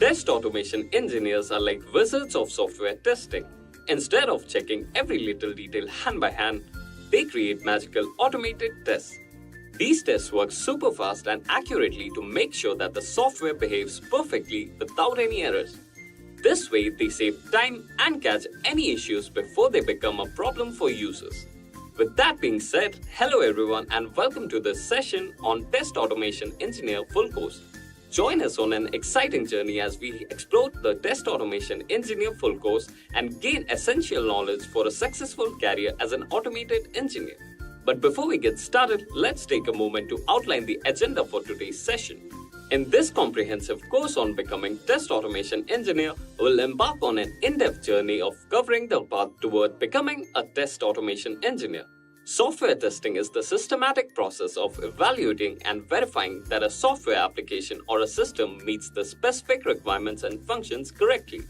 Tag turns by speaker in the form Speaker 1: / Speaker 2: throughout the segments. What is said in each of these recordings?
Speaker 1: Test automation engineers are like wizards of software testing. Instead of checking every little detail hand by hand, they create magical automated tests. These tests work super fast and accurately to make sure that the software behaves perfectly without any errors. This way, they save time and catch any issues before they become a problem for users. With that being said, hello everyone and welcome to this session on Test Automation Engineer Full Course. Join us on an exciting journey as we explore the Test Automation Engineer Full Course and gain essential knowledge for a successful career as an automated engineer. But before we get started, let's take a moment to outline the agenda for today's session. In this comprehensive course on becoming Test Automation Engineer, we'll embark on an in-depth journey of covering the path toward becoming a Test Automation Engineer. Software testing is the systematic process of evaluating and verifying that a software application or a system meets the specific requirements and functions correctly.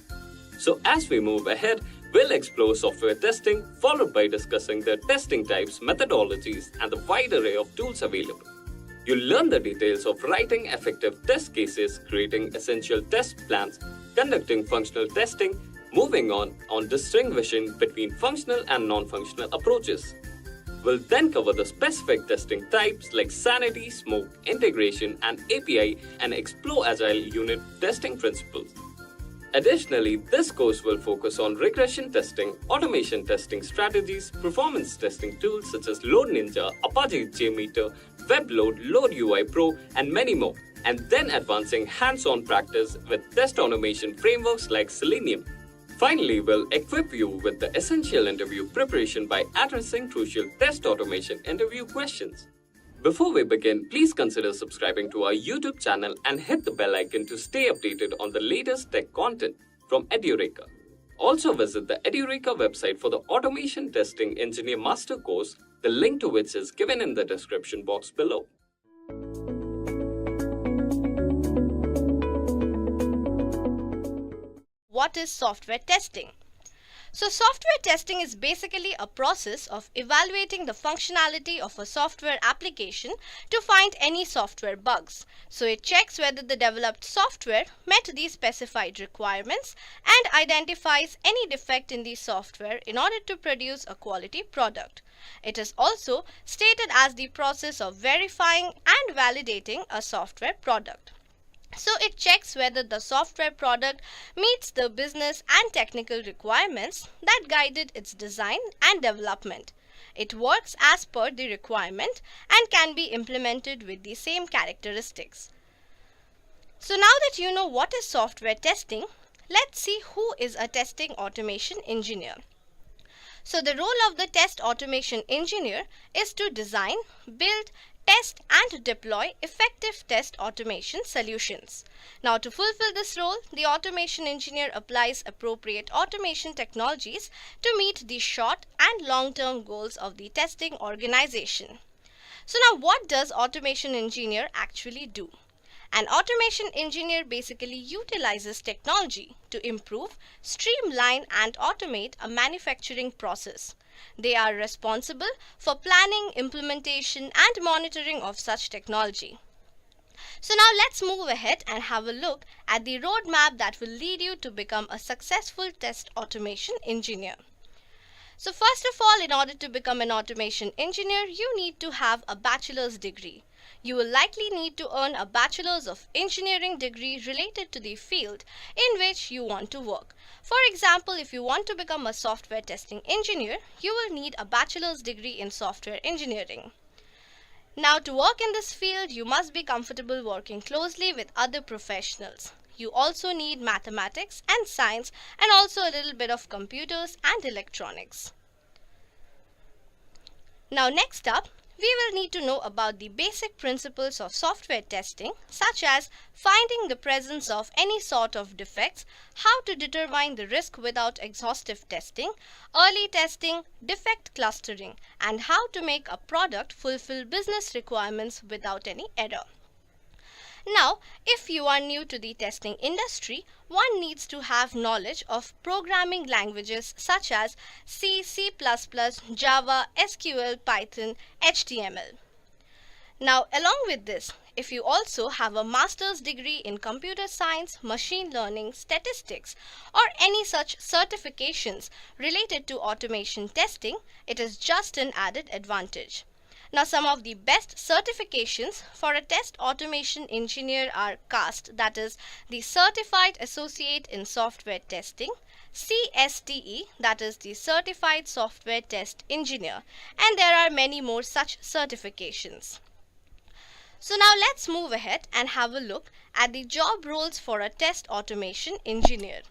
Speaker 1: So as we move ahead, we'll explore software testing, followed by discussing the testing types, methodologies, and the wide array of tools available. You'll learn the details of writing effective test cases, creating essential test plans, conducting functional testing, moving on distinguishing between functional and non-functional approaches. We'll then cover the specific testing types like sanity, smoke, integration, and API and explore agile unit testing principles. Additionally, this course will focus on regression testing, automation testing strategies, performance testing tools such as Load Ninja, Apache JMeter, WebLoad, Load UI Pro, and many more, and then advancing hands-on practice with test automation frameworks like Selenium. Finally, we'll equip you with the essential interview preparation by addressing crucial test automation interview questions. Before we begin, please consider subscribing to our YouTube channel and hit the bell icon to stay updated on the latest tech content from Edureka. Also visit the Edureka website for the Automation Testing Engineer Master Course, the link to which is given in the description box below.
Speaker 2: What is software testing? So software testing is basically a process of evaluating the functionality of a software application to find any software bugs. So it checks whether the developed software met the specified requirements and identifies any defect in the software in order to produce a quality product. It is also stated as the process of verifying and validating a software product. So it checks whether the software product meets the business and technical requirements that guided its design and development. It works as per the requirement and can be implemented with the same characteristics. So now that you know what is software testing, let's see who is a testing automation engineer. So the role of the test automation engineer is to design, build, test and deploy effective test automation solutions. Now to fulfill this role, the automation engineer applies appropriate automation technologies to meet the short and long-term goals of the testing organization. So now what does automation engineer actually do? An automation engineer basically utilizes technology to improve, streamline and automate a manufacturing process. They are responsible for planning, implementation and monitoring of such technology. So now let's move ahead and have a look at the roadmap that will lead you to become a successful test automation engineer. So first of all, in order to become an automation engineer, you need to have a bachelor's degree. You will likely need to earn a bachelor's of engineering degree related to the field in which you want to work. For example, if you want to become a software testing engineer, you will need a bachelor's degree in software engineering. Now to work in this field, you must be comfortable working closely with other professionals. You also need mathematics and science and also a little bit of computers and electronics. Now next up, we will need to know about the basic principles of software testing, such as finding the presence of any sort of defects, how to determine the risk without exhaustive testing, early testing, defect clustering, and how to make a product fulfill business requirements without any error. Now, if you are new to the testing industry, one needs to have knowledge of programming languages such as C, C++, Java, SQL, Python, HTML. Now, along with this, if you also have a master's degree in computer science, machine learning, statistics, or any such certifications related to automation testing, it is just an added advantage. Now, some of the best certifications for a test automation engineer are CAST, that is the Certified Associate in Software Testing, CSTE, that is the Certified Software Test Engineer, and there are many more such certifications. So now let's move ahead and have a look at the job roles for a test automation engineer.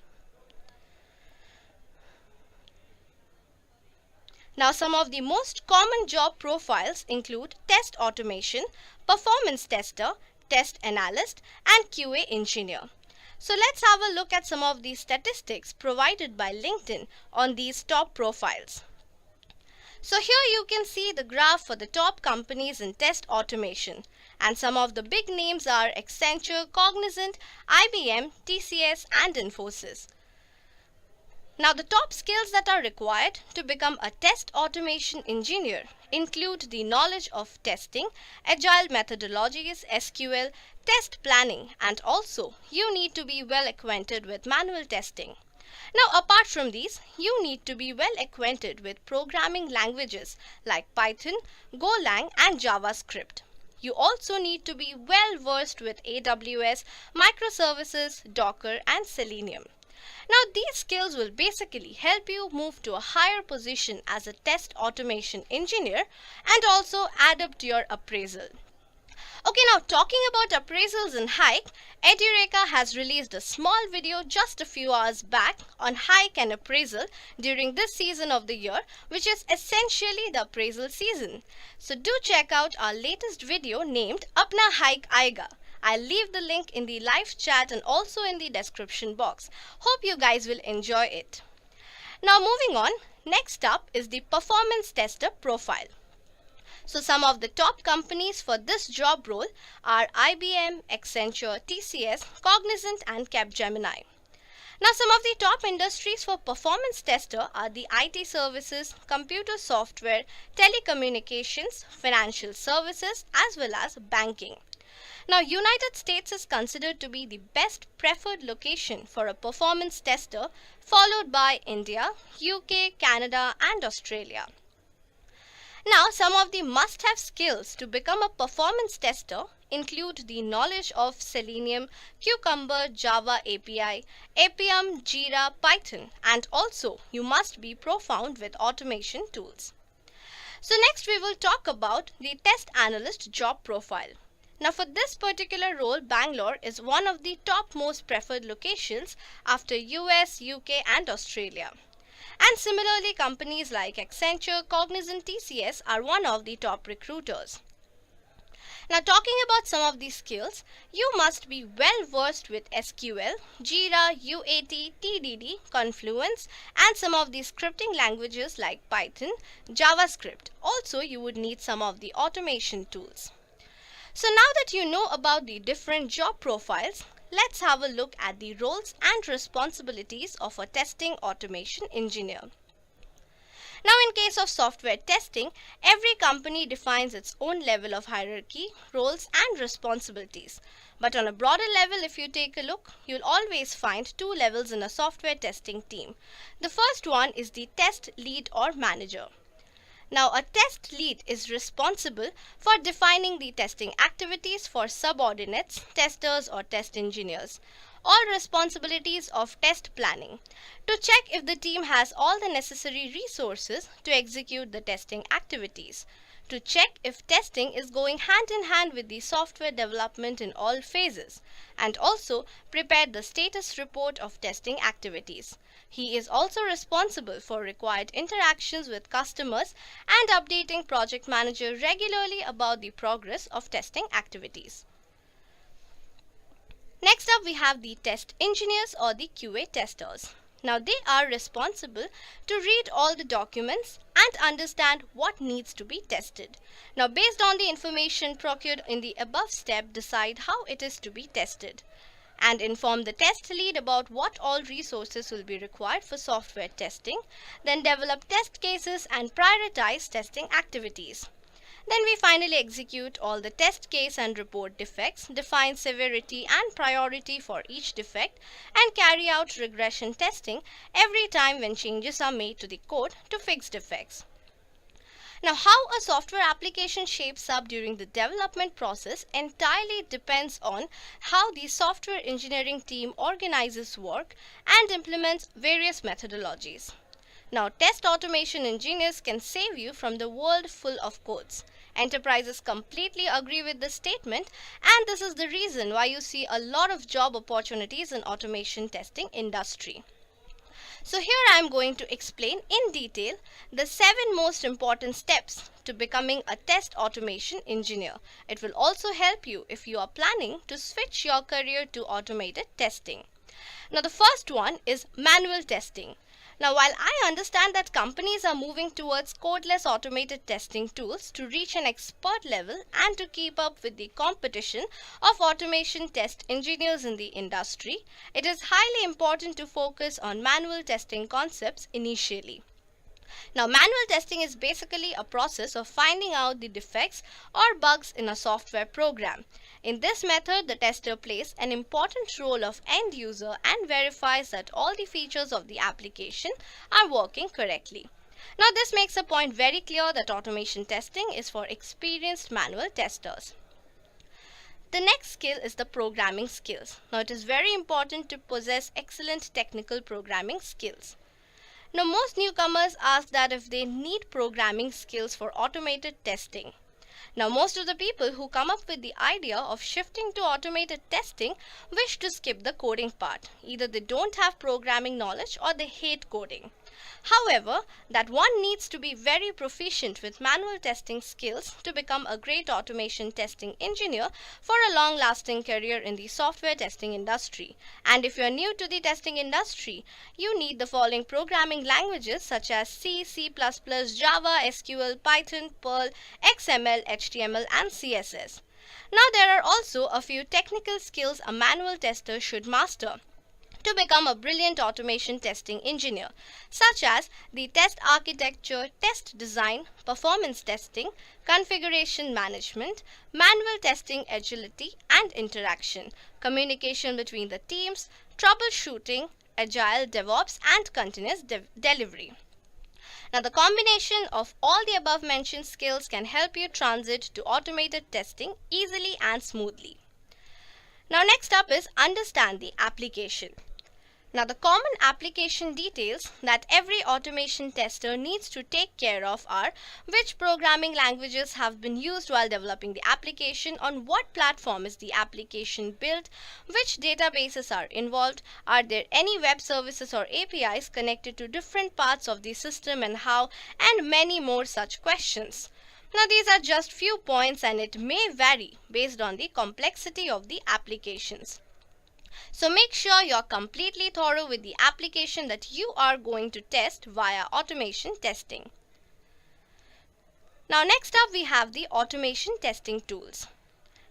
Speaker 2: Now, some of the most common job profiles include test automation, performance tester, test analyst, and QA engineer. So let's have a look at some of the statistics provided by LinkedIn on these top profiles. So here you can see the graph for the top companies in test automation, and some of the big names are Accenture, Cognizant, IBM, TCS, and Infosys. Now, the top skills that are required to become a test automation engineer include the knowledge of testing, agile methodologies, SQL, test planning, and also you need to be well acquainted with manual testing. Now, apart from these, you need to be well acquainted with programming languages like Python, Golang, and JavaScript. You also need to be well versed with AWS, microservices, Docker, and Selenium. Now, these skills will basically help you move to a higher position as a test automation engineer and also add up to your appraisal. Okay, now talking about appraisals in 𝐻𝐼𝐞, Edureka has released a small video just a few hours back on 𝐻𝐼𝐞 and appraisal during this season of the year, which is essentially the appraisal season. So do check out our latest video named Apna 𝐻𝐼𝐞 Aayega. I'll leave the link in the live chat and also in the description box. Hope you guys will enjoy it. Now moving on, next up is the performance tester profile. So some of the top companies for this job role are IBM, Accenture, TCS, Cognizant, and Capgemini. Now, some of the top industries for performance tester are the IT services, computer software, telecommunications, financial services, as well as banking. Now, United States is considered to be the best preferred location for a performance tester, followed by India, UK, Canada, and Australia. Now, some of the must-have skills to become a performance tester include the knowledge of Selenium, Cucumber, Java API, Appium, Jira, Python, and also you must be profound with automation tools. So next we will talk about the test analyst job profile. Now, for this particular role, Bangalore is one of the top most preferred locations after US, UK, and Australia. And similarly, companies like Accenture, Cognizant, TCS are one of the top recruiters. Now, talking about some of these skills, you must be well versed with SQL, Jira, UAT, TDD, Confluence, and some of the scripting languages like Python, JavaScript. Also, you would need some of the automation tools. So now that you know about the different job profiles, let's have a look at the roles and responsibilities of a testing automation engineer. Now, in case of software testing, every company defines its own level of hierarchy, roles, and responsibilities. But on a broader level, if you take a look, you'll always find two levels in a software testing team. The first one is the test lead or manager. Now, a test lead is responsible for defining the testing activities for subordinates, testers, or test engineers, or responsibilities of test planning, to check if the team has all the necessary resources to execute the testing activities, to check if testing is going hand in hand with the software development in all phases, and also prepare the status report of testing activities. He is also responsible for required interactions with customers and updating project manager regularly about the progress of testing activities. Next up, we have the test engineers or the QA testers. Now, they are responsible to read all the documents and understand what needs to be tested. Now, based on the information procured in the above step, decide how it is to be tested, and inform the test lead about what all resources will be required for software testing, then develop test cases and prioritize testing activities. Then we finally execute all the test case and report defects, define severity and priority for each defect, and carry out regression testing every time when changes are made to the code to fix defects. Now, how a software application shapes up during the development process entirely depends on how the software engineering team organizes work and implements various methodologies. Now, test automation engineers can save you from the world full of codes. Enterprises completely agree with this statement, and this is the reason why you see a lot of job opportunities in automation testing industry. So here I am going to explain in detail the 7 most important steps to becoming a test automation engineer. It will also help you if you are planning to switch your career to automated testing. Now, the first one is manual testing. Now, while I understand that companies are moving towards codeless automated testing tools to reach an expert level and to keep up with the competition of automation test engineers in the industry, it is highly important to focus on manual testing concepts initially. Now, manual testing is basically a process of finding out the defects or bugs in a software program. In this method, the tester plays an important role of end user and verifies that all the features of the application are working correctly. Now, this makes a point very clear that automation testing is for experienced manual testers. The next skill is the programming skills. Now, it is very important to possess excellent technical programming skills. Now, most newcomers ask that if they need programming skills for automated testing. Now, most of the people who come up with the idea of shifting to automated testing wish to skip the coding part. Either they don't have programming knowledge or they hate coding. However, that one needs to be very proficient with manual testing skills to become a great automation testing engineer for a long-lasting career in the software testing industry. And if you are new to the testing industry, you need the following programming languages such as C, C++, Java, SQL, Python, Perl, XML, HTML, and CSS. Now, there are also a few technical skills a manual tester should master to become a brilliant automation testing engineer, such as the test architecture, test design, performance testing, configuration management, manual testing agility and interaction, communication between the teams, troubleshooting, agile DevOps, and continuous delivery. Now, the combination of all the above mentioned skills can help you transit to automated testing easily and smoothly. Now, next up is understand the application. Now, the common application details that every automation tester needs to take care of are which programming languages have been used while developing the application, on what platform is the application built, which databases are involved, are there any web services or APIs connected to different parts of the system, and how, and many more such questions. Now, these are just few points and it may vary based on the complexity of the applications. So make sure you're completely thorough with the application that you are going to test via automation testing. Now, next up we have the automation testing tools.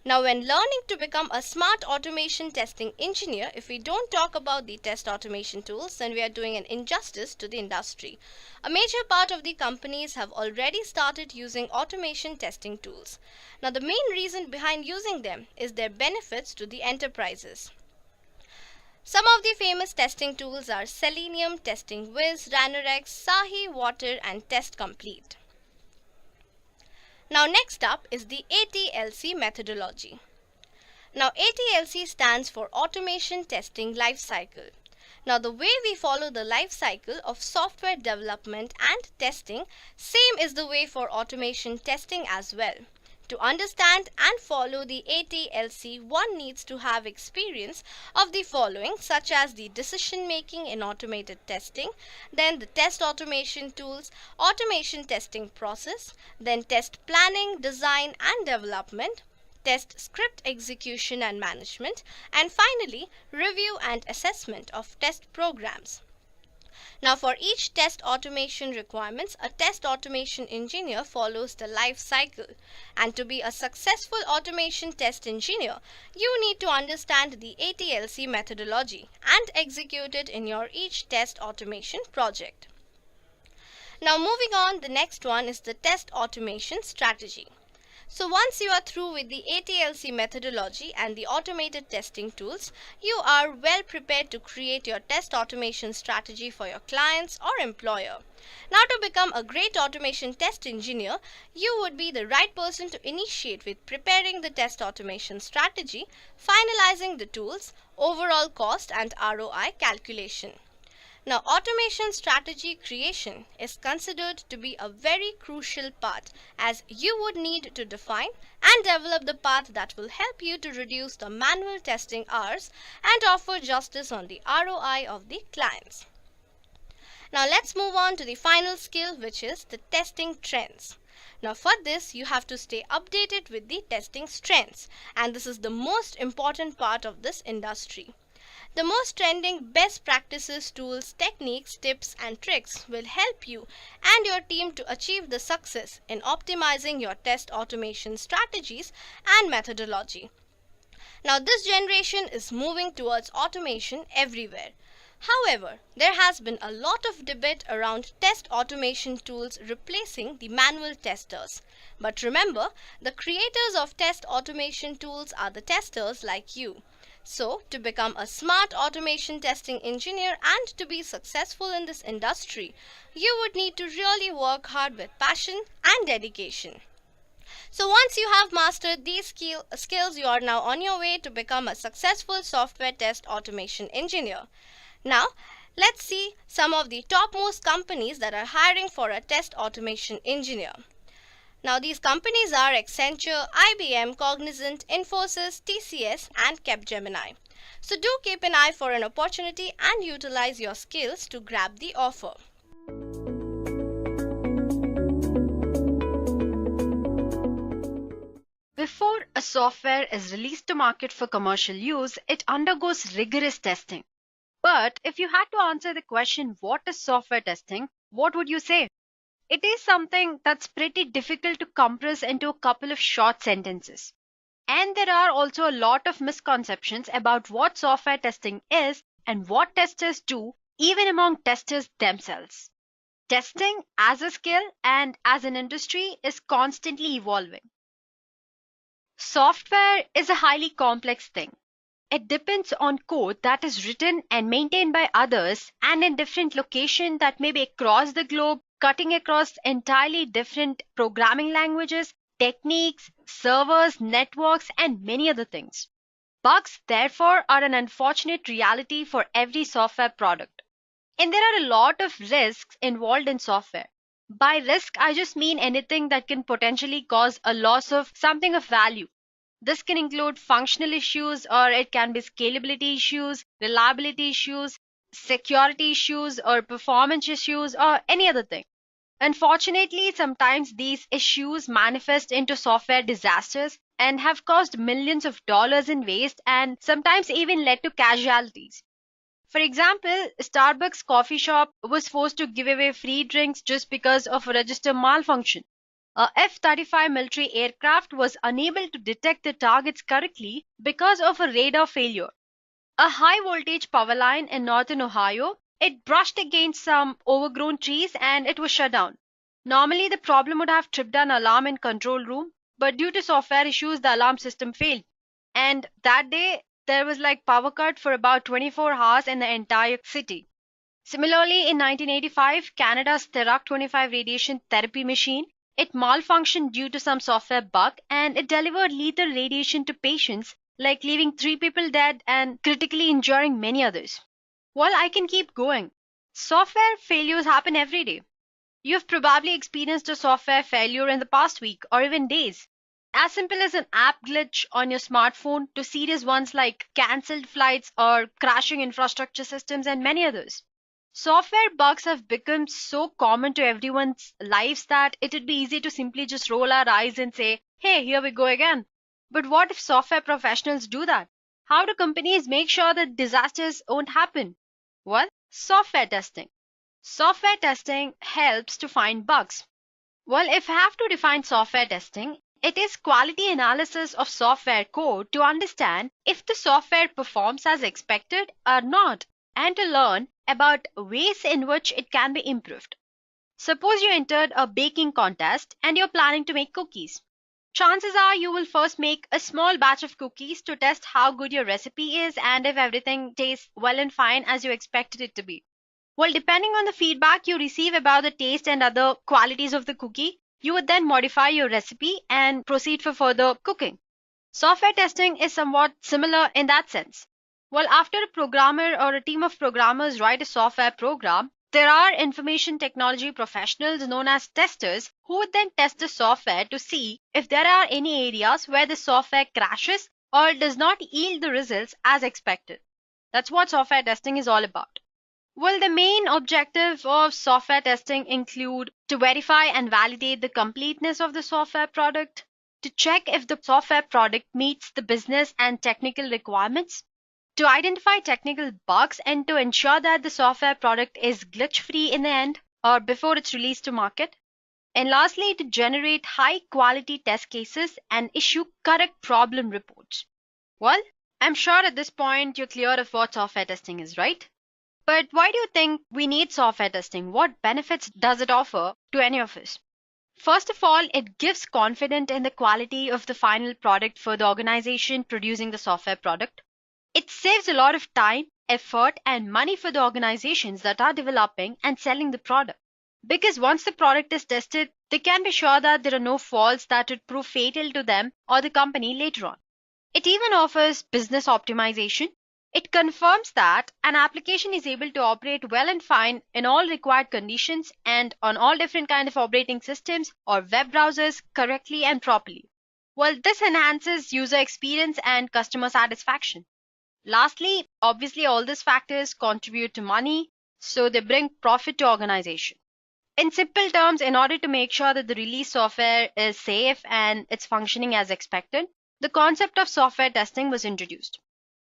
Speaker 2: Now, when learning to become a smart automation testing engineer, if we don't talk about the test automation tools, then we are doing an injustice to the industry. A major part of the companies have already started using automation testing tools. Now, the main reason behind using them is their benefits to the enterprises. Some of the famous testing tools are Selenium, Testing Wiz, Ranorex, Sahi, Water, and Test Complete. Now, next up is the ATLC methodology. Now, ATLC stands for Automation Testing Lifecycle. Now, the way we follow the life cycle of software development and testing, same is the way for automation testing as well. To understand and follow the ATLC, one needs to have experience of the following, such as the decision making in automated testing, then the test automation tools, automation testing process, then test planning, design and development, test script execution and management, and finally review and assessment of test programs. Now, for each test automation requirements, a test automation engineer follows the life cycle. And to be a successful automation test engineer, you need to understand the ATLC methodology and execute it in your each test automation project. Now, moving on, the next one is the test automation strategy. So once you are through with the ATLC methodology and the automated testing tools, you are well prepared to create your test automation strategy for your clients or employer. Now, to become a great automation test engineer, you would be the right person to initiate with preparing the test automation strategy, finalizing the tools, overall cost and ROI calculation. Now, automation strategy creation is considered to be a very crucial part, as you would need to define and develop the path that will help you to reduce the manual testing hours and offer justice on the ROI of the clients. Now, let's move on to the final skill, which is the testing trends. Now, for this, you have to stay updated with the testing trends, and this is the most important part of this industry. The most trending best practices, tools, techniques, tips and tricks will help you and your team to achieve the success in optimizing your test automation strategies and methodology. Now, this generation is moving towards automation everywhere. However, there has been a lot of debate around test automation tools replacing the manual testers. But remember, the creators of test automation tools are the testers like you. So, to become a smart automation testing engineer and to be successful in this industry, you would need to really work hard with passion and dedication. So once you have mastered these skills, you are now on your way to become a successful software test automation engineer. Now, let's see some of the topmost companies that are hiring for a test automation engineer. Now, these companies are Accenture, IBM, Cognizant, Infosys, TCS, and Capgemini. So do keep an eye for an opportunity and utilize your skills to grab the offer.
Speaker 3: Before a software is released to market for commercial use, it undergoes rigorous testing. But if you had to answer the question, what is software testing, what would you say? It is something that's pretty difficult to compress into a couple of short sentences. And there are also a lot of misconceptions about what software testing is and what testers do, even among testers themselves. Testing as a skill and as an industry is constantly evolving. Software is a highly complex thing. It depends on code that is written and maintained by others and in different locations that may be across the globe, cutting across entirely different programming languages, techniques, servers, networks, and many other things. Bugs, therefore, are an unfortunate reality for every software product. And there are a lot of risks involved in software. By risk, I just mean anything that can potentially cause a loss of something of value. This can include functional issues, or it can be scalability issues, reliability issues, security issues, or performance issues, or any other thing. Unfortunately, sometimes these issues manifest into software disasters and have caused millions of dollars in waste and sometimes even led to casualties. For example, Starbucks coffee shop was forced to give away free drinks just because of a register malfunction. A F-35 military aircraft was unable to detect the targets correctly because of a radar failure. A high-voltage power line in northern Ohio, it brushed against some overgrown trees and it was shut down. Normally, the problem would have tripped an alarm in control room, but due to software issues, the alarm system failed. And that day, there was like power cut for about 24 hours in the entire city. Similarly, in 1985, Canada's Therac 25 radiation therapy machine, it malfunctioned due to some software bug and it delivered lethal radiation to patients, like leaving 3 people dead and critically injuring many others. Well, I can keep going. Software failures happen every day. You've probably experienced a software failure in the past week or even days. As simple as an app glitch on your smartphone to serious ones like cancelled flights or crashing infrastructure systems and many others. Software bugs have become so common to everyone's lives that it would be easy to simply just roll our eyes and say, hey, here we go again. But what if software professionals do that? How do companies make sure that disasters won't happen? Well, software testing. Software testing helps to find bugs. Well, if I have to define software testing, it is quality analysis of software code to understand if the software performs as expected or not, and to learn about ways in which it can be improved. Suppose you entered a baking contest and you're planning to make cookies. Chances are you will first make a small batch of cookies to test how good your recipe is and if everything tastes well and fine as you expected it to be. Well, depending on the feedback you receive about the taste and other qualities of the cookie, you would then modify your recipe and proceed for further cooking. Software testing is somewhat similar in that sense. Well, after a programmer or a team of programmers write a software program, there are information technology professionals known as testers who would then test the software to see if there are any areas where the software crashes or does not yield the results as expected. That's what software testing is all about. Well, the main objective of software testing include to verify and validate the completeness of the software product, to check if the software product meets the business and technical requirements, to identify technical bugs and to ensure that the software product is glitch-free in the end or before it's released to market. And lastly, to generate high-quality test cases and issue correct problem reports. Well, I'm sure at this point you're clear of what software testing is, right? But why do you think we need software testing? What benefits does it offer to any of us? First of all, it gives confidence in the quality of the final product for the organization producing the software product. It saves a lot of time, effort, and money for the organizations that are developing and selling the product. Because once the product is tested, they can be sure that there are no faults that would prove fatal to them or the company later on. It even offers business optimization. It confirms that an application is able to operate well and fine in all required conditions and on all different kinds of operating systems or web browsers correctly and properly. Well, this enhances user experience and customer satisfaction. Lastly, obviously all these factors contribute to money, so they bring profit to organization. In simple terms, in order to make sure that the release software is safe and it's functioning as expected, the concept of software testing was introduced.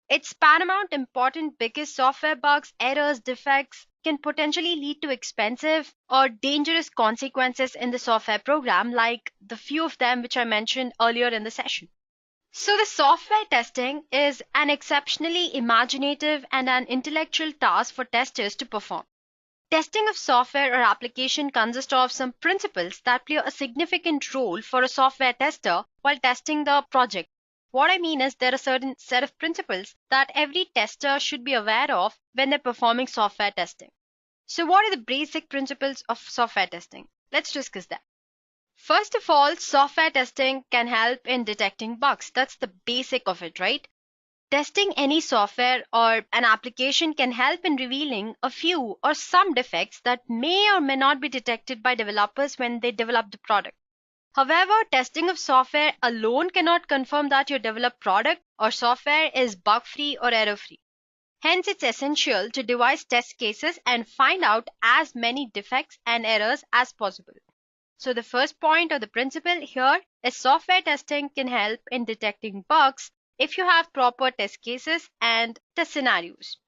Speaker 3: It's paramount important because software bugs, errors, defects can potentially lead to expensive or dangerous consequences in the software program, like the few of them which I mentioned earlier in the session. So the software testing is an exceptionally imaginative and an intellectual task for testers to perform. Testing of software or application consists of some principles that play a significant role for a software tester while testing the project. What I mean is there are a certain set of principles that every tester should be aware of when they're performing software testing. So what are the basic principles of software testing? Let's discuss that. First of all, software testing can help in detecting bugs. That's the basic of it, right? Testing any software or an application can help in revealing a few or some defects that may or may not be detected by developers when they develop the product. However, testing of software alone cannot confirm that your developed product or software is bug-free or error-free. Hence, it's essential to devise test cases and find out as many defects and errors as possible. So the first point or the principle here is software testing can help in detecting bugs if you have proper test cases and test scenarios.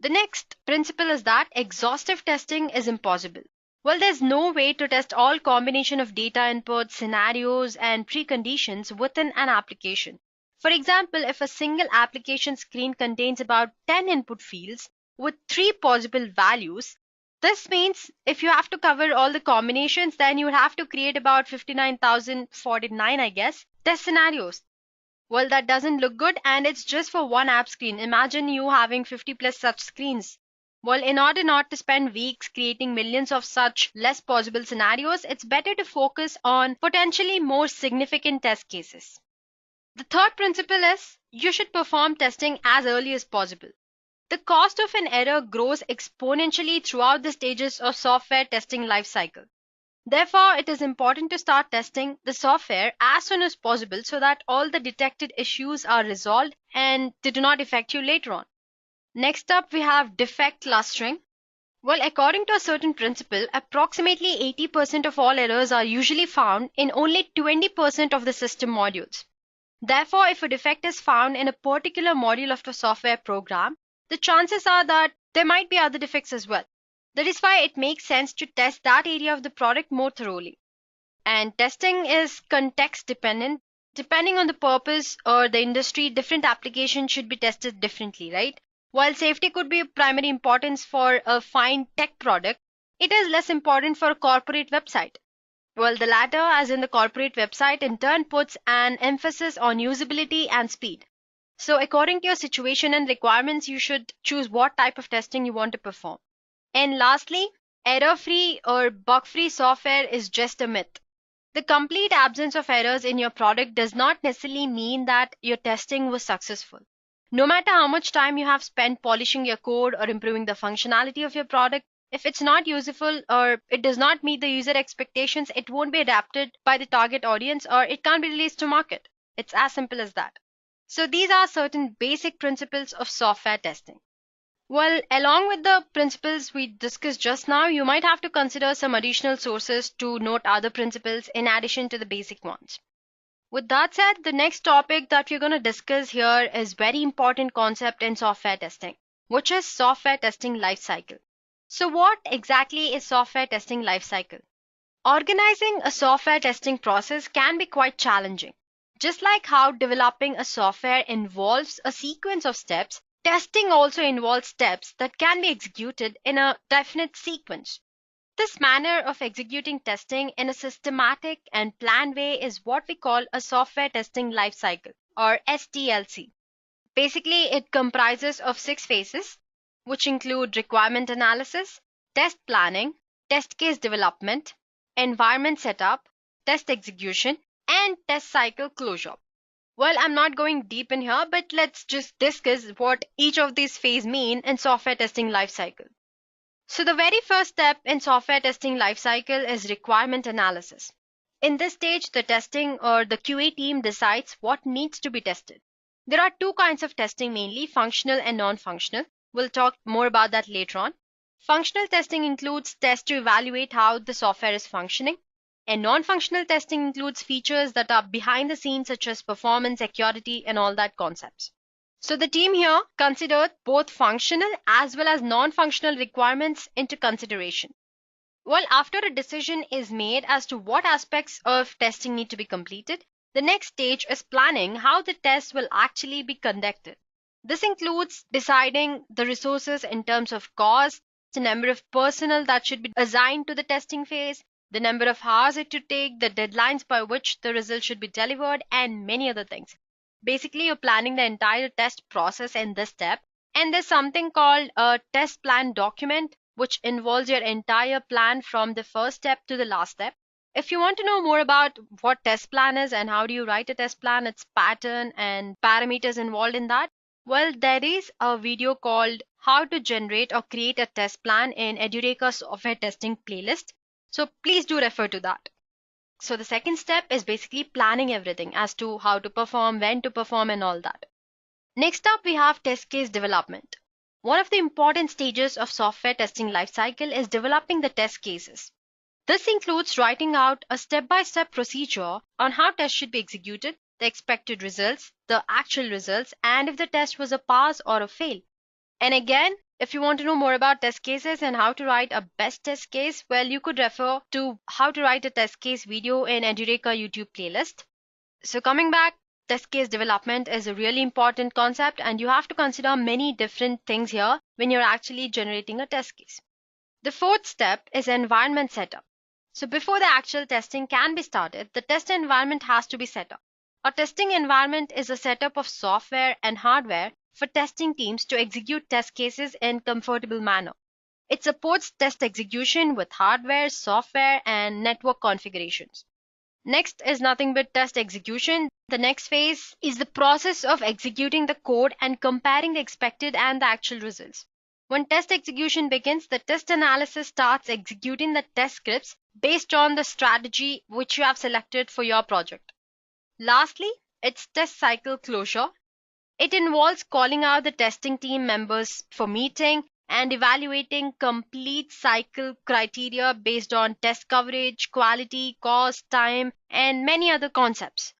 Speaker 3: The next principle is that exhaustive testing is impossible. Well, there's no way to test all combination of data inputs, scenarios, and preconditions within an application. For example, if a single application screen contains about 10 input fields with 3 possible values, this means if you have to cover all the combinations, then you would have to create about 59,049, I guess, test scenarios. Well, that doesn't look good, and it's just for one app screen. Imagine you having 50 plus such screens. Well, in order not to spend weeks creating millions of such less possible scenarios, it's better to focus on potentially more significant test cases. The third principle is you should perform testing as early as possible. The cost of an error grows exponentially throughout the stages of software testing lifecycle. Therefore, it is important to start testing the software as soon as possible so that all the detected issues are resolved and they do not affect you later on. Next up, we have defect clustering. Well, according to a certain principle, approximately 80% of all errors are usually found in only 20% of the system modules. Therefore, if a defect is found in a particular module of the software program, the chances are that there might be other defects as well. That is why it makes sense to test that area of the product more thoroughly. And testing is context dependent. Depending on the purpose or the industry, different applications should be tested differently, right? While safety could be of primary importance for a fine tech product, it is less important for a corporate website. Well, the latter, as in the corporate website, in turn puts an emphasis on usability and speed. So according to your situation and requirements, you should choose what type of testing you want to perform. And lastly, error-free or bug-free software is just a myth. The complete absence of errors in your product does not necessarily mean that your testing was successful. No matter how much time you have spent polishing your code or improving the functionality of your product, if it's not useful or it does not meet the user expectations, it won't be adapted by the target audience or it can't be released to market. It's as simple as that. So these are certain basic principles of software testing. Well, along with the principles we discussed just now, you might have to consider some additional sources to note other principles in addition to the basic ones. With that said, the next topic that we're going to discuss here is very important concept in software testing, which is software testing lifecycle. So what exactly is software testing lifecycle? Organizing a software testing process can be quite challenging. Just like how developing a software involves a sequence of steps, testing also involves steps that can be executed in a definite sequence. This manner of executing testing in a systematic and planned way is what we call a software testing lifecycle, or STLC. Basically, it comprises of 6 phases, which include requirement analysis, test planning, test case development, environment setup, test execution, and test cycle closure. Well, I'm not going deep in here, but let's just discuss what each of these phases mean in software testing lifecycle. So the very first step in software testing lifecycle is requirement analysis. In this stage, the testing or the QA team decides what needs to be tested. There are 2 kinds of testing mainly, functional and non-functional. We'll talk more about that later on. Functional testing includes tests to evaluate how the software is functioning. And non-functional testing includes features that are behind the scenes such as performance, security, and all that concepts. So the team here considered both functional as well as non-functional requirements into consideration. Well, after a decision is made as to what aspects of testing need to be completed, the next stage is planning how the test will actually be conducted. This includes deciding the resources in terms of cost, the number of personnel that should be assigned to the testing phase, the number of hours it should take, the deadlines by which the result should be delivered, and many other things. Basically, you're planning the entire test process in this step, and there's something called a test plan document, which involves your entire plan from the first step to the last step. If you want to know more about what test plan is and how do you write a test plan, its pattern and parameters involved in that, well, there is a video called How to Generate or Create a Test Plan in Edureka software testing playlist. So please do refer to that. So the second step is basically planning everything as to how to perform, when to perform, and all that. Next up, we have test case development. One of the important stages of software testing lifecycle is developing the test cases. This includes writing out a step-by-step procedure on how tests should be executed, the expected results, the actual results, and if the test was a pass or a fail. And again, if you want to know more about test cases and how to write a best test case, well, you could refer to How to Write a Test Case video in Edureka YouTube playlist. So coming back, test case development is a really important concept and you have to consider many different things here when you're actually generating a test case. The fourth step is environment setup. So before the actual testing can be started, the test environment has to be set up. A testing environment is a setup of software and hardware for testing teams to execute test cases in comfortable manner. It supports test execution with hardware, software, and network configurations. Next is nothing but test execution. The next phase is the process of executing the code and comparing the expected and the actual results. When test execution begins, the test analysis starts executing the test scripts based on the strategy which you have selected for your project. Lastly, it's test cycle closure. It involves calling out the testing team members for meeting and evaluating complete cycle criteria based on test coverage, quality, cost, time, and many other concepts.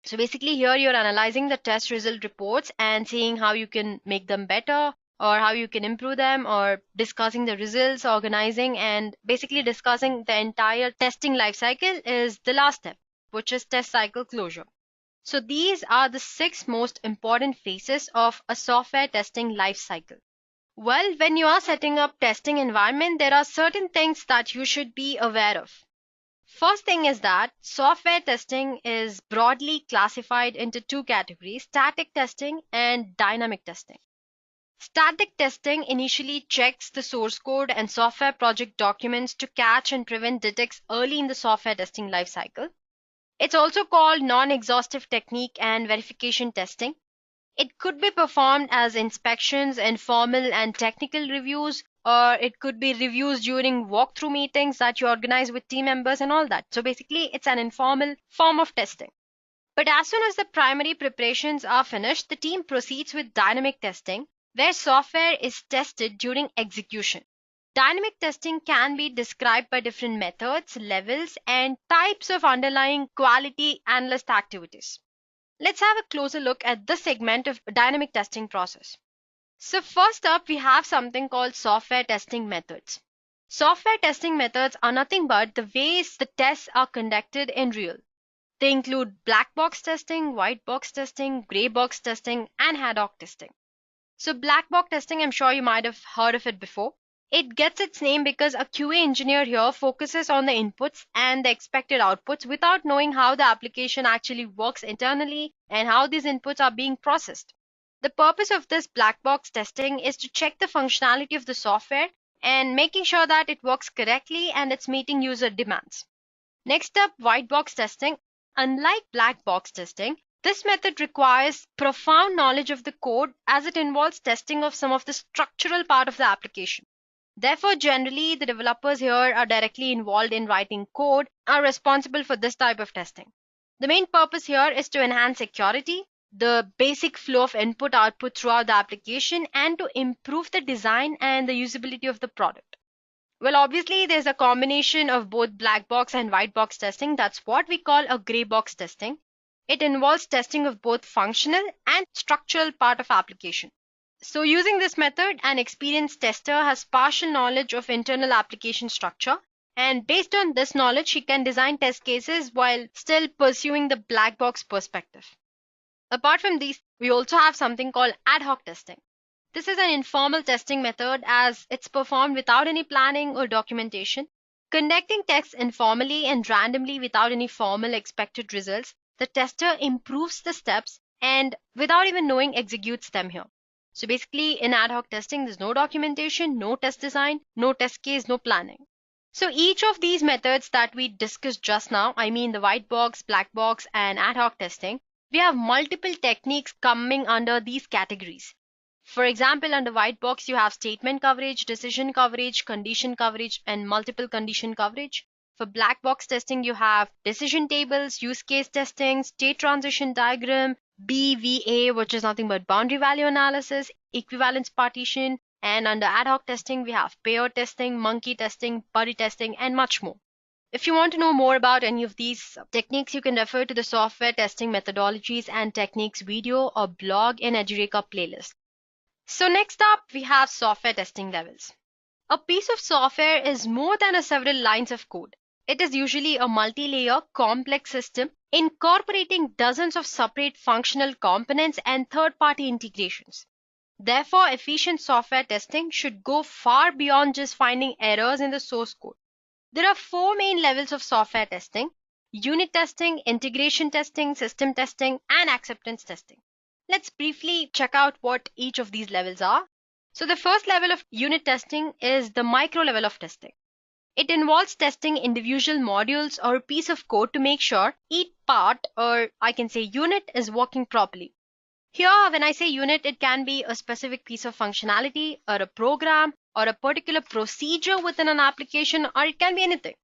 Speaker 3: So basically here you're analyzing the test result reports and seeing how you can make them better or how you can improve them, or discussing the results, organizing, and basically discussing the entire testing lifecycle is the last step, which is test cycle closure. So these are the 6 most important phases of a software testing lifecycle. Well, when you are setting up testing environment, there are certain things that you should be aware of. First thing is that software testing is broadly classified into two categories: static testing and dynamic testing. Static testing initially checks the source code and software project documents to catch and prevent defects early in the software testing lifecycle. It's also called non-exhaustive technique and verification testing. It could be performed as inspections, informal and technical reviews, or it could be reviews during walkthrough meetings that you organize with team members and all that. So basically, it's an informal form of testing. But as soon as the primary preparations are finished, the team proceeds with dynamic testing, where software is tested during execution. Dynamic testing can be described by different methods, levels, and types of underlying quality analyst activities. Let's have a closer look at this segment of dynamic testing process. So first up, we have something called software testing methods. Software testing methods are nothing but the ways the tests are conducted in real. They include black box testing, white box testing, gray box testing, and ad hoc testing. So black box testing, I'm sure you might have heard of it before. It gets its name because a QA engineer here focuses on the inputs and the expected outputs without knowing how the application actually works internally and how these inputs are being processed. The purpose of this black box testing is to check the functionality of the software and making sure that it works correctly and it's meeting user demands. Next up, white box testing. Unlike black box testing, this method requires profound knowledge of the code as it involves testing of some of the structural part of the application. Therefore, generally, the developers here are directly involved in writing code, are responsible for this type of testing. The main purpose here is to enhance security, the basic flow of input-output throughout the application, and to improve the design and the usability of the product. Well, obviously, there's a combination of both black box and white box testing. That's what we call a gray box testing. It involves testing of both functional and structural part of application. So using this method, an experienced tester has partial knowledge of internal application structure, and based on this knowledge, he can design test cases while still pursuing the black box perspective. Apart from these, we also have something called ad hoc testing. This is an informal testing method as it's performed without any planning or documentation. Conducting tests informally and randomly without any formal expected results, the tester improves the steps and without even knowing executes them here. So basically, in ad hoc testing, there's no documentation, no test design, no test case, no planning. So each of these methods that we discussed just now, I mean the white box, black box, and ad hoc testing, we have multiple techniques coming under these categories. For example, under white box, you have statement coverage, decision coverage, condition coverage, and multiple condition coverage. For black box testing, you have decision tables, use case testing, state transition diagram, BVA, which is nothing but boundary value analysis, equivalence partition, and under ad hoc testing, we have pair testing, monkey testing, buddy testing, and much more. If you want to know more about any of these techniques, you can refer to the software testing methodologies and techniques video or blog in Edureka playlist. So next up, we have software testing levels. A piece of software is more than several lines of code. It is usually a multi-layer, complex system incorporating dozens of separate functional components and third-party integrations. Therefore, efficient software testing should go far beyond just finding errors in the source code. There are 4 main levels of software testing: unit testing, integration testing, system testing, and acceptance testing. Let's briefly check out what each of these levels are. So the first level of unit testing is the micro level of testing. It involves testing individual modules or a piece of code to make sure each part, or I can say unit, is working properly. Here, when I say unit, it can be a specific piece of functionality or a program or a particular procedure within an application, or it can be anything.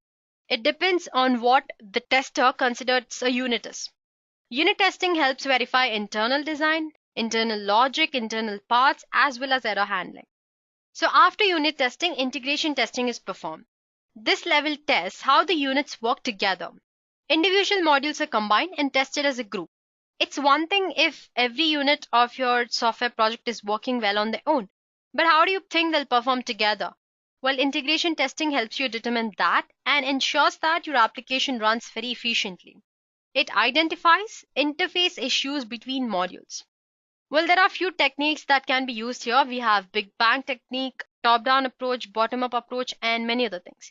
Speaker 3: It depends on what the tester considers a unit is. Unit testing helps verify internal design, internal logic, internal parts, as well as error handling. So after unit testing, integration testing is performed. This level tests how the units work together. Individual modules are combined and tested as a group. It's one thing if every unit of your software project is working well on their own, but how do you think they'll perform together? Well, integration testing helps you determine that and ensures that your application runs very efficiently. It identifies interface issues between modules. Well, there are a few techniques that can be used here. We have Big Bang technique, top-down approach, bottom-up approach, and many other things.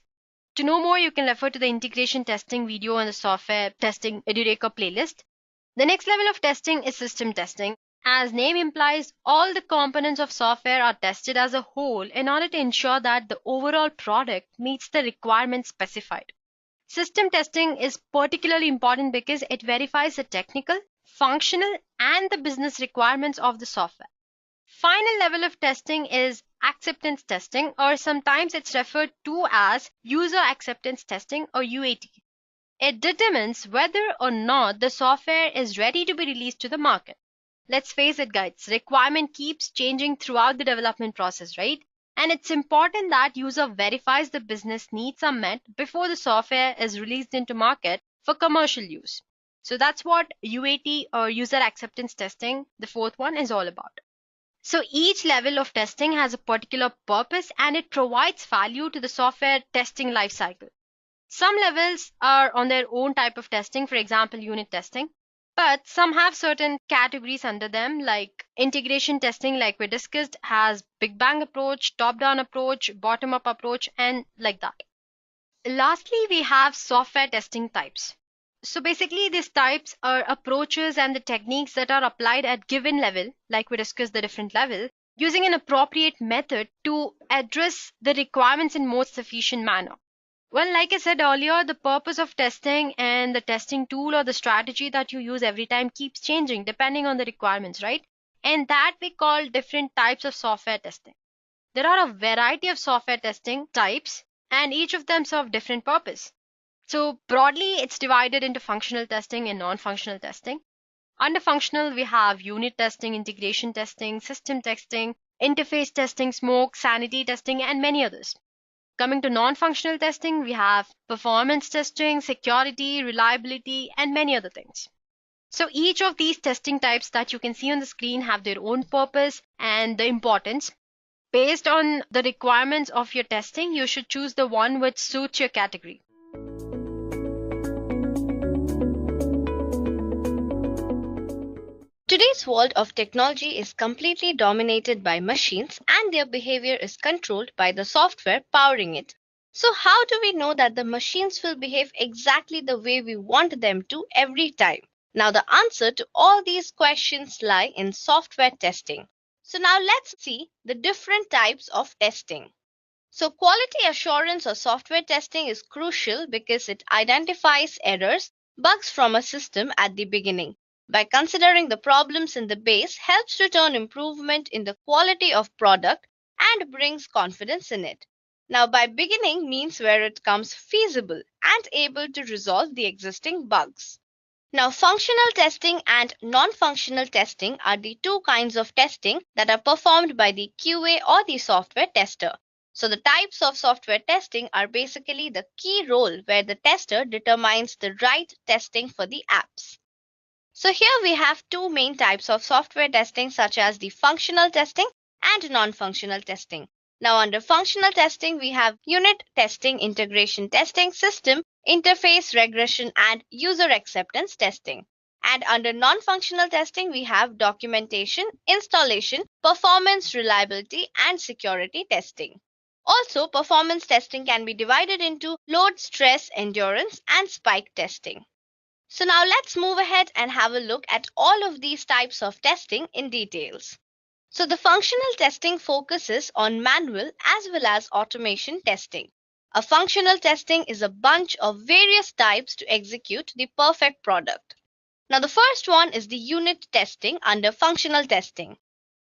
Speaker 3: To know more, you can refer to the integration testing video on the software testing Edureka playlist. The next level of testing is system testing. As name implies, all the components of software are tested as a whole in order to ensure that the overall product meets the requirements specified. System testing is particularly important because it verifies the technical, functional, and the business requirements of the software. Final level of testing is acceptance testing, or sometimes it's referred to as user acceptance testing or UAT. It determines whether or not the software is ready to be released to the market. Let's face it, guys, requirement keeps changing throughout the development process, right? And it's important that user verifies the business needs are met before the software is released into market for commercial use. So that's what UAT or user acceptance testing, the fourth one, is all about. So each level of testing has a particular purpose and it provides value to the software testing lifecycle. Some levels are on their own type of testing, for example, unit testing, but some have certain categories under them, like integration testing, like we discussed, has big bang approach, top-down approach, bottom-up approach, and like that. Lastly, we have software testing types. So basically, these types are approaches and the techniques that are applied at given level, like we discussed the different level, using an appropriate method to address the requirements in most sufficient manner. Well, like I said earlier, the purpose of testing and the testing tool or the strategy that you use every time keeps changing depending on the requirements, right? And that we call different types of software testing. There are a variety of software testing types and each of them serve different purpose. So broadly, it's divided into functional testing and non-functional testing. Under functional, we have unit testing, integration testing, system testing, interface testing, smoke, sanity testing, and many others. Coming to non-functional testing, we have performance testing, security, reliability, and many other things. So each of these testing types that you can see on the screen have their own purpose and the importance. Based on the requirements of your testing, you should choose the one which suits your category.
Speaker 2: Today's world of technology is completely dominated by machines and their behavior is controlled by the software powering it. So how do we know that the machines will behave exactly the way we want them to every time? Now the answer to all these questions lie in software testing. So now let's see the different types of testing. So quality assurance or software testing is crucial because it identifies errors, bugs from a system at the beginning. By considering the problems in the base helps to turn improvement in the quality of product and brings confidence in it. Now by beginning means where it comes feasible and able to resolve the existing bugs. Now functional testing and non-functional testing are the two kinds of testing that are performed by the QA or the software tester. So the types of software testing are basically the key role where the tester determines the right testing for the apps. So here we have two main types of software testing such as the functional testing and non-functional testing. Now under functional testing we have unit testing, integration testing, system, interface, regression and user acceptance testing. And under non-functional testing we have documentation, installation, performance, reliability and security testing. Also, performance testing can be divided into load, stress, endurance and spike testing. So now let's move ahead and have a look at all of these types of testing in details. So the functional testing focuses on manual as well as automation testing. A functional testing is a bunch of various types to execute the perfect product. Now the first one is the unit testing under functional testing.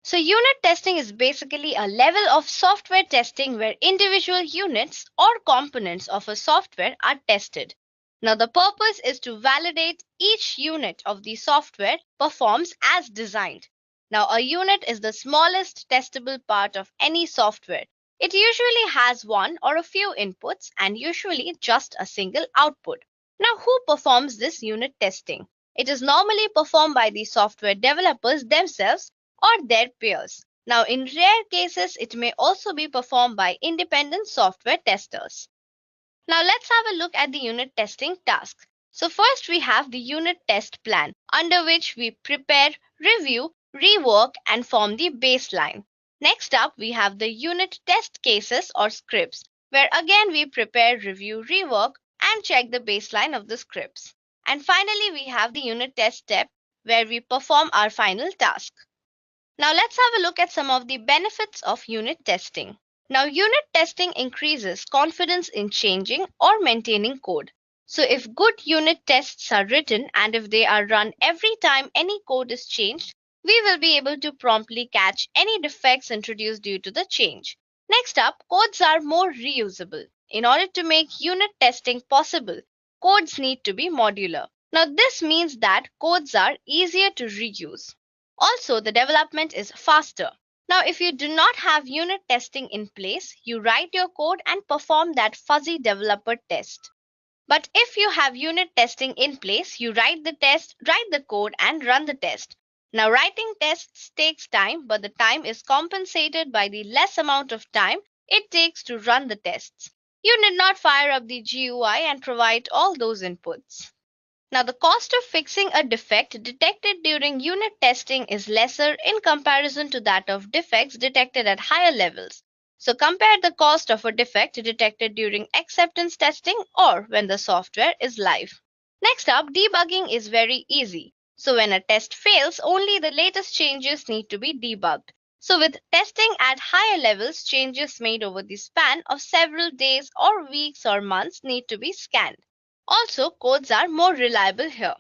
Speaker 2: So unit testing is basically a level of software testing where individual units or components of a software are tested. Now the purpose is to validate each unit of the software performs as designed. Now a unit is the smallest testable part of any software. It usually has one or a few inputs and usually just a single output. Now who performs this unit testing? It is normally performed by the software developers themselves or their peers. Now in rare cases it may also be performed by independent software testers. Now let's have a look at the unit testing tasks. So first we have the unit test plan, under which we prepare, review, rework and form the baseline. Next up we have the unit test cases or scripts. where again we prepare, review, rework, and check the baseline of the scripts. And finally, we have the unit test step, where we perform our final task. Now let's have a look at some of the benefits of unit testing. Now, unit testing increases confidence in changing or maintaining code. So if good unit tests are written and if they are run every time any code is changed, we will be able to promptly catch any defects introduced due to the change. Next up, codes are more reusable. In order to make unit testing possible, codes need to be modular. Now, this means that codes are easier to reuse. Also, the development is faster. Now, if you do not have unit testing in place, you write your code and perform that fuzzy developer test. But if you have unit testing in place, you write the test, write the code, and run the test. Now, writing tests takes time, but the time is compensated by the less amount of time it takes to run the tests. You need not fire up the GUI and provide all those inputs. Now, the cost of fixing a defect detected during unit testing is lesser in comparison to that of defects detected at higher levels. So, compare the cost of a defect detected during acceptance testing or when the software is live. Next up, debugging is very easy. So, when a test fails, only the latest changes need to be debugged. So, with testing at higher levels, changes made over the span of several days or weeks or months need to be scanned. Also, codes are more reliable here.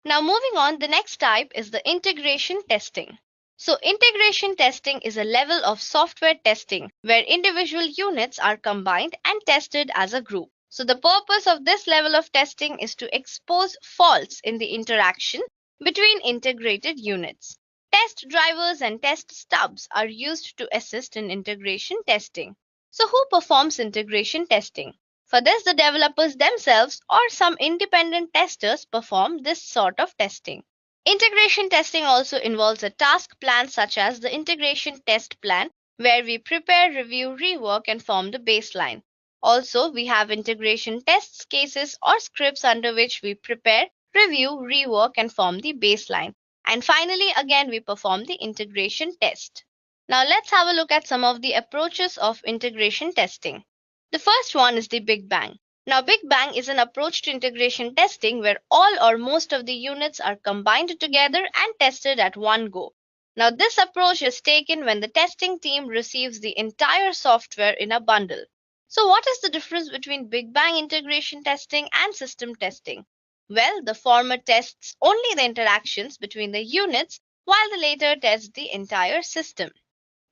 Speaker 2: Now, moving on, the next type is the integration testing. So, integration testing is a level of software testing where individual units are combined and tested as a group. So, the purpose of this level of testing is to expose faults in the interaction between integrated units. Test drivers and test stubs are used to assist in integration testing. So, who performs integration testing? For this, the developers themselves or some independent testers perform this sort of testing. Integration testing also involves a task plan such as the integration test plan, where we prepare, review, rework, and form the baseline. Also, we have integration test cases or scripts under which we prepare, review, rework, and form the baseline. And finally, again, we perform the integration test. Now, let's have a look at some of the approaches of integration testing. The first one is the Big Bang. Now, Big Bang is an approach to integration testing where all or most of the units are combined together and tested at one go. Now, this approach is taken when the testing team receives the entire software in a bundle. So, what is the difference between Big Bang integration testing and system testing? Well, the former tests only the interactions between the units, while the latter tests the entire system.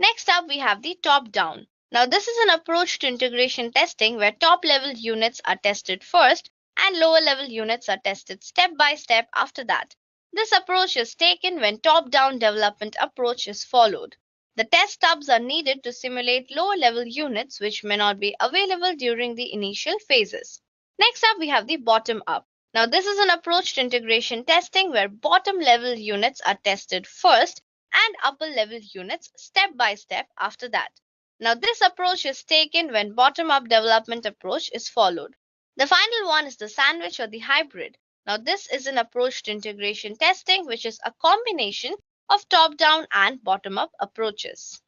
Speaker 2: Next up, we have the top-down. Now, this is an approach to integration testing where top-level units are tested first and lower-level units are tested step by step after that. This approach is taken when top-down development approach is followed. The test stubs are needed to simulate lower-level units which may not be available during the initial phases. Next up, we have the bottom-up. Now, this is an approach to integration testing where bottom-level units are tested first and upper-level units step by step after that. Now, this approach is taken when bottom-up development approach is followed. The final one is the sandwich or the hybrid. Now, this is an approach to integration testing which is a combination of top-down and bottom-up approaches.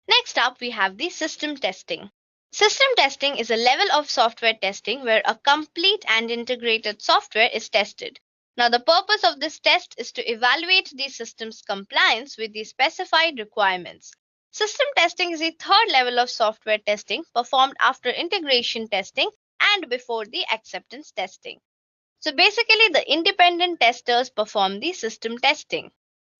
Speaker 2: Next up, we have the system testing. System testing is a level of software testing where a complete and integrated software is tested. Now, the purpose of this test is to evaluate the system's compliance with the specified requirements. System testing is the third level of software testing performed after integration testing and before the acceptance testing. So basically, the independent testers perform the system testing.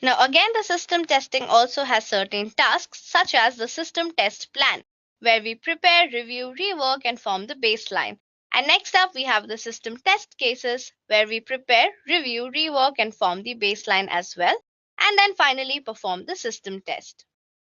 Speaker 2: Now again, the system testing also has certain tasks such as the system test plan, where we prepare, review, rework, and form the baseline. And next up, we have the system test cases, where we prepare, review, rework, and form the baseline as well. And then finally, perform the system test.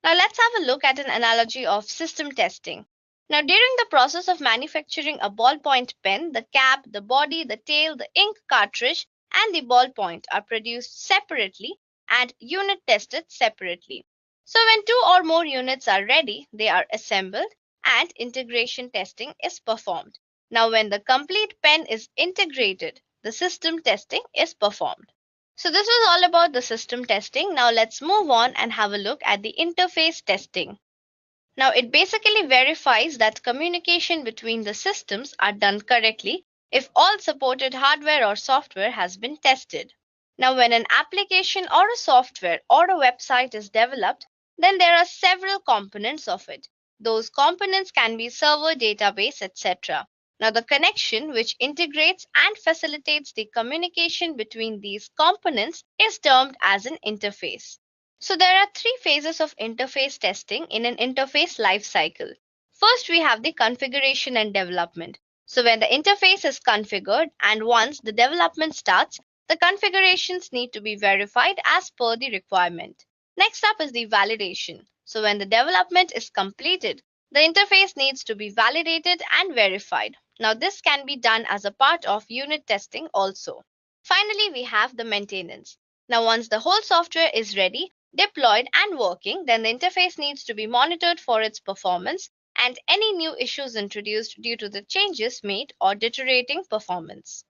Speaker 2: Now let's have a look at an analogy of system testing. Now during the process of manufacturing a ballpoint pen, the cap, the body, the tail, the ink cartridge, and the ballpoint are produced separately and unit tested separately. So when two or more units are ready, they are assembled and integration testing is performed. Now when the complete pen is integrated, the system testing is performed. So this was all about the system testing. Now let's move on and have a look at the interface testing. Now, it basically verifies that communication between the systems are done correctly if all supported hardware or software has been tested. Now, when an application or a software or a website is developed, then there are several components of it. Those components can be server, database, etc. Now, the connection which integrates and facilitates the communication between these components is termed as an interface. So there are three phases of interface testing in an interface lifecycle. First, we have the configuration and development. So when the interface is configured and once the development starts, the configurations need to be verified as per the requirement. Next up is the validation. So when the development is completed, the interface needs to be validated and verified. Now this can be done as a part of unit testing also. Finally, we have the maintenance. Now once the whole software is ready, deployed and working, then the interface needs to be monitored for its performance and any new issues introduced due to the changes made or deteriorating performance.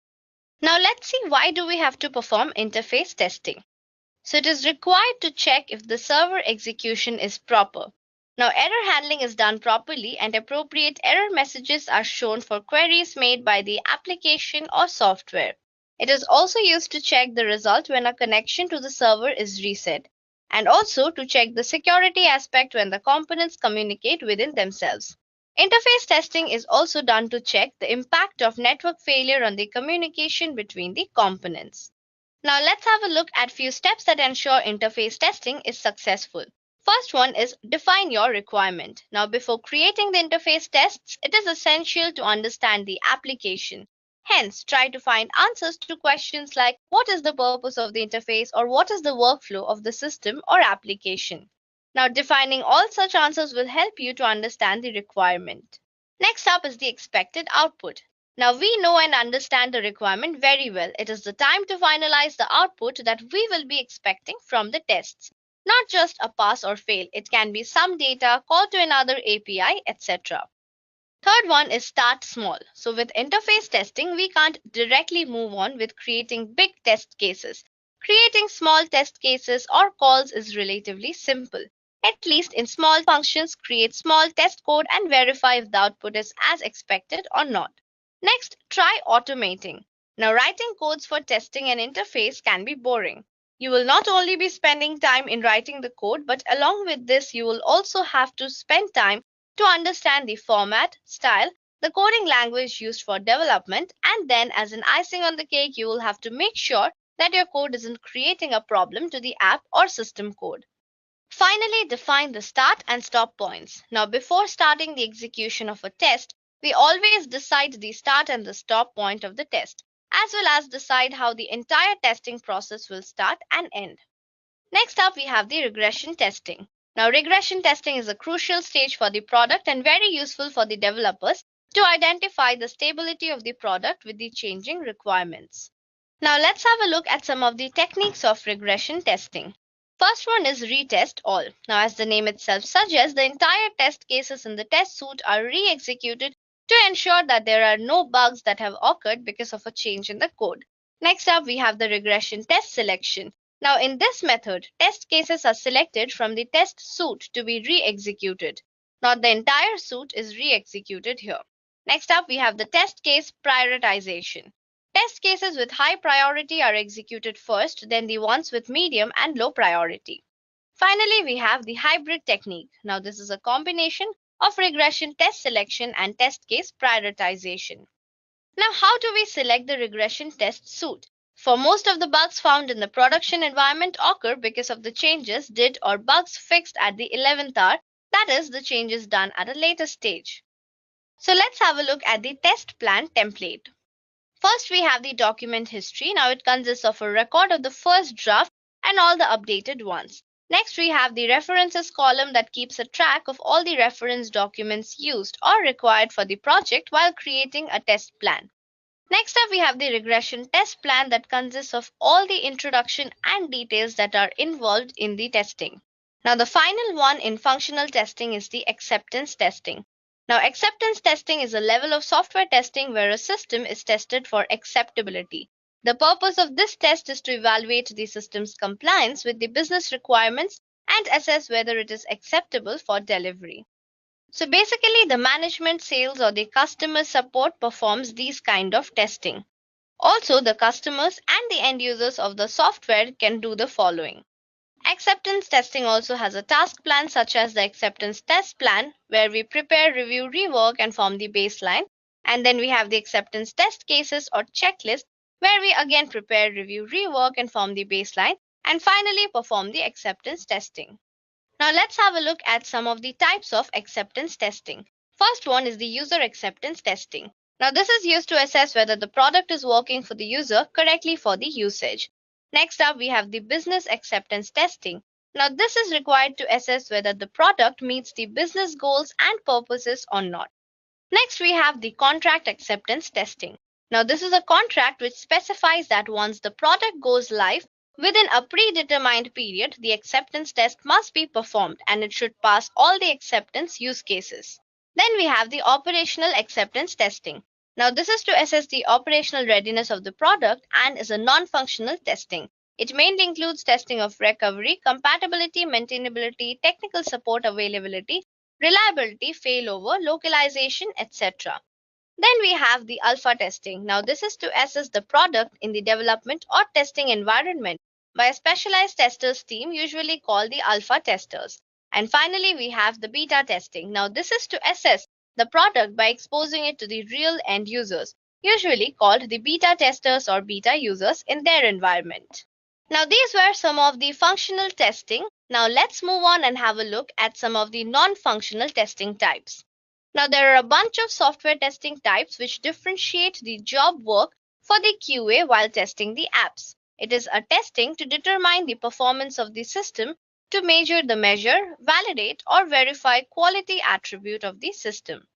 Speaker 2: Now let's see, why do we have to perform interface testing? So it is required to check if the server execution is proper. Now error handling is done properly and appropriate error messages are shown for queries made by the application or software. It is also used to check the result when a connection to the server is reset, and also to check the security aspect when the components communicate within themselves. Interface testing is also done to check the impact of network failure on the communication between the components. Now let's have a look at few steps that ensure interface testing is successful. First one is define your requirement. Now before creating the interface tests, it is essential to understand the application. Hence, try to find answers to questions like what is the purpose of the interface or what is the workflow of the system or application. Now, defining all such answers will help you to understand the requirement. Next up is the expected output. Now, we know and understand the requirement very well. It is the time to finalize the output that we will be expecting from the tests. Not just a pass or fail, it can be some data, call to another API, etc. Third one is start small. So with interface testing, we can't directly move on with creating big test cases. Creating small test cases or calls is relatively simple. At least in small functions, create small test code and verify if the output is as expected or not. Next, try automating. Now, writing codes for testing an interface can be boring. You will not only be spending time in writing the code, but along with this, you will also have to spend time to understand the format, style, the coding language used for development, and then as an icing on the cake, you will have to make sure that your code isn't creating a problem to the app or system code. Finally, define the start and stop points. Now, before starting the execution of a test, we always decide the start and the stop point of the test, as well as decide how the entire testing process will start and end. Next up, we have the regression testing. Now, regression testing is a crucial stage for the product and very useful for the developers to identify the stability of the product with the changing requirements. Now, let's have a look at some of the techniques of regression testing. First one is retest all. Now, as the name itself suggests, the entire test cases in the test suite are re-executed to ensure that there are no bugs that have occurred because of a change in the code. Next up, we have the regression test selection. Now, in this method, test cases are selected from the test suite to be re-executed. Not the entire suite is re-executed here. Next up, we have the test case prioritization. Test cases with high priority are executed first, then the ones with medium and low priority. Finally, we have the hybrid technique. Now, this is a combination of regression test selection and test case prioritization. Now, how do we select the regression test suite? For most of the bugs found in the production environment occur because of the changes did or bugs fixed at the 11th hour, that is, the changes done at a later stage. So let's have a look at the test plan template. First, we have the document history. Now, it consists of a record of the first draft and all the updated ones. Next, we have the references column that keeps a track of all the reference documents used or required for the project while creating a test plan. Next up, we have the regression test plan that consists of all the introduction and details that are involved in the testing. Now, the final one in functional testing is the acceptance testing. Now, acceptance testing is a level of software testing where a system is tested for acceptability. The purpose of this test is to evaluate the system's compliance with the business requirements and assess whether it is acceptable for delivery. So basically the management, sales or the customer support performs these kind of testing. Also, the customers and the end users of the software can do the following. Acceptance testing also has a task plan such as the acceptance test plan where we prepare, review, rework and form the baseline. And then we have the acceptance test cases or checklist where we again prepare, review, rework and form the baseline and finally perform the acceptance testing. Now let's have a look at some of the types of acceptance testing. First one is the user acceptance testing. Now this is used to assess whether the product is working for the user correctly for the usage. Next up, we have the business acceptance testing. Now this is required to assess whether the product meets the business goals and purposes or not. Next, we have the contract acceptance testing. Now this is a contract which specifies that once the product goes live, within a predetermined period, the acceptance test must be performed and it should pass all the acceptance use cases. Then we have the operational acceptance testing. Now this is to assess the operational readiness of the product and is a non-functional testing. It mainly includes testing of recovery, compatibility, maintainability, technical support availability, reliability, failover, localization, etc. Then we have the alpha testing. Now this is to assess the product in the development or testing environment by a specialized testers team usually called the alpha testers. And finally we have the beta testing. Now this is to assess the product by exposing it to the real end users, usually called the beta testers or beta users in their environment. Now these were some of the functional testing. Now let's move on and have a look at some of the non-functional testing types. Now there are a bunch of software testing types which differentiate the job work for the QA while testing the apps. It is a testing to determine the performance of the system, to measure, validate or verify quality attribute of the system.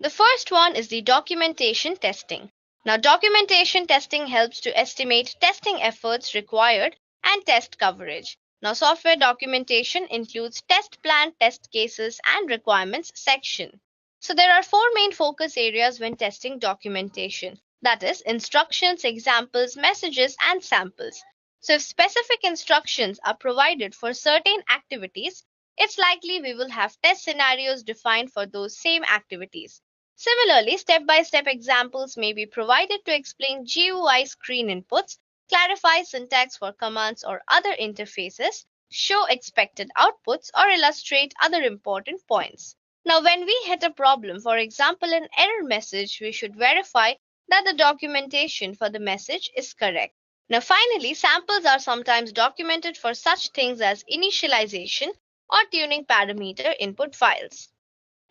Speaker 2: The first one is the documentation testing. Now documentation testing helps to estimate testing efforts required and test coverage. Now software documentation includes test plan, test cases and requirements section. So there are four main focus areas when testing documentation. That is instructions, examples, messages and samples. So if specific instructions are provided for certain activities, it's likely we will have test scenarios defined for those same activities. Similarly, step-by-step examples may be provided to explain GUI screen inputs, clarify syntax for commands or other interfaces, show expected outputs, or illustrate other important points. Now, when we hit a problem, for example, an error message, we should verify that the documentation for the message is correct. Now, finally, samples are sometimes documented for such things as initialization or tuning parameter input files.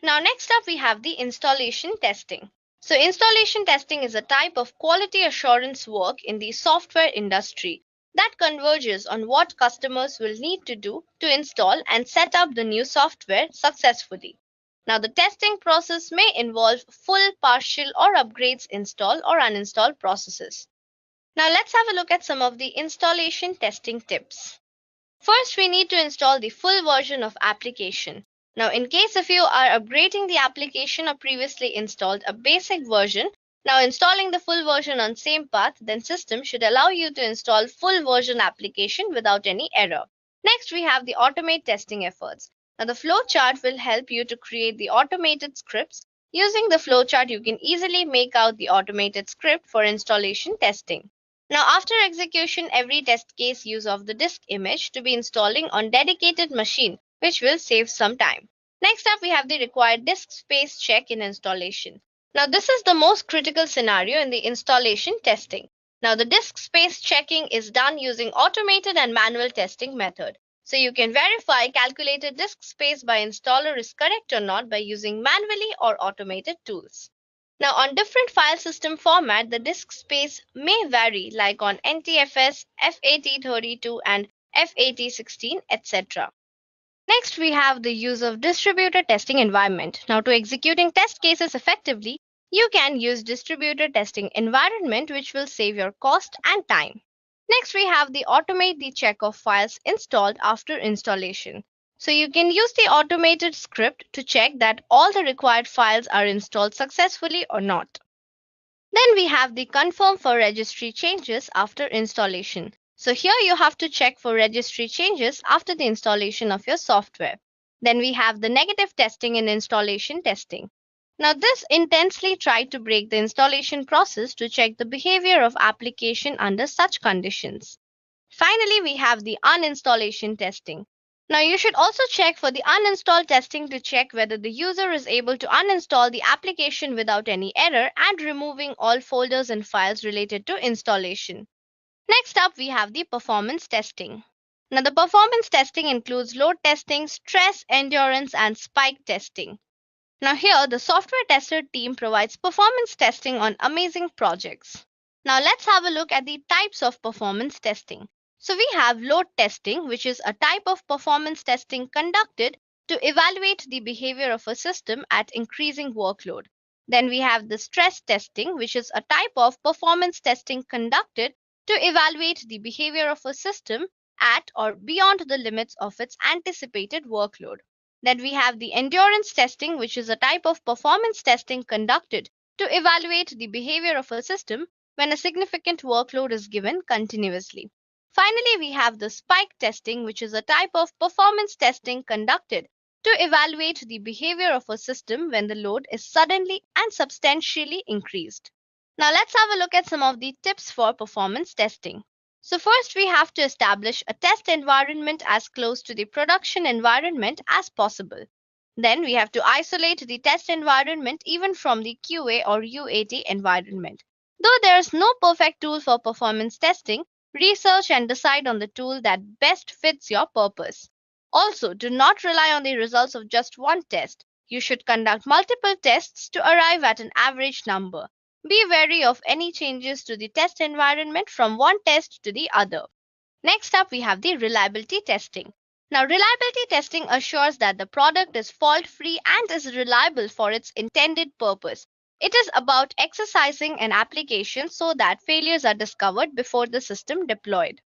Speaker 2: Now next up we have the installation testing. So installation testing is a type of quality assurance work in the software industry that converges on what customers will need to do to install and set up the new software successfully. Now the testing process may involve full, partial or upgrades install or uninstall processes. Now let's have a look at some of the installation testing tips. First, we need to install the full version of application. Now, in case if you are upgrading the application or previously installed a basic version, now installing the full version on same path, then system should allow you to install full version application without any error. Next, we have the automate testing efforts. Now, the flowchart will help you to create the automated scripts. Using the flowchart, you can easily make out the automated script for installation testing. Now, after execution, every test case use of the disk image to be installing on dedicated machine, which will save some time. Next up, we have the required disk space check in installation. Now, this is the most critical scenario in the installation testing. Now, the disk space checking is done using automated and manual testing method. So you can verify calculated disk space by installer is correct or not by using manually or automated tools. Now, on different file system format, the disk space may vary like on NTFS, FAT32 and FAT16, etc. Next, we have the use of distributed testing environment. Now, to executing test cases effectively, you can use distributed testing environment which will save your cost and time. Next, we have the automate the check of files installed after installation. So you can use the automated script to check that all the required files are installed successfully or not. Then we have the confirm for registry changes after installation. So here you have to check for registry changes after the installation of your software. Then we have the negative testing and installation testing. Now this intensely tried to break the installation process to check the behavior of application under such conditions. Finally, we have the uninstallation testing. Now you should also check for the uninstall testing to check whether the user is able to uninstall the application without any error and removing all folders and files related to installation. Next up, we have the performance testing. Now the performance testing includes load testing, stress, endurance, and spike testing. Now here, the software tester team provides performance testing on amazing projects. Now let's have a look at the types of performance testing. So we have load testing, which is a type of performance testing conducted to evaluate the behavior of a system at increasing workload. Then we have the stress testing, which is a type of performance testing conducted to evaluate the behavior of a system at or beyond the limits of its anticipated workload. Then we have the endurance testing, which is a type of performance testing conducted to evaluate the behavior of a system when a significant workload is given continuously. Finally, we have the spike testing, which is a type of performance testing conducted to evaluate the behavior of a system when the load is suddenly and substantially increased. Now let's have a look at some of the tips for performance testing. So first we have to establish a test environment as close to the production environment as possible. Then we have to isolate the test environment even from the QA or UAT environment. Though there is no perfect tool for performance testing, research and decide on the tool that best fits your purpose. Also, do not rely on the results of just one test. You should conduct multiple tests to arrive at an average number. Be wary of any changes to the test environment from one test to the other. Next up, we have the reliability testing. Now, reliability testing assures that the product is fault-free and is reliable for its intended purpose. It is about exercising an application so that failures are discovered before the system deployed.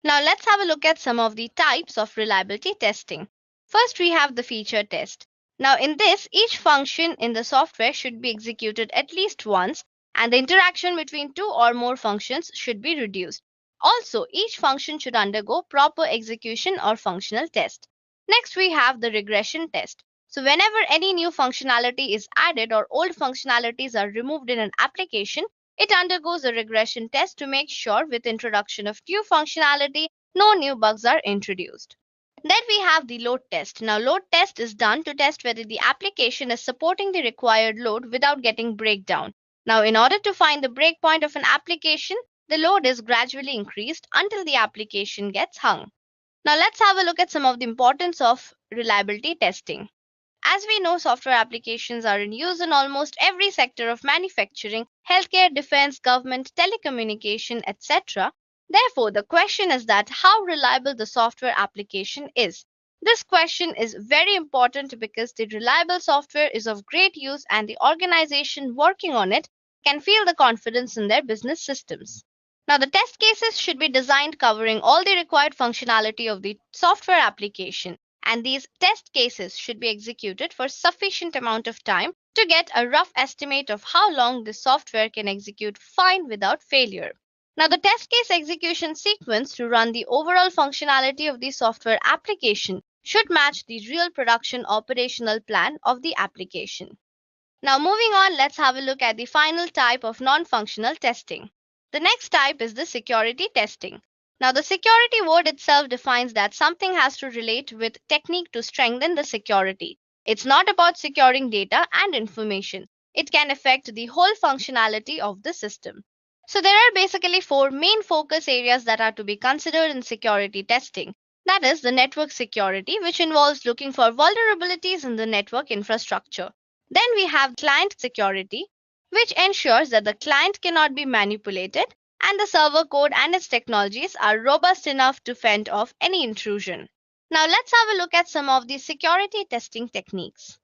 Speaker 2: Now, let's have a look at some of the types of reliability testing. First, we have the feature test. Now, in this, each function in the software should be executed at least once, and the interaction between two or more functions should be reduced. Also, each function should undergo proper execution or functional test. Next, we have the regression test. So, whenever any new functionality is added or old functionalities are removed in an application, it undergoes a regression test to make sure with introduction of new functionality, no new bugs are introduced. Then we have the load test. Now, load test is done to test whether the application is supporting the required load without getting breakdown. Now, in order to find the breakpoint of an application, the load is gradually increased until the application gets hung. Now, let's have a look at some of the importance of reliability testing. As we know, software applications are in use in almost every sector of manufacturing, healthcare, defense, government, telecommunication, etc. Therefore, the question is that how reliable the software application is. This question is very important because the reliable software is of great use and the organization working on it can feel the confidence in their business systems. Now, the test cases should be designed covering all the required functionality of the software application, and these test cases should be executed for sufficient amount of time to get a rough estimate of how long the software can execute fine without failure. Now, the test case execution sequence to run the overall functionality of the software application should match the real production operational plan of the application. Now, moving on, let's have a look at the final type of non-functional testing. The next type is the security testing. Now, the security word itself defines that something has to relate with technique to strengthen the security. It's not about securing data and information. It can affect the whole functionality of the system. So, there are basically four main focus areas that are to be considered in security testing. That is the network security, which involves looking for vulnerabilities in the network infrastructure. Then we have client security, which ensures that the client cannot be manipulated and the server code and its technologies are robust enough to fend off any intrusion. Now let's have a look at some of the security testing techniques.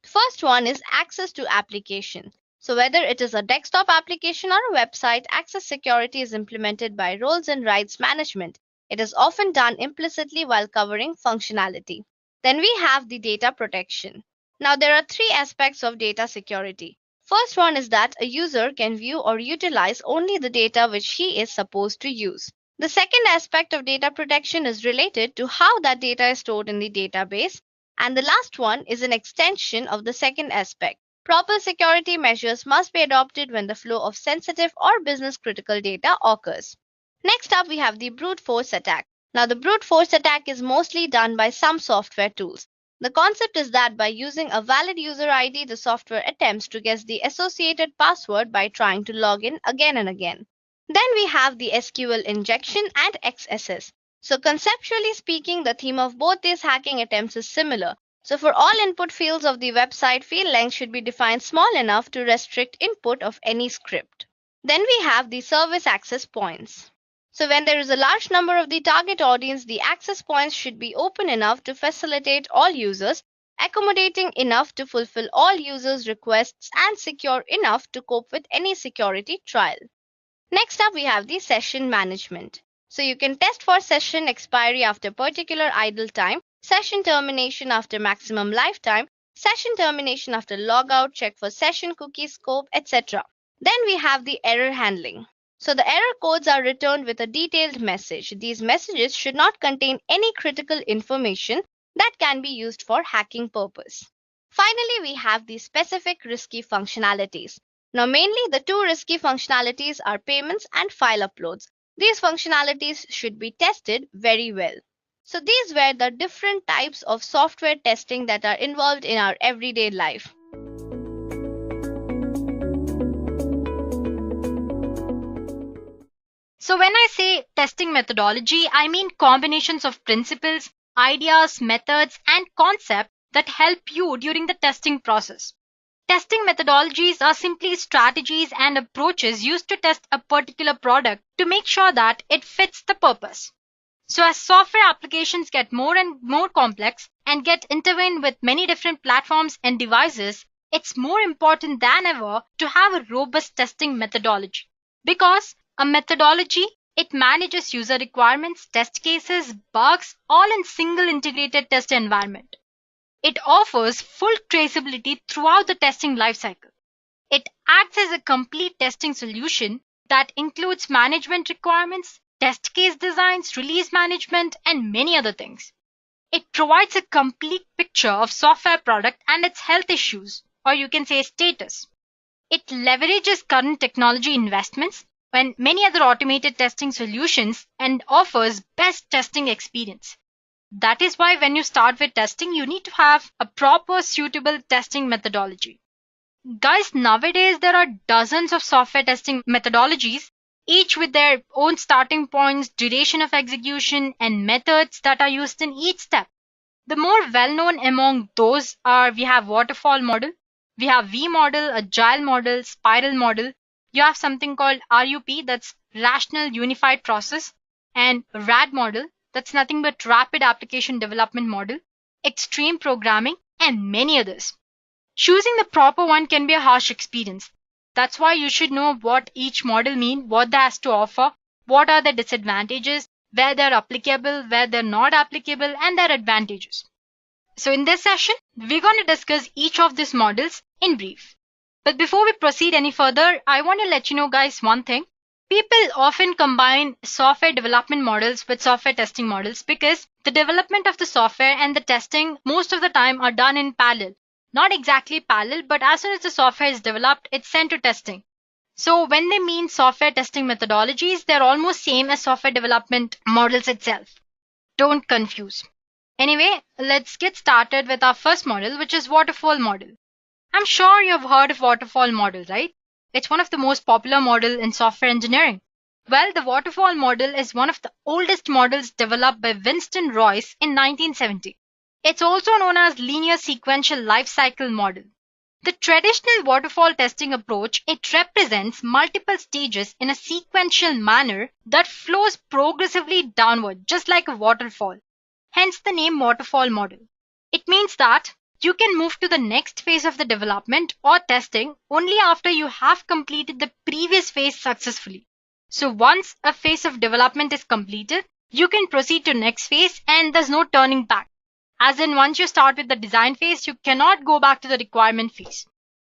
Speaker 2: First one is access to application. So whether it is a desktop application or a website, access security is implemented by roles and rights management. It is often done implicitly while covering functionality. Then we have the data protection. Now there are three aspects of data security. First one is that a user can view or utilize only the data which he is supposed to use. The second aspect of data protection is related to how that data is stored in the database. And the last one is an extension of the second aspect. Proper security measures must be adopted when the flow of sensitive or business critical data occurs. Next up, we have the brute force attack. Now, the brute force attack is mostly done by some software tools. The concept is that by using a valid user ID, the software attempts to guess the associated password by trying to log in again and again. Then we have the SQL injection and XSS. So conceptually speaking, the theme of both these hacking attempts is similar. So for all input fields of the website, field length should be defined small enough to restrict input of any script. Then we have the service access points. So when there is a large number of the target audience, the access points should be open enough to facilitate all users, accommodating enough to fulfill all users' requests, and secure enough to cope with any security trial. Next up, we have the session management. So you can test for session expiry after particular idle time, session termination after maximum lifetime, session termination after logout, check for session cookie scope, etc. Then we have the error handling. So the error codes are returned with a detailed message. These messages should not contain any critical information that can be used for hacking purpose. Finally, we have the specific risky functionalities. Now, mainly the two risky functionalities are payments and file uploads. These functionalities should be tested very well. So these were the different types of software testing that are involved in our everyday life.
Speaker 3: So when I say testing methodology, I mean combinations of principles, ideas, methods, and concepts that help you during the testing process. Testing methodologies are simply strategies and approaches used to test a particular product to make sure that it fits the purpose. So as software applications get more and more complex and get intertwined with many different platforms and devices, it's more important than ever to have a robust testing methodology. Because a methodology, it manages user requirements, test cases, bugs, all in single integrated test environment. It offers full traceability throughout the testing lifecycle. It acts as a complete testing solution that includes management requirements, test case designs, release management, and many other things. It provides a complete picture of software product and its health issues, or you can say status. It leverages current technology investments and many other automated testing solutions and offers best testing experience. That is why when you start with testing, you need to have a proper suitable testing methodology. Guys, nowadays there are dozens of software testing methodologies, each with their own starting points, duration of execution, and methods that are used in each step. The more well-known among those are we have waterfall model, we have V model, agile model, spiral model. You have something called RUP, that's rational unified process, and RAD model, that's nothing but rapid application development model, extreme programming, and many others. Choosing the proper one can be a harsh experience. That's why you should know what each model means, what they has to offer, what are the disadvantages, where they're applicable, where they're not applicable, and their advantages. So in this session, we're going to discuss each of these models in brief. But before we proceed any further, I want to let you know guys one thing. People often combine software development models with software testing models because the development of the software and the testing most of the time are done in parallel. Not exactly parallel, but as soon as the software is developed, it's sent to testing. So when they mean software testing methodologies, they're almost same as software development models itself. Don't confuse. Anyway, let's get started with our first model, which is waterfall model. I'm sure you've heard of waterfall model, right? It's one of the most popular models in software engineering. Well, the waterfall model is one of the oldest models developed by Winston Royce in 1970. It's also known as linear sequential lifecycle model. The traditional waterfall testing approach, it represents multiple stages in a sequential manner that flows progressively downward, just like a waterfall. Hence the name waterfall model. It means that you can move to the next phase of the development or testing only after you have completed the previous phase successfully. So once a phase of development is completed, you can proceed to next phase and there's no turning back. As in, once you start with the design phase, you cannot go back to the requirement phase.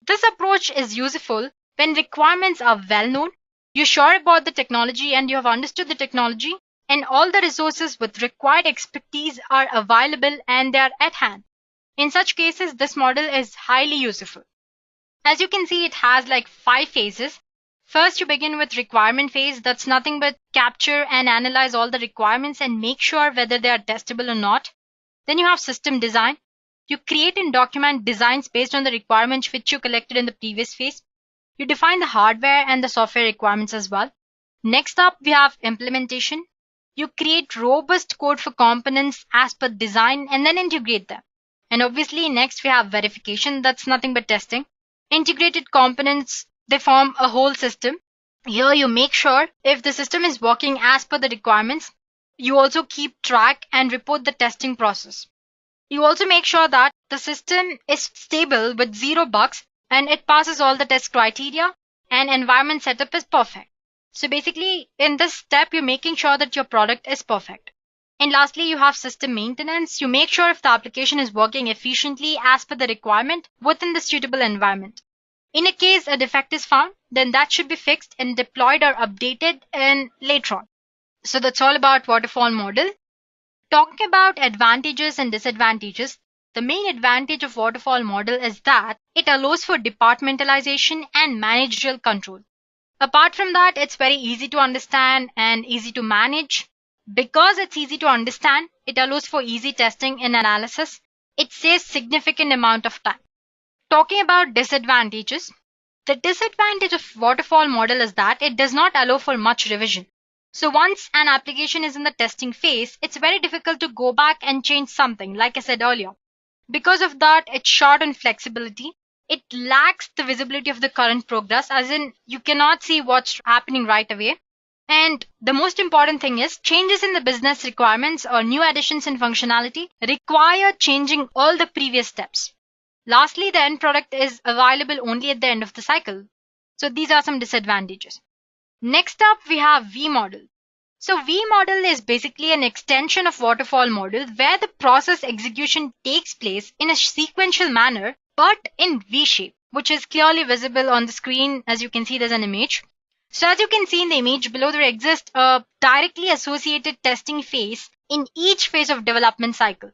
Speaker 3: This approach is useful when requirements are well known, you're sure about the technology and you have understood the technology, and all the resources with required expertise are available and they are at hand. In such cases, this model is highly useful. As you can see, it has like 5 phases. First, you begin with requirement phase. That's nothing but capture and analyze all the requirements and make sure whether they are testable or not. Then you have system design. You create and document designs based on the requirements which you collected in the previous phase. You define the hardware and the software requirements as well. Next up, we have implementation. You create robust code for components as per design and then integrate them. And obviously, next we have verification. That's nothing but testing. Integrated components, they form a whole system. Here you make sure if the system is working as per the requirements. You also keep track and report the testing process. You also make sure that the system is stable with 0 bugs and it passes all the test criteria and environment setup is perfect. So basically, in this step, you're making sure that your product is perfect. And lastly, you have system maintenance. You make sure if the application is working efficiently as per the requirement within the suitable environment. In a case a defect is found, then that should be fixed and deployed or updated in later on. So that's all about waterfall model. Talking about advantages and disadvantages, the main advantage of waterfall model is that it allows for departmentalization and managerial control. Apart from that, it's very easy to understand and easy to manage. Because it's easy to understand, it allows for easy testing and analysis. It saves significant amount of time. Talking about disadvantages, the disadvantage of waterfall model is that it does not allow for much revision. So once an application is in the testing phase, it's very difficult to go back and change something, like I said earlier. Because of that, it's short on flexibility. It lacks the visibility of the current progress, as in you cannot see what's happening right away. And the most important thing is changes in the business requirements or new additions in functionality require changing all the previous steps. Lastly, the end product is available only at the end of the cycle. So these are some disadvantages. Next up, we have V model. So V model is basically an extension of waterfall model where the process execution takes place in a sequential manner but in V shape, which is clearly visible on the screen. As you can see, there's an image. So as you can see in the image below, there exists a directly associated testing phase in each phase of development cycle.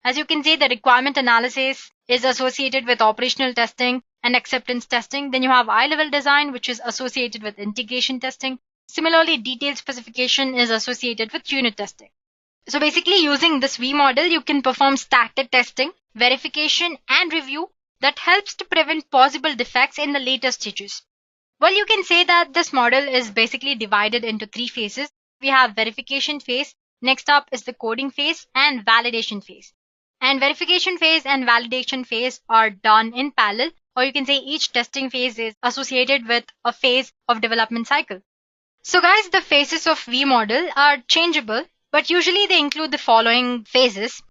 Speaker 3: As you can see, the requirement analysis is associated with operational testing and acceptance testing. Then you have high-level design, which is associated with integration testing. Similarly, detailed specification is associated with unit testing. So basically, using this V model, you can perform static testing, verification, and review that helps to prevent possible defects in the later stages. Well, you can say that this model is basically divided into 3 phases. We have verification phase, next up is the coding phase and validation phase. And verification phase and validation phase are done in parallel, or you can say each testing phase is associated with a phase of development cycle. So guys, the phases of V model are changeable, but usually they include the following phases.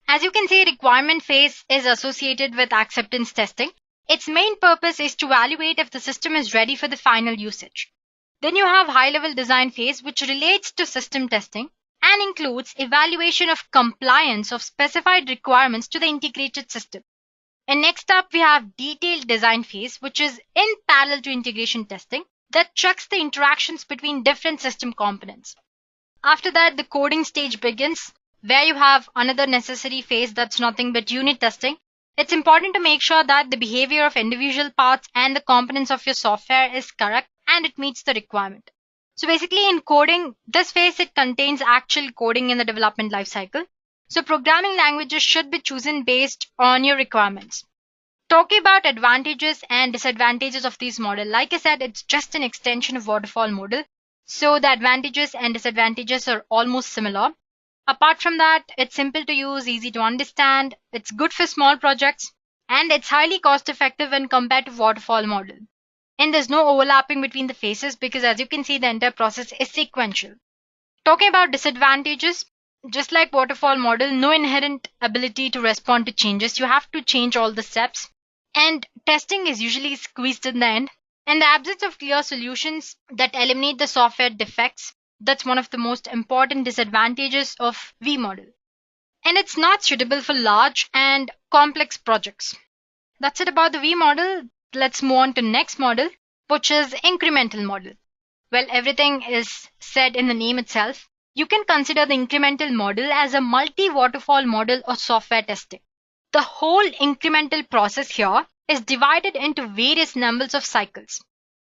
Speaker 3: As you can see, requirement phase is associated with acceptance testing. Its main purpose is to evaluate if the system is ready for the final usage. Then you have high-level design phase, which relates to system testing and includes evaluation of compliance of specified requirements to the integrated system. And next up, we have detailed design phase, which is in parallel to integration testing that checks the interactions between different system components. After that, the coding stage begins, where you have another necessary phase that's nothing but unit testing. It's important to make sure that the behavior of individual parts and the components of your software is correct and it meets the requirement. So basically in coding, this phase it contains actual coding in the development lifecycle. So programming languages should be chosen based on your requirements. Talking about advantages and disadvantages of this model, like I said, it's just an extension of waterfall model. So the advantages and disadvantages are almost similar. Apart from that, it's simple to use, easy to understand, it's good for small projects, and it's highly cost effective when compared to waterfall model. And there's no overlapping between the phases because as you can see, the entire process is sequential. Talking about disadvantages, just like waterfall model, no inherent ability to respond to changes. You have to change all the steps. And testing is usually squeezed in the end. And the absence of clear solutions that eliminate the software defects, that's one of the most important disadvantages of V model. And it's not suitable for large and complex projects. That's it about the V model. Let's move on to next model, which is incremental model. Well, everything is said in the name itself. You can consider the incremental model as a multi-waterfall model of software testing. The whole incremental process here is divided into various numbers of cycles.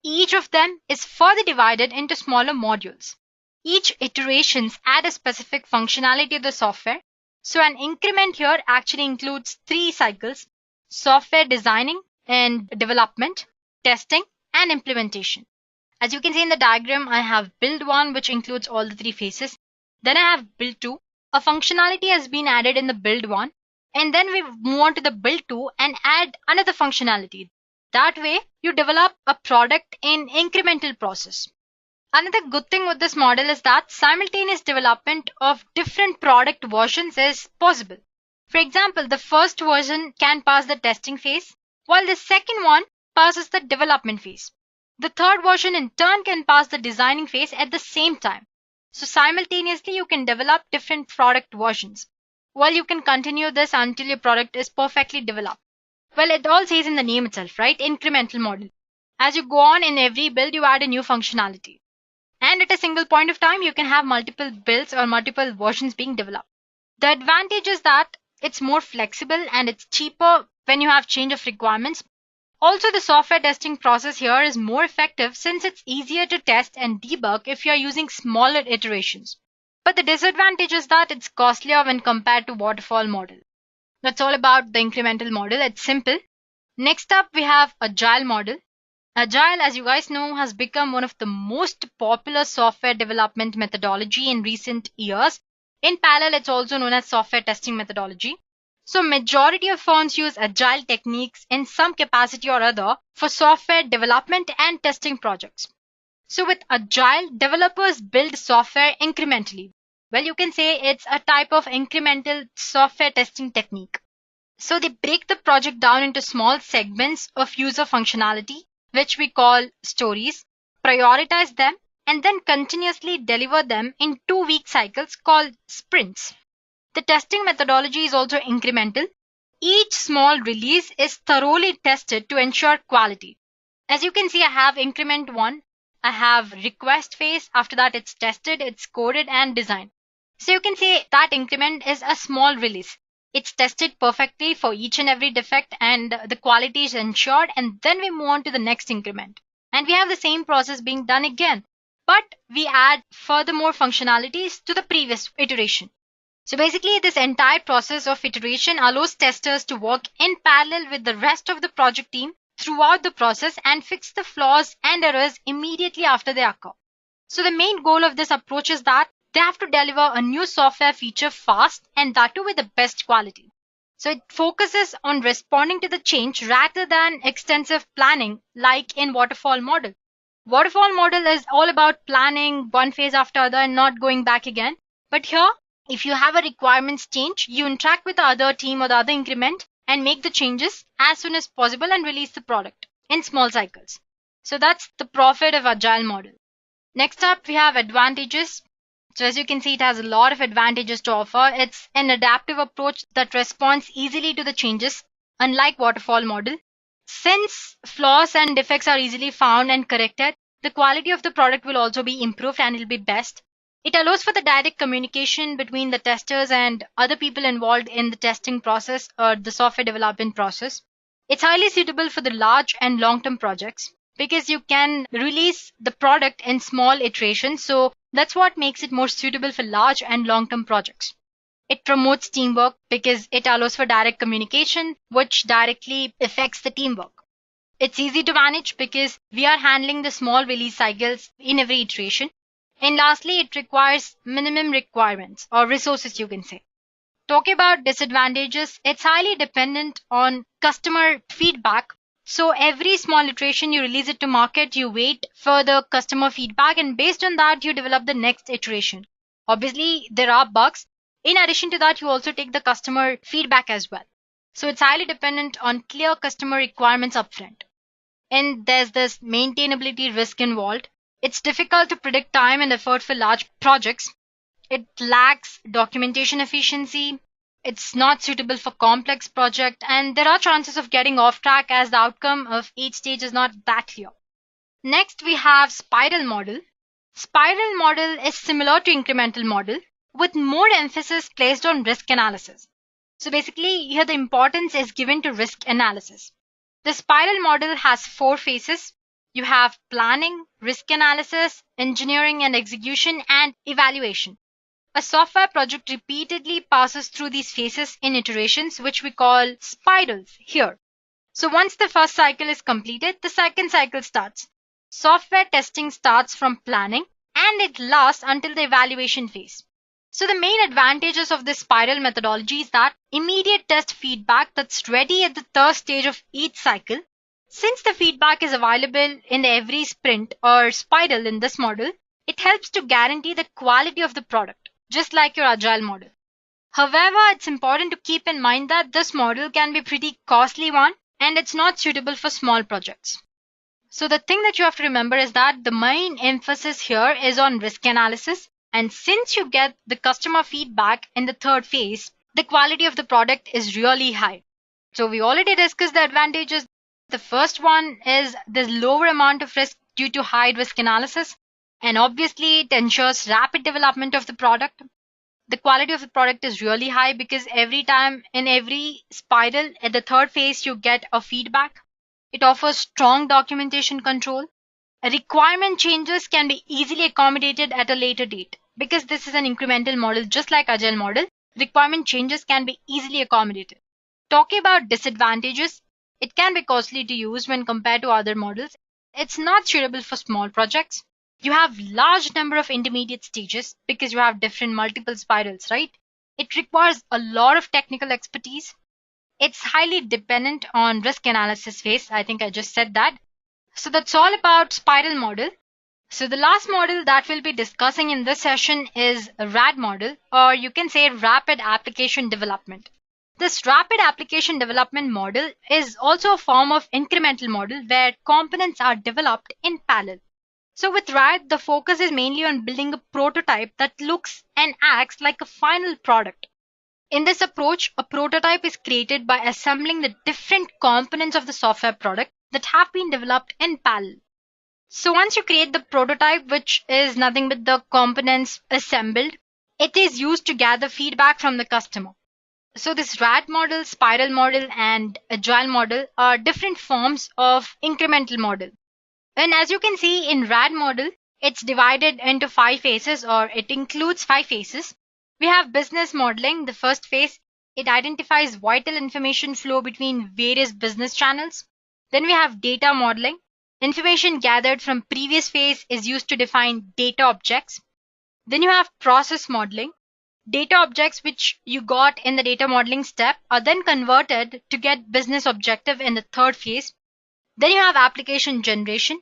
Speaker 3: Each of them is further divided into smaller modules. Each iterations add a specific functionality to the software. So an increment here actually includes 3 cycles: software designing and development, testing, and implementation. As you can see in the diagram, I have build 1, which includes all the 3 phases. Then I have build 2. A functionality has been added in the build 1. And then we move on to the build 2 and add another functionality. That way, you develop a product in incremental process. Another good thing with this model is that simultaneous development of different product versions is possible. For example, the first version can pass the testing phase, while the second one passes the development phase. The third version in turn can pass the designing phase at the same time. So simultaneously, you can develop different product versions. Well, you can continue this until your product is perfectly developed. Well, it all says in the name itself, right? Incremental model. As you go on in every build, you add a new functionality. And at a single point of time, you can have multiple builds or multiple versions being developed. The advantage is that it's more flexible and it's cheaper when you have change of requirements. Also, the software testing process here is more effective since it's easier to test and debug if you are using smaller iterations. But the disadvantage is that it's costlier when compared to waterfall model. That's all about the incremental model. It's simple. Next up, we have Agile model. Agile, as you guys know, has become one of the most popular software development methodology in recent years. In parallel, it's also known as software testing methodology. So majority of firms use agile techniques in some capacity or other for software development and testing projects. So with Agile, developers build software incrementally. Well, you can say it's a type of incremental software testing technique. So they break the project down into small segments of user functionality, which we call stories, prioritize them, and then continuously deliver them in 2-week cycles called sprints. The testing methodology is also incremental. Each small release is thoroughly tested to ensure quality. As you can see, I have increment 1. I have request phase. After that, it's tested, it's coded, and designed. So you can say that increment is a small release. It's tested perfectly for each and every defect and the quality is ensured, and then we move on to the next increment. And we have the same process being done again, but we add furthermore functionalities to the previous iteration. So basically, this entire process of iteration allows testers to work in parallel with the rest of the project team throughout the process and fix the flaws and errors immediately after they occur. So the main goal of this approach is that they have to deliver a new software feature fast and that too with the best quality. So it focuses on responding to the change rather than extensive planning like in waterfall model. Waterfall model is all about planning one phase after other and not going back again. But here, if you have a requirements change, you interact with the other team or the other increment and make the changes as soon as possible and release the product in small cycles. So that's the profit of Agile model. Next up, we have advantages. So as you can see, it has a lot of advantages to offer. It's an adaptive approach that responds easily to the changes, unlike waterfall model. Since flaws and defects are easily found and corrected, the quality of the product will also be improved and it will be best. It allows for the direct communication between the testers and other people involved in the testing process or the software development process. It's highly suitable for the large and long-term projects because you can release the product in small iterations. So that's what makes it more suitable for large and long-term projects. It promotes teamwork because it allows for direct communication, which directly affects the teamwork. It's easy to manage because we are handling the small release cycles in every iteration. And lastly, it requires minimum requirements or resources, you can say. Talking about disadvantages, it's highly dependent on customer feedback. So every small iteration you release it to market, you wait for the customer feedback, and based on that, you develop the next iteration. Obviously, there are bugs. In addition to that, you also take the customer feedback as well. So it's highly dependent on clear customer requirements upfront. And there's this maintainability risk involved. It's difficult to predict time and effort for large projects. It lacks documentation efficiency. It's not suitable for complex projects, and there are chances of getting off track as the outcome of each stage is not that clear. Next, we have spiral model. Spiral model is similar to incremental model with more emphasis placed on risk analysis. So basically, here the importance is given to risk analysis. The spiral model has 4 phases. You have planning, risk analysis, engineering and execution, and evaluation. A software project repeatedly passes through these phases in iterations, which we call spirals here. So once the first cycle is completed, the second cycle starts. Software testing starts from planning and it lasts until the evaluation phase. So the main advantages of this spiral methodology is that immediate test feedback that's ready at the third stage of each cycle. Since the feedback is available in every sprint or spiral in this model, it helps to guarantee the quality of the product, just like your agile model. However, it's important to keep in mind that this model can be pretty costly one and it's not suitable for small projects. So the thing that you have to remember is that the main emphasis here is on risk analysis. And since you get the customer feedback in the third phase, the quality of the product is really high. So we already discussed the advantages. The first one is the lower amount of risk due to high risk analysis. And obviously it ensures rapid development of the product. The quality of the product is really high because every time in every spiral at the third phase you get a feedback. It offers strong documentation control. Requirement changes can be easily accommodated at a later date. Because this is an incremental model just like agile model, requirement changes can be easily accommodated. Talking about disadvantages, it can be costly to use when compared to other models. It's not suitable for small projects. You have large number of intermediate stages because you have different multiple spirals, right? It requires a lot of technical expertise. It's highly dependent on risk analysis phase. I think I just said that. So that's all about spiral model. So the last model that we'll be discussing in this session is a RAD model, or you can say rapid application development. This rapid application development model is also a form of incremental model where components are developed in parallel. So with RAD, the focus is mainly on building a prototype that looks and acts like a final product. In this approach, a prototype is created by assembling the different components of the software product that have been developed in parallel. So once you create the prototype, which is nothing but the components assembled, it is used to gather feedback from the customer. So this RAD model, spiral model, and agile model are different forms of incremental model. And as you can see in RAD model, it's divided into 5 phases, or it includes 5 phases. We have business modeling. The first phase, it identifies vital information flow between various business channels. Then we have data modeling. Information gathered from previous phase is used to define data objects. Then you have process modeling. Data objects which you got in the data modeling step are then converted to get business objective in the third phase. Then you have application generation.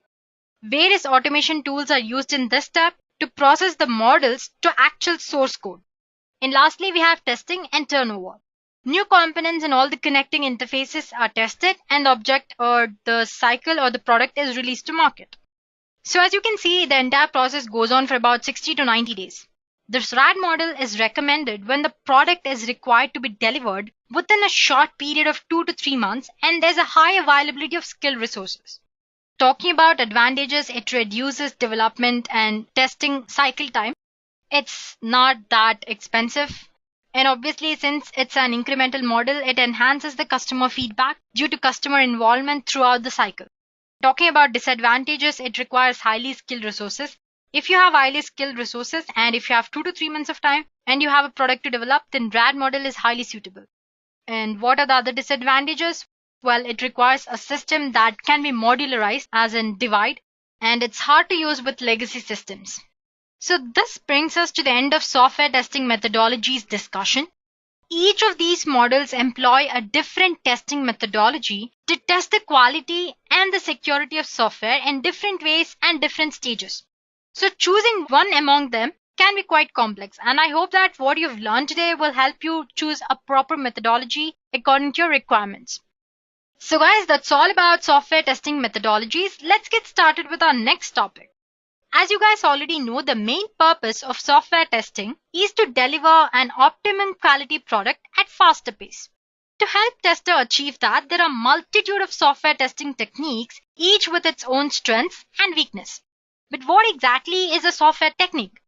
Speaker 3: Various automation tools are used in this step to process the models to actual source code. And lastly, we have testing and turnover. New components and all the connecting interfaces are tested and the object or the cycle or the product is released to market. So as you can see, the entire process goes on for about 60 to 90 days. This RAD model is recommended when the product is required to be delivered within a short period of 2 to 3 months and there's a high availability of skilled resources. Talking about advantages, it reduces development and testing cycle time. It's not that expensive. And obviously, since it's an incremental model, it enhances the customer feedback due to customer involvement throughout the cycle. Talking about disadvantages, it requires highly skilled resources. If you have highly skilled resources and if you have 2 to 3 months of time and you have a product to develop, then RAD model is highly suitable. And what are the other disadvantages? Well, it requires a system that can be modularized as in divide, and it's hard to use with legacy systems. So this brings us to the end of software testing methodologies discussion. Each of these models employ a different testing methodology to test the quality and the security of software in different ways and different stages. So choosing one among them can be quite complex, and I hope that what you've learned today will help you choose a proper methodology according to your requirements. So guys, that's all about software testing methodologies. Let's get started with our next topic. As you guys already know, the main purpose of software testing is to deliver an optimum quality product at faster pace. To help tester achieve that, there are multitude of software testing techniques, each with its own strengths and weakness. But what exactly is a software technique?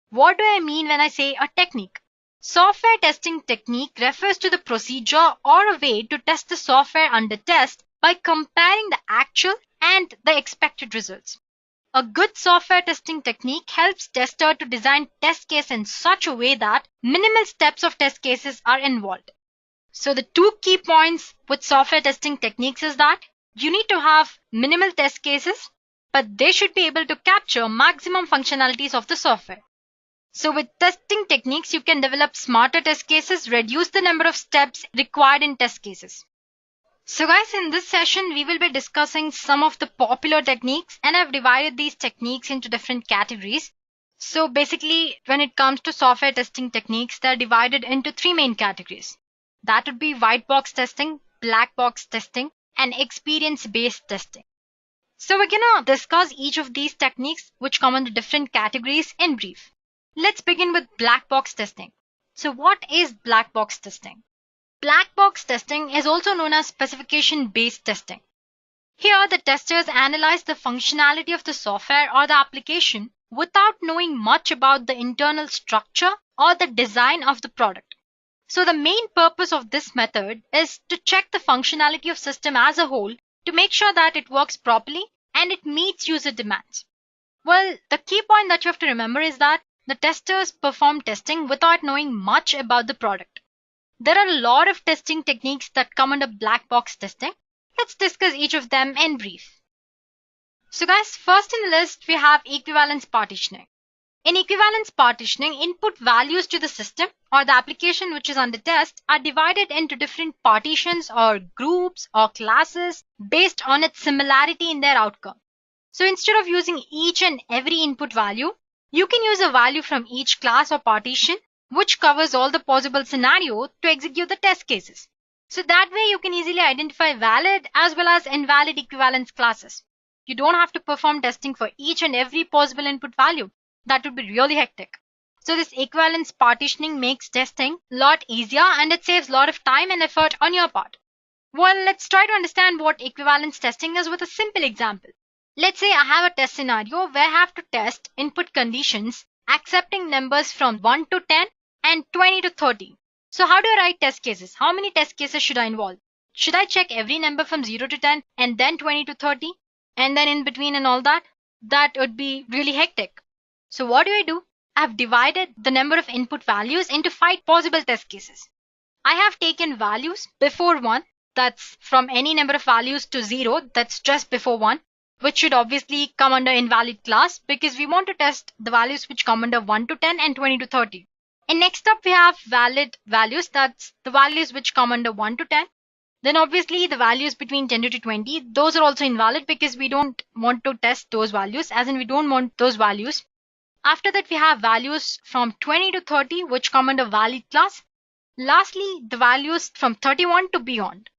Speaker 3: What do I mean when I say a technique? Software testing technique refers to the procedure or a way to test the software under test by comparing the actual and the expected results. A good software testing technique helps tester to design test case in such a way that minimal steps of test cases are involved. So the two key points with software testing techniques is that you need to have minimal test cases, but they should be able to capture maximum functionalities of the software. So with testing techniques, you can develop smarter test cases, reduce the number of steps required in test cases. So guys, in this session, we will be discussing some of the popular techniques, and I've divided these techniques into different categories. So basically, when it comes to software testing techniques, they're divided into three main categories. That would be white box testing, black box testing, and experience-based testing. So we're gonna discuss each of these techniques which come under different categories in brief. Let's begin with black box testing. So what is black box testing? Black box testing is also known as specification-based testing. Here, the testers analyze the functionality of the software or the application without knowing much about the internal structure or the design of the product. So the main purpose of this method is to check the functionality of system as a whole to make sure that it works properly and it meets user demands. Well, the key point that you have to remember is that the testers perform testing without knowing much about the product. There are a lot of testing techniques that come under black box testing. Let's discuss each of them in brief. So guys, first in the list, we have equivalence partitioning. In equivalence partitioning, input values to the system or the application which is under test are divided into different partitions or groups or classes based on its similarity in their outcome. So instead of using each and every input value, you can use a value from each class or partition which covers all the possible scenarios to execute the test cases. So that way you can easily identify valid as well as invalid equivalence classes. You don't have to perform testing for each and every possible input value. That would be really hectic. So this equivalence partitioning makes testing a lot easier and it saves a lot of time and effort on your part. Well, let's try to understand what equivalence testing is with a simple example. Let's say I have a test scenario where I have to test input conditions accepting numbers from 1 to 10 and 20 to 30. So how do I write test cases? How many test cases should I involve? Should I check every number from 0 to 10 and then 20 to 30 and then in between and all that? That would be really hectic. So what do? I've divided the number of input values into 5 possible test cases. I have taken values before 1, that's from any number of values to 0, that's just before 1. Which should obviously come under invalid class because we want to test the values which come under 1 to 10 and 20 to 30. And next up we have valid values, that's the values which come under 1 to 10. Then obviously the values between 10 to 20, those are also invalid because we don't want to test those values, as in we don't want those values. After that we have values from 20 to 30 which come under valid class. Lastly, the values from 31 to beyond.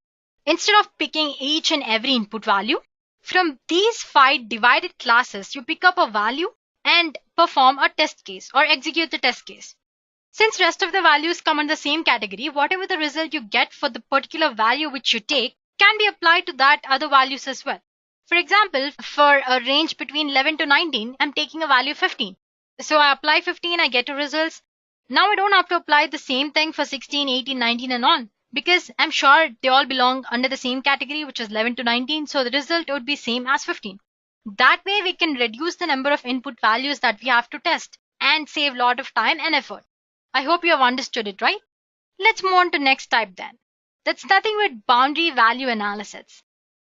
Speaker 3: Instead of picking each and every input value, from these 5 divided classes, you pick up a value and perform a test case or execute the test case. Since rest of the values come in the same category, whatever the result you get for the particular value which you take can be applied to that other values as well. For example, for a range between 11 to 19, I'm taking a value 15. So I apply 15, I get a results. Now I don't have to apply the same thing for 16, 18, 19 and on. Because I'm sure they all belong under the same category, which is 11 to 19, so the result would be same as 15. That way we can reduce the number of input values that we have to test and save a lot of time and effort. I hope you have understood it, right? Let's move on to next type then. That's nothing but boundary value analysis.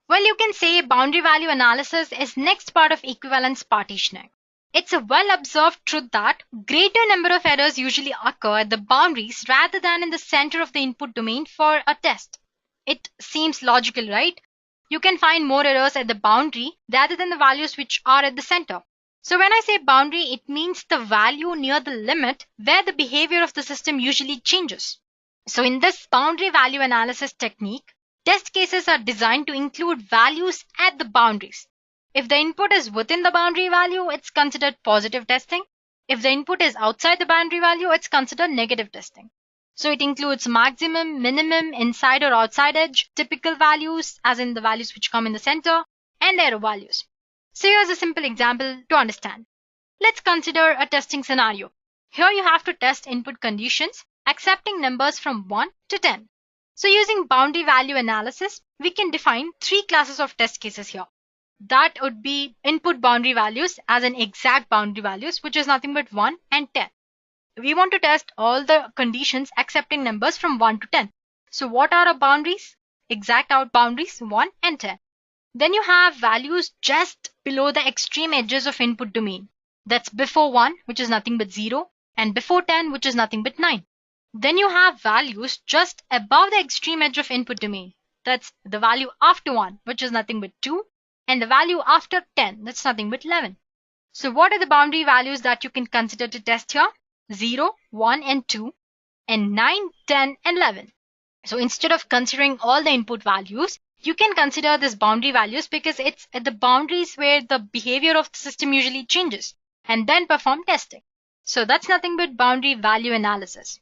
Speaker 3: Well, you can say boundary value analysis is next part of equivalence partitioning. It's a well-observed truth that greater number of errors usually occur at the boundaries rather than in the center of the input domain for a test. It seems logical, right? You can find more errors at the boundary rather than the values which are at the center. So when I say boundary, it means the value near the limit where the behavior of the system usually changes. So in this boundary value analysis technique, test cases are designed to include values at the boundaries. If the input is within the boundary value, it's considered positive testing. If the input is outside the boundary value, it's considered negative testing. So it includes maximum, minimum, inside or outside edge, typical values, as in the values which come in the center, and error values. So here's a simple example to understand. Let's consider a testing scenario. Here you have to test input conditions accepting numbers from 1 to 10. So using boundary value analysis, we can define three classes of test cases here. That would be input boundary values as an exact boundary values, which is nothing but 1 and 10. We want to test all the conditions accepting numbers from 1 to 10. So what are our boundaries? Exact out boundaries 1 and 10. Then you have values just below the extreme edges of input domain. That's before 1, which is nothing but 0, and before 10, which is nothing but 9. Then you have values just above the extreme edge of input domain. That's the value after 1, which is nothing but 2, and the value after 10, that's nothing but 11. So what are the boundary values that you can consider to test here? 0, 1, and 2, and 9, 10, and 11. So instead of considering all the input values, you can consider these boundary values because it's at the boundaries where the behavior of the system usually changes, and then perform testing. So that's nothing but boundary value analysis.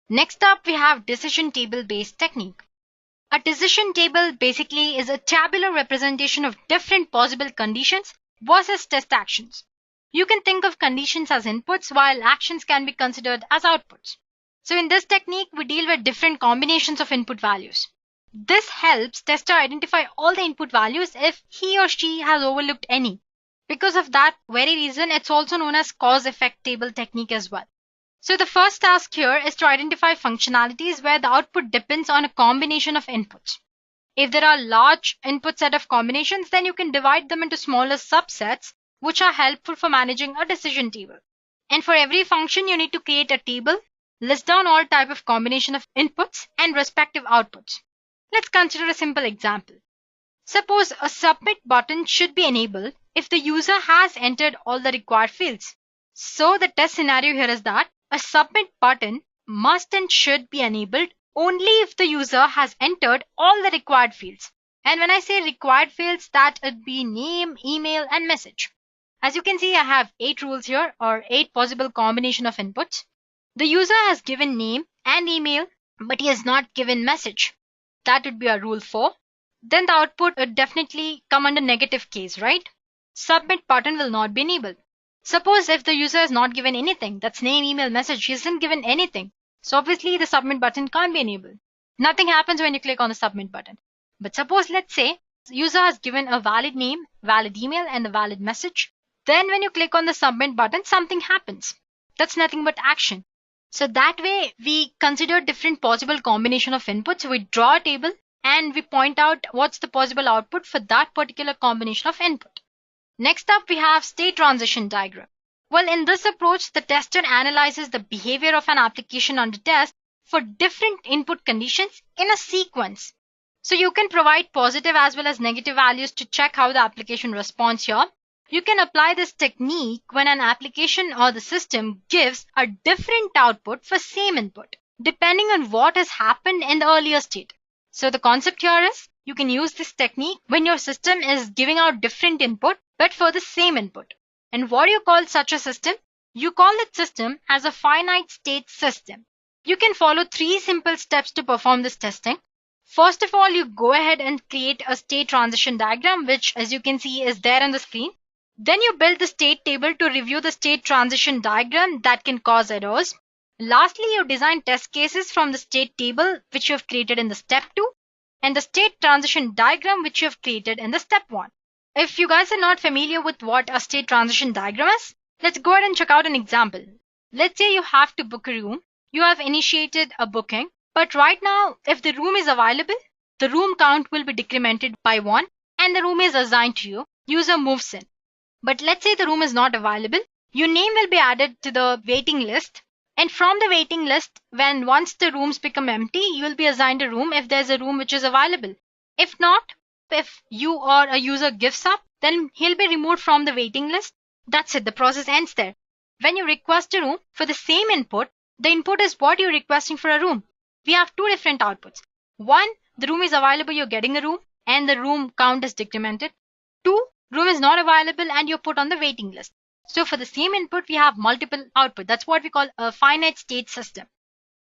Speaker 3: Next up, we have decision table based technique. A decision table basically is a tabular representation of different possible conditions versus test actions. You can think of conditions as inputs while actions can be considered as outputs. So in this technique, we deal with different combinations of input values. This helps tester identify all the input values if he or she has overlooked any. Because of that very reason, it's also known as cause-effect table technique as well. So the first task here is to identify functionalities where the output depends on a combination of inputs. If there are large input set of combinations, then you can divide them into smaller subsets, which are helpful for managing a decision table. And for every function, you need to create a table, list down all type of combination of inputs and respective outputs. Let's consider a simple example. Suppose a submit button should be enabled if the user has entered all the required fields. So the test scenario here is that a submit button must and should be enabled only if the user has entered all the required fields. And when I say required fields, that would be name, email, and message. As you can see, I have 8 rules here, or 8 possible combination of inputs. The user has given name and email, but he has not given message. That would be our rule 4. Then the output would definitely come under negative case, right? Submit button will not be enabled. Suppose if the user has not given anything, that's name, email, message, he hasn't given anything. So obviously the submit button can't be enabled. Nothing happens when you click on the submit button. But suppose let's say the user has given a valid name, valid email, and a valid message. Then when you click on the submit button, something happens. That's nothing but action. So that way we consider different possible combination of inputs. We draw a table and we point out what's the possible output for that particular combination of input. Next up, we have state transition diagram. Well, in this approach, the tester analyzes the behavior of an application under test for different input conditions in a sequence. So you can provide positive as well as negative values to check how the application responds here. You can apply this technique when an application or the system gives a different output for same input, depending on what has happened in the earlier state. So the concept here is you can use this technique when your system is giving out different input but for the same input. And what do you call such a system? You call that system as a finite state system. You can follow 3 simple steps to perform this testing. First of all, you go ahead and create a state transition diagram, which as you can see is there on the screen. Then you build the state table to review the state transition diagram that can cause errors. Lastly, you design test cases from the state table which you have created in the step 2 and the state transition diagram which you have created in the step 1. If you guys are not familiar with what a state transition diagram is, let's go ahead and check out an example. Let's say you have to book a room. You have initiated a booking, but right now if the room is available, the room count will be decremented by 1 and the room is assigned to you. User moves in. But let's say the room is not available. Your name will be added to the waiting list. And from the waiting list, once the rooms become empty, you will be assigned a room if there's a room which is available. If not, if you or a user gives up, then he'll be removed from the waiting list. That's it. The process ends there. When you request a room for the same input, the input is what you're requesting for a room. We have 2 different outputs. 1, the room is available, you're getting a room and the room count is decremented. 2, room is not available and you're put on the waiting list. So for the same input, we have multiple output. That's what we call a finite state system.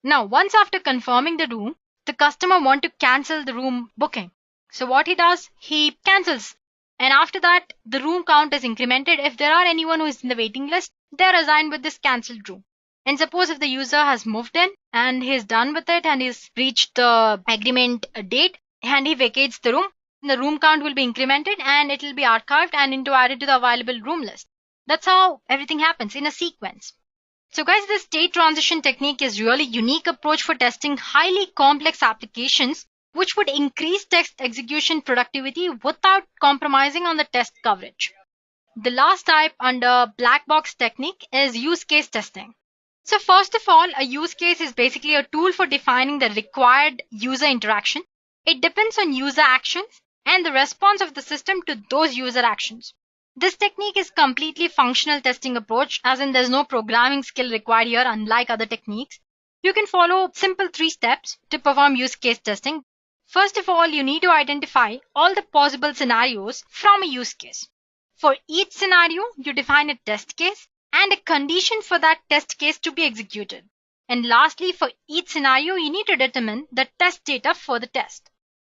Speaker 3: Now, once after confirming the room, the customer wants to cancel the room booking. So what he does, he cancels. And after that, the room count is incremented. If there are anyone who is in the waiting list, they're assigned with this cancelled room. And suppose if the user has moved in and he's done with it and he's reached the agreement date and he vacates the room count will be incremented and it will be archived and added to the available room list. That's how everything happens in a sequence. So guys, the state transition technique is really unique approach for testing highly complex applications which would increase test execution productivity without compromising on the test coverage. The last type under black box technique is use case testing. So first of all, a use case is basically a tool for defining the required user interaction. It depends on user actions and the response of the system to those user actions. This technique is completely functional testing approach, as in there's no programming skill required here unlike other techniques. You can follow simple 3 steps to perform use case testing. First of all, you need to identify all the possible scenarios from a use case. For each scenario, you define a test case and a condition for that test case to be executed. And lastly, for each scenario, you need to determine the test data for the test.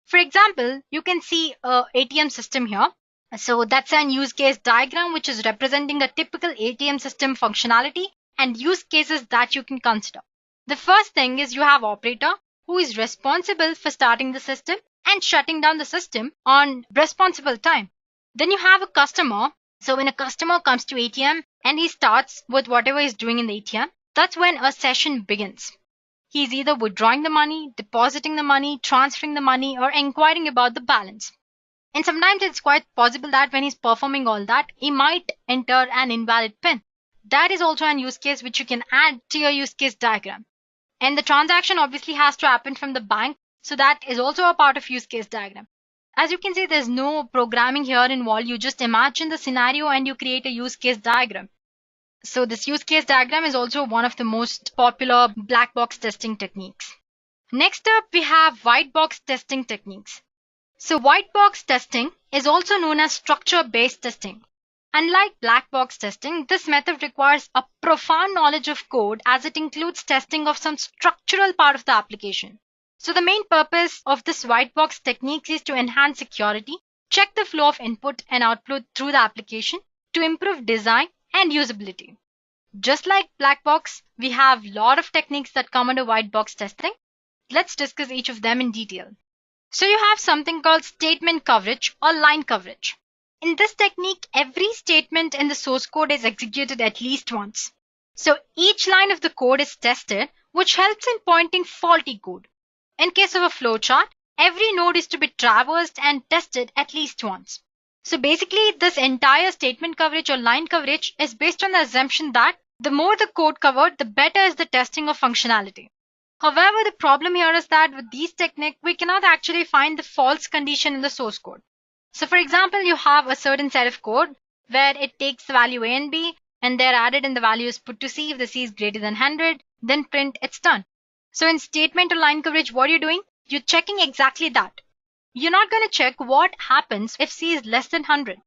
Speaker 3: For example, you can see a ATM system here. So that's an use case diagram which is representing the typical ATM system functionality and use cases that you can consider. The first thing is you have operator who is responsible for starting the system and shutting down the system on responsible time. Then you have a customer. So when a customer comes to ATM and he starts with whatever he's doing in the ATM, that's when a session begins. He's either withdrawing the money, depositing the money, transferring the money, or inquiring about the balance. And sometimes it's quite possible that when he's performing all that, he might enter an invalid PIN. That is also an use case which you can add to your use case diagram. And the transaction obviously has to happen from the bank, so that is also a part of use case diagram. As you can see, there's no programming here involved. You just imagine the scenario and you create a use case diagram. So this use case diagram is also one of the most popular black box testing techniques. Next up, we have white box testing techniques. So white box testing is also known as structure-based testing. Unlike black box testing, this method requires a profound knowledge of code as it includes testing of some structural part of the application. So the main purpose of this white box technique is to enhance security, check the flow of input and output through the application to improve design and usability. Just like black box, we have a lot of techniques that come under white box testing. Let's discuss each of them in detail. So you have something called statement coverage or line coverage. In this technique, every statement in the source code is executed at least once. So each line of the code is tested, which helps in pointing faulty code. In case of a flowchart, every node is to be traversed and tested at least once. So basically, this entire statement coverage or line coverage is based on the assumption that the more the code covered, the better is the testing of functionality. However, the problem here is that with these techniques, we cannot actually find the false condition in the source code. So for example, you have a certain set of code where it takes the value A and B and they're added and the value is put to C if the C is greater than 100, then print it's done. So in statement or line coverage, what are you doing? You're checking exactly that. You're not going to check what happens if C is less than 100.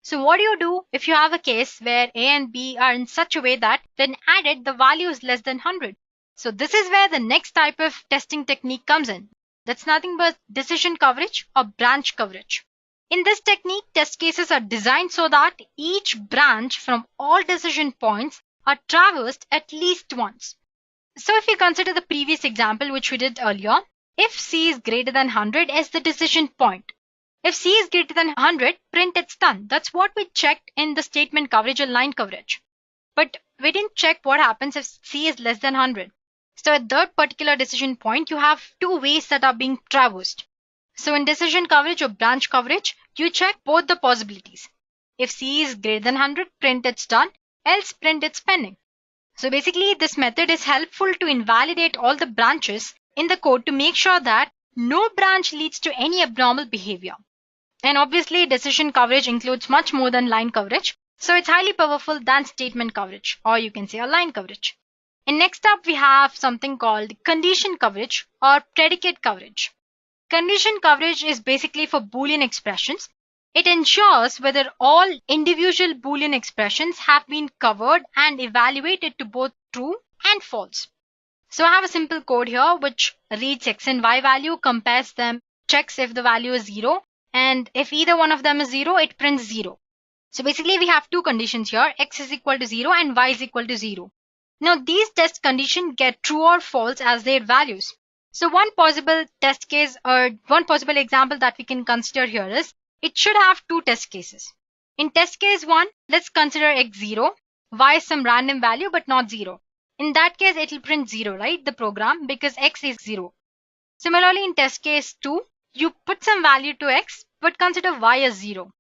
Speaker 3: So what do you do if you have a case where A and B are in such a way that when added, the value is less than 100? So this is where the next type of testing technique comes in. That's nothing but decision coverage or branch coverage. In this technique, test cases are designed so that each branch from all decision points are traversed at least once. So if you consider the previous example which we did earlier, if C is greater than 100 is the decision point. If C is greater than 100, print it's done. That's what we checked in the statement coverage or line coverage. But we didn't check what happens if C is less than 100. So at that particular decision point, you have two ways that are being traversed. So in decision coverage or branch coverage, you check both the possibilities. If C is greater than 100, print it's done, else print it's pending. So basically, this method is helpful to invalidate all the branches in the code to make sure that no branch leads to any abnormal behavior. And obviously, decision coverage includes much more than line coverage. So it's highly powerful than statement coverage, or you can say a line coverage. And next up, we have something called condition coverage or predicate coverage. Condition coverage is basically for Boolean expressions. It ensures whether all individual Boolean expressions have been covered and evaluated to both true and false. So I have a simple code here which reads x and y value, compares them, checks if the value is 0, and if either one of them is 0, it prints 0. So basically we have two conditions here, x is equal to 0 and y is equal to 0. Now these test conditions get true or false as their values. So one possible test case or one possible example that we can consider here is it should have two test cases. In test case 1, let's consider x 0, y is some random value but not 0. In that case, it will print 0, right? The program, because x is 0. Similarly, in test case 2, you put some value to x but consider y as 0.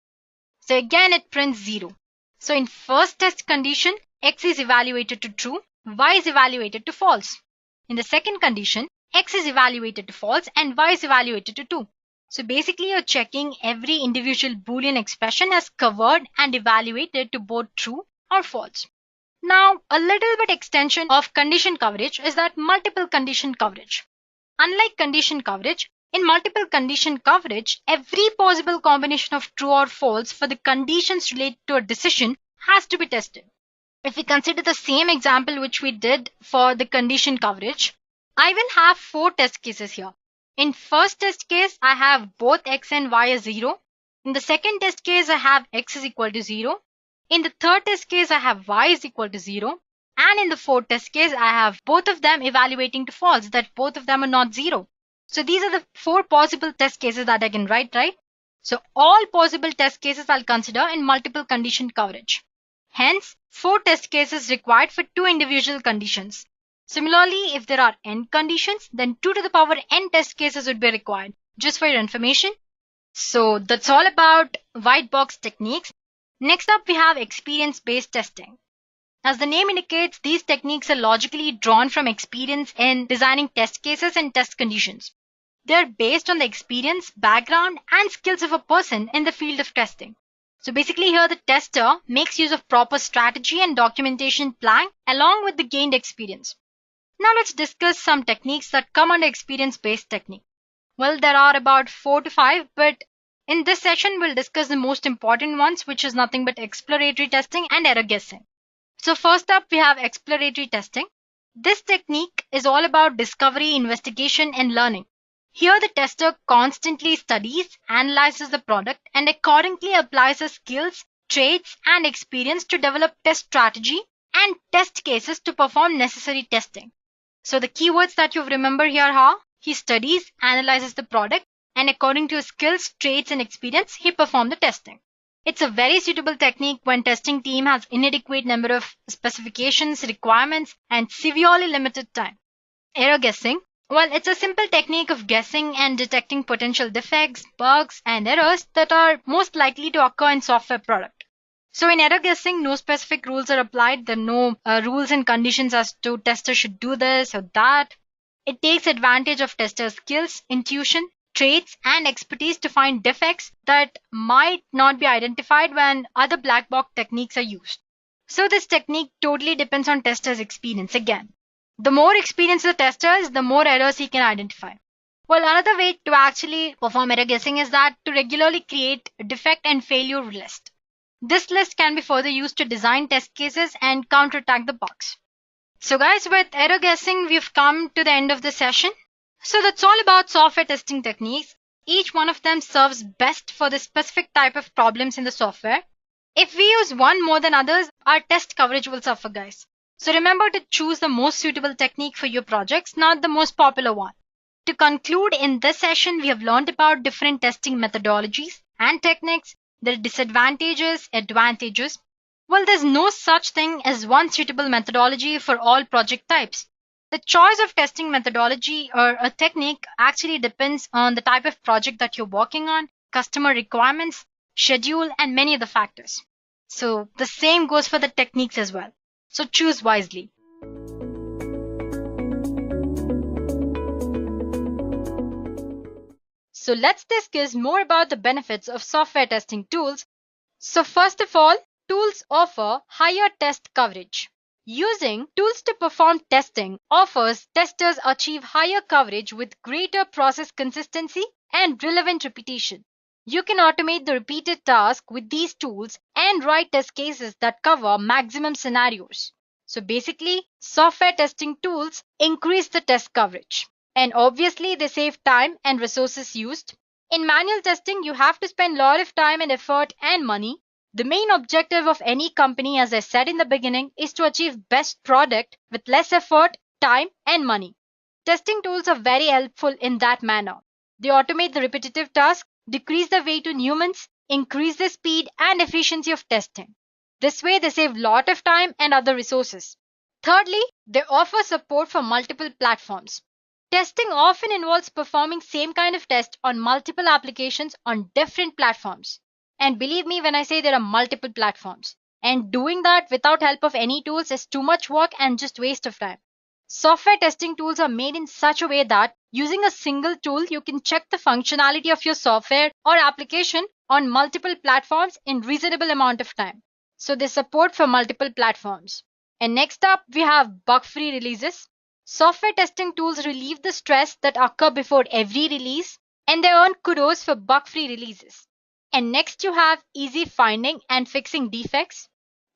Speaker 3: So again, it prints 0. So in first test condition, x is evaluated to true, y is evaluated to false. In the second condition, x is evaluated to false and y is evaluated to true. So basically, you're checking every individual Boolean expression as covered and evaluated to both true or false. Now, a little bit extension of condition coverage is that multiple condition coverage. Unlike condition coverage, in multiple condition coverage, every possible combination of true or false for the conditions related to a decision has to be tested. If we consider the same example which we did for the condition coverage, I will have 4 test cases here. In first test case, I have both x and y as 0. In the second test case, I have x is equal to 0. In the third test case, I have y is equal to 0. And in the fourth test case, I have both of them evaluating to false, that both of them are not 0. So these are the 4 possible test cases that I can write, right? So all possible test cases I'll consider in multiple condition coverage. Hence, 4 test cases required for 2 individual conditions. Similarly, if there are n conditions, then 2 to the power n test cases would be required, just for your information. So that's all about white box techniques. Next up, we have experience-based testing. As the name indicates, these techniques are logically drawn from experience in designing test cases and test conditions. They are based on the experience, background, and skills of a person in the field of testing. So basically here the tester makes use of proper strategy and documentation plan along with the gained experience. Now let's discuss some techniques that come under experience-based technique. Well, there are about 4 to 5, but in this session we'll discuss the most important ones, which is nothing but exploratory testing and error guessing. So first up, we have exploratory testing. This technique is all about discovery, investigation, and learning. Here the tester constantly studies, analyzes the product, and accordingly applies the skills, traits, and experience to develop test strategy and test cases to perform necessary testing. So the keywords that you remember here are, he studies, analyzes the product, and according to his skills, traits, and experience, he performs the testing. It's a very suitable technique when testing team has inadequate number of specifications, requirements, and severely limited time. Error guessing. Well, it's a simple technique of guessing and detecting potential defects, bugs, and errors that are most likely to occur in software product. So in error guessing, no specific rules are applied. There are no rules and conditions as to tester should do this or that. It takes advantage of tester skills, intuition, traits, and expertise to find defects that might not be identified when other black box techniques are used. So this technique totally depends on tester's experience again. The more experienced the tester is, the more errors he can identify. Well, another way to actually perform error guessing is that to regularly create a defect and failure list. This list can be further used to design test cases and counterattack the bugs. So guys, with error guessing, we've come to the end of the session. So that's all about software testing techniques. Each one of them serves best for the specific type of problems in the software. If we use one more than others, our test coverage will suffer, guys. So remember to choose the most suitable technique for your projects, not the most popular one. To conclude, in this session, we have learned about different testing methodologies and techniques, their disadvantages, advantages. Well, there's no such thing as one suitable methodology for all project types. The choice of testing methodology or a technique actually depends on the type of project that you're working on, customer requirements, schedule, and many other factors. So the same goes for the techniques as well. So choose wisely. So let's discuss more about the benefits of software testing tools. So first of all, tools offer higher test coverage. Using tools to perform testing offers testers achieve higher coverage with greater process consistency and relevant repetition. You can automate the repeated task with these tools and write test cases that cover maximum scenarios. So basically, software testing tools increase the test coverage. And obviously, they save time and resources used. In manual testing, you have to spend a lot of time and effort and money. The main objective of any company, as I said in the beginning, is to achieve best product with less effort, time, and money. Testing tools are very helpful in that manner. They automate the repetitive tasks, decrease the weight on humans, increase the speed and efficiency of testing. This way, they save a lot of time and other resources. Thirdly, they offer support for multiple platforms. Testing often involves performing same kind of test on multiple applications on different platforms. And believe me when I say there are multiple platforms. And doing that without help of any tools is too much work and just waste of time. Software testing tools are made in such a way that using a single tool, you can check the functionality of your software or application on multiple platforms in reasonable amount of time. So they support for multiple platforms. And next up, we have bug-free releases. Software testing tools relieve the stress that occur before every release, and they earn kudos for bug-free releases. And next you have easy finding and fixing defects.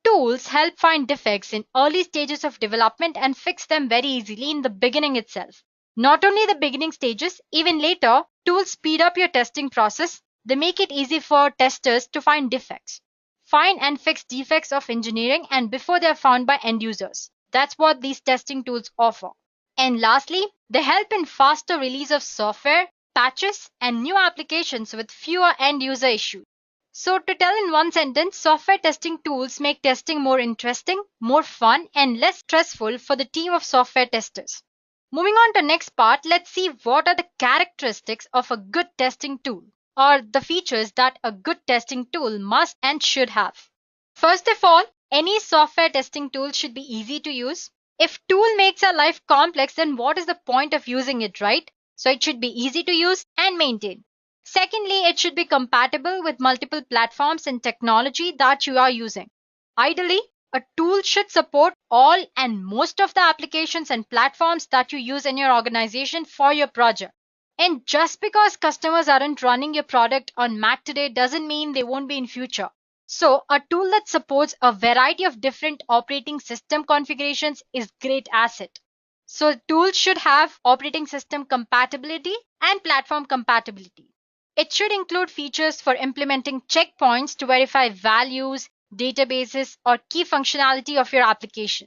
Speaker 3: Tools help find defects in early stages of development and fix them very easily in the beginning itself. Not only the beginning stages, even later, tools speed up your testing process. They make it easy for testers to find defects. Find and fix defects of engineering and before they are found by end users. That's what these testing tools offer. And lastly, they help in faster release of software, patches, and new applications with fewer end user issues. So to tell in one sentence, software testing tools make testing more interesting, more fun, and less stressful for the team of software testers. Moving on to next part, let's see what are the characteristics of a good testing tool, or the features that a good testing tool must and should have. First of all, any software testing tool should be easy to use. If tool makes our life complex, then what is the point of using it, right? So it should be easy to use and maintain. Secondly, it should be compatible with multiple platforms and technology that you are using. Ideally, a tool should support all and most of the applications and platforms that you use in your organization for your project. And just because customers aren't running your product on Mac today doesn't mean they won't be in future. So a tool that supports a variety of different operating system configurations is great asset. So tools should have operating system compatibility and platform compatibility. It should include features for implementing checkpoints to verify values, databases, or key functionality of your application.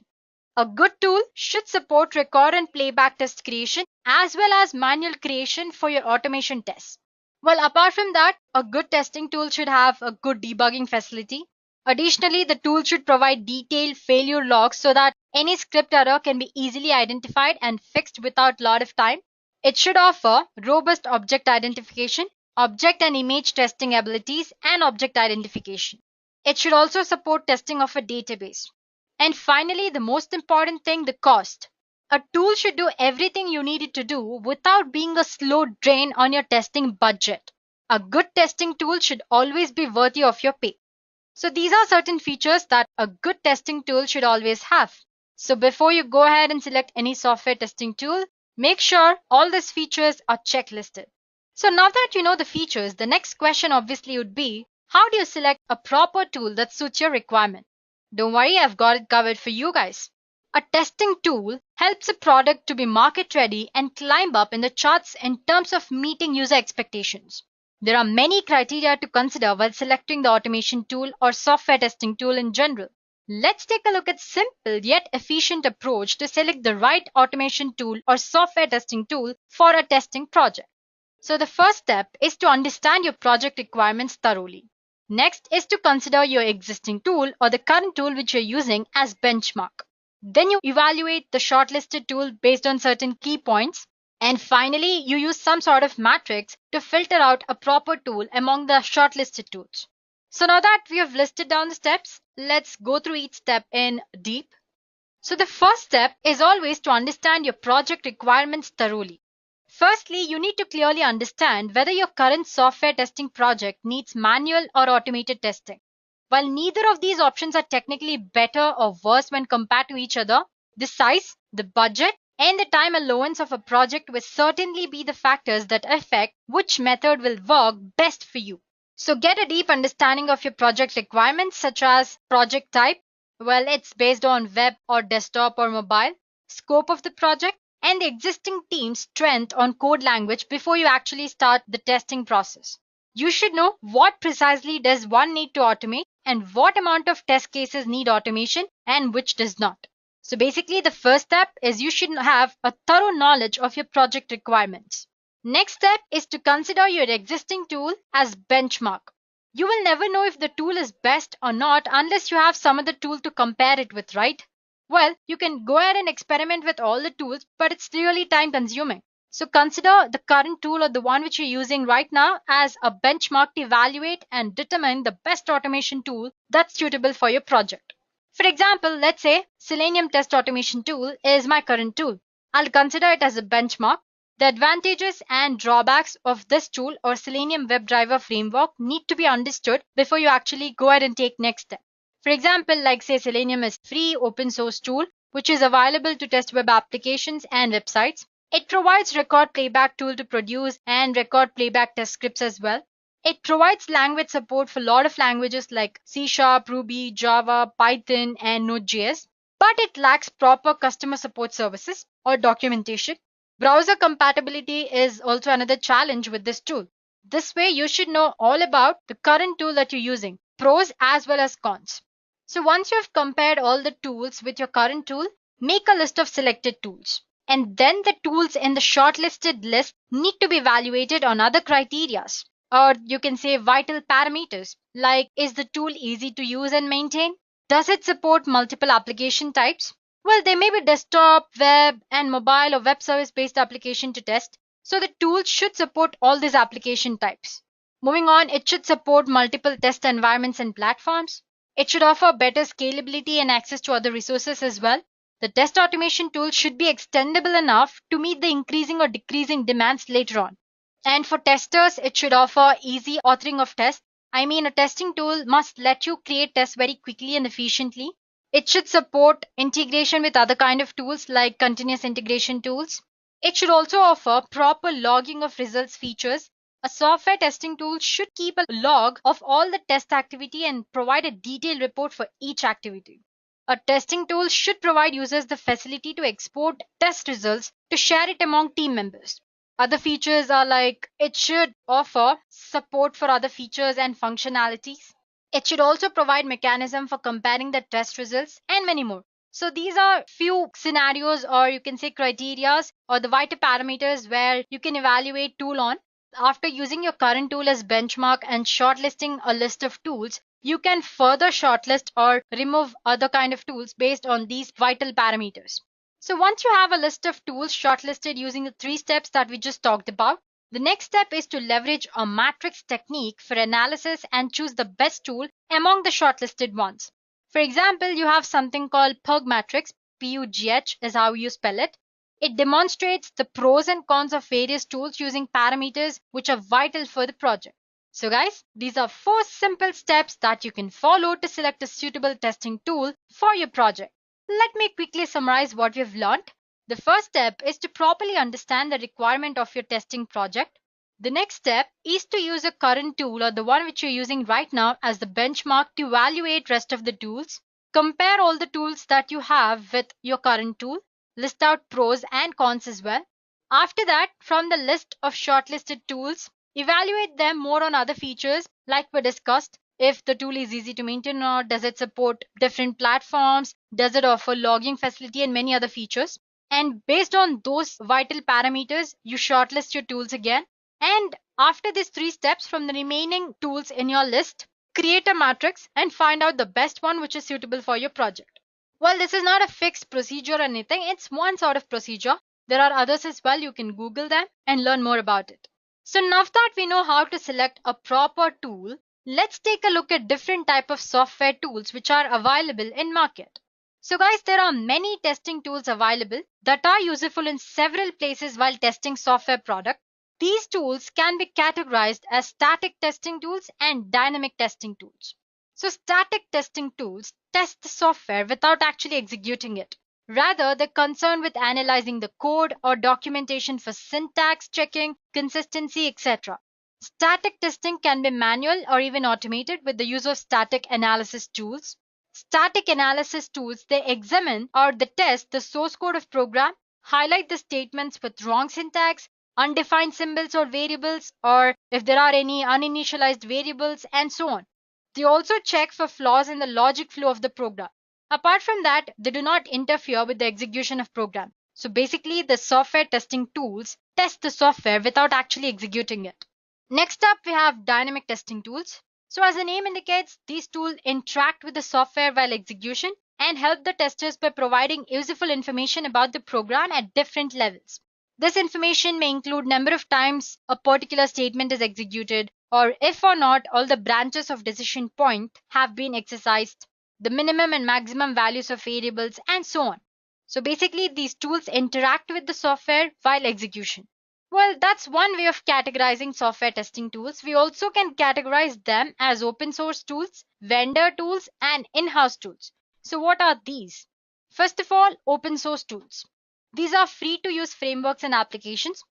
Speaker 3: A good tool should support record and playback test creation as well as manual creation for your automation tests. Well, apart from that, a good testing tool should have a good debugging facility. Additionally, the tool should provide detailed failure logs so that any script error can be easily identified and fixed without a lot of time. It should offer robust object identification, object and image testing abilities, and object identification. It should also support testing of a database. And finally, the most important thing, the cost. A tool should do everything you need it to do without being a slow drain on your testing budget. A good testing tool should always be worthy of your pay. So these are certain features that a good testing tool should always have. So before you go ahead and select any software testing tool, make sure all these features are checklisted. So now that you know the features, the next question obviously would be, how do you select a proper tool that suits your requirement? Don't worry, I've got it covered for you guys. A testing tool helps a product to be market ready and climb up in the charts in terms of meeting user expectations. There are many criteria to consider while selecting the automation tool or software testing tool in general. Let's take a look at simple yet efficient approach to select the right automation tool or software testing tool for a testing project. So the first step is to understand your project requirements thoroughly. Next is to consider your existing tool or the current tool which you're using as benchmark. Then you evaluate the shortlisted tool based on certain key points. And finally, you use some sort of matrix to filter out a proper tool among the shortlisted tools. So now that we have listed down the steps, let's go through each step in deep. So the first step is always to understand your project requirements thoroughly. Firstly, you need to clearly understand whether your current software testing project needs manual or automated testing. While neither of these options are technically better or worse when compared to each other, the size, the budget, and the time allowance of a project will certainly be the factors that affect which method will work best for you. So get a deep understanding of your project requirements such as project type, well, it's based on web or desktop or mobile, scope of the project, and the existing team's strength on code language before you actually start the testing process. You should know what precisely does one need to automate and what amount of test cases need automation and which does not. So basically the first step is you should have a thorough knowledge of your project requirements. Next step is to consider your existing tool as benchmark. You will never know if the tool is best or not unless you have some other tool to compare it with, right? Well, you can go ahead and experiment with all the tools, but it's really time consuming. So consider the current tool or the one which you're using right now as a benchmark to evaluate and determine the best automation tool that's suitable for your project. For example, let's say Selenium test automation tool is my current tool. I'll consider it as a benchmark. The advantages and drawbacks of this tool or Selenium WebDriver framework need to be understood before you actually go ahead and take next step. For example, like say Selenium is free open source tool which is available to test web applications and websites. It provides record playback tool to produce and record playback test scripts as well. It provides language support for a lot of languages like C#, Ruby, Java, Python, and Node.js, but it lacks proper customer support services or documentation. Browser compatibility is also another challenge with this tool. This way, you should know all about the current tool that you're using, pros as well as cons. So once you have compared all the tools with your current tool, make a list of selected tools. And then the tools in the shortlisted list need to be evaluated on other criterias, or you can say vital parameters, like is the tool easy to use and maintain? Does it support multiple application types? Well, there may be desktop, web, and mobile or web service based application to test, so the tool should support all these application types. Moving on, it should support multiple test environments and platforms. It should offer better scalability and access to other resources as well. The test automation tool should be extendable enough to meet the increasing or decreasing demands later on. And for testers, it should offer easy authoring of tests. I mean, a testing tool must let you create tests very quickly and efficiently. It should support integration with other kind of tools like continuous integration tools. It should also offer proper logging of results features. A software testing tool should keep a log of all the test activity and provide a detailed report for each activity. A testing tool should provide users the facility to export test results to share it among team members. Other features are like it should offer support for other features and functionalities. It should also provide mechanism for comparing the test results and many more. So these are few scenarios or you can say criterias or the vital parameters where you can evaluate tool on. After using your current tool as benchmark and shortlisting a list of tools, you can further shortlist or remove other kind of tools based on these vital parameters. So once you have a list of tools shortlisted using the 3 steps that we just talked about, the next step is to leverage a matrix technique for analysis and choose the best tool among the shortlisted ones. For example, you have something called PUG matrix, PUGH is how you spell it. It demonstrates the pros and cons of various tools using parameters which are vital for the project. So guys, these are 4 simple steps that you can follow to select a suitable testing tool for your project. Let me quickly summarize what we've learned. The first step is to properly understand the requirement of your testing project. The next step is to use a current tool or the one which you're using right now as the benchmark to evaluate rest of the tools. Compare all the tools that you have with your current tool. List out pros and cons as well. After that, from the list of shortlisted tools, evaluate them more on other features like we discussed. If the tool is easy to maintain or does it support different platforms, does it offer logging facility and many other features. And based on those vital parameters, you shortlist your tools again. And after these 3 steps from the remaining tools in your list, create a matrix and find out the best one which is suitable for your project. Well, this is not a fixed procedure or anything. It's one sort of procedure. There are others as well. You can Google them and learn more about it. So now that we know how to select a proper tool, let's take a look at different type of software tools which are available in market. So guys, there are many testing tools available that are useful in several places while testing software product. These tools can be categorized as static testing tools and dynamic testing tools. So static testing tools test the software without actually executing it. Rather, they're concerned with analyzing the code or documentation for syntax checking, consistency, etc. Static testing can be manual or even automated with the use of static analysis tools. Static analysis tools, they examine or they test the source code of program, highlight the statements with wrong syntax, undefined symbols or variables, or if there are any uninitialized variables, and so on. They also check for flaws in the logic flow of the program. Apart from that, they do not interfere with the execution of program. So basically, the software testing tools test the software without actually executing it. Next up, we have dynamic testing tools. So as the name indicates, these tools interact with the software while execution and help the testers by providing useful information about the program at different levels. This information may include number of times a particular statement is executed, or if or not all the branches of decision point have been exercised, the minimum and maximum values of variables, and so on. So basically, these tools interact with the software while execution. Well, that's one way of categorizing software testing tools. We also can categorize them as open source tools, vendor tools, and in-house tools. So what are these? First of all, open source tools. These are free to use frameworks and applications.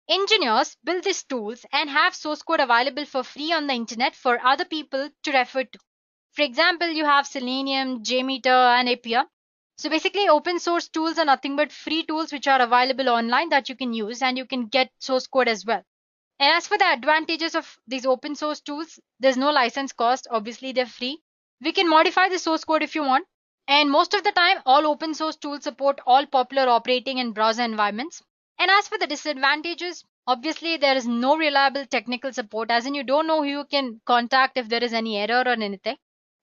Speaker 3: Engineers build these tools and have source code available for free on the internet for other people to refer to. For example, you have Selenium, JMeter, and Appium. So basically, open source tools are nothing but free tools which are available online that you can use, and you can get source code as well. And as for the advantages of these open source tools, there's no license cost. Obviously, they're free. We can modify the source code if you want. And most of the time, all open source tools support all popular operating and browser environments. And as for the disadvantages, obviously, there is no reliable technical support, as in you don't know who you can contact if there is any error or anything.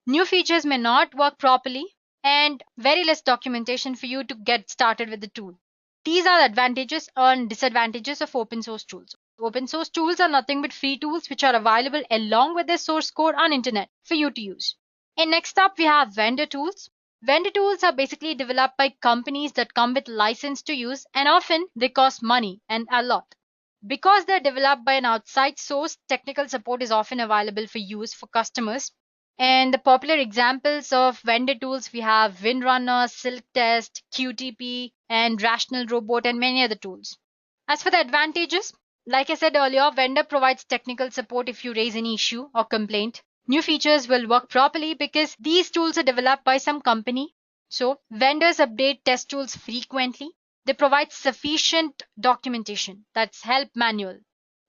Speaker 3: New features may not work properly, and very less documentation for you to get started with the tool. These are the advantages and disadvantages of open source tools. Open source tools are nothing but free tools which are available along with their source code on internet for you to use. And next up, we have vendor tools. Vendor tools are basically developed by companies that come with license to use, and often they cost money and a lot. Because they're developed by an outside source, technical support is often available for use for customers. And the popular examples of vendor tools, we have Windrunner, Silk Test, QTP, and Rational Robot, and many other tools. As for the advantages, like I said earlier, vendor provides technical support if you raise any issue or complaint. New features will work properly because these tools are developed by some company. So vendors update test tools frequently. They provide sufficient documentation, that's help manual.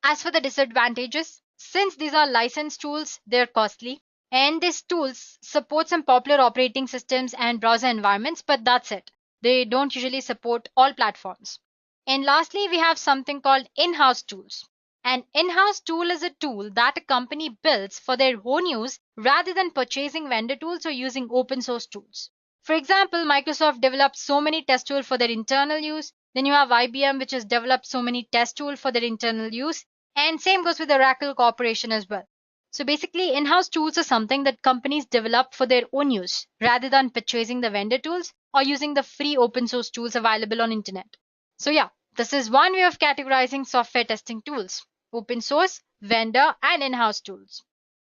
Speaker 3: As for the disadvantages, since these are licensed tools, they're costly. And these tools support some popular operating systems and browser environments, but that's it. They don't usually support all platforms. And lastly, we have something called in-house tools. An in-house tool is a tool that a company builds for their own use rather than purchasing vendor tools or using open source tools. For example, Microsoft developed so many test tools for their internal use. Then you have IBM, which has developed so many test tools for their internal use. And same goes with Oracle Corporation as well. So basically, in-house tools are something that companies develop for their own use rather than purchasing the vendor tools or using the free open source tools available on internet. So yeah, this is one way of categorizing software testing tools: open source, vendor, and in-house tools.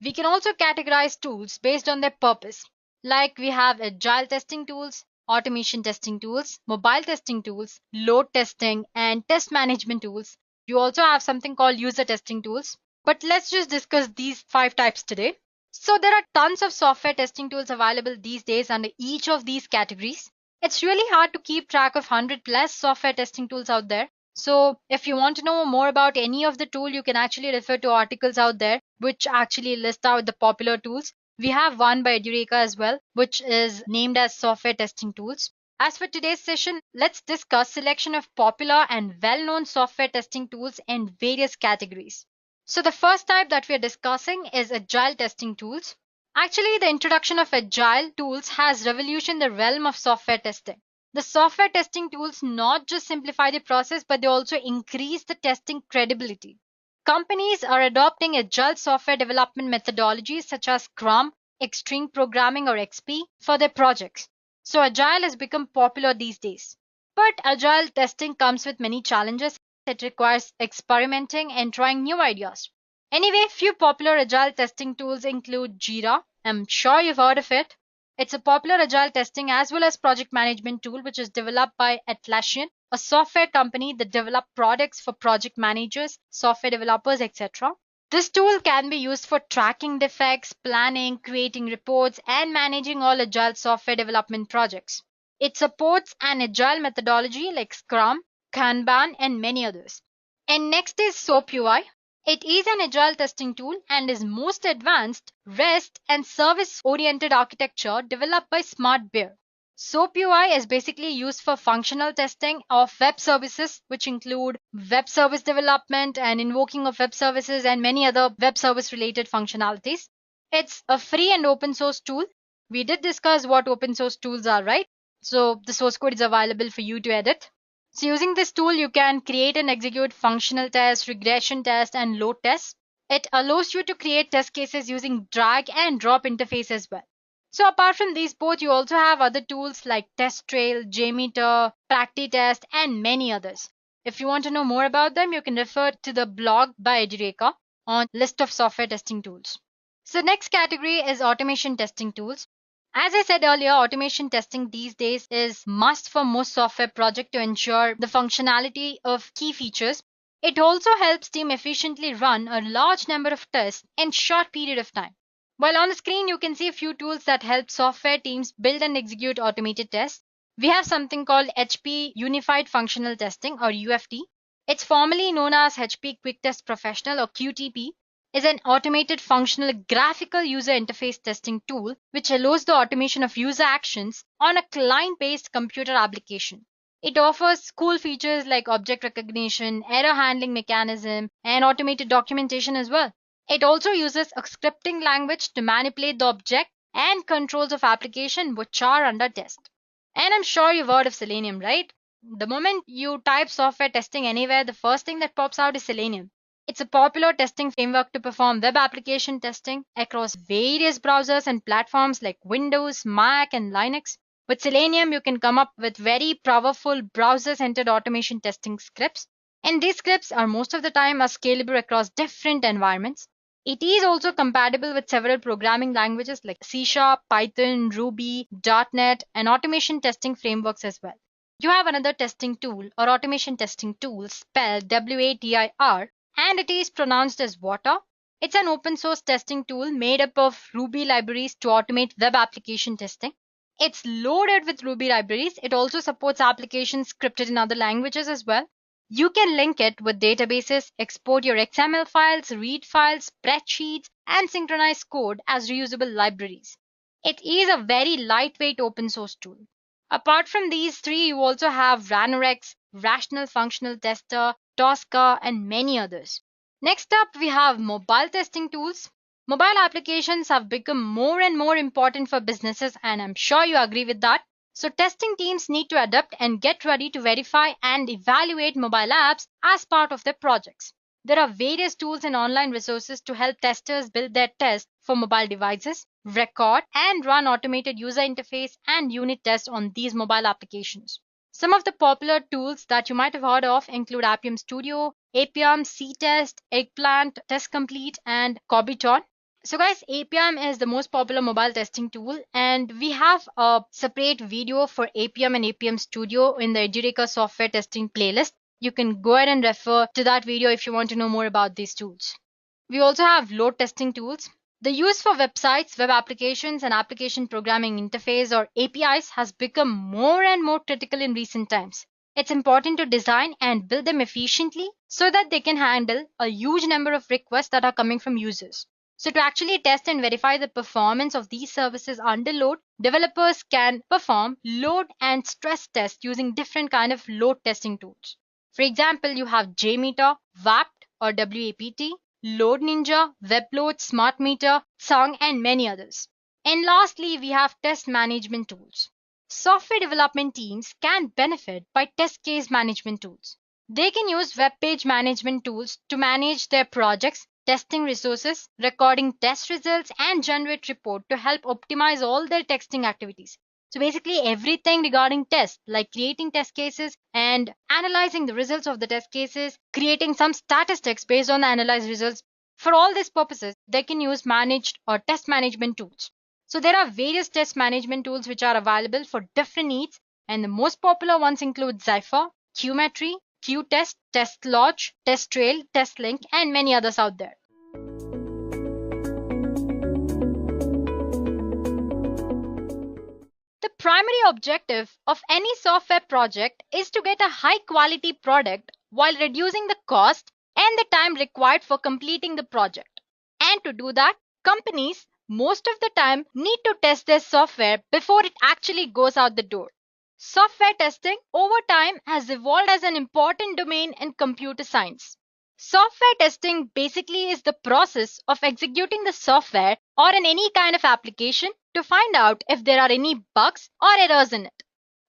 Speaker 3: We can also categorize tools based on their purpose. Like we have agile testing tools, automation testing tools, mobile testing tools, load testing, and test management tools. You also have something called user testing tools. But let's just discuss these 5 types today. So there are tons of software testing tools available these days under each of these categories. It's really hard to keep track of 100 plus software testing tools out there. So if you want to know more about any of the tool, you can actually refer to articles out there which actually list out the popular tools. We have one by Edureka as well, which is named as software testing tools. As for today's session, let's discuss selection of popular and well-known software testing tools in various categories. So the first type that we are discussing is agile testing tools. Actually, the introduction of agile tools has revolutionized the realm of software testing. The software testing tools not just simplify the process, but they also increase the testing credibility. Companies are adopting agile software development methodologies such as Scrum, Extreme Programming, or XP for their projects. So agile has become popular these days. But agile testing comes with many challenges. It requires experimenting and trying new ideas. Anyway, few popular agile testing tools include Jira. I'm sure you've heard of it. It's a popular agile testing as well as project management tool which is developed by Atlassian, a software company that develops products for project managers, software developers, etc. This tool can be used for tracking defects, planning, creating reports, and managing all agile software development projects. It supports an agile methodology like Scrum, Kanban, and many others.
Speaker 4: And next is SOAP UI. It is an agile testing tool and is most advanced REST and service-oriented architecture developed by SmartBear. SOAP UI is basically used for functional testing of web services, which include web service development and invoking of web services and many other web service related functionalities. It's a free and open source tool. We did discuss what open source tools are, right? So the source code is available for you to edit. So using this tool, you can create and execute functional tests, regression tests, and load tests. It allows you to create test cases using drag and drop interface as well. So apart from these both, you also have other tools like TestTrail, JMeter, PractiTest, and many others. If you want to know more about them, you can refer to the blog by Edureka on list of software testing tools. So next category is automation testing tools. As I said earlier, automation testing these days is must for most software projects to ensure the functionality of key features. It also helps team efficiently run a large number of tests in short period of time. While on the screen, you can see a few tools that help software teams build and execute automated tests. We have something called HP Unified Functional Testing or UFT. It's formerly known as HP Quick Test Professional or QTP. Is an automated functional graphical user interface testing tool which allows the automation of user actions on a client-based computer application. It offers cool features like object recognition, error handling mechanism, and automated documentation as well. It also uses a scripting language to manipulate the object and controls of application which are under test. And I'm sure you've heard of Selenium, right? The moment you type software testing anywhere, the first thing that pops out is Selenium. It's a popular testing framework to perform web application testing across various browsers and platforms like Windows, Mac, and Linux. With Selenium, you can come up with very powerful browser-centered automation testing scripts. And these scripts are most of the time are scalable across different environments. It is also compatible with several programming languages like C#, Python, Ruby, .NET, and automation testing frameworks as well. You have another testing tool or automation testing tool spelled WATIR, and it is pronounced as water. It's an open source testing tool made up of Ruby libraries to automate web application testing. It's loaded with Ruby libraries. It also supports applications scripted in other languages as well. You can link it with databases, export your XML files, read files, spreadsheets, and synchronize code as reusable libraries. It is a very lightweight open source tool. Apart from these three, you also have Ranorex, Rational Functional Tester, Tosca, and many others. Next up, we have mobile testing tools. Mobile applications have become more and more important for businesses, and I'm sure you agree with that. So testing teams need to adapt and get ready to verify and evaluate mobile apps as part of their projects. There are various tools and online resources to help testers build their tests for mobile devices, record and run automated user interface and unit tests on these mobile applications. Some of the popular tools that you might have heard of include Appium Studio, Appium, CTest, Eggplant, Test Complete, and Cobiton. So guys, Appium is the most popular mobile testing tool, and we have a separate video for Appium and Appium Studio in the Edureka software testing playlist. You can go ahead and refer to that video if you want to know more about these tools. We also have load testing tools. The use for websites, web applications, and application programming interface or APIs has become more and more critical in recent times. It's important to design and build them efficiently so that they can handle a huge number of requests that are coming from users. So to actually test and verify the performance of these services under load, developers can perform load and stress tests using different kind of load testing tools. For example, you have JMeter, WAPT or WAPT, Load Ninja, WebLoad, SmartMeter, Song, and many others. And lastly, we have test management tools. Software development teams can benefit by test case management tools. They can use web page management tools to manage their projects, testing resources, recording test results, and generate report to help optimize all their testing activities. So basically everything regarding tests, like creating test cases and analyzing the results of the test cases, creating some statistics based on the analyzed results. For all these purposes, they can use managed or test management tools. So there are various test management tools which are available for different needs, and the most popular ones include Zypher, Qmetry, Qtest, TestLodge, TestTrail, TestLink, and many others out there. The primary objective of any software project is to get a high quality product while reducing the cost and the time required for completing the project. And to do that, companies most of the time need to test their software before it actually goes out the door. Software testing over time has evolved as an important domain in computer science. Software testing basically is the process of executing the software or in any kind of application to find out if there are any bugs or errors in it.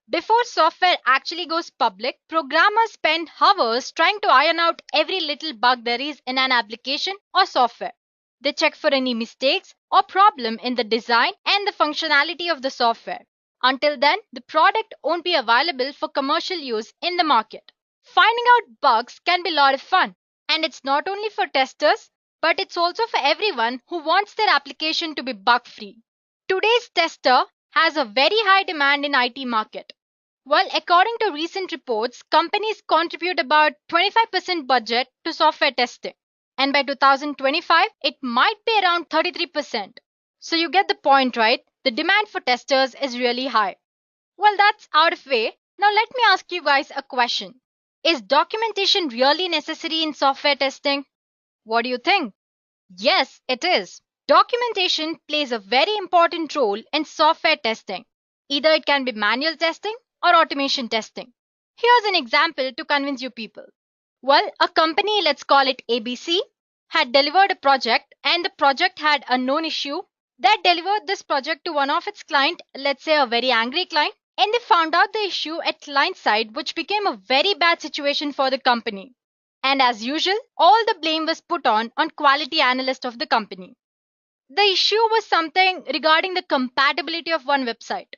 Speaker 4: Before software actually goes public, programmers spend hours trying to iron out every little bug there is in an application or software. They check for any mistakes or problem in the design and the functionality of the software. Until then, the product won't be available for commercial use in the market. Finding out bugs can be a lot of fun, and it's not only for testers, but it's also for everyone who wants their application to be bug-free. Today's tester has a very high demand in IT market. Well, according to recent reports, companies contribute about 25% budget to software testing. And by 2025, it might be around 33%. So you get the point, right? The demand for testers is really high. Well, that's out of way. Now let me ask you guys a question. Is documentation really necessary in software testing? What do you think? Yes, it is. Documentation plays a very important role in software testing. Either it can be manual testing or automation testing. Here's an example to convince you people. Well, a company, let's call it ABC, had delivered a project and the project had a known issue. That delivered this project to one of its client, let's say a very angry client, and they found out the issue at client side, which became a very bad situation for the company. And as usual, all the blame was put on quality analyst of the company. The issue was something regarding the compatibility of one website.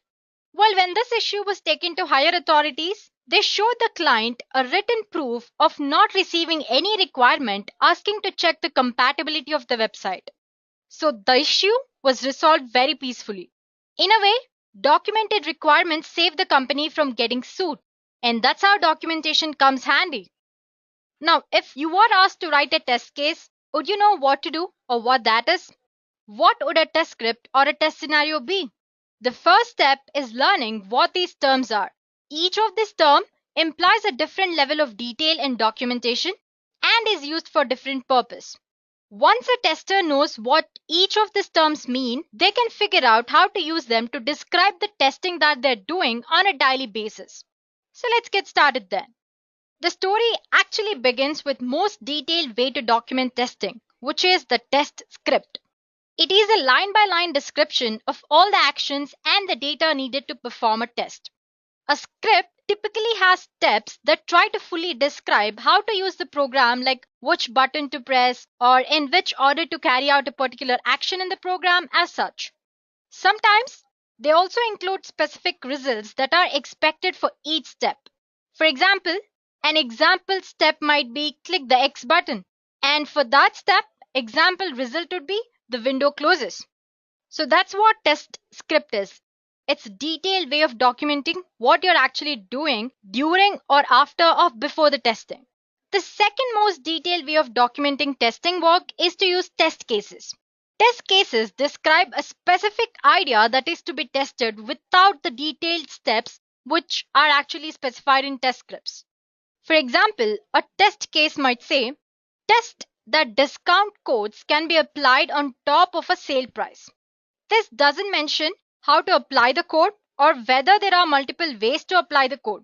Speaker 4: Well, when this issue was taken to higher authorities, they showed the client a written proof of not receiving any requirement asking to check the compatibility of the website. So the issue was resolved very peacefully. In a way, documented requirements save the company from getting sued. And that's how documentation comes handy. Now, if you were asked to write a test case, would you know what to do or what that is? What would a test script or a test scenario be? The first step is learning what these terms are. Each of these terms implies a different level of detail in documentation and is used for different purpose. Once a tester knows what each of these terms mean, they can figure out how to use them to describe the testing that they're doing on a daily basis. So let's get started then. The story actually begins with most detailed way to document testing, which is the test script. It is a line-by-line description of all the actions and the data needed to perform a test. A script typically has steps that try to fully describe how to use the program, like which button to press or in which order to carry out a particular action in the program as such. Sometimes they also include specific results that are expected for each step. For example, an example step might be click the X button, and for that step, example result would be the window closes. So that's what test script is. It's a detailed way of documenting what you're actually doing during or after or before the testing. The second most detailed way of documenting testing work is to use test cases. Test cases describe a specific idea that is to be tested without the detailed steps which are actually specified in test scripts. For example, a test case might say, test that discount codes can be applied on top of a sale price. This doesn't mention how to apply the code or whether there are multiple ways to apply the code.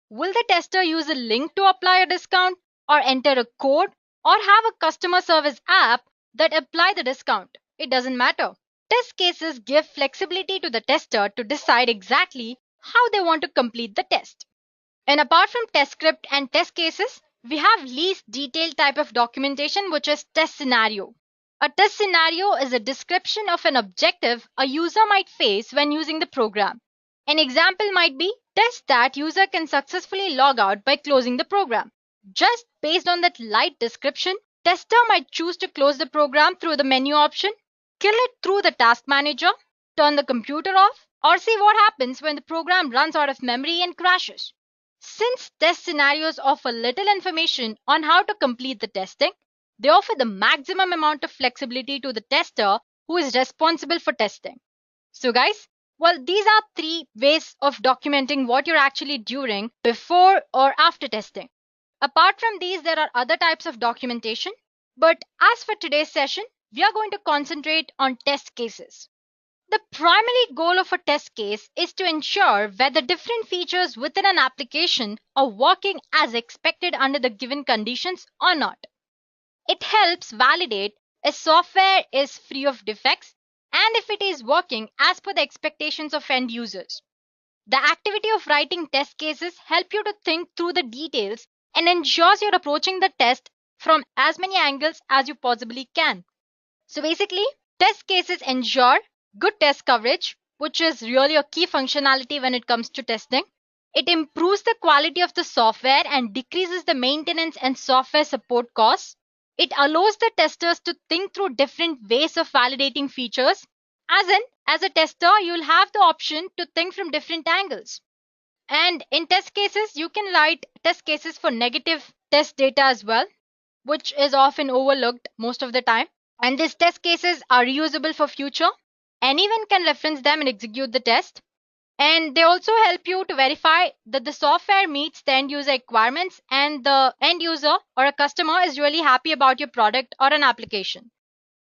Speaker 4: Will the tester use a link to apply a discount or enter a code or have a customer service app that apply the discount? It doesn't matter. Test cases give flexibility to the tester to decide exactly how they want to complete the test. And apart from test script and test cases, we have least detailed type of documentation, which is test scenario. A test scenario is a description of an objective a user might face when using the program. An example might be test that user can successfully log out by closing the program. Just based on that light description, tester might choose to close the program through the menu option, kill it through the task manager, turn the computer off, or see what happens when the program runs out of memory and crashes. Since test scenarios offer little information on how to complete the testing, they offer the maximum amount of flexibility to the tester who is responsible for testing. So guys, Well, these are three ways of documenting what you're actually doing before or after testing. Apart from these, there are other types of documentation. But as for today's session, we are going to concentrate on test cases. The primary goal of a test case is to ensure whether different features within an application are working as expected under the given conditions or not. It helps validate if software is free of defects and if it is working as per the expectations of end users. The activity of writing test cases help you to think through the details and ensures you're approaching the test from as many angles as you possibly can. So basically, test cases ensure good test coverage, which is really a key functionality when it comes to testing. It improves the quality of the software and decreases the maintenance and software support costs. It allows the testers to think through different ways of validating features. As a tester, you'll have the option to think from different angles. And in test cases, you can write test cases for negative test data as well, which is often overlooked most of the time. And these test cases are reusable for future. Anyone can reference them and execute the test. And they also help you to verify that the software meets the end user requirements and the end user or a customer is really happy about your product or an application.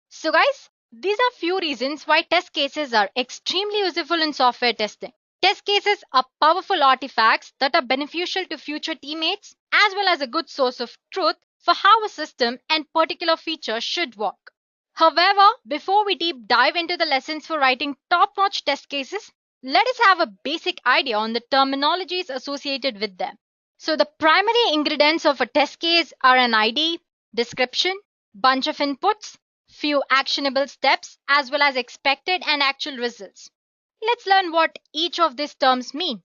Speaker 4: So guys, these are few reasons why test cases are extremely useful in software testing. Test cases are powerful artifacts that are beneficial to future teammates as well as a good source of truth for how a system and particular feature should work. However, before we deep dive into the lessons for writing top-notch test cases, let us have a basic idea on the terminologies associated with them. So the primary ingredients of a test case are an ID, description, bunch of inputs, few actionable steps, as well as expected and actual results. Let's learn what each of these terms mean.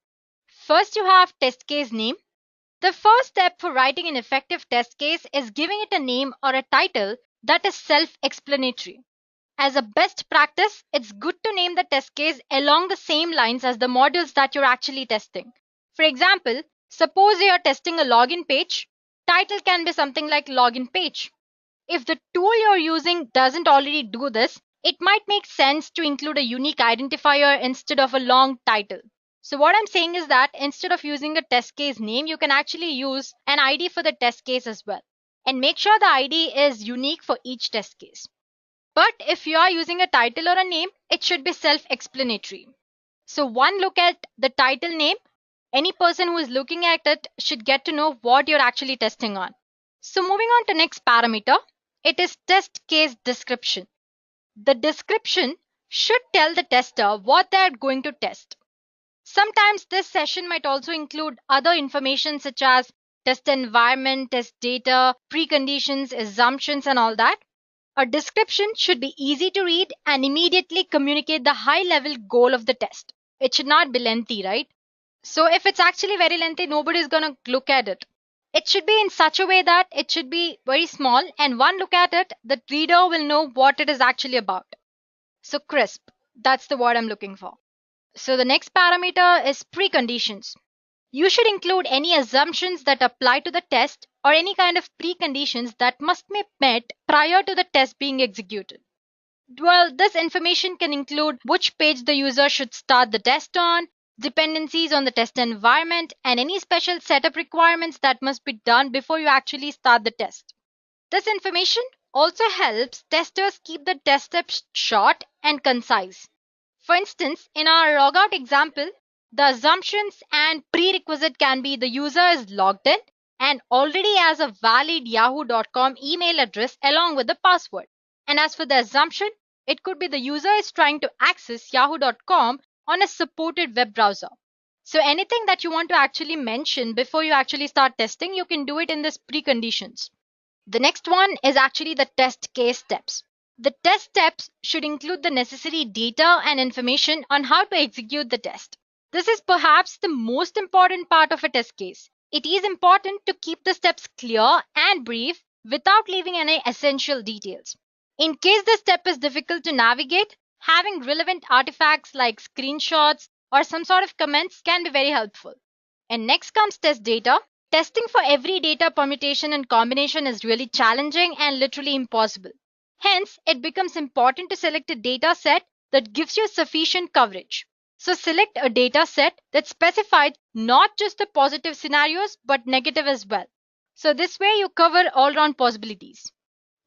Speaker 4: First, you have test case name. The first step for writing an effective test case is giving it a name or a title that is self-explanatory. As a best practice, it's good to name the test case along the same lines as the modules that you're actually testing. For example, suppose you're testing a login page, title can be something like login page. If the tool you're using doesn't already do this, it might make sense to include a unique identifier instead of a long title. So what I'm saying is that instead of using a test case name, you can actually use an ID for the test case as well. And make sure the ID is unique for each test case. But if you are using a title or a name, it should be self-explanatory. So one look at the title name, any person who is looking at it should get to know what you're actually testing on. So moving on to next parameter, it is test case description. The description should tell the tester what they're going to test. Sometimes this session might also include other information such as test environment, test data, preconditions, assumptions, and all that. A description should be easy to read and immediately communicate the high-level goal of the test. It should not be lengthy, right? So if it's actually very lengthy, nobody's going to look at it. It should be in such a way that it should be very small and one look at it, the reader will know what it is actually about. So crisp, that's the word I'm looking for. So the next parameter is preconditions. You should include any assumptions that apply to the test or any kind of preconditions that must be met prior to the test being executed. Well, this information can include which page the user should start the test on, dependencies on the test environment, and any special setup requirements that must be done before you actually start the test. This information also helps testers keep the test steps short and concise. For instance, in our logout example, the assumptions and prerequisite can be the user is logged in and already has a valid yahoo.com email address along with the password. And as for the assumption, it could be the user is trying to access yahoo.com on a supported web browser. So anything that you want to actually mention before you actually start testing, you can do it in this preconditions. The next one is actually the test case steps. The test steps should include the necessary data and information on how to execute the test. This is perhaps the most important part of a test case. It is important to keep the steps clear and brief without leaving any essential details. In case the step is difficult to navigate, having relevant artifacts like screenshots or some sort of comments can be very helpful. And next comes test data. Testing for every data permutation and combination is really challenging and literally impossible. Hence, it becomes important to select a data set that gives you sufficient coverage. So select a data set that specifies not just the positive scenarios but negative as well. So this way you cover all round possibilities.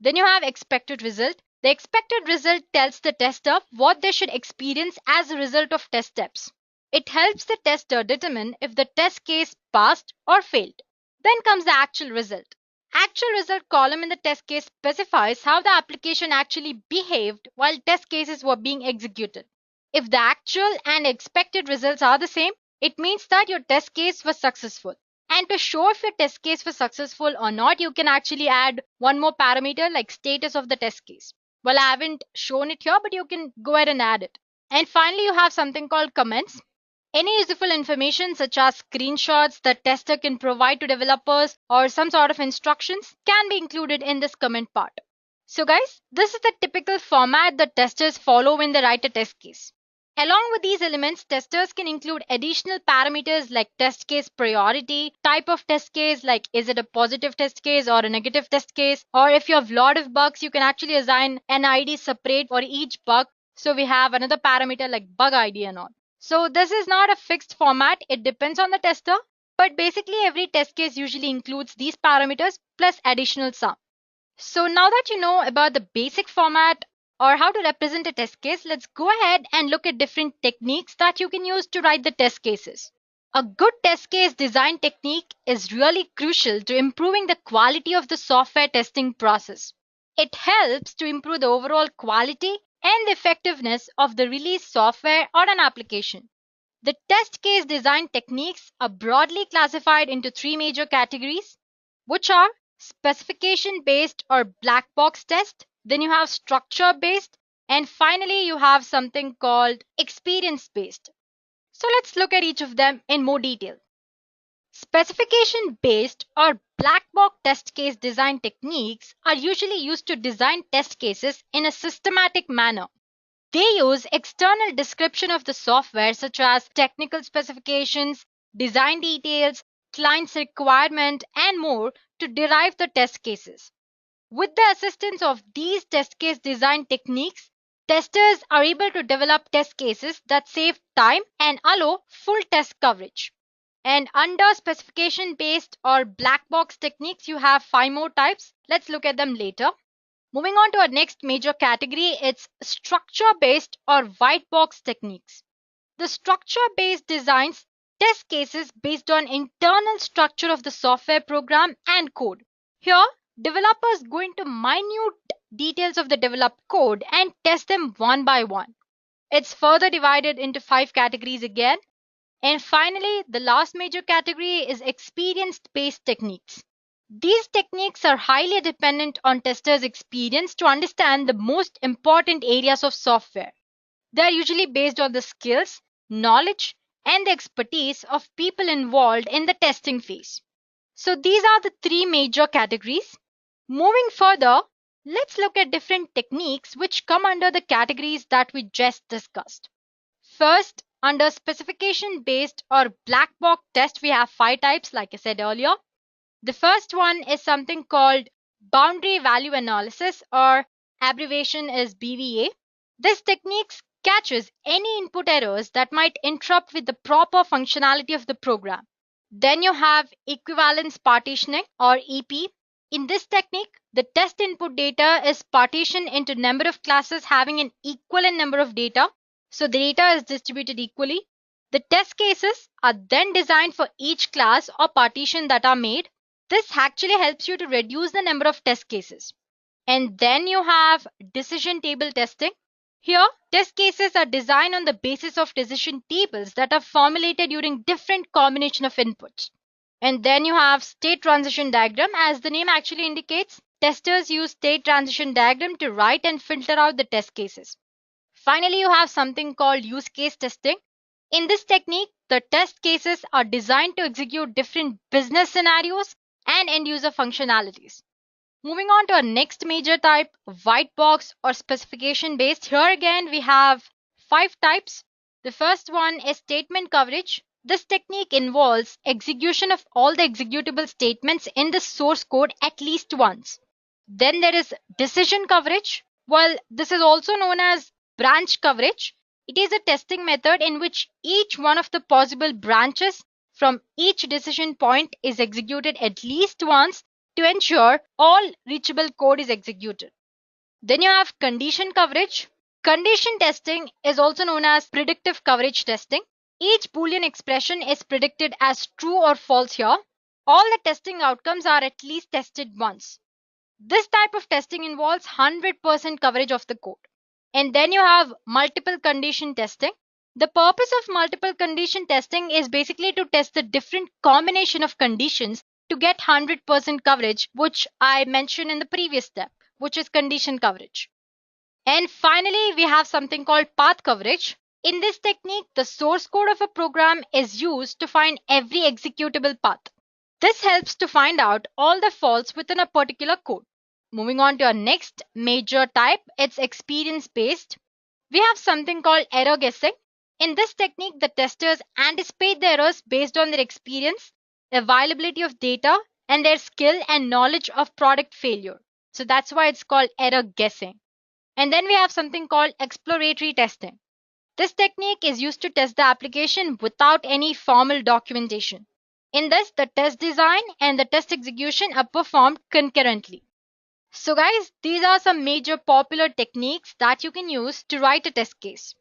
Speaker 4: Then you have expected result. The expected result tells the tester what they should experience as a result of test steps. It helps the tester determine if the test case passed or failed. Then comes the actual result. Actual result column in the test case specifies how the application actually behaved while test cases were being executed. If the actual and expected results are the same, it means that your test case was successful. And to show if your test case was successful or not, you can actually add one more parameter like status of the test case. Well, I haven't shown it here, but you can go ahead and add it. And finally, you have something called comments. Any useful information such as screenshots that tester can provide to developers or some sort of instructions can be included in this comment part. So guys, this is the typical format that testers follow when they write a test case. Along with these elements, testers can include additional parameters like test case priority, type of test case like is it a positive test case or a negative test case, or if you have a lot of bugs, you can actually assign an ID separate for each bug. So we have another parameter like bug ID and all. So this is not a fixed format, it depends on the tester, but basically every test case usually includes these parameters plus additional some. So now that you know about the basic format or how to represent a test case, let's go ahead and look at different techniques that you can use to write the test cases. A good test case design technique is really crucial to improving the quality of the software testing process. It helps to improve the overall quality and the effectiveness of the released software or an application. The test case design techniques are broadly classified into three major categories, which are specification based or black box test, then you have structure based, and finally you have something called experience based. So let's look at each of them in more detail. Specification based or black box test case design techniques are usually used to design test cases in a systematic manner. They use external description of the software such as technical specifications, design details, client's requirement, and more to derive the test cases. With the assistance of these test case design techniques, testers are able to develop test cases that save time and allow full test coverage. And under specification based or black box techniques, you have 5 more types. Let's look at them later. Moving on to our next major category, it's structure based or white box techniques. The structure based designs test cases based on internal structure of the software program and code. Here, developers go into minute details of the developed code and test them one by one. It's further divided into 5 categories again. And finally, the last major category is experience-based techniques. These techniques are highly dependent on testers' experience to understand the most important areas of software. They are usually based on the skills, knowledge, and the expertise of people involved in the testing phase. So these are the 3 major categories. Moving further, let's look at different techniques which come under the categories that we just discussed. First, under specification-based or black box test, we have 5 types like I said earlier. The first one is something called boundary value analysis, or abbreviation is BVA. This technique catches any input errors that might interrupt with the proper functionality of the program. Then you have equivalence partitioning, or EP. In this technique, the test input data is partitioned into number of classes having an equivalent number of data. So the data is distributed equally. The test cases are then designed for each class or partition that are made. This actually helps you to reduce the number of test cases. And then you have decision table testing. Here, test cases are designed on the basis of decision tables that are formulated during different combination of inputs. And then you have state transition diagram. As the name actually indicates, testers use state transition diagram to write and filter out the test cases. Finally, you have something called use case testing. In this technique, the test cases are designed to execute different business scenarios and end user functionalities. Moving on to our next major type, white box or specification based. Here again, we have 5 types. The first one is statement coverage. This technique involves execution of all the executable statements in the source code at least once. Then there is decision coverage. Well, this is also known as branch coverage. It is a testing method in which each one of the possible branches from each decision point is executed at least once to ensure all reachable code is executed. Then you have condition coverage. Condition testing is also known as predictive coverage testing. Each Boolean expression is predicted as true or false here. All the testing outcomes are at least tested once. This type of testing involves 100% coverage of the code. And then you have multiple condition testing. The purpose of multiple condition testing is basically to test the different combination of conditions to get 100% coverage, which I mentioned in the previous step, which is condition coverage. And finally, we have something called path coverage. In this technique, the source code of a program is used to find every executable path. This helps to find out all the faults within a particular code. Moving on to our next major type, it's experience-based. We have something called error guessing. In this technique, the testers anticipate the errors based on their experience, availability of data, and their skill and knowledge of product failure. So that's why it's called error guessing. And then we have something called exploratory testing. This technique is used to test the application without any formal documentation. In this, the test design and the test execution are performed concurrently. So guys, these are some major popular techniques that you can use to write a test case.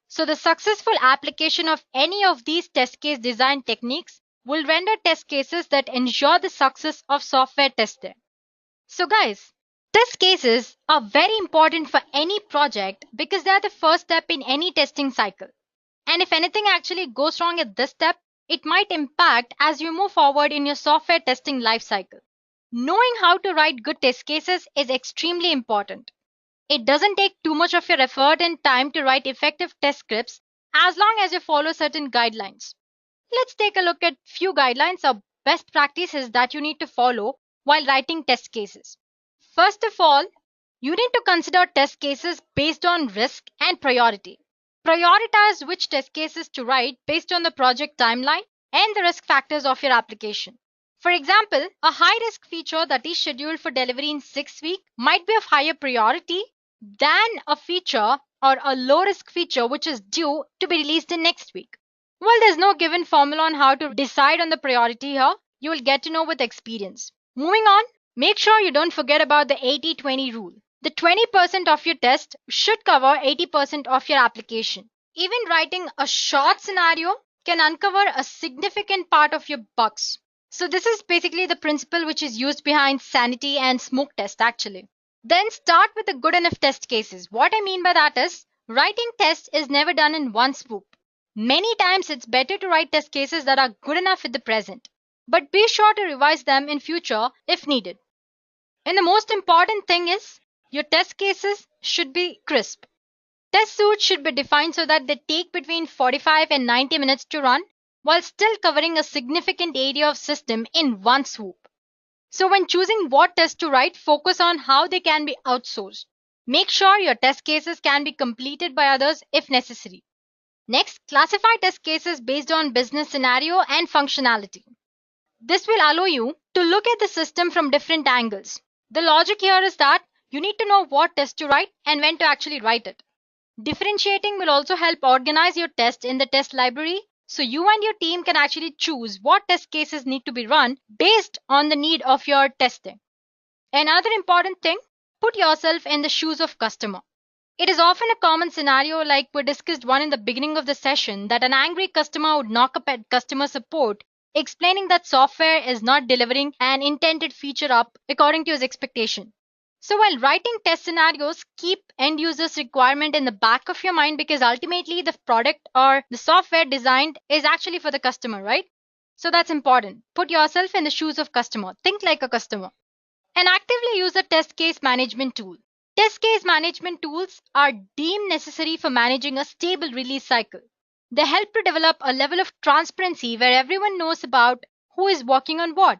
Speaker 4: So the successful application of any of these test case design techniques will render test cases that ensure the success of software testing. So guys, test cases are very important for any project because they are the first step in any testing cycle. And if anything actually goes wrong at this step, it might impact as you move forward in your software testing lifecycle. Knowing how to write good test cases is extremely important. It doesn't take too much of your effort and time to write effective test scripts as long as you follow certain guidelines. Let's take a look at few guidelines or best practices that you need to follow while writing test cases. First of all, you need to consider test cases based on risk and priority. Prioritize which test cases to write based on the project timeline and the risk factors of your application. For example, a high-risk feature that is scheduled for delivery in 6 weeks might be of higher priority than a feature or a low-risk feature which is due to be released in next week. Well, there's no given formula on how to decide on the priority here. You will get to know with experience. Moving on, make sure you don't forget about the 80-20 rule. The 20% of your test should cover 80% of your application. Even writing a short scenario can uncover a significant part of your bugs. So this is basically the principle which is used behind sanity and smoke test actually. Then start with the good enough test cases. What I mean by that is, writing tests is never done in one swoop. Many times it's better to write test cases that are good enough at the present, but be sure to revise them in future if needed. And the most important thing is, your test cases should be crisp. Test suites should be defined so that they take between 45 and 90 minutes to run, while still covering a significant area of system in one swoop. So when choosing what test to write, focus on how they can be outsourced. Make sure your test cases can be completed by others if necessary. Next, classify test cases based on business scenario and functionality. This will allow you to look at the system from different angles. The logic here is that you need to know what test to write and when to actually write it. Differentiating will also help organize your test in the test library, so you and your team can actually choose what test cases need to be run based on the need of your testing. Another important thing, put yourself in the shoes of customer. It is often a common scenario, like we discussed one in the beginning of the session, that an angry customer would knock up at customer support explaining that software is not delivering an intended feature up according to his expectation. So while writing test scenarios, keep end users requirement in the back of your mind, because ultimately the product or the software designed is actually for the customer, right? So that's important. Put yourself in the shoes of customer. Think like a customer. And actively use a test case management tool. Test case management tools are deemed necessary for managing a stable release cycle. They help to develop a level of transparency where everyone knows about who is working on what.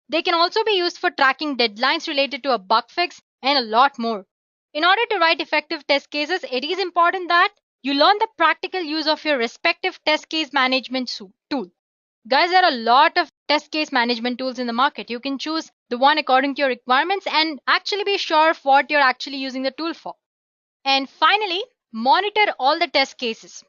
Speaker 4: They can also be used for tracking deadlines related to a bug fix and a lot more. In order to write effective test cases, it is important that you learn the practical use of your respective test case management tool. Guys, there are a lot of test case management tools in the market. You can choose the one according to your requirements and actually be sure of what you're actually using the tool for. And finally, monitor all the test cases.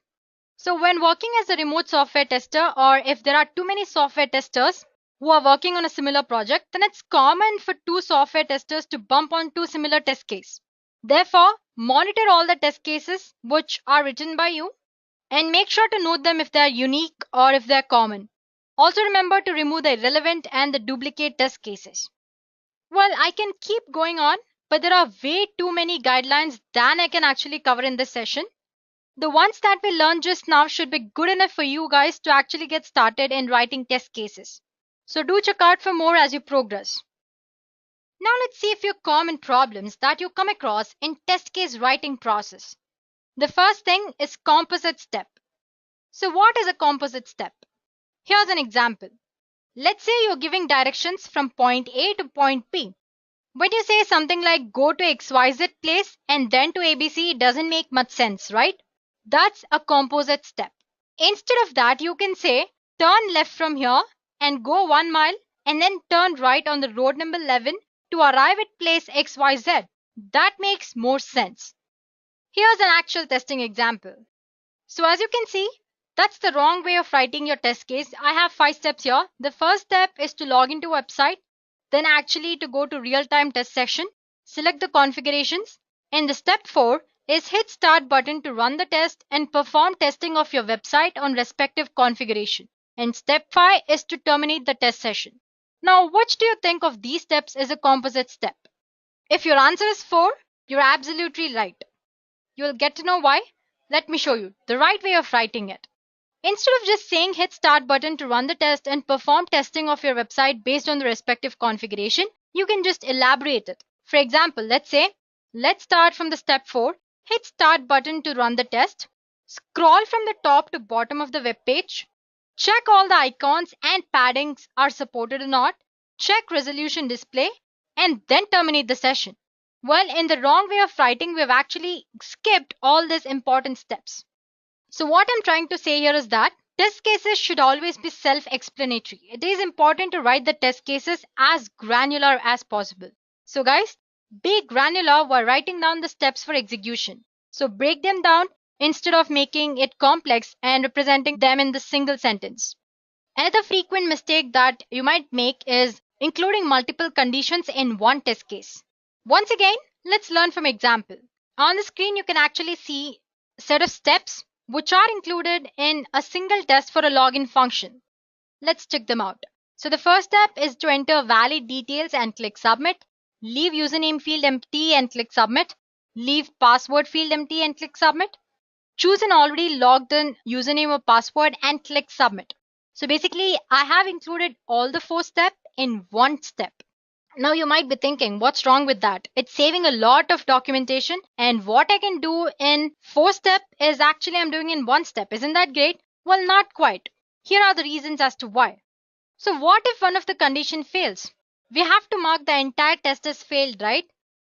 Speaker 4: So when working as a remote software tester, or if there are too many software testers who are working on a similar project, then it's common for two software testers to bump on two similar test cases. Therefore, monitor all the test cases which are written by you and make sure to note them if they are unique or if they are common. Also remember to remove the irrelevant and the duplicate test cases. Well, I can keep going on, but there are way too many guidelines than I can actually cover in this session. The ones that we learned just now should be good enough for you guys to actually get started in writing test cases. So do check out for more as you progress. Now let's see a few common problems that you come across in test case writing process. The first thing is composite step. So what is a composite step? Here's an example. Let's say you're giving directions from point A to point B. When you say something like go to XYZ place and then to ABC, it doesn't make much sense, right? That's a composite step. Instead of that, you can say turn left from here and go 1 mile and then turn right on the road number 11 to arrive at place XYZ. That makes more sense. Here's an actual testing example. So as you can see, that's the wrong way of writing your test case. I have 5 steps here. The first step is to log into a website, then actually to go to real-time test session, select the configurations, and the step 4 is hit start button to run the test and perform testing of your website on respective configuration. And step 5 is to terminate the test session. Now, which do you think of these steps is a composite step? If your answer is 4, you're absolutely right. You'll get to know why. Let me show you the right way of writing it. Instead of just saying hit start button to run the test and perform testing of your website based on the respective configuration, you can just elaborate it. For example, let's say, let's start from the step 4, hit start button to run the test, scroll from the top to bottom of the web page, check all the icons and paddings are supported or not, check resolution display, and then terminate the session. Well, in the wrong way of writing, we've actually skipped all these important steps. So what I'm trying to say here is that test cases should always be self-explanatory. It is important to write the test cases as granular as possible. So guys, be granular while writing down the steps for execution. So break them down instead of making it complex and representing them in the single sentence. Another frequent mistake that you might make is including multiple conditions in one test case. Once again, let's learn from example. On the screen, you can actually see a set of steps which are included in a single test for a login function. Let's check them out. So the first step is to enter valid details and click submit, leave username field empty and click submit, leave password field empty and click submit, choose an already logged in username or password and click submit. So basically, I have included all the 4 steps in one step. Now you might be thinking, what's wrong with that? It's saving a lot of documentation, and what I can do in 4 steps is actually I'm doing in 1 step. Isn't that great? Well, not quite. Here are the reasons as to why. So what if one of the condition fails? We have to mark the entire test as failed, right?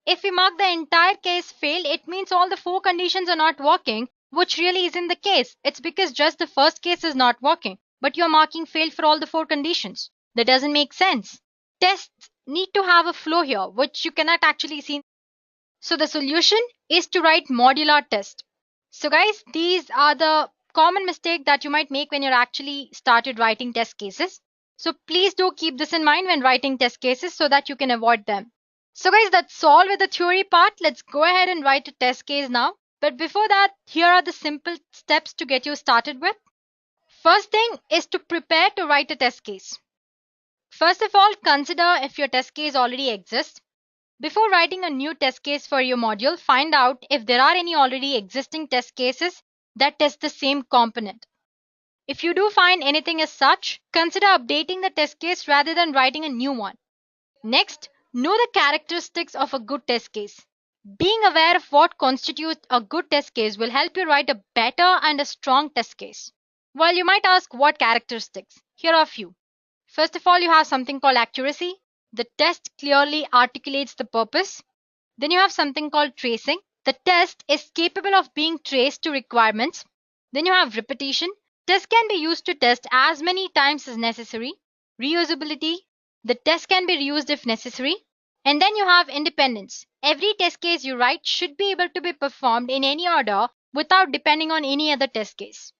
Speaker 4: If we mark the entire case failed, it means all the 4 conditions are not working, which really isn't the case. It's because just the first case is not working, but you're marking failed for all the 4 conditions. That doesn't make sense. Tests need to have a flow here, which you cannot actually see. So the solution is to write modular test. So guys, these are the common mistake that you might make when you're actually started writing test cases. So please do keep this in mind when writing test cases so that you can avoid them. So guys, that's all with the theory part. Let's go ahead and write a test case now. But before that, here are the simple steps to get you started with. First thing is to prepare to write a test case. First of all, consider if your test case already exists. Before writing a new test case for your module, find out if there are any already existing test cases that test the same component. If you do find anything as such, consider updating the test case rather than writing a new one. Next, know the characteristics of a good test case. Being aware of what constitutes a good test case will help you write a better and a strong test case. Well, you might ask what characteristics. Here are a few. First of all, you have something called accuracy. The test clearly articulates the purpose. Then you have something called tracing. The test is capable of being traced to requirements. Then you have repetition. Test can be used to test as many times as necessary. Reusability. The test can be reused if necessary. And then you have independence. Every test case you write should be able to be performed in any order without depending on any other test case.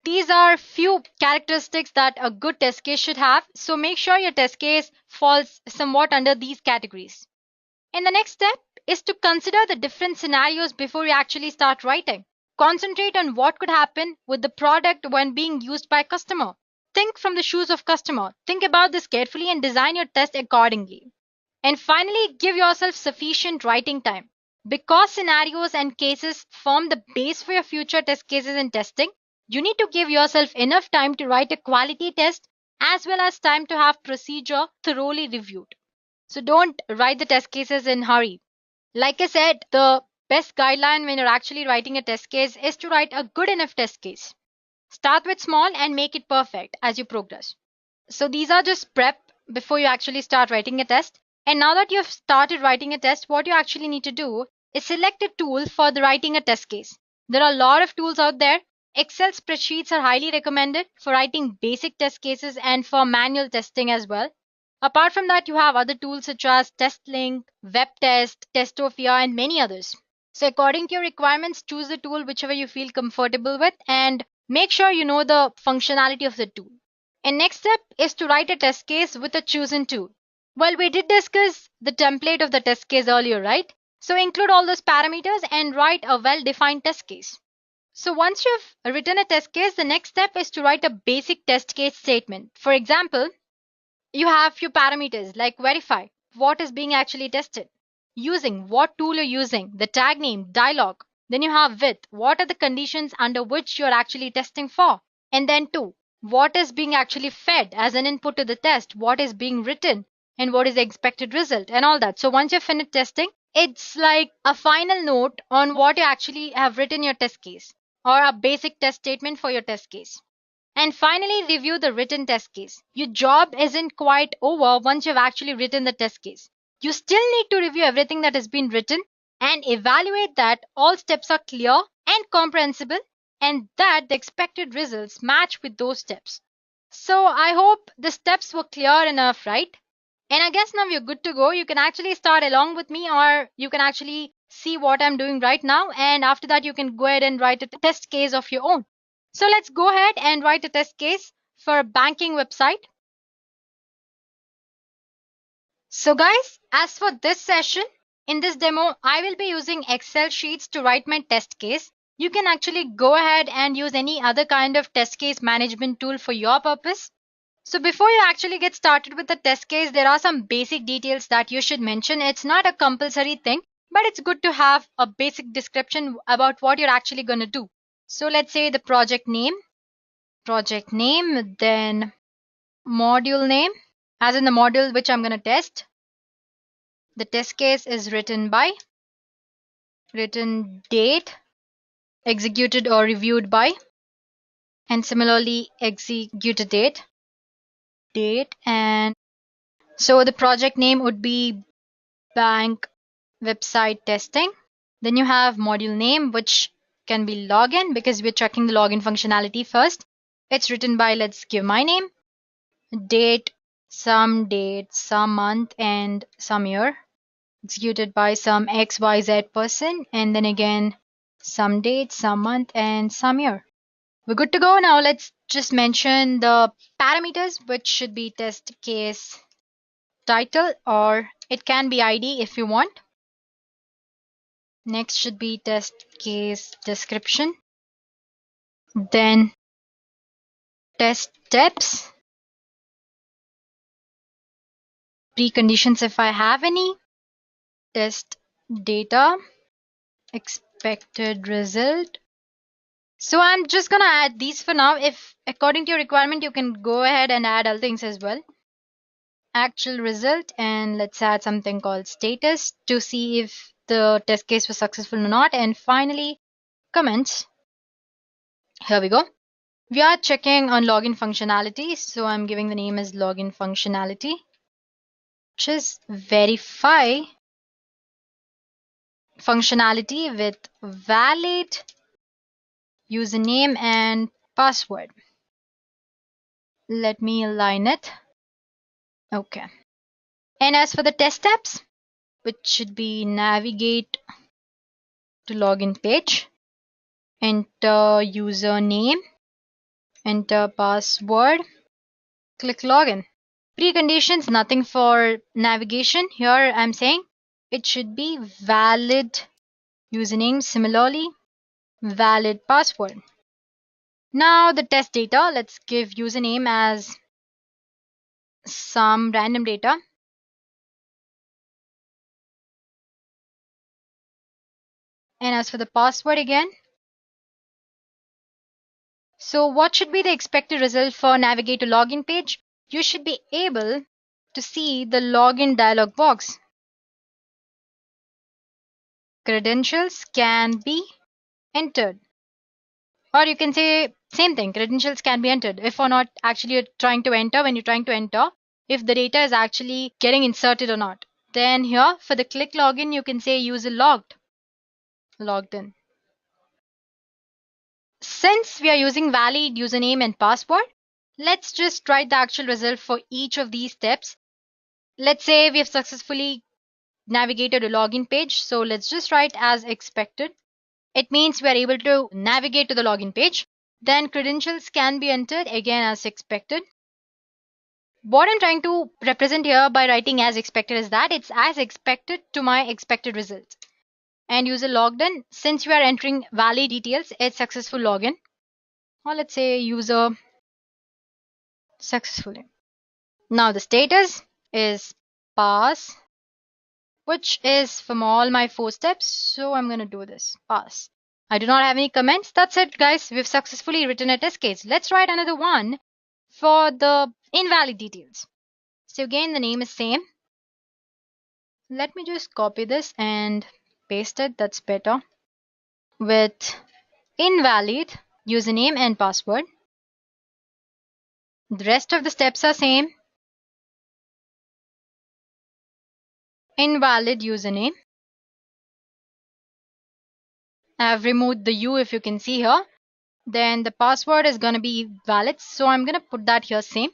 Speaker 4: These are few characteristics that a good test case should have, so make sure your test case falls somewhat under these categories. And the next step is to consider the different scenarios before you actually start writing. Concentrate on what could happen with the product when being used by a customer. Think from the shoes of customer. Think about this carefully and design your test accordingly. And finally, give yourself sufficient writing time. Because scenarios and cases form the base for your future test cases and testing, you need to give yourself enough time to write a quality test as well as time to have procedure thoroughly reviewed. So don't write the test cases in hurry. Like I said, the best guideline when you're actually writing a test case is to write a good enough test case. Start with small and make it perfect as you progress. So these are just prep before you actually start writing a test. And now that you've started writing a test, what you actually need to do is select a tool for the writing a test case. There are a lot of tools out there. Excel spreadsheets are highly recommended for writing basic test cases and for manual testing as well. Apart from that, you have other tools such as TestLink, WebTest, Testopia, and many others. So according to your requirements, choose the tool whichever you feel comfortable with and make sure you know the functionality of the tool. And next step is to write a test case with a chosen tool. Well, we did discuss the template of the test case earlier, right? So include all those parameters and write a well-defined test case. So once you've written a test case, the next step is to write a basic test case statement. For example, you have few parameters like verify, what is being actually tested, using, what tool you're using, the tag name, dialog. Then you have with, what are the conditions under which you're actually testing for. And then to, what is being actually fed as an input to the test, what is being written, and what is the expected result and all that. So once you've finished testing, it's like a final note on what you actually have written your test case or a basic test statement for your test case. And finally, review the written test case. Your job isn't quite over once you've actually written the test case. You still need to review everything that has been written and evaluate that all steps are clear and comprehensible and that the expected results match with those steps. So I hope the steps were clear enough, right? And I guess now you're good to go. You can actually start along with me or you can actually see what I'm doing right now. And after that, you can go ahead and write a test case of your own. So let's go ahead and write a test case for a banking website. So guys, as for this session, in this demo, I will be using Excel sheets to write my test case. You can actually go ahead and use any other kind of test case management tool for your purpose. So before you actually get started with the test case, there are some basic details that you should mention. It's not a compulsory thing, but it's good to have a basic description about what you're actually going to do. So let's say the project name, then module name, as in the module which I'm going to test. The test case is written by, written date, executed or reviewed by, and similarly executed date, and so the project name would be bank website testing. Then you have module name, which can be login because we're checking the login functionality first. It's written by, let's give my name, date, some month, and some year, executed by some XYZ person, and then again some date, some month, and some year. We're good to go. Now let's just mention the parameters, which should be test case title, or it can be ID if you want. Next should be test case description. Then test steps, preconditions if I have any, test data, expected result. So I'm just gonna add these for now. If according to your requirement, you can go ahead and add other things as well. Actual result, and let's add something called status to see if the test case was successful or not. And finally, comments. Here we go. We are checking on login functionality. So I'm giving the name as login functionality, which is verify functionality with valid username and password. Let me align it. Okay. And as for the test steps, which should be navigate to login page, enter username, enter password, click login. Preconditions, nothing for navigation. Here I'm saying it should be valid username, similarly valid password. Now the test data, let's give username as some random data. And as for the password again, so what should be the expected result for navigate to login page? You should be able to see the login dialog box. Credentials can be entered. Or you can say same thing, credentials can be entered. If or not actually you're trying to enter, when you're trying to enter, if the data is actually getting inserted or not. Then here for the click login, you can say user logged in. Since we are using valid username and password, let's just write the actual result for each of these steps. Let's say we have successfully navigated a login page. So let's just write as expected. It means we are able to navigate to the login page. Then credentials can be entered again as expected. What I'm trying to represent here by writing as expected is that it's as expected to my expected result. And user logged in, since we are entering valid details, it's successful login. Or let's say user successfully. Now the status is pass, which is from all my 4 steps. So I'm going to do this, pass. I do not have any comments. That's it, guys. We've successfully written a test case. Let's write another one for the invalid details. So again, the name is same. Let me just copy this and paste it. That's better. With invalid username and password. The rest of the steps are same. Invalid username. I've removed the U if you can see here. Then the password is going to be valid. So I'm going to put that here same.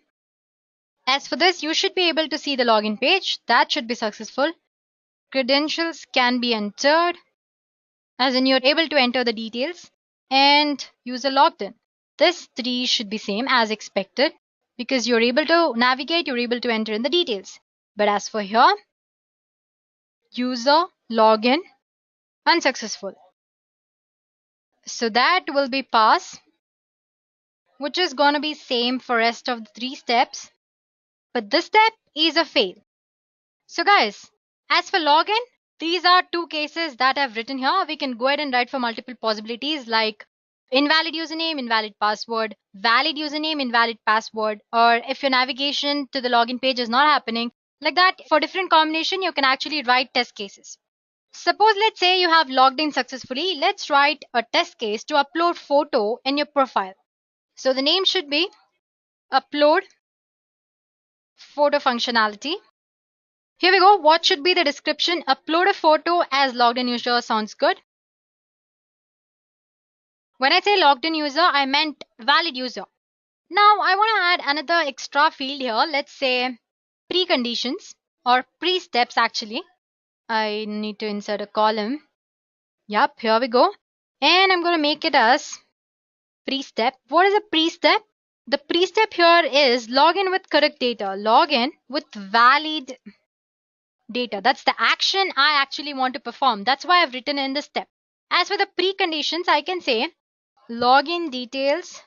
Speaker 4: As for this, you should be able to see the login page. That should be successful. Credentials can be entered, as in you're able to enter the details, and user logged in. This 3 should be same as expected because you're able to navigate, you're able to enter in the details. But as for here, user login unsuccessful. So that will be pass, which is going to be same for rest of the 3 steps. But this step is a fail. So guys, as for login, these are 2 cases that I've written here. We can go ahead and write for multiple possibilities like invalid username, invalid password, valid username, invalid password, or if your navigation to the login page is not happening, like that for different combination, you can actually write test cases. Suppose let's say you have logged in successfully. Let's write a test case to upload photo in your profile. So the name should be upload photo functionality. Here we go. What should be the description? Upload a photo as logged in user sounds good. When I say logged in user, I meant valid user. Now I want to add another extra field here. Let's say preconditions or pre-steps actually. I need to insert a column. Yep, here we go. And I'm going to make it as pre-step. What is a pre-step? The pre-step here is login with correct data. Login with valid data. That's the action I actually want to perform. That's why I've written in this step. As for the preconditions, I can say login details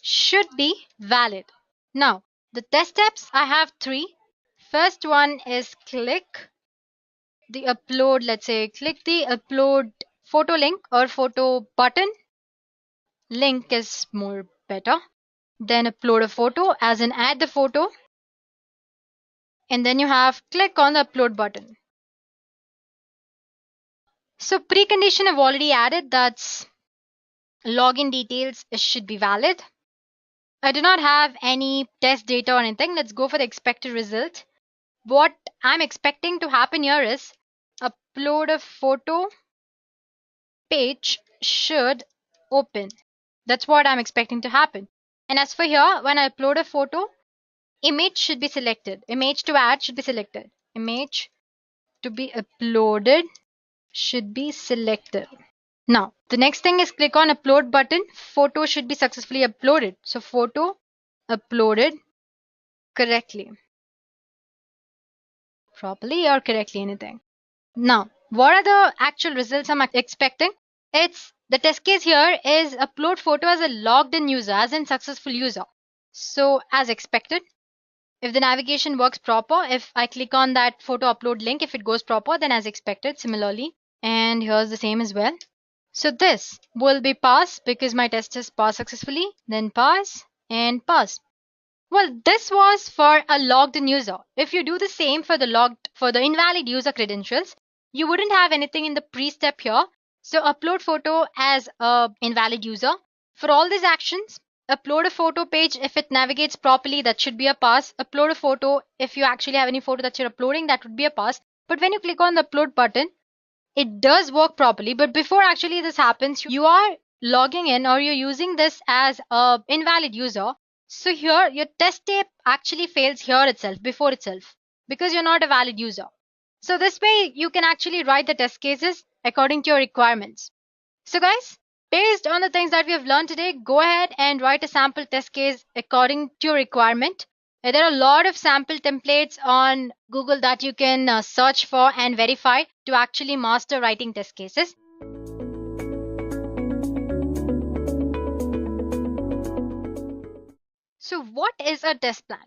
Speaker 4: should be valid. Now, the test steps, I have 3. First one is click the upload, let's say click the upload photo link or photo button. Link is more better. Then upload a photo, as in add the photo. And then you have click on the upload button. So precondition I've already added, that's login details should be valid. I do not have any test data or anything. Let's go for the expected result. What I'm expecting to happen here is upload a photo page should open. That's what I'm expecting to happen. And as for here, when I upload a photo, image should be selected. Image to add should be selected. Image to be uploaded should be selected. Now, the next thing is click on upload button. Photo should be successfully uploaded. So photo uploaded correctly. Properly or correctly, anything. Now, what are the actual results I'm expecting? It's the test case here is upload photo as a logged in user, as in successful user. So as expected, if the navigation works proper, if I click on that photo upload link, if it goes proper, then as expected, similarly. And here's the same as well. So this will be pass because my test is passed successfully, then pass and pass. Well, this was for a logged in user. If you do the same for the invalid user credentials, you wouldn't have anything in the pre-step here. So upload photo as a invalid user. For all these actions, upload a photo page. If it navigates properly, that should be a pass. Upload a photo. If you actually have any photo that you're uploading, that would be a pass. But when you click on the upload button, it does work properly. But before actually this happens, you are logging in or you're using this as a invalid user. So here your test tape actually fails here itself, before itself, because you're not a valid user. So this way you can actually write the test cases according to your requirements. So guys, based on the things that we have learned today, go ahead and write a sample test case according to your requirement. There are a lot of sample templates on Google that you can search for and verify to actually master writing test cases. So what is a test plan?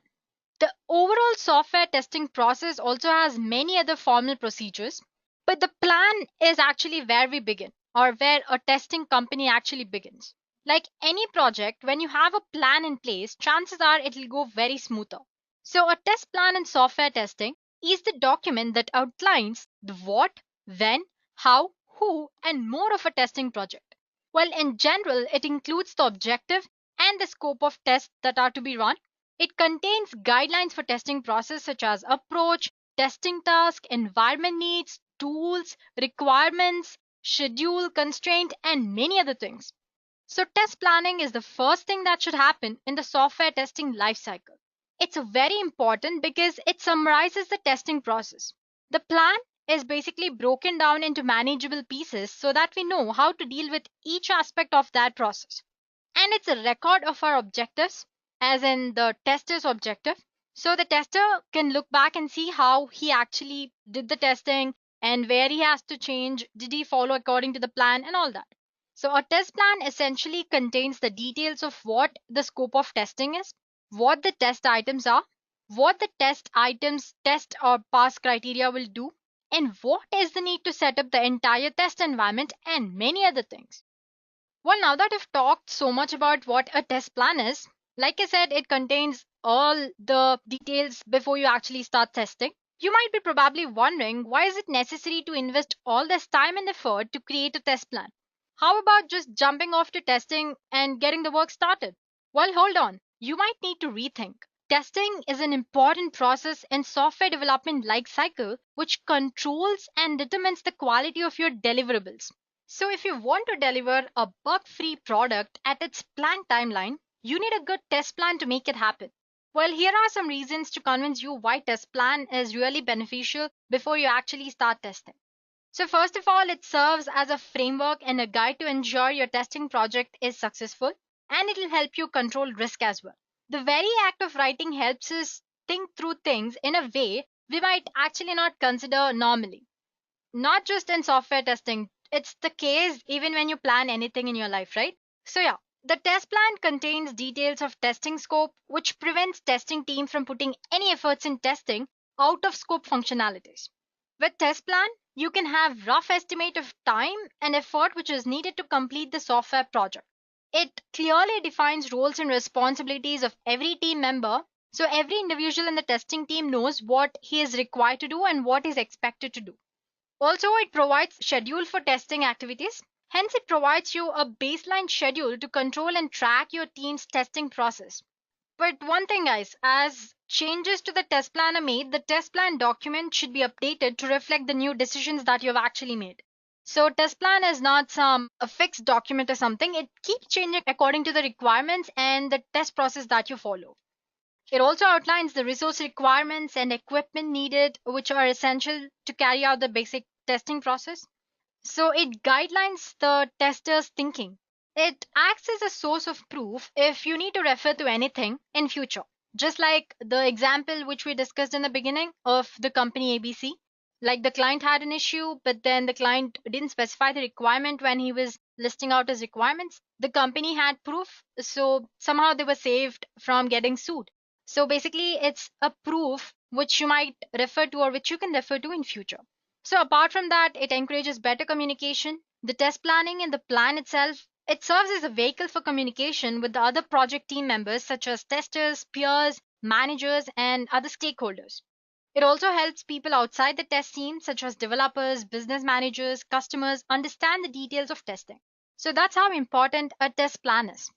Speaker 4: The overall software testing process also has many other formal procedures, but the plan is actually where we begin, or where a testing company actually begins. Like any project, when you have a plan in place, chances are it will go very smoother. So a test plan in software testing is the document that outlines the what, when, how, who, and more of a testing project. Well, in general, it includes the objective and the scope of tests that are to be run. It contains guidelines for testing process such as approach, testing task, environment needs, tools, requirements, schedule, constraint, and many other things. So test planning is the first thing that should happen in the software testing lifecycle. It's very important because it summarizes the testing process. The plan is basically broken down into manageable pieces so that we know how to deal with each aspect of that process. And it's a record of our objectives, as in the tester's objective. So the tester can look back and see how he actually did the testing and where he has to change, did he follow according to the plan and all that. So a test plan essentially contains the details of what the scope of testing is, what the test items are, what the test items test or pass criteria will do, and what is the need to set up the entire test environment and many other things. Well, now that I've talked so much about what a test plan is, like I said, it contains all the details before you actually start testing. You might be probably wondering, why is it necessary to invest all this time and effort to create a test plan? How about just jumping off to testing and getting the work started? Well, hold on. You might need to rethink. Testing is an important process in software development life cycle which controls and determines the quality of your deliverables. So if you want to deliver a bug-free product at its planned timeline, you need a good test plan to make it happen. Well, here are some reasons to convince you why test plan is really beneficial before you actually start testing. So first of all, it serves as a framework and a guide to ensure your testing project is successful, and it will help you control risk as well. The very act of writing helps us think through things in a way we might actually not consider normally. Not just in software testing, it's the case even when you plan anything in your life, right? So yeah, the test plan contains details of testing scope, which prevents testing team from putting any efforts in testing out of scope functionalities. With test plan, you can have rough estimate of time and effort which is needed to complete the software project. It clearly defines roles and responsibilities of every team member, so every individual in the testing team knows what he is required to do and what is expected to do. Also, it provides schedule for testing activities. Hence, it provides you a baseline schedule to control and track your team's testing process. But one thing, guys, as changes to the test plan are made, the test plan document should be updated to reflect the new decisions that you have actually made. So test plan is not a fixed document or something. It keeps changing according to the requirements and the test process that you follow. It also outlines the resource requirements and equipment needed, which are essential to carry out the basic testing process. So it guidelines the tester's thinking. It acts as a source of proof if you need to refer to anything in future. Just like the example which we discussed in the beginning of the company ABC. Like the client had an issue, but then the client didn't specify the requirement when he was listing out his requirements. The company had proof, so somehow they were saved from getting sued. So basically, it's a proof which you might refer to or which you can refer to in future. So apart from that, it encourages better communication. The test planning and the plan itself, it serves as a vehicle for communication with the other project team members such as testers, peers, managers, and other stakeholders. It also helps people outside the test team, such as developers, business managers, customers, understand the details of testing. So that's how important a test plan is.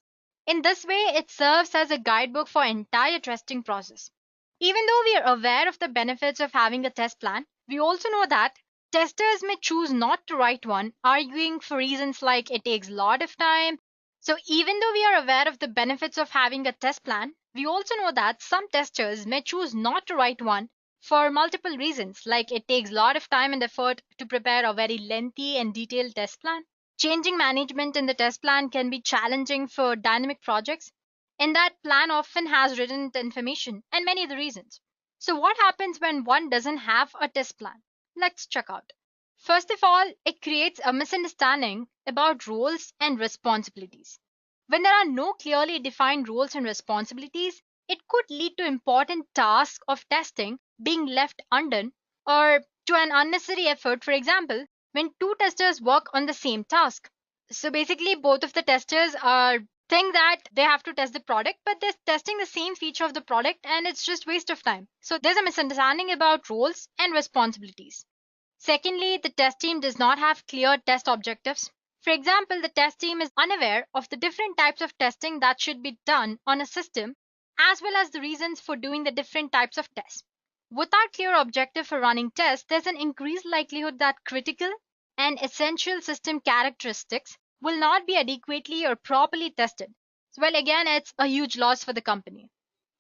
Speaker 4: In this way, it serves as a guidebook for entire testing process. Even though we are aware of the benefits of having a test plan, we also know that testers may choose not to write one, arguing for reasons like it takes a lot of time. So even though we are aware of the benefits of having a test plan, we also know that some testers may choose not to write one for multiple reasons, like it takes a lot of time and effort to prepare a very lengthy and detailed test plan. Changing management in the test plan can be challenging for dynamic projects, and that plan often has written information and many other reasons. So, what happens when one doesn't have a test plan? Let's check out. First of all, it creates a misunderstanding about roles and responsibilities. When there are no clearly defined roles and responsibilities, it could lead to important tasks of testing being left undone or to an unnecessary effort. For example, when two testers work on the same task. So basically, both of the testers are think that they have to test the product, but they're testing the same feature of the product and it's just waste of time. So there's a misunderstanding about roles and responsibilities. Secondly, the test team does not have clear test objectives. For example, the test team is unaware of the different types of testing that should be done on a system, as well as the reasons for doing the different types of tests. Without clear objective for running tests, there's an increased likelihood that critical and essential system characteristics will not be adequately or properly tested. So, well, again, it's a huge loss for the company.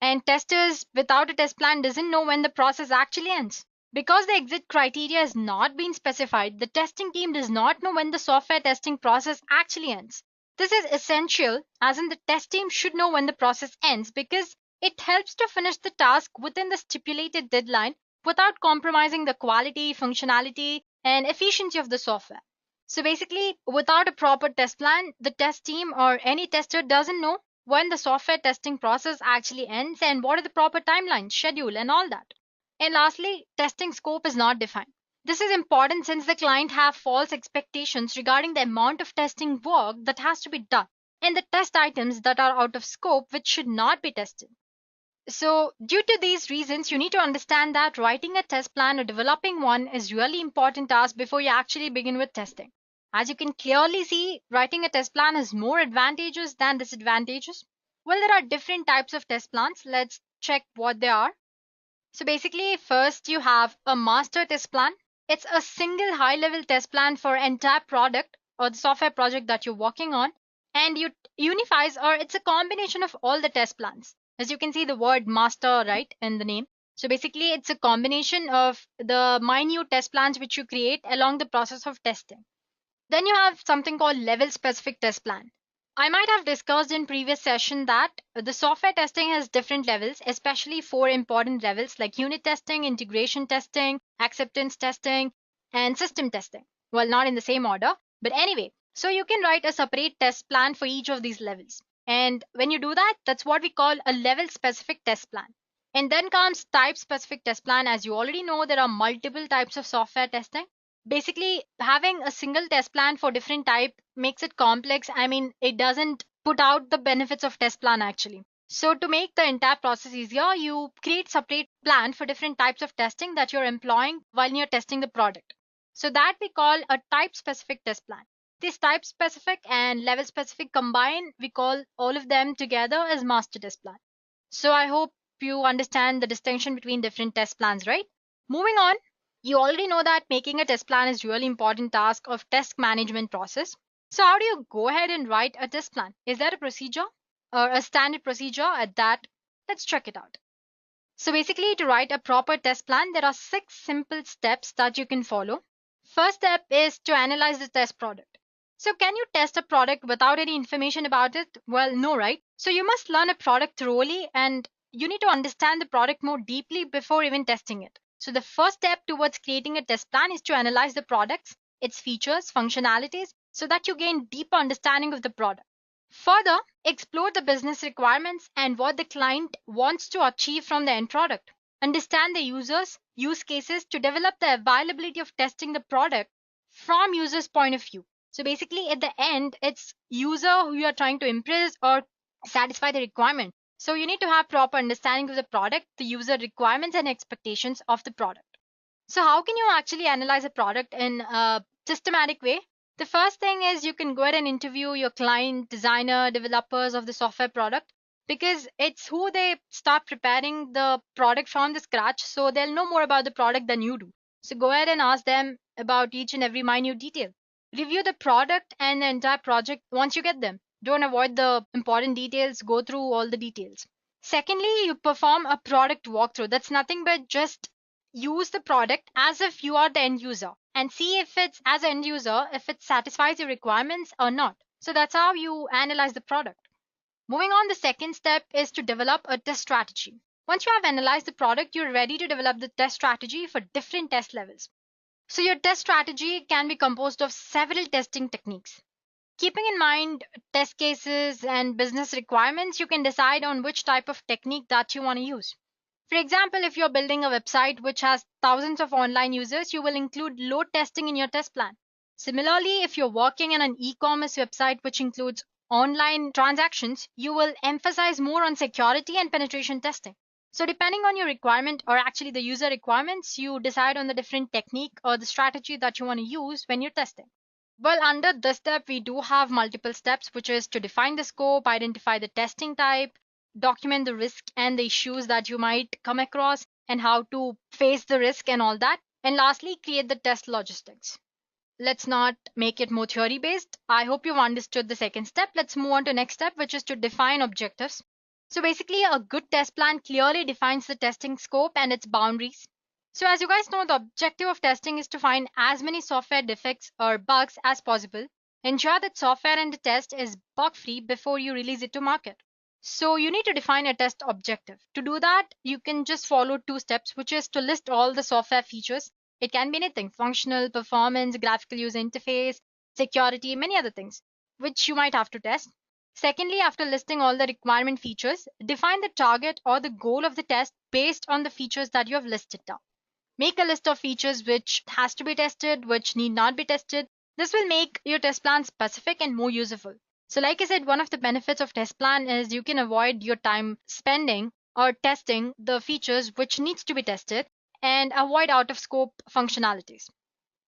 Speaker 4: And testers without a test plan doesn't know when the process actually ends. Because the exit criteria has not been specified, the testing team does not know when the software testing process actually ends. This is essential, as in the test team should know when the process ends because it helps to finish the task within the stipulated deadline without compromising the quality, functionality, and efficiency of the software. So basically, without a proper test plan, the test team or any tester doesn't know when the software testing process actually ends and what are the proper timelines, schedule, and all that. And lastly, testing scope is not defined. This is important since the client have false expectations regarding the amount of testing work that has to be done and the test items that are out of scope which should not be tested. So, due to these reasons, you need to understand that writing a test plan or developing one is really important task before you actually begin with testing. As you can clearly see, writing a test plan has more advantages than disadvantages. Well, there are different types of test plans. Let's check what they are. So basically, first you have a master test plan. It's a single high-level test plan for entire product or the software project that you're working on, and it unifies or it's a combination of all the test plans. As you can see the word master right in the name. So basically, it's a combination of the minute test plans which you create along the process of testing. Then you have something called level specific test plan. I might have discussed in previous session that the software testing has different levels, especially four important levels like unit testing, integration testing, acceptance testing, and system testing. Well, not in the same order, but anyway, so you can write a separate test plan for each of these levels. And when you do that, that's what we call a level specific test plan. And then comes type specific test plan. As you already know, there are multiple types of software testing. Basically, having a single test plan for different type makes it complex. I mean, it doesn't put out the benefits of test plan actually. So to make the entire process easier, you create separate plan for different types of testing that you're employing while you're testing the product. So that we call a type specific test plan. This type specific and level specific combine, we call all of them together as master test plan. So I hope you understand the distinction between different test plans, right? Moving on, you already know that making a test plan is really important task of test management process. So how do you go ahead and write a test plan? Is there a procedure or a standard procedure at that? Let's check it out. So basically, to write a proper test plan, there are 6 simple steps that you can follow. First step is to analyze the test product. So can you test a product without any information about it? Well, no, right? So you must learn a product thoroughly and you need to understand the product more deeply before even testing it. So the first step towards creating a test plan is to analyze the products, its features, functionalities, so that you gain deeper understanding of the product. Further, explore the business requirements and what the client wants to achieve from the end product. Understand the users, use cases to develop the availability of testing the product from users' point of view. So basically, at the end, it's user who you are trying to impress or satisfy the requirement. So you need to have proper understanding of the product, the user requirements and expectations of the product. So how can you actually analyze a product in a systematic way? The first thing is you can go ahead and interview your client, designer, developers of the software product because it's who they start preparing the product from the scratch. So they'll know more about the product than you do. So go ahead and ask them about each and every minute detail. Review the product and the entire project once you get them. Don't avoid the important details, go through all the details. Secondly, you perform a product walkthrough. That's nothing but just use the product as if you are the end user and see if it's as an end user if it satisfies your requirements or not. So that's how you analyze the product. Moving on, the second step is to develop a test strategy. Once you have analyzed the product, you're ready to develop the test strategy for different test levels. So your test strategy can be composed of several testing techniques. Keeping in mind test cases and business requirements, you can decide on which type of technique that you want to use. For example, if you're building a website which has thousands of online users, you will include load testing in your test plan. Similarly, if you're working on an e-commerce website which includes online transactions, you will emphasize more on security and penetration testing. So depending on your requirement or actually the user requirements, you decide on the different technique or the strategy that you want to use when you're testing. Well, under this step, we do have multiple steps, which is to define the scope, identify the testing type, document the risk and the issues that you might come across and how to face the risk and all that. And lastly, create the test logistics. Let's not make it more theory based. I hope you've understood the second step. Let's move on to next step, which is to define objectives. So basically, a good test plan clearly defines the testing scope and its boundaries. So as you guys know, the objective of testing is to find as many software defects or bugs as possible. Ensure that software and the test is bug free before you release it to market. So you need to define a test objective. To do that, you can just follow two steps, which is to list all the software features. It can be anything, functional, performance, graphical user interface, security, many other things, which you might have to test. Secondly, after listing all the requirement features, define the target or the goal of the test based on the features that you have listed down. Make a list of features which has to be tested, which need not be tested. This will make your test plan specific and more useful. So like I said, one of the benefits of test plan is you can avoid your time spending or testing the features which needs to be tested and avoid out of scope functionalities.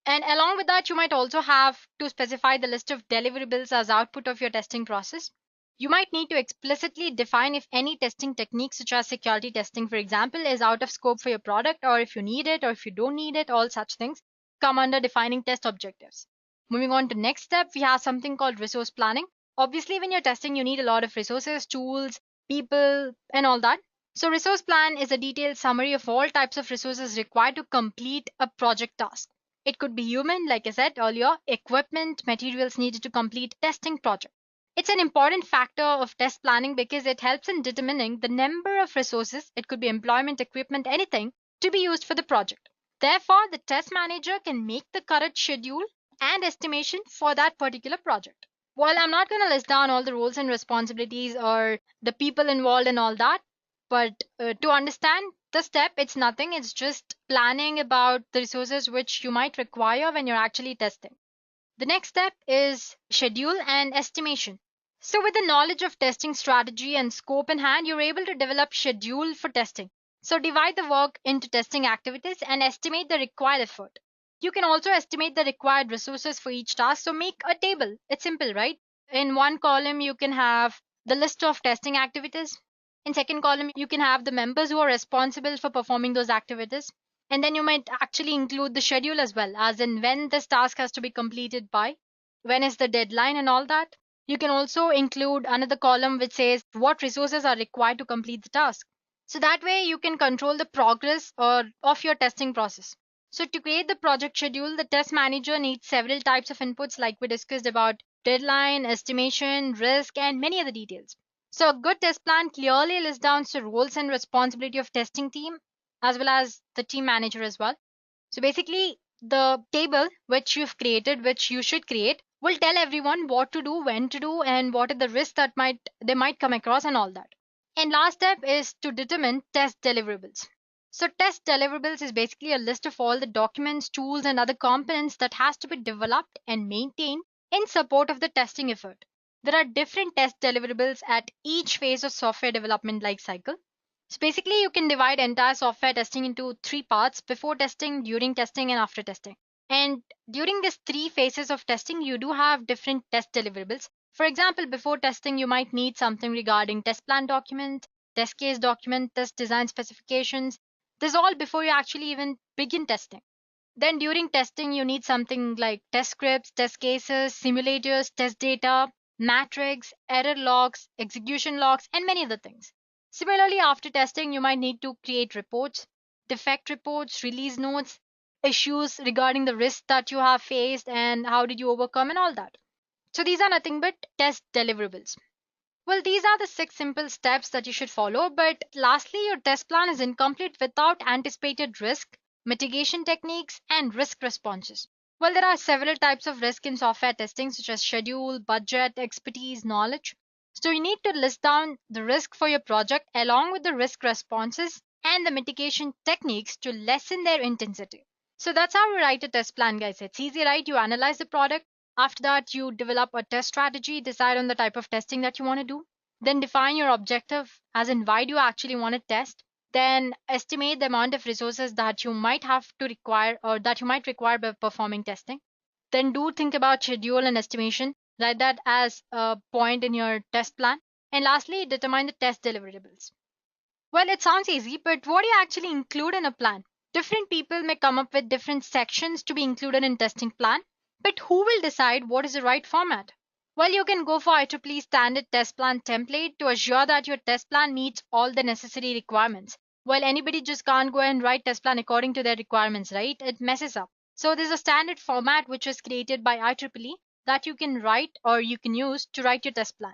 Speaker 4: And along with that, you might also have to specify the list of deliverables as output of your testing process. You might need to explicitly define if any testing technique, such as security testing, for example, is out of scope for your product, or if you need it, or if you don't need it. All such things come under defining test objectives. Moving on to next step, we have something called resource planning. Obviously, when you're testing, you need a lot of resources, tools, people, and all that. So resource plan is a detailed summary of all types of resources required to complete a project task. It could be human, like I said earlier, equipment, materials needed to complete testing project. It's an important factor of test planning because it helps in determining the number of resources, it could be employment, equipment, anything, to be used for the project. Therefore, the test manager can make the correct schedule and estimation for that particular project. Well, I'm not going to list down all the roles and responsibilities or the people involved and all that, but to understand the step, it's nothing. It's just planning about the resources which you might require when you're actually testing. The next step is schedule and estimation. So with the knowledge of testing strategy and scope in hand, you're able to develop schedule for testing. So divide the work into testing activities and estimate the required effort. You can also estimate the required resources for each task. So make a table. It's simple, right? In one column, you can have the list of testing activities. In second column, you can have the members who are responsible for performing those activities. And then you might actually include the schedule as well, as in when this task has to be completed by, when is the deadline and all that. You can also include another column which says what resources are required to complete the task. So that way you can control the progress or of your testing process. So to create the project schedule, the test manager needs several types of inputs like we discussed about deadline, estimation, risk, and many other details. So a good test plan clearly lists down the roles and responsibility of testing team as well as the team manager as well. So basically the table which you've created, which you should create, will tell everyone what to do, when to do, and what are the risks that they might come across and all that. And last step is to determine test deliverables. So test deliverables is basically a list of all the documents, tools, and other components that has to be developed and maintained in support of the testing effort. There are different test deliverables at each phase of software development life cycle. So basically you can divide entire software testing into three parts: before testing, during testing, and after testing. And during these three phases of testing, you do have different test deliverables. For example, before testing, you might need something regarding test plan document, test case document, test design specifications. This is all before you actually even begin testing. Then during testing, you need something like test scripts, test cases, simulators, test data, matrix, error logs, execution logs, and many other things. Similarly, after testing, you might need to create reports, defect reports, release notes, issues regarding the risks that you have faced and how did you overcome and all that. So these are nothing but test deliverables. Well, these are the 6 simple steps that you should follow, but lastly, your test plan is incomplete without anticipated risk, mitigation techniques, and risk responses. Well, there are several types of risk in software testing, such as schedule, budget, expertise, knowledge. So you need to list down the risk for your project along with the risk responses and the mitigation techniques to lessen their intensity. So that's how we write a test plan, guys. It's easy, right? You analyze the product. After that, you develop a test strategy, decide on the type of testing that you want to do, then define your objective, as in why do you actually want to test, then estimate the amount of resources that you might have to require or that you might require by performing testing. Then do think about schedule and estimation, write that as a point in your test plan. And lastly, determine the test deliverables. Well, it sounds easy, but what do you actually include in a plan? Different people may come up with different sections to be included in testing plan. But who will decide what is the right format? Well, you can go for IEEE standard test plan template to assure that your test plan meets all the necessary requirements. Well, anybody just can't go and write test plan according to their requirements, right? It messes up. So there's a standard format which is created by IEEE that you can write or you can use to write your test plan.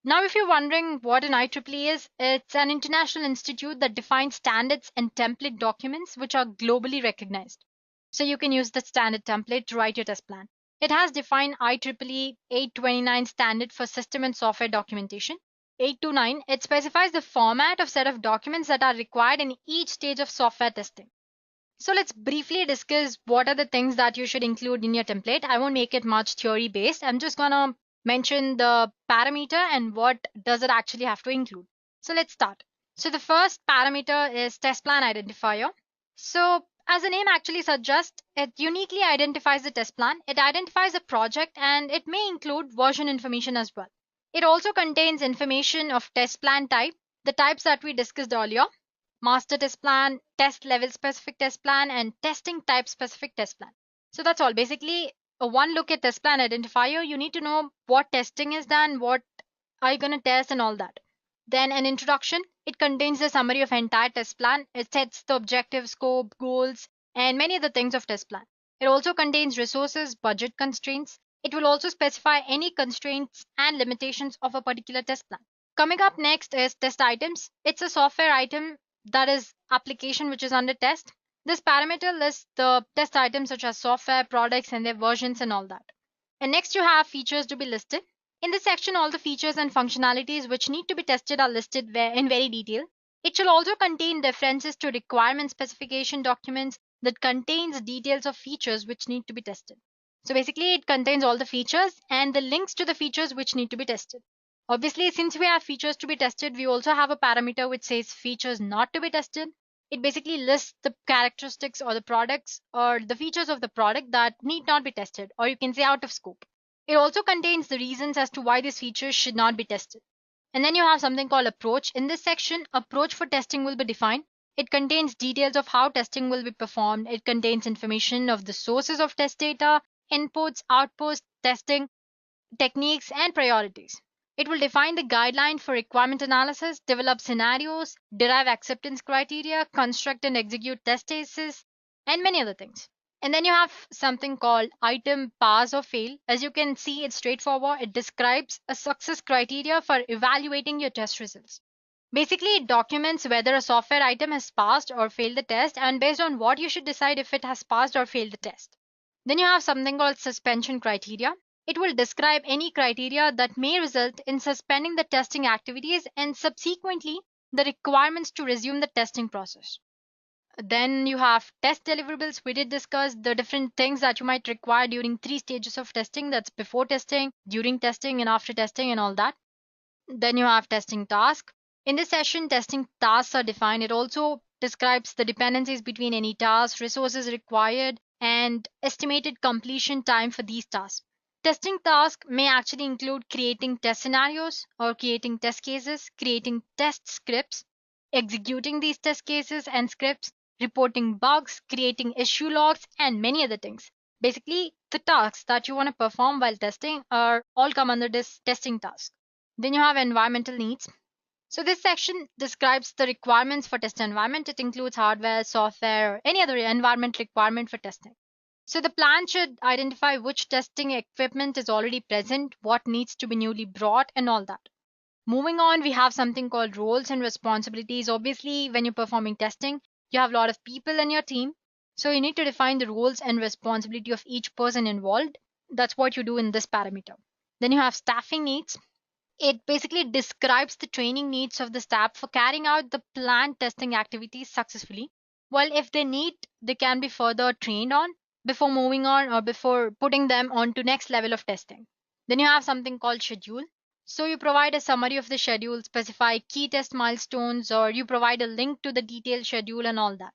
Speaker 4: Now, if you're wondering what an IEEE is, it's an international institute that defines standards and template documents which are globally recognized. So you can use the standard template to write your test plan. It has defined IEEE 829 standard for system and software documentation. 829, it specifies the format of set of documents that are required in each stage of software testing. So let's briefly discuss what are the things that you should include in your template. I won't make it much theory based. I'm just gonna mention the parameter and what does it actually have to include. So let's start. So the first parameter is test plan identifier. So as the name actually suggests, it uniquely identifies the test plan, it identifies the project, and it may include version information as well. It also contains information of test plan type, the types that we discussed earlier: master test plan, test level specific test plan, and testing type specific test plan. So that's all. Basically, a one look at test plan identifier, you need to know what testing is done, what are you going to test, and all that. Then an introduction. It contains the summary of entire test plan. It sets the objective, scope, goals, and many other things of test plan. It also contains resources, budget constraints. It will also specify any constraints and limitations of a particular test plan. Coming up next is test items. It's a software item, that is application which is under test. This parameter lists the test items such as software, products, and their versions and all that. And next you have features to be listed. In this section, all the features and functionalities which need to be tested are listed in very detail. It shall also contain references to requirement specification documents that contains details of features which need to be tested. So basically, it contains all the features and the links to the features which need to be tested. Obviously, since we have features to be tested, we also have a parameter which says features not to be tested. It basically lists the characteristics or the products or the features of the product that need not be tested, or you can say out of scope. It also contains the reasons as to why these features should not be tested. And then you have something called approach. In this section, approach for testing will be defined. It contains details of how testing will be performed. It contains information of the sources of test data, inputs, outputs, testing techniques, and priorities. It will define the guideline for requirement analysis, develop scenarios, derive acceptance criteria, construct and execute test cases, and many other things. And then you have something called item pass or fail. As you can see, it's straightforward. It describes a success criteria for evaluating your test results. Basically, it documents whether a software item has passed or failed the test, and based on what you should decide if it has passed or failed the test. Then you have something called suspension criteria. It will describe any criteria that may result in suspending the testing activities and subsequently the requirements to resume the testing process. Then you have test deliverables. We did discuss the different things that you might require during 3 stages of testing. That's before testing, during testing, and after testing, and all that. Then you have testing task. In this session, testing tasks are defined. It also describes the dependencies between any task, resources required, and estimated completion time for these tasks. Testing tasks may actually include creating test scenarios or creating test cases, creating test scripts, executing these test cases and scripts, reporting bugs, creating issue logs, and many other things. Basically, the tasks that you want to perform while testing are all come under this testing task. Then you have environmental needs. So this section describes the requirements for test environment. It includes hardware, software, or any other environment requirement for testing. So the plan should identify which testing equipment is already present, what needs to be newly brought, and all that. Moving on, we have something called roles and responsibilities. Obviously, when you're performing testing, you have a lot of people in your team. So you need to define the roles and responsibility of each person involved. That's what you do in this parameter. Then you have staffing needs. It basically describes the training needs of the staff for carrying out the planned testing activities successfully. While if they need, they can be further trained on before moving on or before putting them on to next level of testing. Then you have something called schedule. So you provide a summary of the schedule, specify key test milestones, or you provide a link to the detailed schedule and all that.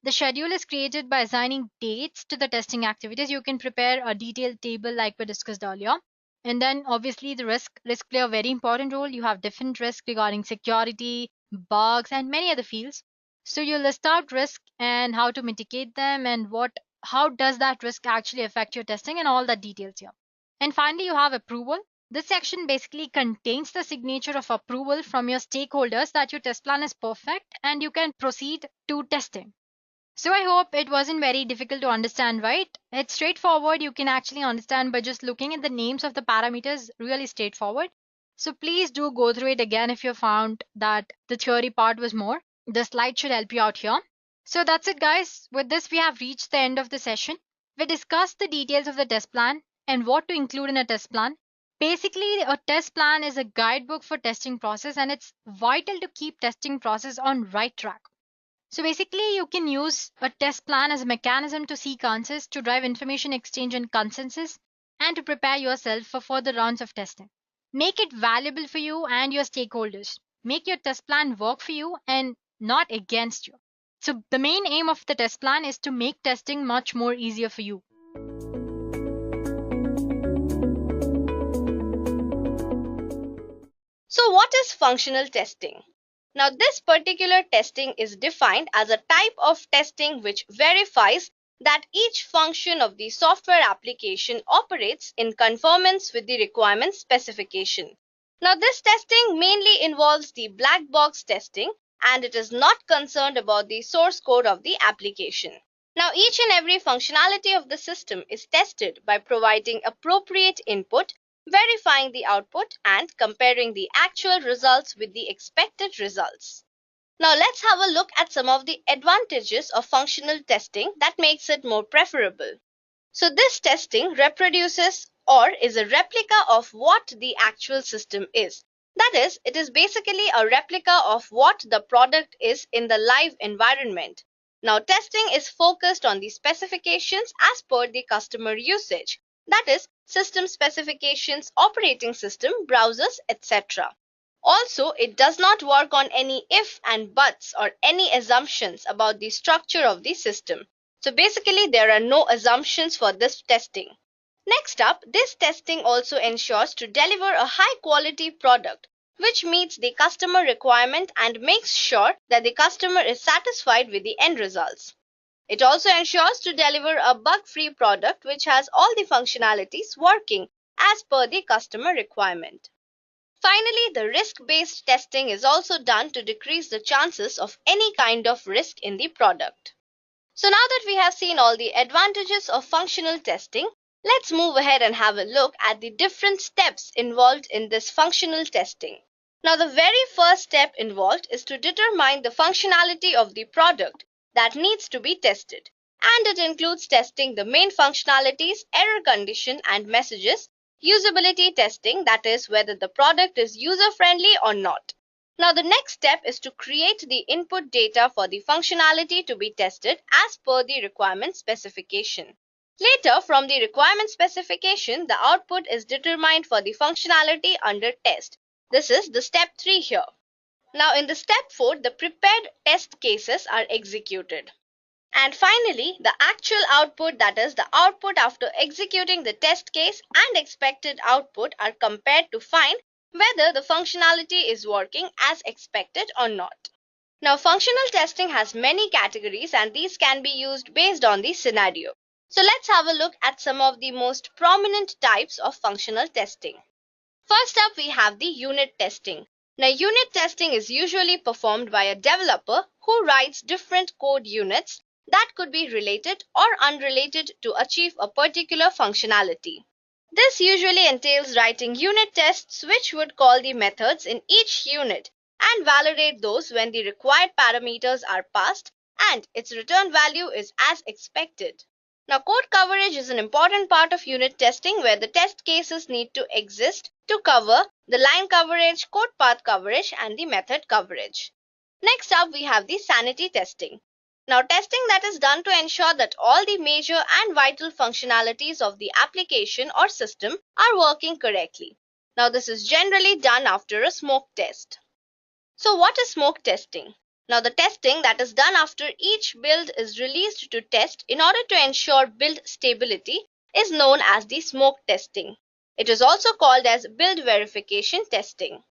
Speaker 4: The schedule is created by assigning dates to the testing activities. You can prepare a detailed table like we discussed earlier. And then obviously the risk play a very important role. You have different risks regarding security, bugs, and many other fields. So you list out risk and how to mitigate them and how does that risk actually affect your testing and all the details here. And finally, you have approval. This section basically contains the signature of approval from your stakeholders that your test plan is perfect and you can proceed to testing. So I hope it wasn't very difficult to understand, right? It's straightforward. You can actually understand by just looking at the names of the parameters, really straightforward. So please do go through it again if you found that the theory part was more. The slide should help you out here. So that's it, guys. With this, we have reached the end of the session. We discussed the details of the test plan and what to include in a test plan. Basically, a test plan is a guidebook for testing process and it's vital to keep testing process on right track. So basically, you can use a test plan as a mechanism to seek answers, to drive information exchange and consensus, and to prepare yourself for further rounds of testing. Make it valuable for you and your stakeholders. Make your test plan work for you and not against you. So the main aim of the test plan is to make testing much more easier for you.
Speaker 2: So what is functional testing? Now this particular testing is defined as a type of testing which verifies that each function of the software application operates in conformance with the requirement specification. Now this testing mainly involves the black box testing and it is not concerned about the source code of the application. Now each and every functionality of the system is tested by providing appropriate input, verifying the output, and comparing the actual results with the expected results. Now let's have a look at some of the advantages of functional testing that makes it more preferable. So this testing reproduces or is a replica of what the actual system is. That is, it is basically a replica of what the product is in the live environment. Now testing is focused on the specifications as per the customer usage. That is, system specifications, operating system, browsers, etc. Also, it does not work on any if and buts or any assumptions about the structure of the system. So basically, there are no assumptions for this testing. Next up, this testing also ensures to deliver a high quality product which meets the customer requirement and makes sure that the customer is satisfied with the end results. It also ensures to deliver a bug-free product which has all the functionalities working as per the customer requirement. Finally, the risk-based testing is also done to decrease the chances of any kind of risk in the product. So now that we have seen all the advantages of functional testing, let's move ahead and have a look at the different steps involved in this functional testing. Now, the very first step involved is to determine the functionality of the product that needs to be tested, and it includes testing the main functionalities, error condition and messages, usability testing, that is whether the product is user-friendly or not. Now, the next step is to create the input data for the functionality to be tested as per the requirement specification. Later, from the requirement specification, the output is determined for the functionality under test. This is the step 3 here. Now, in the step 4, the prepared test cases are executed. And finally, the actual output, that is the output after executing the test case and expected output, are compared to find whether the functionality is working as expected or not. Now, functional testing has many categories and these can be used based on the scenario. So let's have a look at some of the most prominent types of functional testing. First up, we have the unit testing. Now, unit testing is usually performed by a developer who writes different code units that could be related or unrelated to achieve a particular functionality. This usually entails writing unit tests which would call the methods in each unit and validate those when the required parameters are passed and its return value is as expected. Now, code coverage is an important part of unit testing where the test cases need to exist to cover the line coverage, code path coverage, and the method coverage. Next up, we have the sanity testing. Now, testing that is done to ensure that all the major and vital functionalities of the application or system are working correctly. Now, this is generally done after a smoke test. So, what is smoke testing? Now, the testing that is done after each build is released to test in order to ensure build stability is known as the smoke testing. It is also called as build verification testing.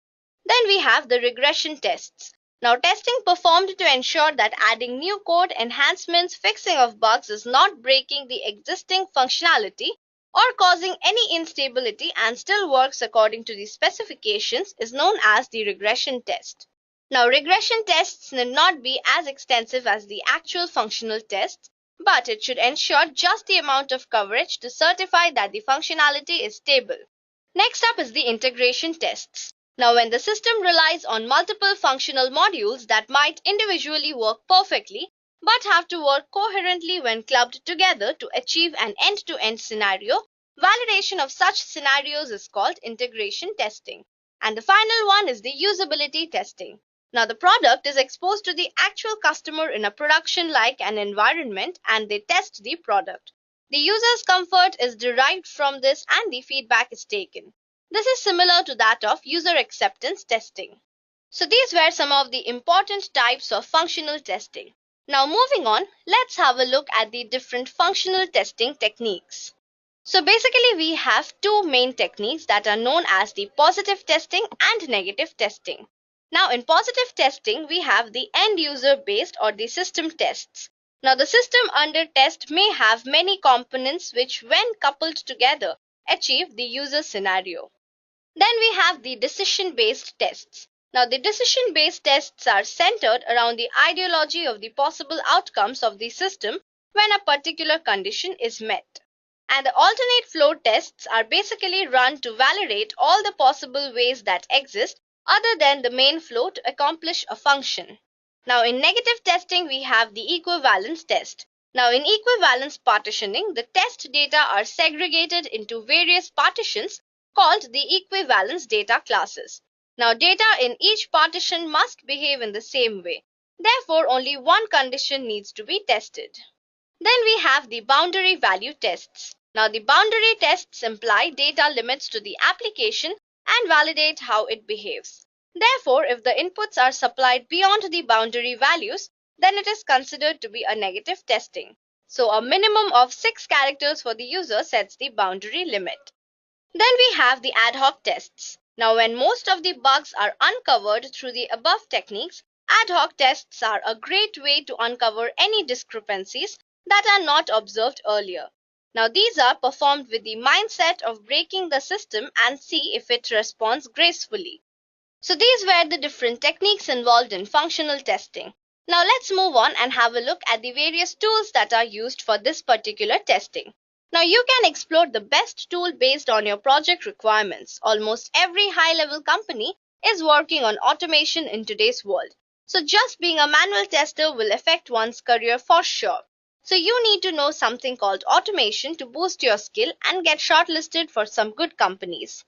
Speaker 2: Then we have the regression tests. Now, testing performed to ensure that adding new code, enhancements, fixing of bugs is not breaking the existing functionality or causing any instability and still works according to the specifications is known as the regression test. Now, regression tests need not be as extensive as the actual functional tests, but it should ensure just the amount of coverage to certify that the functionality is stable. Next up is the integration tests. Now, when the system relies on multiple functional modules that might individually work perfectly, but have to work coherently when clubbed together to achieve an end-to-end scenario, validation of such scenarios is called integration testing. And the final one is the usability testing. Now, the product is exposed to the actual customer in a production-like an environment and they test the product. The user's comfort is derived from this and the feedback is taken. This is similar to that of user acceptance testing. So these were some of the important types of functional testing. Now moving on, let's have a look at the different functional testing techniques. So basically we have two main techniques that are known as the positive testing and negative testing. Now in positive testing, we have the end user based or the system tests. Now the system under test may have many components which when coupled together achieve the user scenario. Then we have the decision-based tests. Now, the decision-based tests are centered around the ideology of the possible outcomes of the system when a particular condition is met. And the alternate flow tests are basically run to validate all the possible ways that exist other than the main flow to accomplish a function. Now, in negative testing, we have the equivalence test. Now, in equivalence partitioning, the test data are segregated into various partitions called the equivalence data classes. Now, data in each partition must behave in the same way. Therefore, only one condition needs to be tested. Then we have the boundary value tests. Now, the boundary tests imply data limits to the application and validate how it behaves. Therefore, if the inputs are supplied beyond the boundary values, then it is considered to be a negative testing. So, a minimum of 6 characters for the user sets the boundary limit. Then we have the ad hoc tests. Now, when most of the bugs are uncovered through the above techniques, ad hoc tests are a great way to uncover any discrepancies that are not observed earlier. Now, these are performed with the mindset of breaking the system and see if it responds gracefully. So, these were the different techniques involved in functional testing. Now let's move on and have a look at the various tools that are used for this particular testing. Now you can explore the best tool based on your project requirements. Almost every high-level company is working on automation in today's world. So just being a manual tester will affect one's career for sure. So you need to know something called automation to boost your skill and get shortlisted for some good companies.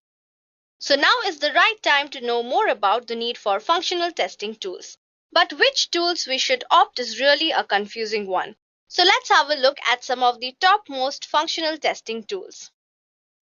Speaker 2: So now is the right time to know more about the need for functional testing tools. But which tools we should opt is really a confusing one. So let's have a look at some of the top most functional testing tools.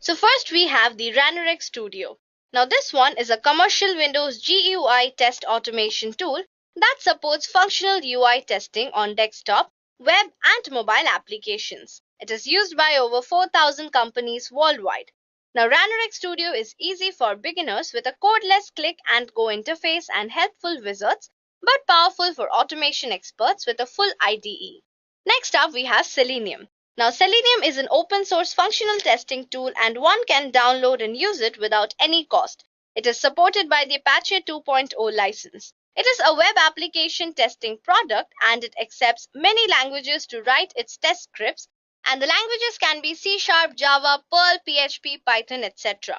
Speaker 2: So first we have the Ranorex Studio. Now this one is a commercial Windows GUI test automation tool that supports functional UI testing on desktop, web and mobile applications. It is used by over 4,000 companies worldwide. Now Ranorex Studio is easy for beginners with a codeless click and go interface and helpful wizards, but powerful for automation experts with a full IDE. Next up we have Selenium. Now Selenium is an open source functional testing tool and one can download and use it without any cost. It is supported by the Apache 2.0 license. It is a web application testing product and it accepts many languages to write its test scripts, and the languages can be C#, Java, Perl, PHP, Python, etc.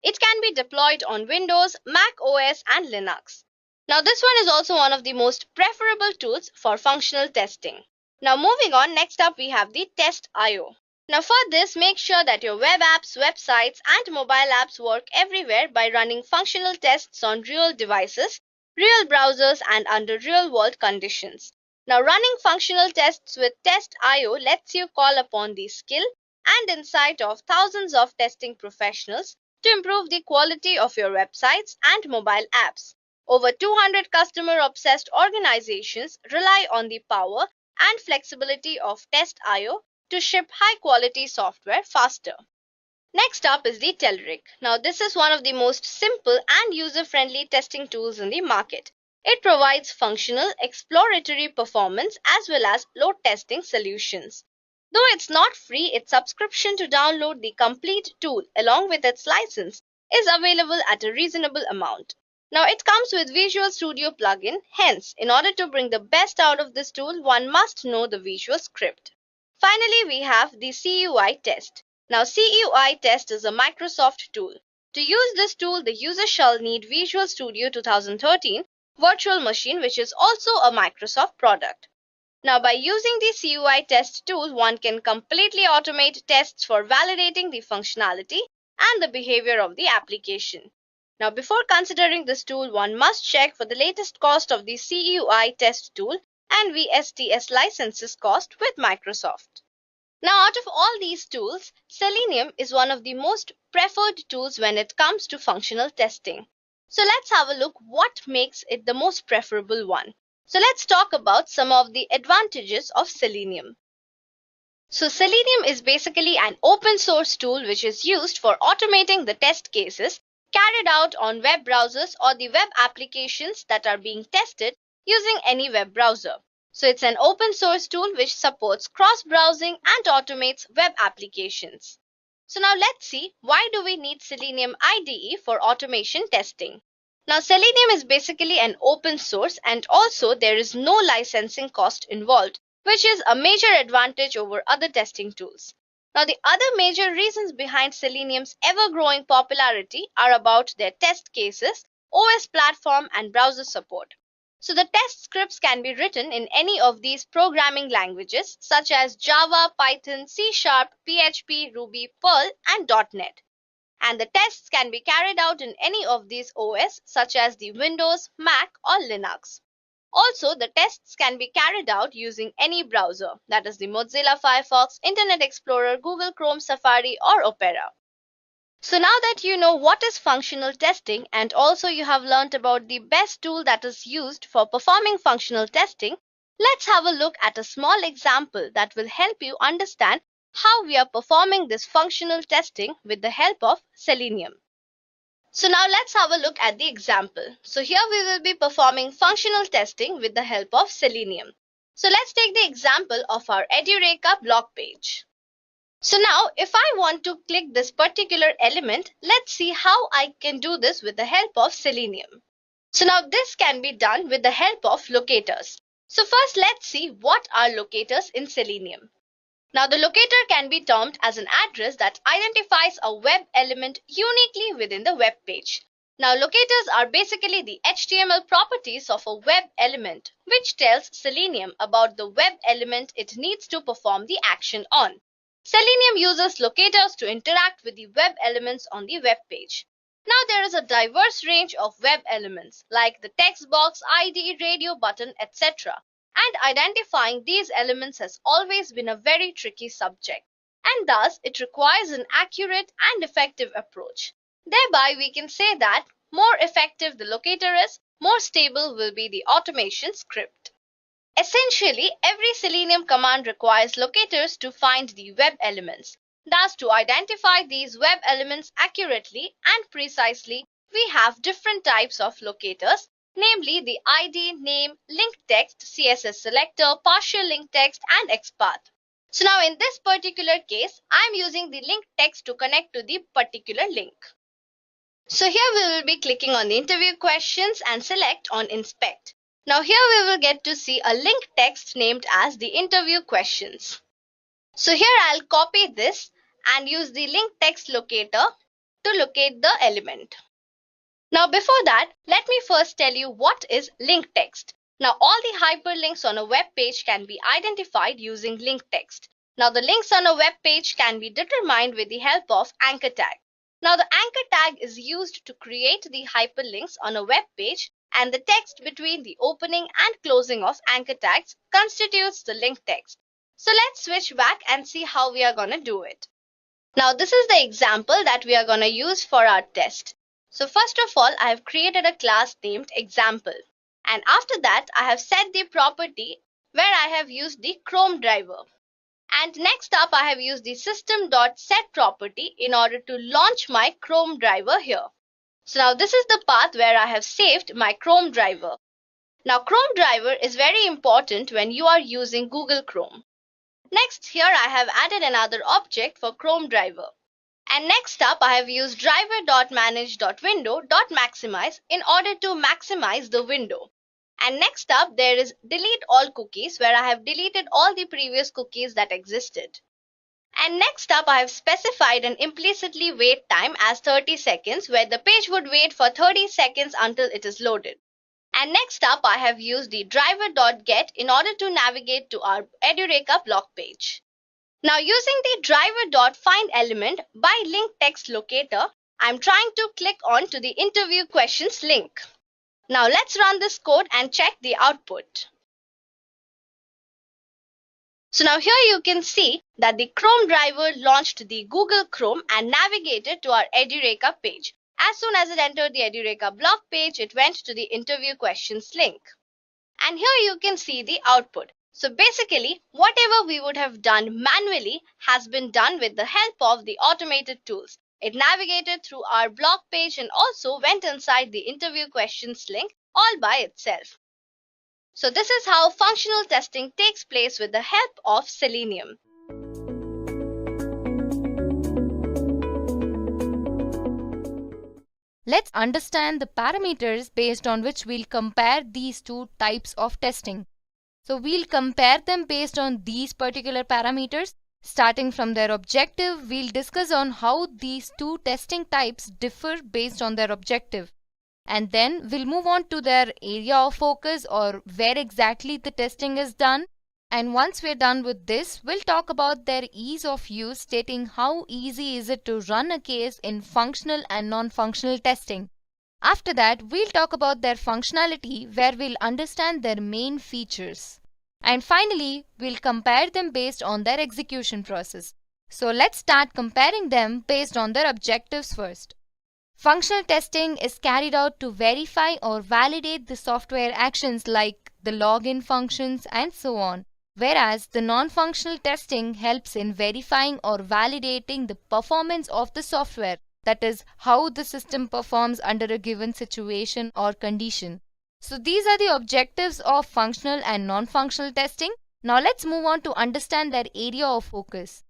Speaker 2: It can be deployed on Windows, Mac OS and Linux. Now this one is also one of the most preferable tools for functional testing. Now moving on, next up we have the Test.io. Now for this, make sure that your web apps, websites and mobile apps work everywhere by running functional tests on real devices, real browsers and under real world conditions. Now running functional tests with Test.io lets you call upon the skill and insight of thousands of testing professionals to improve the quality of your websites and mobile apps. Over 200 customer-obsessed organizations rely on the power and flexibility of Test.io to ship high-quality software faster. Next up is the Edureka. Now this is one of the most simple and user-friendly testing tools in the market. It provides functional, exploratory performance as well as load testing solutions. Though it's not free, its subscription to download the complete tool along with its license is available at a reasonable amount. Now it comes with Visual Studio plugin, hence in order to bring the best out of this tool, one must know the Visual Script. Finally, we have the CUI test. Now CUI test is a Microsoft tool. To use this tool, the user shall need Visual Studio 2013 Virtual Machine, which is also a Microsoft product. Now by using the CUI test tool, one can completely automate tests for validating the functionality and the behavior of the application. Now before considering this tool, one must check for the latest cost of the CUI test tool and VSTS licenses cost with Microsoft. Now out of all these tools, Selenium is one of the most preferred tools when it comes to functional testing. So let's have a look what makes it the most preferable one. So let's talk about some of the advantages of Selenium. So Selenium is basically an open source tool which is used for automating the test cases carried out on web browsers or the web applications that are being tested using any web browser. So it's an open source tool which supports cross-browsing and automates web applications. So now let's see, why do we need Selenium IDE for automation testing? Now Selenium is basically an open source and also there is no licensing cost involved, which is a major advantage over other testing tools. Now the other major reasons behind Selenium's ever-growing popularity are about their test cases, OS platform and browser support. So the test scripts can be written in any of these programming languages such as Java, Python, C#, PHP, Ruby, Perl and .NET. And the tests can be carried out in any of these OS such as the Windows, Mac or Linux. Also, the tests can be carried out using any browser, that is the Mozilla Firefox, Internet Explorer, Google Chrome, Safari or Opera. So now that you know what is functional testing and also you have learnt about the best tool that is used for performing functional testing, let's have a look at a small example that will help you understand how we are performing this functional testing with the help of Selenium. So now let's have a look at the example. So here we will be performing functional testing with the help of Selenium. So let's take the example of our Edureka blog page. So now if I want to click this particular element, let's see how I can do this with the help of Selenium. So now this can be done with the help of locators. So first let's see what are locators in Selenium. Now the locator can be termed as an address that identifies a web element uniquely within the web page. Now locators are basically the HTML properties of a web element, which tells Selenium about the web element it needs to perform the action on. Selenium uses locators to interact with the web elements on the web page. Now there is a diverse range of web elements like the text box, ID, radio button, etc. And identifying these elements has always been a very tricky subject, and thus it requires an accurate and effective approach. Thereby, we can say that more effective the locator is, more stable will be the automation script. Essentially, every Selenium command requires locators to find the web elements. Thus, to identify these web elements accurately and precisely, we have different types of locators, namely the ID, name, link text, CSS selector, partial link text, and XPath. So now in this particular case, I am using the link text to connect to the particular link. So here we will be clicking on the interview questions and select on inspect. Now here we will get to see a link text named as the interview questions. So here I'll copy this and use the link text locator to locate the element. Now before that, let me first tell you what is link text. Now all the hyperlinks on a web page can be identified using link text. Now the links on a web page can be determined with the help of anchor tag. Now the anchor tag is used to create the hyperlinks on a web page, and the text between the opening and closing of anchor tags constitutes the link text. So let's switch back and see how we are going to do it. Now this is the example that we are going to use for our test. So first of all, I have created a class named example, and after that I have set the property where I have used the Chrome driver. And next up I have used the system.set property in order to launch my Chrome driver here. So now this is the path where I have saved my Chrome driver. Now Chrome driver is very important when you are using Google Chrome. Next, here I have added another object for Chrome driver. And next up I have used driver.manage.window.maximize in order to maximize the window. And next up there is delete all cookies, where I have deleted all the previous cookies that existed. And next up I have specified an implicitly wait time as 30 seconds, where the page would wait for 30 seconds until it is loaded. And next up I have used the driver.get in order to navigate to our Edureka block page. Now using the driver.find element by link text locator, I am trying to click on to the interview questions link. Now let's run this code and check the output. So now here you can see that the Chrome driver launched the Google Chrome and navigated to our Edureka page. As soon as it entered the Edureka blog page, it went to the interview questions link. And here you can see the output. So basically, whatever we would have done manually has been done with the help of the automated tools. It navigated through our blog page and also went inside the interview questions link all by itself. So this is how functional testing takes place with the help of Selenium.
Speaker 5: Let's understand the parameters based on which we'll compare these two types of testing. So we'll compare them based on these particular parameters. Starting from their objective, we'll discuss on how these two testing types differ based on their objective. And then we'll move on to their area of focus, or where exactly the testing is done. And once we're done with this, we'll talk about their ease of use, stating how easy is it to run a case in functional and non-functional testing. After that, we'll talk about their functionality, where we'll understand their main features. And finally, we'll compare them based on their execution process. So let's start comparing them based on their objectives first. Functional testing is carried out to verify or validate the software actions like the login functions and so on, whereas the non-functional testing helps in verifying or validating the performance of the software, that is, how the system performs under a given situation or condition. So these are the objectives of functional and non-functional testing. Now let's move on to understand their area of focus.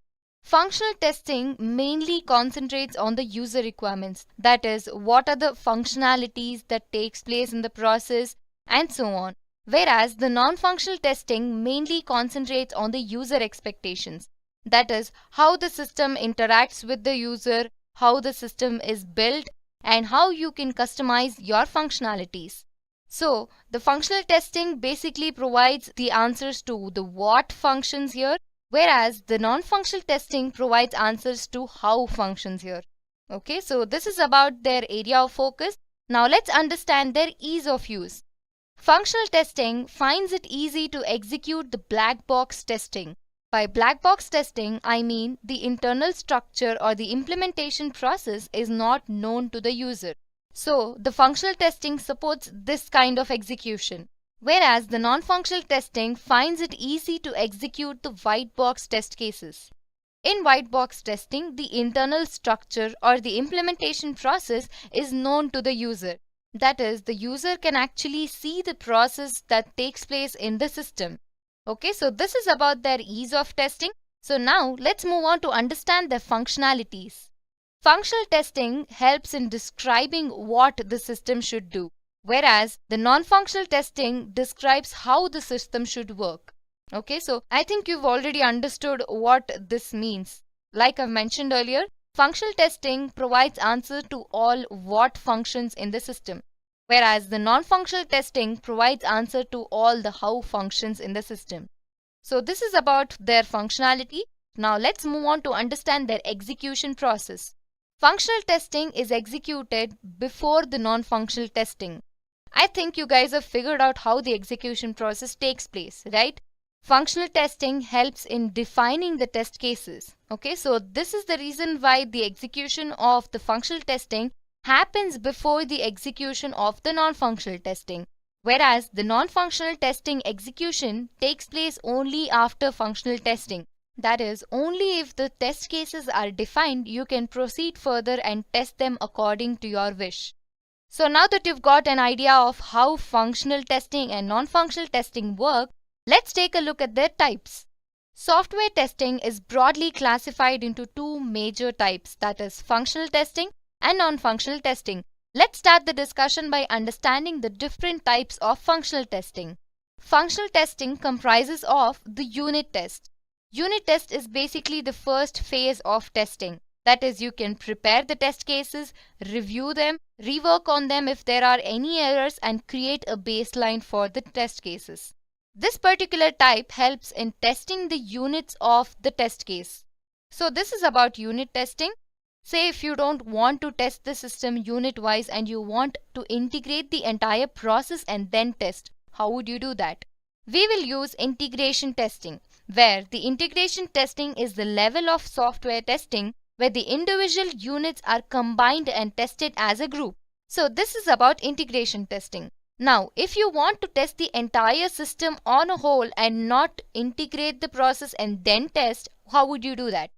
Speaker 5: Functional testing mainly concentrates on the user requirements, that is, what are the functionalities that takes place in the process and so on. whereas the non-functional testing mainly concentrates on the user expectations. That is, how the system interacts with the user, how the system is built, and how you can customize your functionalities. So, the functional testing basically provides the answers to the what functions here, whereas the non-functional testing provides answers to how functions here. Okay, so this is about their area of focus. Now let's understand their ease of use. Functional testing finds it easy to execute the black box testing. By black box testing, I mean the internal structure or the implementation process is not known to the user. So, the functional testing supports this kind of execution, whereas the non-functional testing finds it easy to execute the white box test cases. In white box testing, the internal structure or the implementation process is known to the user. That is, the user can actually see the process that takes place in the system. Okay, so this is about their ease of testing. So now let's move on to understand their functionalities. Functional testing helps in describing what the system should do, whereas the non-functional testing describes how the system should work. Okay, so I think you've already understood what this means. Like I mentioned earlier, functional testing provides answer to all what functions in the system, whereas the non-functional testing provides answer to all the how functions in the system. So this is about their functionality. Now let's move on to understand their execution process. Functional testing is executed before the non-functional testing. I think you guys have figured out how the execution process takes place, right? Functional testing helps in defining the test cases. Okay, so this is the reason why the execution of the functional testing happens before the execution of the non-functional testing, whereas the non-functional testing execution takes place only after functional testing. That is, only if the test cases are defined, you can proceed further and test them according to your wish. So now that you've got an idea of how functional testing and non-functional testing work, let's take a look at their types. Software testing is broadly classified into two major types, that is functional testing and non-functional testing. Let's start the discussion by understanding the different types of functional testing. Functional testing comprises of the unit test. Unit test is basically the first phase of testing. That is, you can prepare the test cases, review them, rework on them if there are any errors, and create a baseline for the test cases. This particular type helps in testing the units of the test case. So this is about unit testing. Say if you don't want to test the system unit-wise and you want to integrate the entire process and then test, how would you do that? We will use integration testing, where the integration testing is the level of software testing where the individual units are combined and tested as a group. So this is about integration testing. Now, if you want to test the entire system on a whole and not integrate the process and then test, how would you do that?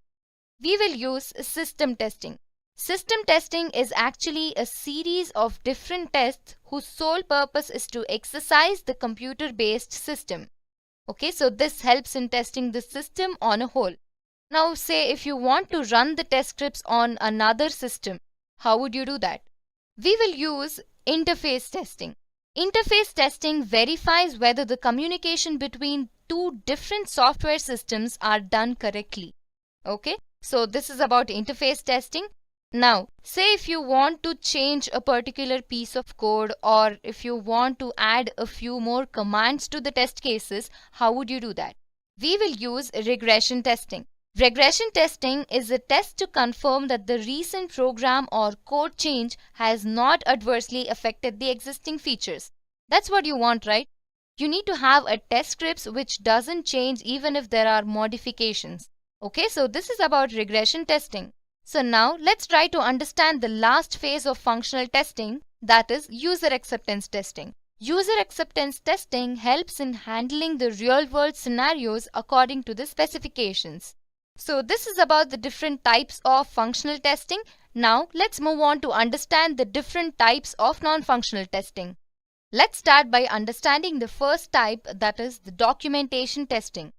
Speaker 5: We will use system testing. System testing is actually a series of different tests whose sole purpose is to exercise the computer-based system. Okay, so this helps in testing the system on a whole. Now, say if you want to run the test scripts on another system, how would you do that? We will use interface testing. Interface testing verifies whether the communication between two different software systems are done correctly. Okay, so this is about interface testing. Now, say if you want to change a particular piece of code or if you want to add a few more commands to the test cases, how would you do that? We will use regression testing. Regression testing is a test to confirm that the recent program or code change has not adversely affected the existing features. That's what you want, right? You need to have a test scripts which doesn't change even if there are modifications. Okay, so this is about regression testing. So now let's try to understand the last phase of functional testing, that is user acceptance testing. User acceptance testing helps in handling the real-world scenarios according to the specifications. So this is about the different types of functional testing. Now let's move on to understand the different types of non-functional testing. Let's start by understanding the first type, that is the documentation testing.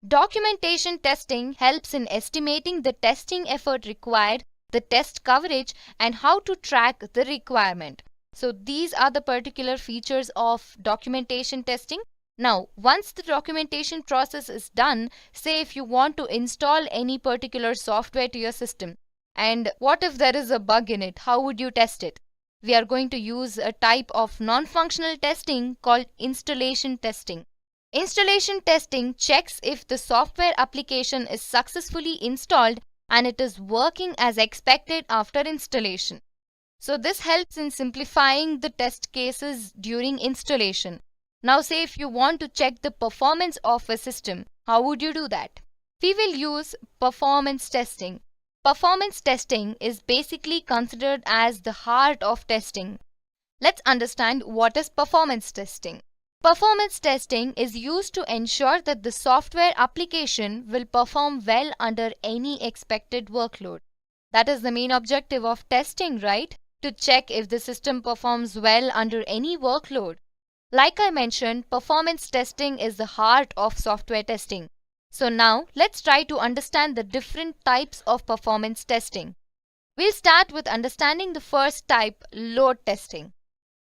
Speaker 5: Documentation testing helps in estimating the testing effort required, the test coverage, and how to track the requirement. So these are the particular features of documentation testing. Now, once the documentation process is done, say if you want to install any particular software to your system, and what if there is a bug in it? How would you test it? We are going to use a type of non-functional testing called installation testing. Installation testing checks if the software application is successfully installed and it is working as expected after installation. So this helps in simplifying the test cases during installation. Now say if you want to check the performance of a system, how would you do that? We will use performance testing. Performance testing is basically considered as the heart of testing. Let's understand what is performance testing. Performance testing is used to ensure that the software application will perform well under any expected workload. That is the main objective of testing, right? To check if the system performs well under any workload. Like I mentioned, performance testing is the heart of software testing. So now let's try to understand the different types of performance testing. We'll start with understanding the first type, load testing.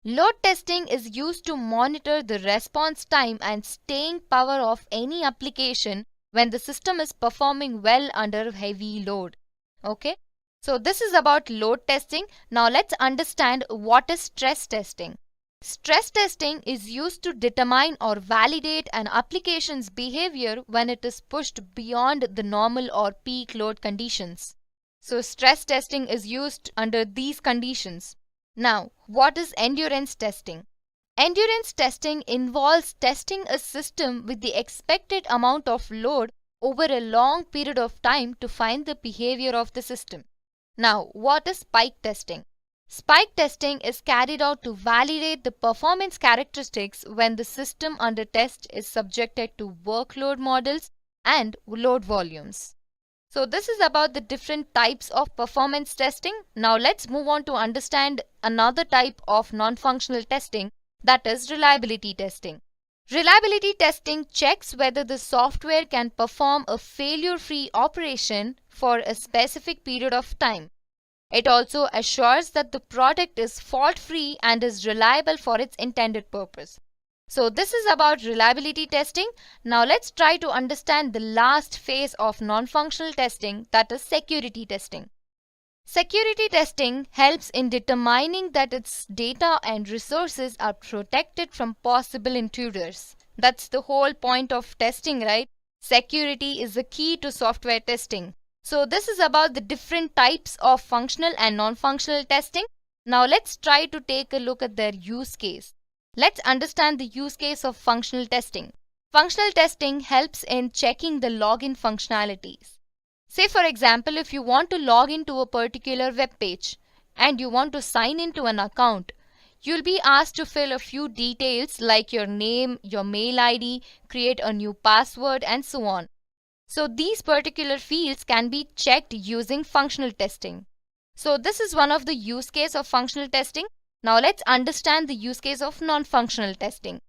Speaker 5: Load testing is used to monitor the response time and staying power of any application when the system is performing well under heavy load. Okay? So this is about load testing. Now let's understand what is stress testing. Stress testing is used to determine or validate an application's behavior when it is pushed beyond the normal or peak load conditions. So stress testing is used under these conditions. Now, what is endurance testing? Endurance testing involves testing a system with the expected amount of load over a long period of time to find the behavior of the system. Now, what is spike testing? Spike testing is carried out to validate the performance characteristics when the system under test is subjected to workload models and load volumes. So this is about the different types of performance testing. Now let's move on to understand another type of non-functional testing, that is reliability testing. Reliability testing checks whether the software can perform a failure-free operation for a specific period of time. It also assures that the product is fault-free and is reliable for its intended purpose. So this is about reliability testing. Now let's try to understand the last phase of non-functional testing, that is security testing. Security testing helps in determining that its data and resources are protected from possible intruders. That's the whole point of testing, right? Security is the key to software testing. So this is about the different types of functional and non-functional testing. Now let's try to take a look at their use case. Let's understand the use case of functional testing. Functional testing helps in checking the login functionalities. Say for example, if you want to log into a particular web page and you want to sign into an account, you'll be asked to fill a few details like your name, your mail ID, create a new password and so on. So these particular fields can be checked using functional testing. So this is one of the use case of functional testing. Now let's understand the use case of non-functional testing.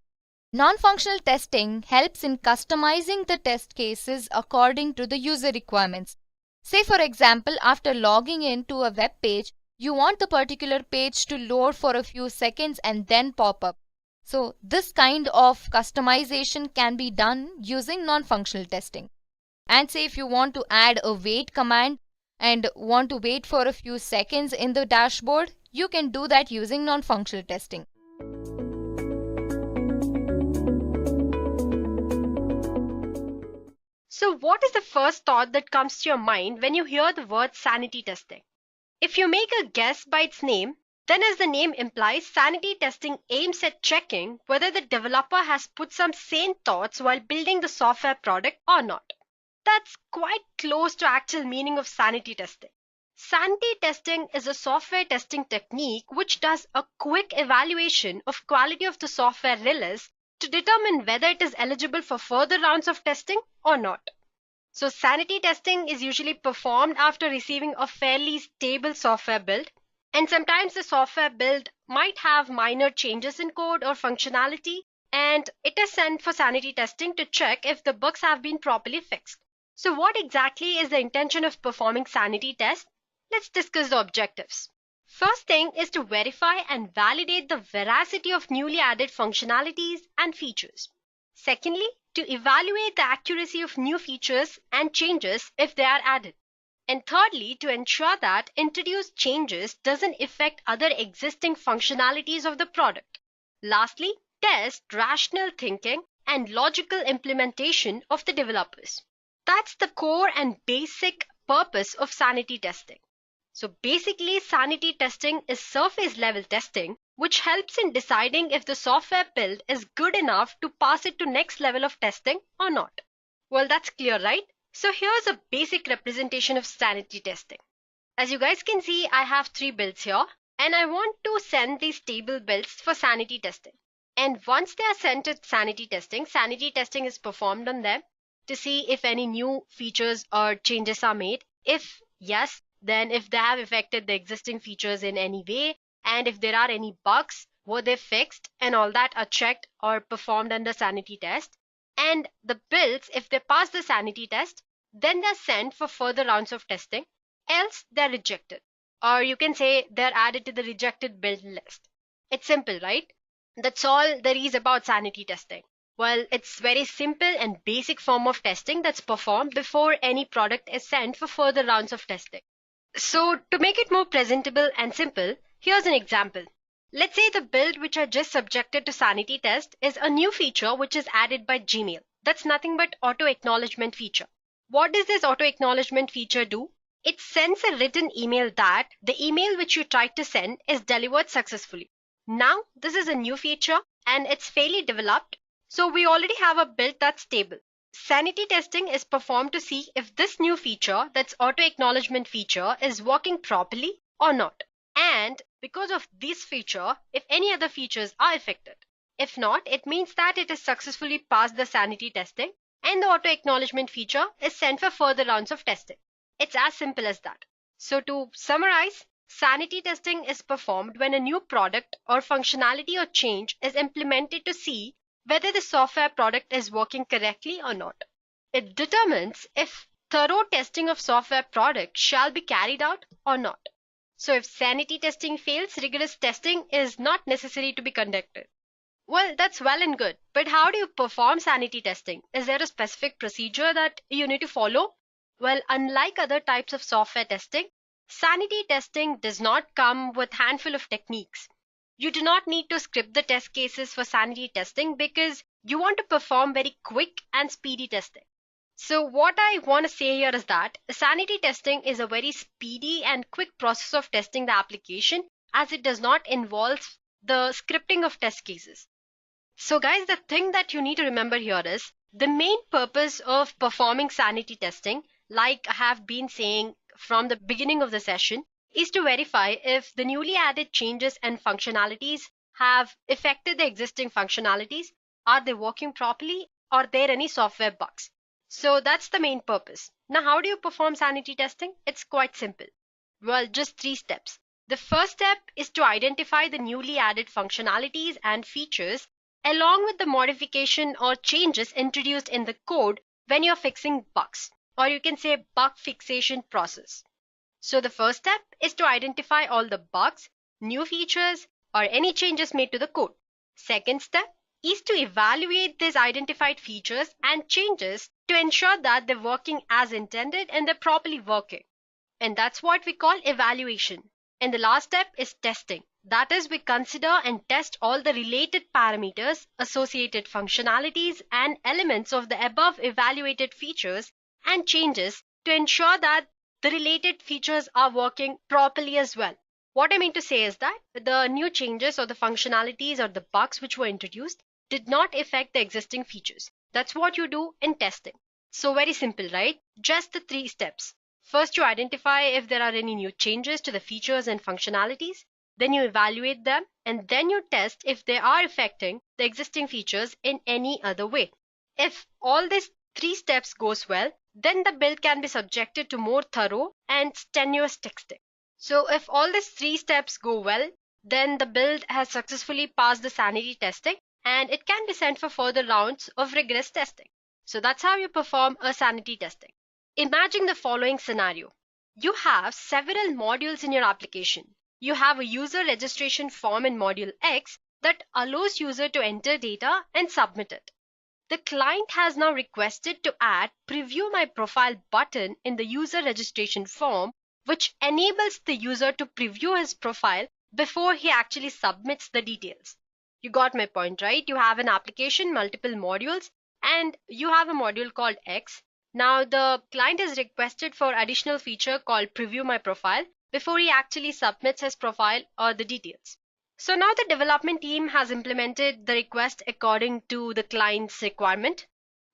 Speaker 5: Non-functional testing helps in customizing the test cases according to the user requirements. Say for example, after logging into a web page, you want the particular page to load for a few seconds and then pop up. So this kind of customization can be done using non-functional testing. And say if you want to add a wait command and want to wait for a few seconds in the dashboard, you can do that using non-functional testing.
Speaker 3: So what is the first thought that comes to your mind when you hear the word sanity testing? If you make a guess by its name, then as the name implies, sanity testing aims at checking whether the developer has put some sane thoughts while building the software product or not. That's quite close to actual meaning of sanity testing. Sanity testing is a software testing technique which does a quick evaluation of quality of the software release to determine whether it is eligible for further rounds of testing or not. So sanity testing is usually performed after receiving a fairly stable software build, and sometimes the software build might have minor changes in code or functionality, and it is sent for sanity testing to check if the bugs have been properly fixed. So what exactly is the intention of performing sanity tests? Let's discuss the objectives.
Speaker 6: First thing is to verify and validate the veracity of newly added functionalities and features. Secondly, to evaluate the accuracy of new features and changes if they are added. And thirdly, to ensure that introduced changes doesn't affect other existing functionalities of the product. Lastly, test rational thinking and logical implementation of the developers. That's the core and basic purpose of sanity testing. So basically, sanity testing is surface level testing, which helps in deciding if the software build is good enough to pass it to next level of testing or not. Well, that's clear, right? So here's a basic representation of sanity testing. As you guys can see, I have 3 builds here, and I want to send these stable builds for sanity testing. And once they are sent to sanity testing is performed on them to see if any new features or changes are made. If yes, then if they have affected the existing features in any way, and if there are any bugs, were they fixed, and all that are checked or performed under sanity test. And the builds, if they pass the sanity test, then they're sent for further rounds of testing, else they're rejected. Or you can say they're added to the rejected build list. It's simple, right? That's all there is about sanity testing. Well, it's very simple and basic form of testing that's performed before any product is sent for further rounds of testing. So to make it more presentable and simple, here's an example. Let's say the build which I just subjected to sanity test is a new feature which is added by Gmail. That's nothing but auto acknowledgement feature. What does this auto acknowledgement feature do? It sends a written email that the email which you tried to send is delivered successfully. Now, this is a new feature and it's fairly developed. So we already have a build that's stable. Sanity testing is performed to see if this new feature, that's auto acknowledgement feature, is working properly or not. And because of this feature, if any other features are affected. If not, it means that it has successfully passed the sanity testing and the auto acknowledgement feature is sent for further rounds of testing. It's as simple as that. So to summarize, sanity testing is performed when a new product or functionality or change is implemented to see whether the software product is working correctly or not. It determines if thorough testing of software product shall be carried out or not. So if sanity testing fails, rigorous testing is not necessary to be conducted. Well, that's well and good, but how do you perform sanity testing? Is there a specific procedure that you need to follow? Well, unlike other types of software testing, sanity testing does not come with handful of techniques. You do not need to script the test cases for sanity testing because you want to perform very quick and speedy testing. So what I want to say here is that sanity testing is a very speedy and quick process of testing the application as it does not involve the scripting of test cases. So guys, the thing that you need to remember here is the main purpose of performing sanity testing, like I have been saying from the beginning of the session, is to verify if the newly added changes and functionalities have affected the existing functionalities. Are they working properly? Are there any software bugs? So that's the main purpose. Now, how do you perform sanity testing? It's quite simple. Well, just 3 steps. The first step is to identify the newly added functionalities and features along with the modification or changes introduced in the code when you're fixing bugs, or you can say bug fixation process. So the first step is to identify all the bugs, new features, or any changes made to the code. Second step is to evaluate these identified features and changes to ensure that they're working as intended and they're properly working. And that's what we call evaluation. And the last step is testing. That is, we consider and test all the related parameters, associated functionalities, and elements of the above evaluated features and changes to ensure that the related features are working properly as well. What I mean to say is that the new changes or the functionalities or the bugs which were introduced did not affect the existing features. That's what you do in testing. So very simple, right? Just the 3 steps. First, you identify if there are any new changes to the features and functionalities. Then you evaluate them, and then you test if they are affecting the existing features in any other way. If all these 3 steps goes well, then the build can be subjected to more thorough and strenuous testing. So if all these 3 steps go well, then the build has successfully passed the sanity testing and it can be sent for further rounds of rigorous testing. So that's how you perform a sanity testing. Imagine the following scenario. You have several modules in your application. you have a user registration form in module X that allows user to enter data and submit it. The client has now requested to add Preview My Profile button in the user registration form, which enables the user to preview his profile before he actually submits the details. You got my point, right? You have an application, multiple modules, and you have a module called X. Now the client is requested for additional feature called Preview My Profile before he actually submits his profile or the details. So now the development team has implemented the request according to the client's requirement.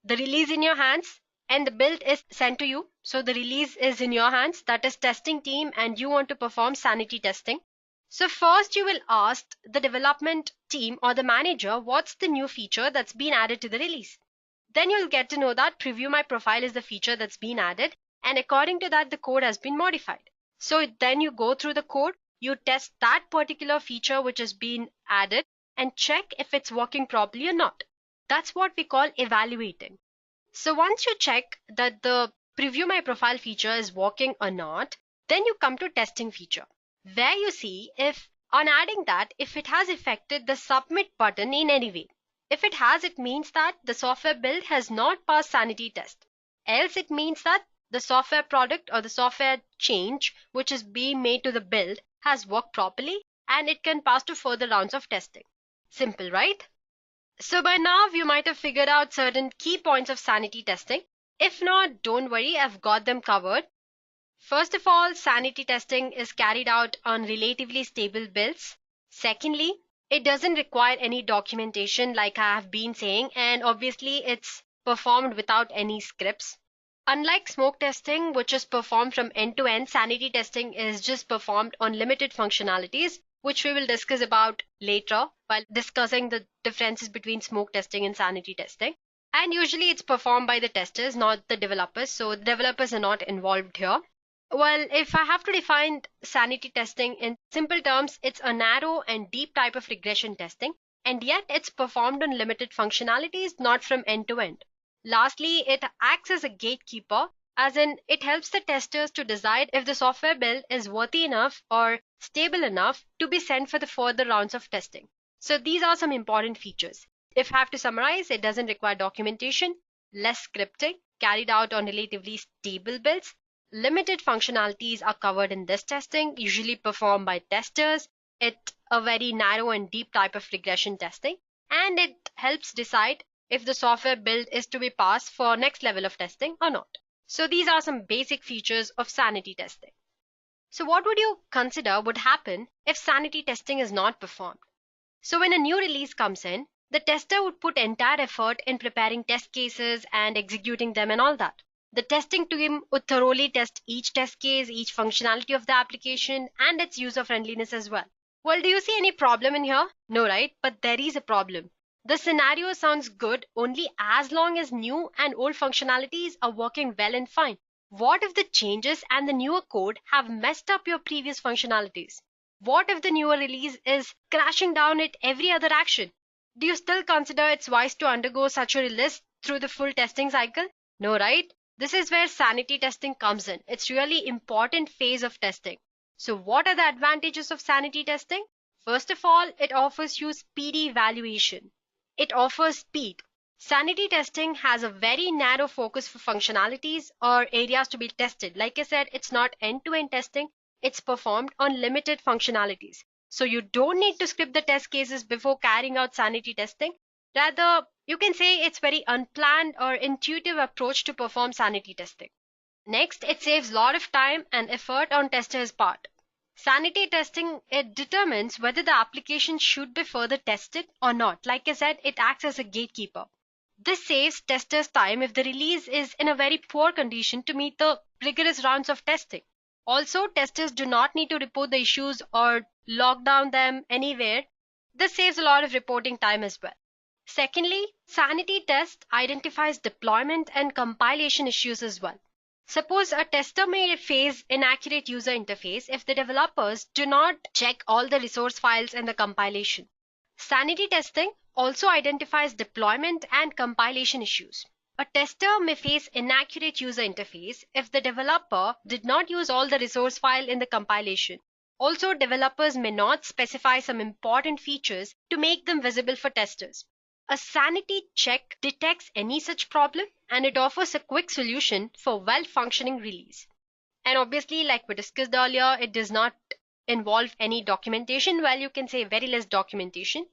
Speaker 6: The release in your hands and the build is sent to you. So the release is in your hands, that is testing team, and you want to perform sanity testing. So first you will ask the development team or the manager what's the new feature that's been added to the release. Then you'll get to know that Preview My Profile is the feature that's been added, and according to that the code has been modified. So then you go through the code, you test that particular feature which has been added and check if it's working properly or not. That's what we call evaluating. So once you check that the Preview My Profile feature is working or not, then you come to testing feature, where you see if on adding that, if it has affected the submit button in any way. If it has, it means that the software build has not passed sanity test. Else it means that the software product or the software change which is being made to the build has worked properly and it can pass to further rounds of testing. Simple, right? So by now you might have figured out certain key points of sanity testing. If not, don't worry, I've got them covered. First of all, sanity testing is carried out on relatively stable builds. Secondly, it doesn't require any documentation like I have been saying, and obviously it's performed without any scripts. Unlike smoke testing, which is performed from end to end, sanity testing is just performed on limited functionalities, which we will discuss about later while discussing the differences between smoke testing and sanity testing. And usually it's performed by the testers, not the developers, so the developers are not involved here. Well, if I have to define sanity testing in simple terms, it's a narrow and deep type of regression testing, and yet it's performed on limited functionalities, not from end to end. Lastly, it acts as a gatekeeper, as in it helps the testers to decide if the software build is worthy enough or stable enough to be sent for the further rounds of testing. So these are some important features. If I have to summarize, it doesn't require documentation, less scripting, carried out on relatively stable builds. Limited functionalities are covered in this testing, usually performed by testers. It's a very narrow and deep type of regression testing, and it helps decide if the software build is to be passed for next level of testing or not. So these are some basic features of sanity testing. So what would you consider would happen if sanity testing is not performed? So when a new release comes in, the tester would put entire effort in preparing test cases and executing them and all that. The testing team would thoroughly test each test case, each functionality of the application, and its user friendliness as well. Well, do you see any problem in here? No, right? But there is a problem. The scenario sounds good only as long as new and old functionalities are working well and fine. What if the changes and the newer code have messed up your previous functionalities? What if the newer release is crashing down at every other action? Do you still consider it's wise to undergo such a release through the full testing cycle? No, right? This is where sanity testing comes in. It's really important phase of testing. So what are the advantages of sanity testing? First of all, it offers you speedy evaluation. It offers speed. Sanity testing has a very narrow focus for functionalities or areas to be tested. Like I said, it's not end-to-end testing. It's performed on limited functionalities. So you don't need to script the test cases before carrying out sanity testing. Rather, you can say it's very unplanned or intuitive approach to perform sanity testing. Next, it saves a lot of time and effort on testers' part. Sanity testing, it determines whether the application should be further tested or not. Like I said, it acts as a gatekeeper. This saves testers time if the release is in a very poor condition to meet the rigorous rounds of testing. Also, testers do not need to report the issues or log down them anywhere. This saves a lot of reporting time as well. Secondly, sanity test identifies deployment and compilation issues as well. Suppose a tester may face inaccurate user interface if the developers do not check all the resource files in the compilation. Sanity testing also identifies deployment and compilation issues. A tester may face inaccurate user interface if the developer did not use all the resource file in the compilation. Also, developers may not specify some important features to make them visible for testers. A sanity check detects any such problem and it offers a quick solution for well-functioning release. And obviously, like we discussed earlier, it does not involve any documentation. Well, you can say very less documentation.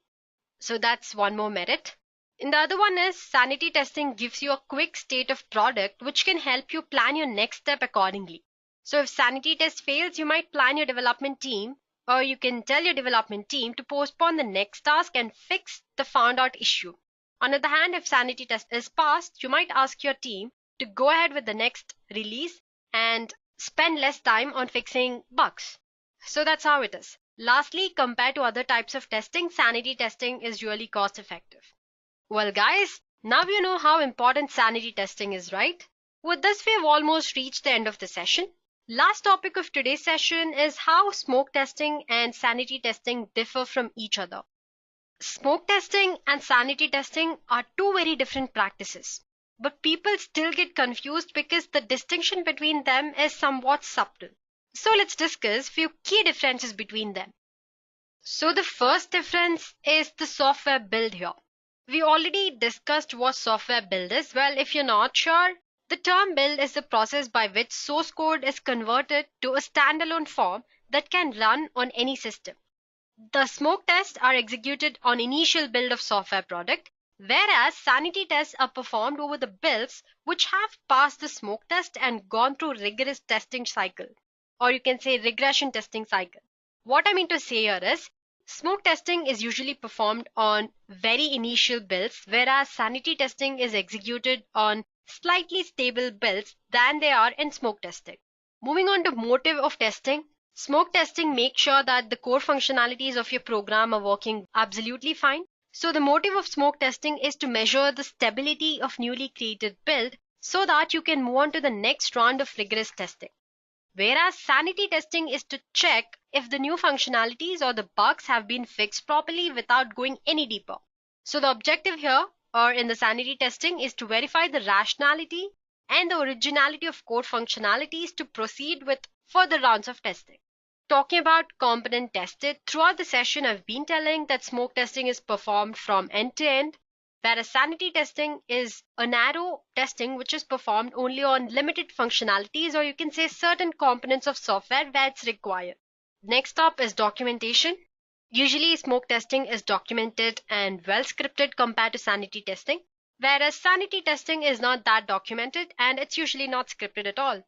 Speaker 6: So that's one more merit. And the other one is sanity testing gives you a quick state of product which can help you plan your next step accordingly. So if sanity test fails, you might plan your development team, or you can tell your development team to postpone the next task and fix the found out issue. On the other hand, if sanity test is passed, you might ask your team to go ahead with the next release and spend less time on fixing bugs. So that's how it is. Lastly, compared to other types of testing, sanity testing is really cost effective. Well guys, now you know how important sanity testing is, right? With this, we have almost reached the end of the session. Last topic of today's session is how smoke testing and sanity testing differ from each other. Smoke testing and sanity testing are two very different practices, but people still get confused because the distinction between them is somewhat subtle. So let's discuss few key differences between them. So the first difference is the software build here. We already discussed what software build is. Well, if you're not sure, the term build is the process by which source code is converted to a standalone form that can run on any system. The smoke tests are executed on initial build of software product, whereas sanity tests are performed over the builds which have passed the smoke test and gone through rigorous testing cycle, or you can say regression testing cycle. What I mean to say here is, smoke testing is usually performed on very initial builds, whereas sanity testing is executed on slightly stable builds than they are in smoke testing. Moving on to motive of testing, smoke testing makes sure that the core functionalities of your program are working absolutely fine. So the motive of smoke testing is to measure the stability of newly created build so that you can move on to the next round of rigorous testing. Whereas sanity testing is to check if the new functionalities or the bugs have been fixed properly without going any deeper. So the objective here, or in the sanity testing, is to verify the rationality and the originality of code functionalities to proceed with further rounds of testing. Talking about component tested, throughout the session I've been telling that smoke testing is performed from end to end, whereas sanity testing is a narrow testing which is performed only on limited functionalities, or you can say certain components of software where it's required. Next up is documentation. Usually smoke testing is documented and well scripted compared to sanity testing, whereas sanity testing is not that documented and it's usually not scripted at all.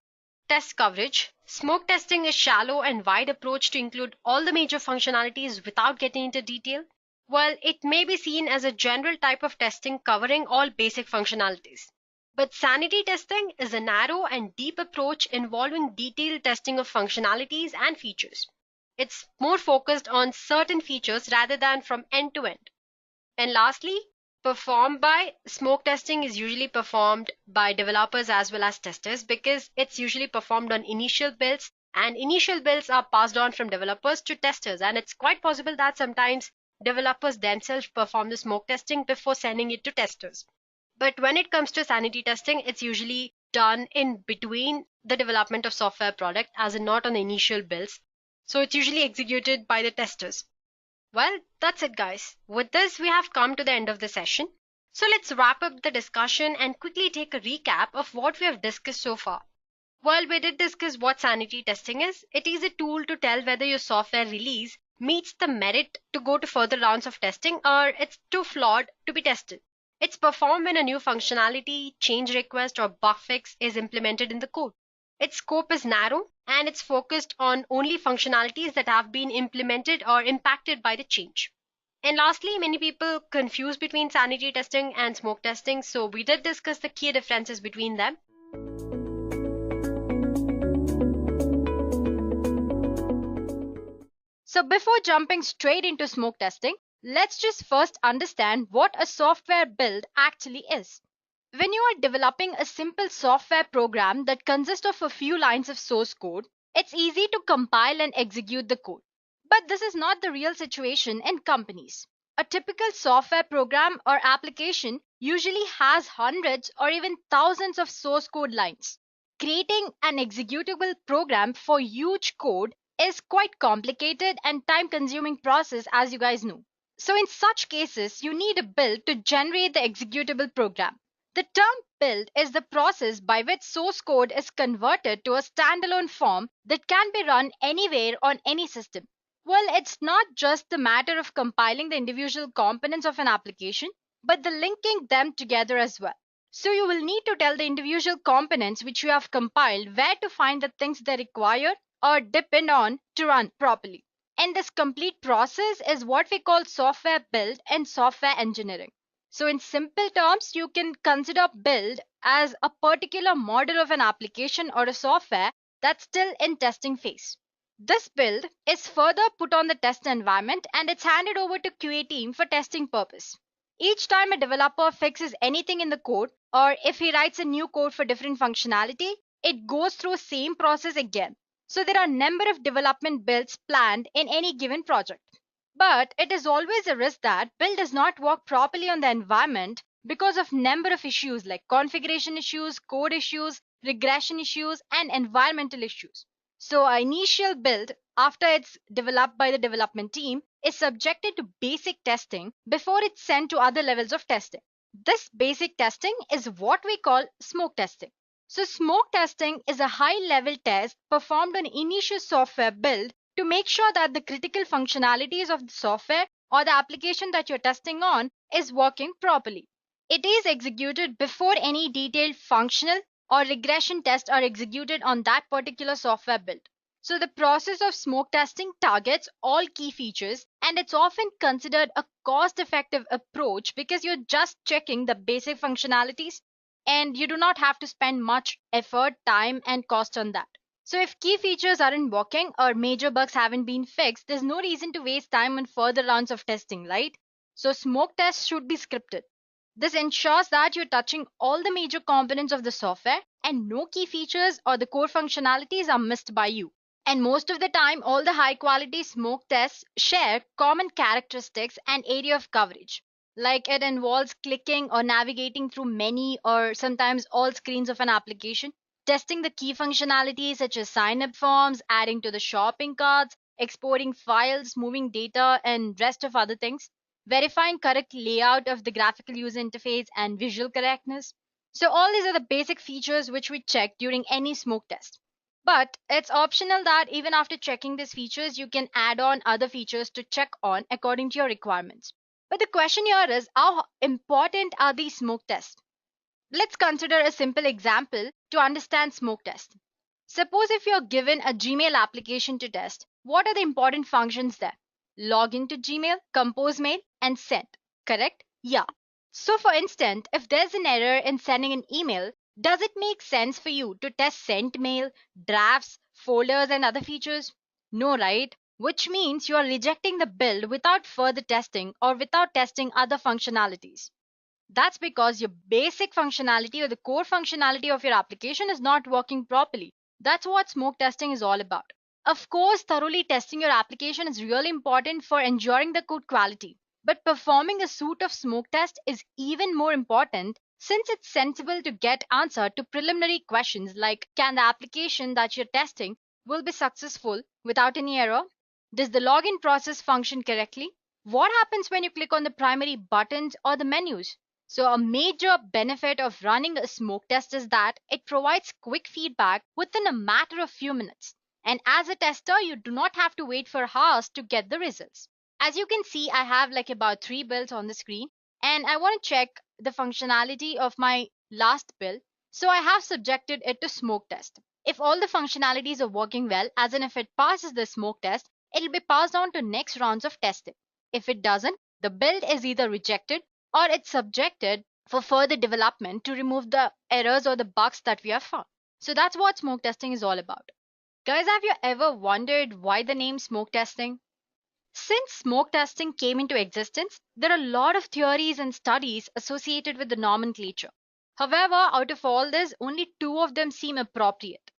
Speaker 6: Test coverage. Smoke testing is shallow and wide approach to include all the major functionalities without getting into detail. Well, it may be seen as a general type of testing covering all basic functionalities. But sanity testing is a narrow and deep approach involving detailed testing of functionalities and features. It's more focused on certain features rather than from end to end. And lastly, smoke testing is usually performed by developers as well as testers because it's usually performed on initial builds, and initial builds are passed on from developers to testers, and it's quite possible that sometimes developers themselves perform the smoke testing before sending it to testers. But when it comes to sanity testing, it's usually done in between the development of software product, as in not on the initial builds. So it's usually executed by the testers. Well, that's it guys. With this, we have come to the end of the session. So let's wrap up the discussion and quickly take a recap of what we have discussed so far. Well, we did discuss what sanity testing is. It is a tool to tell whether your software release meets the merit to go to further rounds of testing or it's too flawed to be tested. It's performed when a new functionality, change request or bug fix is implemented in the code. Its scope is narrow and it's focused on only functionalities that have been implemented or impacted by the change. And lastly, many people confuse between sanity testing and smoke testing, so we did discuss the key differences between them.
Speaker 4: So before jumping straight into smoke testing, let's just first understand what a software build actually is. When you are developing a simple software program that consists of a few lines of source code, it's easy to compile and execute the code. But this is not the real situation in companies. A typical software program or application usually has hundreds or even thousands of source code lines. Creating an executable program for huge code is quite complicated and time-consuming process, as you guys know. So in such cases, you need a build to generate the executable program. The term build is the process by which source code is converted to a standalone form that can be run anywhere on any system. Well, it's not just the matter of compiling the individual components of an application, but the linking them together as well. So you will need to tell the individual components which you have compiled where to find the things they require or depend on to run properly. And this complete process is what we call software build and software engineering. So in simple terms, you can consider build as a particular model of an application or a software that's still in testing phase. This build is further put on the test environment and it's handed over to QA team for testing purpose. Each time a developer fixes anything in the code or if he writes a new code for different functionality, it goes through same process again. So there are a number of development builds planned in any given project. But it is always a risk that build does not work properly on the environment because of number of issues like configuration issues, code issues, regression issues, and environmental issues. So our initial build, after it's developed by the development team, is subjected to basic testing before it's sent to other levels of testing. This basic testing is what we call smoke testing. So smoke testing is a high-level test performed on initial software build to make sure that the critical functionalities of the software or the application that you're testing on is working properly. It is executed before any detailed functional or regression tests are executed on that particular software build. So the process of smoke testing targets all key features and it's often considered a cost-effective approach because you're just checking the basic functionalities and you do not have to spend much effort, time, and cost on that. So if key features aren't working or major bugs haven't been fixed, there's no reason to waste time on further rounds of testing, right? So smoke tests should be scripted. This ensures that you're touching all the major components of the software and no key features or the core functionalities are missed by you. And most of the time, all the high quality smoke tests share common characteristics and area of coverage. Like it involves clicking or navigating through many or sometimes all screens of an application, testing the key functionalities such as sign-up forms, adding to the shopping carts, exporting files, moving data, and rest of other things, verifying correct layout of the graphical user interface and visual correctness. So all these are the basic features which we check during any smoke test. But it's optional that even after checking these features, you can add on other features to check on according to your requirements. But the question here is, how important are these smoke tests? Let's consider a simple example to understand smoke test. Suppose if you're given a Gmail application to test, what are the important functions there? Log into Gmail, compose mail, and send. Correct? Yeah. So for instance, if there's an error in sending an email, does it make sense for you to test sent mail, drafts, folders, and other features? No, right? Which means you are rejecting the build without further testing or without testing other functionalities. That's because your basic functionality or the core functionality of your application is not working properly. That's what smoke testing is all about. Of course, thoroughly testing your application is really important for ensuring the code quality. But performing a suite of smoke tests is even more important since it's sensible to get answer to preliminary questions like, can the application that you're testing will be successful without any error? Does the login process function correctly? What happens when you click on the primary buttons or the menus? So a major benefit of running a smoke test is that it provides quick feedback within a matter of few minutes. And as a tester, you do not have to wait for hours to get the results. As you can see, I have like about 3 builds on the screen and I want to check the functionality of my last build. So I have subjected it to smoke test. If all the functionalities are working well, as in if it passes the smoke test, it will be passed on to next rounds of testing. If it doesn't, the build is either rejected or it's subjected for further development to remove the errors or the bugs that we have found. So that's what smoke testing is all about. Guys, have you ever wondered why the name smoke testing? Since smoke testing came into existence, there are a lot of theories and studies associated with the nomenclature. However, out of all this, only 2 of them seem appropriate.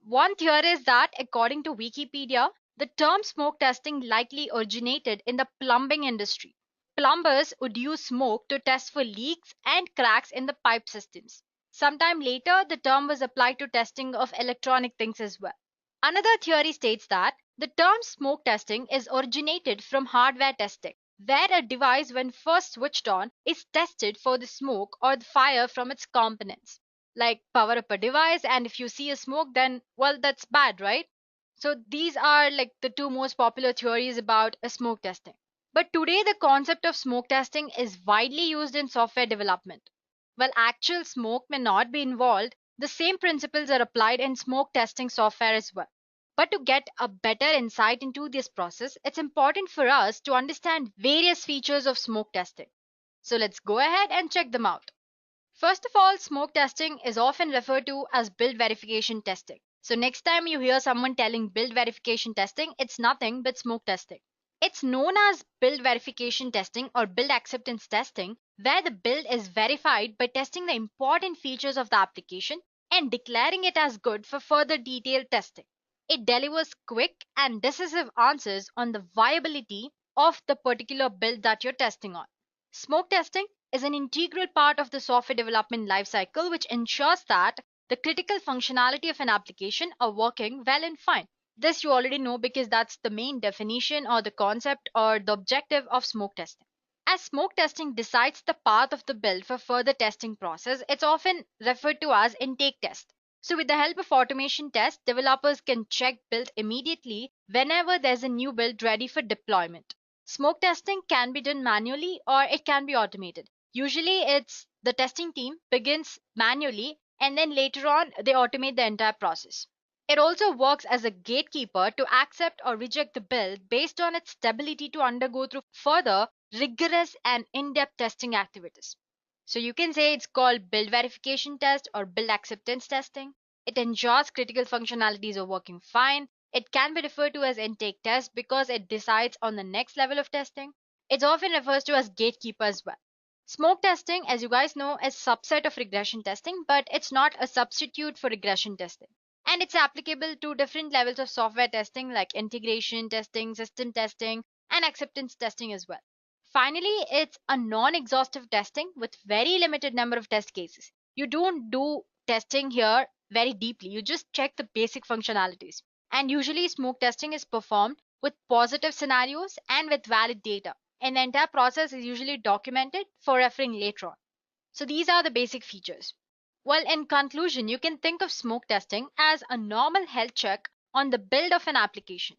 Speaker 4: One theory is that, according to Wikipedia, the term smoke testing likely originated in the plumbing industry. Plumbers would use smoke to test for leaks and cracks in the pipe systems. Sometime later, the term was applied to testing of electronic things as well. Another theory states that The term smoke testing is originated from hardware testing, where a device when first switched on is tested for the smoke or the fire from its components. Like power up a device and if you see a smoke then well that's bad, right? So these are like the two most popular theories about a smoke testing. But today the concept of smoke testing is widely used in software development. While actual smoke may not be involved, the same principles are applied in smoke testing software as well. But to get a better insight into this process, it's important for us to understand various features of smoke testing. So let's go ahead and check them out. First of all, smoke testing is often referred to as build verification testing. So next time you hear someone telling build verification testing, it's nothing but smoke testing. It's known as build verification testing or build acceptance testing, where the build is verified by testing the important features of the application and declaring it as good for further detailed testing. It delivers quick and decisive answers on the viability of the particular build that you're testing on. Smoke testing is an integral part of the software development lifecycle, which ensures that the critical functionality of an application are working well and fine. This you already know because that's the main definition or the concept or the objective of smoke testing. As smoke testing decides the path of the build for further testing process, it's often referred to as intake test. So with the help of automation tests, developers can check build immediately whenever there's a new build ready for deployment. Smoke testing can be done manually or it can be automated. Usually it's the testing team begins manually and then later on they automate the entire process. It also works as a gatekeeper to accept or reject the build based on its stability to undergo through further rigorous and in-depth testing activities. So you can say it's called build verification test or build acceptance testing. It ensures critical functionalities are working fine. It can be referred to as intake test because it decides on the next level of testing. It's often referred to as gatekeeper as well. Smoke testing, as you guys know, is a subset of regression testing, but it's not a substitute for regression testing. And it's applicable to different levels of software testing like integration testing, system testing, and acceptance testing as well. Finally, it's a non-exhaustive testing with very limited number of test cases. You don't do testing here very deeply. You just check the basic functionalities. And usually smoke testing is performed with positive scenarios and with valid data. And the entire process is usually documented for referring later on. So these are the basic features. Well, in conclusion, you can think of smoke testing as a normal health check on the build of an application.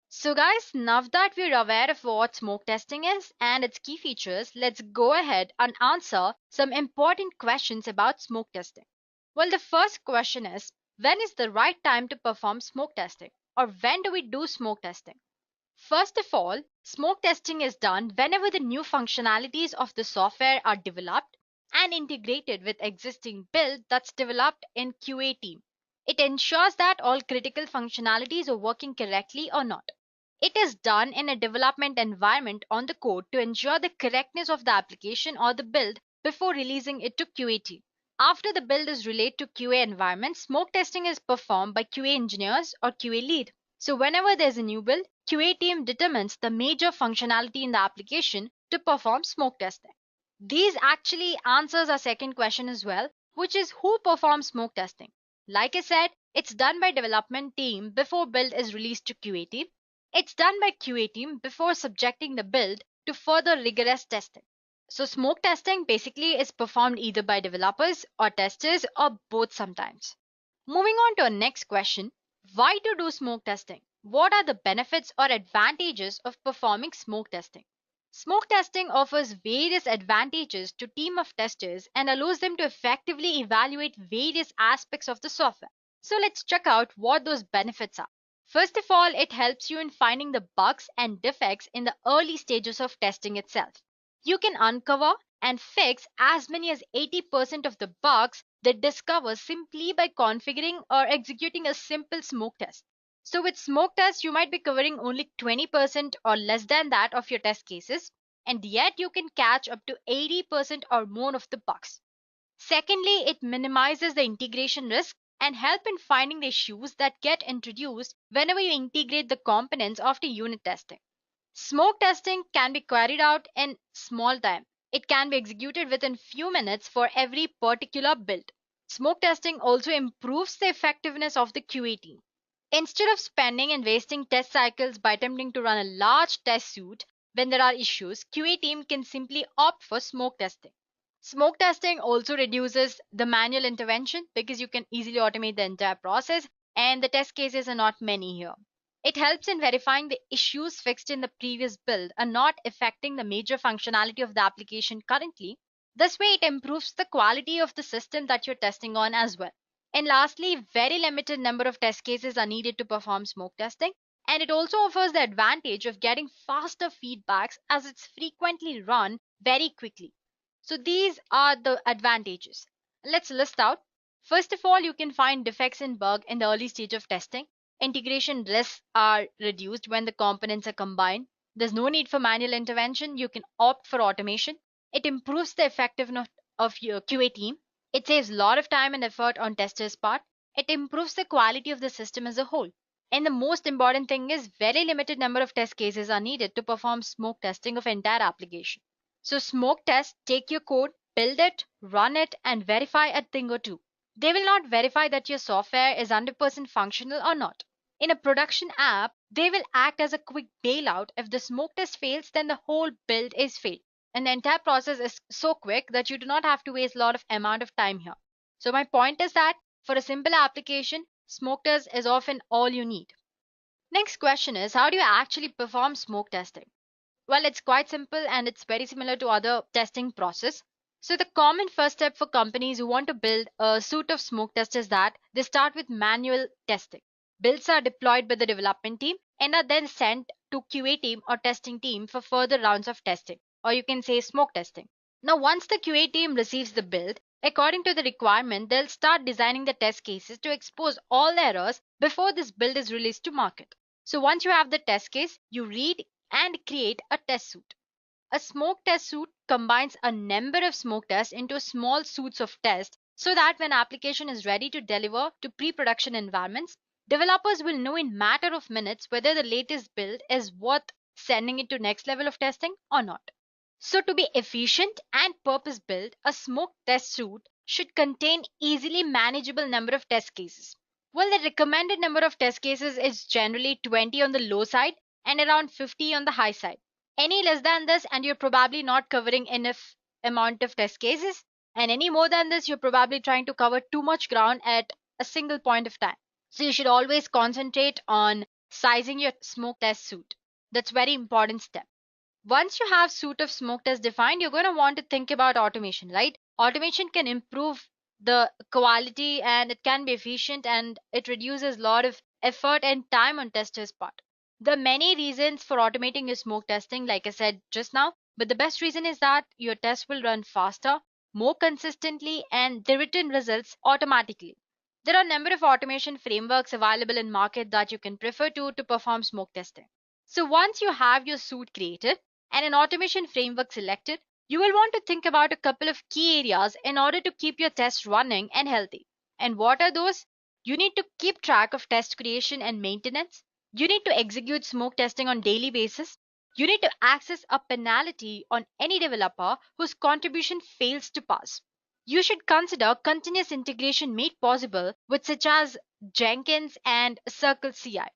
Speaker 4: So guys, now that we're aware of what smoke testing is and its key features, let's go ahead and answer some important questions about smoke testing. Well, the first question is, when is the right time to perform smoke testing? Or when do we do smoke testing? First of all, smoke testing is done whenever the new functionalities of the software are developed and integrated with existing build that's developed in QA team. It ensures that all critical functionalities are working correctly or not. It is done in a development environment on the code to ensure the correctness of the application or the build before releasing it to QA team. After the build is relayed to QA environment, smoke testing is performed by QA engineers or QA lead. So whenever there's a new build, QA team determines the major functionality in the application to perform smoke testing. These actually answers our second question as well, which is who performs smoke testing? Like I said, it's done by development team before build is released to QA team. It's done by QA team before subjecting the build to further rigorous testing. So smoke testing basically is performed either by developers or testers or both sometimes. Moving on to our next question, why to do smoke testing? What are the benefits or advantages of performing smoke testing? Smoke testing offers various advantages to team of testers and allows them to effectively evaluate various aspects of the software. So let's check out what those benefits are. First of all, it helps you in finding the bugs and defects in the early stages of testing itself. You can uncover and fix as many as 80% of the bugs that discover simply by configuring or executing a simple smoke test. So with smoke tests, you might be covering only 20% or less than that of your test cases, and yet you can catch up to 80% or more of the bugs. Secondly, it minimizes the integration risk and help in finding the issues that get introduced whenever you integrate the components after unit testing. Smoke testing can be carried out in small time. It can be executed within few minutes for every particular build. Smoke testing also improves the effectiveness of the QA team. Instead of spending and wasting test cycles by attempting to run a large test suite when there are issues, QA team can simply opt for smoke testing. Smoke testing also reduces the manual intervention because you can easily automate the entire process and the test cases are not many here. It helps in verifying the issues fixed in the previous build are not affecting the major functionality of the application currently. This way, it improves the quality of the system that you're testing on as well. And lastly, very limited number of test cases are needed to perform smoke testing. And it also offers the advantage of getting faster feedbacks as it's frequently run very quickly. So these are the advantages. Let's list out. First of all, you can find defects and bug in the early stage of testing. Integration risks are reduced when the components are combined. There's no need for manual intervention. You can opt for automation. It improves the effectiveness of your QA team. It saves a lot of time and effort on testers' part. It improves the quality of the system as a whole. And the most important thing is very limited number of test cases are needed to perform smoke testing of entire application. So smoke test, take your code, build it, run it, and verify a thing or two. They will not verify that your software is 100% functional or not. In a production app, they will act as a quick bailout. If the smoke test fails, then the whole build is failed. And the entire process is so quick that you do not have to waste a lot of amount of time here. So my point is that for a simple application, smoke test is often all you need. Next question is, how do you actually perform smoke testing? Well, it's quite simple and it's very similar to other testing process. So the common first step for companies who want to build a suite of smoke tests is that they start with manual testing. Builds are deployed by the development team and are then sent to QA team or testing team for further rounds of testing, or you can say smoke testing. Now, once the QA team receives the build, according to the requirement, they'll start designing the test cases to expose all the errors before this build is released to market. So once you have the test case, you read and create a test suite. A smoke test suite combines a number of smoke tests into small suites of tests so that when application is ready to deliver to pre-production environments, developers will know in matter of minutes whether the latest build is worth sending it to next level of testing or not. So to be efficient and purpose built, a smoke test suite should contain easily manageable number of test cases. Well, the recommended number of test cases is generally 20 on the low side and around 50 on the high side. Any less than this and you're probably not covering enough amount of test cases, and any more than this you're probably trying to cover too much ground at a single point of time. So you should always concentrate on sizing your smoke test suite. That's very important step. Once you have suite of smoke tests defined, you're going to want to think about automation, right? Automation can improve the quality and it can be efficient and it reduces a lot of effort and time on testers' part. There are many reasons for automating your smoke testing, like I said just now, but the best reason is that your test will run faster, more consistently, and the written results automatically. There are a number of automation frameworks available in market that you can prefer to perform smoke testing. So once you have your suite created and an automation framework selected, you will want to think about a couple of key areas in order to keep your tests running and healthy. And what are those? You need to keep track of test creation and maintenance. You need to execute smoke testing on daily basis. You need to access a penalty on any developer whose contribution fails to pass. You should consider continuous integration made possible with such as Jenkins and Circle CI.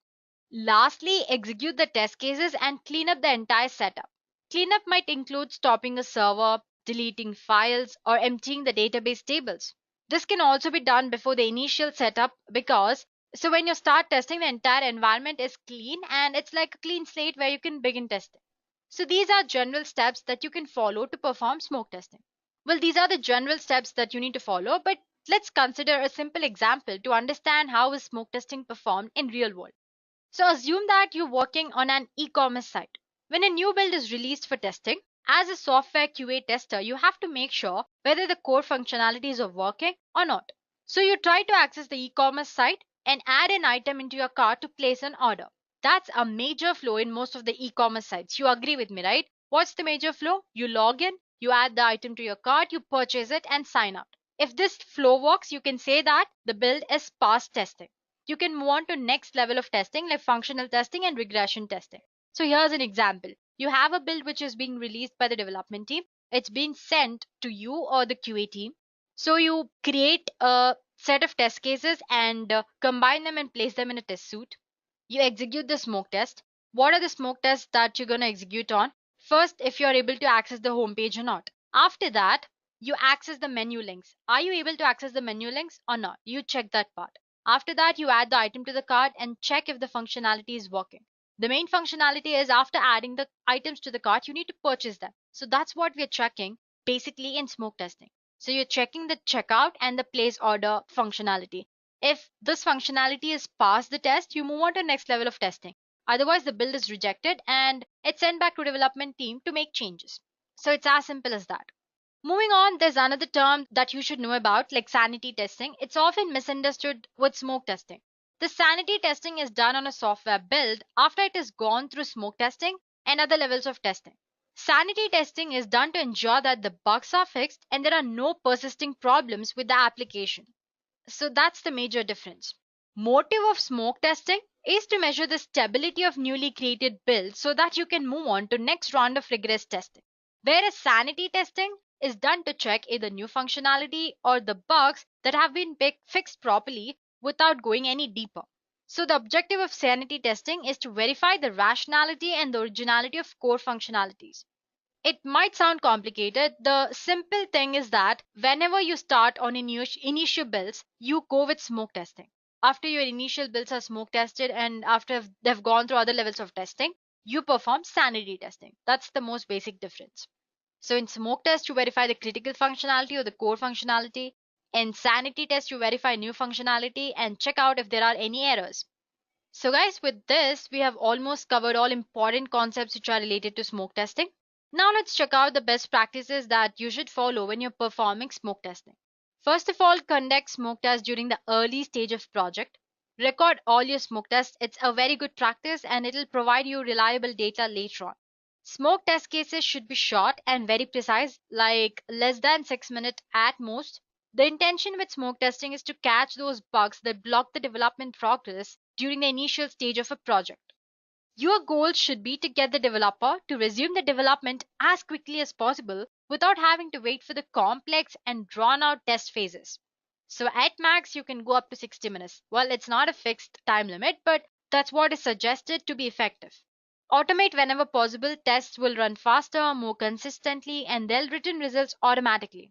Speaker 4: Lastly, execute the test cases and clean up the entire setup. Cleanup might include stopping a server, deleting files, or emptying the database tables. This can also be done before the initial setup because so when you start testing, the entire environment is clean and it's like a clean slate where you can begin testing. So these are general steps that you can follow to perform smoke testing. Well, these are the general steps that you need to follow, but let's consider a simple example to understand how is smoke testing performed in real world. So assume that you're working on an e-commerce site. When a new build is released for testing, as a software QA tester, you have to make sure whether the core functionalities are working or not. So you try to access the e-commerce site and add an item into your cart to place an order. That's a major flow in most of the e-commerce sites. You agree with me, right? What's the major flow? You log in, you add the item to your cart, you purchase it and sign out. If this flow works, you can say that the build is past testing. You can move on to next level of testing like functional testing and regression testing. So here's an example. You have a build which is being released by the development team. It's been sent to you or the QA team. So you create a set of test cases and combine them and place them in a test suite. You execute the smoke test. What are the smoke tests that you're going to execute on? First, if you're able to access the home page or not. After that, you access the menu links. Are you able to access the menu links or not? You check that part. After that, you add the item to the cart and check if the functionality is working. The main functionality is after adding the items to the cart, you need to purchase them. So that's what we're checking basically in smoke testing. So you're checking the checkout and the place order functionality. If this functionality is past the test, you move on to the next level of testing. Otherwise, the build is rejected and it's sent back to development team to make changes. So it's as simple as that. Moving on, there's another term that you should know about, like sanity testing. It's often misunderstood with smoke testing. The sanity testing is done on a software build after it has gone through smoke testing and other levels of testing. Sanity testing is done to ensure that the bugs are fixed and there are no persisting problems with the application. So that's the major difference. Motive of smoke testing is to measure the stability of newly created builds so that you can move on to next round of rigorous testing. Whereas sanity testing is done to check either new functionality or the bugs that have been fixed properly without going any deeper. So the objective of sanity testing is to verify the rationality and the originality of core functionalities. It might sound complicated. The simple thing is that whenever you start on initial builds, you go with smoke testing. After your initial builds are smoke tested and after they've gone through other levels of testing, you perform sanity testing. That's the most basic difference. So in smoke test, you verify the critical functionality or the core functionality. In sanity test, you verify new functionality and check out if there are any errors. So guys, with this, we have almost covered all important concepts which are related to smoke testing. Now let's check out the best practices that you should follow when you're performing smoke testing. First of all, conduct smoke tests during the early stage of project. Record all your smoke tests. It's a very good practice and it'll provide you reliable data later on. Smoke test cases should be short and very precise, like less than 6 minutes at most. The intention with smoke testing is to catch those bugs that block the development progress during the initial stage of a project. Your goal should be to get the developer to resume the development as quickly as possible without having to wait for the complex and drawn out test phases. So at max, you can go up to 60 minutes. Well, it's not a fixed time limit, but that's what is suggested to be effective. Automate whenever possible. Tests will run faster, more consistently, and they'll return results automatically.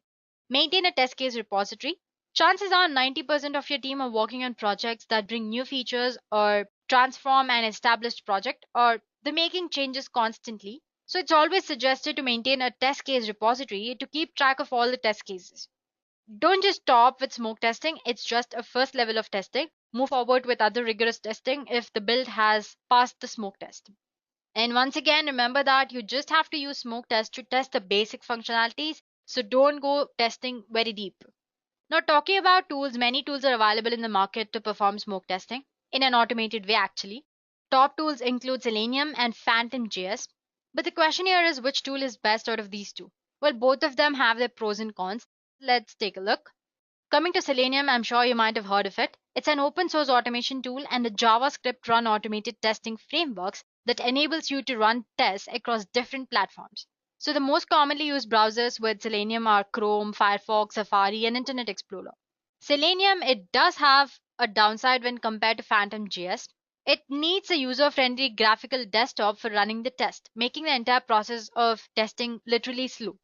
Speaker 4: Maintain a test case repository. Chances are 90% of your team are working on projects that bring new features or transform an established project, or they're making changes constantly. So it's always suggested to maintain a test case repository to keep track of all the test cases. Don't just stop with smoke testing. It's just a first level of testing. Move forward with other rigorous testing if the build has passed the smoke test. And once again, remember that you just have to use smoke test to test the basic functionalities. So don't go testing very deep. Now, talking about tools, many tools are available in the market to perform smoke testing in an automated way, actually. Top tools include Selenium and Phantom.js. But the question here is which tool is best out of these two? Well, both of them have their pros and cons. Let's take a look. Coming to Selenium, I'm sure you might have heard of it. It's an open source automation tool and a JavaScript run automated testing frameworks that enables you to run tests across different platforms. So the most commonly used browsers with Selenium are Chrome, Firefox, Safari, and Internet Explorer. Selenium, it does have a downside when compared to Phantom.js. It needs a user-friendly graphical desktop for running the test, making the entire process of testing literally slow.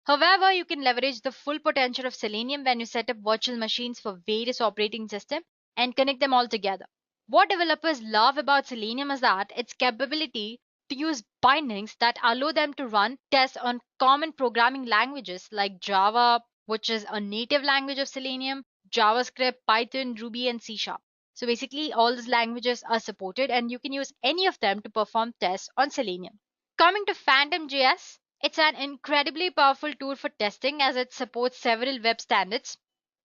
Speaker 4: However, you can leverage the full potential of Selenium when you set up virtual machines for various operating systems and connect them all together. What developers love about Selenium is that its capability to use bindings that allow them to run tests on common programming languages like Java, which is a native language of Selenium, JavaScript, Python, Ruby, and C#. So basically, all these languages are supported and you can use any of them to perform tests on Selenium. Coming to Phantom.js, it's an incredibly powerful tool for testing as it supports several web standards,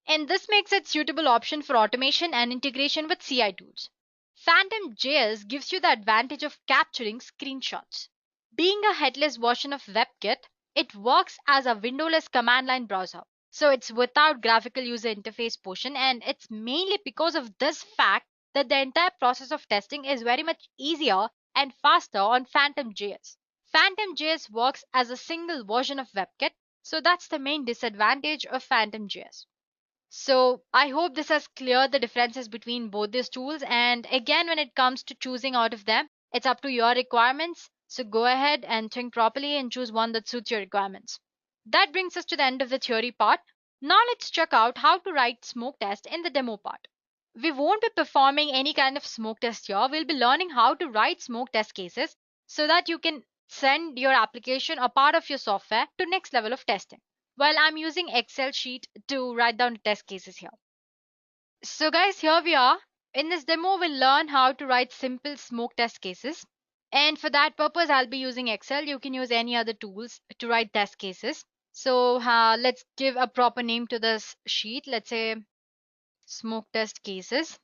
Speaker 4: and this makes it a suitable option for automation and integration with CI tools. Phantom.js gives you the advantage of capturing screenshots. Being a headless version of WebKit, it works as a windowless command line browser. So it's without graphical user interface portion, and it's mainly because of this fact that the entire process of testing is very much easier and faster on Phantom.js. Phantom.js works as a single version of WebKit, so that's the main disadvantage of Phantom.js. So I hope this has cleared the differences between both these tools. And again, when it comes to choosing out of them, it's up to your requirements. So go ahead and think properly and choose one that suits your requirements. That brings us to the end of the theory part. Now let's check out how to write smoke test in the demo part. We won't be performing any kind of smoke test here. We'll be learning how to write smoke test cases so that you can send your application or part of your software to next level of testing. Well, I'm using Excel sheet to write down the test cases here. So guys, here we are. In this demo, we'll learn how to write simple smoke test cases. And for that purpose, I'll be using Excel. You can use any other tools to write test cases. So let's give a proper name to this sheet. Let's say smoke test cases.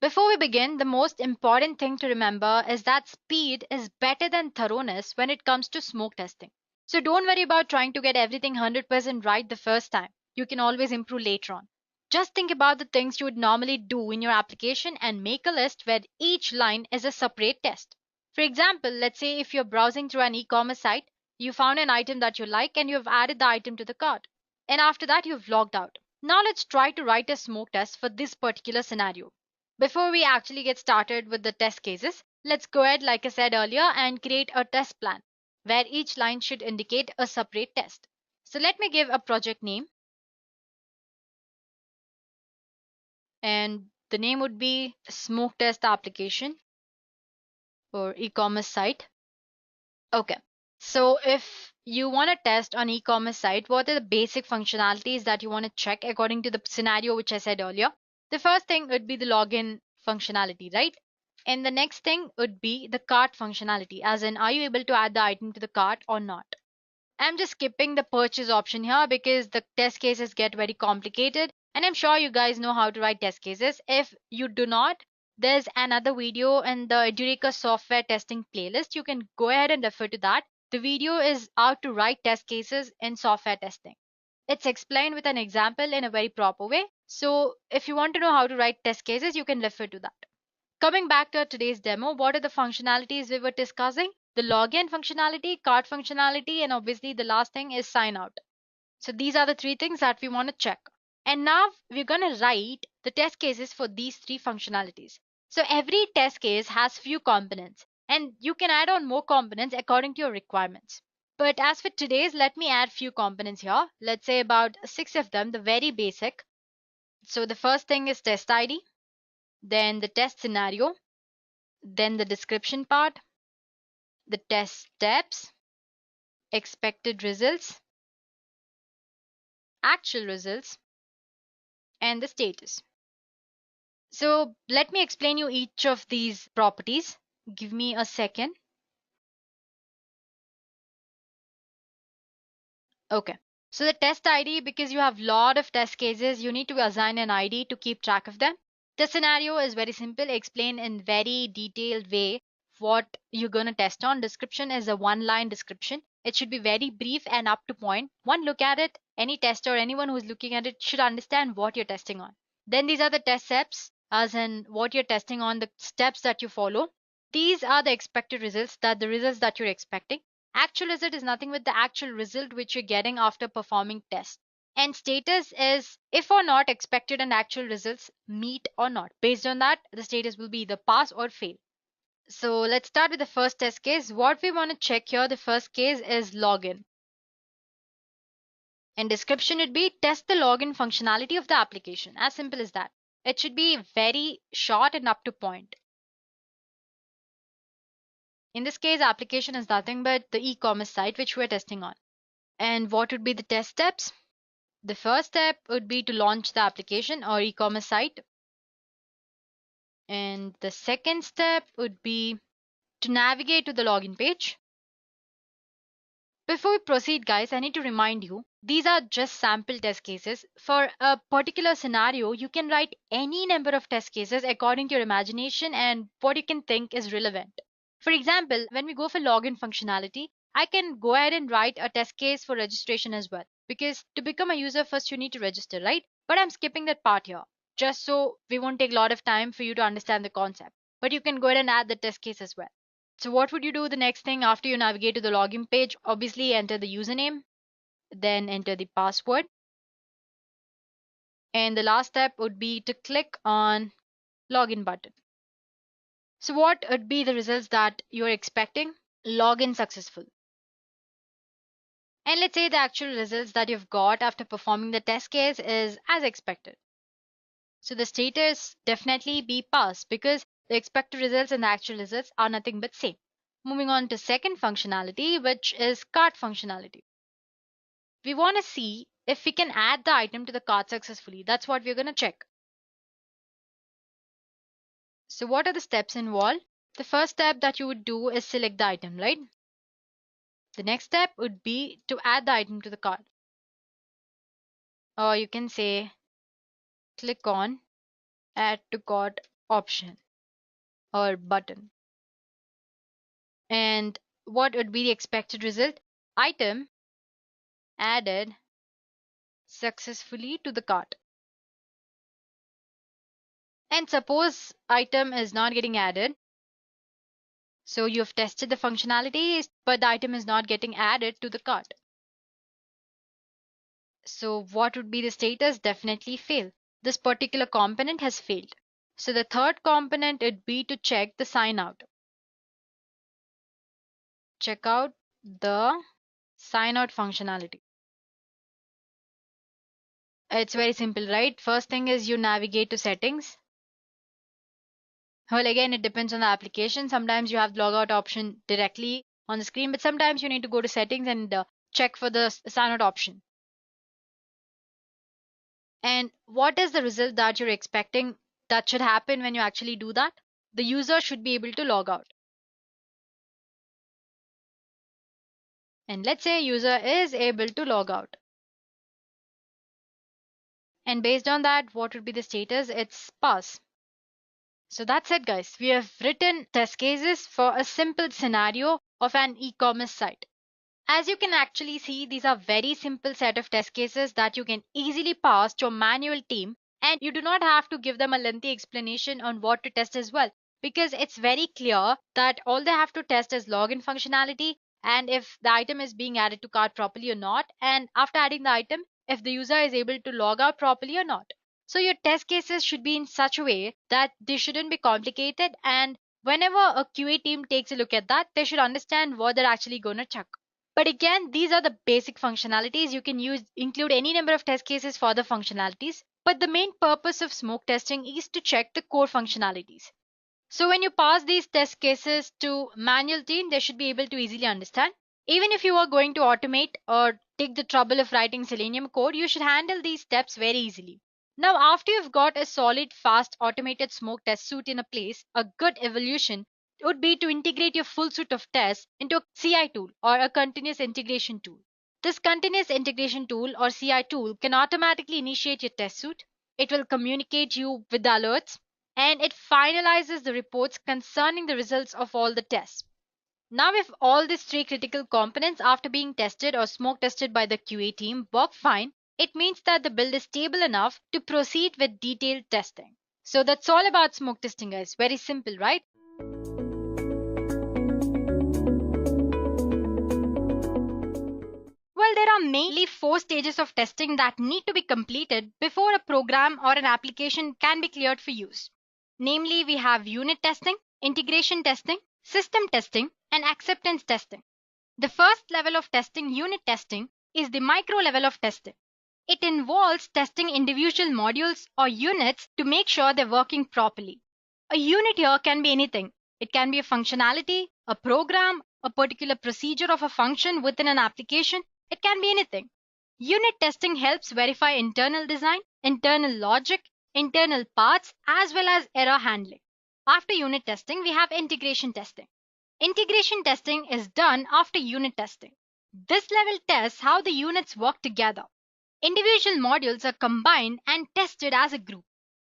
Speaker 4: Before we begin, the most important thing to remember is that speed is better than thoroughness when it comes to smoke testing. So don't worry about trying to get everything 100% right the first time. You can always improve later on. Just think about the things you would normally do in your application and make a list where each line is a separate test. For example, let's say if you're browsing through an e-commerce site, you found an item that you like and you have added the item to the cart. And after that, you've logged out. Now let's try to write a smoke test for this particular scenario. Before we actually get started with the test cases, let's go ahead, like I said earlier, and create a test plan where each line should indicate a separate test. So let me give a project name. And the name would be smoke test application or e-commerce site. Okay. So if you want to test on e-commerce site, what are the basic functionalities that you want to check according to the scenario which I said earlier? The first thing would be the login functionality, right? And the next thing would be the cart functionality, as in, are you able to add the item to the cart or not? I'm just skipping the purchase option here because the test cases get very complicated, and I'm sure you guys know how to write test cases. If you do not, there's another video in the Edureka software testing playlist. You can go ahead and refer to that. The video is how to write test cases in software testing. It's explained with an example in a very proper way. So if you want to know how to write test cases, you can refer to that. Coming back to today's demo, what are the functionalities we were discussing? The login functionality, cart functionality, and obviously the last thing is sign out. So these are the three things that we want to check. And now we're going to write the test cases for these three functionalities. So every test case has few components, and you can add on more components according to your requirements. But as for today's, let me add few components here. Let's say about 6 of them, the very basic. So the first thing is test ID, then the test scenario, then the description part, the test steps, expected results, actual results, and the status. So let me explain you each of these properties. Give me a second. Okay. So the test ID, because you have a lot of test cases, you need to assign an ID to keep track of them. The scenario is very simple, explain in very detailed way what you're going to test on. Description is a one-line description. It should be very brief and up to point. One look at it, any tester or anyone who's looking at it should understand what you're testing on. Then these are the test steps, as in what you're testing on, the steps that you follow. These are the expected results, the results that you're expecting. Actual result is nothing but the actual result which you're getting after performing tests. And status is if or not expected and actual results meet or not. Based on that, the status will be either pass or fail. So let's start with the first test case. What we want to check here, the first case is login. And description would be test the login functionality of the application. As simple as that. It should be very short and up to point. In this case, application is nothing but the e-commerce site which we're testing on. And what would be the test steps? The first step would be to launch the application or e-commerce site. And the second step would be to navigate to the login page. Before we proceed, guys, I need to remind you, these are just sample test cases. For a particular scenario, you can write any number of test cases according to your imagination and what you can think is relevant. For example, when we go for login functionality, I can go ahead and write a test case for registration as well. Because to become a user, first you need to register, right? But I'm skipping that part here, just so we won't take a lot of time for you to understand the concept. But you can go ahead and add the test case as well. So what would you do the next thing after you navigate to the login page? Obviously enter the username, then enter the password. And the last step would be to click on login button. So what would be the results that you're expecting? Login successful. And let's say the actual results that you've got after performing the test case is as expected. So the status definitely be passed because the expected results and the actual results are nothing but same. Moving on to second functionality, which is cart functionality. We want to see if we can add the item to the cart successfully. That's what we're going to check. So what are the steps involved? The first step that you would do is select the item, right? The next step would be to add the item to the cart. Or you can say click on add to cart option or button. And what would be the expected result? Item added successfully to the cart. And suppose item is not getting added. So you've tested the functionality, but the item is not getting added to the cart. So what would be the status? Definitely fail. This particular component has failed. So the third component would be to check the sign out. Check out the sign out functionality. It's very simple, right? First thing is you navigate to settings. Well, again, it depends on the application. Sometimes you have the logout option directly on the screen, but sometimes you need to go to settings and check for the sign out option. And what is the result that you're expecting that should happen when you actually do that? The user should be able to log out. And let's say user is able to log out. And based on that, what would be the status? It's pass. So that's it, guys. We have written test cases for a simple scenario of an e-commerce site. As you can actually see, these are very simple set of test cases that you can easily pass to a manual team, and you do not have to give them a lengthy explanation on what to test as well, because it's very clear that all they have to test is login functionality and if the item is being added to cart properly or not, and after adding the item, if the user is able to log out properly or not. So your test cases should be in such a way that they shouldn't be complicated, and whenever a QA team takes a look at that, they should understand what they're actually going to check. But again, these are the basic functionalities. You can include any number of test cases for the functionalities. But the main purpose of smoke testing is to check the core functionalities. So when you pass these test cases to manual team, they should be able to easily understand. Even if you are going to automate or take the trouble of writing Selenium code, you should handle these steps very easily. Now, after you've got a solid, fast, automated smoke test suite in a place, a good evolution would be to integrate your full suite of tests into a CI tool or a continuous integration tool. This continuous integration tool or CI tool can automatically initiate your test suite. It will communicate you with the alerts and it finalizes the reports concerning the results of all the tests. Now, if all these three critical components after being tested or smoke tested by the QA team work fine, it means that the build is stable enough to proceed with detailed testing. So that's all about smoke testing, guys. Very simple, right? Well, there are mainly 4 stages of testing that need to be completed before a program or an application can be cleared for use. Namely, we have unit testing, integration testing, system testing, and acceptance testing. The first level of testing, unit testing, is the micro level of testing. It involves testing individual modules or units to make sure they're working properly. A unit here can be anything. It can be a functionality, a program, a particular procedure of a function within an application. It can be anything. Unit testing helps verify internal design, internal logic, internal parts, as well as error handling. After unit testing, we have integration testing. Integration testing is done after unit testing. This level tests how the units work together. Individual modules are combined and tested as a group.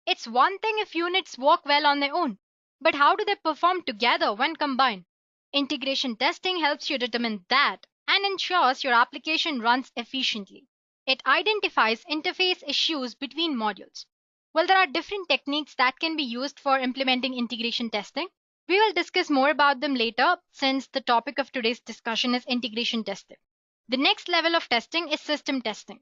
Speaker 4: It's one thing if units work well on their own, but how do they perform together when combined? Integration testing helps you determine that and ensures your application runs efficiently. It identifies interface issues between modules. Well, there are different techniques that can be used for implementing integration testing. We will discuss more about them later since the topic of today's discussion is integration testing. The next level of testing is system testing.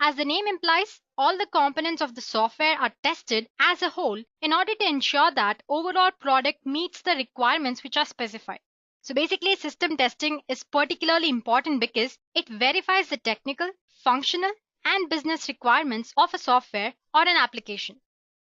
Speaker 4: As the name implies, all the components of the software are tested as a whole in order to ensure that overall product meets the requirements which are specified. So basically, system testing is particularly important because it verifies the technical, functional, and business requirements of a software or an application.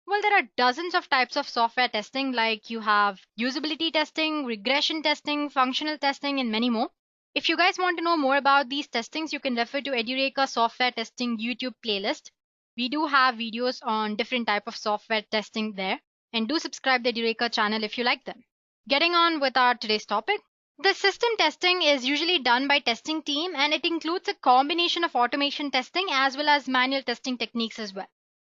Speaker 4: Well, there are dozens of types of software testing, like you have usability testing, regression testing, functional testing, and many more. If you guys want to know more about these testings, you can refer to Edureka software testing YouTube playlist. We do have videos on different type of software testing there, and do subscribe the Edureka channel if you like them. Getting on with our today's topic. The system testing is usually done by testing team, and it includes a combination of automation testing as well as manual testing techniques as well.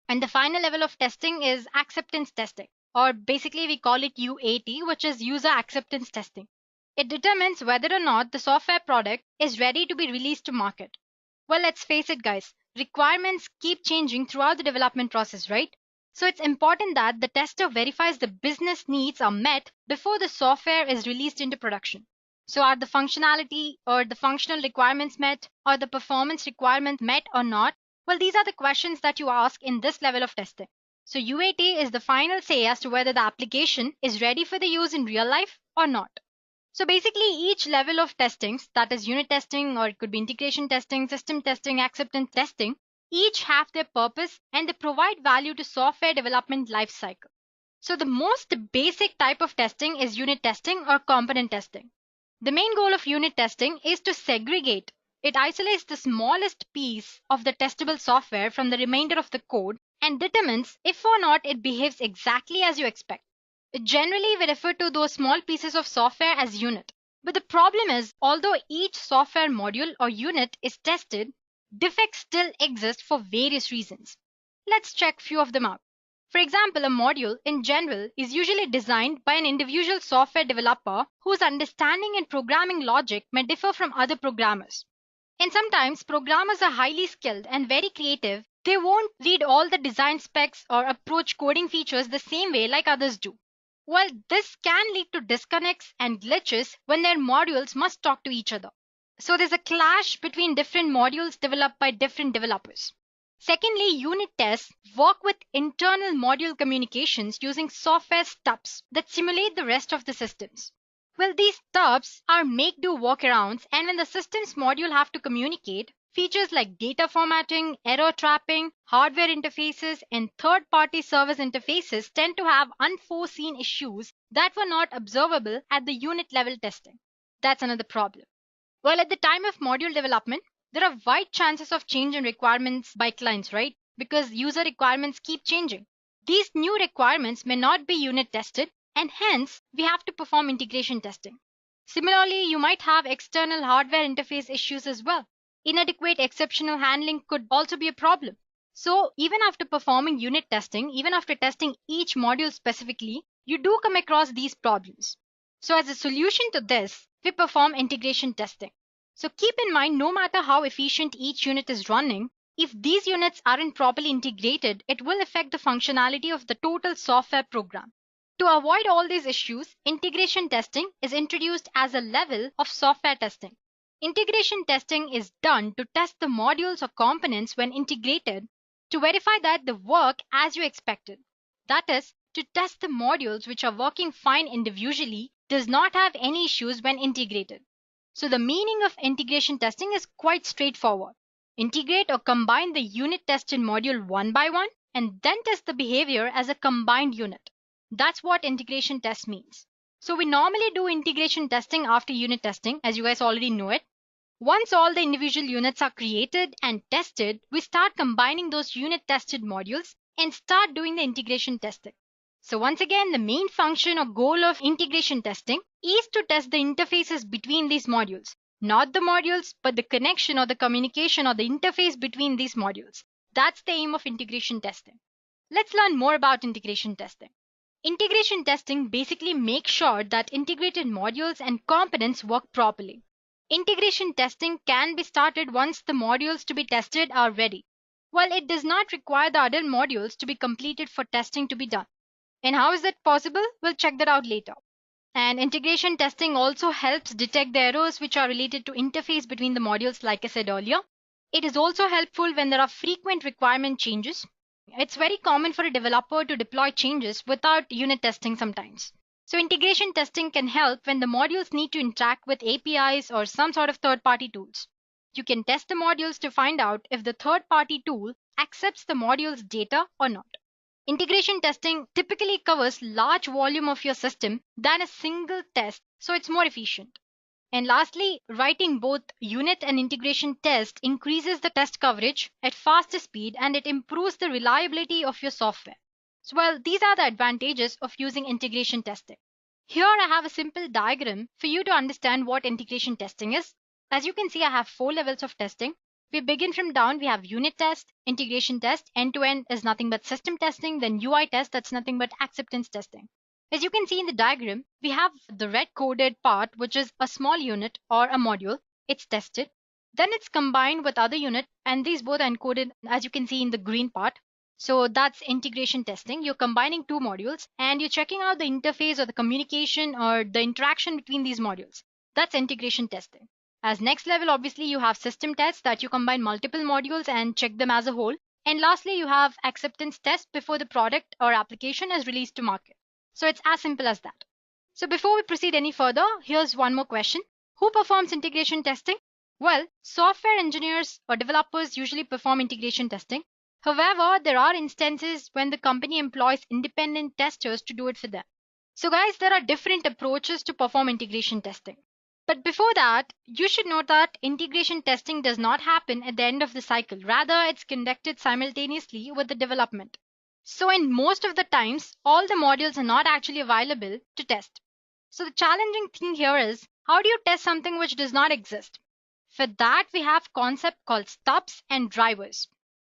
Speaker 4: And the final level of testing is acceptance testing, or basically we call it UAT, which is user acceptance testing. It determines whether or not the software product is ready to be released to market. Well, let's face it, guys, requirements keep changing throughout the development process, right? So it's important that the tester verifies the business needs are met before the software is released into production. So are the functionality or the functional requirements met, or the performance requirements met or not? Well, these are the questions that you ask in this level of testing. So UAT is the final say as to whether the application is ready for the use in real life or not. So basically, each level of testings, that is unit testing, or it could be integration testing, system testing, acceptance testing, each have their purpose and they provide value to software development lifecycle. So the most basic type of testing is unit testing or component testing. The main goal of unit testing is to segregate. It isolates the smallest piece of the testable software from the remainder of the code and determines if or not it behaves exactly as you expect. Generally, we refer to those small pieces of software as unit. But the problem is, although each software module or unit is tested, defects still exist for various reasons. Let's check few of them out. For example, a module in general is usually designed by an individual software developer whose understanding and programming logic may differ from other programmers. And sometimes programmers are highly skilled and very creative. They won't read all the design specs or approach coding features the same way like others do. Well, this can lead to disconnects and glitches when their modules must talk to each other. So there's a clash between different modules developed by different developers. Secondly, unit tests work with internal module communications using software stubs that simulate the rest of the systems. Well, these stubs are make-do workarounds, and when the system's module have to communicate, features like data formatting, error trapping, hardware interfaces, and third-party service interfaces tend to have unforeseen issues that were not observable at the unit-level testing. That's another problem. Well, at the time of module development, there are wide chances of change in requirements by clients, right? Because user requirements keep changing. These new requirements may not be unit tested, and hence we have to perform integration testing. Similarly, you might have external hardware interface issues as well. Inadequate exceptional handling could also be a problem. So even after performing unit testing, even after testing each module specifically, you do come across these problems. So as a solution to this, we perform integration testing. So keep in mind, no matter how efficient each unit is running, if these units aren't properly integrated, it will affect the functionality of the total software program. To avoid all these issues, integration testing is introduced as a level of software testing. Integration testing is done to test the modules or components when integrated to verify that they work as you expected. That is, to test the modules which are working fine individually does not have any issues when integrated. So the meaning of integration testing is quite straightforward. Integrate or combine the unit tested module one by one and then test the behavior as a combined unit. That's what integration test means. So we normally do integration testing after unit testing, as you guys already know it. Once all the individual units are created and tested, we start combining those unit tested modules and start doing the integration testing. So once again, the main function or goal of integration testing is to test the interfaces between these modules. Not the modules, but the connection or the communication or the interface between these modules. That's the aim of integration testing. Let's learn more about integration testing. Integration testing basically makes sure that integrated modules and components work properly. Integration testing can be started once the modules to be tested are ready. While it does not require the other modules to be completed for testing to be done. And how is that possible? We'll check that out later. And integration testing also helps detect the errors which are related to interface between the modules, like I said earlier. It is also helpful when there are frequent requirement changes. It's very common for a developer to deploy changes without unit testing sometimes. So integration testing can help when the modules need to interact with APIs or some sort of third-party tools. You can test the modules to find out if the third-party tool accepts the module's data or not. Integration testing typically covers large volume of your system than a single test, so it's more efficient. And lastly, writing both unit and integration test increases the test coverage at faster speed and it improves the reliability of your software. So well, these are the advantages of using integration testing. Here I have a simple diagram for you to understand what integration testing is. As you can see, I have 4 levels of testing. We begin from down, we have unit test, integration test, end-to-end is nothing but system testing, then UI test, that's nothing but acceptance testing. As you can see in the diagram, we have the red coded part, which is a small unit or a module. It's tested. Then it's combined with other unit, and these both are encoded, as you can see in the green part. So that's integration testing. You're combining 2 modules and you're checking out the interface or the communication or the interaction between these modules. That's integration testing. As next level, obviously, you have system tests that you combine multiple modules and check them as a whole. And lastly, you have acceptance tests before the product or application is released to market. So it's as simple as that. So before we proceed any further, here's one more question. Who performs integration testing? Well, software engineers or developers usually perform integration testing. However, there are instances when the company employs independent testers to do it for them. So guys, there are different approaches to perform integration testing. But before that, you should note that integration testing does not happen at the end of the cycle. Rather, it's conducted simultaneously with the development. So in most of the times, all the modules are not actually available to test. So the challenging thing here is, how do you test something which does not exist? For that, we have a concept called stubs and drivers.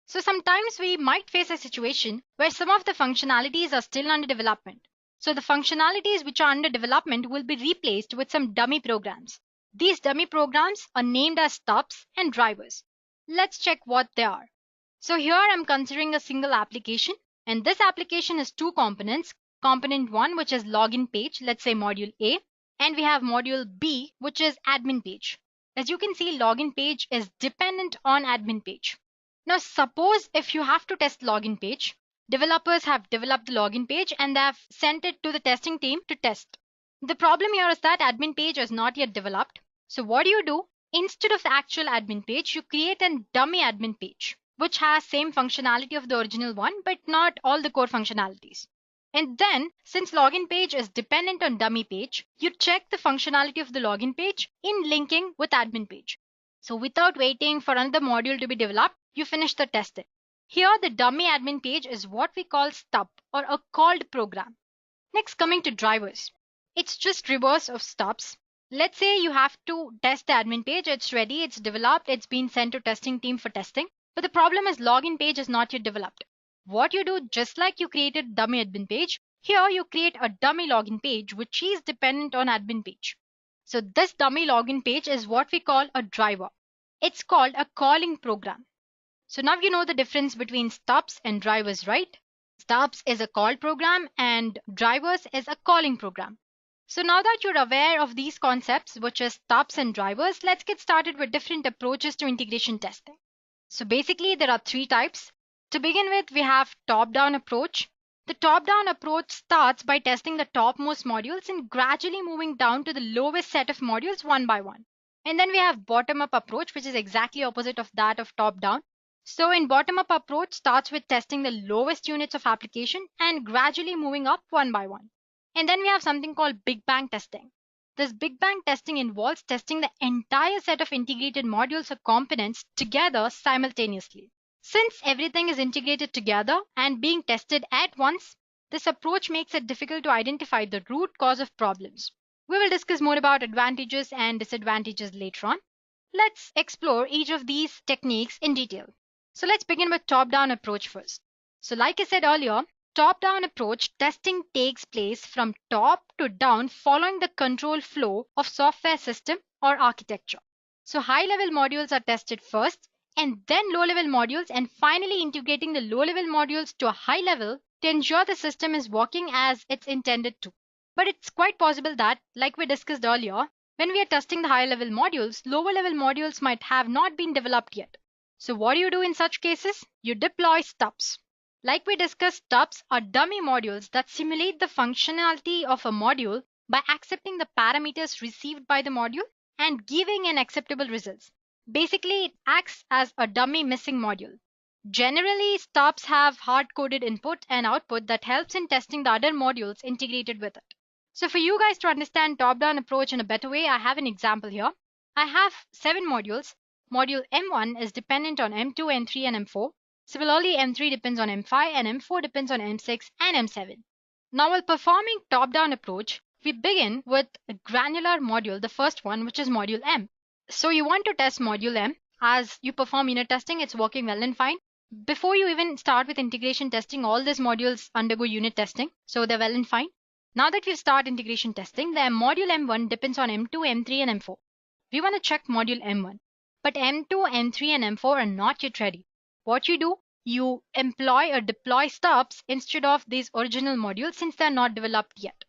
Speaker 4: So sometimes we might face a situation where some of the functionalities are still under development. So the functionalities which are under development will be replaced with some dummy programs. These dummy programs are named as stubs and drivers. Let's check what they are. So here I'm considering a single application, and this application has 2 components. Component 1, which is login page, let's say module A, and we have module B, which is admin page. As you can see, login page is dependent on admin page. Now suppose if you have to test login page, developers have developed the login page and they have sent it to the testing team to test. The problem here is that admin page is not yet developed. So what do? Instead of the actual admin page, you create a dummy admin page, which has same functionality of the original one, but not all the core functionalities. And then, since login page is dependent on dummy page, you check the functionality of the login page in linking with admin page. So without waiting for another module to be developed, you finish the testing. Here, the dummy admin page is what we call stub or a called program. Next, coming to drivers. It's just reverse of stubs. Let's say you have to test the admin page. It's ready, it's developed, it's been sent to testing team for testing. But the problem is login page is not yet developed. What you do, just like you created dummy admin page, here you create a dummy login page which is dependent on admin page. So this dummy login page is what we call a driver. It's called a calling program. So now you know the difference between stubs and drivers, right? Stubs is a call program and drivers is a calling program. So now that you're aware of these concepts, which is stubs and drivers, let's get started with different approaches to integration testing. So basically there are 3 types. To begin with, we have top-down approach. The top-down approach starts by testing the topmost modules and gradually moving down to the lowest set of modules one by one. And then we have bottom-up approach, which is exactly opposite of that of top-down. So in bottom-up approach starts with testing the lowest units of application and gradually moving up one by one. And then we have something called Big Bang testing. This Big Bang testing involves testing the entire set of integrated modules or components together simultaneously. Since everything is integrated together and being tested at once, this approach makes it difficult to identify the root cause of problems. We will discuss more about advantages and disadvantages later on. Let's explore each of these techniques in detail. So let's begin with top-down approach first. So like I said earlier, top-down approach testing takes place from top to down following the control flow of software system or architecture. So high-level modules are tested first and then low-level modules, and finally integrating the low-level modules to a high level to ensure the system is working as it's intended to. But it's quite possible that, like we discussed earlier, when we are testing the high-level modules, lower-level modules might have not been developed yet. So what do you do in such cases? You deploy stubs. Like we discussed, stubs are dummy modules that simulate the functionality of a module by accepting the parameters received by the module and giving an acceptable results. Basically, it acts as a dummy missing module. Generally, stubs have hard-coded input and output that helps in testing the other modules integrated with it. So for you guys to understand top-down approach in a better way, I have an example here. I have 7 modules. Module M1 is dependent on M2, M3 and M4. Similarly, M3 depends on M5 and M4 depends on M6 and M7. Now while performing top-down approach, we begin with a granular module, the first one, which is module M. So you want to test module M. As you perform unit testing, it's working well and fine. Before you even start with integration testing, all these modules undergo unit testing, so they're well and fine. Now that we start integration testing, the module M1 depends on M2, M3 and M4. We want to check module M1, but M2, M3 and M4 are not yet ready. What you do? You employ or deploy stubs instead of these original modules since they're not developed yet.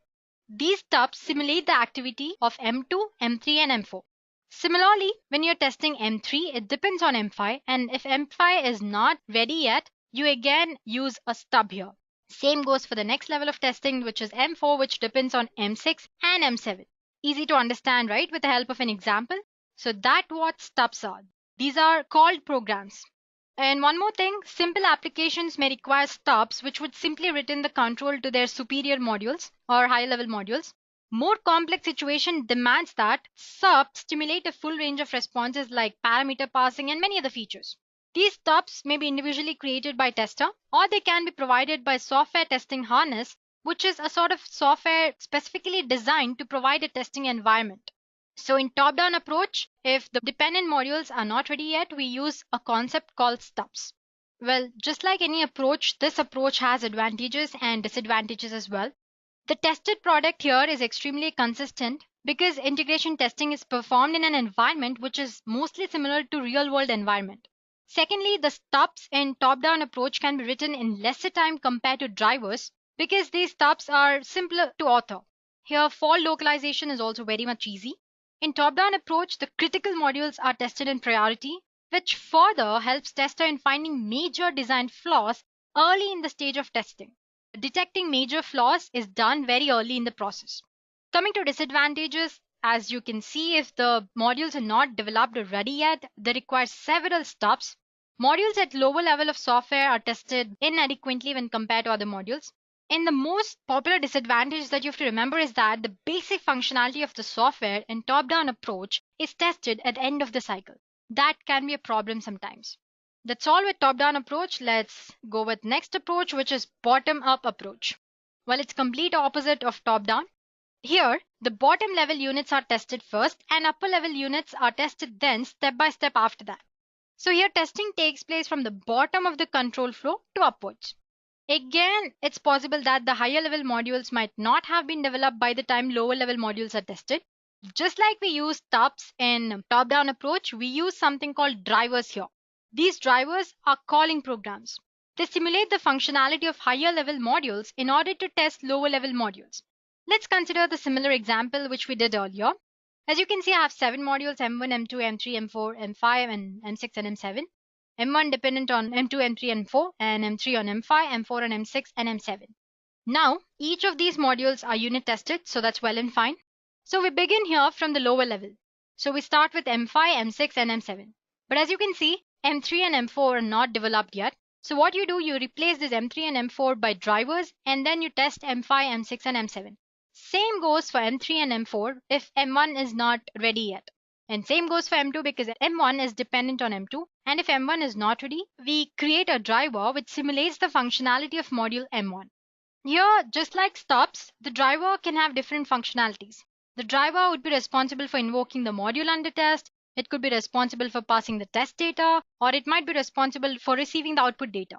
Speaker 4: These stubs simulate the activity of M2, M3 and M4. Similarly, when you're testing M3, it depends on M5, and if M5 is not ready yet, you again use a stub here. Same goes for the next level of testing, which is M4, which depends on M6 and M7. Easy to understand, right, with the help of an example? So that's what stubs are. These are called programs. And one more thing, simple applications may require stubs, which would simply return the control to their superior modules or high-level modules. More complex situation demands that stubs stimulate a full range of responses like parameter passing and many other features. These stubs may be individually created by tester, or they can be provided by software testing harness, which is a sort of software specifically designed to provide a testing environment. So in top-down approach, if the dependent modules are not ready yet, we use a concept called stubs. Well, just like any approach, this approach has advantages and disadvantages as well. The tested product here is extremely consistent because integration testing is performed in an environment which is mostly similar to real-world environment. Secondly, the stubs in top-down approach can be written in lesser time compared to drivers because these stubs are simpler to author. Here, fault localization is also very much easy. In top-down approach, the critical modules are tested in priority, which further helps tester in finding major design flaws early in the stage of testing. Detecting major flaws is done very early in the process. Coming to disadvantages, as you can see, if the modules are not developed or ready yet, they require several stubs. Modules at lower level of software are tested inadequately when compared to other modules. And the most popular disadvantage that you have to remember is that the basic functionality of the software in top-down approach is tested at the end of the cycle. That can be a problem sometimes. That's all with top-down approach. Let's go with next approach, which is bottom-up approach. Well, it's complete opposite of top-down. Here, the bottom level units are tested first and upper level units are tested then step by step after that. So here testing takes place from the bottom of the control flow to upwards. Again, it's possible that the higher level modules might not have been developed by the time lower level modules are tested. Just like we use stubs in top-down approach, we use something called drivers here. These drivers are calling programs. They simulate the functionality of higher level modules in order to test lower level modules. Let's consider the similar example which we did earlier. As you can see, I have 7 modules, M1, M2, M3, M4, M5, and M6 and M7. M1 dependent on M2, M3, and M4, and M3 on M5, M4 on M6, and M7. Now, each of these modules are unit tested, so that's well and fine. So we begin here from the lower level. So we start with M5, M6, and M7. But as you can see, M3 and M4 are not developed yet. So what you do, you replace this M3 and M4 by drivers, and then you test M5, M6, and M7. Same goes for M3 and M4 if M1 is not ready yet. And same goes for M2 because M1 is dependent on M2. And if M1 is not ready, we create a driver which simulates the functionality of module M1. Here, just like stubs, the driver can have different functionalities. The driver would be responsible for invoking the module under test. It could be responsible for passing the test data, or it might be responsible for receiving the output data.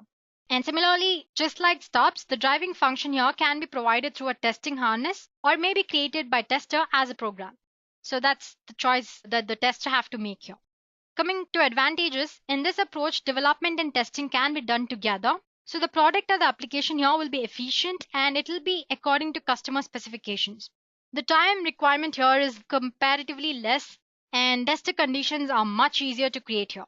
Speaker 4: And similarly, just like stubs, the driving function here can be provided through a testing harness or may be created by tester as a program. So that's the choice that the tester have to make here. Coming to advantages, in this approach, development and testing can be done together. So the product or the application here will be efficient and it will be according to customer specifications. The time requirement here is comparatively less and tester conditions are much easier to create here.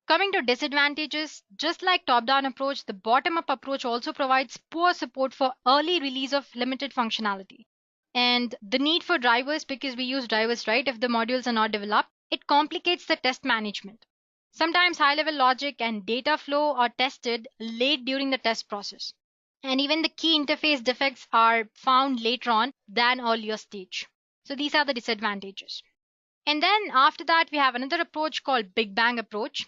Speaker 4: Coming to disadvantages, just like top-down approach, the bottom-up approach also provides poor support for early release of limited functionality. And the need for drivers, because we use drivers, right? If the modules are not developed, it complicates the test management. Sometimes high-level logic and data flow are tested late during the test process. And even the key interface defects are found later on than earlier stage. So these are the disadvantages. And then after that, we have another approach called Big Bang approach.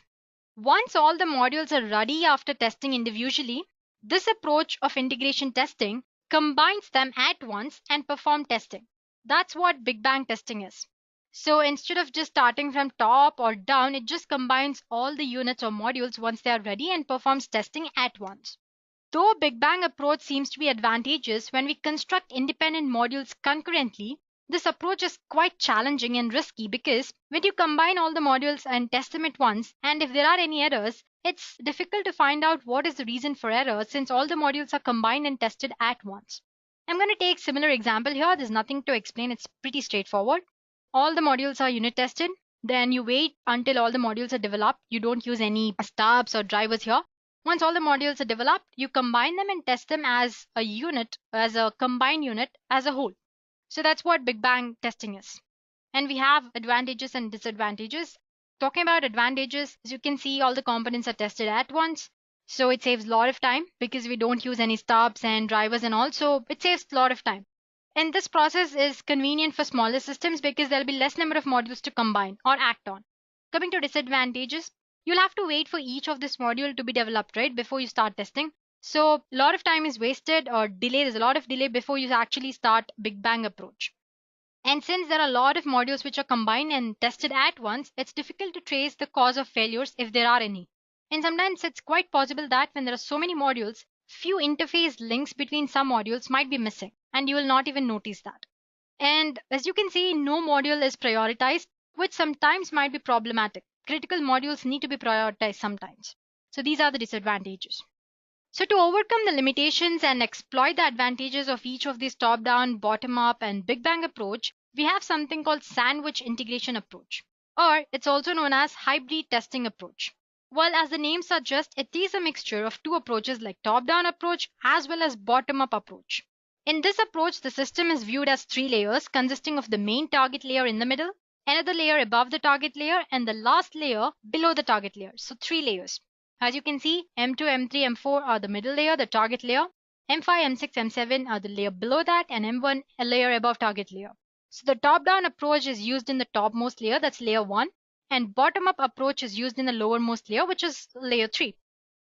Speaker 4: Once all the modules are ready after testing individually, this approach of integration testing combines them at once and perform testing. That's what Big Bang testing is. So instead of just starting from top or down, it just combines all the units or modules once they are ready and performs testing at once. Though Big Bang approach seems to be advantageous when we construct independent modules concurrently, this approach is quite challenging and risky because when you combine all the modules and test them at once, and if there are any errors, it's difficult to find out what is the reason for error since all the modules are combined and tested at once. I'm going to take similar example here. There's nothing to explain. It's pretty straightforward. All the modules are unit tested. Then you wait until all the modules are developed. You don't use any stubs or drivers here. Once all the modules are developed, you combine them and test them as a unit, as a combined unit as a whole. So that's what Big Bang testing is. And we have advantages and disadvantages. Talking about advantages, as you can see, all the components are tested at once. So it saves a lot of time because we don't use any stubs and drivers and all. So it saves a lot of time. And this process is convenient for smaller systems because there'll be less number of modules to combine or act on. Coming to disadvantages, you'll have to wait for each of this module to be developed, right, before you start testing. So a lot of time is wasted or delay. There's a lot of delay before you actually start Big Bang approach. And since there are a lot of modules which are combined and tested at once, it's difficult to trace the cause of failures if there are any. And sometimes it's quite possible that when there are so many modules, few interface links between some modules might be missing and you will not even notice that. And as you can see, no module is prioritized, which sometimes might be problematic. Critical modules need to be prioritized sometimes. So these are the disadvantages. So to overcome the limitations and exploit the advantages of each of these top-down, bottom-up, and Big Bang approach, we have something called sandwich integration approach, or it's also known as hybrid testing approach. Well, as the name suggests, it is a mixture of two approaches like top-down approach as well as bottom-up approach. In this approach, the system is viewed as three layers consisting of the main target layer in the middle, another layer above the target layer, and the last layer below the target layer. So three layers. As you can see, M2, M3, M4 are the middle layer, the target layer. M5, M6, M7 are the layer below that, and M1 a layer above target layer. So the top-down approach is used in the topmost layer, that's layer 1, and bottom-up approach is used in the lowermost layer, which is layer 3.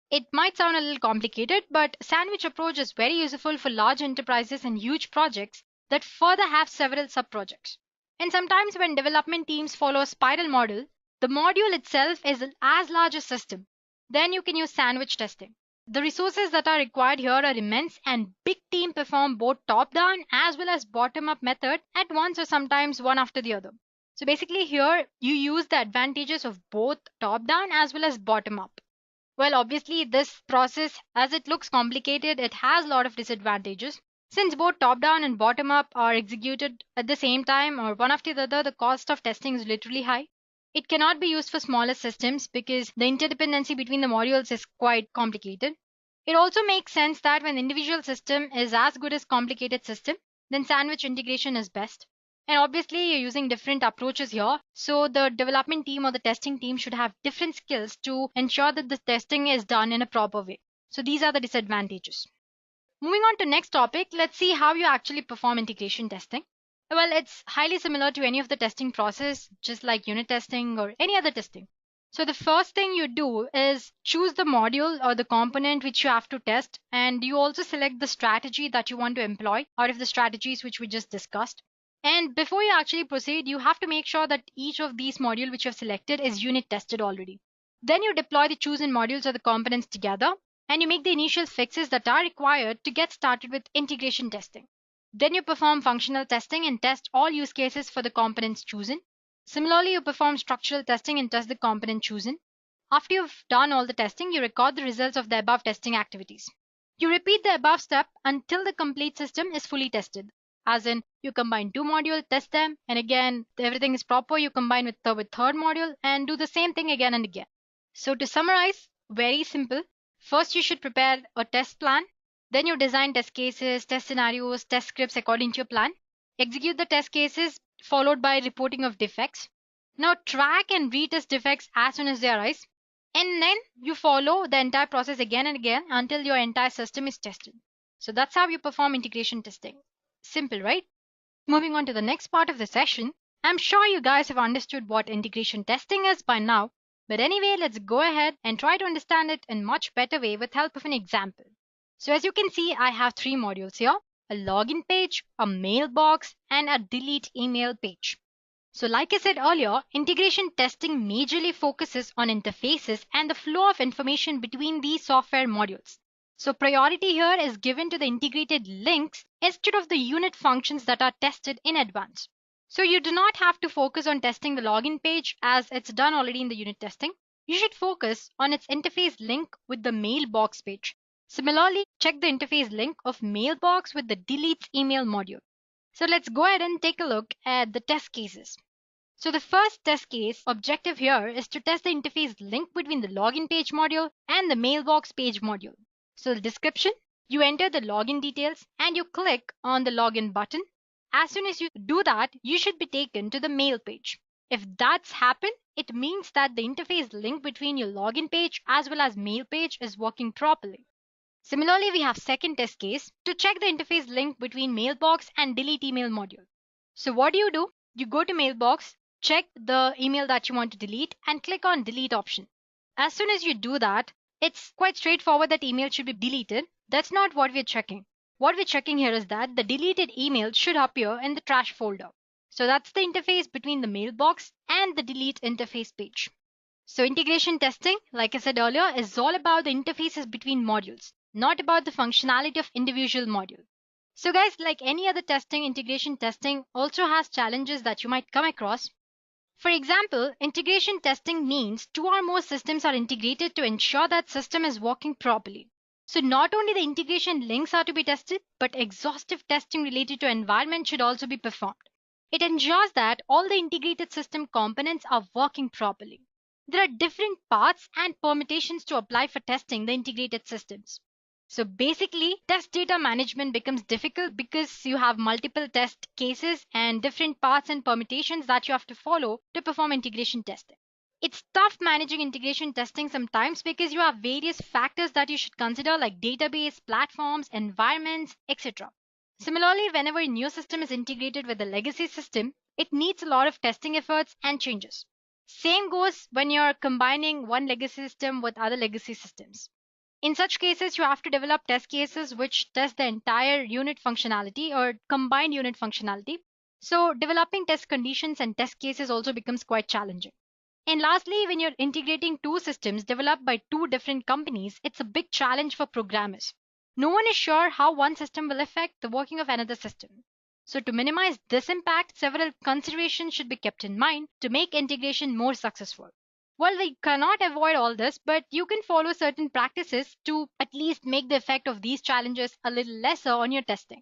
Speaker 4: It might sound a little complicated, but sandwich approach is very useful for large enterprises and huge projects that further have several sub-projects. And sometimes when development teams follow a spiral model, the module itself is as large as system. Then you can use sandwich testing. The resources that are required here are immense and big team perform both top-down as well as bottom-up method at once or sometimes one after the other. So basically here you use the advantages of both top-down as well as bottom-up. Well, obviously this process, as it looks complicated, it has a lot of disadvantages. Since both top-down and bottom-up are executed at the same time or one after the other, the cost of testing is literally high. It cannot be used for smaller systems because the interdependency between the modules is quite complicated. It also makes sense that when individual system is as good as complicated system, then sandwich integration is best. And obviously you're using different approaches here. So the development team or the testing team should have different skills to ensure that the testing is done in a proper way. So these are the disadvantages. Moving on to next topic, let's see how you actually perform integration testing. Well, it's highly similar to any of the testing process, just like unit testing or any other testing. So the first thing you do is choose the module or the component which you have to test, and you also select the strategy that you want to employ out of the strategies which we just discussed. And before you actually proceed, you have to make sure that each of these modules which you have selected is unit tested already. Then you deploy the chosen modules or the components together, and you make the initial fixes that are required to get started with integration testing. Then you perform functional testing and test all use cases for the components chosen. Similarly, you perform structural testing and test the component chosen. After you've done all the testing, you record the results of the above testing activities. You repeat the above step until the complete system is fully tested. As in, you combine two modules, test them, and again, everything is proper, you combine with third module and do the same thing again and again. So to summarize, very simple. First, you should prepare a test plan. Then you design test cases, test scenarios, test scripts according to your plan. Execute the test cases followed by reporting of defects. Now track and retest defects as soon as they arise. And then you follow the entire process again and again until your entire system is tested. So that's how you perform integration testing. Simple, right? Moving on to the next part of the session, I'm sure you guys have understood what integration testing is by now. But anyway, let's go ahead and try to understand it in much better way with help of an example. So as you can see, I have three modules here: a login page, a mailbox, and a delete email page. So like I said earlier, integration testing majorly focuses on interfaces and the flow of information between these software modules. So priority here is given to the integrated links instead of the unit functions that are tested in advance. So you do not have to focus on testing the login page as it's done already in the unit testing. You should focus on its interface link with the mailbox page. Similarly, check the interface link of mailbox with the deletes email module. So let's go ahead and take a look at the test cases. So the first test case objective here is to test the interface link between the login page module and the mailbox page module. So the description, you enter the login details and you click on the login button. As soon as you do that, you should be taken to the mail page. If that's happened, it means that the interface link between your login page as well as mail page is working properly. Similarly, we have second test case to check the interface link between mailbox and delete email module. So what do? You go to mailbox, check the email that you want to delete and click on delete option. As soon as you do that, it's quite straightforward that email should be deleted. That's not what we're checking. What we're checking here is that the deleted email should appear in the trash folder. So that's the interface between the mailbox and the delete interface page. So integration testing, like I said earlier, is all about the interfaces between modules, not about the functionality of individual module. So guys, like any other testing, integration testing also has challenges that you might come across. For example, integration testing means two or more systems are integrated to ensure that system is working properly. So not only the integration links are to be tested, but exhaustive testing related to environment should also be performed. It ensures that all the integrated system components are working properly. There are different paths and permutations to apply for testing the integrated systems. So basically, test data management becomes difficult because you have multiple test cases and different paths and permutations that you have to follow to perform integration testing. It's tough managing integration testing sometimes because you have various factors that you should consider like database, platforms, environments, etc. Similarly, whenever a new system is integrated with a legacy system, it needs a lot of testing efforts and changes. Same goes when you're combining one legacy system with other legacy systems. In such cases, you have to develop test cases which test the entire unit functionality or combined unit functionality. So developing test conditions and test cases also becomes quite challenging. And lastly, when you're integrating two systems developed by two different companies, it's a big challenge for programmers. No one is sure how one system will affect the working of another system. So to minimize this impact, several considerations should be kept in mind to make integration more successful. Well, we cannot avoid all this, but you can follow certain practices to at least make the effect of these challenges a little lesser on your testing.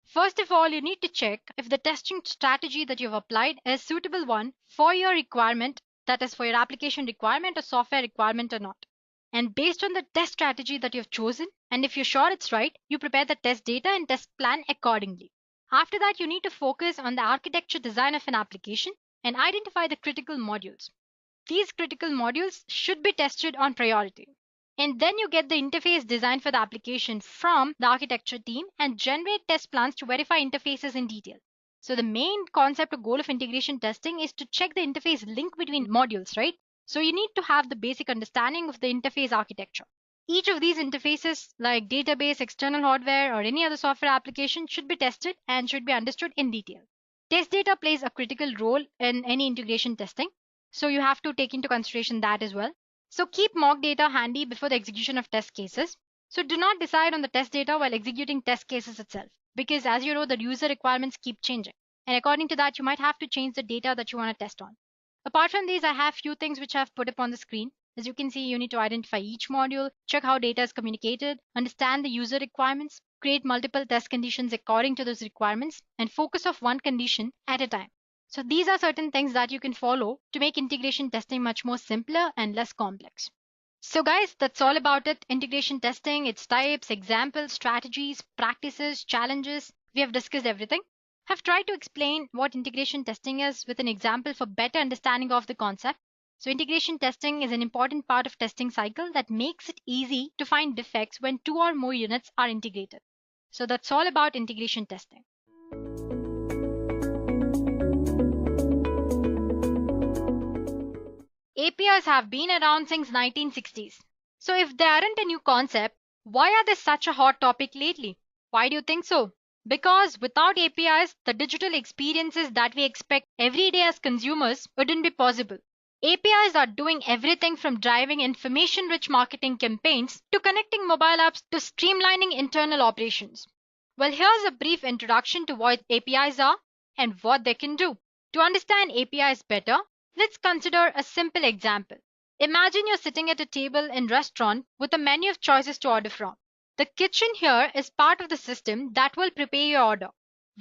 Speaker 4: First of all, you need to check if the testing strategy that you've applied is suitable one for your requirement, that is for your application requirement or software requirement or not. And based on the test strategy that you've chosen, and if you're sure it's right, you prepare the test data and test plan accordingly. After that, you need to focus on the architecture design of an application and identify the critical modules. These critical modules should be tested on priority. And then you get the interface design for the application from the architecture team and generate test plans to verify interfaces in detail. So the main concept or goal of integration testing is to check the interface link between modules, right? So you need to have the basic understanding of the interface architecture. Each of these interfaces like database, external hardware, or any other software application should be tested and should be understood in detail. Test data plays a critical role in any integration testing. So you have to take into consideration that as well. So keep mock data handy before the execution of test cases. So do not decide on the test data while executing test cases itself, because as you know, the user requirements keep changing. And according to that, you might have to change the data that you want to test on. Apart from these, I have few things which I've put up on the screen. As you can see, you need to identify each module, check how data is communicated, understand the user requirements, create multiple test conditions according to those requirements, and focus on one condition at a time. So these are certain things that you can follow to make integration testing much more simpler and less complex. So guys, that's all about it. Integration testing, its types, examples, strategies, practices, challenges. We have discussed everything. I've tried to explain what integration testing is with an example for better understanding of the concept. So integration testing is an important part of testing cycle that makes it easy to find defects when two or more units are integrated. So that's all about integration testing. APIs have been around since 1960s. So if they aren't a new concept, why are they such a hot topic lately? Why do you think so? Because without APIs, the digital experiences that we expect every day as consumers wouldn't be possible. APIs are doing everything from driving information-rich marketing campaigns to connecting mobile apps to streamlining internal operations. Well, here's a brief introduction to what APIs are and what they can do. To understand APIs better, let's consider a simple example. Imagine you're sitting at a table in a restaurant with a menu of choices to order from. The kitchen here is part of the system that will prepare your order.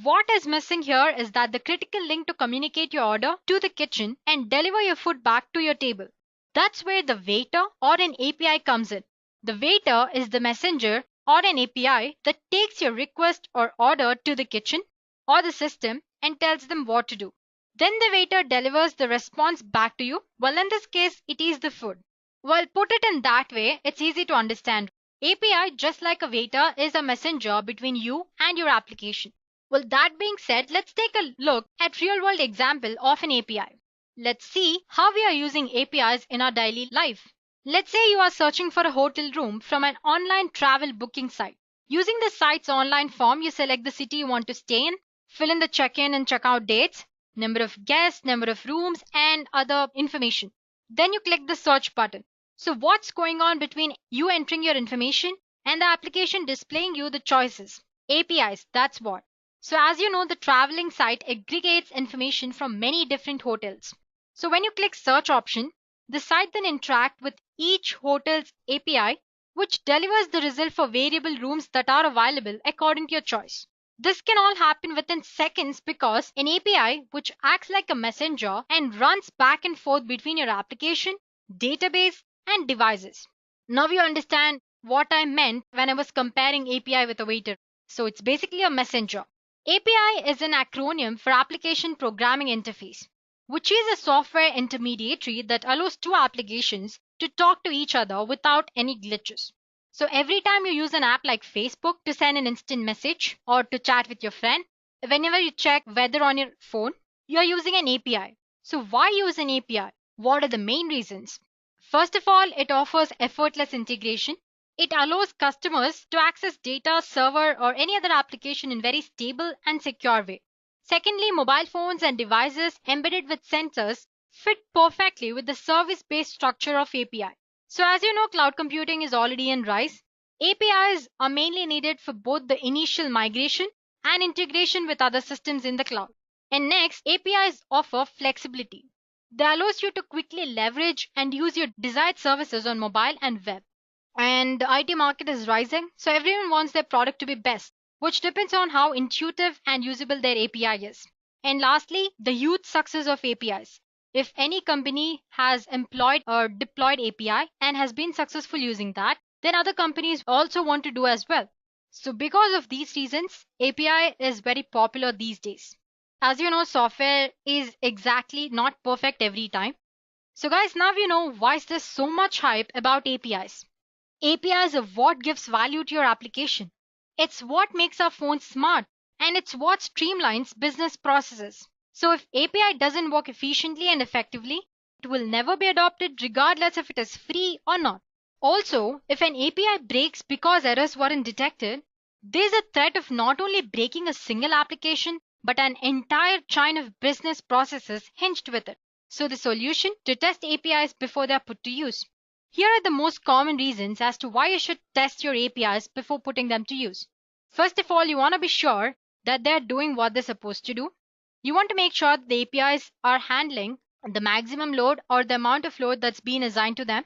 Speaker 4: What is missing here is that the critical link to communicate your order to the kitchen and deliver your food back to your table. That's where the waiter or an API comes in. The waiter is the messenger or an API that takes your request or order to the kitchen or the system and tells them what to do. Then the waiter delivers the response back to you. Well, in this case, it is the food. Well, put it in that way, it's easy to understand. API, just like a waiter, is a messenger between you and your application. Well, that being said, let's take a look at real-world example of an API. Let's see how we are using APIs in our daily life. Let's say you are searching for a hotel room from an online travel booking site. Using the site's online form, you select the city you want to stay in, fill in the check-in and check-out dates, number of guests, number of rooms, and other information. Then you click the search button. So what's going on between you entering your information and the application displaying you the choices? APIs, that's what. So as you know, the traveling site aggregates information from many different hotels. So when you click search option, the site then interacts with each hotel's API, which delivers the result for variable rooms that are available according to your choice. This can all happen within seconds because an API which acts like a messenger and runs back and forth between your application, database, and devices. Now you understand what I meant when I was comparing API with a waiter. So it's basically a messenger. API is an acronym for Application Programming Interface, which is a software intermediary that allows two applications to talk to each other without any glitches. So every time you use an app like Facebook to send an instant message or to chat with your friend, whenever you check weather on your phone, you're using an API. So why use an API? What are the main reasons? First of all, it offers effortless integration. It allows customers to access data, server, or any other application in very stable and secure way. Secondly, mobile phones and devices embedded with sensors fit perfectly with the service-based structure of API. So as you know, cloud computing is already in rise. APIs are mainly needed for both the initial migration and integration with other systems in the cloud. And next, APIs offer flexibility. They allows you to quickly leverage and use your desired services on mobile and web. And the IT market is rising, so everyone wants their product to be best, which depends on how intuitive and usable their API is. And lastly, the huge success of APIs. If any company has employed or deployed API and has been successful using that, then other companies also want to do as well. So because of these reasons, API is very popular these days. As you know, software is exactly not perfect every time. So guys, now you know why is there so much hype about APIs. APIs are what gives value to your application. It's what makes our phones smart, and it's what streamlines business processes. So if API doesn't work efficiently and effectively, it will never be adopted regardless if it is free or not. Also, if an API breaks because errors weren't detected, there's a threat of not only breaking a single application, but an entire chain of business processes hinged with it. So the solution: to test APIs before they are put to use. Here are the most common reasons as to why you should test your APIs before putting them to use. First of all, you want to be sure that they're doing what they're supposed to do. You want to make sure that the APIs are handling the maximum load or the amount of load that's been assigned to them.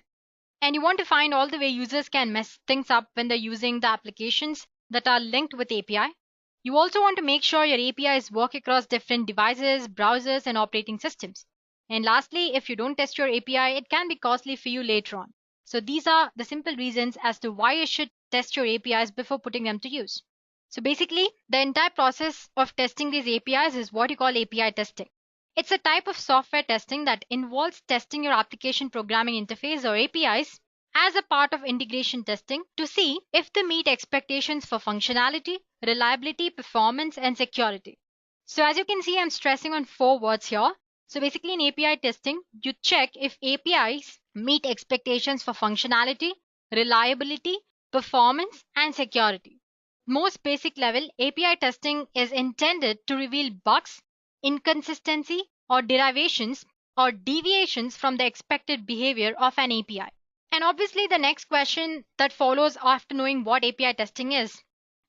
Speaker 4: And you want to find all the way users can mess things up when they're using the applications that are linked with API. You also want to make sure your APIs work across different devices, browsers, and operating systems. And lastly, if you don't test your API, it can be costly for you later on. So these are the simple reasons as to why you should test your APIs before putting them to use. So basically, the entire process of testing these APIs is what you call API testing. It's a type of software testing that involves testing your application programming interface or APIs as a part of integration testing to see if they meet expectations for functionality, reliability, performance, and security. So as you can see, I'm stressing on 4 words here. So basically in API testing, you check if APIs meet expectations for functionality, reliability, performance, and security. Most basic level, API testing is intended to reveal bugs, inconsistency, or derivations or deviations from the expected behavior of an API. And obviously the next question that follows after knowing what API testing is,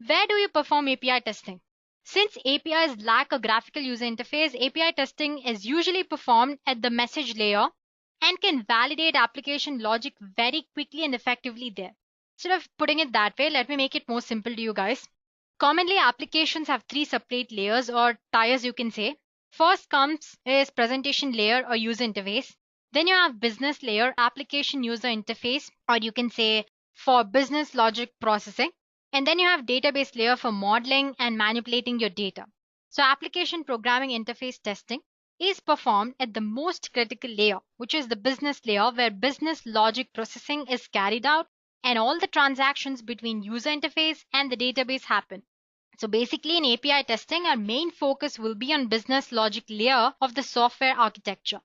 Speaker 4: where do you perform API testing? Since APIs lack a graphical user interface, API testing is usually performed at the message layer and can validate application logic very quickly and effectively there. Instead of putting it that way, let me make it more simple to you guys. Commonly, applications have 3 separate layers or tiers you can say. First comes is presentation layer or user interface. Then you have business layer, application user interface, or you can say for business logic processing. And then you have database layer for modeling and manipulating your data. So application programming interface testing is performed at the most critical layer, which is the business layer where business logic processing is carried out and all the transactions between user interface and the database happen. So basically in API testing, our main focus will be on business logic layer of the software architecture.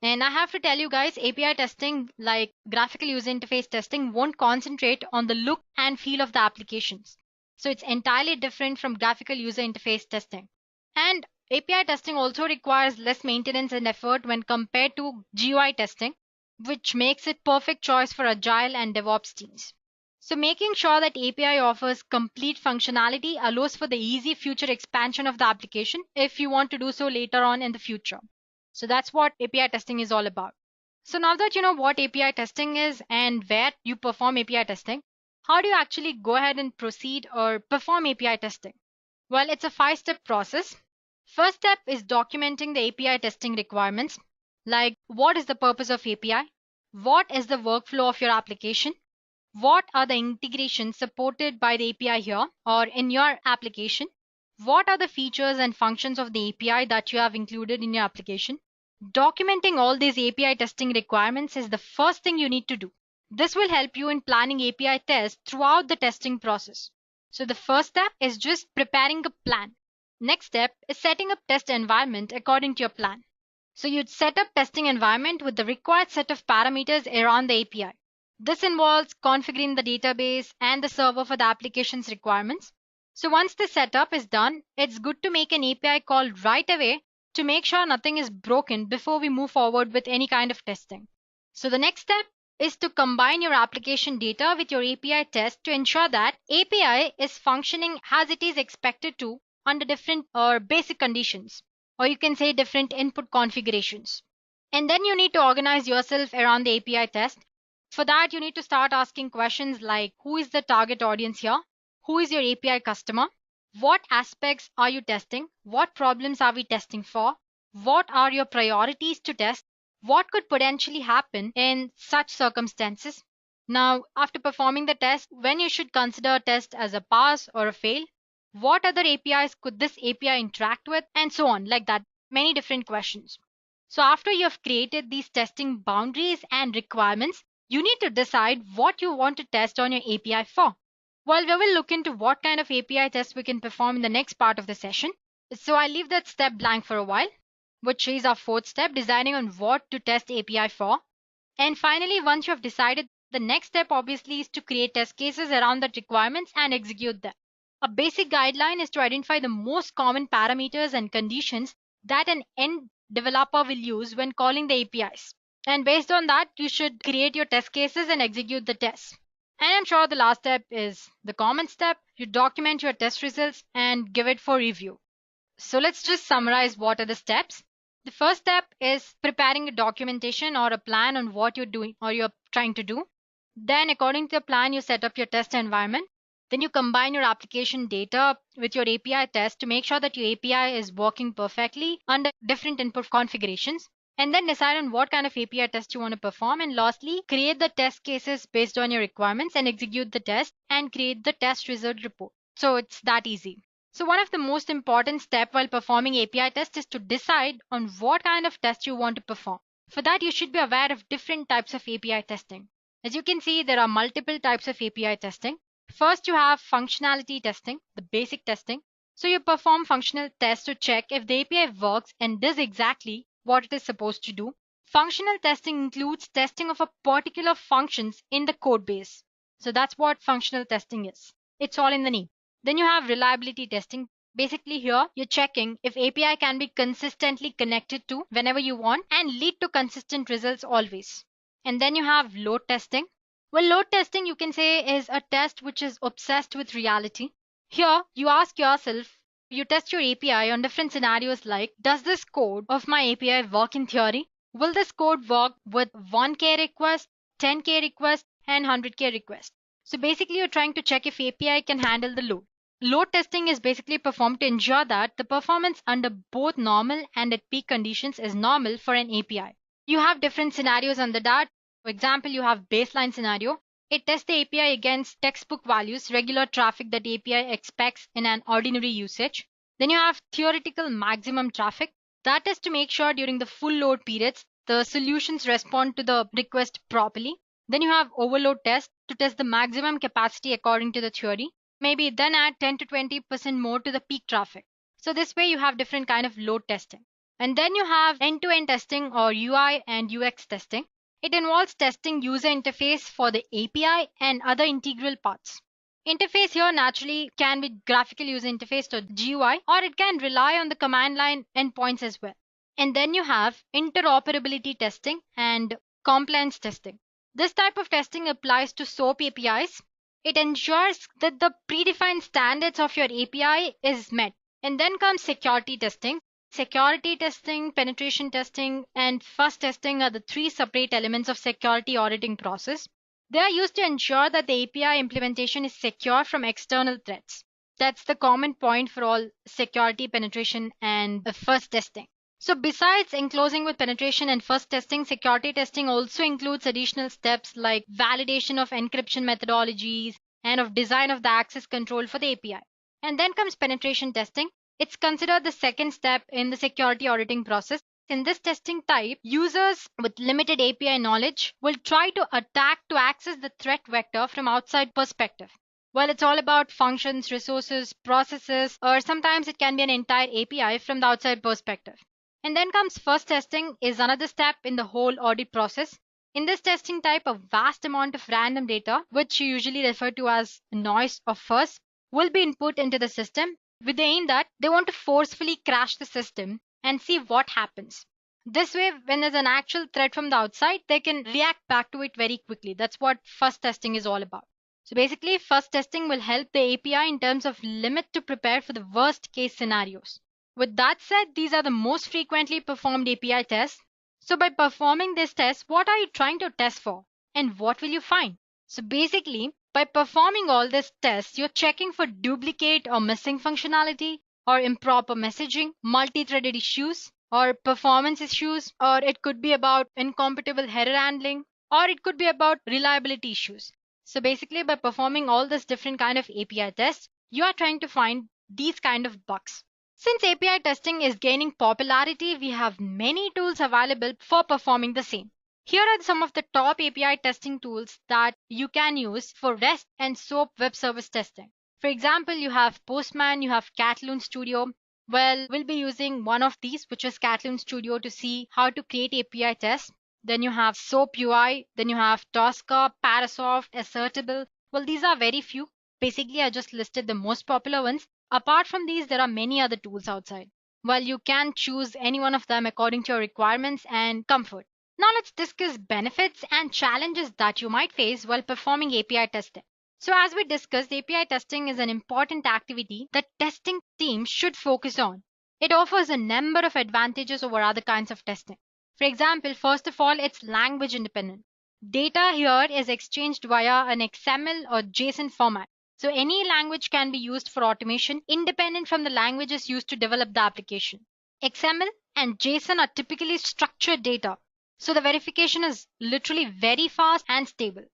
Speaker 4: And I have to tell you guys, API testing, like graphical user interface testing, won't concentrate on the look and feel of the applications. So it's entirely different from graphical user interface testing. And API testing also requires less maintenance and effort when compared to GUI testing, which makes it perfect choice for agile and DevOps teams. So making sure that API offers complete functionality allows for the easy future expansion of the application if you want to do so later on in the future. So that's what API testing is all about. So now that you know what API testing is and where you perform API testing, how do you actually go ahead and proceed or perform API testing? Well, it's a 5-step process. First step is documenting the API testing requirements, like what is the purpose of API, what is the workflow of your application, what are the integrations supported by the API here or in your application, what are the features and functions of the API that you have included in your application. Documenting all these API testing requirements is the first thing you need to do. This will help you in planning API tests throughout the testing process. So the first step is just preparing a plan. Next step is setting up test environment according to your plan. So you'd set up testing environment with the required set of parameters around the API. This involves configuring the database and the server for the application's requirements. So once the setup is done, it's good to make an API call right away to make sure nothing is broken before we move forward with any kind of testing. So the next step is to combine your application data with your API test to ensure that API is functioning as it is expected to under different or basic conditions, or you can say different input configurations. And then you need to organize yourself around the API test. For that, you need to start asking questions like who is the target audience here? Who is your API customer? What aspects are you testing? What problems are we testing for? What are your priorities to test? What could potentially happen in such circumstances? Now, after performing the test, when you should consider a test as a pass or a fail? What other APIs could this API interact with? And so on, like that. Many different questions. So after you have created these testing boundaries and requirements, you need to decide what you want to test on your API for. Well, we will look into what kind of API tests we can perform in the next part of the session. So I leave that step blank for a while, which is our 4th step, deciding on what to test API for. And finally, once you have decided, the next step obviously is to create test cases around the requirements and execute them. A basic guideline is to identify the most common parameters and conditions that an end developer will use when calling the APIs. And based on that, you should create your test cases and execute the tests. And I'm sure the last step is the common step. You document your test results and give it for review. So let's just summarize what are the steps. The first step is preparing a documentation or a plan on what you're doing or you're trying to do. Then according to the plan, you set up your test environment. Then you combine your application data with your API test to make sure that your API is working perfectly under different input configurations. And then decide on what kind of API test you want to perform. And lastly, create the test cases based on your requirements and execute the test and create the test result report. So it's that easy. So one of the most important steps while performing API test is to decide on what kind of test you want to perform. For that, you should be aware of different types of API testing. As you can see, there are multiple types of API testing. First, you have functionality testing, the basic testing. So you perform functional tests to check if the API works and does exactly what it is supposed to do. Functional testing includes testing of a particular functions in the code base. So that's what functional testing is. It's all in the name. Then you have reliability testing. Basically here, you're checking if API can be consistently connected to whenever you want and lead to consistent results always. And then you have load testing. Well, load testing you can say is a test which is obsessed with reality. Here, you ask yourself, you test your API on different scenarios like, does this code of my API work in theory? Will this code work with 1K request, 10K request, and 100K request? So basically, you're trying to check if API can handle the load. Load testing is basically performed to ensure that the performance under both normal and at peak conditions is normal for an API. You have different scenarios under that. For example, you have baseline scenario. It tests the API against textbook values, regular traffic that API expects in an ordinary usage. Then you have theoretical maximum traffic. That is to make sure during the full load periods, the solutions respond to the request properly. Then you have overload test to test the maximum capacity according to the theory. Maybe then add 10 to 20% more to the peak traffic. So this way you have different kind of load testing. And then you have end-to-end testing or UI and UX testing. It involves testing user interface for the API and other integral parts. Interface here naturally can be graphical user interface or GUI, or it can rely on the command line endpoints as well. And then you have interoperability testing and compliance testing. This type of testing applies to SOAP APIs. It ensures that the predefined standards of your API is met. And then comes security testing. Security testing, penetration testing, and fuzz testing are the three separate elements of security auditing process. They are used to ensure that the API implementation is secure from external threats. That's the common point for all security, penetration, and fuzz testing. So besides enclosing with penetration and fuzz testing, security testing also includes additional steps like validation of encryption methodologies and of design of the access control for the API. And then comes penetration testing. It's considered the second step in the security auditing process. In this testing type, users with limited API knowledge will try to attack to access the threat vector from outside perspective. Well, it's all about functions, resources, processes, or sometimes it can be an entire API from the outside perspective. And then comes fuzz testing is another step in the whole audit process. In this testing type, a vast amount of random data, which you usually refer to as noise or fuzz, will be input into the system with the aim that they want to forcefully crash the system and see what happens. This way, when there's an actual threat from the outside, they can react back to it very quickly. That's what fuzz testing is all about. So basically, fuzz testing will help the API in terms of limit to prepare for the worst case scenarios. With that said, these are the most frequently performed API tests. So by performing this test, what are you trying to test for? And what will you find? So basically, by performing all these tests, you're checking for duplicate or missing functionality, or improper messaging, multi-threaded issues, or performance issues, or it could be about incompatible error handling, or it could be about reliability issues. So basically, by performing all this different kind of API tests, you are trying to find these kind of bugs. Since API testing is gaining popularity, we have many tools available for performing the same. Here are some of the top API testing tools that you can use for REST and SOAP web service testing. For example, you have Postman, you have Cat-Loon Studio. Well, we'll be using one of these, which is Cat-Loon Studio, to see how to create API tests. Then you have SOAP UI, then you have Tosca, Parasoft, Assertable. Well, these are very few. Basically, I just listed the most popular ones. Apart from these, there are many other tools outside. Well, you can choose any one of them according to your requirements and comfort. Now let's discuss benefits and challenges that you might face while performing API testing. So as we discussed, API testing is an important activity that testing teams should focus on. It offers a number of advantages over other kinds of testing. For example, first of all, it's language independent. Data here is exchanged via an XML or JSON format. So any language can be used for automation independent from the languages used to develop the application. XML and JSON are typically structured data, so the verification is literally very fast and stable.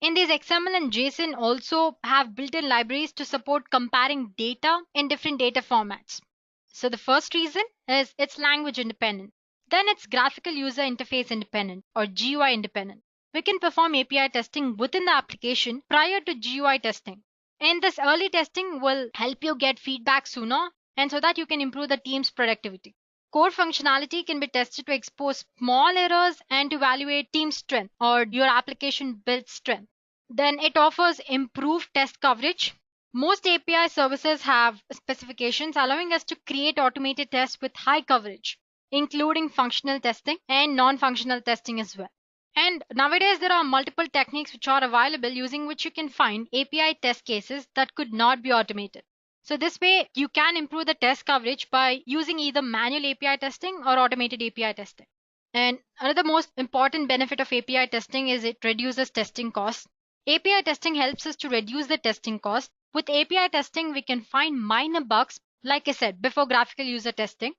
Speaker 4: In these XML and JSON also have built-in libraries to support comparing data in different data formats. So the first reason is it's language independent. Then it's graphical user interface independent or GUI independent. We can perform API testing within the application prior to GUI testing. And this early testing will help you get feedback sooner and so that you can improve the team's productivity. Core functionality can be tested to expose small errors and to evaluate team strength or your application build strength. Then it offers improved test coverage. Most API services have specifications allowing us to create automated tests with high coverage, including functional testing and non-functional testing as well. And nowadays there are multiple techniques which are available using which you can find API test cases that could not be automated. So this way you can improve the test coverage by using either manual API testing or automated API testing. And another most important benefit of API testing is it reduces testing costs. API testing helps us to reduce the testing cost. With API testing, we can find minor bugs, like I said, before graphical user testing.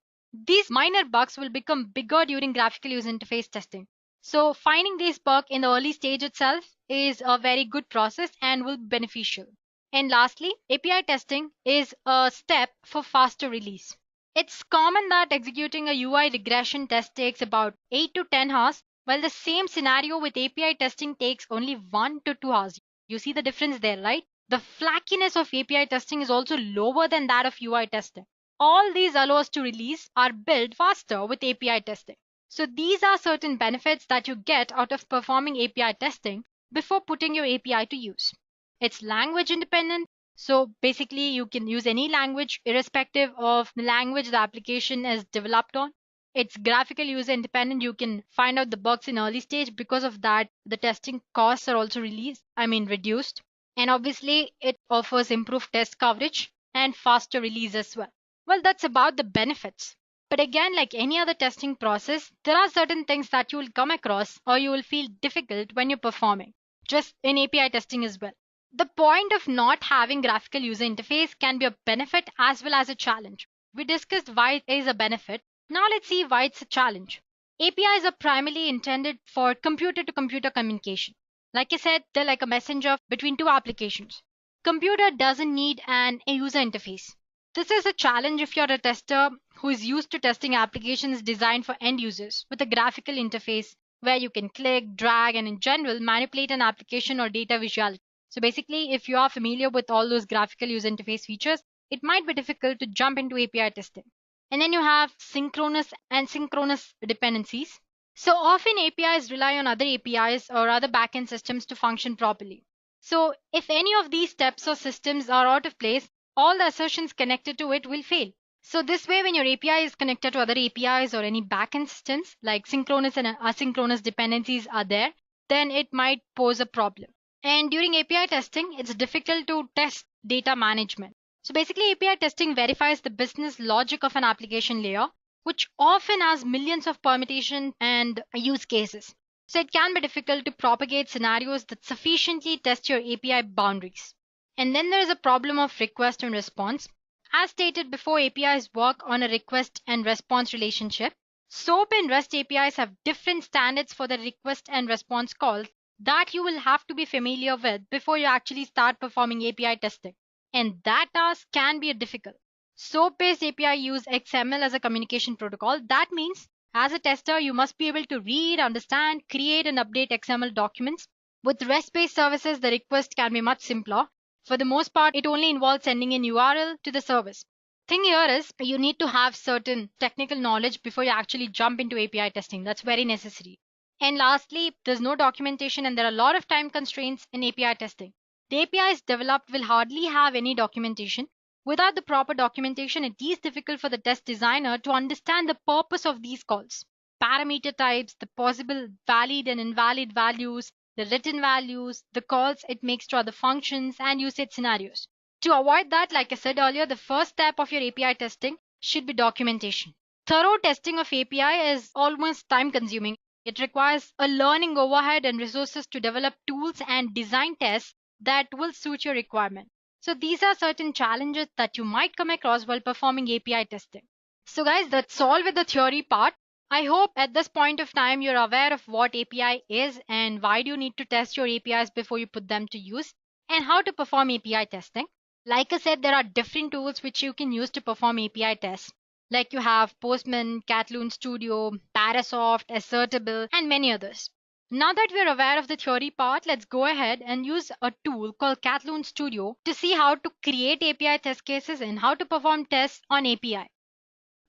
Speaker 4: These minor bugs will become bigger during graphical user interface testing. So finding these bugs in the early stage itself is a very good process and will be beneficial. And lastly, API testing is a step for faster release. It's common that executing a UI regression test takes about 8 to 10 hours, while the same scenario with API testing takes only 1 to 2 hours. You see the difference there, right? The flackiness of API testing is also lower than that of UI testing. All these allow us to release are built faster with API testing. So these are certain benefits that you get out of performing API testing before putting your API to use. It's language independent. So basically you can use any language irrespective of the language the application is developed on. It's graphical user independent. You can find out the bugs in early stage. Because of that, the testing costs are also reduced. And obviously it offers improved test coverage and faster release as well. Well, that's about the benefits. But again, like any other testing process, there are certain things that you will come across or you will feel difficult when you're performing, just in API testing as well. The point of not having graphical user interface can be a benefit as well as a challenge. We discussed why it is a benefit. Now let's see why it's a challenge. APIs are primarily intended for computer-to-computer communication. Like I said, they're like a messenger between two applications. Computer doesn't need a user interface. This is a challenge if you're a tester who is used to testing applications designed for end users with a graphical interface where you can click, drag, and in general manipulate an application or data visuality. So basically, if you are familiar with all those graphical user interface features, it might be difficult to jump into API testing. And then you have synchronous and asynchronous dependencies. So often APIs rely on other APIs or other backend systems to function properly. So if any of these steps or systems are out of place, all the assertions connected to it will fail. So this way, when your API is connected to other APIs or any backend systems, like synchronous and asynchronous dependencies are there, then it might pose a problem. And during API testing, it's difficult to test data management. So basically, API testing verifies the business logic of an application layer, which often has millions of permutation and use cases. So it can be difficult to propagate scenarios that sufficiently test your API boundaries. And then there is a problem of request and response. As stated before, APIs work on a request and response relationship. SOAP and REST APIs have different standards for the request and response calls that you will have to be familiar with before you actually start performing API testing. And that task can be difficult. SOAP-based API use XML as a communication protocol. That means as a tester, you must be able to read, understand, create, and update XML documents. With REST-based services, the request can be much simpler. For the most part, it only involves sending an URL to the service. Thing here is you need to have certain technical knowledge before you actually jump into API testing. That's very necessary. And lastly, there's no documentation and there are a lot of time constraints in API testing. The APIs developed will hardly have any documentation. Without the proper documentation, it is difficult for the test designer to understand the purpose of these calls. Parameter types, the possible valid and invalid values, the written values, the calls it makes to other functions, and usage scenarios. To avoid that, like I said earlier, the first step of your API testing should be documentation. Thorough testing of API is almost time consuming. It requires a learning overhead and resources to develop tools and design tests that will suit your requirement. So these are certain challenges that you might come across while performing API testing. So guys, that's all with the theory part. I hope at this point of time you're aware of what API is and why do you need to test your APIs before you put them to use and how to perform API testing. Like I said, there are different tools which you can use to perform API tests. Like you have Postman, 𝐶𝐻 Studio, Parasoft, Assertable, and many others. Now that we're aware of the theory part, let's go ahead and use a tool called 𝐶𝐻 Studio to see how to create API test cases and how to perform tests on API.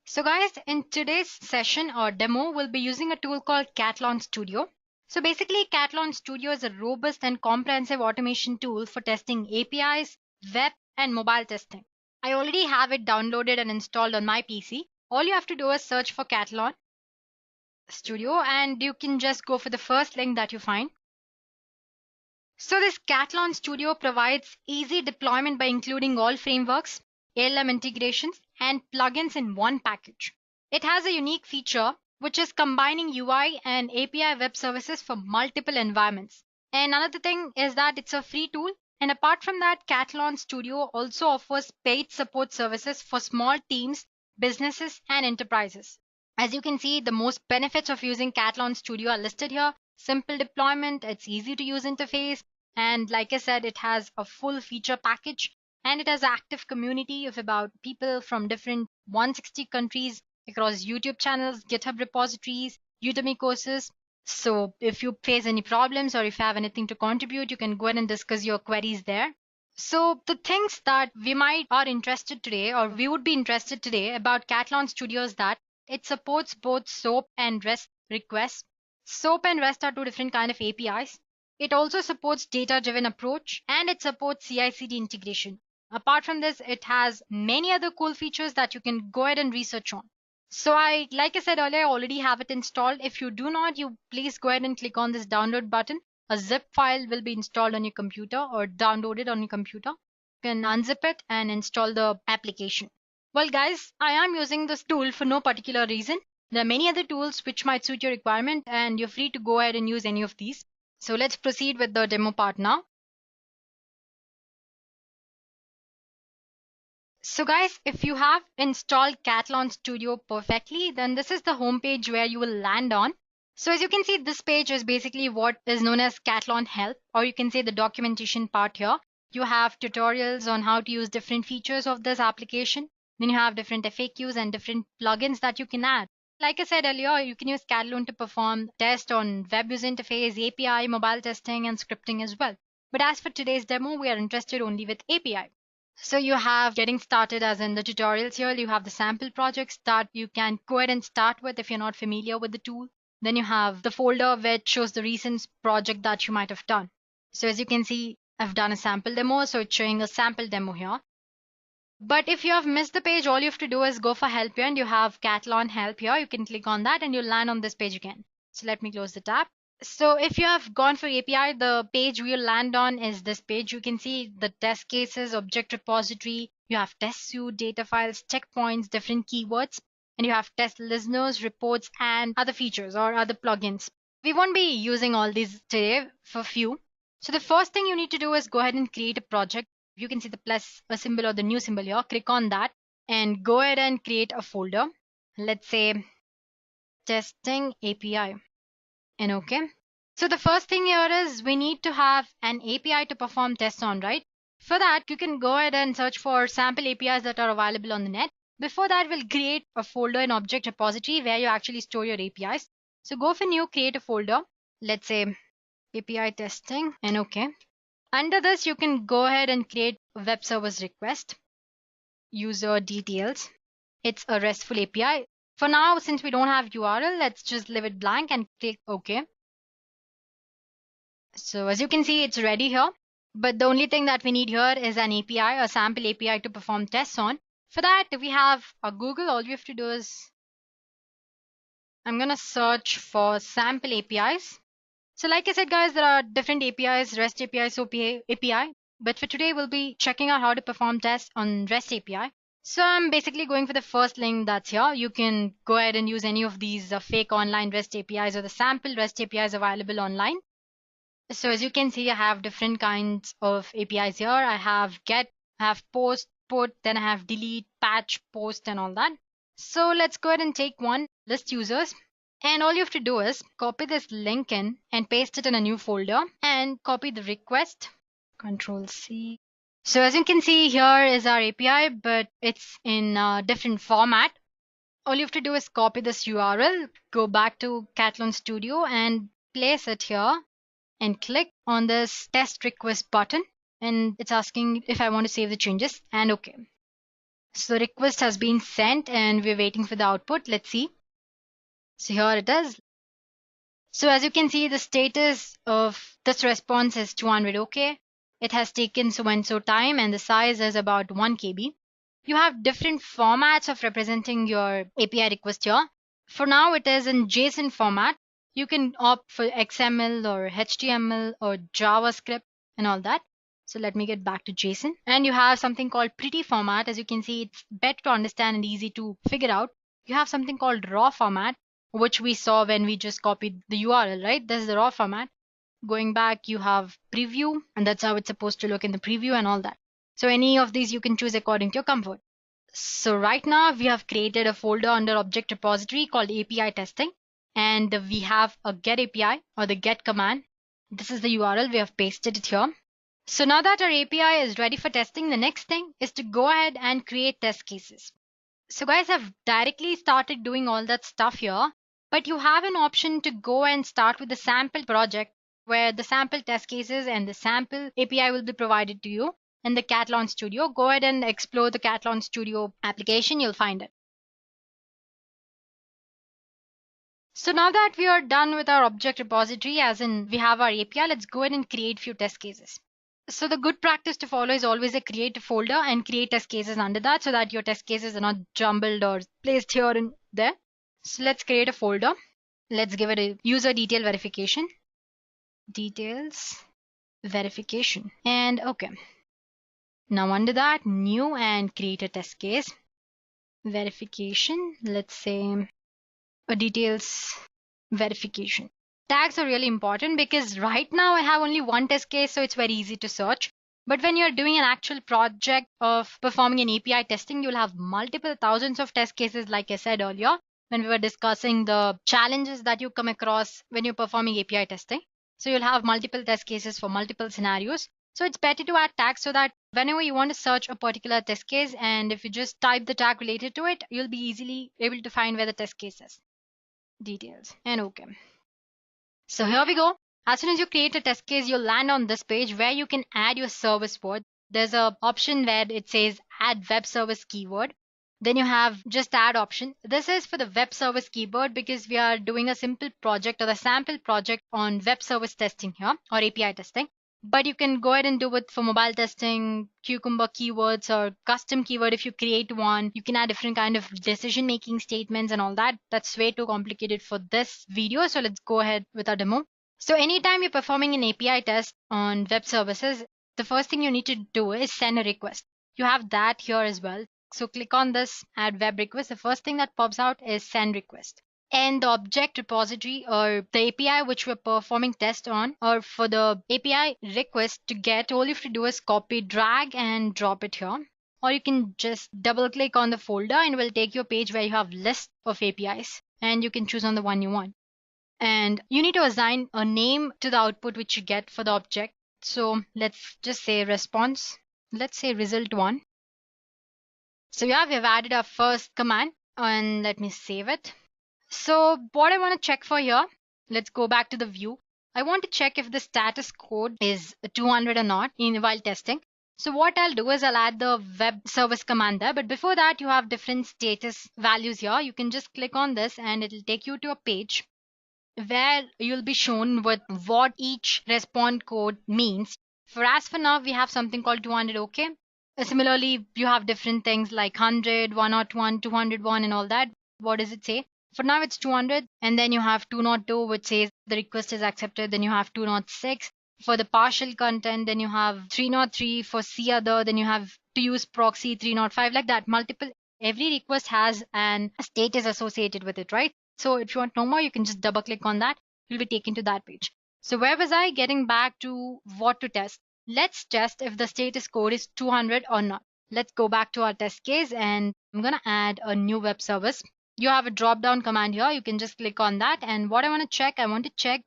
Speaker 4: So guys, in today's session or demo, we'll be using a tool called 𝐶𝐻 Studio. So basically, 𝐶𝐻 Studio is a robust and comprehensive automation tool for testing APIs, web, and mobile testing. I already have it downloaded and installed on my PC. All you have to do is search for 𝐶𝐻 Studio and you can just go for the first link that you find. So this 𝐶𝐻 Studio provides easy deployment by including all frameworks, ALM integrations, and plugins in one package. It has a unique feature which is combining UI and API web services for multiple environments. And another thing is that it's a free tool. And apart from that, 𝐶𝐻 Studio also offers paid support services for small teams, businesses, and enterprises. As you can see, the most benefits of using 𝐶𝐻 Studio are listed here. Simple deployment, it's easy to use interface, and like I said, it has a full feature package, and it has an active community of about people from different 160 countries across YouTube channels, GitHub repositories, Udemy courses. So if you face any problems or if you have anything to contribute, you can go ahead and discuss your queries there. So the things that we are interested today or we would be interested today about 𝐶𝐻 Studio is that it supports both SOAP and REST requests. SOAP and REST are two different kind of APIs. It also supports data-driven approach and it supports CI/CD integration. Apart from this, it has many other cool features that you can go ahead and research on. So like I said earlier, I already have it installed. If you do not, you please go ahead and click on this download button. A zip file will be installed on your computer or downloaded on your computer. You can unzip it and install the application. Well guys, I am using this tool for no particular reason. There are many other tools which might suit your requirement and you're free to go ahead and use any of these. So let's proceed with the demo part now. So guys, if you have installed 𝐶𝐻 Studio perfectly, then this is the home page where you will land on. So as you can see, this page is basically what is known as 𝐶𝐻 Help, or you can say the documentation part here. You have tutorials on how to use different features of this application. Then you have different FAQs and different plugins that you can add. Like I said earlier, you can use 𝐶𝐻 to perform tests on web user interface, API, mobile testing, and scripting as well. But as for today's demo, we are interested only with API. So you have getting started as in the tutorials here. You have the sample projects that you can go ahead and start with if you're not familiar with the tool. Then you have the folder which shows the recent project that you might have done. So as you can see, I've done a sample demo. So it's showing a sample demo here. But if you have missed the page, all you have to do is go for help here and you have 𝐶𝐻 Help here. You can click on that and you'll land on this page again. So let me close the tab. So if you have gone for API, the page we'll land on is this page. You can see the test cases, object repository, you have test suite, data files, checkpoints, different keywords, and you have test listeners, reports, and other features or other plugins. We won't be using all these today for few. So the first thing you need to do is go ahead and create a project. You can see the plus a symbol or the new symbol here. Click on that and go ahead and create a folder. Let's say testing API. And okay. So the first thing here is we need to have an API to perform tests on, right? For that, you can go ahead and search for sample APIs that are available on the net. Before that, we'll create a folder in object repository where you actually store your APIs. So go for new, create a folder. Let's say API testing and okay. Under this, you can go ahead and create a web service request. User details. It's a RESTful API. For now, since we don't have URL, let's just leave it blank and click OK. So as you can see, it's ready here. But the only thing that we need here is an API, a sample API to perform tests on. For that, we have a Google. All we have to do is I'm going to search for sample APIs. So like I said, guys, there are different APIs, REST API, SOAP API. But for today, we'll be checking out how to perform tests on REST API. So I'm basically going for the first link that's here. You can go ahead and use any of these fake online REST APIs or the sample REST APIs available online. So as you can see, I have different kinds of APIs here. I have GET, I have post, put, then I have delete, patch, post, and all that. So let's go ahead and take one, list users. And all you have to do is copy this link in and paste it in a new folder and copy the request. Control C. So as you can see, here is our API, but it's in a different format. All you have to do is copy this URL, go back to 𝐶athlon Studio and place it here and click on this test request button. And it's asking if I want to save the changes, and okay. So the request has been sent and we're waiting for the output. Let's see. So here it is. So as you can see, the status of this response is 200 OK. It has taken so and so time and the size is about 1 KB. You have different formats of representing your API request here. For now, it is in JSON format. You can opt for XML or HTML or JavaScript and all that. So let me get back to JSON. And you have something called pretty format. As you can see, it's better to understand and easy to figure out. You have something called raw format, which we saw when we just copied the URL, right? This is the raw format. Going back, you have preview, and that's how it's supposed to look in the preview and all that. So any of these you can choose according to your comfort. So right now we have created a folder under object repository called API testing, and we have a get API or the get command. This is the URL. We have pasted it here. So now that our API is ready for testing, the next thing is to go ahead and create test cases. So guys, I've directly started doing all that stuff here, but you have an option to go and start with the sample project where the sample test cases and the sample API will be provided to you in the 𝐶athlon Studio. Go ahead and explore the 𝐶athlon Studio application. You'll find it. So now that we are done with our object repository, as in we have our API, let's go ahead and create few test cases. So the good practice to follow is always to create a folder and create test cases under that so that your test cases are not jumbled or placed here and there. So let's create a folder. Let's give it a user detail verification. Details verification. And okay. Now under that, new and create a test case. Verification. Let's say a details verification. Tags are really important because right now I have only one test case, so it's very easy to search. But when you're doing an actual project of performing an API testing, you'll have multiple thousands of test cases, like I said earlier, when we were discussing the challenges that you come across when you're performing API testing. So you'll have multiple test cases for multiple scenarios. So it's better to add tags so that whenever you want to search a particular test case, and if you just type the tag related to it, you'll be easily able to find where the test case is. Details and okay. So here we go. As soon as you create a test case, you'll land on this page where you can add your service word. There's an option where it says add web service keyword. Then you have just add option. This is for the web service keyword because we are doing a simple project or the sample project on web service testing here or API testing. But you can go ahead and do it for mobile testing, cucumber keywords or custom keyword. If you create one, you can add different kind of decision making statements and all that. That's way too complicated for this video. So let's go ahead with our demo. So anytime you're performing an API test on web services, the first thing you need to do is send a request. You have that here as well. So click on this add web request. The first thing that pops out is send request. And the object repository or the API which we're performing test on, or for the API request to get, all you have to do is copy, drag and drop it here. Or you can just double click on the folder and it will take you a page where you have list of APIs and you can choose on the one you want. And you need to assign a name to the output which you get for the object. So let's just say response. Let's say result1. So yeah, we've added our first command and let me save it. So what I want to check for here, let's go back to the view. I want to check if the status code is 200 or not while testing. So what I'll do is I'll add the web service command there. But before that, you have different status values here. You can just click on this and it'll take you to a page where you'll be shown with what each response code means. For now, we have something called 200 OK. Similarly, you have different things like 100, 101, 201 and all that. What does it say? For now, it's 200. And then you have 202, which says the request is accepted. Then you have 206 for the partial content. Then you have 303 for see other. Then you have to use proxy 305, like that. Multiple. Every request has a status associated with it, right? So if you want to know more, you can just double click on that. You'll be taken to that page. So where was I? Getting back to what to test. Let's test if the status code is 200 or not. Let's go back to our test case and I'm going to add a new web service. You have a drop down command here. You can just click on that. And what I want to check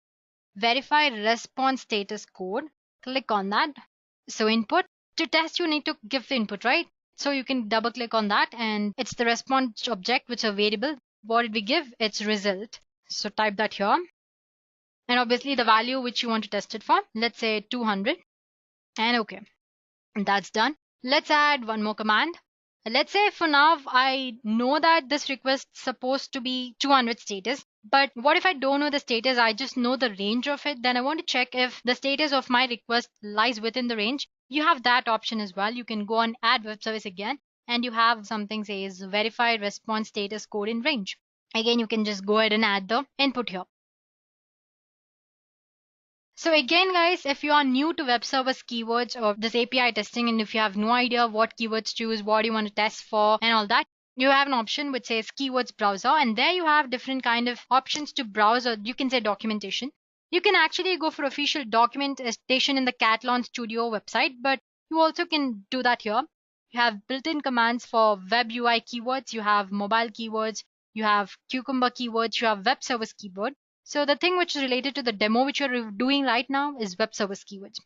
Speaker 4: verify response status code. Click on that. So input, to test you need to give the input, right? So you can double click on that and it's the response object, which is a variable. What did we give? It's result. So type that here. And obviously the value which you want to test it for, let's say 200 and okay. And that's done. Let's add one more command. Let's say for now I know that this request is supposed to be 200 status, but what if I don't know the status? I just know the range of it. Then I want to check if the status of my request lies within the range. You have that option as well. You can go on add web service again and you have something says verify response status code in range. Again, you can just go ahead and add the input here. So again, guys, if you are new to web service keywords or this API testing, and if you have no idea what keywords to use, what you want to test for and all that, you have an option which says keywords browser, and there you have different kind of options to browse, or you can say documentation. You can actually go for official documentation in the 𝐶 Studio website, but you also can do that here. You have built-in commands for web UI keywords, you have mobile keywords, you have Cucumber keywords, you have web service keyword. So the thing which is related to the demo which you're doing right now is web service keywords.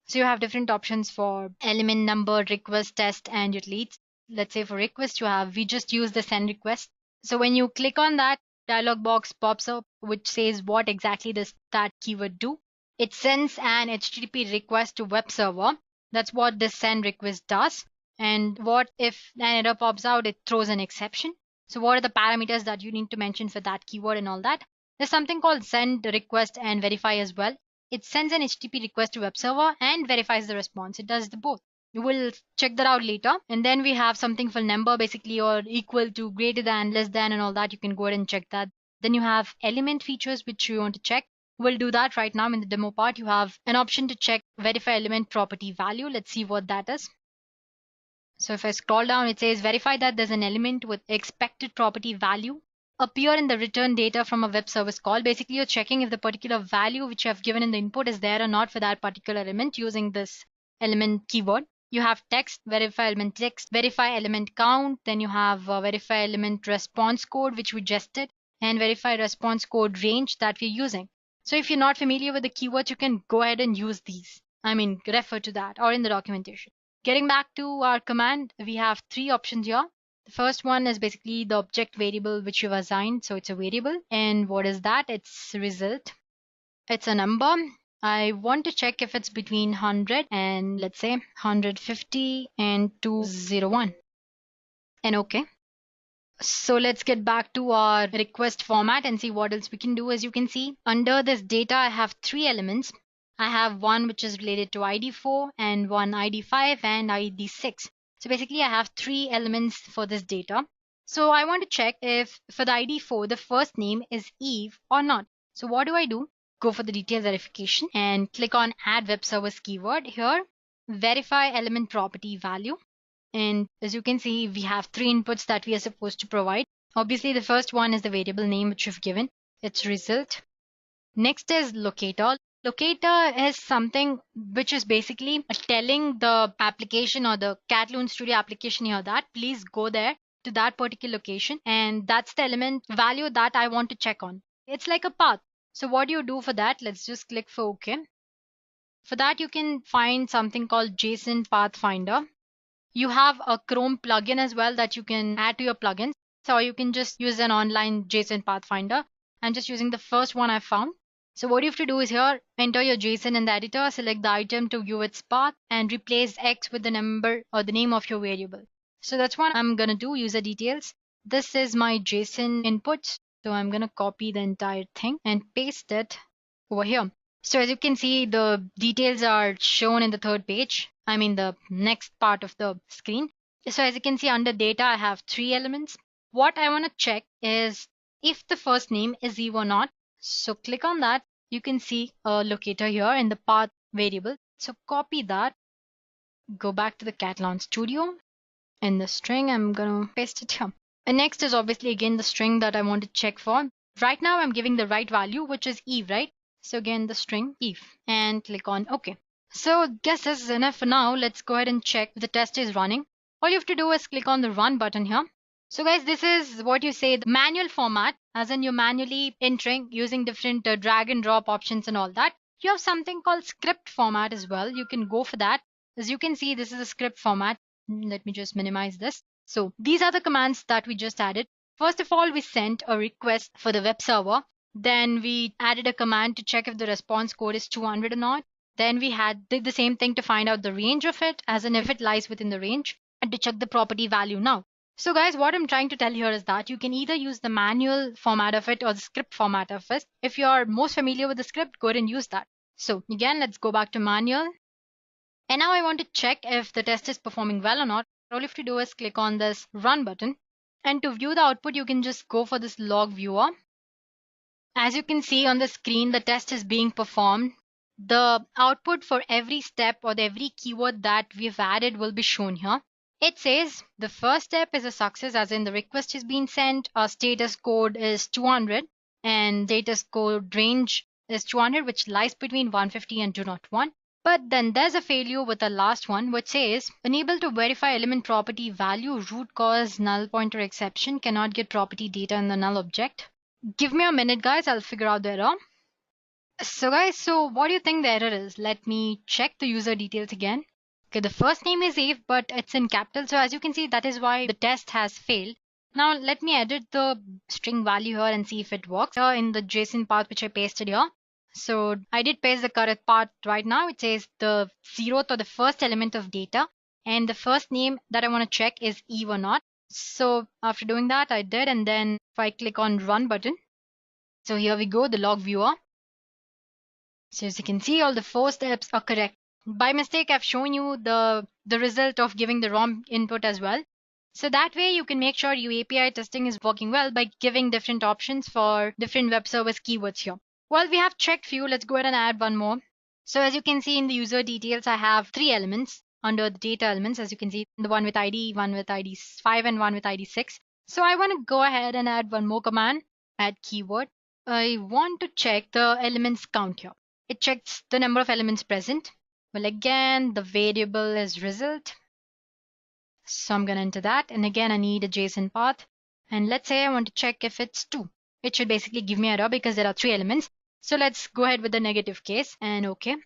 Speaker 4: So you have different options for element number, request, test, and utilities. Let's say for request, we just use the send request. So when you click on that, dialog box pops up which says what exactly does that keyword do. It sends an HTTP request to web server. That's what this send request does. And what if an error pops out, it throws an exception. So what are the parameters that you need to mention for that keyword and all that? There's something called send request and verify as well. It sends an HTTP request to web server and verifies the response. It does the both. You will check that out later. And then we have something for number basically, or equal to, greater than, less than, and all that. You can go ahead and check that. Then you have element features which you want to check. We'll do that right now in the demo part. You have an option to check verify element property value. Let's see what that is. So if I scroll down, it says verify that there's an element with expected property value appear in the return data from a web service call. Basically, you're checking if the particular value which you have given in the input is there or not for that particular element using this element keyword. You have text, verify element count. Then you have verify element response code, which we just did, and verify response code range that we're using. So if you're not familiar with the keywords, you can go ahead and use these. Refer to that or in the documentation. Getting back to our command, we have three options here. The first one is basically the object variable which you've assigned. So it's a variable. And what is that? It's result. It's a number. I want to check if it's between 100 and let's say 150 and 201. And okay. So let's get back to our request format and see what else we can do. As you can see, under this data, I have three elements. I have one which is related to ID 4 and one ID 5 and ID 6. So basically I have three elements for this data. So I want to check if for the ID 4, the first name is Eve or not. So what do? Go for the detail verification and click on add web service keyword here, verify element property value. And as you can see, we have three inputs that we are supposed to provide. Obviously, the first one is the variable name which you've given. It's result. Next is locator. Locator is something which is basically telling the application or the 𝐶 Studio application here that please go there to that particular location, and that's the element value that I want to check on. It's like a path. So what do you do for that? Let's just click for OK. For that, you can find something called JSON Path Finder. You have a Chrome plugin as well that you can add to your plugins. So you can just use an online JSON Path Finder. I'm just using the first one I found. So what you have to do is here, enter your JSON in the editor, select the item to view its path, and replace X with the number or the name of your variable. So that's what I'm going to do, user details. This is my JSON inputs. So I'm going to copy the entire thing and paste it over here. So as you can see, the details are shown in the third page. The next part of the screen. So as you can see, under data, I have three elements. What I want to check is if the first name is Eve or not. So click on that. You can see a locator here in the path variable. So copy that. Go back to the 𝐶 Studio. In the string, I'm going to paste it here. And next is obviously again the string that I want to check for. Right now I'm giving the right value, which is Eve, right? So again the string Eve, and click on OK. So guess this is enough for now. Let's go ahead and check if the test is running. All you have to do is click on the run button here. So guys, this is what you say the manual format, as in you're manually entering using different drag and drop options and all that. You have something called script format as well. You can go for that. As you can see, this is a script format. Let me just minimize this. So these are the commands that we just added. First of all, we sent a request for the web server. Then we added a command to check if the response code is 200 or not. Then we did the same thing to find out the range of it, as in if it lies within the range, and to check the property value now. So guys, what I'm trying to tell here is that you can either use the manual format of it or the script format of it. If you're most familiar with the script, go ahead and use that. So again, let's go back to manual. And now I want to check if the test is performing well or not. All you have to do is click on this run button. And to view the output, you can just go for this log viewer. As you can see on the screen, the test is being performed. The output for every step or every keyword that we've added will be shown here. It says the first step is a success, as in the request is being sent. Our status code is 200 and status code range is 200, which lies between 150 and 201. But then there's a failure with the last one, which says unable to verify element property value, root cause null pointer exception, cannot get property data in the null object. Give me a minute, guys. I'll figure out the error. So guys, so what do you think the error is? Let me check the user details again. Okay, the first name is Eve, but it's in capital. So as you can see, that is why the test has failed. Now let me edit the string value here and see if it works here in the JSON path which I pasted here. So I did paste the correct part right now. It says the 0th or the first element of data, and the first name that I want to check is Eve or not. So after doing that, I did, and then if I click on run button, so here we go, the log viewer. So as you can see, all the 4 steps are correct. By mistake, I've shown you the result of giving the wrong input as well. So that way you can make sure your API testing is working well by giving different options for different web service keywords here. Well, we have checked few. Let's go ahead and add one more. So as you can see in the user details, I have 3 elements under the data elements. As you can see, the one with ID, one with ID 5, and one with ID 6. So I want to go ahead and add one more command, add keyword. I want to check the elements count here. It checks the number of elements present. Well, again, the variable is result. So I'm going to enter that. And again, I need a JSON path. And let's say I want to check if it's 2. It should basically give me an error because there are 3 elements. So let's go ahead with the negative case and OK.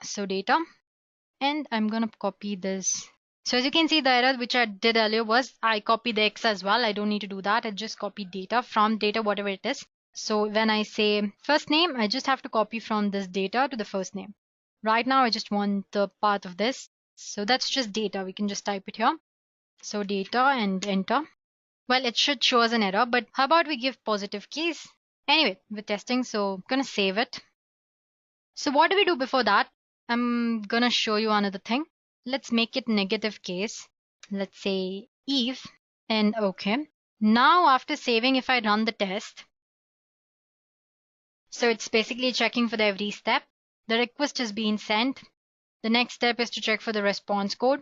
Speaker 4: So data. And I'm going to copy this. So as you can see, the error which I did earlier was I copied the X as well. I don't need to do that. I just copy data from data, whatever it is. So when I say first name, I just have to copy from this data to the first name. Right now, I just want the path of this. So that's just data. We can just type it here. So data and enter. Well, it should show us an error, but how about we give positive keys? Anyway, we're testing, so I'm going to save it. So what do we do before that? I'm going to show you another thing. Let's make it negative case. Let's say Eve and OK. Now, after saving, if I run the test, so it's basically checking for every step. The request is being sent. The next step is to check for the response code.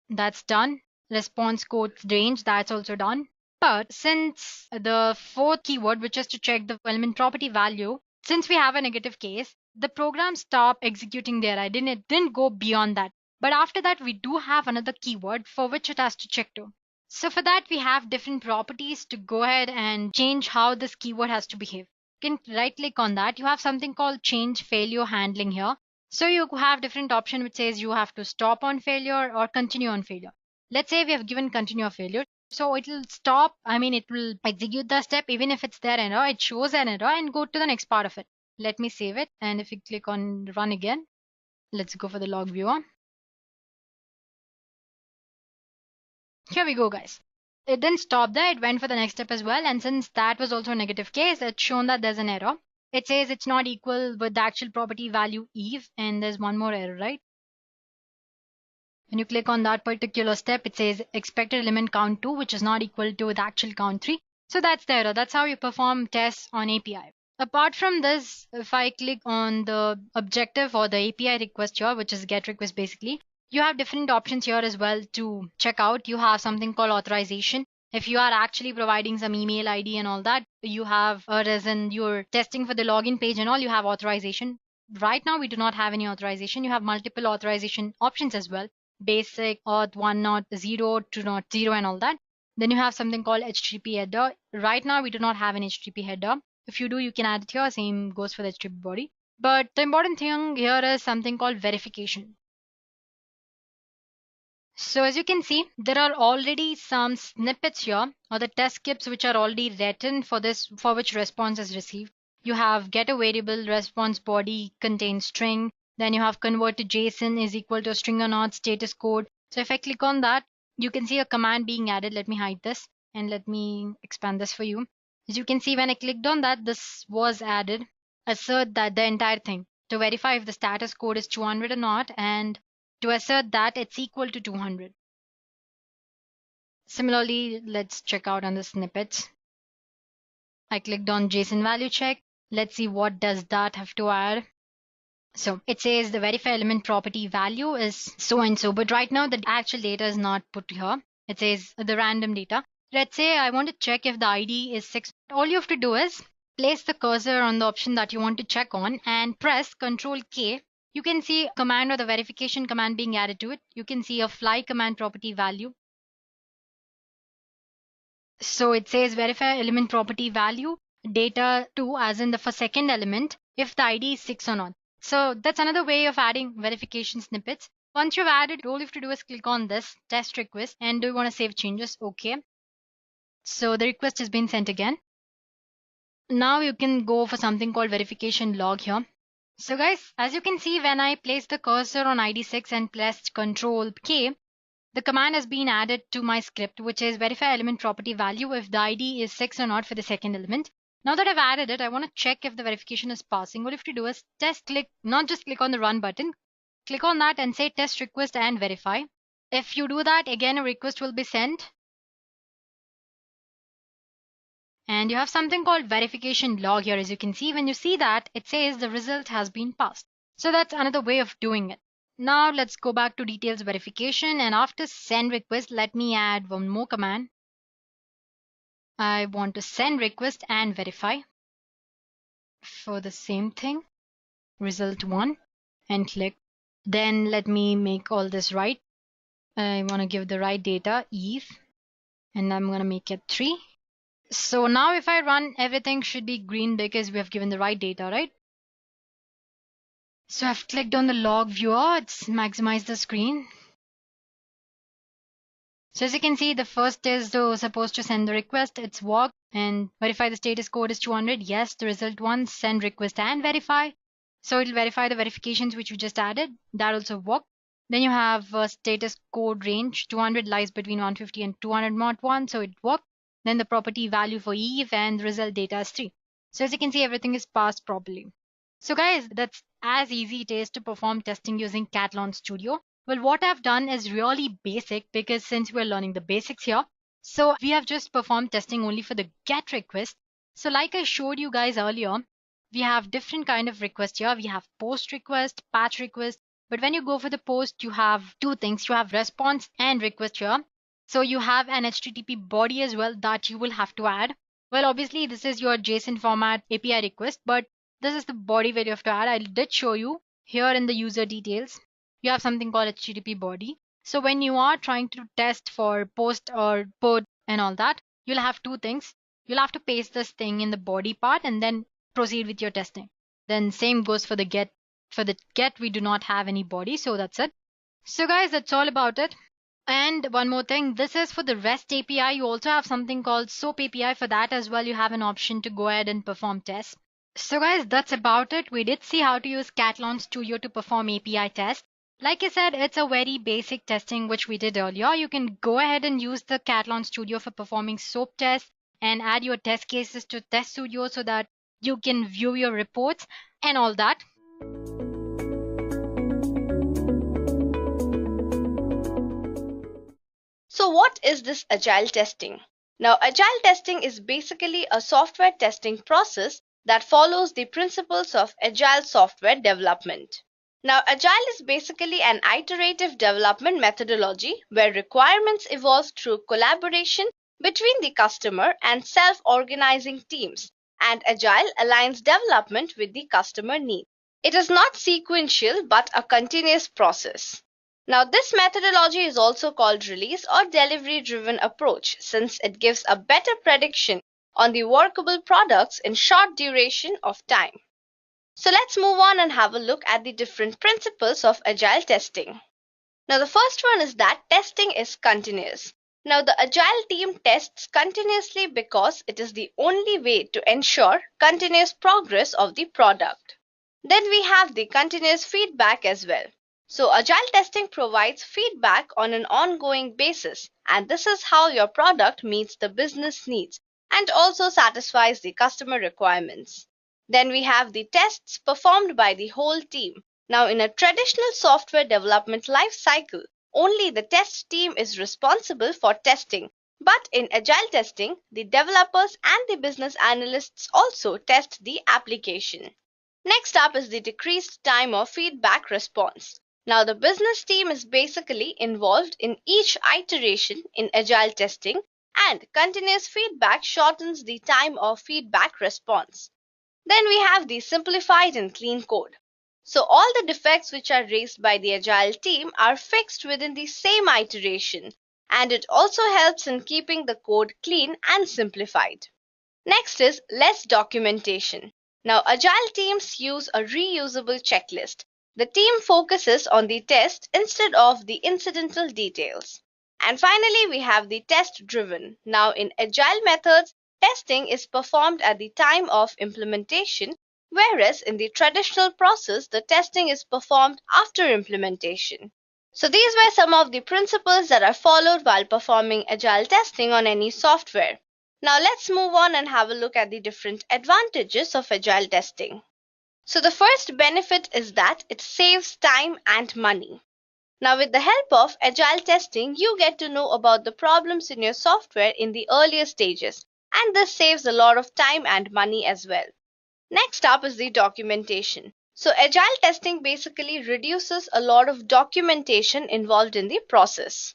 Speaker 4: That's done. Response code range, that's also done. But since the 4th keyword, which is to check the element property value, since we have a negative case, the program stopped executing there. It didn't go beyond that. But after that, we do have another keyword for which it has to check to. So for that, we have different properties to go ahead and change how this keyword has to behave. You can right click on that. You have something called change failure handling here. So you have different option which says you have to stop on failure or continue on failure. Let's say we have given continue on failure. So it will stop. It will execute the step. Even if it's there error, it shows an error and go to the next part of it. Let me save it. And if you click on run again, let's go for the log viewer. Here we go, guys. It didn't stop there. It went for the next step as well. And since that was also a negative case, it's shown that there's an error. It says it's not equal with the actual property value Eve. And there's one more error, right? When you click on that particular step, it says expected element count 2, which is not equal to the actual count 3. So that's the error. That's how you perform tests on API. Apart from this, if I click on the objective or the API request here, which is get request basically, you have different options here as well to check out. You have something called authorization. If you are actually providing some email ID and all that, you have, or as in you're testing for the login page and all, you have authorization. right now we do not have any authorization. You have multiple authorization options as well. Basic, auth 1.0, 2.0 and all that. Then you have something called HTTP header. Right now we do not have an HTTP header. If you do, you can add it here. Same goes for the HTTP body. But the important thing here is something called verification. So as you can see, there are already some snippets here, or the test scripts which are already written for this, for which response is received. You have get a variable, response body contains string. Then you have convert to JSON is equal to a string or not, status code. So if I click on that, you can see a command being added. Let me hide this and let me expand this for you. As you can see, when I clicked on that, this was added. Assert that the entire thing to verify if the status code is 200 or not, and to assert that it's equal to 200. Similarly, let's check out on the snippets. I clicked on JSON value check. Let's see what does that have to add. So it says the verify element property value is so and so, but right now the actual data is not put here. It says the random data. Let's say I want to check if the ID is 6. All you have to do is place the cursor on the option that you want to check on and press Ctrl K. You can see a command or the verification command being added to it. You can see a fly command property value. So it says verify element property value data 2 as in the for second element if the ID is 6 or not. So that's another way of adding verification snippets. Once you've added, all you have to do is click on this test request and do you want to save changes? Okay. So the request has been sent again. Now you can go for something called verification log here. So guys, as you can see, when I place the cursor on ID 6 and pressed Ctrl K, the command has been added to my script, which is verify element property value if the ID is 6 or not for the second element. Now that I've added it, I want to check if the verification is passing. What you have to do is test click, not just click on the run button. Click on that and say test request and verify. If you do that, again a request will be sent. And you have something called verification log here. As you can see, when you see that, it says the result has been passed. So that's another way of doing it. Now let's go back to details verification, and after send request, let me add one more command. I want to send request and verify for the same thing, result 1, and click. Then let me make all this right. I want to give the right data, Eve, and I'm going to make it 3. So now if I run, everything should be green because we have given the right data, right? So I've clicked on the log viewer. It's maximize the screen. So as you can see, the first is supposed to send the request. It's worked and verify the status code is 200. Yes, the result 1, send request and verify. So it'll verify the verifications which we just added. That also worked. Then you have status code range. 200 lies between 150 and 200 mod 1. So it worked. Then the property value for Eve and the result data is 3. So as you can see, everything is passed properly. So guys, that's as easy it is to perform testing using 𝐶 Studio. Well, what I've done is really basic because since we're learning the basics here, so we have just performed testing only for the GET request. So like I showed you guys earlier, we have different kind of requests here. We have post request, patch request. But when you go for the post, you have two things. You have response and request here. So you have an HTTP body as well that you will have to add. Well, obviously this is your JSON format API request, but this is the body where you have to add. I did show you here in the user details. You have something called HTTP body. So when you are trying to test for post or put and all that, you'll have two things. You'll have to paste this thing in the body part and then proceed with your testing. Then same goes for the GET. For the GET, we do not have any body, so that's it. So guys, that's all about it. And one more thing, this is for the REST API. You also have something called SOAP API. For that as well, you have an option to go ahead and perform tests. So guys, that's about it. We did see how to use 𝐶 Studio to perform API tests. Like I said, it's a very basic testing which we did earlier. You can go ahead and use the 𝐶 Studio for performing SOAP tests and add your test cases to Test Studio so that you can view your reports and all that.
Speaker 2: So what is this agile testing? Now, agile testing is basically a software testing process that follows the principles of agile software development. Now, agile is basically an iterative development methodology where requirements evolve through collaboration between the customer and self-organizing teams, and agile aligns development with the customer needs. It is not sequential but a continuous process. Now, this methodology is also called release or delivery-driven approach since it gives a better prediction on the workable products in short duration of time. So let's move on and have a look at the different principles of agile testing. Now, the first one is that testing is continuous. Now, the agile team tests continuously because it is the only way to ensure continuous progress of the product. Then we have the continuous feedback as well. So, agile testing provides feedback on an ongoing basis, and this is how your product meets the business needs and also satisfies the customer requirements. Then we have the tests performed by the whole team. Now, in a traditional software development life cycle, only the test team is responsible for testing. But in agile testing, the developers and the business analysts also test the application. Next up is the decreased time of feedback response. Now, the business team is basically involved in each iteration in agile testing, and continuous feedback shortens the time of feedback response. Then we have the simplified and clean code. So all the defects which are raised by the agile team are fixed within the same iteration, and it also helps in keeping the code clean and simplified. Next is less documentation. Now, agile teams use a reusable checklist. The team focuses on the test instead of the incidental details. And finally, we have the test driven. Now, in agile methods, testing is performed at the time of implementation, whereas in the traditional process, the testing is performed after implementation. So these were some of the principles that are followed while performing agile testing on any software. Now let's move on and have a look at the different advantages of agile testing. So the first benefit is that it saves time and money. Now, with the help of agile testing, you get to know about the problems in your software in the earlier stages, and this saves a lot of time and money as well. Next up is the documentation. So agile testing basically reduces a lot of documentation involved in the process.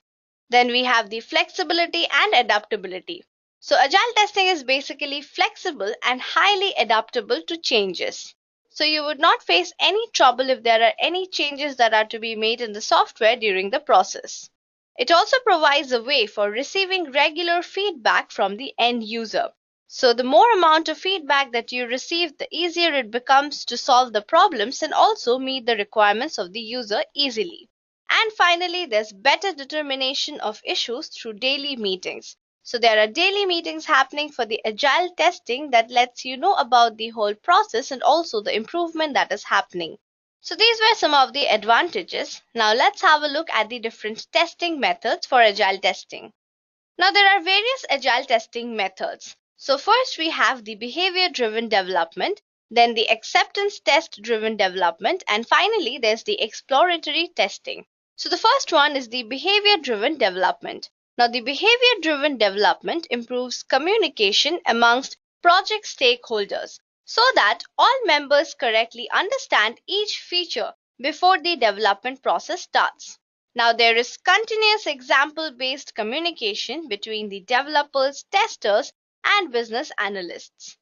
Speaker 2: Then we have the flexibility and adaptability. So agile testing is basically flexible and highly adaptable to changes. So you would not face any trouble if there are any changes that are to be made in the software during the process. It also provides a way for receiving regular feedback from the end user. So the more amount of feedback that you receive, the easier it becomes to solve the problems and also meet the requirements of the user easily. And finally, there's better determination of issues through daily meetings. So there are daily meetings happening for the agile testing that lets you know about the whole process and also the improvement that is happening. So these were some of the advantages. Now let's have a look at the different testing methods for agile testing. Now there are various agile testing methods. So first we have the behavior-driven development, then the acceptance test-driven development, and finally there's the exploratory testing. So the first one is the behavior-driven development. Now, the behavior-driven development improves communication amongst project stakeholders so that all members correctly understand each feature before the development process starts. Now, there is continuous example-based communication between the developers, testers, and business analysts.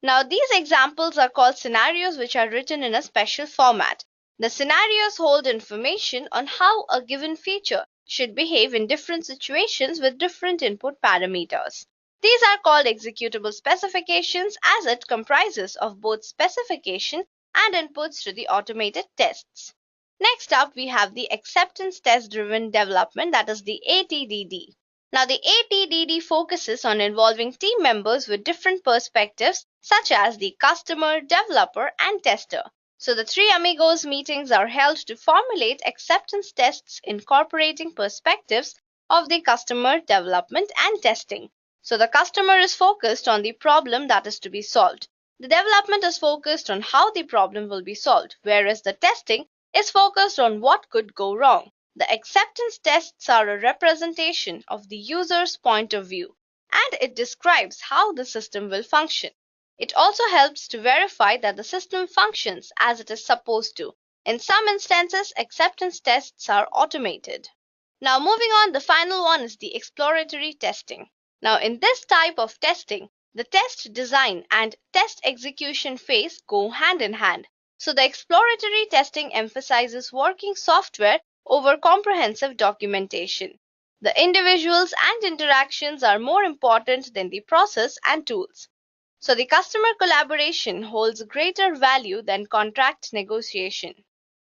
Speaker 2: Now, these examples are called scenarios which are written in a special format. The scenarios hold information on how a given feature should behave in different situations with different input parameters. These are called executable specifications as it comprises of both specification and inputs to the automated tests. Next up, we have the acceptance test-driven development, that is the ATDD. Now, the ATDD focuses on involving team members with different perspectives such as the customer, developer, and tester. So the three amigos meetings are held to formulate acceptance tests incorporating perspectives of the customer, development, and testing. So the customer is focused on the problem that is to be solved. The development is focused on how the problem will be solved, whereas the testing is focused on what could go wrong. The acceptance tests are a representation of the user's point of view, and it describes how the system will function. It also helps to verify that the system functions as it is supposed to. In some instances, acceptance tests are automated. Now, moving on, the final one is the exploratory testing. Now, in this type of testing, the test design and test execution phase go hand in hand. So the exploratory testing emphasizes working software over comprehensive documentation. The individuals and interactions are more important than the process and tools. So the customer collaboration holds greater value than contract negotiation.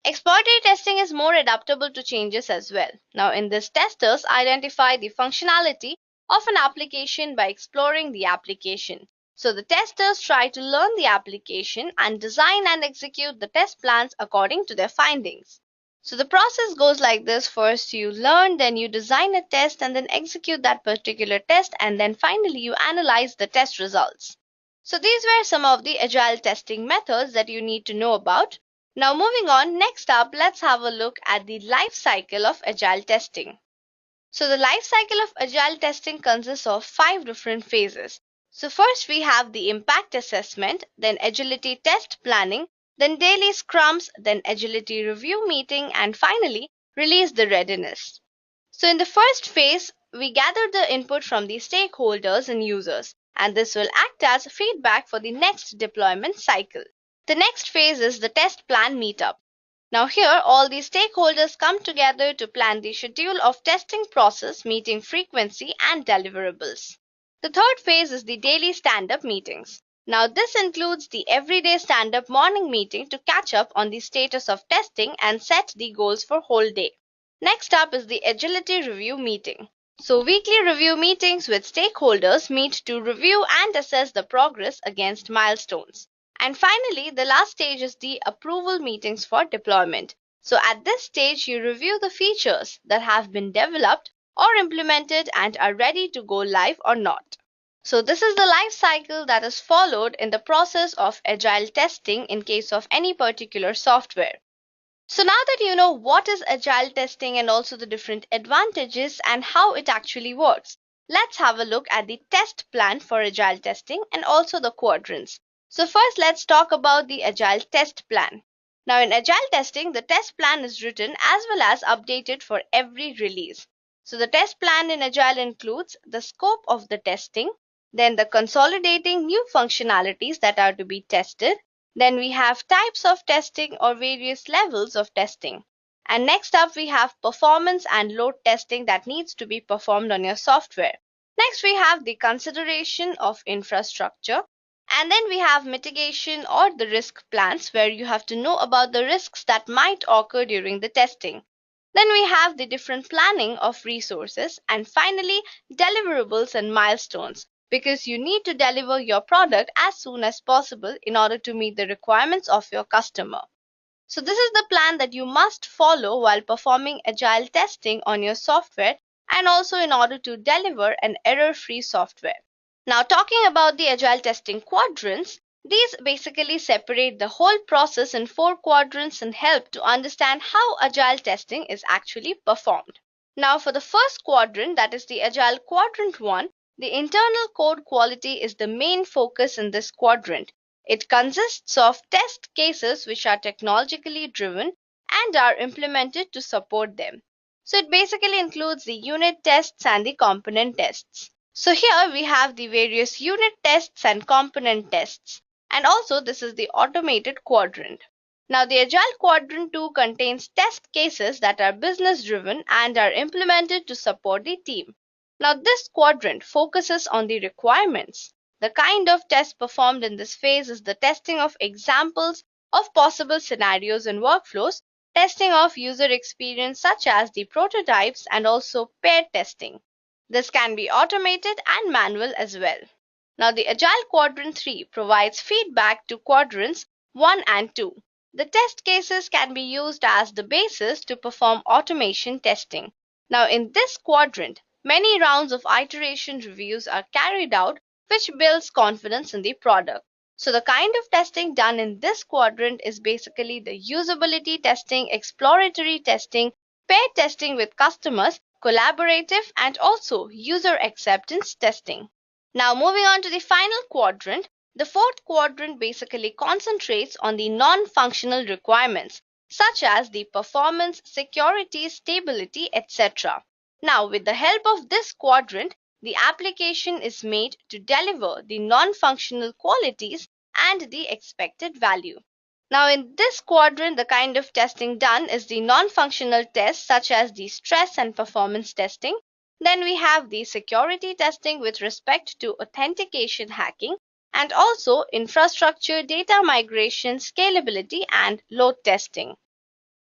Speaker 2: Exploratory testing is more adaptable to changes as well. Now in this, testers identify the functionality of an application by exploring the application. So the testers try to learn the application and design and execute the test plans according to their findings. So the process goes like this. First you learn, then you design a test and then execute that particular test, and then finally you analyze the test results. So these were some of the agile testing methods that you need to know about. Now moving on, next up, let's have a look at the life cycle of agile testing. So the life cycle of agile testing consists of 5 different phases. So first we have the impact assessment, then agility test planning, then daily scrums, then agility review meeting, and finally release the readiness. So in the first phase, we gather the input from the stakeholders and users, and this will act as feedback for the next deployment cycle. The next phase is the test plan meetup. Now here all the stakeholders come together to plan the schedule of testing process, meeting frequency and deliverables. The third phase is the daily stand-up meetings. Now this includes the everyday stand-up morning meeting to catch up on the status of testing and set the goals for whole day. Next up is the agility review meeting. So weekly review meetings with stakeholders meet to review and assess the progress against milestones. And finally, the last stage is the approval meetings for deployment. So at this stage, you review the features that have been developed or implemented and are ready to go live or not. So this is the life cycle that is followed in the process of agile testing in case of any particular software. So now that you know what is agile testing and also the different advantages and how it actually works, let's have a look at the test plan for agile testing and also the quadrants. So first let's talk about the agile test plan. Now in agile testing, the test plan is written as well as updated for every release. So the test plan in agile includes the scope of the testing, then the consolidating new functionalities that are to be tested, then we have types of testing or various levels of testing. And next up we have performance and load testing that needs to be performed on your software. Next we have the consideration of infrastructure. And then we have mitigation or the risk plans where you have to know about the risks that might occur during the testing. Then we have the different planning of resources, and finally deliverables and milestones, because you need to deliver your product as soon as possible in order to meet the requirements of your customer. So this is the plan that you must follow while performing agile testing on your software and also in order to deliver an error-free software. Now talking about the agile testing quadrants, these basically separate the whole process in 4 quadrants and help to understand how agile testing is actually performed. Now for the first quadrant, that is the agile quadrant 1, the internal code quality is the main focus in this quadrant. It consists of test cases which are technologically driven and are implemented to support them. So it basically includes the unit tests and the component tests. So here we have the various unit tests and component tests. And also this is the automated quadrant. Now the agile quadrant 2 contains test cases that are business driven and are implemented to support the team. Now this quadrant focuses on the requirements. The kind of test performed in this phase is the testing of examples of possible scenarios and workflows, testing of user experience such as the prototypes, and also pair testing. This can be automated and manual as well. Now the agile quadrant 3 provides feedback to quadrants 1 and 2. The test cases can be used as the basis to perform automation testing. Now in this quadrant, many rounds of iteration reviews are carried out, which builds confidence in the product. So the kind of testing done in this quadrant is basically the usability testing, exploratory testing, pair testing with customers, collaborative, and also user acceptance testing. Now moving on to the final quadrant, the fourth quadrant basically concentrates on the non-functional requirements such as the performance, security, stability, etc. Now with the help of this quadrant, the application is made to deliver the non-functional qualities and the expected value. Now, in this quadrant, the kind of testing done is the non-functional tests such as the stress and performance testing. Then we have the security testing with respect to authentication hacking, and also infrastructure, data migration, scalability, and load testing.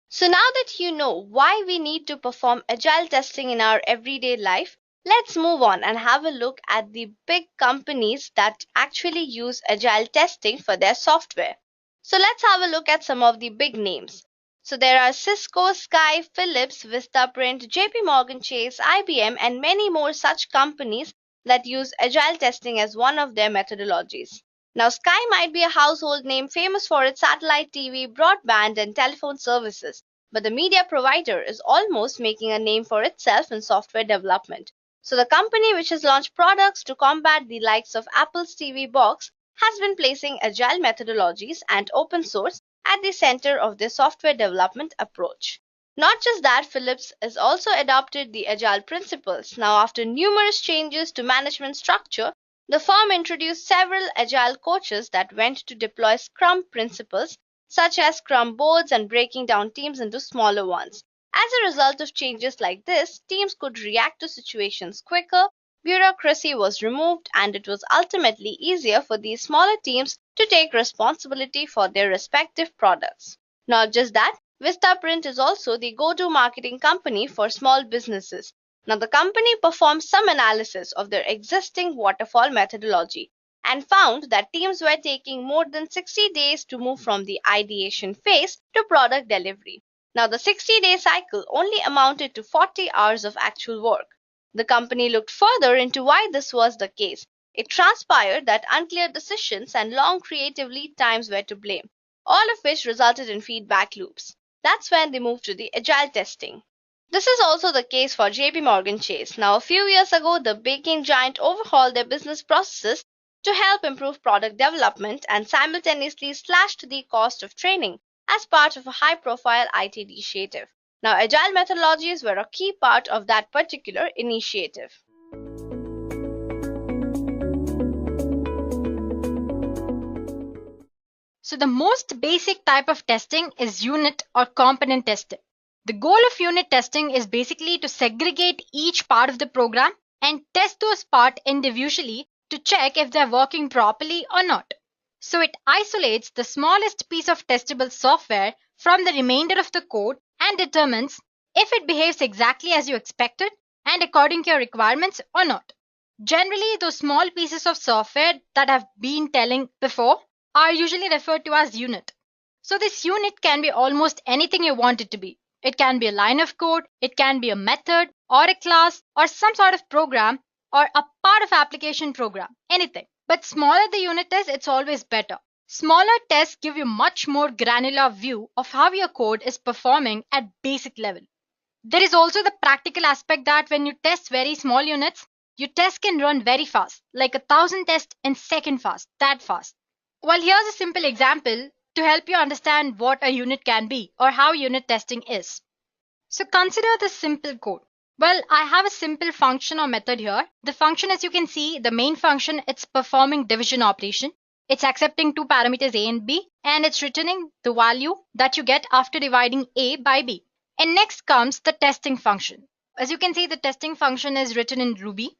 Speaker 2: So now that you know why we need to perform agile testing in our everyday life, let's move on and have a look at the big companies that actually use agile testing for their software. So let's have a look at some of the big names. So there are Cisco, Sky, Philips, Vistaprint, JP Morgan Chase, IBM, and many more such companies that use agile testing as one of their methodologies. Now, Sky might be a household name famous for its satellite TV, broadband, and telephone services, but the media provider is almost making a name for itself in software development. So, the company which has launched products to combat the likes of Apple's TV box has been placing agile methodologies and open source at the center of their software development approach. Not just that, Philips has also adopted the agile principles. Now, after numerous changes to management structure, the firm introduced several agile coaches that went to deploy Scrum principles such as Scrum boards and breaking down teams into smaller ones. As a result of changes like this, teams could react to situations quicker, bureaucracy was removed, and it was ultimately easier for these smaller teams to take responsibility for their respective products. Not just that, Vistaprint is also the go-to marketing company for small businesses. Now, the company performed some analysis of their existing waterfall methodology and found that teams were taking more than 60 days to move from the ideation phase to product delivery. Now, the 60-day cycle only amounted to 40 hours of actual work. The company looked further into why this was the case. It transpired that unclear decisions and long creative lead times were to blame, all of which resulted in feedback loops. That's when they moved to the agile testing. This is also the case for JP Morgan Chase. Now, a few years ago, the baking giant overhauled their business processes to help improve product development and simultaneously slashed the cost of training as part of a high-profile IT initiative. Now, agile methodologies were a key part of that particular initiative.
Speaker 4: So the most basic type of testing is unit or component testing. The goal of unit testing is basically to segregate each part of the program and test those parts individually to check if they're working properly or not. So it isolates the smallest piece of testable software from the remainder of the code and determines if it behaves exactly as you expected and according to your requirements or not. Generally, those small pieces of software that I've been telling before are usually referred to as unit. So this unit can be almost anything you want it to be. It can be a line of code, it can be a method or a class or some sort of program or a part of application program, anything. But smaller the unit is, it's always better. Smaller tests give you much more granular view of how your code is performing at basic level. There is also the practical aspect that when you test very small units, your test can run very fast, like 1,000 tests in second fast, that fast. Well, here's a simple example to help you understand what a unit can be or how unit testing is. So consider this simple code. Well, I have a simple function or method here. The function, as you can see, the main function, it's performing division operation. It's accepting two parameters a and b, and it's returning the value that you get after dividing a by b. And next comes the testing function. As you can see, the testing function is written in Ruby.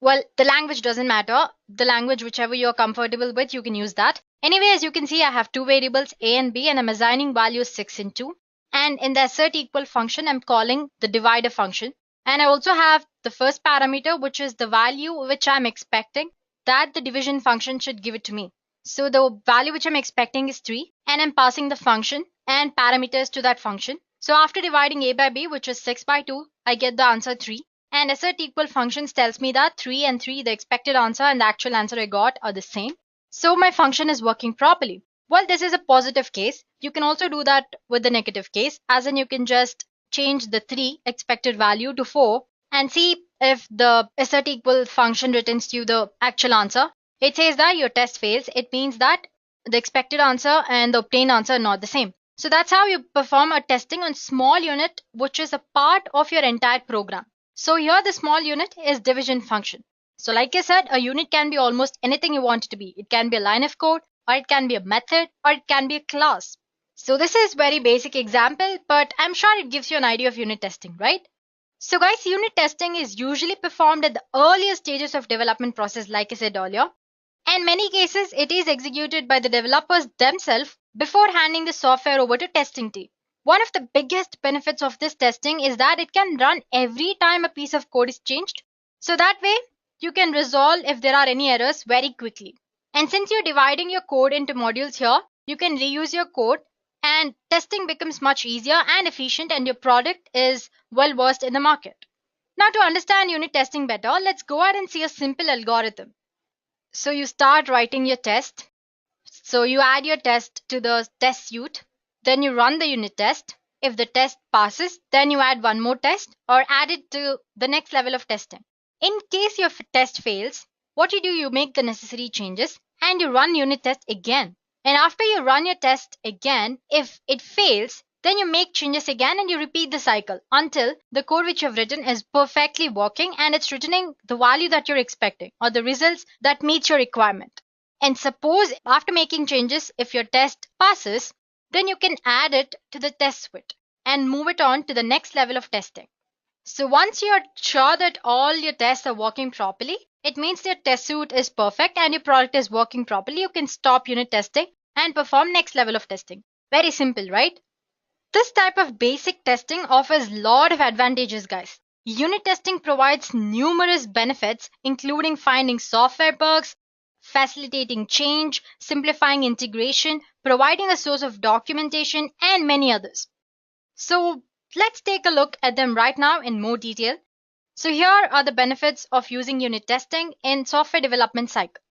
Speaker 4: Well, the language doesn't matter. The language, whichever you're comfortable with, you can use that. Anyway, as you can see, I have two variables a and b, and I'm assigning values 6 and 2. And in the assert equal function, I'm calling the divider function. And I also have the first parameter, which is the value which I'm expecting that the division function should give it to me. So the value which I'm expecting is 3, and I'm passing the function and parameters to that function. So after dividing a by b, which is 6 by 2, I get the answer 3. And assert equal functions tells me that 3 and 3, the expected answer and the actual answer I got are the same. So my function is working properly. Well, this is a positive case. You can also do that with the negative case, as in you can just change the 3 expected value to 4 and see if the assert equal function returns you the actual answer. It says that your test fails. It means that the expected answer and the obtained answer are not the same. So that's how you perform a testing on small unit, which is a part of your entire program. So here the small unit is division function. So like I said, a unit can be almost anything you want it to be. It can be a line of code, or it can be a method, or it can be a class. So this is very basic example, but I'm sure it gives you an idea of unit testing, right? So guys, unit testing is usually performed at the earlier stages of development process, like I said earlier. In many cases, it is executed by the developers themselves before handing the software over to testing team. One of the biggest benefits of this testing is that it can run every time a piece of code is changed. So that way, you can resolve if there are any errors very quickly. And since you're dividing your code into modules here, you can reuse your code and testing becomes much easier and efficient, and your product is well versed in the market. Now to understand unit testing better, let's go ahead and see a simple algorithm. So you start writing your test. So you add your test to the test suite. Then you run the unit test. If the test passes, then you add one more test or add it to the next level of testing. In case your test fails, what you do, you make the necessary changes and you run unit test again. And after you run your test again, if it fails, then you make changes again and you repeat the cycle until the code which you have written is perfectly working and it's returning the value that you're expecting or the results that meet your requirement. And suppose after making changes, if your test passes, then you can add it to the test suite and move it on to the next level of testing. So once you're sure that all your tests are working properly, it means your test suite is perfect and your product is working properly. You can stop unit testing and perform next level of testing. Very simple, right? This type of basic testing offers a lot of advantages, guys. Unit testing provides numerous benefits, including finding software bugs, facilitating change, simplifying integration, providing a source of documentation, and many others. So let's take a look at them right now in more detail. So here are the benefits of using unit testing in software development cycle.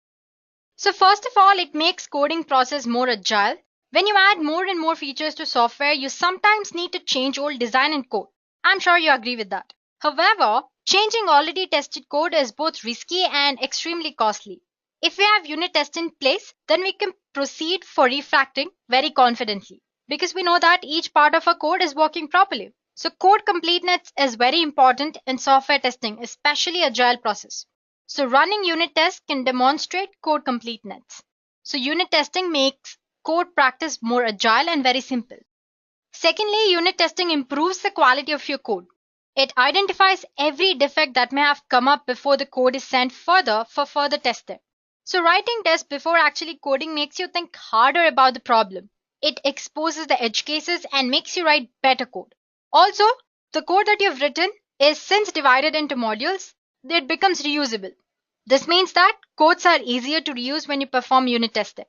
Speaker 4: So first of all, it makes coding process more agile. When you add more and more features to software, you sometimes need to change old design and code. I'm sure you agree with that. However, changing already tested code is both risky and extremely costly. If we have unit tests in place, then we can proceed for refactoring very confidently because we know that each part of our code is working properly. So code completeness is very important in software testing, especially agile process. So running unit tests can demonstrate code completeness. So unit testing makes code practice more agile and very simple. Secondly, unit testing improves the quality of your code. It identifies every defect that may have come up before the code is sent further for further testing. So writing tests before actually coding makes you think harder about the problem. It exposes the edge cases and makes you write better code. Also, the code that you've written is since divided into modules, it becomes reusable. This means that codes are easier to reuse when you perform unit testing.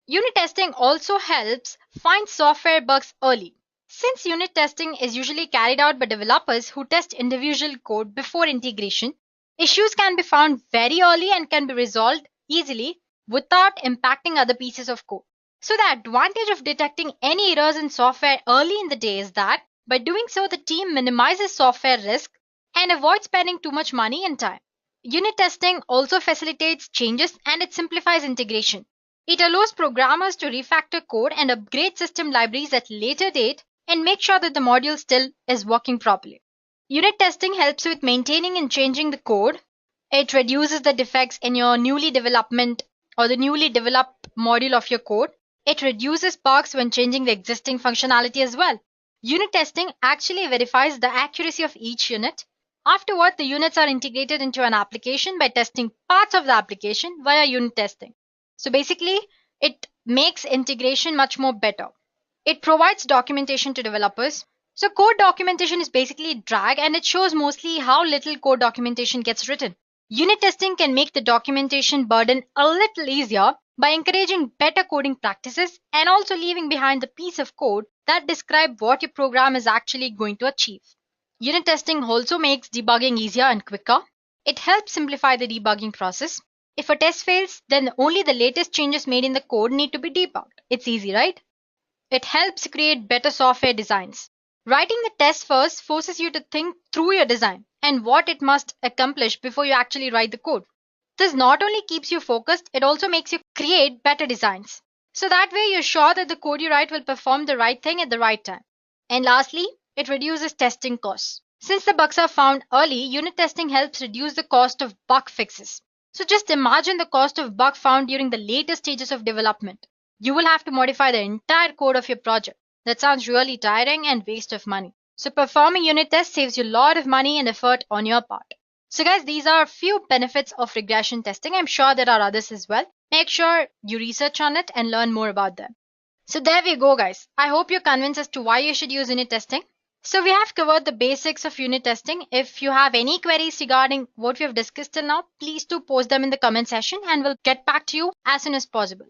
Speaker 4: Unit testing also helps find software bugs early. Since unit testing is usually carried out by developers who test individual code before integration, issues can be found very early and can be resolved easily without impacting other pieces of code. So the advantage of detecting any errors in software early in the day is that by doing so, the team minimizes software risk and avoids spending too much money and time. Unit testing also facilitates changes and it simplifies integration. It allows programmers to refactor code and upgrade system libraries at later date and make sure that the module still is working properly. Unit testing helps with maintaining and changing the code. It reduces the defects in your newly developed module of your code. It reduces bugs when changing the existing functionality as well. Unit testing actually verifies the accuracy of each unit. Afterward, the units are integrated into an application by testing parts of the application via unit testing. So basically, it makes integration much more better. It provides documentation to developers. So code documentation is basically drag and it shows mostly how little code documentation gets written. Unit testing can make the documentation burden a little easier by encouraging better coding practices and also leaving behind the piece of code that describe what your program is actually going to achieve. Unit testing also makes debugging easier and quicker. It helps simplify the debugging process. If a test fails, then only the latest changes made in the code need to be debugged. It's easy, right? It helps create better software designs. Writing the test first forces you to think through your design and what it must accomplish before you actually write the code. This not only keeps you focused, it also makes you create better designs. So that way you're sure that the code you write will perform the right thing at the right time. And lastly, it reduces testing costs. Since the bugs are found early, unit testing helps reduce the cost of bug fixes. So just imagine the cost of bug found during the later stages of development. you will have to modify the entire code of your project. That sounds really tiring and waste of money. So performing unit tests saves you a lot of money and effort on your part. So guys, these are a few benefits of regression testing. I'm sure there are others as well. Make sure you research on it and learn more about them. So there we go, guys. I hope you're convinced as to why you should use unit testing. So we have covered the basics of unit testing. If you have any queries regarding what we have discussed till now, please do post them in the comment section and we'll get back to you as soon as possible.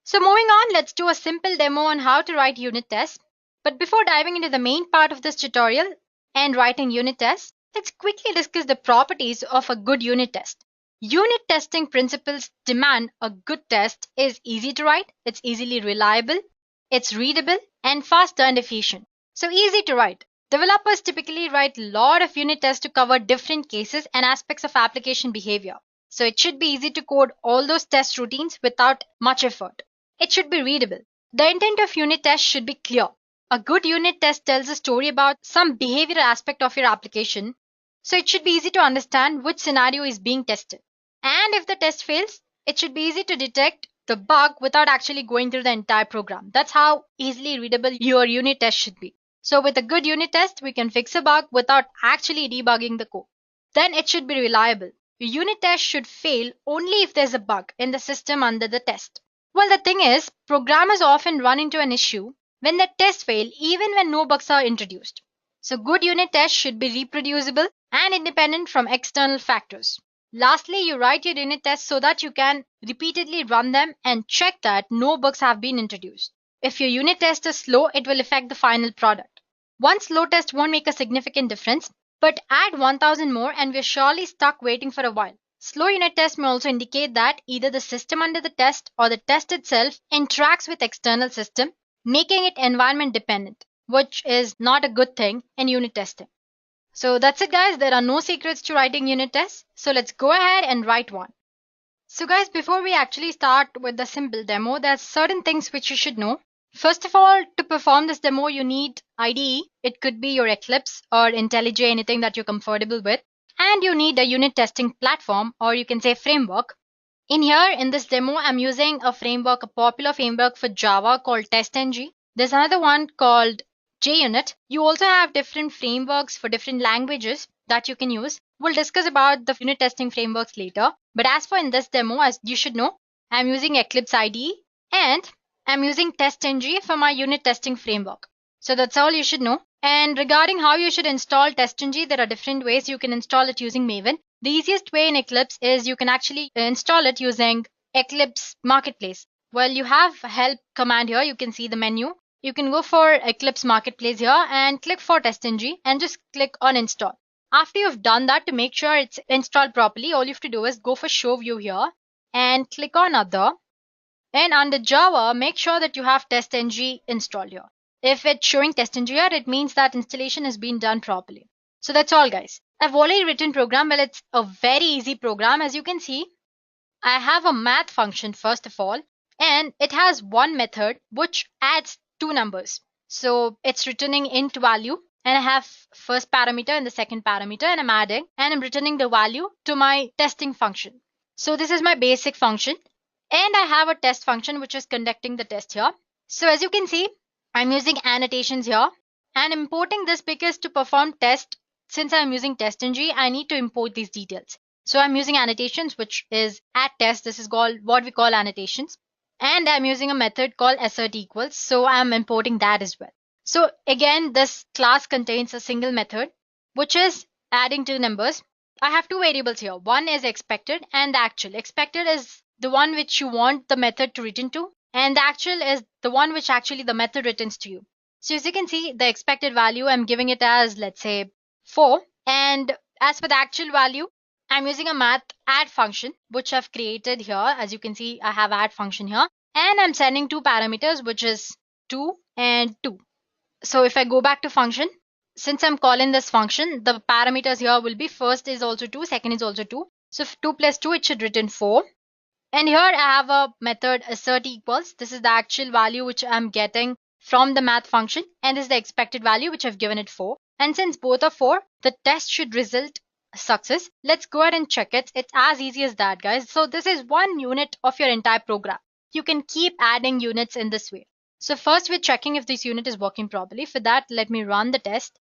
Speaker 4: So moving on, let's do a simple demo on how to write unit tests. But before diving into the main part of this tutorial and writing unit tests, let's quickly discuss the properties of a good unit test. Unit testing principles demand a good test is easy to write, it's easily reliable, it's readable, and faster and efficient. So easy to write. Developers typically write a lot of unit tests to cover different cases and aspects of application behavior. So it should be easy to code all those test routines without much effort. It should be readable. The intent of unit tests should be clear. A good unit test tells a story about some behavioral aspect of your application, so it should be easy to understand which scenario is being tested. And if the test fails, it should be easy to detect the bug without actually going through the entire program. That's how easily readable your unit test should be. So with a good unit test, we can fix a bug without actually debugging the code. Then it should be reliable. Your unit test should fail only if there's a bug in the system under the test. Well, the thing is, programmers often run into an issue when the tests fail even when no bugs are introduced. So good unit tests should be reproducible and independent from external factors. Lastly, you write your unit tests so that you can repeatedly run them and check that no bugs have been introduced. If your unit test is slow, it will affect the final product. One slow test won't make a significant difference, but add 1000 more and we're surely stuck waiting for a while. Slow unit tests may also indicate that either the system under the test or the test itself interacts with external system, making it environment dependent, which is not a good thing in unit testing. So that's it, guys. There are no secrets to writing unit tests. So let's go ahead and write one. So guys, before we actually start with the simple demo, there's certain things which you should know. First of all, to perform this demo, you need IDE. It could be your Eclipse or IntelliJ, anything that you're comfortable with. And you need a unit testing platform, or you can say framework. In here, in this demo, I'm using a framework, a popular framework for Java called TestNG. There's another one called JUnit. You also have different frameworks for different languages that you can use. We'll discuss about the unit testing frameworks later. But as for in this demo, as you should know, I'm using Eclipse IDE and I'm using TestNG for my unit testing framework. So that's all you should know. And regarding how you should install TestNG, there are different ways you can install it using Maven. The easiest way in Eclipse is you can actually install it using Eclipse Marketplace. Well, you have help command here. You can see the menu. You can go for Eclipse Marketplace here and click for TestNG and just click on install. After you've done that, to make sure it's installed properly, all you have to do is go for show view here and click on other. And under Java, make sure that you have TestNG installed here. If it's showing TestNG here, it means that installation has been done properly. So that's all, guys. I've already written program. Well, it's a very easy program. As you can see, I have a math function first of all, and it has one method which adds two numbers. So it's returning int value, and I have first parameter and the second parameter, and I'm adding and I'm returning the value to my testing function. So this is my basic function, and I have a test function which is conducting the test here. So as you can see, I'm using annotations here and importing this because to perform test, since I'm using TestNG, I need to import these details. So I'm using annotations, which is at test. This is called what we call annotations. And I'm using a method called assert equals. So I'm importing that as well. So again, this class contains a single method, which is adding two numbers. I have two variables here. One is expected and the actual. Expected is the one which you want the method to return to. And the actual is the one which actually the method returns to you. So as you can see, the expected value, I'm giving it as, let's say, 4. And as for the actual value, I'm using a math add function, which I've created here. As you can see, I have add function here. And I'm sending two parameters, which is 2 and 2. So if I go back to function, since I'm calling this function, the parameters here will be first is also 2, second is also 2. So 2 plus 2, it should return 4. And here I have a method assert equals. This is the actual value which I'm getting from the math function, and this is the expected value which I've given it 4. And since both are 4, the test should result success. Let's go ahead and check it. It's as easy as that, guys. So this is one unit of your entire program. you can keep adding units in this way. So first we're checking if this unit is working properly. For that, let me run the test.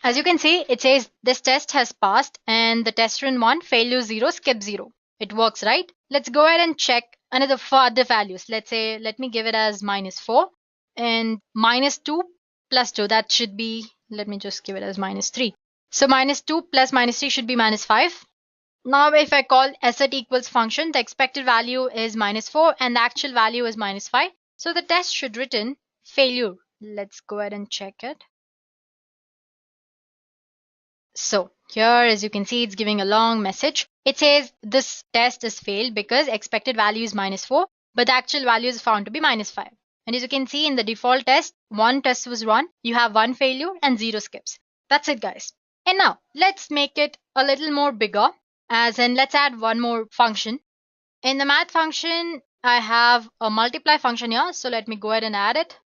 Speaker 4: As you can see, it says this test has passed and the test run 1, failure 0, skip 0. It works, right? Let's go ahead and check another further values. Let's say, let me give it as -4 and -2 plus 2. That should be, let me just give it as -3. So -2 plus -3 should be -5. Now if I call assert equals function, the expected value is -4 and the actual value is -5. So the test should return failure. Let's go ahead and check it. So here, as you can see, it's giving a long message. It says this test is failed because expected value is -4, but the actual value is found to be -5. And as you can see in the default test, 1 test was run, you have 1 failure and 0 skips. That's it, guys. And now let's make it a little more bigger, as in let's add one more function. In the math function, I have a multiply function here. So let me go ahead and add it.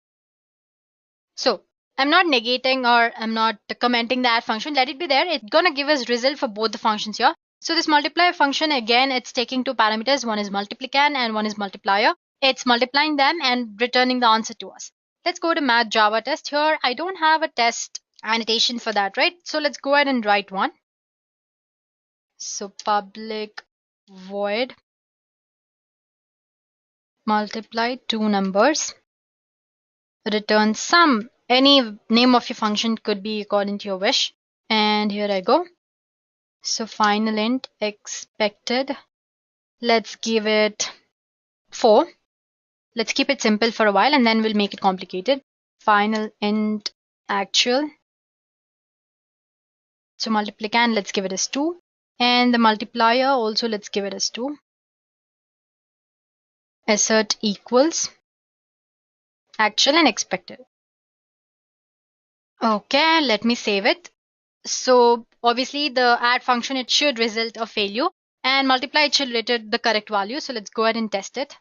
Speaker 4: So I'm not negating or I'm not commenting the add function. Let it be there. It's going to give us result for both the functions here. So this multiply function, again, it's taking two parameters. One is multiplicand and one is multiplier. It's multiplying them and returning the answer to us. Let's go to math Java test. Here, I don't have a test annotation for that, right? So let's go ahead and write one. So public void multiply two numbers, return sum. Any name of your function could be according to your wish. And here I go. So final int expected. Let's give it 4. Let's keep it simple for a while and then we'll make it complicated. Final int actual. So multiplicand, let's give it as 2. And the multiplier also, let's give it as 2. Assert equals actual and expected. Okay, let me save it. So obviously the add function, it should result a failure, and multiply, it should return the correct value. So let's go ahead and test it.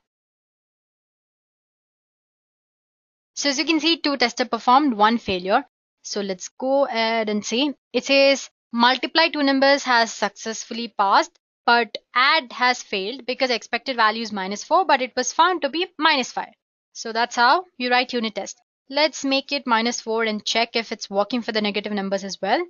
Speaker 4: So as you can see, 2 tests are performed, 1 failure. So let's go ahead and see. It says multiply two numbers has successfully passed, but add has failed because expected value is -4, but it was found to be -5. So that's how you write unit test. Let's make it -4 and check if it's working for the negative numbers as well.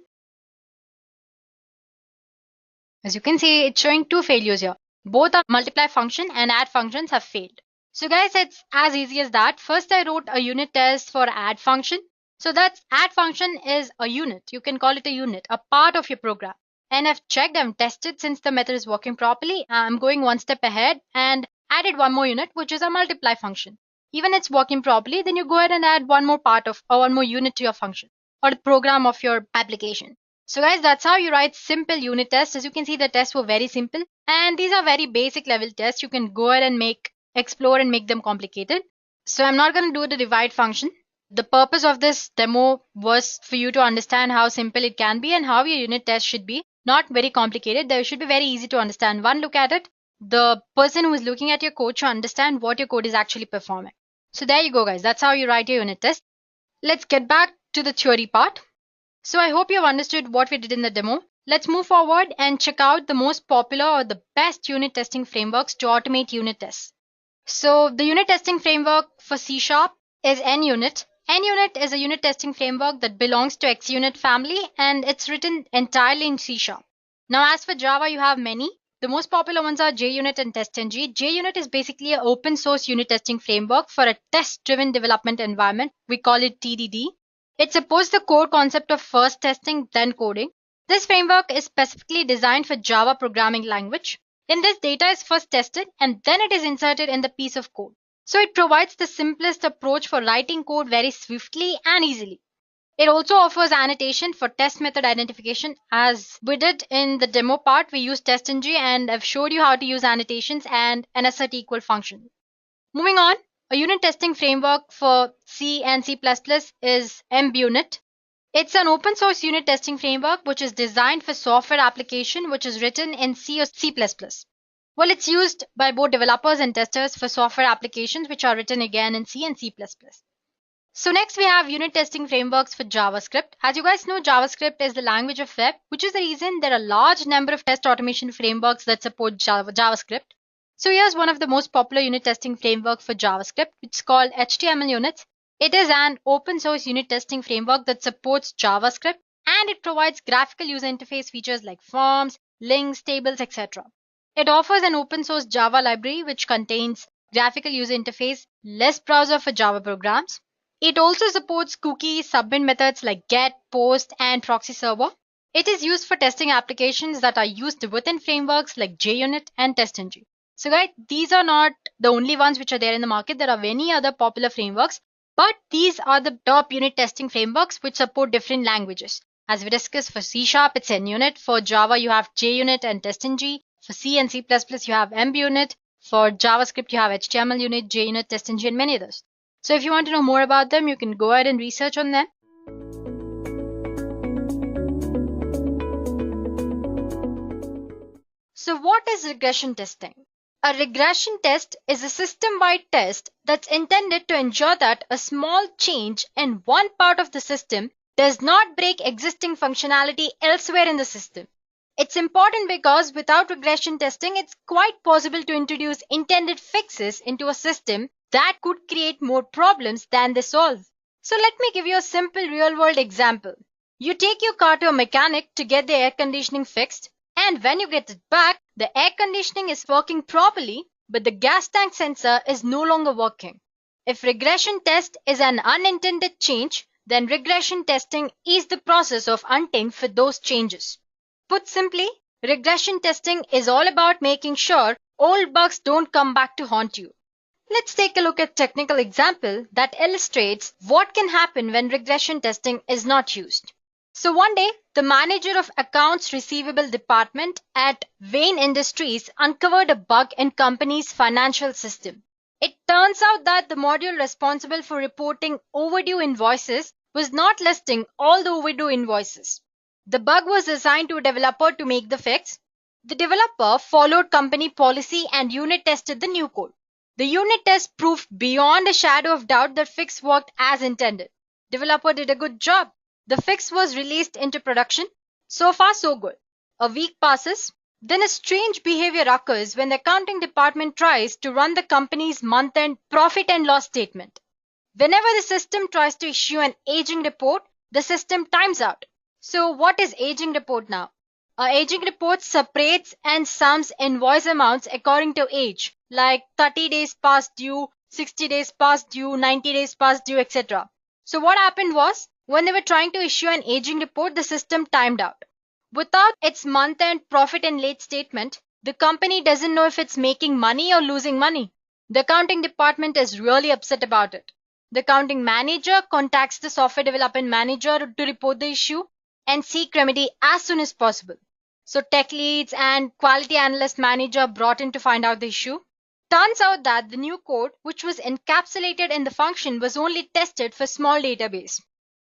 Speaker 4: As you can see, it's showing 2 failures here. Both our multiply function and add functions have failed. So guys, it's as easy as that. First, I wrote a unit test for add function. So that add function is a unit. You can call it a unit, a part of your program. And I've checked and tested since the method is working properly. I'm going one step ahead and added one more unit, which is a multiply function. Even it's working properly, then you go ahead and add one more part of or one more unit to your function or the program of your application. So guys, that's how you write simple unit tests. As you can see, the tests were very simple and these are very basic level tests. You can go ahead and explore and make them complicated. So I'm not going to do the divide function. The purpose of this demo was for you to understand how simple it can be and how your unit test should be. Not very complicated. They should be very easy to understand. One look at it, the person who is looking at your code should understand what your code is actually performing. So there you go, guys. That's how you write your unit test. Let's get back to the theory part. So I hope you have understood what we did in the demo. Let's move forward and check out the most popular or the best unit testing frameworks to automate unit tests. So the unit testing framework for C# is NUnit. NUnit is a unit testing framework that belongs to XUnit family and it's written entirely in C#. Now as for Java, you have many. The most popular ones are JUnit and TestNG. JUnit is basically an open source unit testing framework for a test-driven development environment. We call it TDD. It supports the core concept of first testing, then coding. This framework is specifically designed for Java programming language. In this, data is first tested and then it is inserted in the piece of code. So it provides the simplest approach for writing code very swiftly and easily. It also offers annotation for test method identification. As we did in the demo part, we used TestNG and I've showed you how to use annotations and an assert equal function. Moving on, a unit testing framework for C and C++ is MBUnit. It's an open source unit testing framework which is designed for software application which is written in C or C++. Well, it's used by both developers and testers for software applications which are written again in C and C++. So next we have unit testing frameworks for JavaScript. As you guys know, JavaScript is the language of web, which is the reason there are a large number of test automation frameworks that support JavaScript. So here's one of the most popular unit testing framework for JavaScript, which is called HTML units. It is an open source unit testing framework that supports JavaScript, and it provides graphical user interface features like forms, links, tables, etc. It offers an open source Java library which contains graphical user interface, less browser for Java programs. It also supports cookie submit methods like get, post, and proxy server. It is used for testing applications that are used within frameworks like JUnit and TestNG. So guys, these are not the only ones which are there in the market. There are many other popular frameworks, but these are the top unit testing frameworks which support different languages. As we discussed, for C#, it's NUnit. For Java, you have JUnit and TestNG. For C and C++, you have MBUnit. For JavaScript, you have HTML unit, JUnit, TestNG, and many others. So if you want to know more about them, you can go ahead and research on them. So what is regression testing? A regression test is a system-wide test that's intended to ensure that a small change in one part of the system does not break existing functionality elsewhere in the system. It's important because without regression testing, it's quite possible to introduce intended fixes into a system that could create more problems than they solve. So let me give you a simple real-world example. You take your car to a mechanic to get the air conditioning fixed, and when you get it back, the air conditioning is working properly, but the gas tank sensor is no longer working. If regression test is an unintended change, then regression testing is the process of hunting for those changes. Put simply, regression testing is all about making sure old bugs don't come back to haunt you. Let's take a look at a technical example that illustrates what can happen when regression testing is not used. So one day, the manager of accounts receivable department at Wayne Industries uncovered a bug in company's financial system. It turns out that the module responsible for reporting overdue invoices was not listing all the overdue invoices. The bug was assigned to a developer to make the fix. The developer followed company policy and unit tested the new code. The unit test proved beyond a shadow of doubt that fix worked as intended. Developer did a good job. The fix was released into production. So far, so good. A week passes. Then a strange behavior occurs when the accounting department tries to run the company's month-end profit and loss statement. Whenever the system tries to issue an aging report, the system times out. So what is aging report now? Our aging report separates and sums invoice amounts according to age, like 30 days past due, 60 days past due, 90 days past due, etc. So what happened was, when they were trying to issue an aging report, the system timed out. Without its month-end profit and late statement, the company doesn't know if it's making money or losing money. The accounting department is really upset about it. The accounting manager contacts the software development manager to report the issue and seek remedy as soon as possible. So tech leads and quality analyst manager brought in to find out the issue. Turns out that the new code, which was encapsulated in the function, was only tested for small database.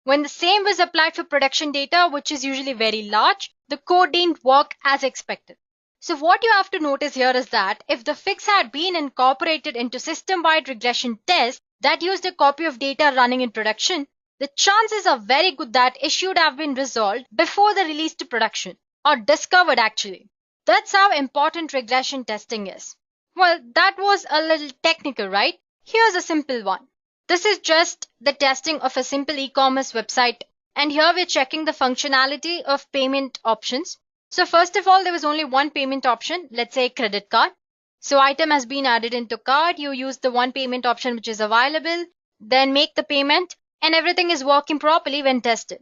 Speaker 4: When the same was applied for production data, which is usually very large, the code didn't work as expected. So what you have to notice here is that if the fix had been incorporated into system-wide regression tests that used a copy of data running in production, the chances are very good that it should have been resolved before the release to production, or discovered actually. That's how important regression testing is. Well, that was a little technical, right? Here's a simple one. This is just the testing of a simple e-commerce website, and here we're checking the functionality of payment options. So first of all, there was only one payment option, let's say credit card. So item has been added into cart, you use the one payment option which is available, then make the payment, and everything is working properly when tested.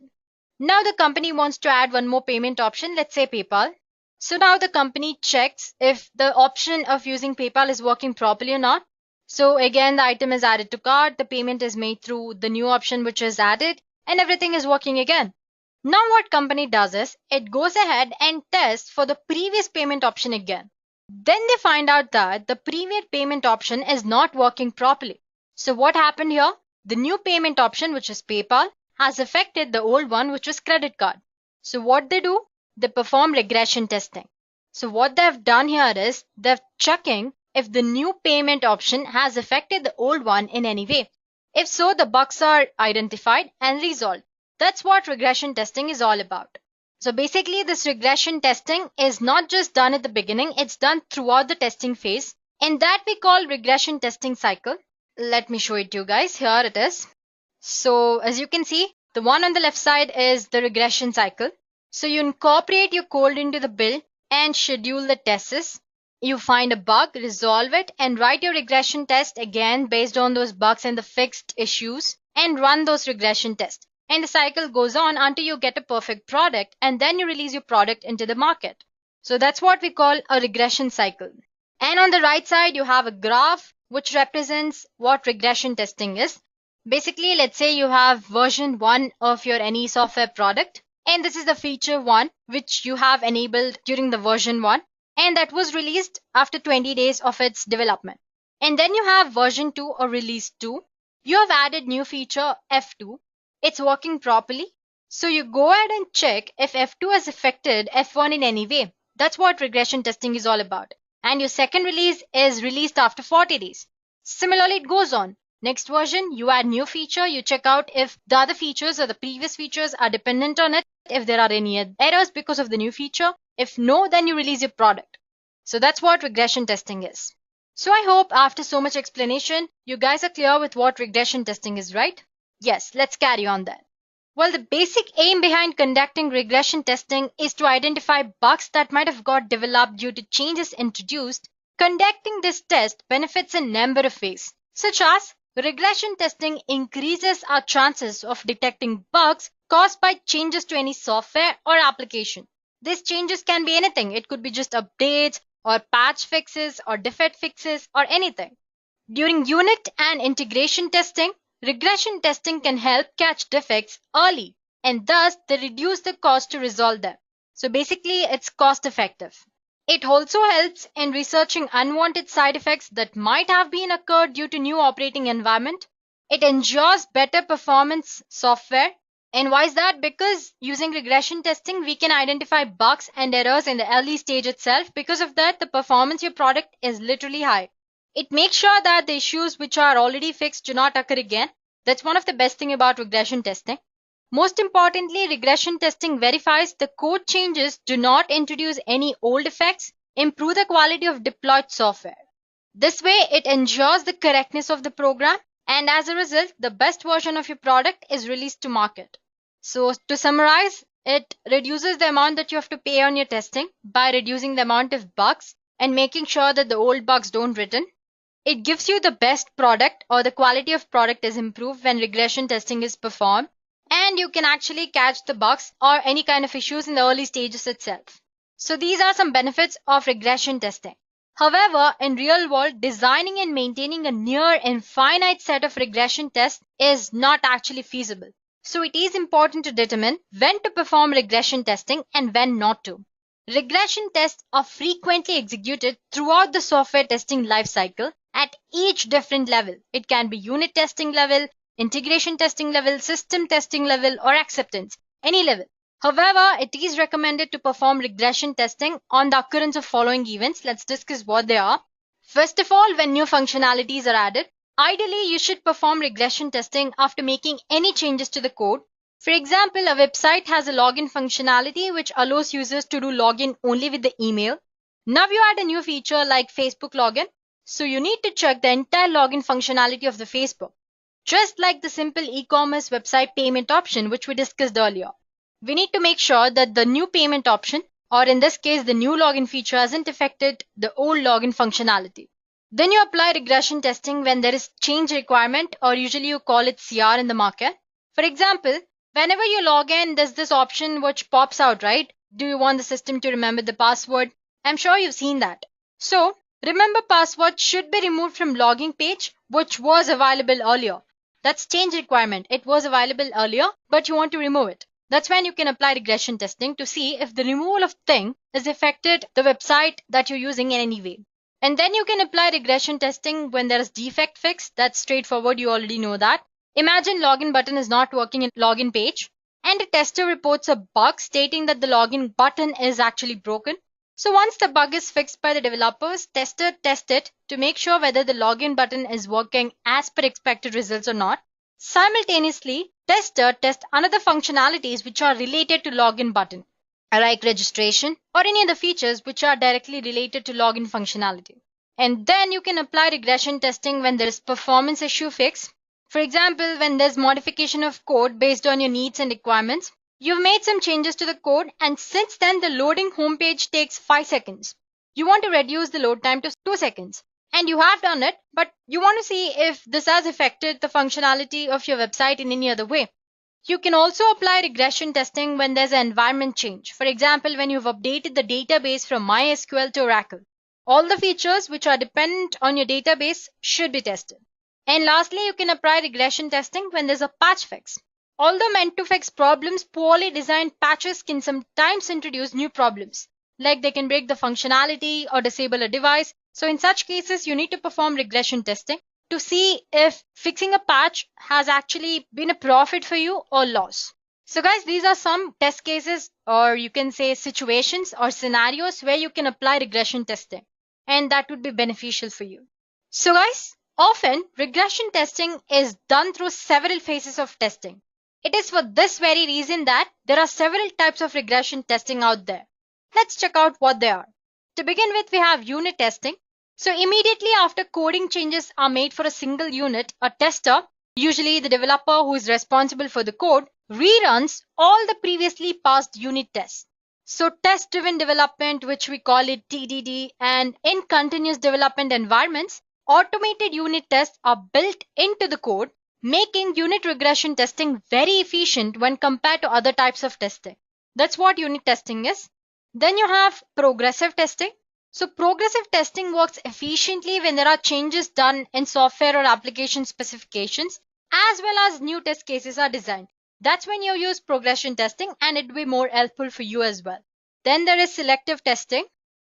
Speaker 4: Now the company wants to add one more payment option, let's say PayPal. So now the company checks if the option of using PayPal is working properly or not. So again, the item is added to cart, the payment is made through the new option which is added, and everything is working again. Now what company does is, it goes ahead and tests for the previous payment option again. Then they find out that the previous payment option is not working properly. So what happened here? The new payment option, which is PayPal, has affected the old one, which was credit card. So what they do? They perform regression testing. So what they've done here is, they're checking if the new payment option has affected the old one in any way. If so, the bugs are identified and resolved. That's what regression testing is all about. So basically, this regression testing is not just done at the beginning, it's done throughout the testing phase. and that we call regression testing cycle. Let me show it to you guys. Here it is. So as you can see, the one on the left side is the regression cycle. So you incorporate your code into the build and schedule the tests. You find a bug, resolve it, and write your regression test again based on those bugs and the fixed issues, and run those regression tests. And the cycle goes on until you get a perfect product, and then you release your product into the market. So that's what we call a regression cycle. And on the right side, you have a graph which represents what regression testing is. Basically, let's say you have version 1 of your any software product, and this is the feature 1 which you have enabled during the version 1, and that was released after 20 days of its development. And then you have version 2 or release 2. You have added new feature F2. It's working properly. So you go ahead and check if F2 has affected F1 in any way. That's what regression testing is all about. And your second release is released after 40 days. Similarly, it goes on. Next version, you add new feature. You check out if the other features or the previous features are dependent on it, if there are any errors because of the new feature. If no, then you release your product. So that's what regression testing is. So I hope after so much explanation, you guys are clear with what regression testing is, right? Yes, let's carry on then. Well, the basic aim behind conducting regression testing is to identify bugs that might have got developed due to changes introduced. Conducting this test benefits in a number of ways, such as regression testing increases our chances of detecting bugs caused by changes to any software or application. These changes can be anything. It could be just updates or patch fixes or defect fixes or anything. During unit and integration testing, regression testing can help catch defects early, and thus they reduce the cost to resolve them. So basically, it's cost effective. It also helps in researching unwanted side effects that might have been occurred due to new operating environment. It ensures better performance software. And why is that? Because using regression testing, we can identify bugs and errors in the early stage itself. Because of that, the performance of your product is literally high. It makes sure that the issues which are already fixed do not occur again. That's one of the best things about regression testing. Most importantly, regression testing verifies the code changes do not introduce any old effects, improve the quality of deployed software. This way, it ensures the correctness of the program, and as a result, the best version of your product is released to market. So to summarize, it reduces the amount that you have to pay on your testing by reducing the amount of bugs and making sure that the old bugs don't return. It gives you the best product, or the quality of product is improved when regression testing is performed, and you can actually catch the bugs or any kind of issues in the early stages itself. So these are some benefits of regression testing. However, in real world, designing and maintaining a near infinite set of regression tests is not actually feasible. So it is important to determine when to perform regression testing and when not to. Regression tests are frequently executed throughout the software testing lifecycle at each different level. It can be unit testing level, integration testing level, system testing level, or acceptance, any level. However, it is recommended to perform regression testing on the occurrence of following events. Let's discuss what they are. First of all, when new functionalities are added, ideally you should perform regression testing after making any changes to the code. For example, a website has a login functionality which allows users to do login only with the email. Now you add a new feature like Facebook login. So you need to check the entire login functionality of the Facebook. Just like the simple e-commerce website payment option which we discussed earlier. We need to make sure that the new payment option, or in this case the new login feature, hasn't affected the old login functionality. Then you apply regression testing when there is change requirement, or usually you call it CR in the market. For example, whenever you log in, there's this option which pops out, right? Do you want the system to remember the password? I'm sure you've seen that. So, remember password should be removed from login page which was available earlier. That's change requirement. It was available earlier, but you want to remove it. That's when you can apply regression testing to see if the removal of thing has affected the website that you're using in any way. And then you can apply regression testing when there is defect fix. That's straightforward. You already know that. Imagine login button is not working in login page, and a tester reports a bug stating that the login button is actually broken. So once the bug is fixed by the developers, tester tests it to make sure whether the login button is working as per expected results or not. Simultaneously, tester tests another functionalities which are related to login button, like registration or any other features which are directly related to login functionality. And then you can apply regression testing when there is performance issue fix. For example, when there's modification of code based on your needs and requirements, you've made some changes to the code, and since then the loading homepage takes 5 seconds. You want to reduce the load time to 2 seconds. And you have done it, but you want to see if this has affected the functionality of your website in any other way. You can also apply regression testing when there's an environment change. For example, when you've updated the database from MySQL to Oracle. All the features which are dependent on your database should be tested. And lastly, you can apply regression testing when there's a patch fix. Although meant to fix problems, poorly designed patches can sometimes introduce new problems, like they can break the functionality or disable a device. So in such cases, you need to perform regression testing to see if fixing a patch has actually been a profit for you or loss. So guys, these are some test cases, or you can say situations or scenarios where you can apply regression testing, and that would be beneficial for you. So guys, often regression testing is done through several phases of testing. It is for this very reason that there are several types of regression testing out there. Let's check out what they are. To begin with, we have unit testing. So immediately after coding changes are made for a single unit, a tester, usually the developer who is responsible for the code, reruns all the previously passed unit tests. So test-driven development, which we call it TDD, and in continuous development environments, automated unit tests are built into the code, making unit regression testing very efficient when compared to other types of testing. That's what unit testing is. Then you have progressive testing. So progressive testing works efficiently when there are changes done in software or application specifications, as well as new test cases are designed. That's when you use progression testing, and it will be more helpful for you as well. Then there is selective testing.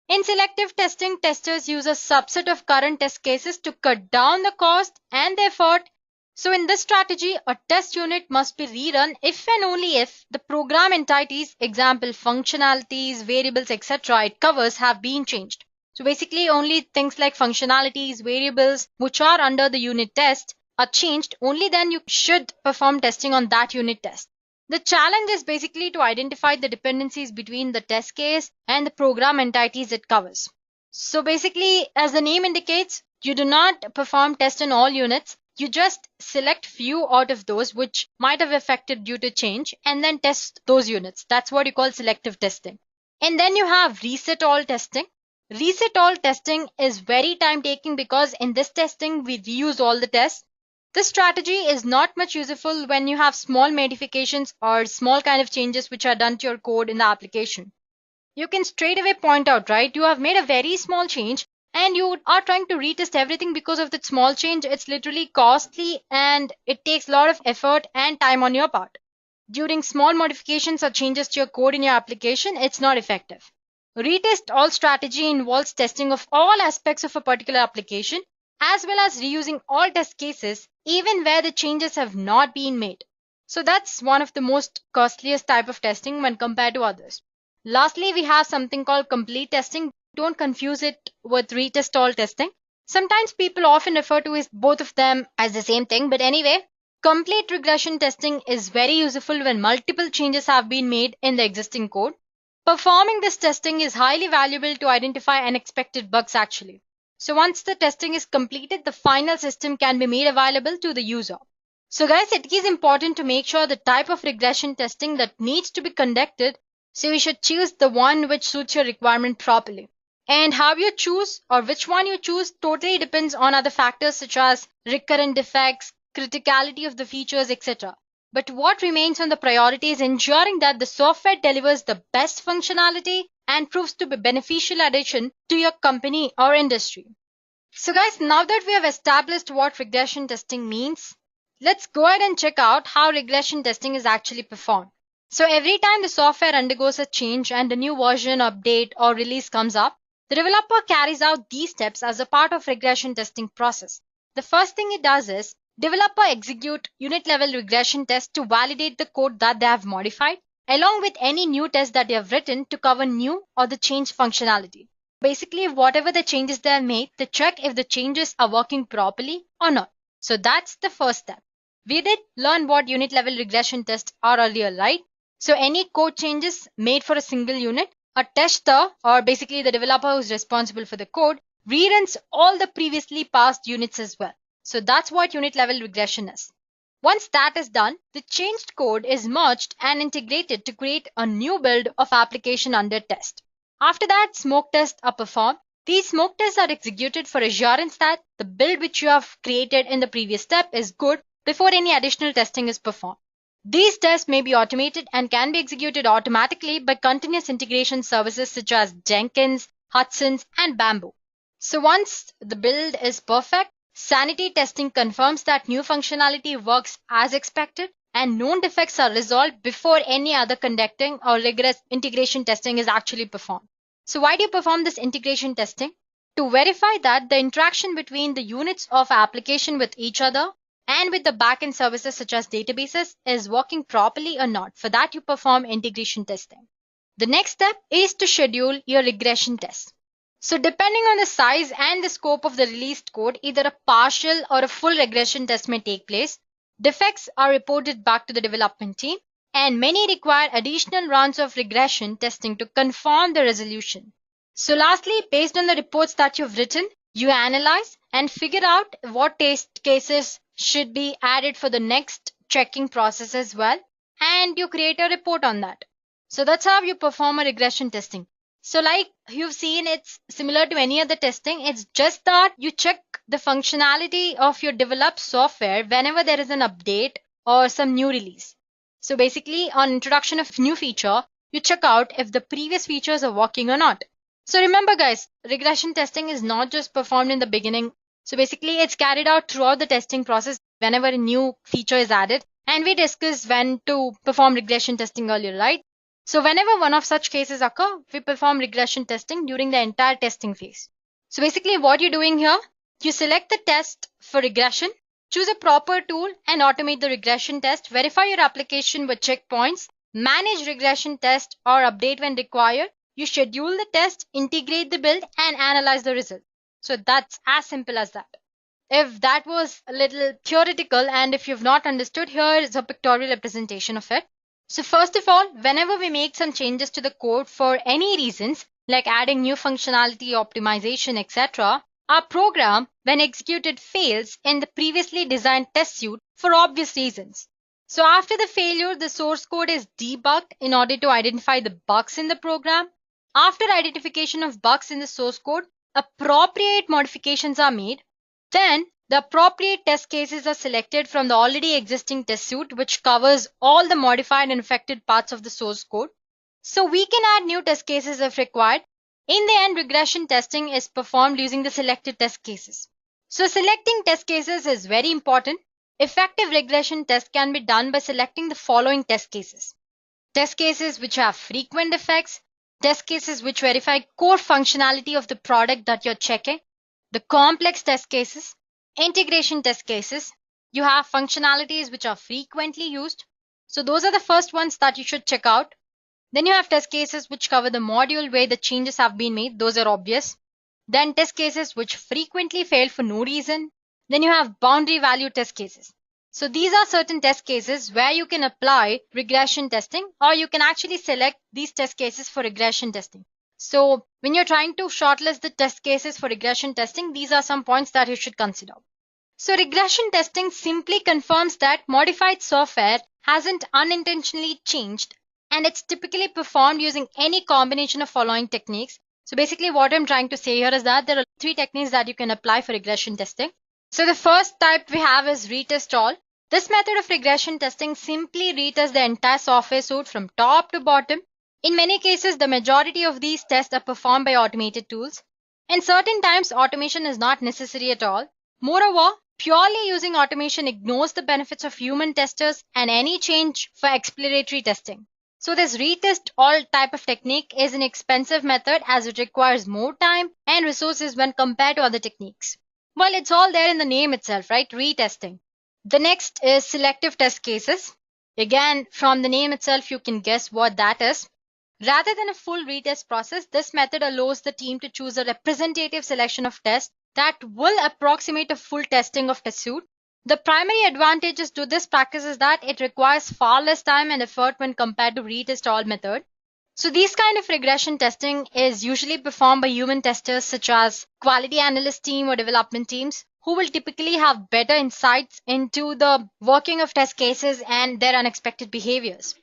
Speaker 4: In selective testing, testers use a subset of current test cases to cut down the cost and the effort. So in this strategy, a test unit must be rerun if and only if the program entities, example functionalities, variables, etc. it covers have been changed. So basically only things like functionalities, variables which are under the unit test are changed, only then you should perform testing on that unit test. The challenge is basically to identify the dependencies between the test case and the program entities it covers. So basically, as the name indicates, you do not perform tests on all units. You just select few out of those which might have affected due to change and then test those units. That's what you call selective testing. And then you have reset all testing. Reset all testing is very time taking because in this testing we reuse all the tests. This strategy is not much useful when you have small modifications or small kind of changes which are done to your code in the application. You can straight away point out, right? You have made a very small change and you are trying to retest everything because of that small change. It's literally costly and it takes a lot of effort and time on your part. During small modifications or changes to your code in your application, it's not effective. Retest all strategy involves testing of all aspects of a particular application as well as reusing all test cases even where the changes have not been made. So that's one of the most costliest type of testing when compared to others. Lastly, we have something called complete testing. Don't confuse it with retest all testing. Sometimes people often refer to both of them as the same thing, but anyway, complete regression testing is very useful when multiple changes have been made in the existing code. Performing this testing is highly valuable to identify unexpected bugs actually. So once the testing is completed, the final system can be made available to the user. So guys, it is important to make sure the type of regression testing that needs to be conducted. So you should choose the one which suits your requirement properly. And how you choose or which one you choose totally depends on other factors such as recurrent defects, criticality of the features, etc. But what remains on the priority is ensuring that the software delivers the best functionality and proves to be beneficial addition to your company or industry. So guys, now that we have established what regression testing means, let's go ahead and check out how regression testing is actually performed. So every time the software undergoes a change and a new version, update or release comes up, the developer carries out these steps as a part of regression testing process. The first thing it does is developer execute unit level regression tests to validate the code that they have modified, along with any new tests that they have written to cover new or the changed functionality. Basically, whatever the changes they have made, they check if the changes are working properly or not. So that's the first step. We did learn what unit level regression tests are earlier, right? So any code changes made for a single unit, a tester or basically the developer who is responsible for the code reruns all the previously passed units as well. So that's what unit level regression is. Once that is done, the changed code is merged and integrated to create a new build of application under test. After that, smoke tests are performed. These smoke tests are executed for assurance that the build which you have created in the previous step is good before any additional testing is performed. These tests may be automated and can be executed automatically by continuous integration services such as Jenkins, Hudson, and Bamboo. So once the build is perfect, sanity testing confirms that new functionality works as expected and known defects are resolved before any other conducting or rigorous integration testing is actually performed. So why do you perform this integration testing? To verify that the interaction between the units of application with each other and with the backend services such as databases is working properly or not. For that, you perform integration testing. The next step is to schedule your regression test. So depending on the size and the scope of the released code, either a partial or a full regression test may take place. Defects are reported back to the development team, and many require additional rounds of regression testing to confirm the resolution. So lastly, based on the reports that you've written, you analyze and figure out what test cases should be added for the next checking process as well, and you create a report on that. So that's how you perform a regression testing. So like you've seen, it's similar to any other testing. It's just that you check the functionality of your developed software whenever there is an update or some new release. So basically, on introduction of new feature, you check out if the previous features are working or not. So remember guys, regression testing is not just performed in the beginning. So basically, it's carried out throughout the testing process whenever a new feature is added. And we discussed when to perform regression testing earlier, right? So whenever one of such cases occur, we perform regression testing during the entire testing phase. So basically what you're doing here, you select the test for regression, choose a proper tool and automate the regression test, verify your application with checkpoints, manage regression test or update when required, you schedule the test, integrate the build and analyze the result. So that's as simple as that. If that was a little theoretical and if you've not understood, here is a pictorial representation of it. So first of all, whenever we make some changes to the code for any reasons, like adding new functionality, optimization, etc., our program, when executed, fails in the previously designed test suite for obvious reasons. So after the failure, the source code is debugged in order to identify the bugs in the program. After identification of bugs in the source code, appropriate modifications are made. Then the appropriate test cases are selected from the already existing test suite, which covers all the modified and affected parts of the source code. So we can add new test cases if required. In the end, regression testing is performed using the selected test cases. So selecting test cases is very important. Effective regression test can be done by selecting the following test cases. Test cases which have frequent defects, test cases which verify core functionality of the product that you're checking, the complex test cases, integration test cases. You have functionalities which are frequently used. So those are the first ones that you should check out. Then you have test cases which cover the module where the changes have been made. Those are obvious. Then test cases which frequently fail for no reason. Then you have boundary value test cases. So these are certain test cases where you can apply regression testing, or you can actually select these test cases for regression testing. So when you're trying to shortlist the test cases for regression testing, these are some points that you should consider. So regression testing simply confirms that modified software hasn't unintentionally changed, and it's typically performed using any combination of following techniques. So basically what I'm trying to say here is that there are 3 techniques that you can apply for regression testing. So the first type we have is retest all. This method of regression testing simply retests the entire software suite from top to bottom. In many cases, the majority of these tests are performed by automated tools. And certain times, automation is not necessary at all. Moreover, purely using automation ignores the benefits of human testers and any change for exploratory testing. So this retest all type of technique is an expensive method as it requires more time and resources when compared to other techniques. Well, it's all there in the name itself, right? Retesting. The next is selective test cases. Again, from the name itself, you can guess what that is. Rather than a full retest process, this method allows the team to choose a representative selection of tests that will approximate a full testing of test suite. The primary advantages to this practice is that it requires far less time and effort when compared to retest all method. So these kind of regression testing is usually performed by human testers such as quality analyst team or development teams who will typically have better insights into the working of test cases and their unexpected behaviors.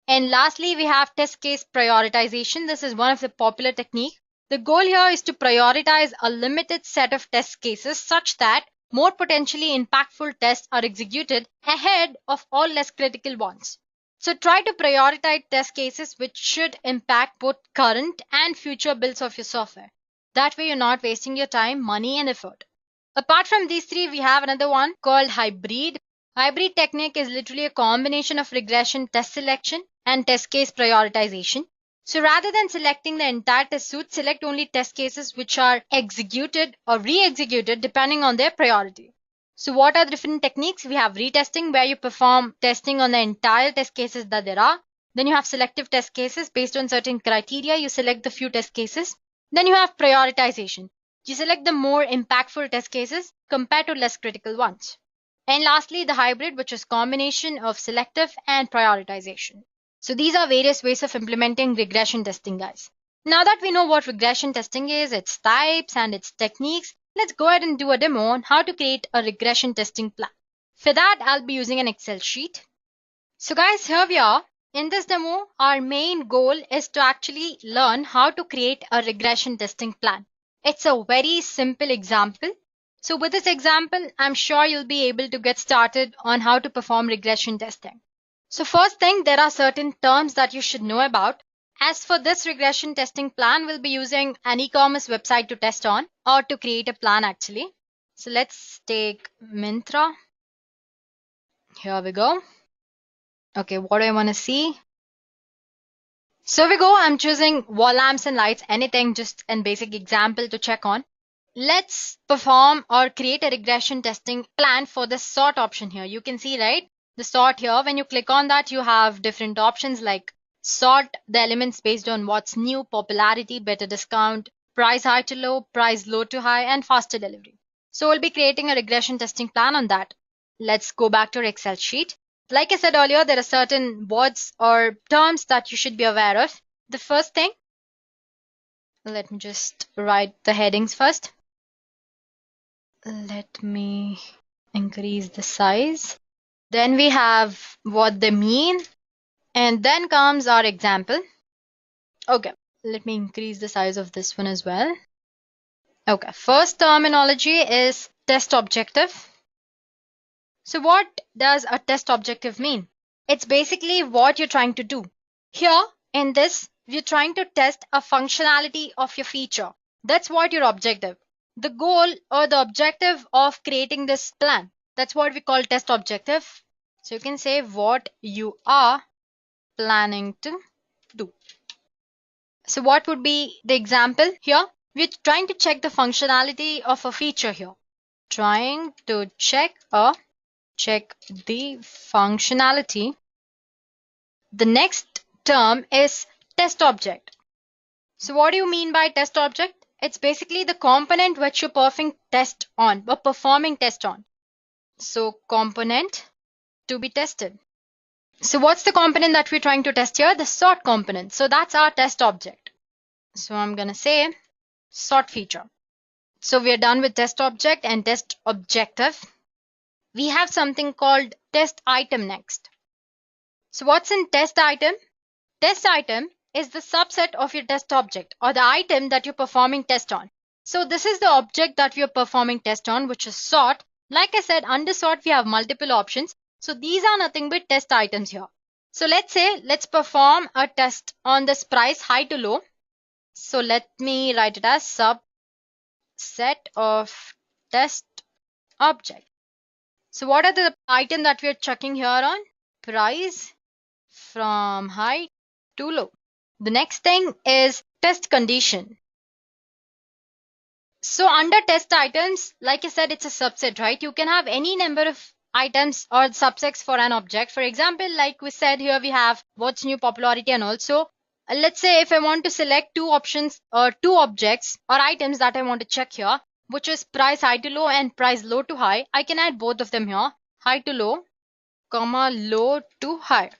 Speaker 4: And lastly, we have test case prioritization. This is one of the popular technique. The goal here is to prioritize a limited set of test cases such that more potentially impactful tests are executed ahead of all less critical ones. So try to prioritize test cases which should impact both current and future builds of your software. That way you're not wasting your time, money and effort. Apart from these three, we have another one called hybrid. Hybrid technique is literally a combination of regression test selection and test case prioritization. So rather than selecting the entire test suite, select only test cases which are executed or re-executed depending on their priority. So what are the different techniques? We have retesting, where you perform testing on the entire test cases that there are. Then you have selective test cases based on certain criteria. You select the few test cases. Then you have prioritization. You select the more impactful test cases compared to less critical ones. And lastly, the hybrid, which is combination of selective and prioritization. So these are various ways of implementing regression testing, guys. Now that we know what regression testing is, its types and its techniques, let's go ahead and do a demo on how to create a regression testing plan. For that, I'll be using an Excel sheet. So guys, here we are. In this demo, our main goal is to actually learn how to create a regression testing plan. It's a very simple example. So with this example, I'm sure you'll be able to get started on how to perform regression testing. So first thing, there are certain terms that you should know about. As for this regression testing plan, we'll be using an e-commerce website to test on or to create a plan actually. So let's take Myntra. Here we go. Okay, what do I want to see? So we go, I'm choosing wall lamps and lights, anything, just a basic example to check on. Let's perform or create a regression testing plan for the sort option here. You can see, right? The sort here, when you click on that, you have different options like sort the elements based on what's new, popularity, better discount, price high to low, price low to high, and faster delivery. So we'll be creating a regression testing plan on that. Let's go back to our Excel sheet. Like I said earlier, there are certain words or terms that you should be aware of. The first thing, let me just write the headings first. Let me increase the size. Then we have what they mean. And then comes our example. Okay, let me increase the size of this one as well. Okay, first terminology is test objective. So what does a test objective mean? It's basically what you're trying to do. Here in this, you're trying to test a functionality of your feature. That's what your objective. The goal or the objective of creating this plan. That's what we call test objective. So you can say what you are planning to do. So what would be the example here? We're trying to check the functionality of a feature here. Trying to check the functionality. The next term is test object. So what do you mean by test object? It's basically the component which you're performing test on. So component to be tested. So what's the component that we're trying to test here? The sort component. So that's our test object. So I'm going to say sort feature. So we are done with test object and test objective. We have something called test item next. So what's in test item? Test item is the subset of your test object or the item that you're performing test on. So this is the object that we are performing test on, which is sort. Like I said, under sort we have multiple options. So these are nothing but test items here. So let's perform a test on this price high to low. So let me write it as subset of test object. So what are the item that we are checking here on? Price from high to low. The next thing is test condition. So under test items, like I said, it's a subset, right? You can have any number of items or subsets for an object. For example, like we said here, we have what's new, popularity, and also let's say if I want to select two options or two objects or items that I want to check here, which is price high to low and price low to high, I can add both of them here, high to low, comma low to high.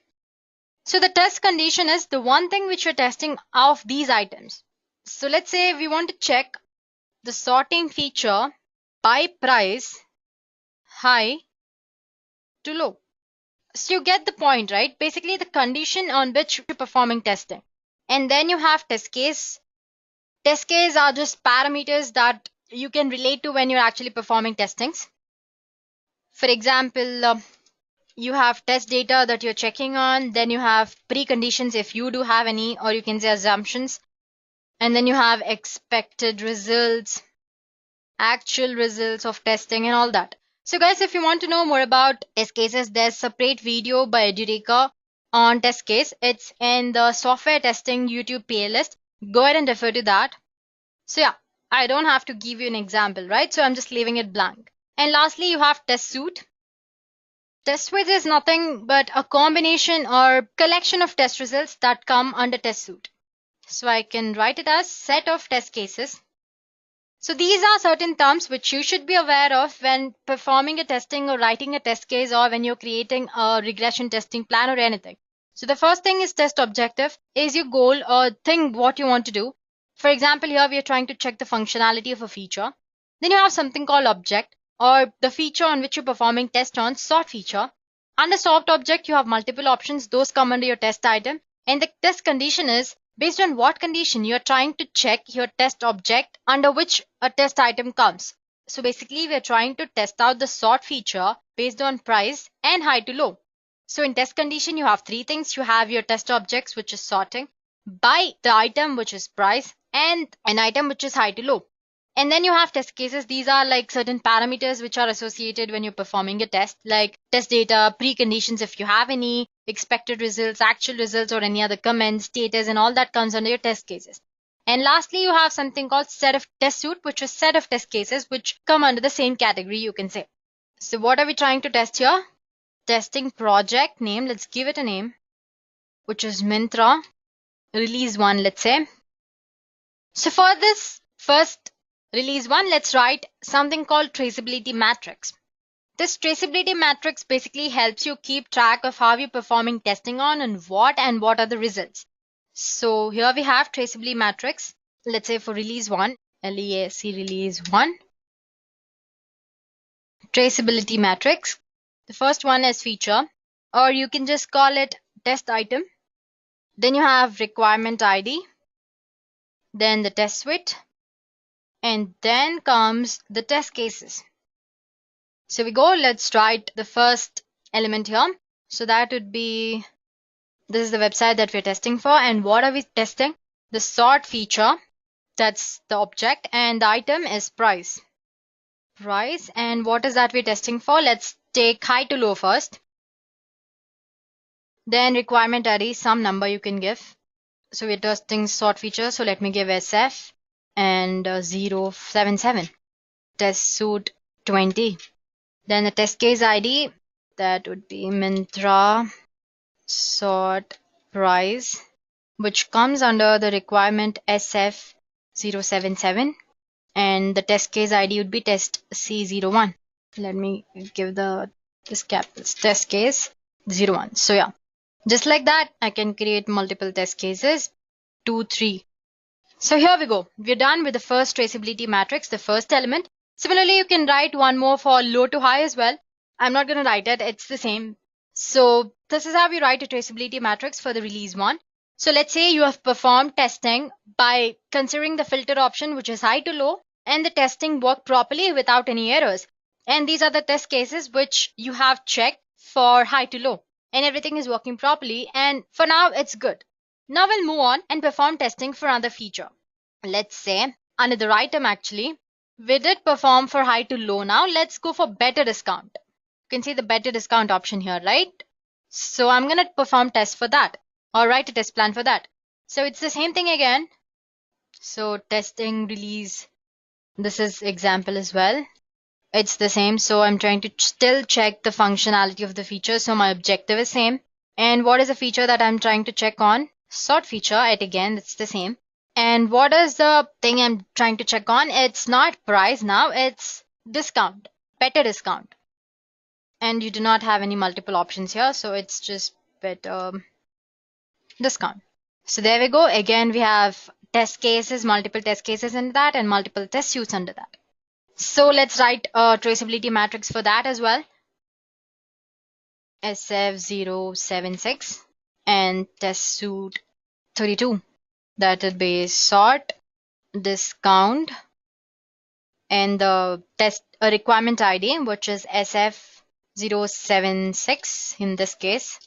Speaker 4: So the test condition is the one thing which you're testing of these items. So let's say we want to check the sorting feature by price high to low. So you get the point, right? Basically the condition on which you're performing testing. And then you have test case. Test case are just parameters that you can relate to when you're actually performing testings. For example, you have test data that you're checking on, then you have preconditions if you do have any, or you can say assumptions, and then you have expected results, actual results of testing and all that. So guys, if you want to know more about test cases, there's a separate video by Edureka on test case. It's in the software testing YouTube playlist. Go ahead and refer to that. So yeah, I don't have to give you an example, right? So I'm just leaving it blank. And lastly, you have test suite. Test suite is nothing but a combination or collection of test results that come under test suite. So I can write it as set of test cases. So these are certain terms which you should be aware of when performing a testing or writing a test case, or when you're creating a regression testing plan or anything. So the first thing is test objective, is your goal or thing what you want to do. For example, here we are trying to check the functionality of a feature. Then you have something called object, or the feature on which you're performing test on, sort feature. Under sort object, you have multiple options. Those come under your test item. And the test condition is based on what condition you're trying to check your test object under which a test item comes. So basically, we're trying to test out the sort feature based on price and high to low. So in test condition, you have three things. You have your test objects, which is sorting, by the item, which is price, and an item which is high to low. And then you have test cases. These are like certain parameters which are associated when you're performing a test, like test data, preconditions if you have any, expected results, actual results, or any other comments, status, and all that comes under your test cases. And lastly, you have something called set of test suite, which is set of test cases which come under the same category, you can say. So what are we trying to test here? Testing project name. Let's give it a name, which is Myntra release 1, let's say. So for this first release 1, let's write something called traceability matrix. This traceability matrix basically helps you keep track of how you're performing testing on and what are the results. So here we have traceability matrix. Let's say for release 1, LEAC release 1, traceability matrix. The first one is feature, or you can just call it test item. Then you have requirement ID, then the test suite, and then comes the test cases. So we go, let's write the first element here. So that would be, this is the website that we're testing for. And what are we testing? The sort feature, that's the object, and the item is price. Price, and what is that we're testing for? Let's take high to low first. Then requirement ID, some number you can give. So we're testing sort feature. So let me give SF and 077. Test suite 20. Then the test case ID, that would be Myntra sort price, which comes under the requirement SF077, and the test case ID would be test C01. Let me give this capitals, test case 01. So yeah, just like that, I can create multiple test cases, 2, 3. So here we go. We're done with the first traceability matrix, the first element. Similarly, you can write one more for low to high as well. I'm not going to write it. It's the same. So this is how we write a traceability matrix for the release 1. So let's say you have performed testing by considering the filter option, which is high to low, and the testing worked properly without any errors. And these are the test cases which you have checked for high to low, and everything is working properly. And for now, it's good. Now we'll move on and perform testing for another feature. Let's say another item actually. We did perform for high to low. Now let's go for better discount. You can see the better discount option here, right? So I'm going to perform test for that, or write a test plan for that. So it's the same thing again. So testing release, this is example as well. It's the same. So I'm trying to still check the functionality of the feature. So my objective is same. And what is the feature that I'm trying to check on? Sort feature, again, it's the same. And what is the thing I'm trying to check on? It's not price now, it's discount, better discount. And you do not have any multiple options here, so it's just better discount. So there we go. Again, we have test cases, multiple test cases under that, and multiple test suits under that. So let's write a traceability matrix for that as well. SF076 and test suit 32. That would be sort, discount, and the test requirement ID, which is SF076 in this case.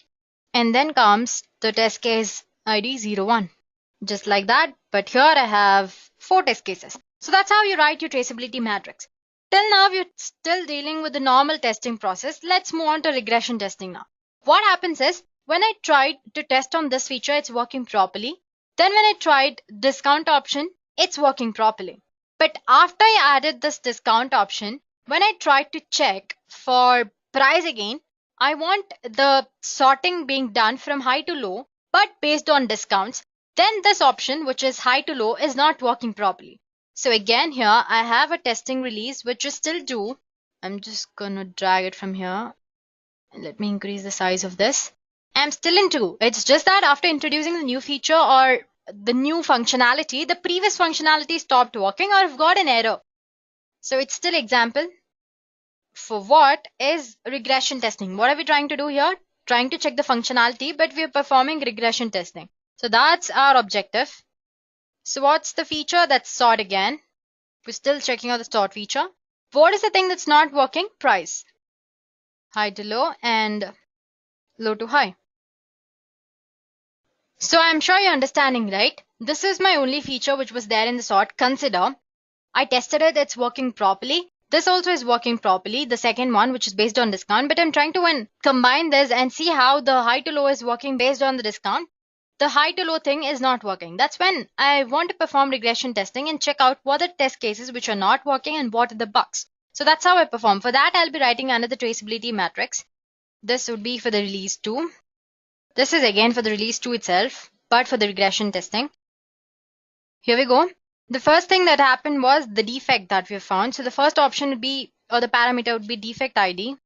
Speaker 4: And then comes the test case ID 01. Just like that, but here I have 4 test cases. So that's how you write your traceability matrix. Till now, we're still dealing with the normal testing process. Let's move on to regression testing now. What happens is, when I tried to test on this feature, it's working properly. Then when I tried discount option, it's working properly. But after I added this discount option, when I tried to check for price again, I want the sorting being done from high to low, but based on discounts. Then this option, which is high to low, is not working properly. So again here, I have a testing release, which is still due. I'm just gonna drag it from here. Let me increase the size of this. I'm still in 2. It's just that after introducing the new feature or the new functionality, the previous functionality stopped working or I've got an error. So it's still example. For what is regression testing? What are we trying to do here? Trying to check the functionality, but we are performing regression testing. So that's our objective. So what's the feature? That's sort again. We're still checking out the sort feature. What is the thing that's not working? Price. High to low and low to high. So I'm sure you're understanding, right? This is my only feature which was there in the sort. Consider I tested it, it's working properly. This also is working properly, the second one, which is based on discount. But I'm trying to combine this and see how the high to low is working based on the discount. The high to low thing is not working. That's when I want to perform regression testing and check out what are the test cases which are not working and what are the bugs. So that's how I perform. For that, I'll be writing another traceability matrix. This would be for the release 2. This is again for the release 2 itself, but for the regression testing. Here we go. The first thing that happened was the defect that we have found. So the first option would be, or the parameter would be defect ID.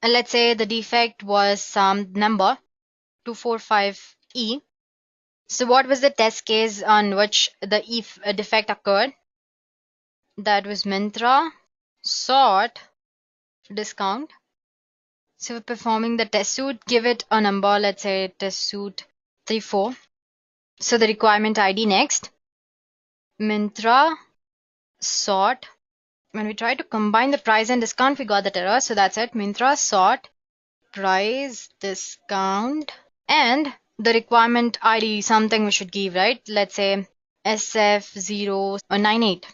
Speaker 4: And let's say the defect was some number 245E. So what was the test case on which the defect occurred? That was Myntra, sort, discount. So we're performing the test suit, give it a number, let's say test suit 34. So the requirement ID next. Myntra, sort. When we try to combine the price and discount, we got that error. So that's it. Myntra, sort, price, discount, and the requirement ID, something we should give, right? Let's say SF098.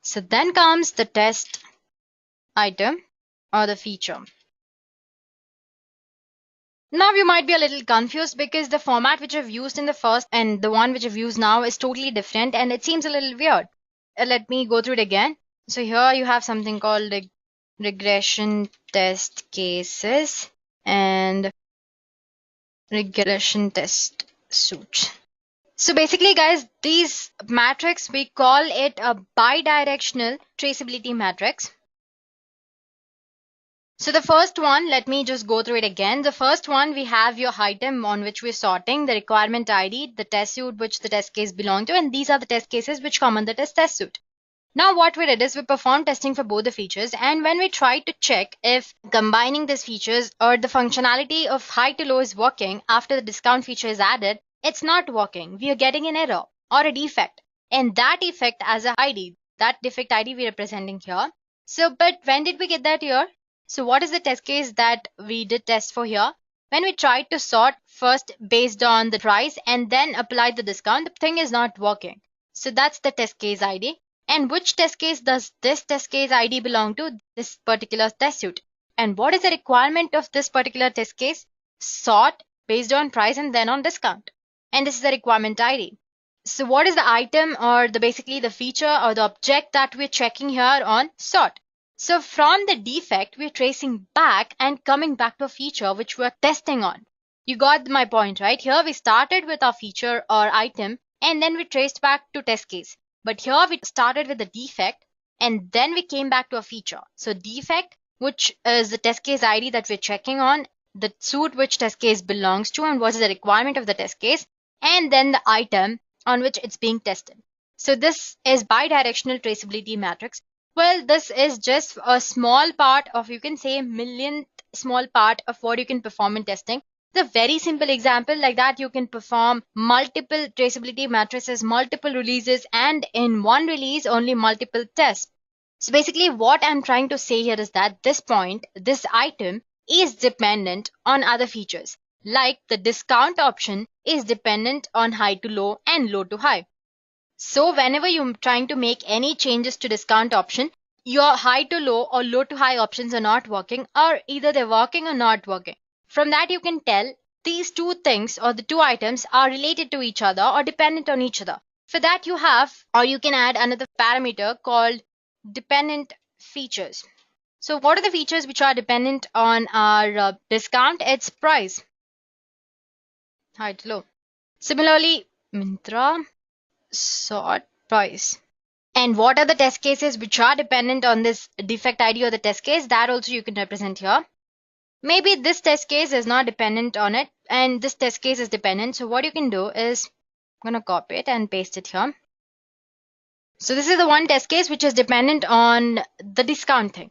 Speaker 4: So then comes the test item or the feature. Now you might be a little confused because the format which I've used in the first and the one which I've used now is totally different and it seems a little weird. Let me go through it again. So here you have something called regression test cases and regression test suit. So basically guys, these matrix, we call it a bidirectional traceability matrix. So the first one, let me just go through it again. The first one, we have your item on which we're sorting, the requirement ID, the test suit which the test case belong to, and these are the test cases which come under this test suit. Now what we did is we performed testing for both the features, and when we tried to check if combining these features or the functionality of high to low is working after the discount feature is added, it's not working. We are getting an error or a defect, and that defect as a ID, that defect ID we are representing here. So but when did we get that here? So what is the test case that we did test for here? When we tried to sort first based on the price and then applied the discount, the thing is not working. So that's the test case ID. And which test case does this test case ID belong to? This particular test suit. And what is the requirement of this particular test case? Sort based on price and then on discount. And this is the requirement ID. So what is the item or basically the feature or the object that we're checking here on sort? So from the defect, we're tracing back and coming back to a feature which we're testing on. You got my point, right? Here we started with our feature or item and then we traced back to test case. But here we started with the defect and then we came back to a feature. So defect, which is the test case ID that we're checking on, the suit which test case belongs to, and what is the requirement of the test case. and then the item on which it's being tested. So this is bidirectional traceability matrix. Well, this is just a small part of, you can say, millionth small part of what you can perform in testing. The very simple example like that, you can perform multiple traceability matrices, multiple releases, and in one release only multiple tests. So basically what I'm trying to say here is that this point, this item is dependent on other features, like the discount option is dependent on high to low and low to high. So whenever you're trying to make any changes to discount option, your high to low or low to high options are not working, or either they're working or not working. From that you can tell these two things or the two items are related to each other or dependent on each other. For that you have, or you can add another parameter called dependent features. So what are the features which are dependent on our discount? It's price, high to low. Similarly, Myntra, sort, price. And what are the test cases which are dependent on this defect ID or the test case? That also you can represent here. Maybe this test case is not dependent on it and this test case is dependent. So what you can do is, I'm going to copy it and paste it here. So this is the one test case which is dependent on the discount thing.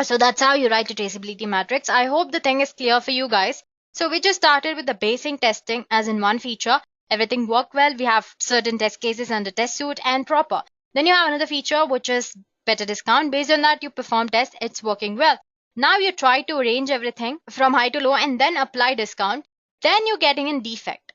Speaker 4: So that's how you write a traceability matrix. I hope the thing is clear for you guys. So we just started with the basic testing as in one feature. Everything worked well. We have certain test cases under test suite and proper. Then you have another feature which is better discount. Based on that you perform test. It's working well. Now you try to arrange everything from high to low and then apply discount. Then you're getting a defect.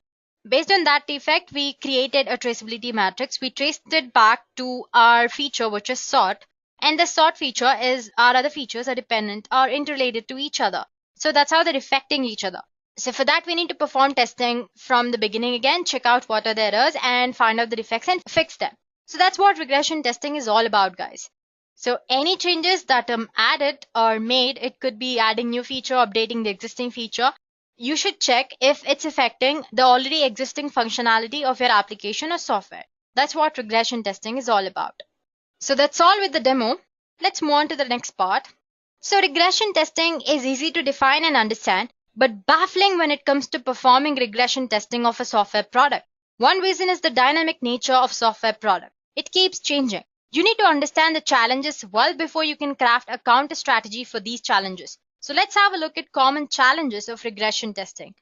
Speaker 4: Based on that defect, we created a traceability matrix. We traced it back to our feature which is sort. And the sort feature is our other features are dependent or interrelated to each other. So that's how they're affecting each other. So for that we need to perform testing from the beginning again, check out what are the errors and find out the defects and fix them. So that's what regression testing is all about, guys. So any changes that added or made, it could be adding new feature, updating the existing feature. You should check if it's affecting the already existing functionality of your application or software. That's what regression testing is all about. So that's all with the demo. Let's move on to the next part. So regression testing is easy to define and understand, but baffling when it comes to performing regression testing of a software product. One reason is the dynamic nature of software product. It keeps changing. You need to understand the challenges well before you can craft a counter strategy for these challenges. So let's have a look at common challenges of regression testing.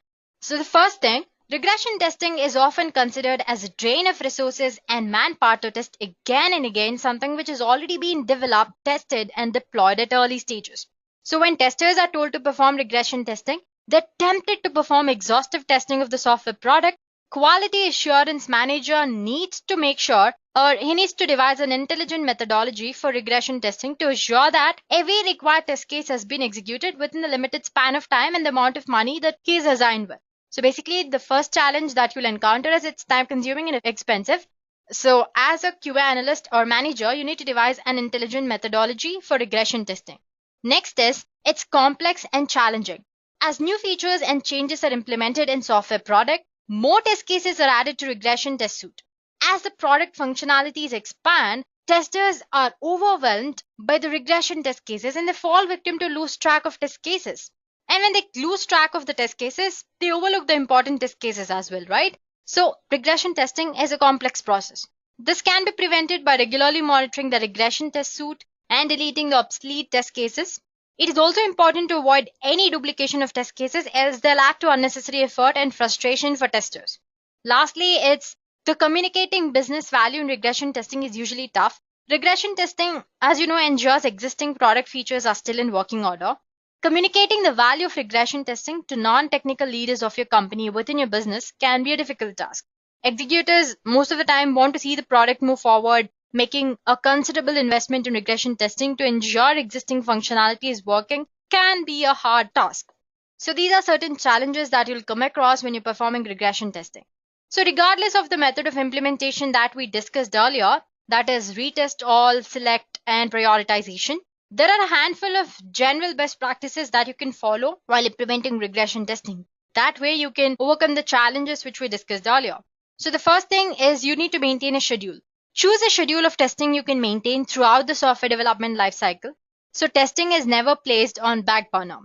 Speaker 4: So the first thing, regression testing is often considered as a drain of resources and manpower to test again and again something which has already been developed, tested, and deployed at early stages. So when testers are told to perform regression testing, they're tempted to perform exhaustive testing of the software product. Quality assurance manager needs to make sure, or he needs to devise an intelligent methodology for regression testing to assure that every required test case has been executed within the limited span of time and the amount of money that he is assigned with. So basically the first challenge that you'll encounter is it's time consuming and expensive. So as a QA analyst or manager, you need to devise an intelligent methodology for regression testing. Next is, it's complex and challenging. As new features and changes are implemented in software product, more test cases are added to regression test suite. As the product functionalities expand, testers are overwhelmed by the regression test cases and they fall victim to lose track of test cases. And when they lose track of the test cases, they overlook the important test cases as well, right? So regression testing is a complex process. This can be prevented by regularly monitoring the regression test suite and deleting the obsolete test cases. It is also important to avoid any duplication of test cases, else they'll add to unnecessary effort and frustration for testers. Lastly, it's the communicating business value in regression testing is usually tough. Regression testing, as you know, ensures existing product features are still in working order. Communicating the value of regression testing to non-technical leaders of your company within your business can be a difficult task. Executors most of the time want to see the product move forward. Making a considerable investment in regression testing to ensure existing functionality is working can be a hard task. So these are certain challenges that you'll come across when you're performing regression testing. So regardless of the method of implementation that we discussed earlier, that is retest all, select, and prioritization, there are a handful of general best practices that you can follow while implementing regression testing. That way you can overcome the challenges which we discussed earlier. So the first thing is you need to maintain a schedule. Choose a schedule of testing you can maintain throughout the software development lifecycle. So testing is never placed on back burner.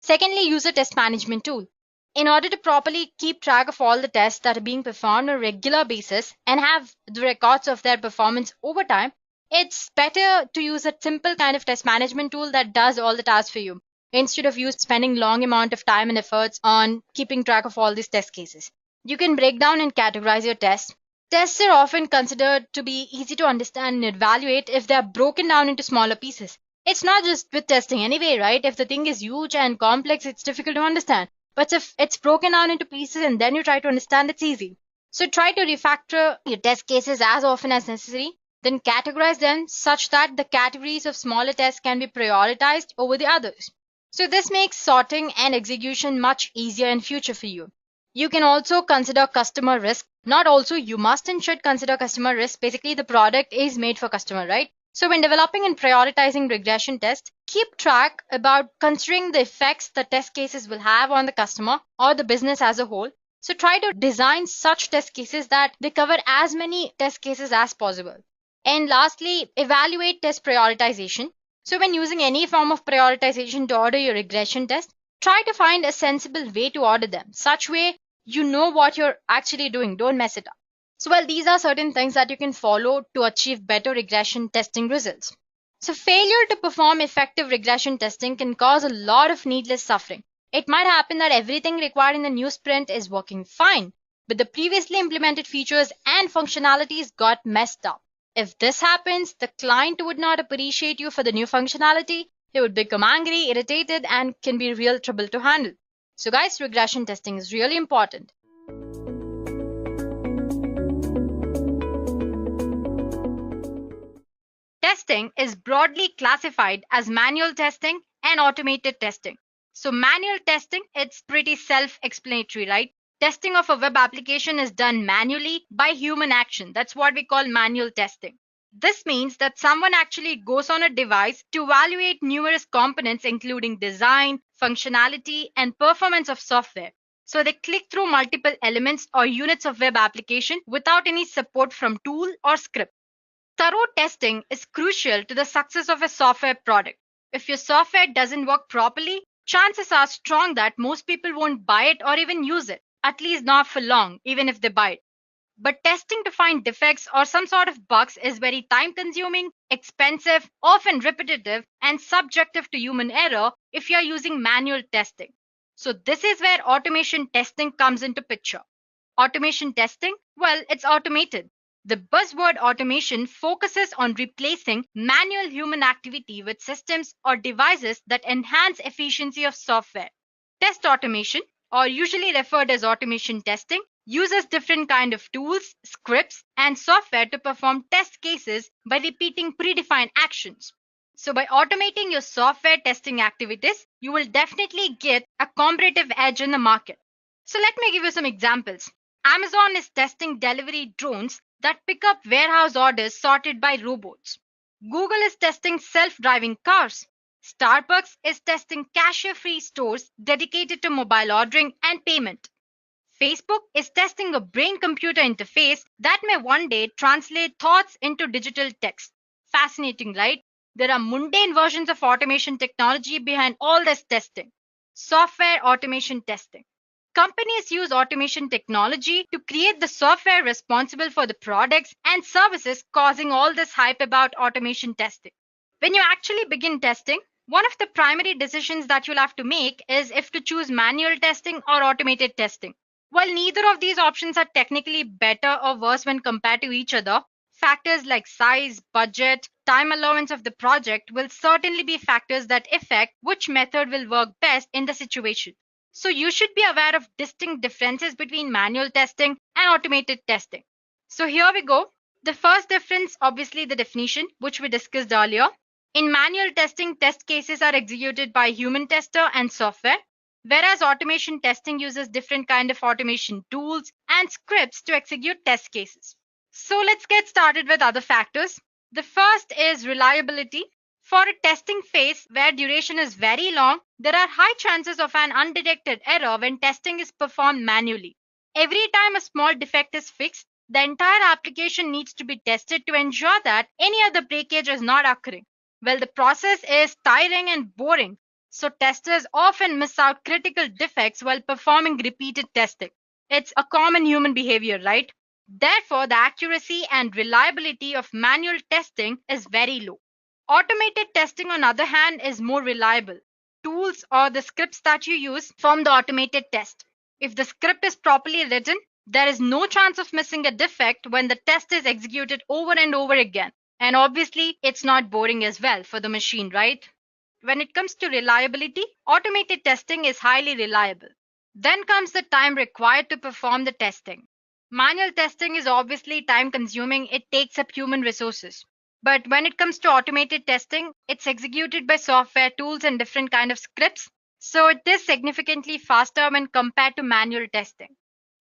Speaker 4: Secondly, use a test management tool. In order to properly keep track of all the tests that are being performed on a regular basis and have the records of their performance over time, it's better to use a simple kind of test management tool that does all the tasks for you instead of you spending long amount of time and efforts on keeping track of all these test cases. You can break down and categorize your tests. Tests are often considered to be easy to understand and evaluate if they are broken down into smaller pieces. It's not just with testing anyway, right? If the thing is huge and complex, it's difficult to understand. But if it's broken down into pieces and then you try to understand, it's easy. So try to refactor your test cases as often as necessary, then categorize them such that the categories of smaller tests can be prioritized over the others. So this makes sorting and execution much easier in future for you. You can also consider customer risk. Not also, you must and should consider customer risk. Basically, the product is made for customer, right? So when developing and prioritizing regression tests, keep track about considering the effects the test cases will have on the customer or the business as a whole. So try to design such test cases that they cover as many test cases as possible. And lastly, evaluate test prioritization. So when using any form of prioritization to order your regression test, try to find a sensible way to order them. Such way, you know what you're actually doing. Don't mess it up. So, well, these are certain things that you can follow to achieve better regression testing results. So, failure to perform effective regression testing can cause a lot of needless suffering. It might happen that everything required in the new sprint is working fine, but the previously implemented features and functionalities got messed up. If this happens, the client would not appreciate you for the new functionality. He would become angry, irritated, and can be real trouble to handle. So, guys, regression testing is really important. Testing is broadly classified as manual testing and automated testing. So manual testing, it's pretty self-explanatory, right? Testing of a web application is done manually by human action. That's what we call manual testing. This means that someone actually goes on a device to evaluate numerous components including design, functionality, and performance of software. So they click through multiple elements or units of web application without any support from tool or script. Thorough testing is crucial to the success of a software product. If your software doesn't work properly, chances are strong that most people won't buy it or even use it, at least not for long, even if they buy it. But testing to find defects or some sort of bugs is very time-consuming, expensive, often repetitive, and subjective to human error if you are using manual testing. So this is where automation testing comes into picture. Automation testing, well, it's automated. The buzzword automation focuses on replacing manual human activity with systems or devices that enhance efficiency of software. Test automation, or usually referred as automation testing, uses different kind of tools, scripts, and software to perform test cases by repeating predefined actions. So by automating your software testing activities, you will definitely get a competitive edge in the market. So let me give you some examples. Amazon is testing delivery drones that pick up warehouse orders sorted by robots. Google is testing self-driving cars. Starbucks is testing cashier-free stores dedicated to mobile ordering and payment. Facebook is testing a brain-computer interface that may one day translate thoughts into digital text. Fascinating, right? There are mundane versions of automation technology behind all this testing. Software automation testing. Companies use automation technology to create the software responsible for the products and services causing all this hype about automation testing. When you actually begin testing, one of the primary decisions that you'll have to make is if to choose manual testing or automated testing. While neither of these options are technically better or worse when compared to each other, factors like size, budget, time allowance of the project will certainly be factors that affect which method will work best in the situation. So you should be aware of distinct differences between manual testing and automated testing. So here we go. The first difference, obviously the definition, which we discussed earlier. In manual testing, test cases are executed by human tester and software, whereas automation testing uses different kind of automation tools and scripts to execute test cases. So let's get started with other factors. The first is reliability. For a testing phase where duration is very long, there are high chances of an undetected error when testing is performed manually. Every time a small defect is fixed, the entire application needs to be tested to ensure that any other breakage is not occurring. Well, the process is tiring and boring. So testers often miss out critical defects while performing repeated testing. It's a common human behavior, right? Therefore, the accuracy and reliability of manual testing is very low. Automated testing, on the other hand, is more reliable. Tools or the scripts that you use form the automated test. If the script is properly written, there is no chance of missing a defect when the test is executed over and over again. And obviously, it's not boring as well for the machine, right? When it comes to reliability, automated testing is highly reliable. Then comes the time required to perform the testing. Manual testing is obviously time consuming, it takes up human resources. But when it comes to automated testing, it's executed by software tools and different kind of scripts. So it is significantly faster when compared to manual testing.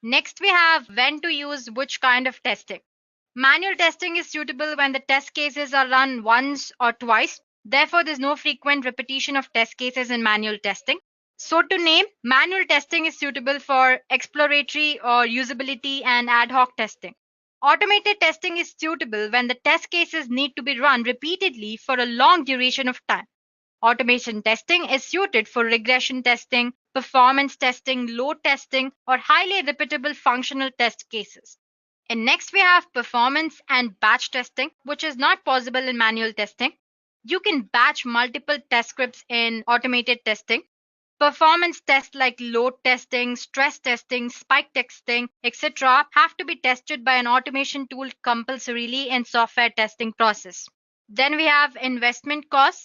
Speaker 4: Next, we have when to use which kind of testing. Manual testing is suitable when the test cases are run once or twice. Therefore, there's no frequent repetition of test cases in manual testing. So to name, manual testing is suitable for exploratory or usability and ad hoc testing. Automated testing is suitable when the test cases need to be run repeatedly for a long duration of time. Automation testing is suited for regression testing, performance testing, load testing, or highly repeatable functional test cases. And next we have performance and batch testing, which is not possible in manual testing. You can batch multiple test scripts in automated testing. Performance tests like load testing, stress testing, spike testing, etc. have to be tested by an automation tool compulsorily in software testing process. Then we have investment costs.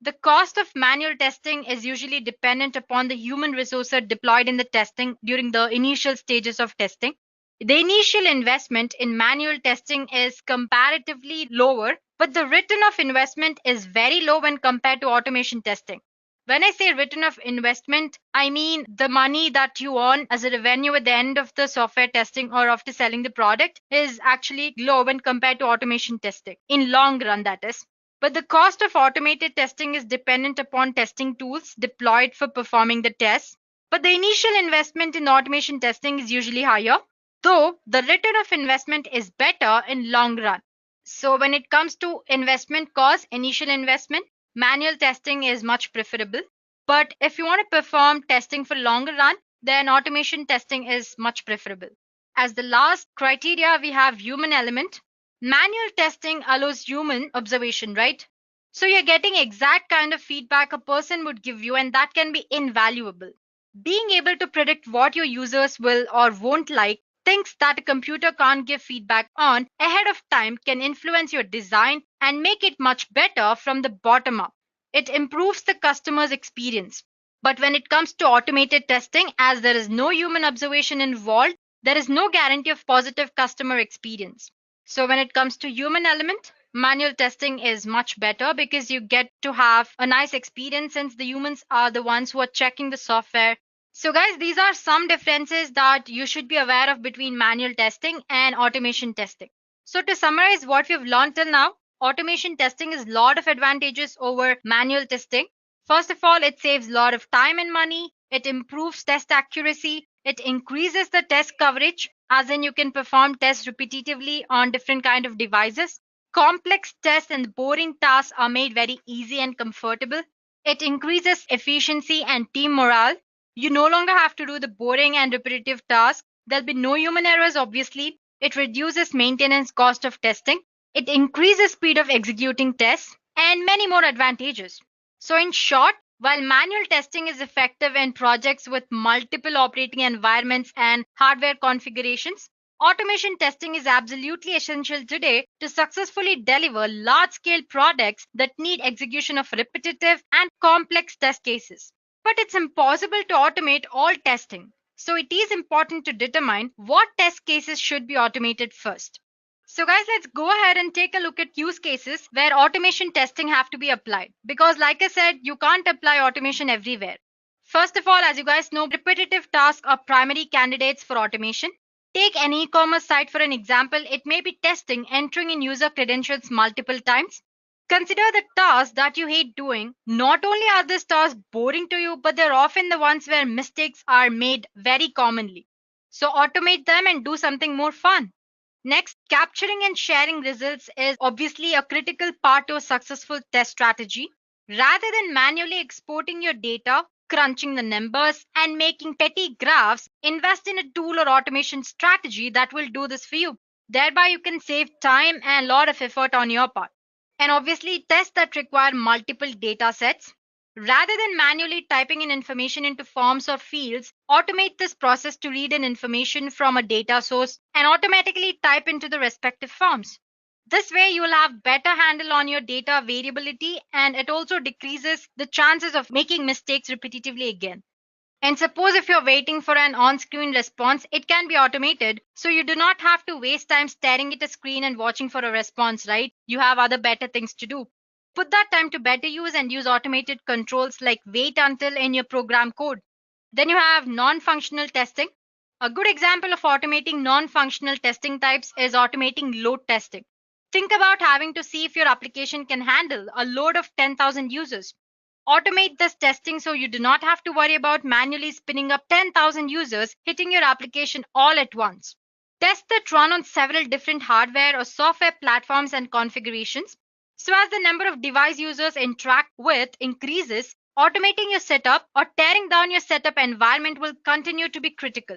Speaker 4: The cost of manual testing is usually dependent upon the human resources deployed in the testing during the initial stages of testing. The initial investment in manual testing is comparatively lower, but the return of investment is very low when compared to automation testing. When I say return of investment, I mean the money that you earn as a revenue at the end of the software testing or after selling the product is actually low when compared to automation testing. In long run, that is. But the cost of automated testing is dependent upon testing tools deployed for performing the tests. But the initial investment in automation testing is usually higher, though the return of investment is better in long run. So when it comes to investment cost, initial investment, manual testing is much preferable. But if you want to perform testing for longer run, then automation testing is much preferable. As the last criteria, we have human element. Manual testing allows human observation, right? So you're getting exact kind of feedback a person would give you, and that can be invaluable. Being able to predict what your users will or won't like, things that a computer can't give feedback on ahead of time, can influence your design and make it much better from the bottom up. It improves the customer's experience. But when it comes to automated testing, as there is no human observation involved, there is no guarantee of positive customer experience. So when it comes to human element, manual testing is much better because you get to have a nice experience since the humans are the ones who are checking the software. So guys, these are some differences that you should be aware of between manual testing and automation testing. So to summarize what we've learned till now, automation testing has a lot of advantages over manual testing. First of all, it saves a lot of time and money. It improves test accuracy. It increases the test coverage, as in you can perform tests repetitively on different kind of devices. Complex tests and boring tasks are made very easy and comfortable. It increases efficiency and team morale. You no longer have to do the boring and repetitive tasks. There'll be no human errors, obviously. It reduces maintenance cost of testing. It increases speed of executing tests and many more advantages. So in short, while manual testing is effective in projects with multiple operating environments and hardware configurations, automation testing is absolutely essential today to successfully deliver large-scale products that need execution of repetitive and complex test cases. But it's impossible to automate all testing. So it is important to determine what test cases should be automated first. So guys, let's go ahead and take a look at use cases where automation testing have to be applied. Because like I said, you can't apply automation everywhere. First of all, as you guys know, repetitive tasks are primary candidates for automation. Take an e-commerce site for an example. It may be testing entering in user credentials multiple times. Consider the tasks that you hate doing. Not only are these tasks boring to you, but they're often the ones where mistakes are made very commonly. So automate them and do something more fun. Next, capturing and sharing results is obviously a critical part to a successful test strategy. Rather than manually exporting your data, crunching the numbers, and making petty graphs, invest in a tool or automation strategy that will do this for you. Thereby, you can save time and a lot of effort on your part. And obviously, tests that require multiple data sets. Rather than manually typing in information into forms or fields, automate this process to read in information from a data source and automatically type into the respective forms. This way, you will have better handle on your data variability, and it also decreases the chances of making mistakes repetitively again. And suppose if you're waiting for an on-screen response, it can be automated, so you do not have to waste time staring at a screen and watching for a response, right? You have other better things to do. Put that time to better use and use automated controls like wait until in your program code. Then you have non-functional testing. A good example of automating non-functional testing types is automating load testing. Think about having to see if your application can handle a load of 10,000 users. Automate this testing so you do not have to worry about manually spinning up 10,000 users hitting your application all at once. Tests that run on several different hardware or software platforms and configurations. So as the number of device users interact with increases, automating your setup or tearing down your setup environment will continue to be critical.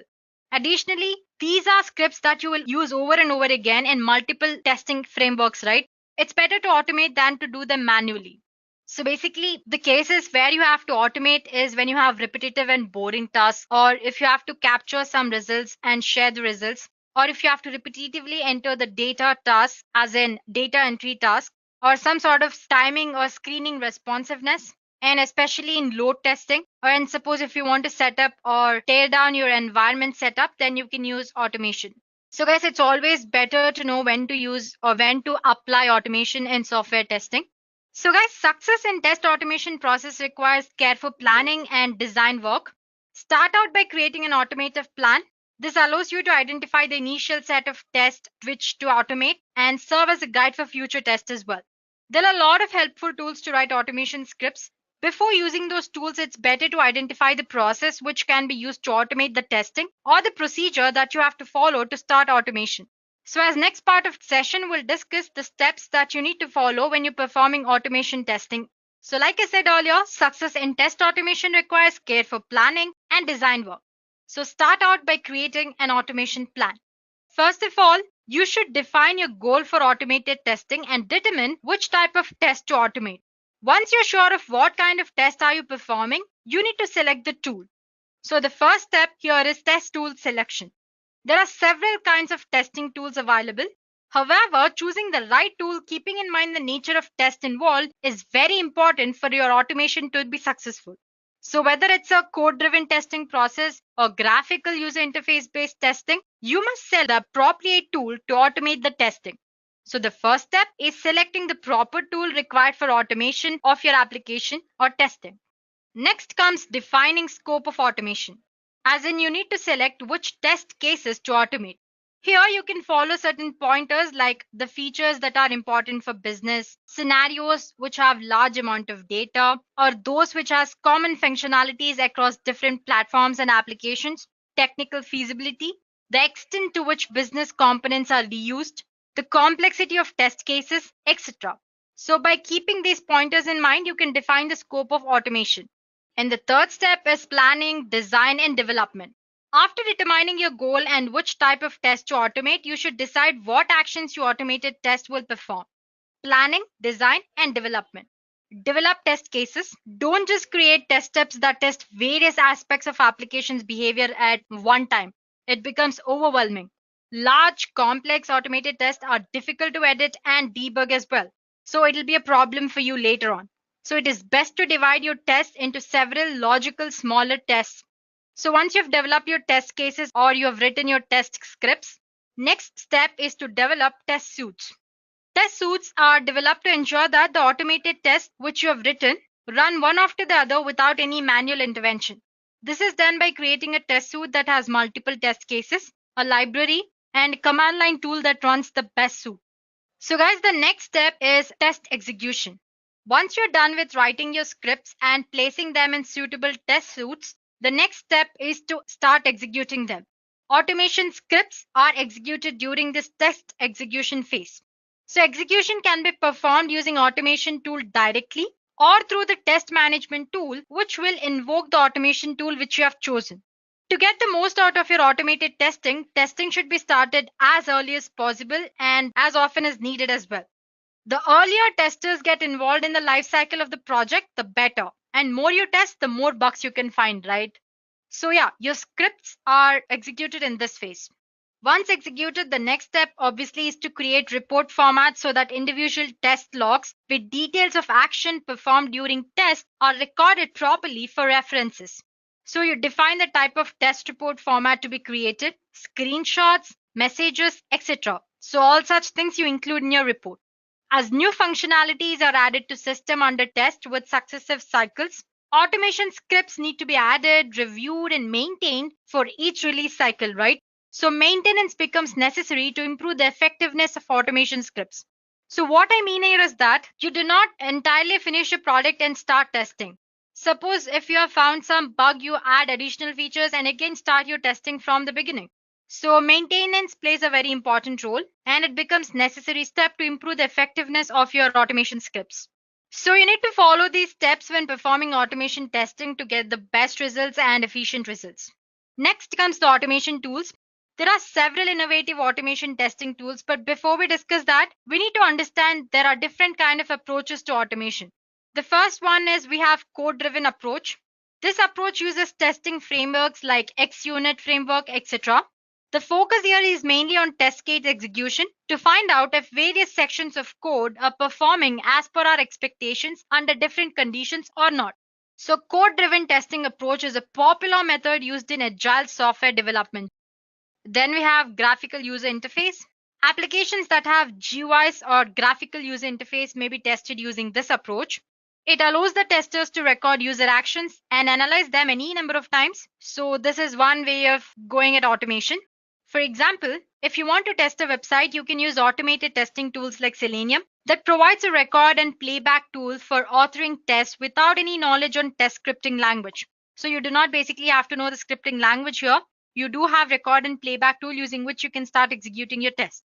Speaker 4: Additionally, these are scripts that you will use over and over again in multiple testing frameworks, right? It's better to automate than to do them manually. So basically, the cases where you have to automate is when you have repetitive and boring tasks, or if you have to capture some results and share the results, or if you have to repetitively enter the data task, as in data entry task, or some sort of timing or screening responsiveness, and especially in load testing. And suppose if you want to set up or tear down your environment setup, then you can use automation. So guys, it's always better to know when to use or when to apply automation in software testing. So guys, success in test automation process requires careful planning and design work. Start out by creating an automative plan. This allows you to identify the initial set of tests which to automate and serve as a guide for future tests as well. There are a lot of helpful tools to write automation scripts. Before using those tools, it's better to identify the process which can be used to automate the testing or the procedure that you have to follow to start automation. So as next part of session, we'll discuss the steps that you need to follow when you're performing automation testing. So like I said earlier, success in test automation requires careful planning and design work. So start out by creating an automation plan. First of all, you should define your goal for automated testing and determine which type of test to automate. Once you're sure of what kind of test are you performing, you need to select the tool. So the first step here is test tool selection. There are several kinds of testing tools available. However, choosing the right tool, keeping in mind the nature of test involved, is very important for your automation to be successful. So whether it's a code-driven testing process or graphical user interface-based testing, you must select the appropriate tool to automate the testing. So the first step is selecting the proper tool required for automation of your application or testing. Next comes defining scope of automation. As in, you need to select which test cases to automate. Here you can follow certain pointers like the features that are important for business, scenarios which have large amount of data, or those which has common functionalities across different platforms and applications, technical feasibility, the extent to which business components are reused, the complexity of test cases, etc. So by keeping these pointers in mind, you can define the scope of automation. And the third step is planning, design, and development. After determining your goal and which type of test to automate, you should decide what actions your automated test will perform. Planning, design, and development. Develop test cases. Don't just create test steps that test various aspects of application's behavior at one time. It becomes overwhelming. Large, complex automated tests are difficult to edit and debug as well. So it'll be a problem for you later on. So it is best to divide your tests into several logical smaller tests. So once you've developed your test cases or you have written your test scripts, next step is to develop test suites. Test suites are developed to ensure that the automated tests which you have written run one after the other without any manual intervention. This is done by creating a test suite that has multiple test cases, a library, and a command line tool that runs the best suite. So guys, the next step is test execution. Once you're done with writing your scripts and placing them in suitable test suites, the next step is to start executing them. Automation scripts are executed during this test execution phase. So execution can be performed using automation tool directly or through the test management tool, which will invoke the automation tool which you have chosen. To get the most out of your automated testing, testing should be started as early as possible and as often as needed as well. The earlier testers get involved in the life cycle of the project, the better. And more you test, the more bugs you can find, right? So yeah, your scripts are executed in this phase. Once executed, the next step obviously is to create report formats so that individual test logs with details of action performed during test are recorded properly for references. So you define the type of test report format to be created, screenshots, messages, etc. So all such things you include in your report. As new functionalities are added to system under test with successive cycles, automation scripts need to be added, reviewed, and maintained for each release cycle, right? So maintenance becomes necessary to improve the effectiveness of automation scripts. So what I mean here is that you do not entirely finish a product and start testing. Suppose if you have found some bug, you add additional features and again start your testing from the beginning. So maintenance plays a very important role and it becomes necessary step to improve the effectiveness of your automation scripts. So you need to follow these steps when performing automation testing to get the best results and efficient results. Next comes the automation tools. There are several innovative automation testing tools, but before we discuss that, we need to understand there are different kind of approaches to automation. The first one is we have code-driven approach. This approach uses testing frameworks like XUnit framework, etc. The focus here is mainly on test case execution to find out if various sections of code are performing as per our expectations under different conditions or not. So code-driven testing approach is a popular method used in agile software development. Then we have graphical user interface. Applications that have GUIs or graphical user interface may be tested using this approach. It allows the testers to record user actions and analyze them any number of times. So this is one way of going at automation. For example, if you want to test a website, you can use automated testing tools like Selenium that provides a record and playback tool for authoring tests without any knowledge on test scripting language. So you do not basically have to know the scripting language here. You do have record and playback tool using which you can start executing your test.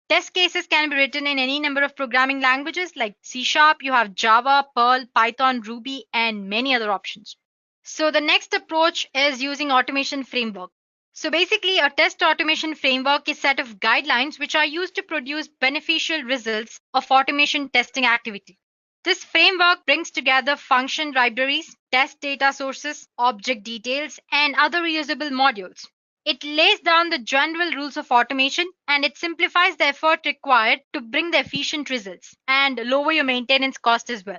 Speaker 4: Test cases can be written in any number of programming languages like C#, you have Java, Perl, Python, Ruby, and many other options. So the next approach is using automation framework. So basically a test automation framework is a set of guidelines which are used to produce beneficial results of automation testing activity. This framework brings together function libraries, test data sources, object details, and other reusable modules. It lays down the general rules of automation and it simplifies the effort required to bring the efficient results and lower your maintenance cost as well.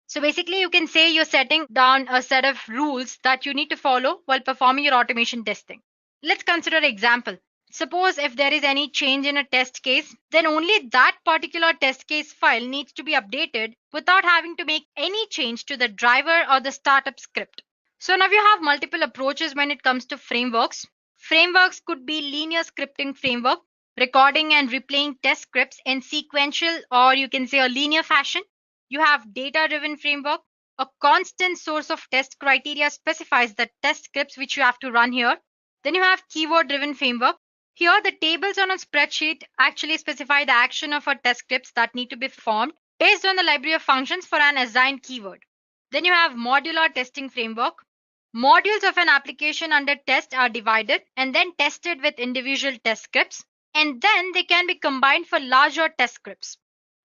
Speaker 4: So basically you can say you're setting down a set of rules that you need to follow while performing your automation testing. Let's consider an example. Suppose if there is any change in a test case, then only that particular test case file needs to be updated without having to make any change to the driver or the startup script. So now you have multiple approaches when it comes to frameworks. Frameworks could be linear scripting framework, recording and replaying test scripts in sequential or you can say a linear fashion. You have data-driven framework. A constant source of test criteria specifies the test scripts which you have to run here. Then you have keyword-driven framework. Here the tables on a spreadsheet actually specify the action of our test scripts that need to be performed based on the library of functions for an assigned keyword. Then you have modular testing framework. Modules of an application under test are divided and then tested with individual test scripts, and then they can be combined for larger test scripts.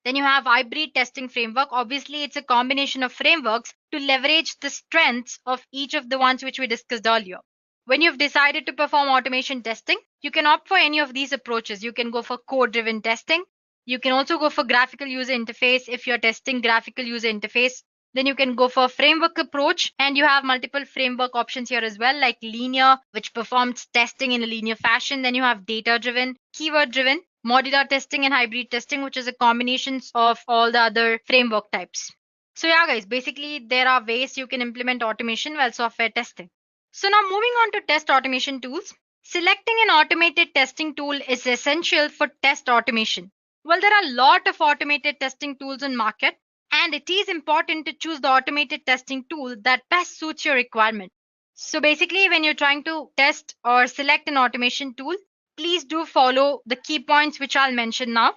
Speaker 4: Then you have hybrid testing framework. Obviously, it's a combination of frameworks to leverage the strengths of each of the ones which we discussed earlier. When you've decided to perform automation testing, you can opt for any of these approaches. You can go for code-driven testing. You can also go for graphical user interface if you're testing graphical user interface. Then you can go for a framework approach and you have multiple framework options here as well, like linear, which performs testing in a linear fashion. Then you have data-driven, keyword-driven, modular testing and hybrid testing, which is a combination of all the other framework types. So yeah, guys, basically there are ways you can implement automation while software testing. So now moving on to test automation tools. Selecting an automated testing tool is essential for test automation. Well, there are a lot of automated testing tools on market, and it is important to choose the automated testing tool that best suits your requirement. So basically, when you're trying to test or select an automation tool, please do follow the key points which I'll mention now.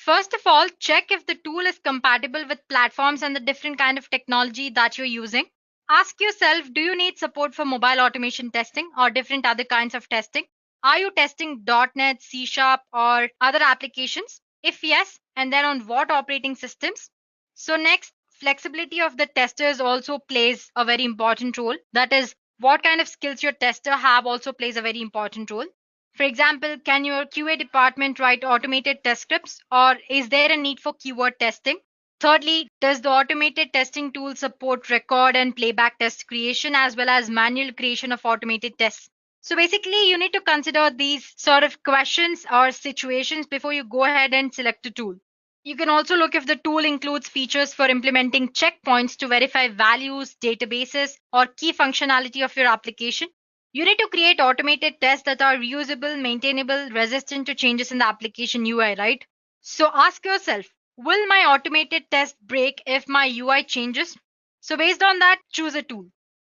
Speaker 4: First of all, check if the tool is compatible with platforms and the different kind of technology that you're using. Ask yourself, do you need support for mobile automation testing or different other kinds of testing? Are you testing .NET, C#, or other applications? If yes, and then on what operating systems? So next, flexibility of the testers also plays a very important role. That is, what kind of skills your tester have also plays a very important role. For example, can your QA department write automated test scripts, or is there a need for keyword testing? Thirdly, does the automated testing tool support record and playback test creation as well as manual creation of automated tests? So basically, you need to consider these sort of questions or situations before you go ahead and select a tool. You can also look if the tool includes features for implementing checkpoints to verify values, databases, or key functionality of your application. You need to create automated tests that are reusable, maintainable, resistant to changes in the application UI, right? So ask yourself, will my automated test break if my UI changes? So based on that, choose a tool.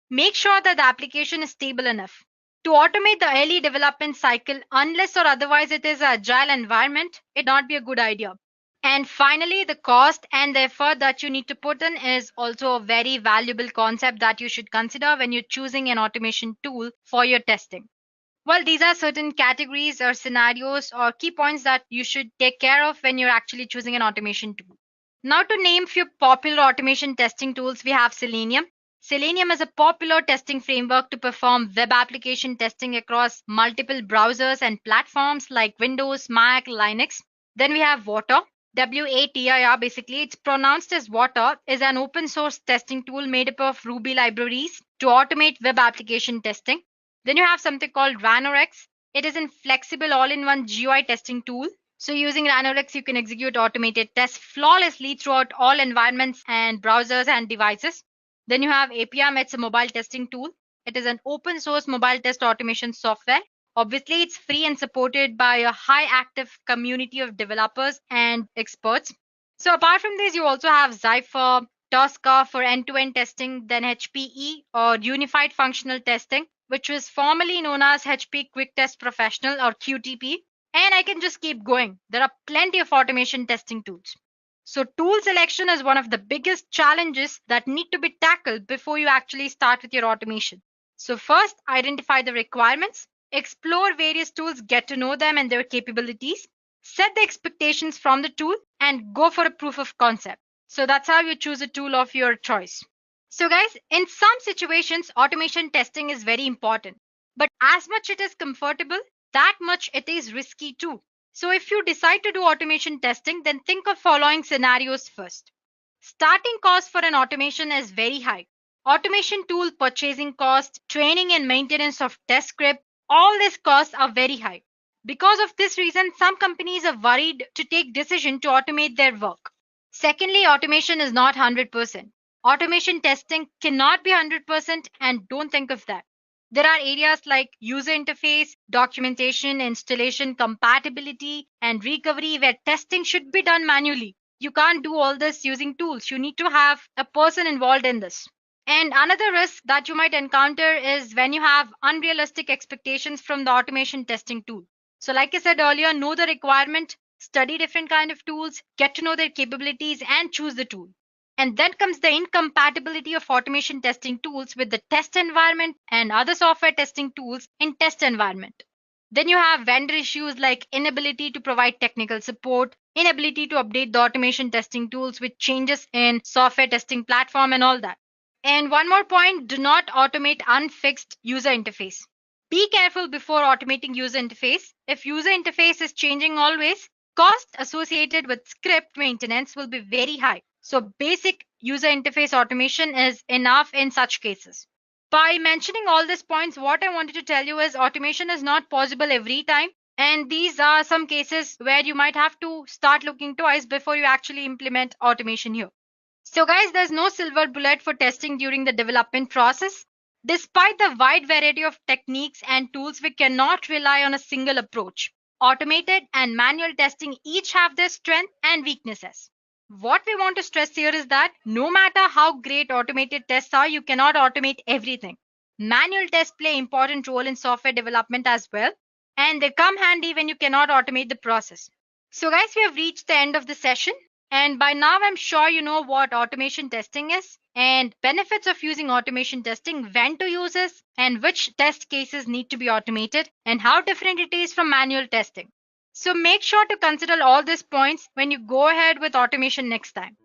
Speaker 4: Make sure that the application is stable enough. To automate the early development cycle, unless or otherwise it is an agile environment, it not be a good idea. And finally, the cost and the effort that you need to put in is also a very valuable concept that you should consider when you're choosing an automation tool for your testing. Well, these are certain categories or scenarios or key points that you should take care of when you're actually choosing an automation tool. Now, to name few popular automation testing tools, we have Selenium. Selenium is a popular testing framework to perform web application testing across multiple browsers and platforms like Windows, Mac, Linux. Then we have Water. WATIR, basically, it's pronounced as Water, is an open source testing tool made up of Ruby libraries to automate web application testing. Then you have something called Ranorex. It is a flexible all-in-one GUI testing tool. So using Ranorex, you can execute automated tests flawlessly throughout all environments and browsers and devices. Then you have APM, it's a mobile testing tool. It is an open source mobile test automation software. Obviously, it's free and supported by a high active community of developers and experts. So apart from this, you also have Zypher, Tosca for end-to-end testing, then HPE or Unified Functional Testing, which was formerly known as HP Quick Test Professional or QTP. And I can just keep going. There are plenty of automation testing tools. So tool selection is one of the biggest challenges that need to be tackled before you actually start with your automation. So first, identify the requirements. Explore various tools, get to know them and their capabilities, set the expectations from the tool, and go for a proof of concept. So that's how you choose a tool of your choice. So guys, in some situations, automation testing is very important. But as much it is comfortable, that much it is risky too. So if you decide to do automation testing, then think of following scenarios first. Starting cost for an automation is very high. Automation tool purchasing cost, training and maintenance of test script, all these costs are very high. Because of this reason, some companies are worried to take decision to automate their work. Secondly, automation is not 100%. Automation testing cannot be 100% and don't think of that. There are areas like user interface, documentation, installation, compatibility, and recovery where testing should be done manually. You can't do all this using tools. You need to have a person involved in this. And another risk that you might encounter is when you have unrealistic expectations from the automation testing tool. So like I said earlier, know the requirement, study different kind of tools, get to know their capabilities and choose the tool. And then comes the incompatibility of automation testing tools with the test environment and other software testing tools in test environment. Then you have vendor issues like inability to provide technical support, inability to update the automation testing tools with changes in software testing platform and all that. And one more point, do not automate unfixed user interface. Be careful before automating user interface. If user interface is changing always, cost associated with script maintenance will be very high. So basic user interface automation is enough in such cases. By mentioning all these points, what I wanted to tell you is automation is not possible every time. And these are some cases where you might have to start looking twice before you actually implement automation here. So guys, there's no silver bullet for testing during the development process. Despite the wide variety of techniques and tools, we cannot rely on a single approach. Automated and manual testing each have their strengths and weaknesses. What we want to stress here is that no matter how great automated tests are, you cannot automate everything. Manual tests play an important role in software development as well, and they come handy when you cannot automate the process. So guys, we have reached the end of the session. And by now, I'm sure you know what automation testing is and benefits of using automation testing, when to use this, and which test cases need to be automated, and how different it is from manual testing. So make sure to consider all these points when you go ahead with automation next time.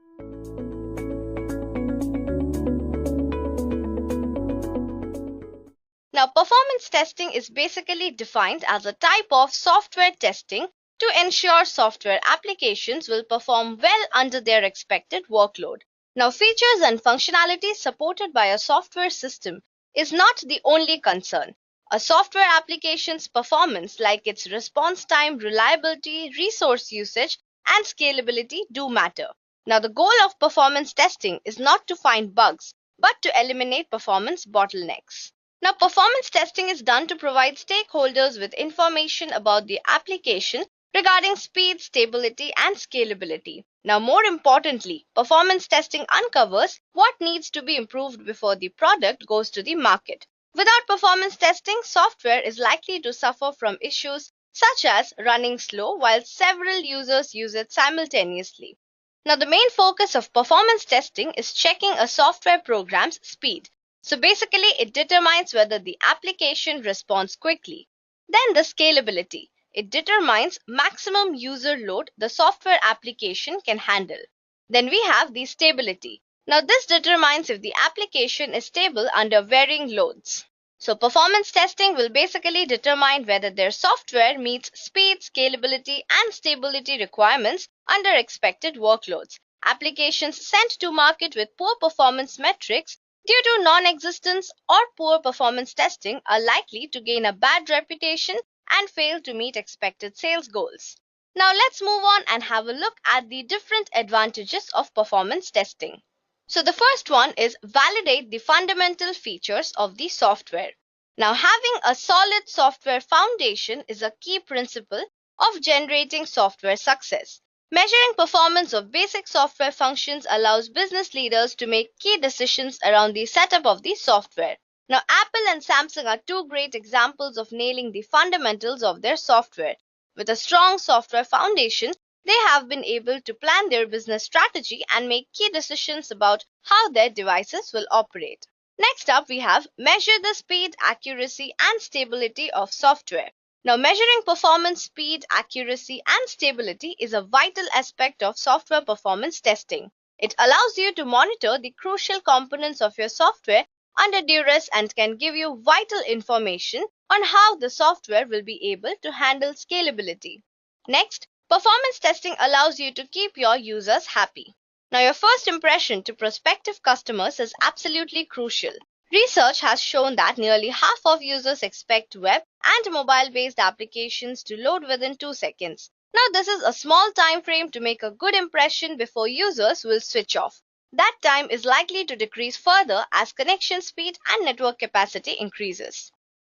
Speaker 2: Now, performance testing is basically defined as a type of software testing to ensure software applications will perform well under their expected workload. Now, features and functionalities supported by a software system is not the only concern. A software application's performance, like its response time, reliability, resource usage, and scalability, do matter. Now, the goal of performance testing is not to find bugs, but to eliminate performance bottlenecks. Now, performance testing is done to provide stakeholders with information about the application regarding speed, stability, and scalability. Now, more importantly, performance testing uncovers what needs to be improved before the product goes to the market. Without performance testing, software is likely to suffer from issues such as running slow while several users use it simultaneously. Now, the main focus of performance testing is checking a software program's speed. So basically, it determines whether the application responds quickly. Then the scalability. It determines maximum user load the software application can handle. Then we have the stability. Now this determines if the application is stable under varying loads. So performance testing will basically determine whether their software meets speed, scalability, and stability requirements under expected workloads. Applications sent to market with poor performance metrics due to non-existence or poor performance testing are likely to gain a bad reputation and fail to meet expected sales goals. Now let's move on and have a look at the different advantages of performance testing. So the first one is validate the fundamental features of the software. Now having a solid software foundation is a key principle of generating software success. Measuring performance of basic software functions allows business leaders to make key decisions around the setup of the software. Now, Apple and Samsung are two great examples of nailing the fundamentals of their software. With a strong software foundation, they have been able to plan their business strategy and make key decisions about how their devices will operate. Next up, we have measure the speed, accuracy, and stability of software. Now, measuring performance, speed, accuracy, and stability is a vital aspect of software performance testing. It allows you to monitor the crucial components of your software under duress and can give you vital information on how the software will be able to handle scalability. Next, performance testing allows you to keep your users happy. Now, your first impression to prospective customers is absolutely crucial. Research has shown that nearly half of users expect web and mobile-based applications to load within 2 seconds. Now, this is a small time frame to make a good impression before users will switch off. That time is likely to decrease further as connection speed and network capacity increases.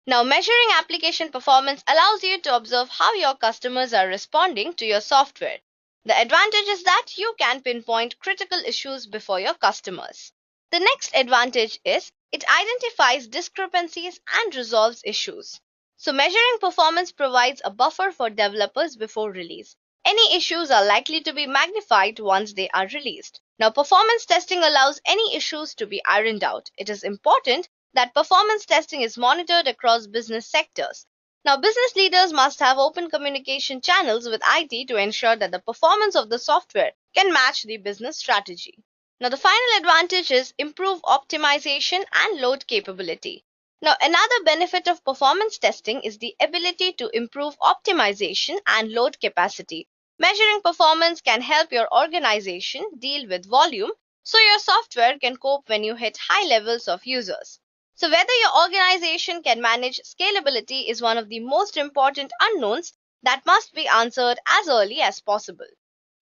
Speaker 2: Now, measuring application performance allows you to observe how your customers are responding to your software. The advantage is that you can pinpoint critical issues before your customers. The next advantage is it identifies discrepancies and resolves issues. So measuring performance provides a buffer for developers before release. Any issues are likely to be magnified once they are released. Now, performance testing allows any issues to be ironed out. It is important that performance testing is monitored across business sectors. Now, business leaders must have open communication channels with IT to ensure that the performance of the software can match the business strategy. Now, the final advantage is improve optimization and load capability. Now, another benefit of performance testing is the ability to improve optimization and load capacity. Measuring performance can help your organization deal with volume so your software can cope when you hit high levels of users. So, whether your organization can manage scalability is one of the most important unknowns that must be answered as early as possible.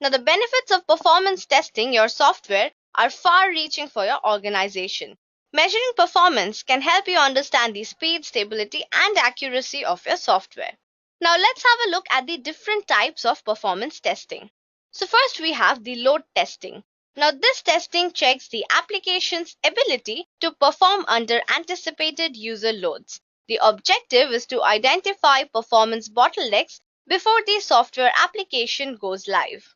Speaker 2: Now, the benefits of performance testing your software are far-reaching for your organization. Measuring performance can help you understand the speed, stability, and accuracy of your software. Now, let's have a look at the different types of performance testing. So, first we have the load testing. Now, this testing checks the application's ability to perform under anticipated user loads. The objective is to identify performance bottlenecks before the software application goes live.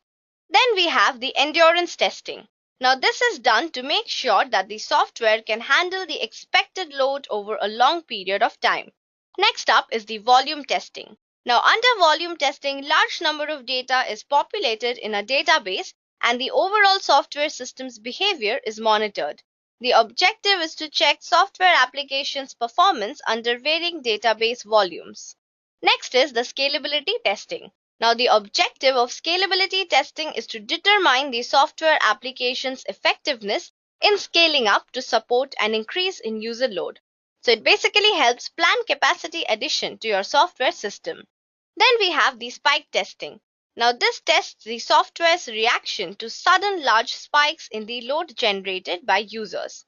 Speaker 2: Then we have the endurance testing. Now this is done to make sure that the software can handle the expected load over a long period of time. Next up is the volume testing. Now under volume testing, large number of data is populated in a database and the overall software system's behavior is monitored. The objective is to check software applications' performance under varying database volumes. Next is the scalability testing. Now the objective of scalability testing is to determine the software application's effectiveness in scaling up to support an increase in user load. So it basically helps plan capacity addition to your software system. Then we have the spike testing. Now this tests the software's reaction to sudden large spikes in the load generated by users.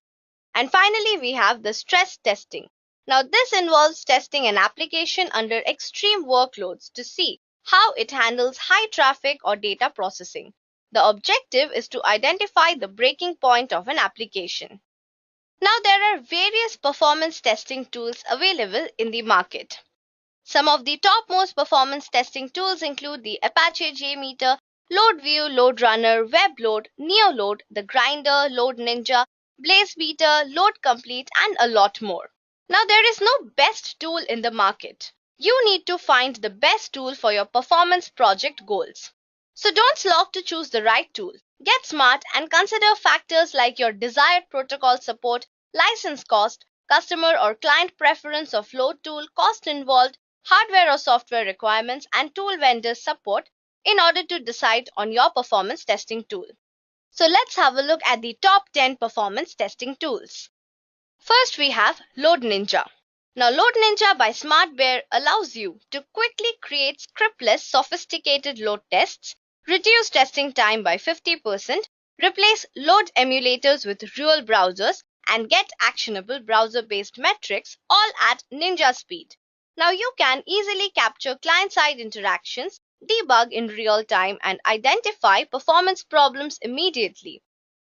Speaker 2: And finally we have the stress testing. Now this involves testing an application under extreme workloads to see how it handles high traffic or data processing. The objective is to identify the breaking point of an application. Now there are various performance testing tools available in the market. Some of the topmost performance testing tools include the Apache JMeter, LoadView, LoadRunner, WebLoad, NeoLoad, the Grinder, LoadNinja, BlazeBeater, LoadComplete, and a lot more. Now there is no best tool in the market. You need to find the best tool for your performance project goals. So don't slog to choose the right tool. Get smart and consider factors like your desired protocol support, license cost, customer or client preference of load tool, cost involved, hardware or software requirements, and tool vendor support in order to decide on your performance testing tool. So let's have a look at the top 10 performance testing tools. First we have LoadNinja. Now LoadNinja by SmartBear allows you to quickly create scriptless sophisticated load tests, reduce testing time by 50%, replace load emulators with real browsers, and get actionable browser-based metrics all at ninja speed. Now you can easily capture client-side interactions, debug in real time, and identify performance problems immediately.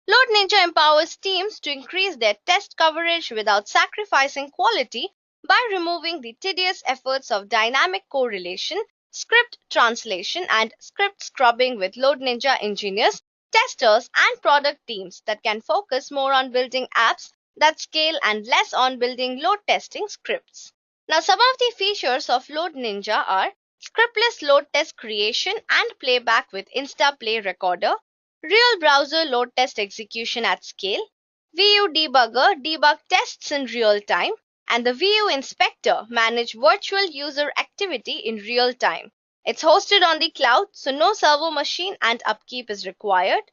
Speaker 2: LoadNinja empowers teams to increase their test coverage without sacrificing quality by removing the tedious efforts of dynamic correlation, script translation, and script scrubbing with LoadNinja engineers, testers, and product teams that can focus more on building apps that scale and less on building load testing scripts. Now some of the features of LoadNinja are scriptless load test creation and playback with InstaPlay Recorder, real browser load test execution at scale, VU Debugger debug tests in real time, and the VU Inspector manage virtual user activity in real time. It's hosted on the cloud, so no server machine and upkeep is required.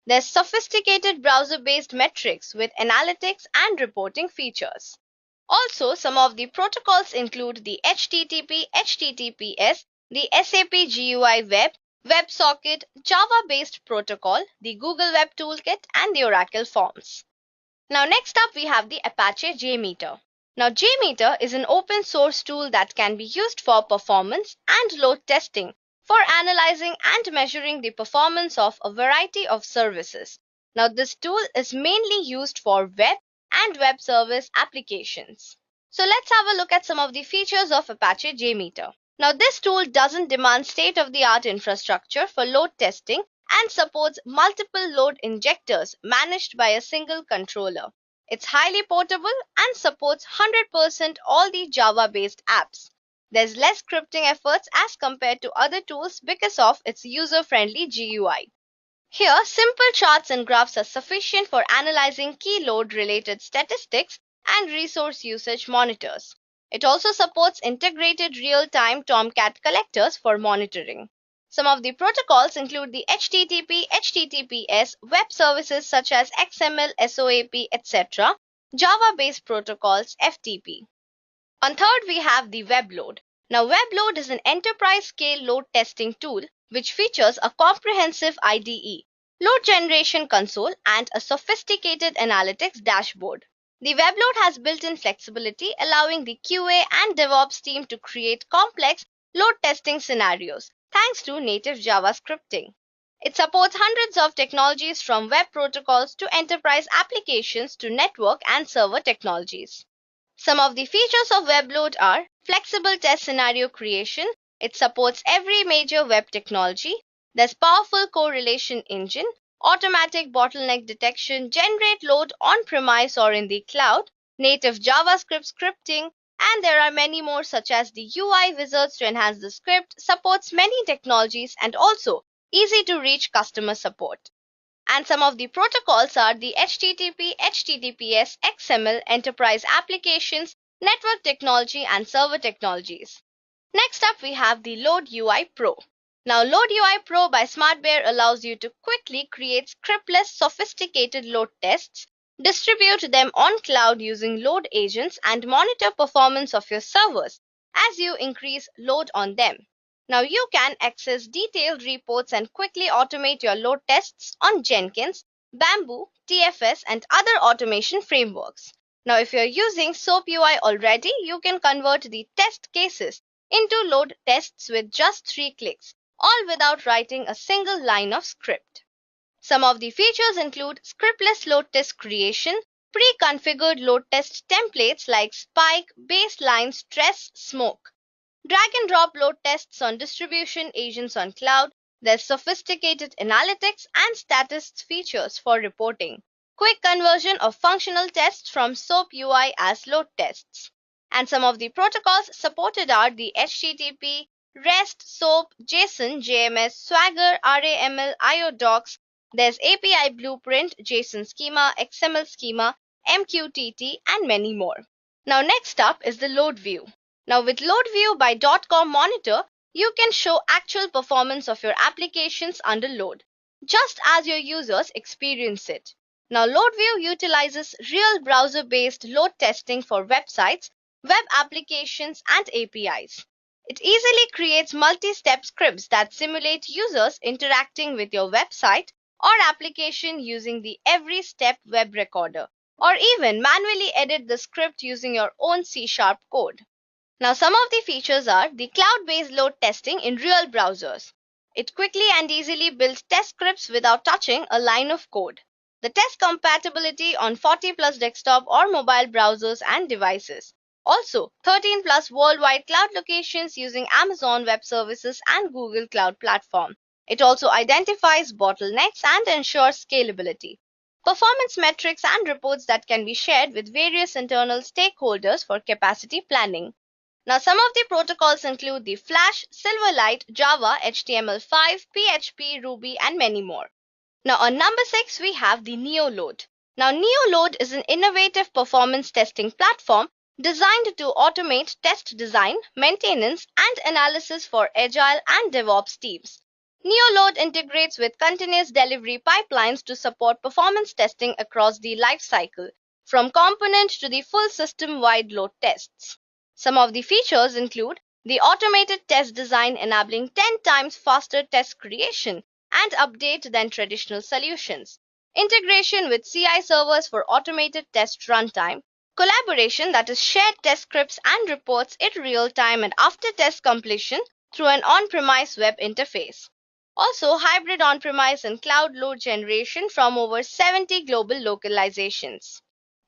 Speaker 2: There's sophisticated browser-based metrics with analytics and reporting features. Also, some of the protocols include the HTTP, HTTPS, the SAP GUI Web, WebSocket, Java-based protocol, the Google Web Toolkit, and the Oracle Forms. Now next up we have the Apache JMeter. Now JMeter is an open source tool that can be used for performance and load testing for analyzing and measuring the performance of a variety of services. Now this tool is mainly used for web and web service applications. So let's have a look at some of the features of Apache JMeter. Now this tool doesn't demand state-of-the-art infrastructure for load testing and supports multiple load injectors managed by a single controller. It's highly portable and supports 100% all the Java-based apps. There's less scripting efforts as compared to other tools because of its user-friendly GUI. Here, simple charts and graphs are sufficient for analyzing key load-related statistics and resource usage monitors. It also supports integrated real-time Tomcat collectors for monitoring. Some of the protocols include the HTTP, HTTPS, web services such as XML, SOAP, etc., Java-based protocols, FTP. On third, we have the WebLoad. Now, WebLoad is an enterprise-scale load testing tool which features a comprehensive IDE, load generation console, and a sophisticated analytics dashboard. The WebLoad has built-in flexibility, allowing the QA and DevOps team to create complex load testing scenarios, thanks to native Java scripting. It supports hundreds of technologies from web protocols to enterprise applications to network and server technologies. Some of the features of WebLoad are flexible test scenario creation. It supports every major web technology. There's powerful correlation engine, automatic bottleneck detection, generate load on-premise or in the cloud, native JavaScript scripting, and there are many more such as the UI wizards to enhance the script, supports many technologies and also easy to reach customer support. And some of the protocols are the HTTP, HTTPS, XML, enterprise applications, network technology, and server technologies. Next up, we have the Load UI Pro. Now, Load UI Pro by SmartBear allows you to quickly create scriptless, sophisticated load tests, distribute them on cloud using load agents, and monitor performance of your servers as you increase load on them. Now you can access detailed reports and quickly automate your load tests on Jenkins, Bamboo, TFS, and other automation frameworks. Now if you're using SOAP UI already, you can convert the test cases into load tests with just 3 clicks, all without writing a single line of script. Some of the features include scriptless load test creation, pre-configured load test templates like spike, baseline, stress, smoke, drag and drop load tests on distribution agents on cloud. There's sophisticated analytics and statistics features for reporting, quick conversion of functional tests from SOAP UI as load tests. And some of the protocols supported are the HTTP, REST, SOAP, JSON, JMS, Swagger, RAML, IO docs. There's API blueprint, JSON schema, XML schema, MQTT, and many more. Now next up is the load view. Now with load view by .com Monitor, you can show actual performance of your applications under load, just as your users experience it. Now load view utilizes real browser-based load testing for websites, web applications, and APIs. It easily creates multi-step scripts that simulate users interacting with your website or application using the Every Step web recorder, or even manually edit the script using your own C# code. Now some of the features are the cloud-based load testing in real browsers. It quickly and easily builds test scripts without touching a line of code. The test compatibility on 40 plus desktop or mobile browsers and devices. Also, 13 plus worldwide cloud locations using Amazon Web Services and Google Cloud Platform. It also identifies bottlenecks and ensures scalability. Performance metrics and reports that can be shared with various internal stakeholders for capacity planning. Now, some of the protocols include the Flash, Silverlight, Java, HTML5, PHP, Ruby, and many more. Now, on number 6, we have the NeoLoad. Now, NeoLoad is an innovative performance testing platform designed to automate test design, maintenance, and analysis for agile and DevOps teams. NeoLoad integrates with continuous delivery pipelines to support performance testing across the lifecycle, from component to the full system-wide load tests. Some of the features include the automated test design enabling 10 times faster test creation and update than traditional solutions, integration with CI servers for automated test runtime, collaboration that is shared test scripts and reports in real time and after test completion through an on-premise web interface. Also, hybrid on-premise and cloud load generation from over 70 global localizations.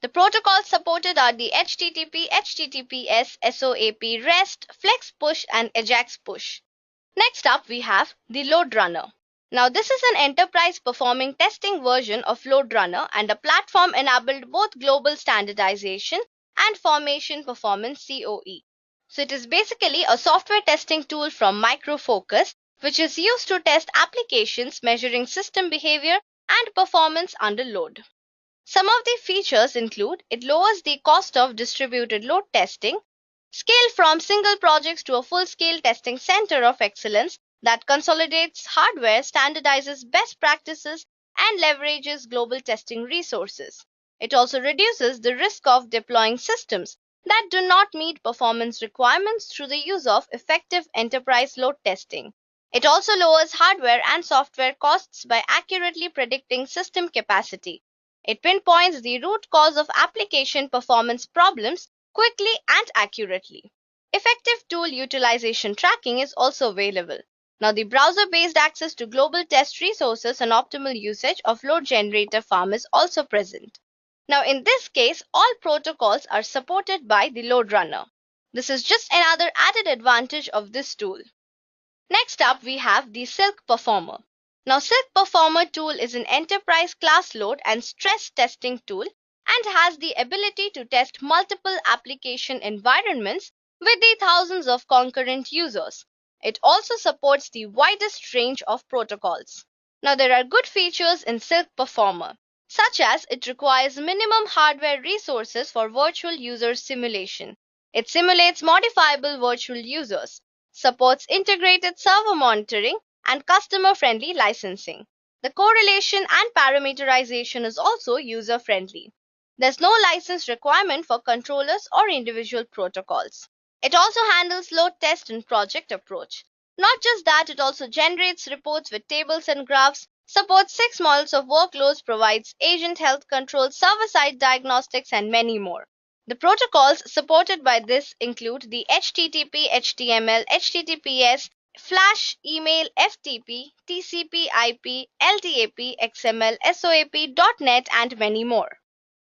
Speaker 2: The protocols supported are the HTTP, HTTPS, SOAP, REST, Flex Push, and AJAX Push. Next up, we have the Load Runner. Now, this is an enterprise performing testing version of Load Runner and a platform enabled both global standardization and formation performance COE. So, it is basically a software testing tool from Micro Focus, which is used to test applications measuring system behavior and performance under load. Some of the features include it lowers the cost of distributed load testing, scale from single projects to a full-scale testing center of excellence that consolidates hardware, standardizes best practices, and leverages global testing resources. It also reduces the risk of deploying systems that do not meet performance requirements through the use of effective enterprise load testing. It also lowers hardware and software costs by accurately predicting system capacity. It pinpoints the root cause of application performance problems quickly and accurately. Effective tool utilization tracking is also available. Now, the browser-based access to global test resources and optimal usage of load generator farm is also present. Now, in this case, all protocols are supported by the load runner. This is just another added advantage of this tool. Next up, we have the Silk Performer. Now, Silk Performer tool is an enterprise class load and stress testing tool and has the ability to test multiple application environments with the thousands of concurrent users. It also supports the widest range of protocols. Now, there are good features in Silk Performer, such as it requires minimum hardware resources for virtual user simulation. It simulates modifiable virtual users, supports integrated server monitoring, and customer-friendly licensing. The correlation and parameterization is also user-friendly. There's no license requirement for controllers or individual protocols. It also handles load test and project approach. Not just that, it also generates reports with tables and graphs, supports 6 models of workloads, provides agent health control, server-side diagnostics, and many more. The protocols supported by this include the HTTP, HTML, HTTPS, Flash, Email, FTP, TCP/IP, LDAP, XML, SOAP, .NET, and many more.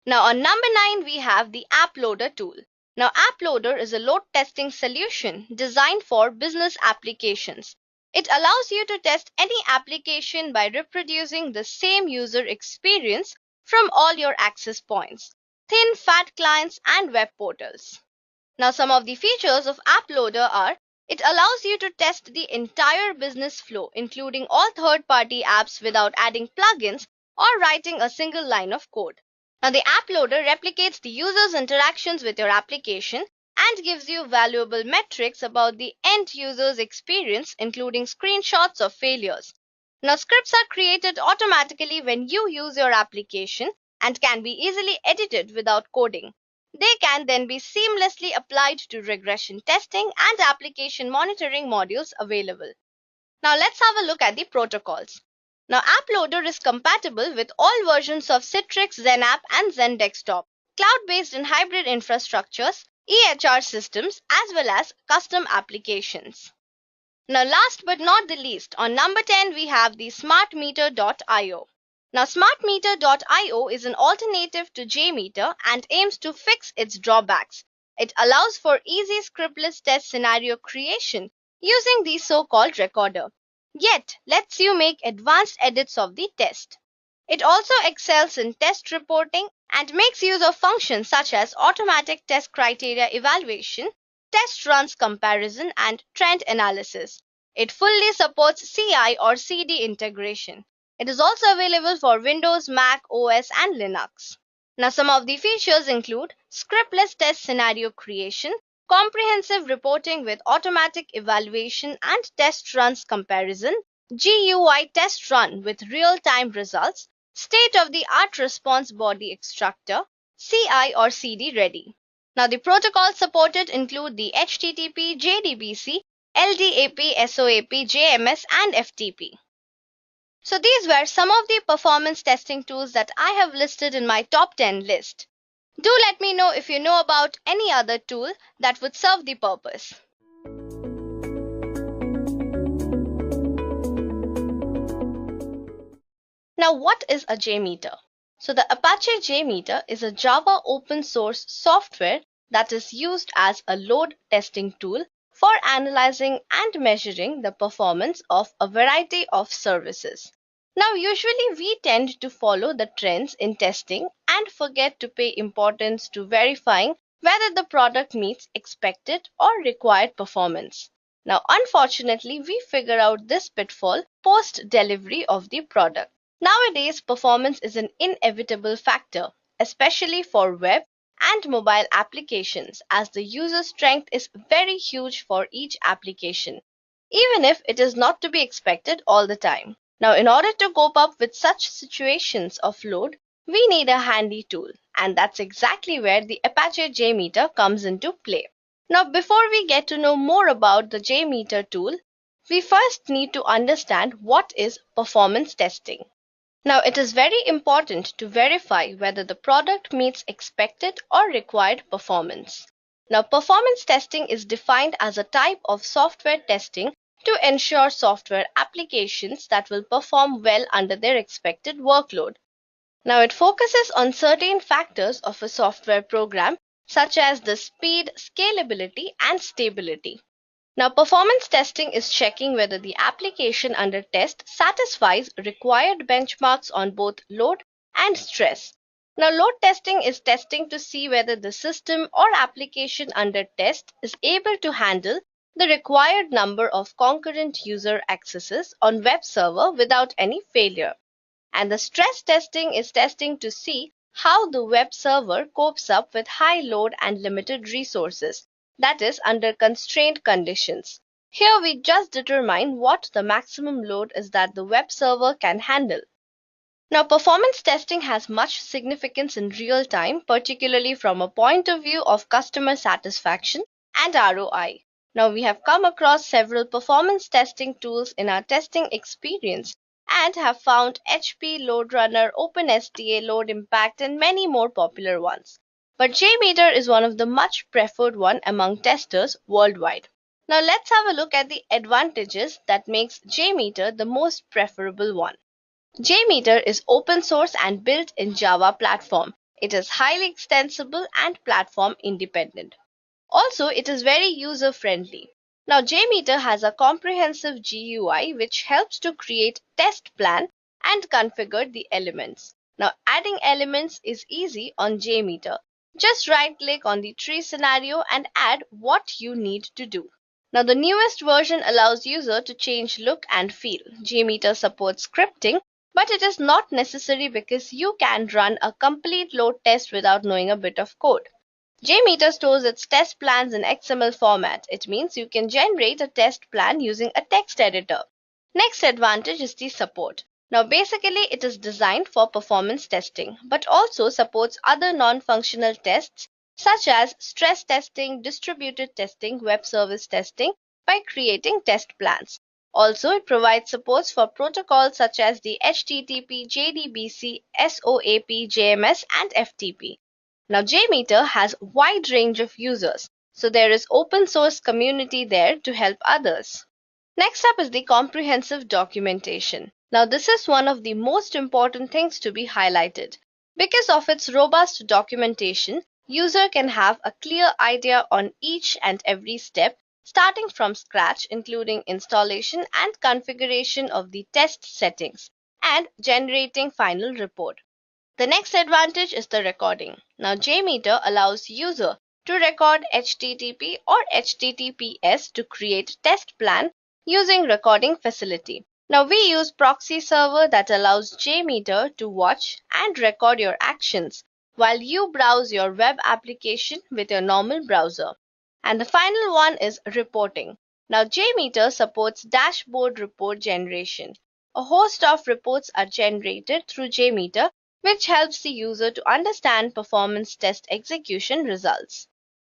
Speaker 2: Now on number 9, we have the App Loader tool. Now App Loader is a load testing solution designed for business applications. It allows you to test any application by reproducing the same user experience from all your access points, thin, fat clients, and web portals. Now, some of the features of App Loader are: it allows you to test the entire business flow, including all third-party apps without adding plugins or writing a single line of code. Now, the App Loader replicates the user's interactions with your application and gives you valuable metrics about the end user's experience, including screenshots of failures. Now, scripts are created automatically when you use your application and can be easily edited without coding. They can then be seamlessly applied to regression testing and application monitoring modules available. Now let's have a look at the protocols. Now App Loader is compatible with all versions of Citrix, XenApp, and XenDesktop, cloud-based and hybrid infrastructures, EHR systems, as well as custom applications. Now last but not the least, on number 10 we have the SmartMeter.io. Now, SmartMeter.io is an alternative to JMeter and aims to fix its drawbacks. It allows for easy scriptless test scenario creation using the so-called recorder, yet lets you make advanced edits of the test. It also excels in test reporting and makes use of functions such as automatic test criteria evaluation, test runs comparison, and trend analysis. It fully supports CI or CD integration. It is also available for Windows, Mac OS, and Linux. Now, some of the features include scriptless test scenario creation, comprehensive reporting with automatic evaluation and test runs comparison, GUI test run with real-time results, state-of-the-art response body extractor, CI or CD ready. Now, the protocols supported include the HTTP, JDBC, LDAP, SOAP, JMS, and FTP. So these were some of the performance testing tools that I have listed in my top 10 list. Do let me know if you know about any other tool that would serve the purpose. Now, what is a JMeter? So the Apache JMeter is a Java open source software that is used as a load testing tool for analyzing and measuring the performance of a variety of services. Now, usually we tend to follow the trends in testing and forget to pay importance to verifying whether the product meets expected or required performance. Now, unfortunately, we figure out this pitfall post-delivery of the product. Nowadays, performance is an inevitable factor, especially for web and mobile applications, as the user strength is very huge for each application, even if it is not to be expected all the time. Now, in order to cope up with such situations of load, we need a handy tool, and that's exactly where the Apache JMeter comes into play. Now, before we get to know more about the JMeter tool, we first need to understand what is performance testing. Now, it is very important to verify whether the product meets expected or required performance. Now, performance testing is defined as a type of software testing to ensure software applications that will perform well under their expected workload. Now, it focuses on certain factors of a software program, such as the speed, scalability, and stability. Now, performance testing is checking whether the application under test satisfies required benchmarks on both load and stress. Now, load testing is testing to see whether the system or application under test is able to handle the required number of concurrent user accesses on web server without any failure. And the stress testing is testing to see how the web server copes up with high load and limited resources, that is, under constrained conditions. Here we just determine what the maximum load is that the web server can handle. Now, performance testing has much significance in real time, particularly from a point of view of customer satisfaction and ROI. Now, we have come across several performance testing tools in our testing experience and have found HP, LoadRunner, OpenSTA, LoadImpact, and many more popular ones. But JMeter is one of the much preferred one among testers worldwide. Now, let's have a look at the advantages that makes JMeter the most preferable one. JMeter is open source and built in Java platform. It is highly extensible and platform independent. Also, it is very user friendly. Now, JMeter has a comprehensive GUI which helps to create test plan and configure the elements. Now, adding elements is easy on JMeter. Just right click on the tree scenario and add what you need to do. Now, the newest version allows user to change look and feel. JMeter supports scripting, but it is not necessary because you can run a complete load test without knowing a bit of code. JMeter stores its test plans in XML format. It means you can generate a test plan using a text editor. Next advantage is the support. Now, basically, it is designed for performance testing, but also supports other non-functional tests such as stress testing, distributed testing, web service testing by creating test plans. Also, it provides supports for protocols such as the HTTP, JDBC, SOAP, JMS, and FTP. Now, JMeter has a wide range of users, so there is open source community there to help others. Next up is the comprehensive documentation. Now, this is one of the most important things to be highlighted. Because of its robust documentation, user can have a clear idea on each and every step, starting from scratch, including installation and configuration of the test settings and generating final report. The next advantage is the recording. Now, JMeter allows user to record HTTP or HTTPS to create test plan using recording facility. Now, we use proxy server that allows JMeter to watch and record your actions while you browse your web application with your normal browser. And the final one is reporting. Now, JMeter supports dashboard report generation. A host of reports are generated through JMeter, which helps the user to understand performance test execution results.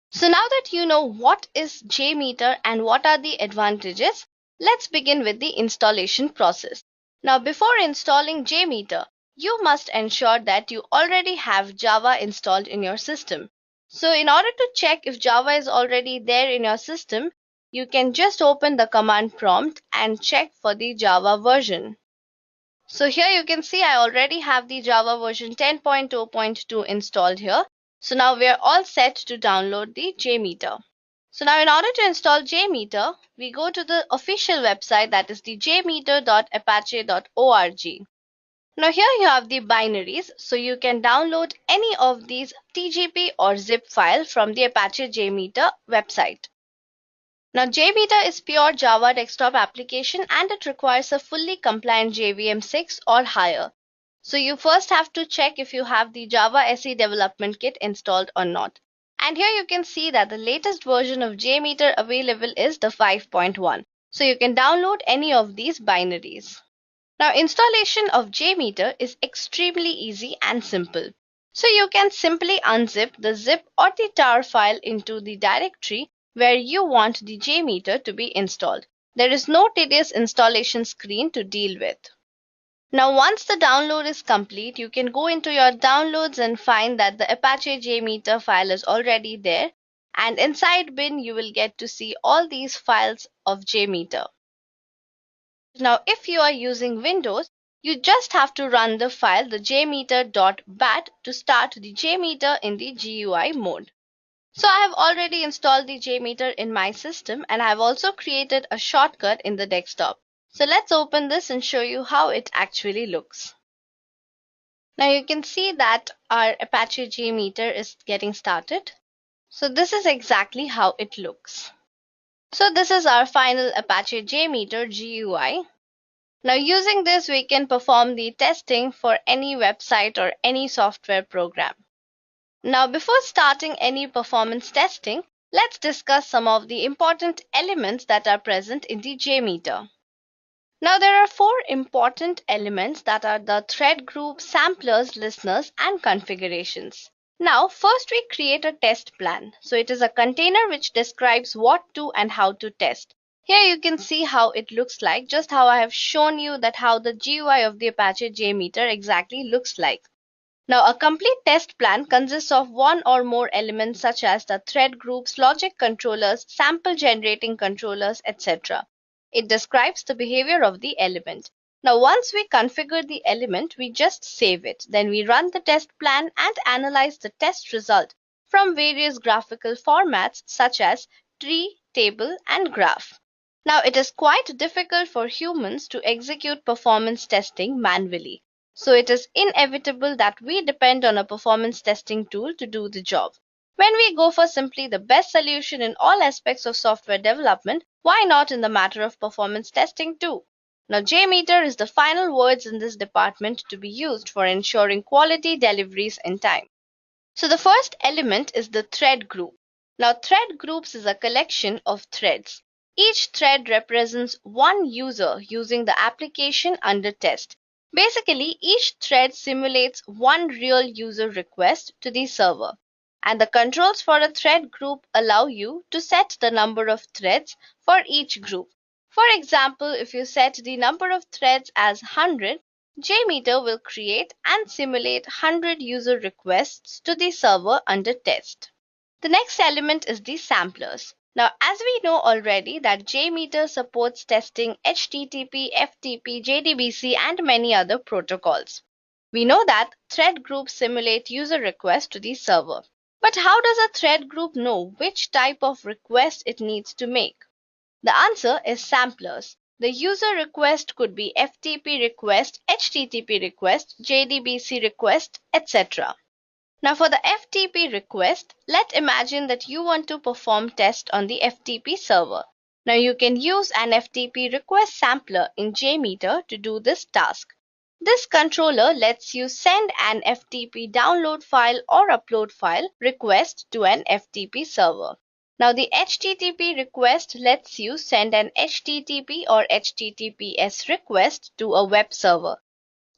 Speaker 2: So now that you know what is JMeter and what are the advantages, let's begin with the installation process. Now, before installing JMeter, you must ensure that you already have Java installed in your system. So in order to check if Java is already there in your system, you can just open the command prompt and check for the Java version. So here you can see I already have the Java version 10.0.2 installed here. So now we are all set to download the JMeter. So now in order to install JMeter, we go to the official website, that is the jmeter.apache.org. Now here you have the binaries, so you can download any of these TGP or zip file from the Apache JMeter website. Now, JMeter is pure Java desktop application and it requires a fully compliant JVM 6 or higher. So you first have to check if you have the Java SE development kit installed or not. And here you can see that the latest version of JMeter available is the 5.1. So you can download any of these binaries. Now, installation of JMeter is extremely easy and simple. So you can simply unzip the zip or the tar file into the directory where you want the JMeter to be installed. There is no tedious installation screen to deal with. Now, once the download is complete, you can go into your downloads and find that the Apache JMeter file is already there. And inside bin, you will get to see all these files of JMeter. Now, if you are using Windows, you just have to run the file the jmeter.bat to start the JMeter in the GUI mode. So I have already installed the JMeter in my system, and I have also created a shortcut in the desktop. So let's open this and show you how it actually looks. Now you can see that our Apache JMeter is getting started. So this is exactly how it looks. So this is our final Apache JMeter GUI. Now using this, we can perform the testing for any website or any software program. Now before starting any performance testing, let's discuss some of the important elements that are present in the JMeter. Now there are four important elements that are the thread group, samplers, listeners, and configurations. Now first we create a test plan. So it is a container which describes what to and how to test. Here you can see how it looks like, just how I have shown you that how the GUI of the Apache JMeter exactly looks like. Now a complete test plan consists of one or more elements such as the thread groups, logic controllers, sample generating controllers, etc. It describes the behavior of the element. Now once we configure the element, we just save it. Then we run the test plan and analyze the test result from various graphical formats such as tree, table, and graph. Now it is quite difficult for humans to execute performance testing manually. So it is inevitable that we depend on a performance testing tool to do the job. When we go for simply the best solution in all aspects of software development, why not in the matter of performance testing too? Now JMeter is the final words in this department to be used for ensuring quality deliveries in time. So the first element is the thread group. Now thread groups is a collection of threads. Each thread represents one user using the application under test. Basically, each thread simulates one real user request to the server, and the controls for a thread group allow you to set the number of threads for each group. For example, if you set the number of threads as 100, JMeter will create and simulate 100 user requests to the server under test. The next element is the samplers. Now, as we know already that JMeter supports testing HTTP, FTP, JDBC, and many other protocols. We know that thread groups simulate user requests to the server. But how does a thread group know which type of request it needs to make? The answer is samplers. The user request could be FTP request, HTTP request, JDBC request, etc. Now for the FTP request, let's imagine that you want to perform test on the FTP server. Now you can use an FTP request sampler in JMeter to do this task. This controller lets you send an FTP download file or upload file request to an FTP server. Now the HTTP request lets you send an HTTP or HTTPS request to a web server.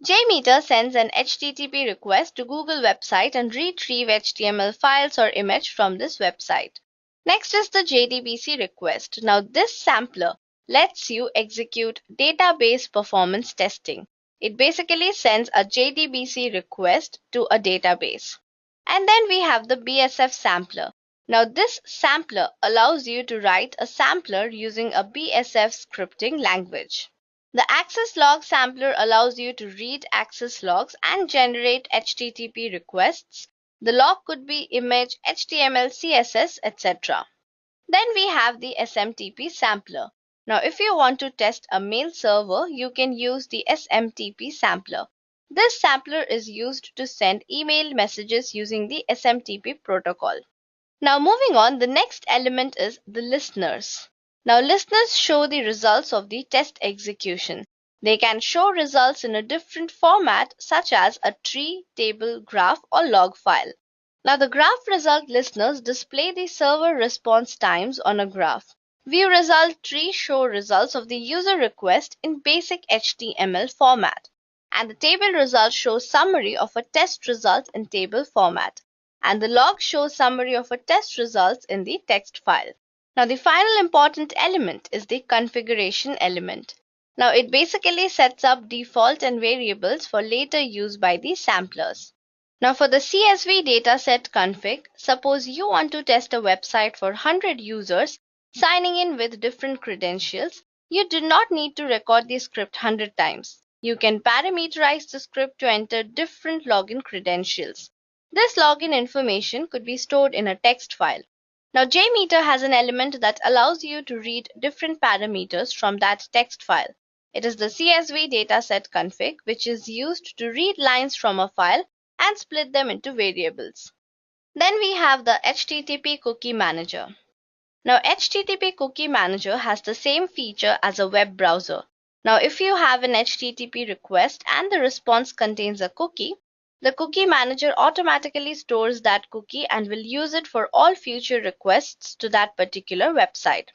Speaker 2: JMeter sends an HTTP request to Google website and retrieve HTML files or image from this website. Next is the JDBC request. Now this sampler lets you execute database performance testing. It basically sends a JDBC request to a database. And then we have the BSF sampler. Now this sampler allows you to write a sampler using a BSF scripting language. The access log sampler allows you to read access logs and generate HTTP requests. The log could be image, HTML, CSS, etc. Then we have the SMTP sampler. Now if you want to test a mail server, you can use the SMTP sampler. This sampler is used to send email messages using the SMTP protocol. Now moving on, the next element is the listeners. Now listeners show the results of the test execution. They can show results in a different format such as a tree, table, graph, or log file. Now the graph result listeners display the server response times on a graph. View result tree show results of the user request in basic HTML format. And the table result shows summary of a test result in table format. And the log shows summary of a test results in the text file. Now the final important element is the configuration element. Now it basically sets up default and variables for later use by the samplers. Now for the CSV dataset config, suppose you want to test a website for 100 users signing in with different credentials, you do not need to record the script 100 times. You can parameterize the script to enter different login credentials. This login information could be stored in a text file. Now JMeter has an element that allows you to read different parameters from that text file. It is the CSV dataset config, which is used to read lines from a file and split them into variables. Then we have the HTTP Cookie Manager. Now HTTP Cookie Manager has the same feature as a web browser. Now if you have an HTTP request and the response contains a cookie, the Cookie Manager automatically stores that cookie and will use it for all future requests to that particular website.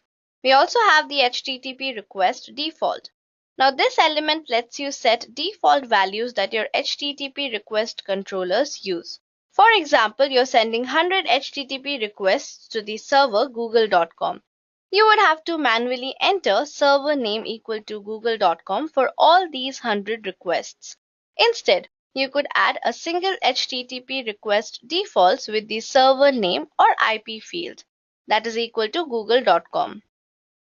Speaker 2: We also have the HTTP request default. Now this element lets you set default values that your HTTP request controllers use. For example, you're sending 100 HTTP requests to the server google.com. You would have to manually enter server name equal to google.com for all these 100 requests. Instead, you could add a single HTTP request defaults with the server name or IP field that is equal to google.com.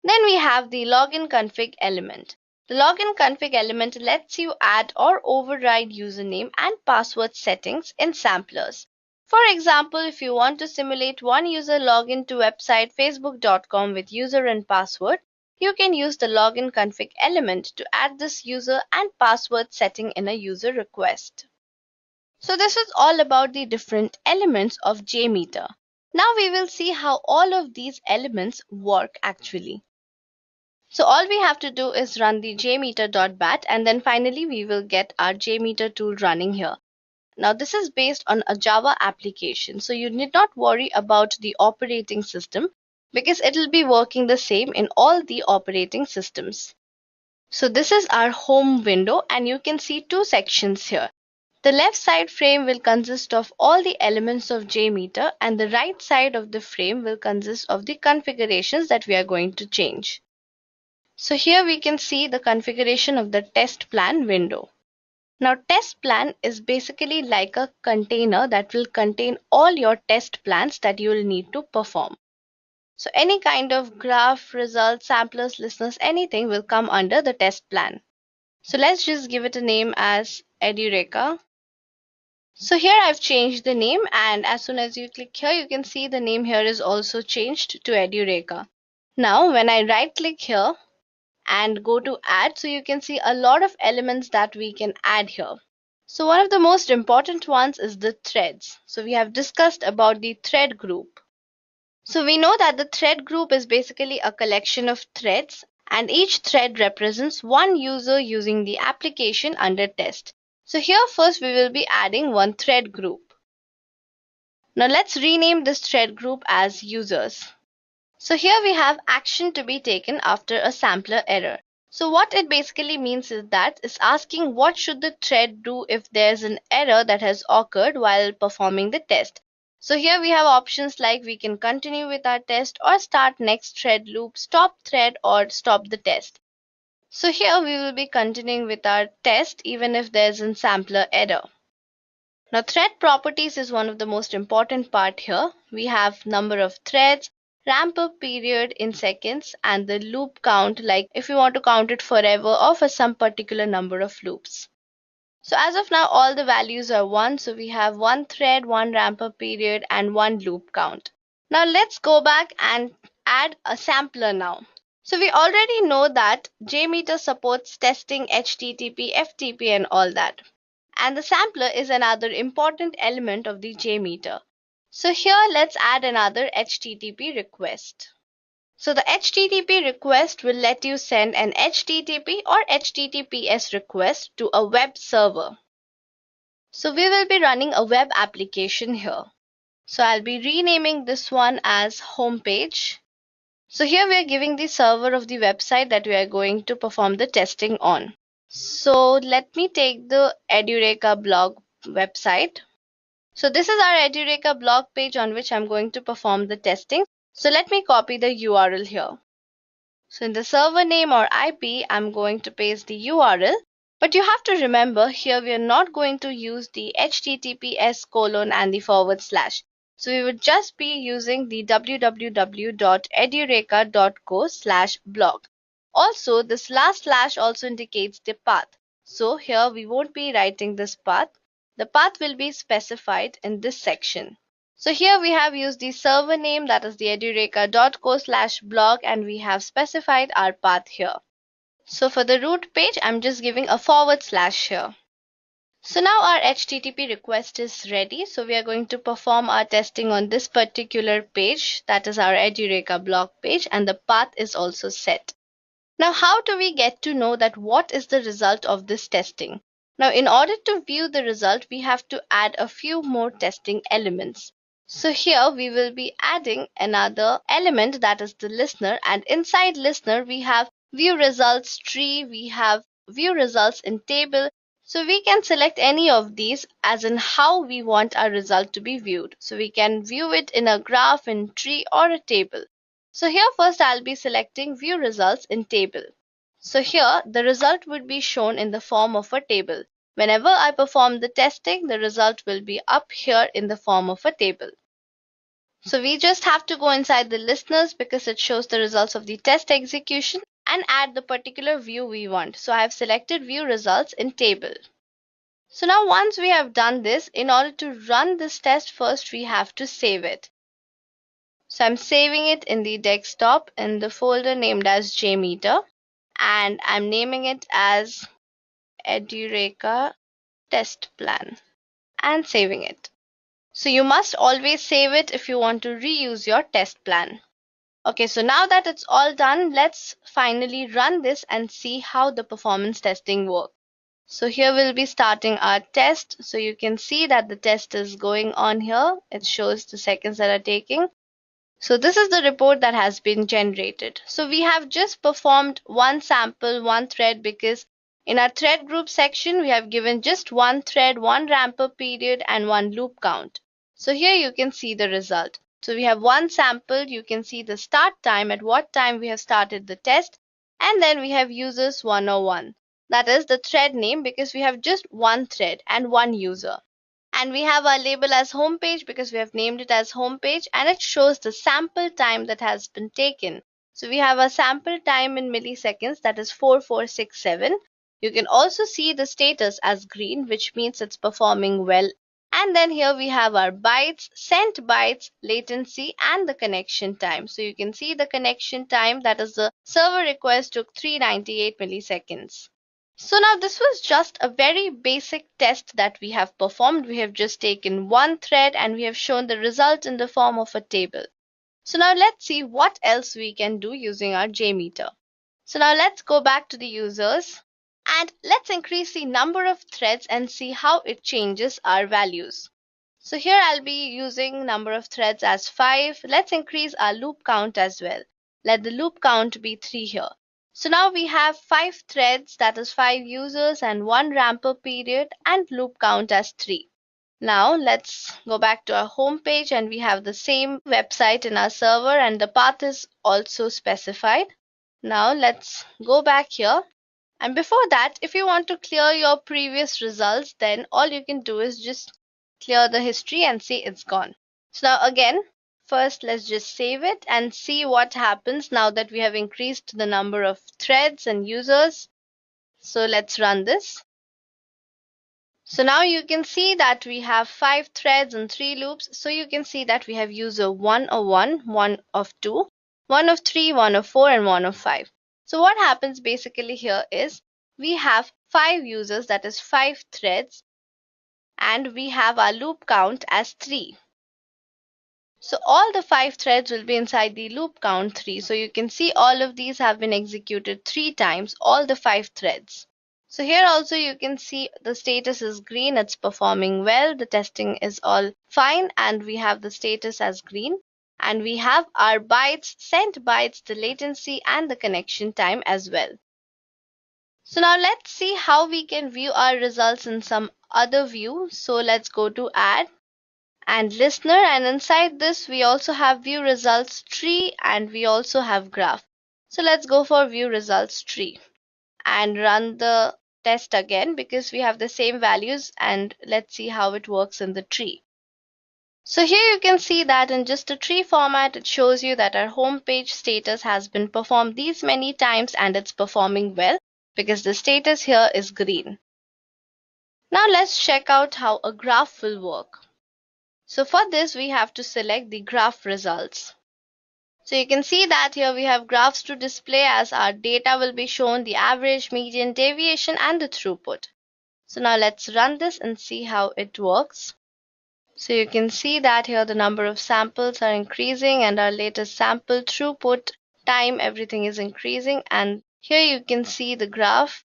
Speaker 2: Then we have the login config element. The login config element lets you add or override username and password settings in samplers. For example, if you want to simulate one user login to website facebook.com with user and password, you can use the login config element to add this user and password setting in a user request. So this was all about the different elements of JMeter. Now we will see how all of these elements work actually. So all we have to do is run the jmeter.bat and then finally we will get our JMeter tool running here. Now this is based on a Java application, so you need not worry about the operating system because it will be working the same in all the operating systems. So this is our home window and you can see two sections here. The left side frame will consist of all the elements of JMeter and the right side of the frame will consist of the configurations that we are going to change. So here we can see the configuration of the test plan window. Now test plan is basically like a container that will contain all your test plans that you will need to perform. So any kind of graph, results, samplers, listeners, anything will come under the test plan. So let's just give it a name as Edureka. So here I've changed the name and as soon as you click here, you can see the name here is also changed to Edureka. Now when I right click here, and go to add, so you can see a lot of elements that we can add here. So one of the most important ones is the threads. So we have discussed about the thread group. So we know that the thread group is basically a collection of threads and each thread represents one user using the application under test. So here first we will be adding one thread group. Now let's rename this thread group as users. So here we have action to be taken after a sampler error. So what it basically means is that it's asking what should the thread do if there's an error that has occurred while performing the test. So here we have options like we can continue with our test or start next thread loop, stop thread or stop the test. So here we will be continuing with our test even if there's a sampler error. Now thread properties is one of the most important part here. We have number of threads, ramp up period in seconds and the loop count, like if you want to count it forever or for some particular number of loops. So as of now all the values are 1, so we have 1 thread, 1 ramp up period and 1 loop count. Now let's go back and add a sampler now. So we already know that JMeter supports testing HTTP, FTP and all that. And the sampler is another important element of the JMeter. So here let's add another HTTP request. So the HTTP request will let you send an HTTP or HTTPS request to a web server. So we will be running a web application here. So I'll be renaming this one as homepage. So here we are giving the server of the website that we are going to perform the testing on. So let me take the Edureka blog website. So this is our Edureka blog page on which I'm going to perform the testing. So let me copy the URL here. So in the server name or IP, I'm going to paste the URL. But you have to remember here we are not going to use the https : and the /. So we would just be using the www.edureka.co/blog. Also, this last slash also indicates the path. So here we won't be writing this path. The path will be specified in this section. So here we have used the server name, that is the edureka.co/blog, and we have specified our path here. So for the root page, I'm just giving a / here. So now our HTTP request is ready. So we are going to perform our testing on this particular page, that is our Edureka blog page, and the path is also set. Now how do we get to know that what is the result of this testing? Now in order to view the result, we have to add a few more testing elements. So here we will be adding another element, that is the listener, and inside listener we have view results tree, we have view results in table. So we can select any of these as in how we want our result to be viewed. So we can view it in a graph, in tree, or a table. So here first I'll be selecting view results in table. So here the result would be shown in the form of a table. Whenever I perform the testing, the result will be up here in the form of a table. So we just have to go inside the listeners because it shows the results of the test execution, and add the particular view we want. So I have selected view results in table. So now once we have done this, in order to run this test, first we have to save it. So I'm saving it in the desktop in the folder named as JMeter, and I'm naming it as Edureka test plan and saving it. So you must always save it if you want to reuse your test plan. Okay, so now that it's all done, let's finally run this and see how the performance testing works. So here we'll be starting our test. So you can see that the test is going on here. It shows the seconds that are taking. So this is the report that has been generated. So we have just performed one sample, one thread, because in our thread group section, we have given just one thread, one ramp-up period, and one loop count. So here you can see the result. So we have one sample, you can see the start time, at what time we have started the test, and then we have users 101. That is the thread name because we have just one thread and one user. And we have our label as homepage because we have named it as homepage, and it shows the sample time that has been taken. So we have a sample time in milliseconds, that is 4467. You can also see the status as green, which means it's performing well. And then here we have our bytes, sent bytes, latency, and the connection time. So you can see the connection time, that is the server request took 398 milliseconds. So now this was just a very basic test that we have performed. We have just taken one thread and we have shown the result in the form of a table. So now let's see what else we can do using our JMeter. So now let's go back to the users. And let's increase the number of threads and see how it changes our values. So here I'll be using number of threads as 5. Let's increase our loop count as well. Let the loop count be 3 here. So now we have 5 threads, that is 5 users, and 1 ramp-up period, and loop count as 3. Now let's go back to our home page, and we have the same website in our server, and the path is also specified. Now let's go back here. And before that, if you want to clear your previous results, then all you can do is just clear the history and see it's gone. So now again, first let's just save it and see what happens now that we have increased the number of threads and users. So let's run this. So now you can see that we have 5 threads and 3 loops. So you can see that we have user 101, 1 of 2, 1 of 3, 1 of 4, and 1 of 5. So what happens basically here is we have 5 users, that is 5 threads, and we have our loop count as 3. So all the 5 threads will be inside the loop count 3. So you can see all of these have been executed 3 times, all the 5 threads. So here also you can see the status is green, it's performing well, the testing is all fine, and we have the status as green. And we have our bytes, sent bytes, the latency, and the connection time as well. So now let's see how we can view our results in some other view. So let's go to add and listener, and inside this we also have view results tree and we also have graph. So let's go for view results tree and run the test again because we have the same values, and let's see how it works in the tree. So here you can see that in just a tree format, it shows you that our home page status has been performed these many times and it's performing well because the status here is green. Now let's check out how a graph will work. So for this we have to select the graph results. So you can see that here we have graphs to display, as our data will be shown the average, median, deviation and the throughput. So now let's run this and see how it works. So you can see that here the number of samples are increasing and our latest sample throughput time, everything is increasing, and here you can see the graph.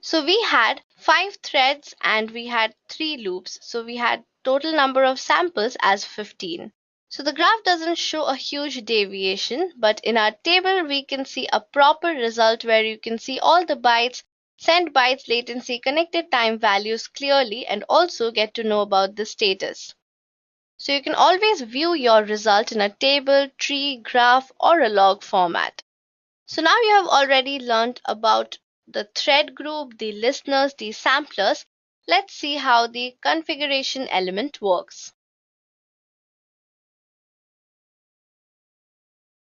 Speaker 2: So we had 5 threads and we had 3 loops. So we had total number of samples as 15. So the graph doesn't show a huge deviation, but in our table we can see a proper result where you can see all the bytes, sent bytes, latency, connected time values clearly, and also get to know about the status. So you can always view your result in a table, tree, graph, or a log format. So now you have already learned about the thread group, the listeners, the samplers. Let's see how the configuration element works.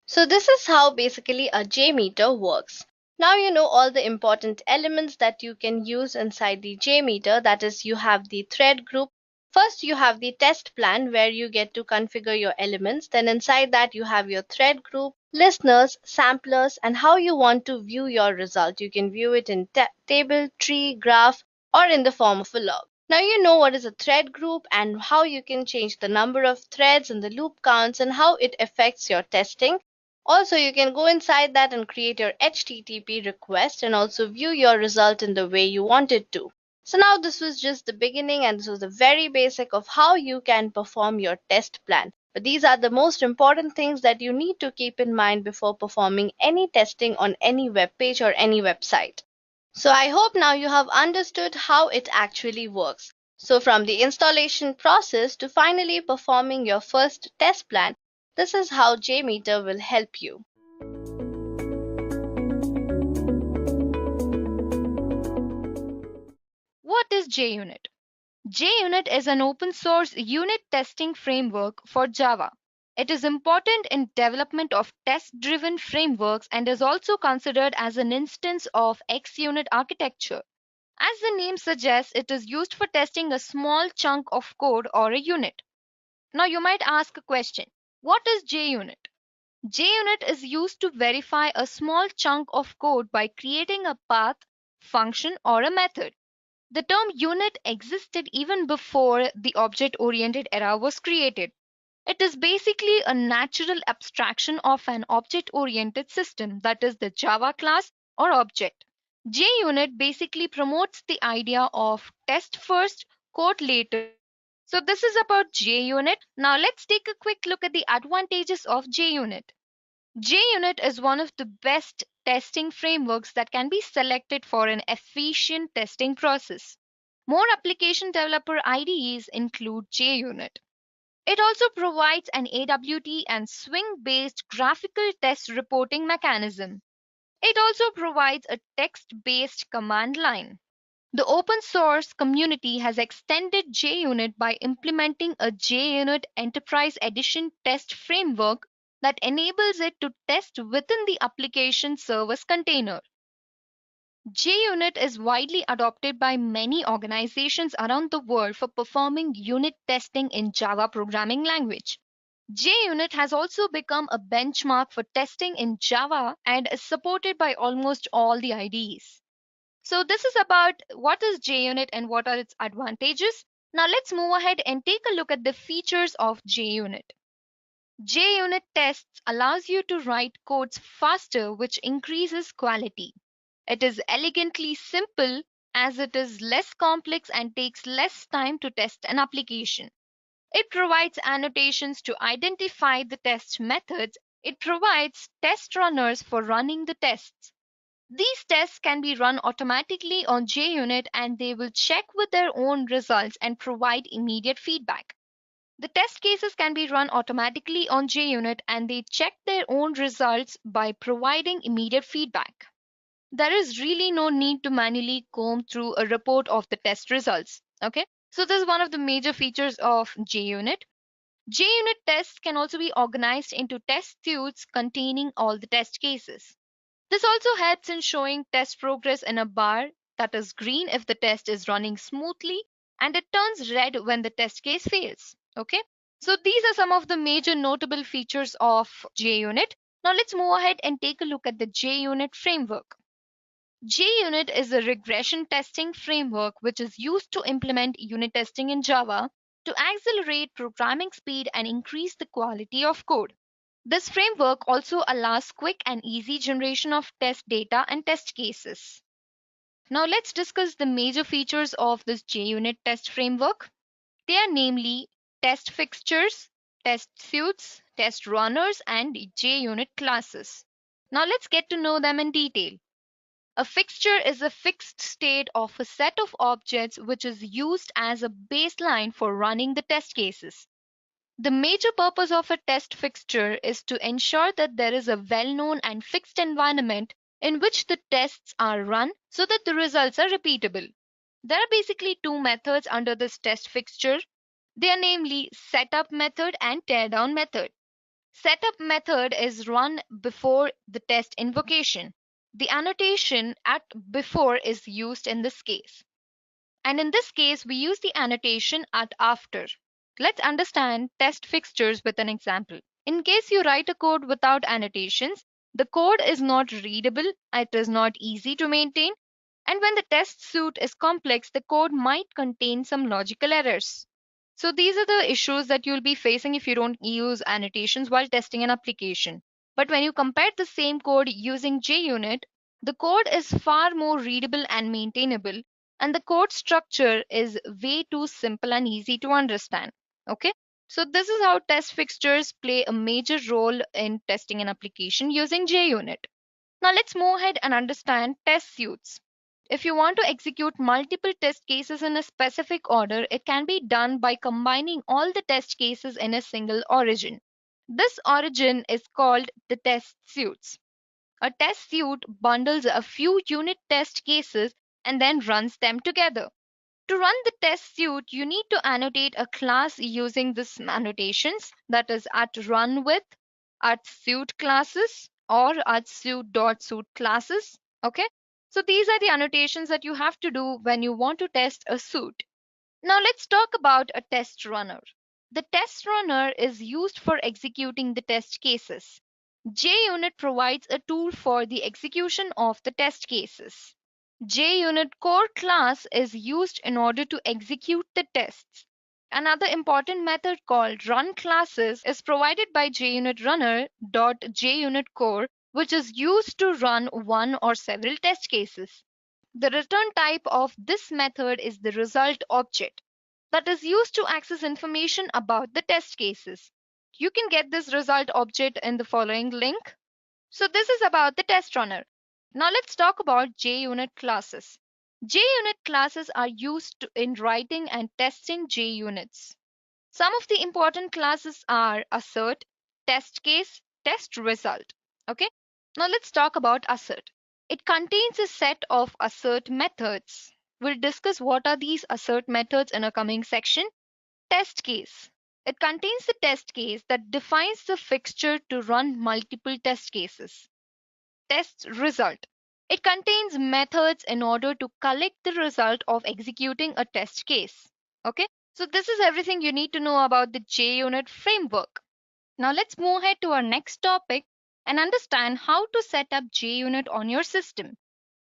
Speaker 2: So this is how basically a JMeter works. Now you know all the important elements that you can use inside the JMeter. That is, you have the thread group. First you have the test plan where you get to configure your elements. Then inside that you have your thread group, listeners, samplers, and how you want to view your result. You can view it in table, tree, graph, or in the form of a log. Now you know what is a thread group and how you can change the number of threads and the loop counts and how it affects your testing. Also, you can go inside that and create your HTTP request and also view your result in the way you want it to. So now this was just the beginning and this was the very basic of how you can perform your test plan. But these are the most important things that you need to keep in mind before performing any testing on any web page or any website. So I hope now you have understood how it actually works. So from the installation process to finally performing your first test plan, this is how JMeter will help you.
Speaker 5: What is JUnit? JUnit is an open source unit testing framework for Java. It is important in development of test-driven frameworks and is also considered as an instance of XUnit architecture. As the name suggests, it is used for testing a small chunk of code or a unit. Now you might ask a question. What is JUnit? JUnit is used to verify a small chunk of code by creating a path, function, or a method. The term unit existed even before the object-oriented era was created. It is basically a natural abstraction of an object-oriented system, that is the Java class or object. JUnit basically promotes the idea of test first, code later. So this is about JUnit. Now let's take a quick look at the advantages of JUnit. JUnit is one of the best testing frameworks that can be selected for an efficient testing process. More application developer IDEs include JUnit. It also provides an AWT and swing-based graphical test reporting mechanism. It also provides a text-based command line. The open source community has extended JUnit by implementing a JUnit Enterprise Edition test framework that enables it to test within the application service container. JUnit is widely adopted by many organizations around the world for performing unit testing in Java programming language. JUnit has also become a benchmark for testing in Java and is supported by almost all the IDEs. So this is about what is JUnit and what are its advantages. Now let's move ahead and take a look at the features of JUnit. JUnit tests allows you to write codes faster, which increases quality. It is elegantly simple as it is less complex and takes less time to test an application. It provides annotations to identify the test methods. It provides test runners for running the tests. These tests can be run automatically on JUnit and they will check with their own results and provide immediate feedback. The test cases can be run automatically on JUnit and they check their own results by providing immediate feedback. There is really no need to manually comb through a report of the test results. Okay, so this is one of the major features of JUnit. JUnit tests can also be organized into test suites containing all the test cases. This also helps in showing test progress in a bar that is green if the test is running smoothly, and it turns red when the test case fails. Okay, so these are some of the major notable features of JUnit. Now let's move ahead and take a look at the JUnit framework. JUnit is a regression testing framework which is used to implement unit testing in Java to accelerate programming speed and increase the quality of code. This framework also allows quick and easy generation of test data and test cases. Now let's discuss the major features of this JUnit test framework. They are namely test fixtures, test suites, test runners, and JUnit classes. Now let's get to know them in detail. A fixture is a fixed state of a set of objects which is used as a baseline for running the test cases. The major purpose of a test fixture is to ensure that there is a well-known and fixed environment in which the tests are run so that the results are repeatable. There are basically two methods under this test fixture. They are namely setup method and teardown method. Setup method is run before the test invocation. The annotation at before is used in this case. And in this case, we use the annotation at after. Let's understand test fixtures with an example. In case you write a code without annotations, the code is not readable, it is not easy to maintain, and when the test suite is complex, the code might contain some logical errors. So these are the issues that you'll be facing if you don't use annotations while testing an application. But when you compare the same code using JUnit, the code is far more readable and maintainable, and the code structure is way too simple and easy to understand. Okay, so this is how test fixtures play a major role in testing an application using JUnit. Now let's move ahead and understand test suites. If you want to execute multiple test cases in a specific order, it can be done by combining all the test cases in a single origin. This origin is called the test suites. A test suite bundles a few unit test cases and then runs them together. To run the test suite, you need to annotate a class using these annotations, that is at run with, at suite classes, or at suite.suite classes. Okay, so these are the annotations that you have to do when you want to test a suite. Now let's talk about a test runner. The test runner is used for executing the test cases. JUnit provides a tool for the execution of the test cases. JUnit core class is used in order to execute the tests. Another important method called run classes is provided by JUnit runner.JUnit core, which is used to run one or several test cases. The return type of this method is the result object that is used to access information about the test cases. You can get this result object in the following link. So this is about the test runner. Now let's talk about JUnit classes. JUnit classes are used in writing and testing JUnits. Some of the important classes are assert, test case, test result. Okay, now let's talk about assert. It contains a set of assert methods. We'll discuss what are these assert methods in a coming section. Test case. It contains the test case that defines the fixture to run multiple test cases. Test result. It contains methods in order to collect the result of executing a test case. Okay, so this is everything you need to know about the JUnit framework. Now let's move ahead to our next topic and understand how to set up JUnit on your system.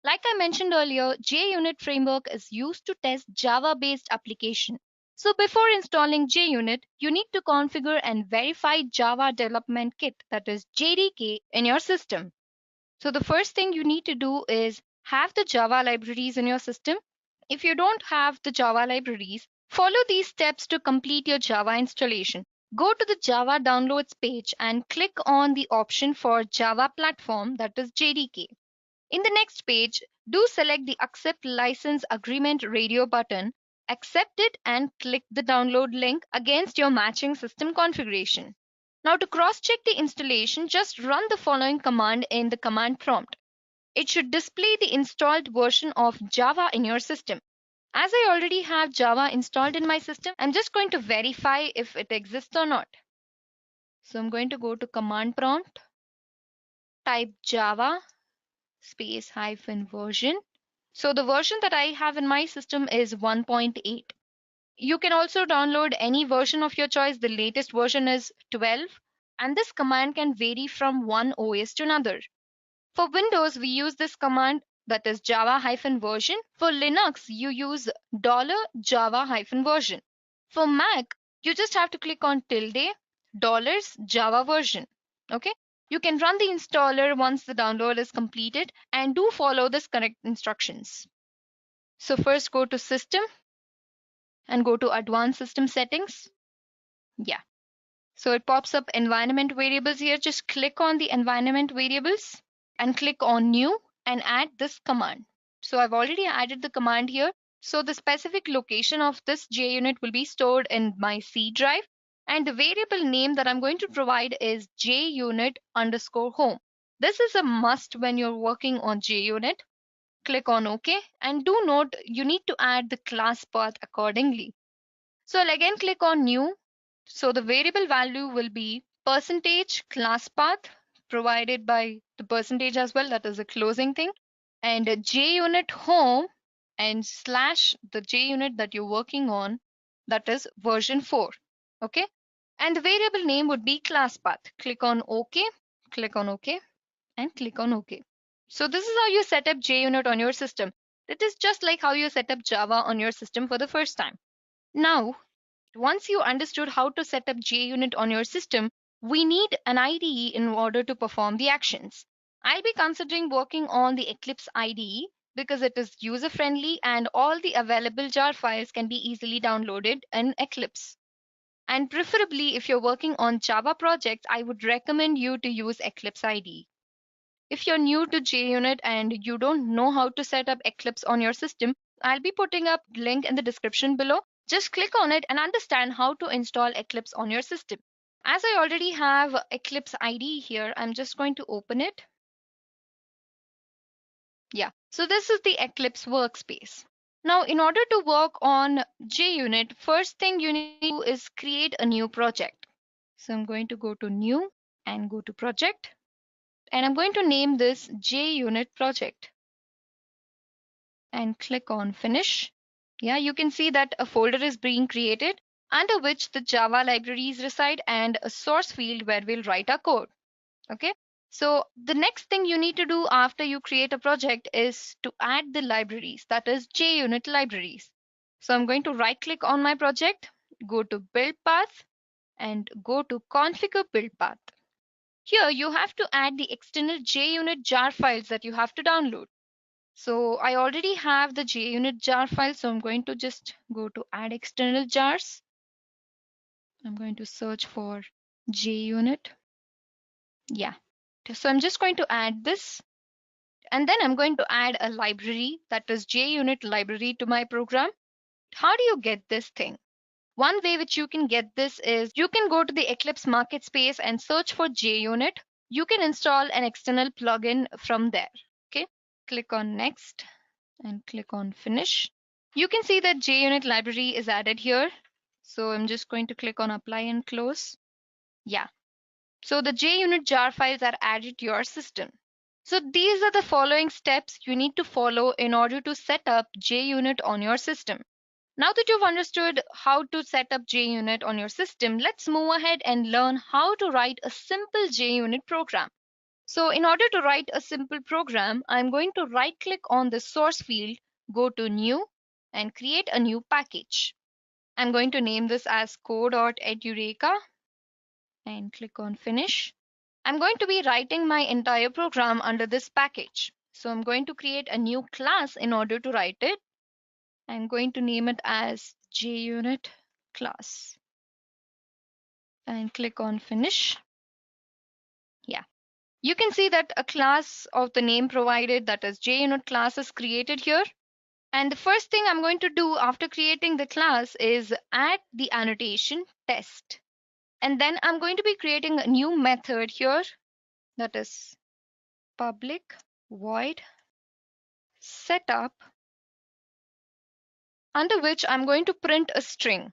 Speaker 5: Like I mentioned earlier, JUnit framework is used to test Java-based application. So before installing JUnit, you need to configure and verify Java Development Kit, that is JDK, in your system. So the first thing you need to do is have the Java libraries in your system. If you don't have the Java libraries, follow these steps to complete your Java installation. Go to the Java downloads page and click on the option for Java platform, that is JDK. In the next page, do select the Accept License Agreement radio button, accept it, and click the download link against your matching system configuration. Now to cross-check the installation, just run the following command in the command prompt. It should display the installed version of Java in your system. As I already have Java installed in my system, I'm just going to verify if it exists or not. So I'm going to go to command prompt, type Java space -version, So the version that I have in my system is 1.8. You can also download any version of your choice. The latest version is 12, and this command can vary from one OS to another. For Windows, we use this command, that is java-version. For Linux, you use $java-version. For Mac, you just have to click on $Java version. Okay. You can run the installer once the download is completed, and do follow this correct instructions. So first go to System and go to Advanced System Settings. Yeah. So it pops up environment variables here. Just click on the environment variables and click on New and add this command. So I've already added the command here. So the specific location of this JUnit will be stored in my C drive, and the variable name that I'm going to provide is JUnit_home. This is a must when you're working on JUnit. Click on OK, and do note you need to add the class path accordingly. So I'll again click on New. So the variable value will be percentage class path provided by the percentage as well, that is a closing thing, and a JUnit home and slash the JUnit that you're working on, that is version 4. Okay, and the variable name would be class path. Click on OK, click on OK, and click on OK. So this is how you set up JUnit on your system. It is just like how you set up Java on your system for the first time. Now, once you understood how to set up JUnit on your system, we need an IDE in order to perform the actions. I'll be considering working on the Eclipse IDE because it is user-friendly and all the available jar files can be easily downloaded in Eclipse. And preferably, if you're working on Java projects, I would recommend you to use Eclipse IDE. If you're new to JUnit and you don't know how to set up Eclipse on your system, I'll be putting up a link in the description below. Just click on it and understand how to install Eclipse on your system. As I already have Eclipse IDE here, I'm just going to open it. Yeah, so this is the Eclipse workspace. Now, in order to work on JUnit, first thing you need to do is create a new project. So I'm going to go to New and go to Project. And I'm going to name this JUnit project and click on Finish. Yeah, you can see that a folder is being created under which the Java libraries reside and a source field where we'll write our code. Okay, so the next thing you need to do after you create a project is to add the libraries, that is JUnit libraries. So I'm going to right click on my project, go to Build Path and go to Configure Build Path. Here you have to add the external JUnit jar files that you have to download. So I already have the JUnit jar file, so I'm going to just go to add external jars. I'm going to search for JUnit. Yeah, so I'm just going to add this, and then I'm going to add a library, that is JUnit library, to my program. How do you get this thing? One way which you can get this is you can go to the Eclipse market space and search for JUnit. You can install an external plugin from there. Okay, click on Next and click on Finish. You can see that JUnit library is added here. So I'm just going to click on Apply and Close. Yeah. So the JUnit jar files are added to your system. So these are the following steps you need to follow in order to set up JUnit on your system. Now that you've understood how to set up JUnit on your system, let's move ahead and learn how to write a simple JUnit program. So in order to write a simple program, I'm going to right click on the source field, go to New and create a new package. I'm going to name this as code.edureka and click on Finish. I'm going to be writing my entire program under this package. So I'm going to create a new class in order to write it. I'm going to name it as JUnit class and click on Finish. Yeah, you can see that a class of the name provided, that is JUnit class, is created here. And the first thing I'm going to do after creating the class is add the annotation test. And then I'm going to be creating a new method here, that is public void setup, under which I'm going to print a string.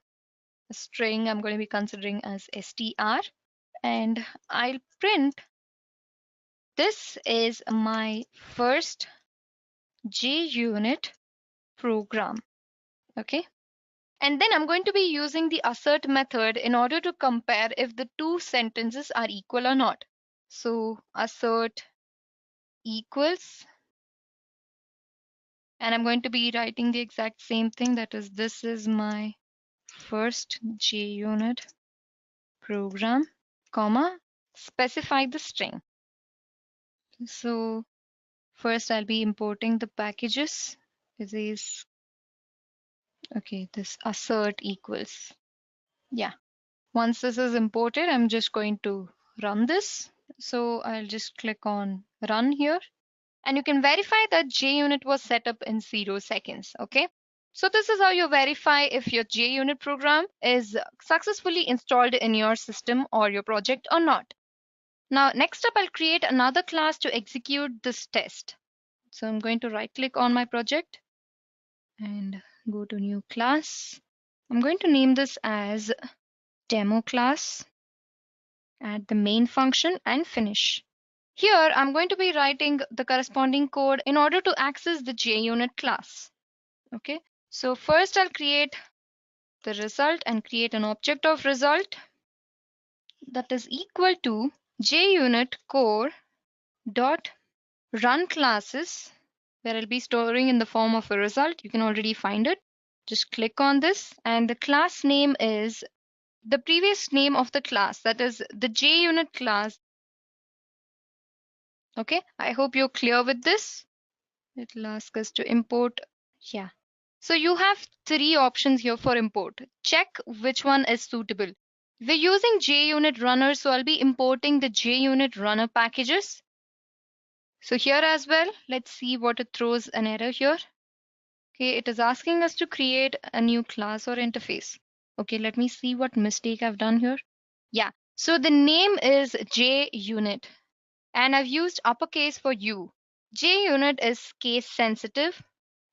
Speaker 5: A string I'm going to be considering as str, and I'll print this is my first JUnit program. Okay. And then I'm going to be using the assert method in order to compare if the two sentences are equal or not. So assert equals, and I'm going to be writing the exact same thing, that is, this is my first JUnit program, comma, specify the string. So first I'll be importing the packages. This is, okay, this assert equals. Yeah. Once this is imported, I'm just going to run this. So I'll just click on run here. And you can verify that JUnit was set up in 0 seconds. Okay. So this is how you verify if your JUnit program is successfully installed in your system or your project or not. Now, next up, I'll create another class to execute this test. So I'm going to right click on my project and go to new class. I'm going to name this as demo class, add the main function and finish. Here, I'm going to be writing the corresponding code in order to access the JUnit class. Okay, so first I'll create the result and create an object of result that is equal to JUnit core dot run classes, where I'll be storing in the form of a result. You can already find it. Just click on this, and the class name is the previous name of the class, that is the JUnit class. Okay, I hope you're clear with this. It'll ask us to import. Yeah. So you have 3 options here for import. Check which one is suitable. We're using JUnit runner, so I'll be importing the JUnit runner packages. So here as well, let's see what it throws an error here. Okay, it is asking us to create a new class or interface. Okay, let me see what mistake I've done here. Yeah, so the name is JUnit and I've used uppercase for U. JUnit is case sensitive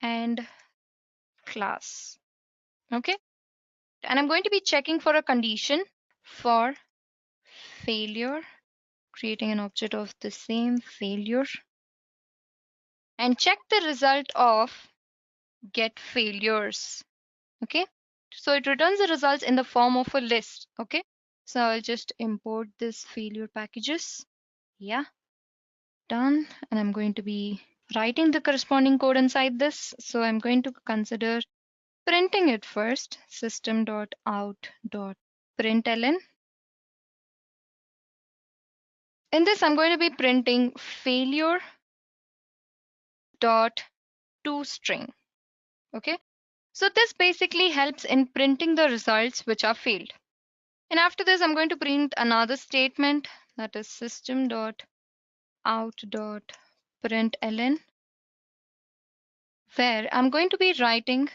Speaker 5: and class. Okay, and I'm going to be checking for a condition for failure, creating an object of the same failure, and check the result of get failures. Okay, so it returns the results in the form of a list. Okay, so I'll just import this failure packages. Yeah, done. And I'm going to be writing the corresponding code inside this. So I'm going to consider printing it first, system.out.println. In this, I'm going to be printing failure dot toString. Okay, so this basically helps in printing the results which are failed. And after this, I'm going to print another statement, that is system.out.println, where I'm going to be writing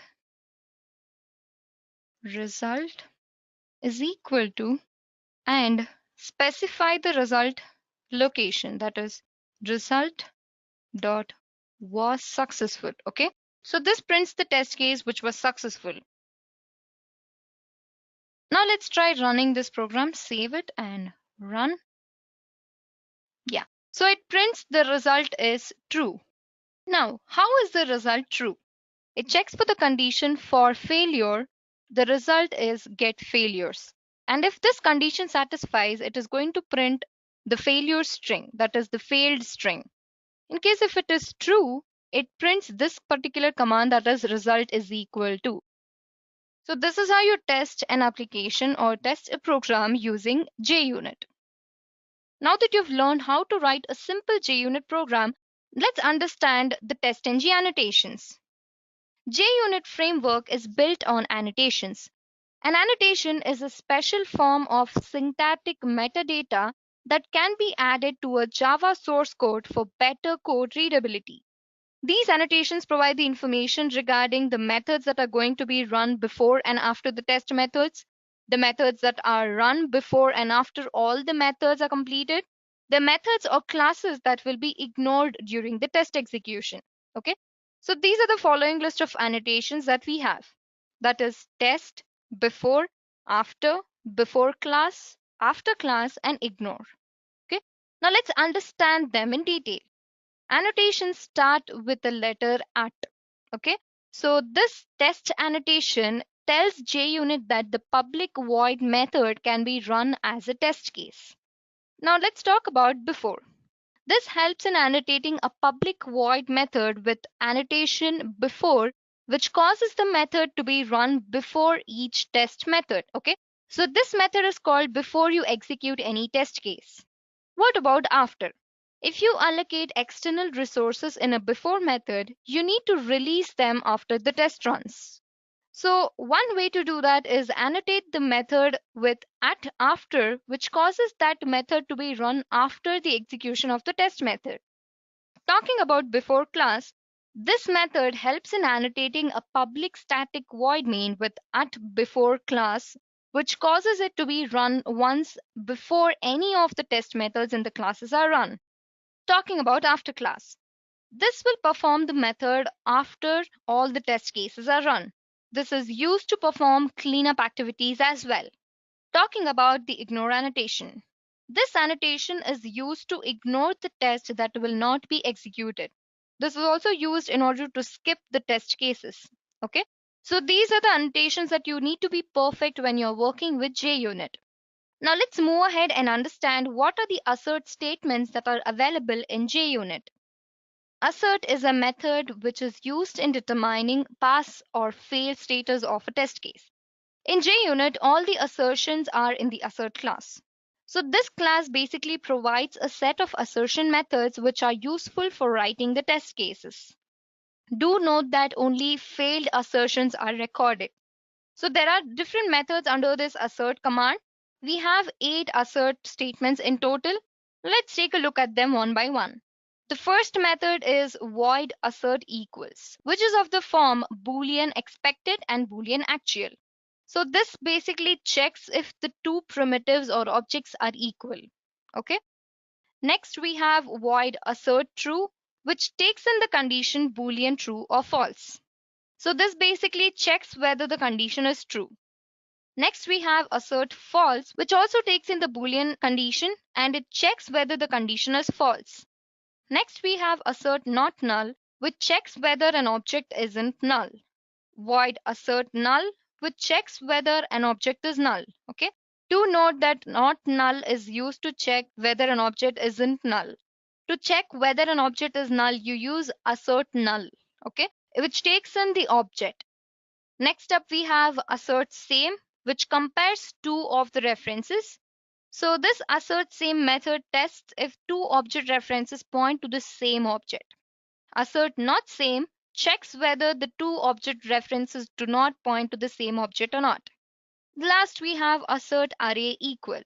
Speaker 5: result is equal to and specify the result location, that is result dot was successful. Okay, so this prints the test case which was successful. Now let's try running this program. Save it and run. Yeah, so it prints the result is true. Now, how is the result true? It checks for the condition for failure. The result is get failures. And if this condition satisfies, it is going to print the failure string, that is the failed string. In case if it is true, it prints this particular command, that is result is equal to. So this is how you test an application or test a program using JUnit. Now that you've learned how to write a simple JUnit program, let's understand the TestNG annotations. JUnit framework is built on annotations. An annotation is a special form of syntactic metadata that can be added to a Java source code for better code readability. These annotations provide the information regarding the methods that are going to be run before and after the test methods, the methods that are run before and after all the methods are completed, the methods or classes that will be ignored during the test execution. Okay, so these are the following list of annotations that we have. That is test, before class, after class, and ignore. Okay, now let's understand them in detail. Annotations start with the letter at. Okay, so this test annotation tells JUnit that the public void method can be run as a test case. Now let's talk about before. This helps in annotating a public void method with annotation before, which causes the method to be run before each test method. Okay, so this method is called before you execute any test case. What about after? If you allocate external resources in a before method, you need to release them after the test runs. So one way to do that is annotate the method with at after, which causes that method to be run after the execution of the test method. Talking about before class, this method helps in annotating a public static void main with at before class, which causes it to be run once before any of the test methods in the classes are run. Talking about after class, this will perform the method after all the test cases are run. This is used to perform cleanup activities as well. Talking about the ignore annotation. This annotation is used to ignore the test that will not be executed. This is also used in order to skip the test cases. Okay, so these are the annotations that you need to be perfect when you're working with JUnit. Now let's move ahead and understand what are the assert statements that are available in JUnit. Assert is a method which is used in determining pass or fail status of a test case. In JUnit, all the assertions are in the assert class. So this class basically provides a set of assertion methods which are useful for writing the test cases. Do note that only failed assertions are recorded. So there are different methods under this assert command. We have 8 assert statements in total. Let's take a look at them one by one. The first method is void assert equals, which is of the form boolean expected and boolean actual. So this basically checks if the two primitives or objects are equal. Okay. Next we have void assert true, which takes in the condition boolean true or false. So this basically checks whether the condition is true. Next we have assert false, which also takes in the boolean condition and it checks whether the condition is false. Next we have assert not null, which checks whether an object isn't null. Void assert null, which checks whether an object is null. Okay. Do note that not null is used to check whether an object isn't null. To check whether an object is null, you use assert null. Okay, which takes in the object. Next up we have assert same, which compares two of the references. So this assert same method tests if two object references point to the same object. Assert not same checks whether the two object references do not point to the same object or not. Last we have assert array equal.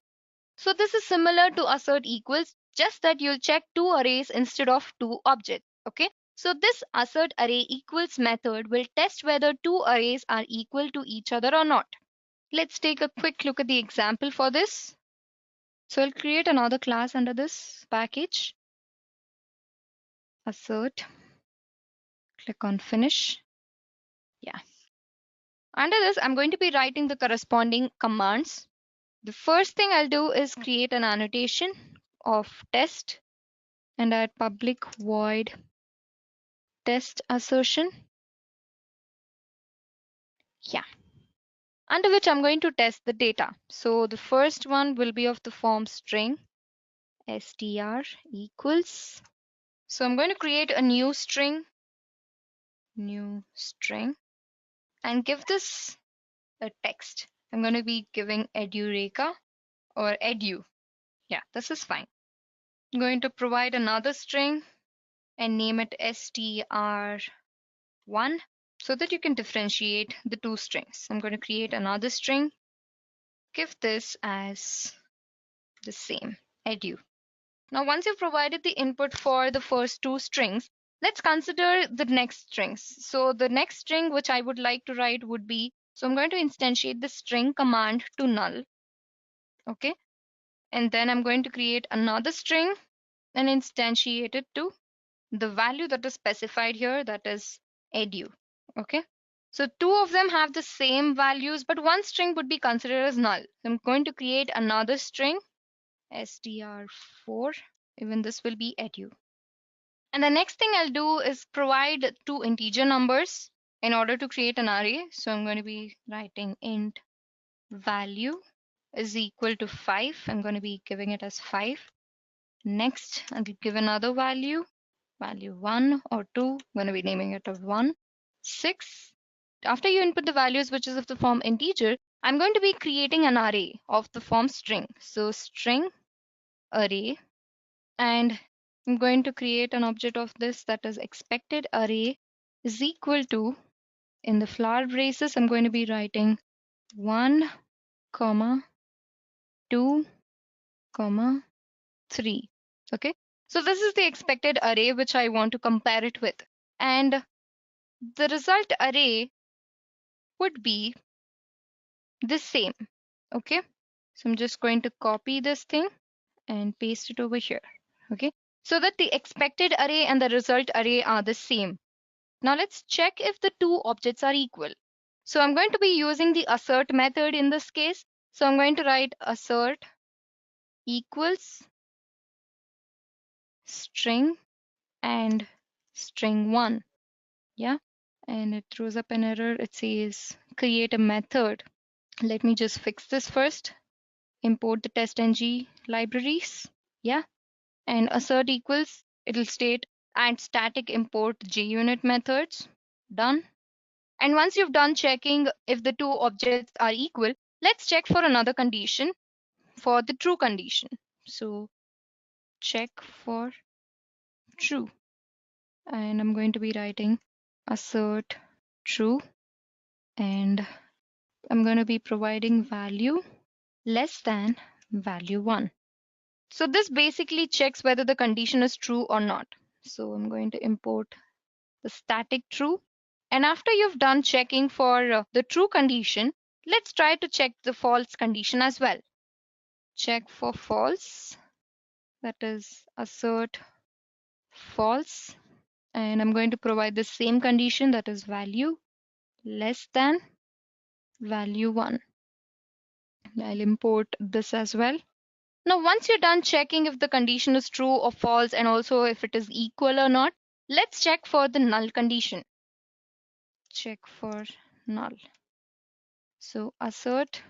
Speaker 5: So this is similar to assert equals, just that you'll check two arrays instead of two objects. Okay, so this assert array equals method will test whether two arrays are equal to each other or not. Let's take a quick look at the example for this. So I'll create another class under this package. Assert. Click on finish. Yeah. Under this, I'm going to be writing the corresponding commands. The first thing I'll do is create an annotation of test and add public void test assertion. Yeah. Under which I'm going to test the data. So the first one will be of the form string str equals. So I'm going to create a new string and give this a text. I'm going to be giving Edureka or edu. Yeah, this is fine. I'm going to provide another string and name it str1 so that you can differentiate the two strings. I'm going to create another string, give this as the same edu. Now once you've provided the input for the first two strings, let's consider the next strings. So the next string which I would like to write would be, so I'm going to instantiate the string command to null. Okay, and then I'm going to create another string and instantiate it to the value that is specified here, that is edu. Okay, so two of them have the same values, but one string would be considered as null. So I'm going to create another string str4, even this will be edu. And the next thing I'll do is provide two integer numbers in order to create an array. So I'm going to be writing int value is equal to 5. I'm going to be giving it as 5. Next, I'll give another value 1 or 2. I'm going to be naming it as 1, 6. After you input the values, which is of the form integer, I'm going to be creating an array of the form string. So string array, and I'm going to create an object of this, that is expected array is equal to, in the flower braces, I'm going to be writing 1, 2, 3. Okay, so this is the expected array which I want to compare it with, and the result array would be the same. Okay, so I'm just going to copy this thing and paste it over here. Okay, so that the expected array and the result array are the same. Now let's check if the two objects are equal. So I'm going to be using the assert method in this case. So I'm going to write assert equals string and string 1. Yeah, and it throws up an error. It says create a method. Let me just fix this first. Import the testng libraries. Yeah, and assert equals, it'll state and static import JUnit methods. Done. And once you've done checking if the two objects are equal, let's check for another condition, for the true condition. So check for true, and I'm going to be writing assert true, and I'm going to be providing value less than value 1. So this basically checks whether the condition is true or not. So I'm going to import the static true. And after you've done checking for the true condition, let's try to check the false condition as well. Check for false, that is assert false. And I'm going to provide the same condition, that is value less than value 1. I'll import this as well. Now, once you're done checking if the condition is true or false, and also if it is equal or not, let's check for the null condition. Check for null. So assert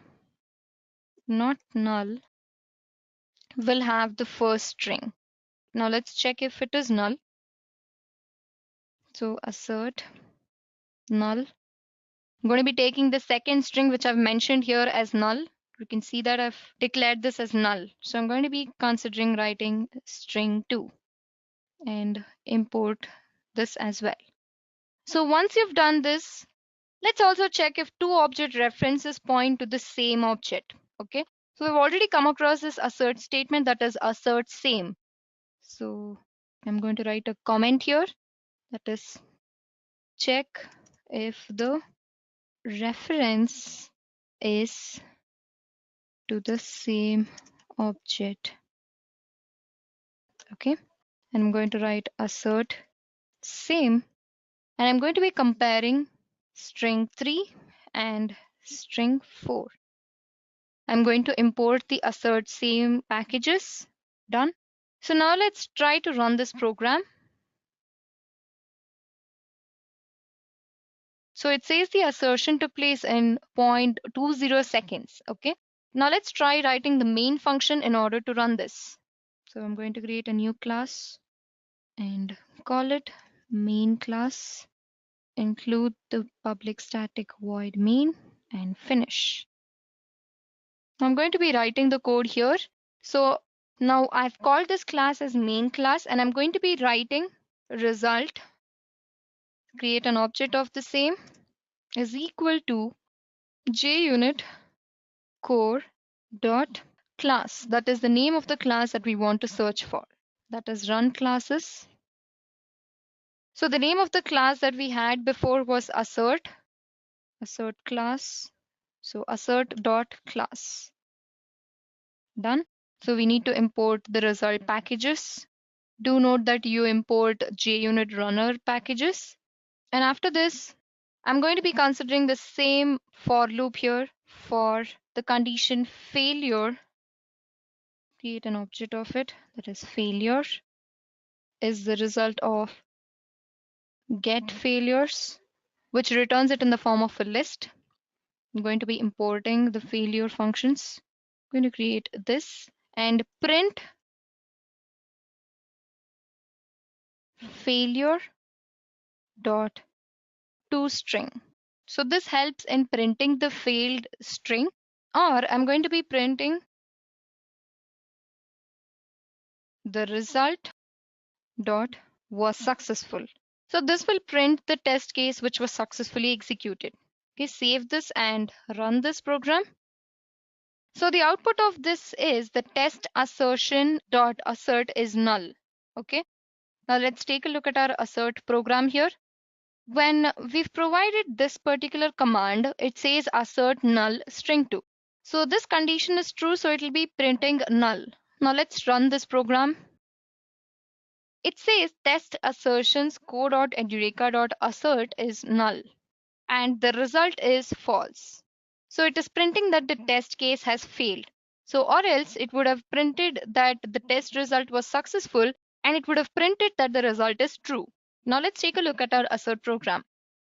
Speaker 5: not null will have the first string. Now let's check if it is null. So assert null. I'm going to be taking the second string which I've mentioned here as null. You can see that I've declared this as null. So I'm going to be considering writing string 2 and import this as well. So once you've done this, let's also check if two object references point to the same object. Okay, so we've already come across this assert statement, that is assert same. So I'm going to write a comment here, that is check if the reference is to the same object. Okay, and I'm going to write assert same, and I'm going to be comparing string 3 and string 4. I'm going to import the assert same packages. Done. So now let's try to run this program. So it says the assertion took place in 0.20 seconds. Okay. Now let's try writing the main function in order to run this. So I'm going to create a new class and call it main class. Include the public static void main and finish. I'm going to be writing the code here. So now I've called this class as main class, and I'm going to be writing result, create an object of the same, is equal to JUnit core dot class. That is the name of the class that we want to search for. That is run classes. So the name of the class that we had before was assert class. So assert dot class. Done. So we need to import the result packages. Do note that you import JUnit runner packages. And after this, I'm going to be considering the same for loop here for the condition failure. Create an object of it, that is failure. is the result of get failures, which returns it in the form of a list. I'm going to be importing the failure functions. I'm going to create this and print failure dot toString. So this helps in printing the failed string, or I'm going to be printing the result dot was successful. So this will print the test case which was successfully executed. Okay, save this and run this program. So the output of this is the test assertion dot assert is null. Okay, now let's take a look at our assert program here. When we've provided this particular command, it says assert null string 2. So this condition is true, so it will be printing null. Now let's run this program. It says test assertions co.edureka.assert is null and the result is false. So it is printing that the test case has failed. So or else it would have printed that the test result was successful and it would have printed that the result is true. Now let's take a look at our assert program.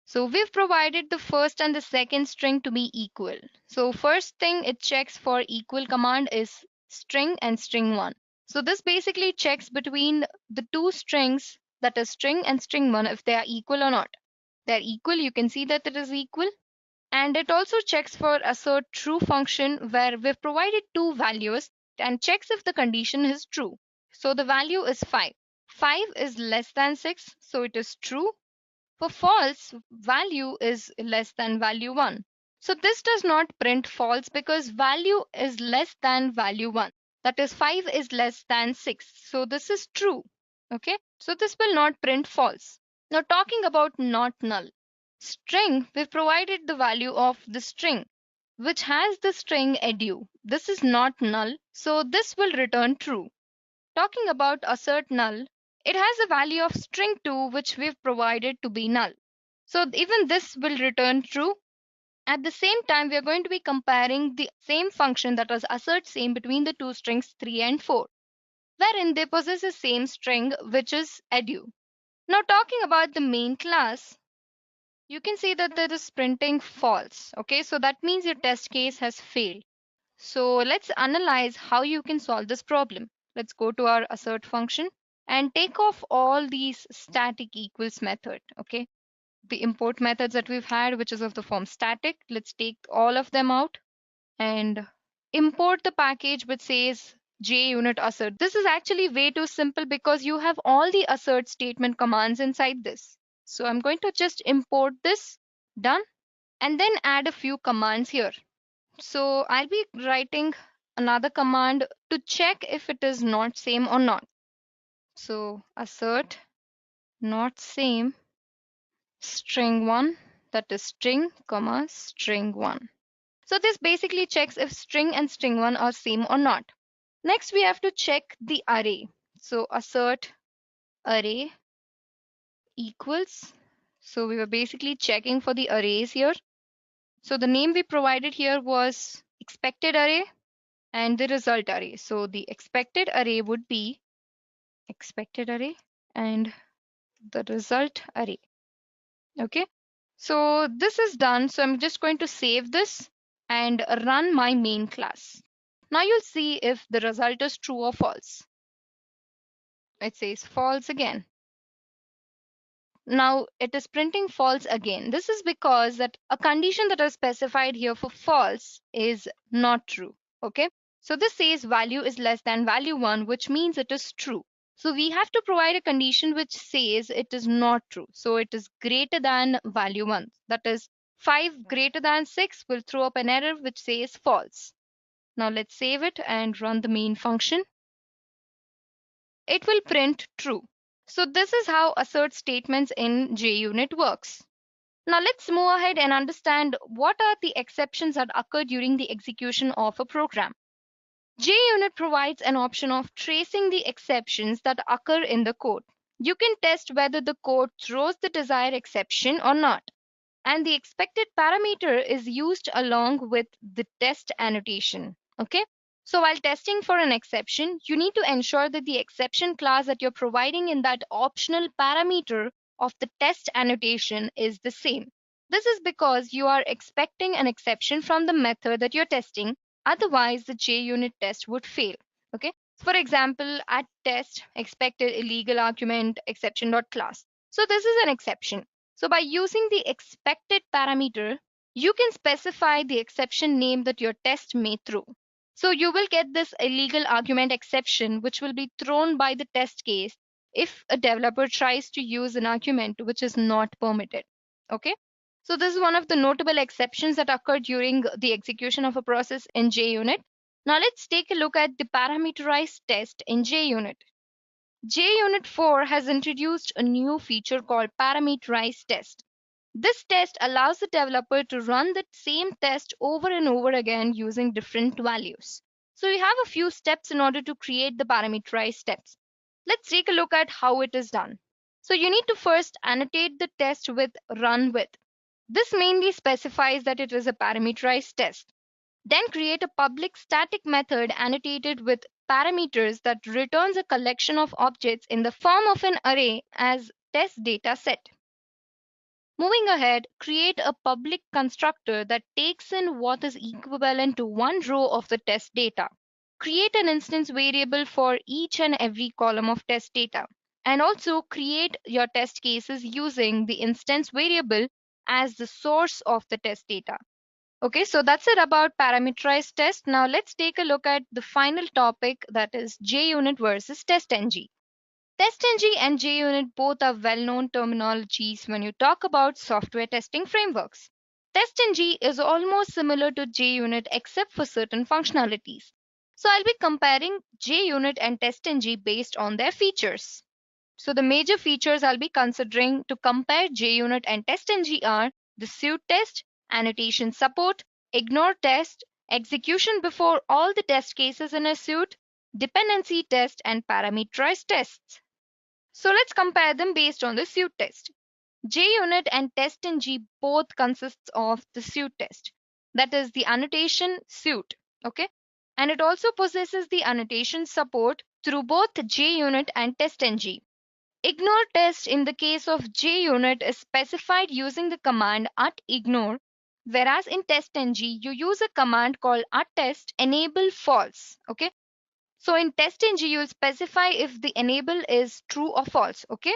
Speaker 5: So we've provided the first and the second string to be equal. So first thing it checks for equal command is string and string 1. So this basically checks between the two strings, that is string and string 1, if they are equal or not. They're equal, you can see that it is equal. And it also checks for assert true function where we've provided two values and checks if the condition is true. So the value is 5. 5 is less than 6, so it is true. For false, value is less than value 1. So this does not print false because value is less than value 1. That is 5 is less than 6. So this is true. Okay, so this will not print false. Now talking about not null. String, we've provided the value of the string, which has the string edu. This is not null, so this will return true. Talking about assert null, it has a value of string 2, which we've provided to be null. So even this will return true. At the same time, we are going to be comparing the same function, that is assert same, between the two strings 3 and 4, wherein they possess the same string, which is edu. Now talking about the main class, you can see that there is printing false. Okay, so that means your test case has failed. So let's analyze how you can solve this problem. Let's go to our assert function and take off all these static equals method. Okay, the import methods that we've had, which is of the form static, let's take all of them out and import the package which says JUnit assert. This is actually way too simple because you have all the assert statement commands inside this. So I'm going to just import this, done, and then add a few commands here. So I'll be writing another command to check if it is not same or not. So assert not same string 1, that is string comma string 1. So this basically checks if string and string 1 are same or not. Next we have to check the array. So assert array equals. So we were basically checking for the arrays here. So the name we provided here was expected array and the result array. So the expected array would be expected array and the result array. Okay, so this is done. So I'm just going to save this and run my main class. Now you'll see if the result is true or false. It says false again. Now it is printing false again. This is because that a condition that is specified here for false is not true. Okay, so this says value is less than value 1, which means it is true. So we have to provide a condition which says it is not true. So it is greater than value 1. That is 5 greater than 6 will throw up an error which says false. Now let's save it and run the main function. It will print true. So this is how assert statements in JUnit works. Now let's move ahead and understand what are the exceptions that occur during the execution of a program. JUnit provides an option of tracing the exceptions that occur in the code. You can test whether the code throws the desired exception or not. And the expected parameter is used along with the test annotation. Okay, So while testing for an exception, you need to ensure that the exception class that you're providing in that optional parameter of the test annotation is the same. This is because you are expecting an exception from the method that you're testing. Otherwise, the JUnit test would fail. Okay. For example, at test expected illegal argument exception.class. So this is an exception. So by using the expected parameter, you can specify the exception name that your test may throw. So you will get this illegal argument exception, which will be thrown by the test case if a developer tries to use an argument which is not permitted. Okay. So this is one of the notable exceptions that occur during the execution of a process in JUnit. Now let's take a look at the parameterized test in JUnit. JUnit 4 has introduced a new feature called parameterized test. This test allows the developer to run the same test over and over again using different values. So we have a few steps in order to create the parameterized steps. Let's take a look at how it is done. So you need to first annotate the test with run with. This mainly specifies that it is a parameterized test. Then create a public static method annotated with parameters that returns a collection of objects in the form of an array as test data set. Moving ahead, create a public constructor that takes in what is equivalent to one row of the test data. Create an instance variable for each and every column of test data. And also create your test cases using the instance variable as the source of the test data. Okay, so that's it about parameterized test. Now let's take a look at the final topic, that is JUnit versus TestNG. TestNG and JUnit both are well-known terminologies when you talk about software testing frameworks. TestNG is almost similar to JUnit except for certain functionalities. So I'll be comparing JUnit and TestNG based on their features. So the major features I'll be considering to compare JUnit and TestNG are the suit test, annotation support, ignore test, execution before all the test cases in a suit, dependency test, and parameterized tests. So let's compare them based on the suit test. JUnit and TestNG both consists of the suit test, that is the annotation suit, okay? And it also possesses the annotation support through both JUnit and TestNG. Ignore test in the case of JUnit is specified using the command @ignore, whereas in TestNG you use a command called @test enable false, okay? So in TestNG, you'll specify if the enable is true or false, okay?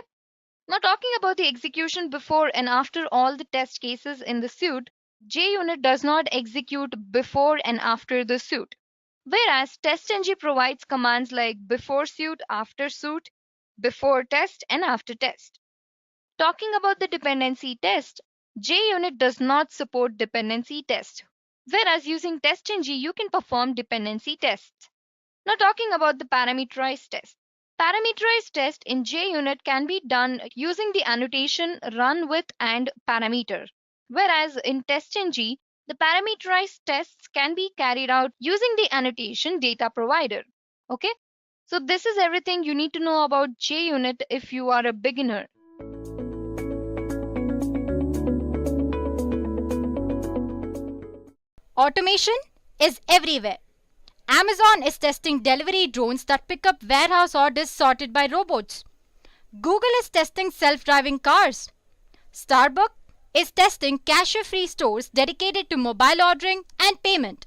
Speaker 5: Now talking about the execution before and after all the test cases in the suit, JUnit does not execute before and after the suit, whereas TestNG provides commands like before suit, after suit, before test, and after test. Talking about the dependency test, JUnit does not support dependency test, whereas using TestNG, you can perform dependency tests. Now talking about the parameterized test. Parameterized test in JUnit can be done using the annotation run with and parameter, whereas in TestNG, the parameterized tests can be carried out using the annotation data provider. Okay, so this is everything you need to know about JUnit if you are a beginner.
Speaker 7: Automation is everywhere. Amazon is testing delivery drones that pick up warehouse orders sorted by robots. Google is testing self-driving cars. Starbucks is testing cashier-free stores dedicated to mobile ordering and payment.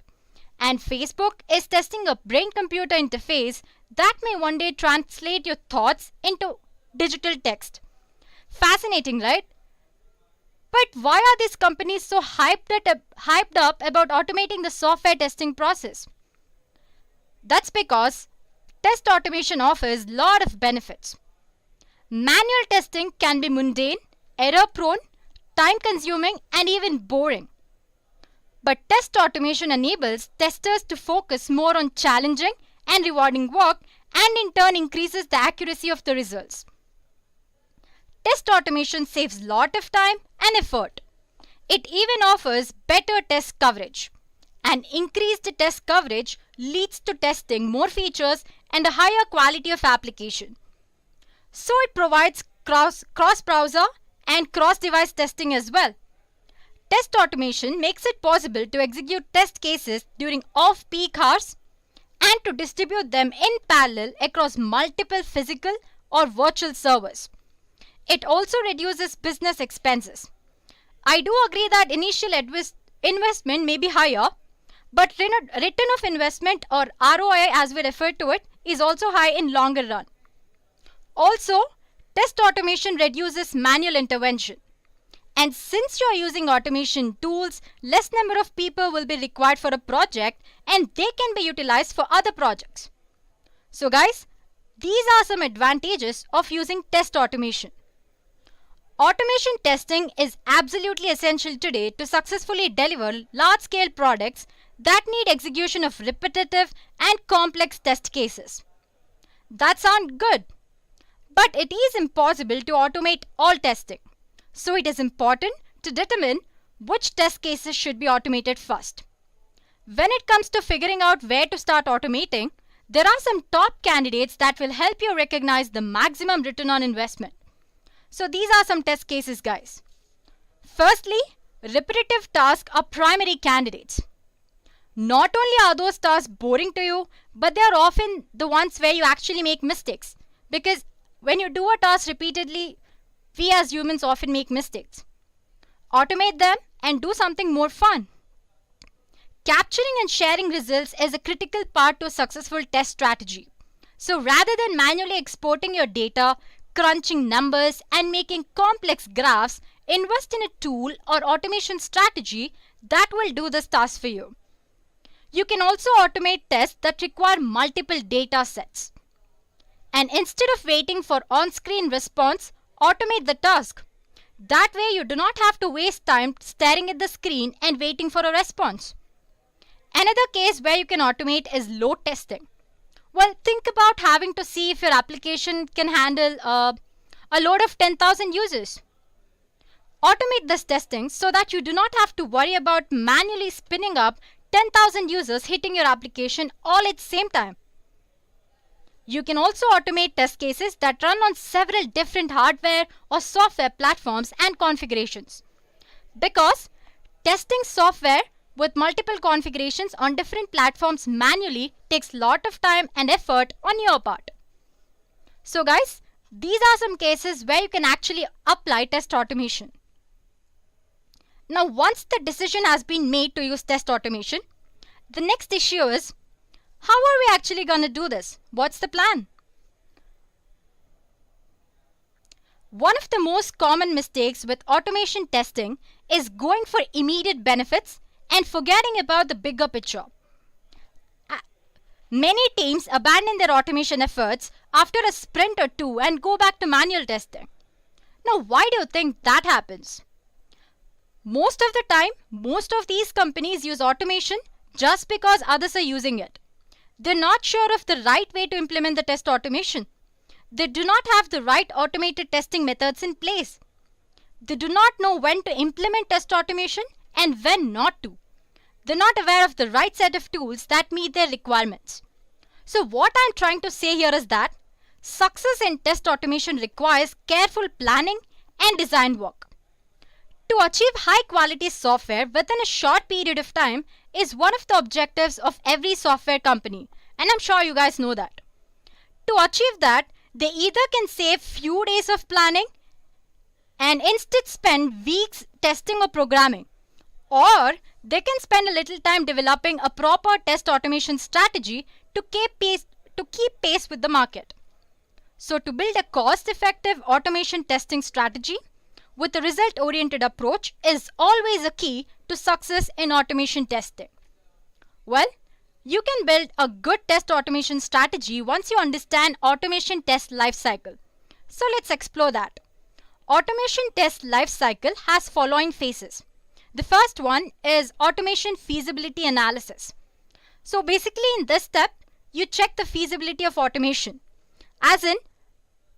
Speaker 7: And Facebook is testing a brain-computer interface that may one day translate your thoughts into digital text. Fascinating, right? But why are these companies so hyped up about automating the software testing process? That's because test automation offers a lot of benefits. Manual testing can be mundane, error-prone, time-consuming, and even boring. But test automation enables testers to focus more on challenging and rewarding work, and in turn increases the accuracy of the results. Test automation saves a lot of time and effort. It even offers better test coverage. And increased test coverage leads to testing more features and a higher quality of application. So it provides cross-browser and cross-device testing as well. Test automation makes it possible to execute test cases during off-peak hours and to distribute them in parallel across multiple physical or virtual servers. It also reduces business expenses. I do agree that initial investment may be higher, but return of investment, or ROI as we refer to it, is also high in longer run. Also, test automation reduces manual intervention. And since you are using automation tools, less number of people will be required for a project and they can be utilized for other projects. So guys, these are some advantages of using test automation. Automation testing is absolutely essential today to successfully deliver large-scale products that need execution of repetitive and complex test cases. That sounds good, but it is impossible to automate all testing. So it is important to determine which test cases should be automated first. When it comes to figuring out where to start automating, there are some top candidates that will help you recognize the maximum return on investment. So these are some test cases, guys. Firstly, repetitive tasks are primary candidates. Not only are those tasks boring to you, but they are often the ones where you actually make mistakes. Because when you do a task repeatedly, we as humans often make mistakes. Automate them and do something more fun. Capturing and sharing results is a critical part to a successful test strategy. So rather than manually exporting your data, crunching numbers and making complex graphs, invest in a tool or automation strategy that will do this task for you. You can also automate tests that require multiple data sets. And instead of waiting for on-screen response, automate the task. That way you do not have to waste time staring at the screen and waiting for a response. Another case where you can automate is load testing. Well, think about having to see if your application can handle a load of 10,000 users. Automate this testing so that you do not have to worry about manually spinning up 10,000 users hitting your application all at the same time. You can also automate test cases that run on several different hardware or software platforms and configurations. Because testing software with multiple configurations on different platforms manually takes a lot of time and effort on your part. So guys, these are some cases where you can actually apply test automation. Now once the decision has been made to use test automation, the next issue is, how are we actually going to do this? What's the plan? One of the most common mistakes with automation testing is going for immediate benefits and forgetting about the bigger picture. Many teams abandon their automation efforts after a sprint or two and go back to manual testing. Now, why do you think that happens? Most of the time, most of these companies use automation just because others are using it. They're not sure of the right way to implement the test automation. They do not have the right automated testing methods in place. They do not know when to implement test automation and when not to. They're not aware of the right set of tools that meet their requirements. So what I'm trying to say here is that success in test automation requires careful planning and design work. To achieve high quality software within a short period of time is one of the objectives of every software company, and I'm sure you guys know that. To achieve that, they either can save few days of planning and instead spend weeks testing or programming, or they can spend a little time developing a proper test automation strategy to keep pace with the market. So to build a cost-effective automation testing strategy with a result-oriented approach is always a key to success in automation testing. Well, you can build a good test automation strategy once you understand automation test lifecycle. So let's explore that. Automation test lifecycle has following phases. The first one is automation feasibility analysis. So basically in this step, you check the feasibility of automation. As in,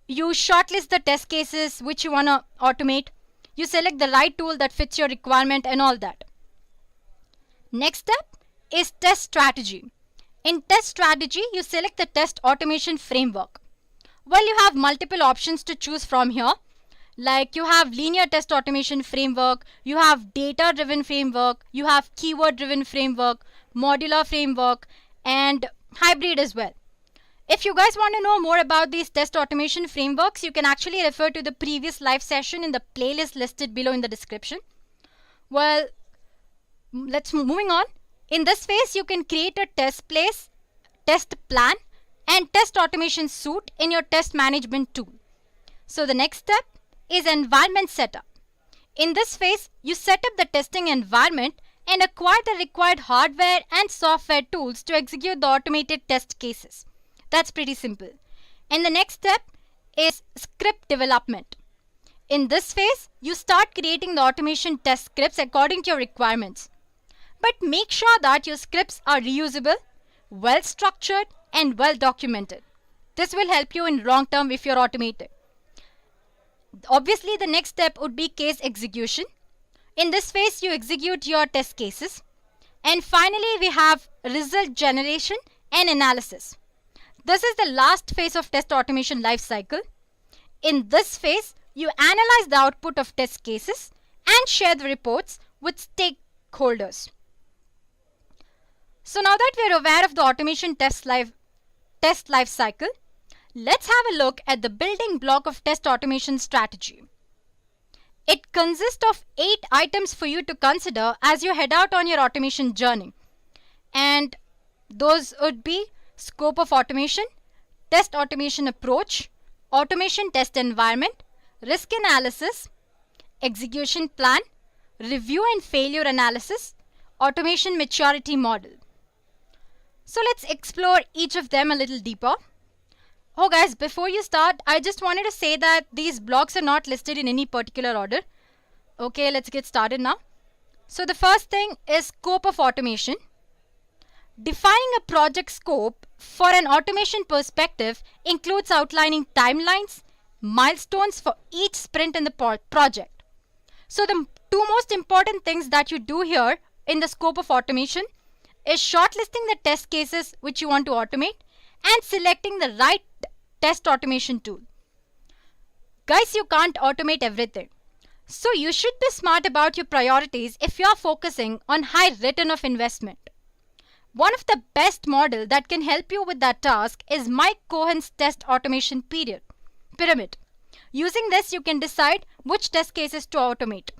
Speaker 7: you shortlist the test cases which you want to automate. You select the right tool that fits your requirement and all that. Next step is test strategy. In test strategy, you select the test automation framework. Well, you have multiple options to choose from here. Like you have linear test automation framework, you have data-driven framework, you have keyword-driven framework, modular framework, and hybrid as well. If you guys want to know more about these test automation frameworks, you can actually refer to the previous live session in the playlist listed below in the description. Well, moving on. In this phase, you can create a test place, test plan, and test automation suite in your test management tool. So the next step is environment setup. In this phase, you set up the testing environment and acquire the required hardware and software tools to execute the automated test cases. That's pretty simple. And the next step is script development. In this phase, you start creating the automation test scripts according to your requirements. But make sure that your scripts are reusable, well structured, and well documented. This will help you in long term if you're automating. Obviously, the next step would be case execution. In this phase, you execute your test cases. And finally, we have result generation and analysis. This is the last phase of test automation lifecycle. In this phase, you analyze the output of test cases and share the reports with stakeholders. So now that we are aware of the automation test lifecycle, let's have a look at the building block of test automation strategy. It consists of 8 items for you to consider as you head out on your automation journey. And those would be scope of automation, test automation approach, automation test environment, risk analysis, execution plan, review and failure analysis, automation maturity model. So let's explore each of them a little deeper. Oh guys, before you start, I just wanted to say that these blocks are not listed in any particular order. Okay, let's get started now. So the first thing is scope of automation. Defining a project scope for an automation perspective includes outlining timelines, milestones for each sprint in the project. So the 2 most important things that you do here in the scope of automation is shortlisting the test cases which you want to automate and selecting the right test automation tool. Guys, you can't automate everything. So you should be smart about your priorities if you are focusing on high return of investment. One of the best models that can help you with that task is Mike Cohen's test automation pyramid. Using this, you can decide which test cases to automate.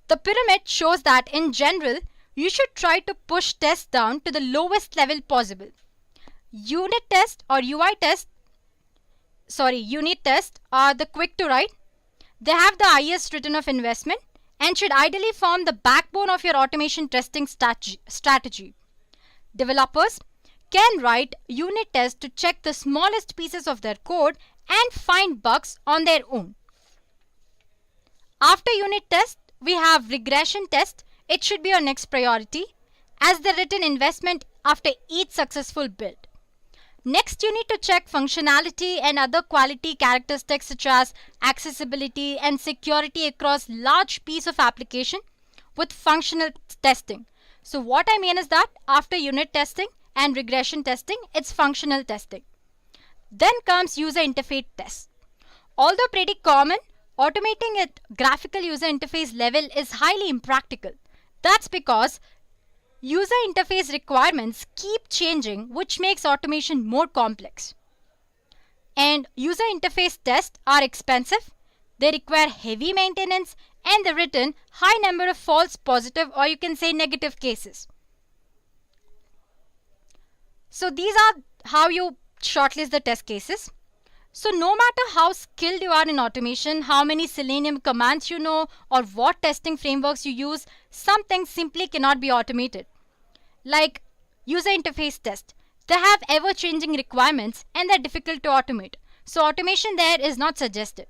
Speaker 7: The pyramid shows that in general, you should try to push tests down to the lowest level possible. Unit tests are the quick to write. They have the highest return of investment and should ideally form the backbone of your automation testing strategy. Developers can write unit tests to check the smallest pieces of their code and find bugs on their own. After unit test, we have regression test. It should be our next priority as the return investment after each successful build. Next, you need to check functionality and other quality characteristics such as accessibility and security across large piece of application with functional testing. So what I mean is that after unit testing and regression testing, it's functional testing. Then comes user interface tests. Although pretty common, automating at graphical user interface level is highly impractical. That's because user interface requirements keep changing, which makes automation more complex. And user interface tests are expensive, they require heavy maintenance, and they return high number of false positive or you can say negative cases. So these are how you shortlist the test cases. So no matter how skilled you are in automation, how many Selenium commands you know, or what testing frameworks you use, some things simply cannot be automated. Like user interface test. They have ever-changing requirements and they're difficult to automate. So automation there is not suggested.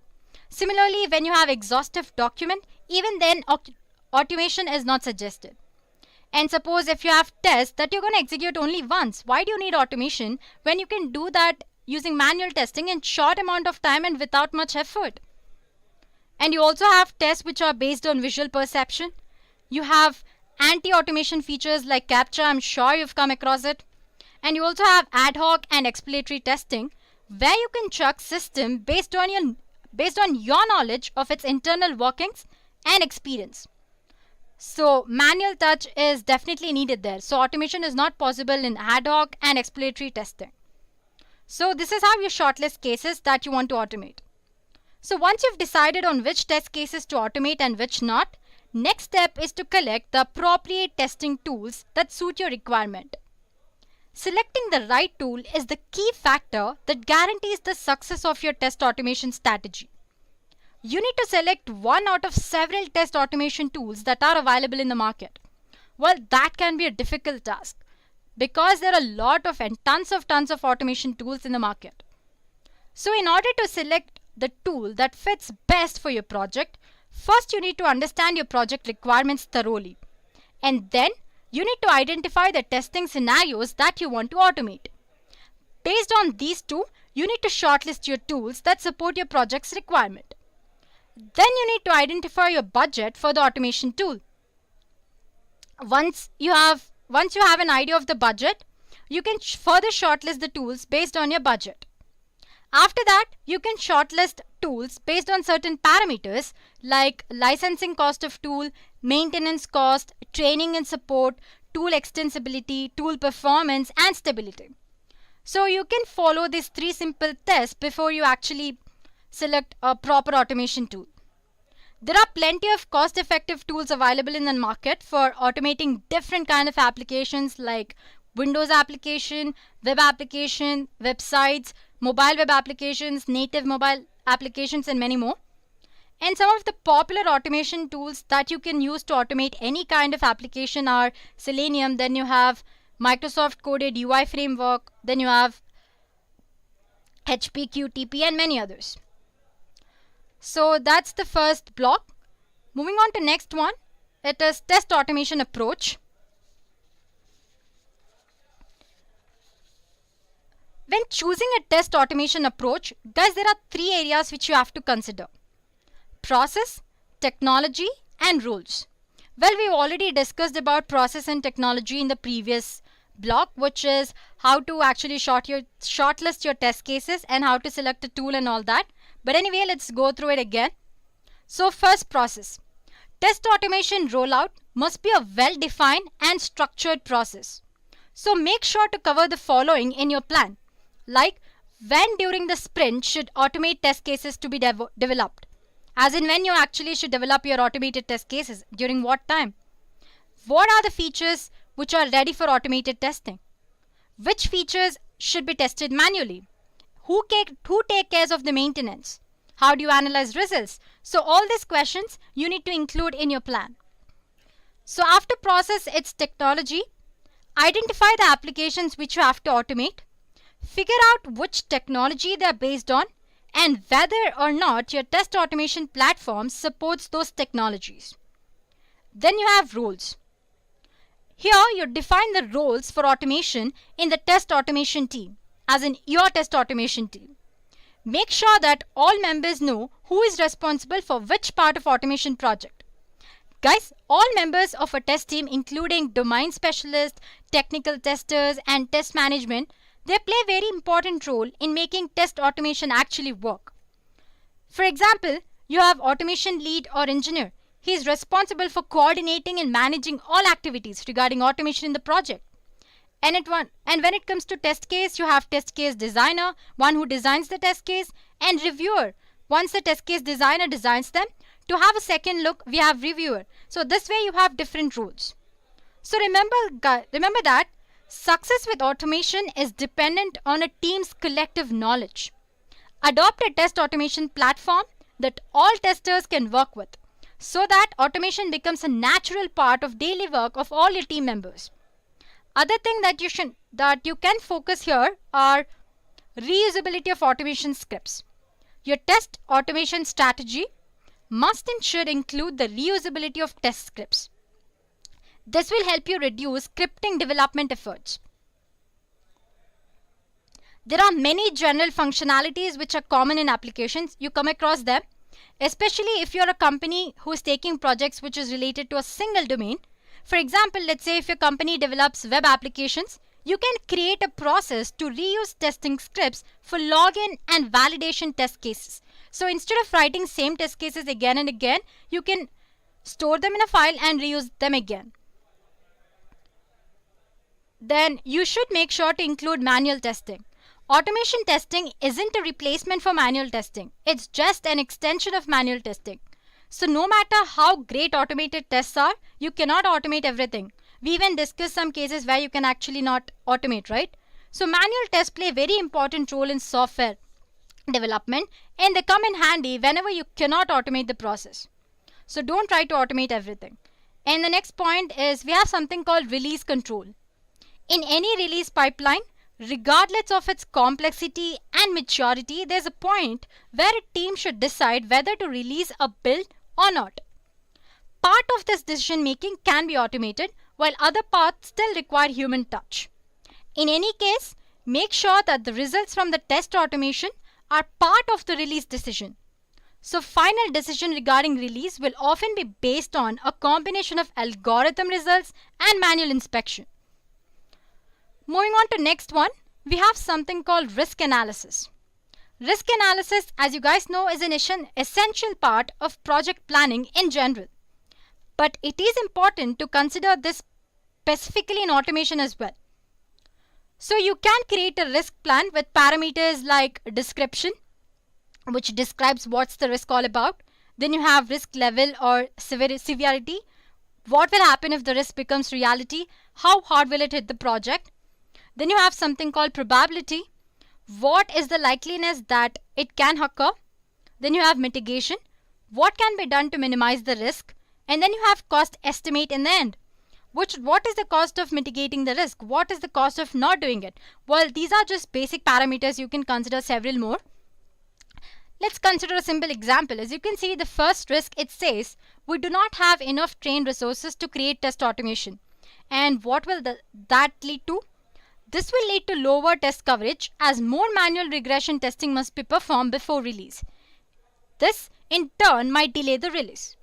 Speaker 7: Similarly, when you have exhaustive document, even then automation is not suggested. And suppose if you have tests that you're going to execute only once, why do you need automation when you can do that using manual testing in short amount of time and without much effort? And you also have tests which are based on visual perception. You have anti-automation features like CAPTCHA, I'm sure you've come across it. And you also have ad hoc and exploratory testing where you can chuck system based on your knowledge of its internal workings and experience. So manual touch is definitely needed there. So automation is not possible in ad hoc and exploratory testing. So this is how you shortlist cases that you want to automate. So once you've decided on which test cases to automate and which not, next step is to collect the appropriate testing tools that suit your requirement. Selecting the right tool is the key factor that guarantees the success of your test automation strategy. You need to select one out of several test automation tools that are available in the market. Well, that can be a difficult task because there are a lot of and tons of automation tools in the market. So in order to select the tool that fits best for your project, first you need to understand your project requirements thoroughly. And then you need to identify the testing scenarios that you want to automate. Based on these two, you need to shortlist your tools that support your project's requirement. Then you need to identify your budget for the automation tool. Once you have an idea of the budget, you can further shortlist the tools based on your budget. After that, you can shortlist tools based on certain parameters like licensing cost of tool, maintenance cost, training and support, tool extensibility, tool performance, and stability. So you can follow these 3 simple tests before you actually select a proper automation tool. There are plenty of cost-effective tools available in the market for automating different kind of applications like Windows application, web application, websites, mobile web applications, native mobile applications, and many more. And some of the popular automation tools that you can use to automate any kind of application are Selenium, then you have Microsoft coded UI framework, then you have 𝐻𝐵-𝐾𝐼, and many others. So that's the first block. Moving on to next one, it is test automation approach. When choosing a test automation approach, guys, there are 3 areas which you have to consider: process, technology, and rules. Well, we've already discussed about process and technology in the previous block, which is how to actually shortlist your test cases and how to select a tool and all that. But anyway, let's go through it again. So first, process. Test automation rollout must be a well-defined and structured process. So make sure to cover the following in your plan. Like, when during the sprint should automate test cases to be developed? As in when you actually should develop your automated test cases, during what time? What are the features which are ready for automated testing? Which features should be tested manually? Who take care of the maintenance? How do you analyze results? So all these questions you need to include in your plan. So after process, it's technology. Identify the applications which you have to automate. Figure out which technology they are based on and whether or not your test automation platform supports those technologies. Then you have roles. Here you define the roles for automation in the test automation team, as in your test automation team. Make sure that all members know who is responsible for which part of automation project. Guys, all members of a test team, including domain specialists, technical testers, and test management, they play a very important role in making test automation actually work. For example, you have automation lead or engineer. He is responsible for coordinating and managing all activities regarding automation in the project. And when it comes to test case, you have test case designer, one who designs the test case, and reviewer. Once the test case designer designs them, to have a second look, we have reviewer. So this way you have different roles. So remember that success with automation is dependent on a team's collective knowledge. Adopt a test automation platform that all testers can work with, so that automation becomes a natural part of daily work of all your team members. Other thing that you can focus here are reusability of automation scripts. Your test automation strategy must include the reusability of test scripts. This will help you reduce scripting development efforts. There are many general functionalities which are common in applications. You come across them, especially if you're a company who is taking projects which is related to a single domain. For example, let's say if your company develops web applications, you can create a process to reuse testing scripts for login and validation test cases. So instead of writing same test cases again and again, you can store them in a file and reuse them again. Then you should make sure to include manual testing. Automation testing isn't a replacement for manual testing. It's just an extension of manual testing. So no matter how great automated tests are, you cannot automate everything. We even discussed some cases where you can actually not automate, right? So manual tests play a very important role in software development, and they come in handy whenever you cannot automate the process. So don't try to automate everything. And the next point is we have something called release control. In any release pipeline, regardless of its complexity and maturity, there's a point where a team should decide whether to release a build or not. Part of this decision making can be automated, while other parts still require human touch. In any case, make sure that the results from the test automation are part of the release decision. So final decision regarding release will often be based on a combination of algorithm results and manual inspection. Moving on to next one, we have something called risk analysis. Risk analysis, as you guys know, is an essential part of project planning in general. But it is important to consider this specifically in automation as well. So you can create a risk plan with parameters like description, which describes what's the risk all about. Then you have risk level or severity. What will happen if the risk becomes reality? How hard will it hit the project? Then you have something called probability. What is the likeliness that it can occur? Then you have mitigation. What can be done to minimize the risk? And then you have cost estimate in the end. What is the cost of mitigating the risk? What is the cost of not doing it? Well, these are just basic parameters. You can consider several more. Let's consider a simple example. As you can see, the first risk, it says we do not have enough trained resources to create test automation. And what will that lead to? This will lead to lower test coverage as more manual regression testing must be performed before release. This, in turn, might delay the release.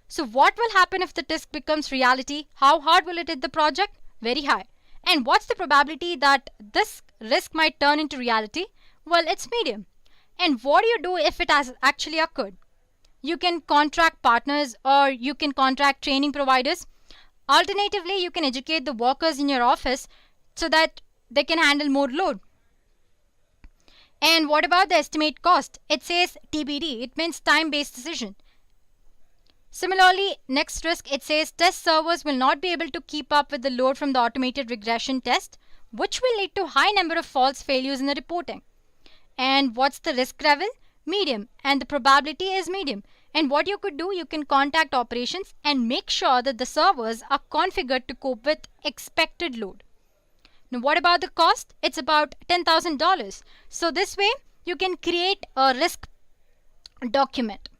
Speaker 7: So what will happen if the test becomes reality? How hard will it hit the project? Very high. And what's the probability that this risk might turn into reality? Well, it's medium. And what do you do if it has actually occurred? You can contract partners or you can contract training providers. Alternatively, you can educate the workers in your office so that they can handle more load. And what about the estimate cost? It says TBD. It means time-based decision. Similarly, next risk, it says test servers will not be able to keep up with the load from the automated regression test, which will lead to high number of false failures in the reporting. And what's the risk level? Medium. And the probability is medium. And what you could do, you can contact operations and make sure that the servers are configured to cope with expected load. Now, what about the cost? It's about $10,000. So this way, you can create a risk document.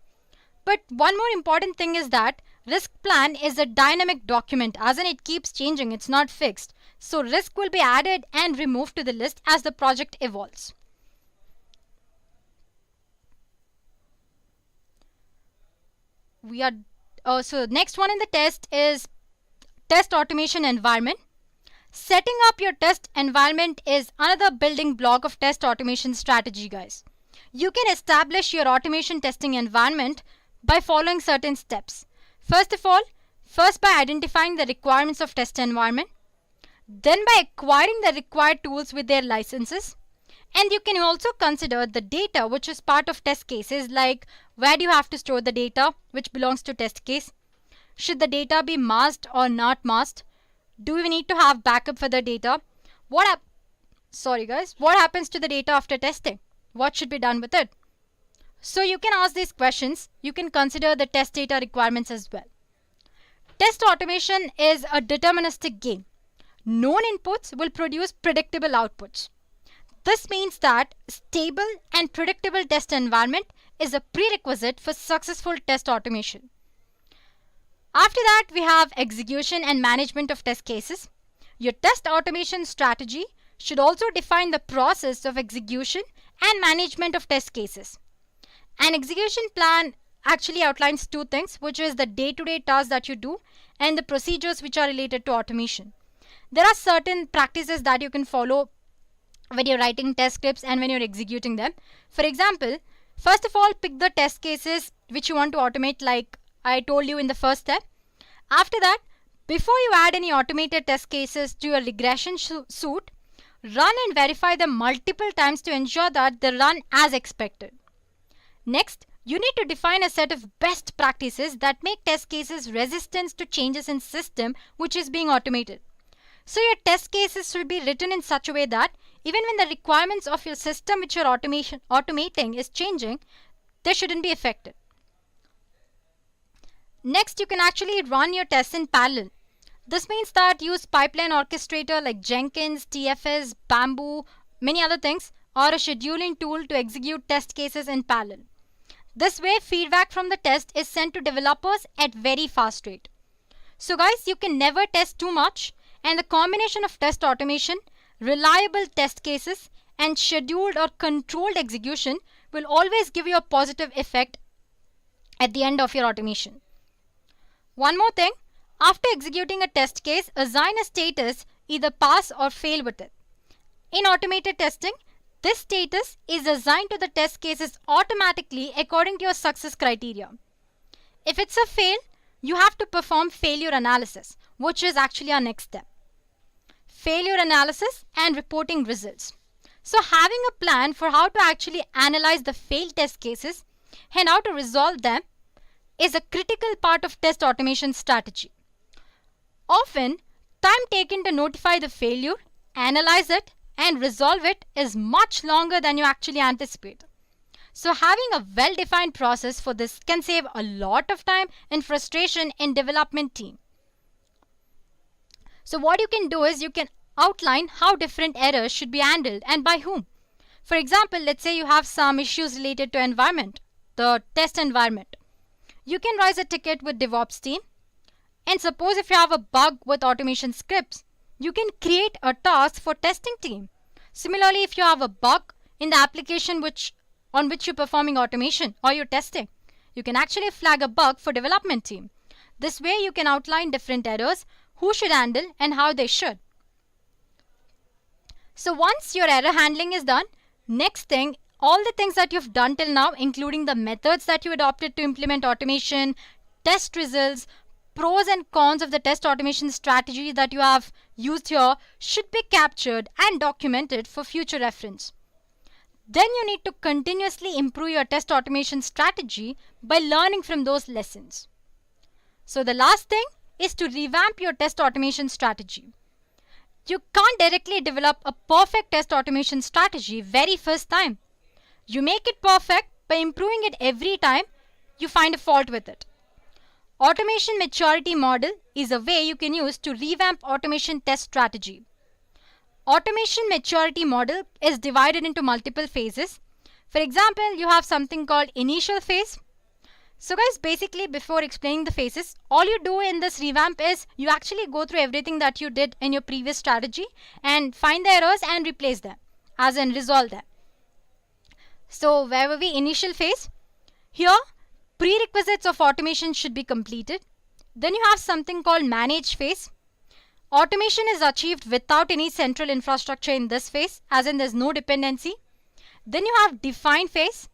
Speaker 7: But one more important thing is that risk plan is a dynamic document, as in it keeps changing, it's not fixed. So risk will be added and removed to the list as the project evolves. So next one in the test is test automation environment. Setting up your test environment is another building block of test automation strategy, guys. You can establish your automation testing environment by following certain steps. First by identifying the requirements of test environment, then by acquiring the required tools with their licenses, and you can also consider the data which is part of test cases, like where do you have to store the data which belongs to test case? Should the data be masked or not masked? Do we need to have backup for the data? What happens to the data after testing? What should be done with it? So you can ask these questions. You can consider the test data requirements as well. Test automation is a deterministic game. Known inputs will produce predictable outputs. This means that stable and predictable test environment is a prerequisite for successful test automation. After that, we have execution and management of test cases. Your test automation strategy should also define the process of execution and management of test cases. An execution plan actually outlines two things, which is the day-to-day tasks that you do and the procedures which are related to automation. There are certain practices that you can follow when you're writing test scripts and when you're executing them. For example, first of all, pick the test cases which you want to automate, like I told you in the first step. After that, before you add any automated test cases to your regression suite, run and verify them multiple times to ensure that they run as expected. Next, you need to define a set of best practices that make test cases resistant to changes in system which is being automated. So your test cases should be written in such a way that even when the requirements of your system which you're automating is changing, they shouldn't be affected. Next, you can actually run your tests in parallel. This means that use pipeline orchestrator like Jenkins, TFS, Bamboo, many other things, or a scheduling tool to execute test cases in parallel. This way, feedback from the test is sent to developers at very fast rate. So guys, you can never test too much, and the combination of test automation, reliable test cases, and scheduled or controlled execution will always give you a positive effect at the end of your automation. One more thing, after executing a test case, assign a status, either pass or fail with it. In automated testing, this status is assigned to the test cases automatically according to your success criteria. If it's a fail, you have to perform failure analysis, which is actually our next step. Failure analysis and reporting results. So having a plan for how to actually analyze the failed test cases and how to resolve them is a critical part of test automation strategy. Often, time taken to notify the failure, analyze it, and resolve it is much longer than you actually anticipate. So having a well-defined process for this can save a lot of time and frustration in development team. So what you can do is you can outline how different errors should be handled and by whom. For example, let's say you have some issues related to environment, the test environment. You can raise a ticket with DevOps team. And suppose if you have a bug with automation scripts, you can create a task for testing team. Similarly, if you have a bug in the application on which you're performing automation or you're testing, you can actually flag a bug for development team. This way you can outline different errors, who should handle and how they should. So once your error handling is done, next thing, all the things that you've done till now, including the methods that you adopted to implement automation, test results, pros and cons of the test automation strategy that you have used here should be captured and documented for future reference. Then you need to continuously improve your test automation strategy by learning from those lessons. So the last thing is to revamp your test automation strategy. You can't directly develop a perfect test automation strategy very first time. You make it perfect by improving it every time you find a fault with it. Automation maturity model is a way you can use to revamp automation test strategy. Automation maturity model is divided into multiple phases. For example, you have something called initial phase. So guys, basically before explaining the phases, all you do in this revamp is you actually go through everything that you did in your previous strategy and find the errors and replace them, as in resolve them. So where were we? Initial phase. Here, prerequisites of automation should be completed. Then you have something called manage phase. Automation is achieved without any central infrastructure in this phase, as in there's no dependency. Then you have define phase.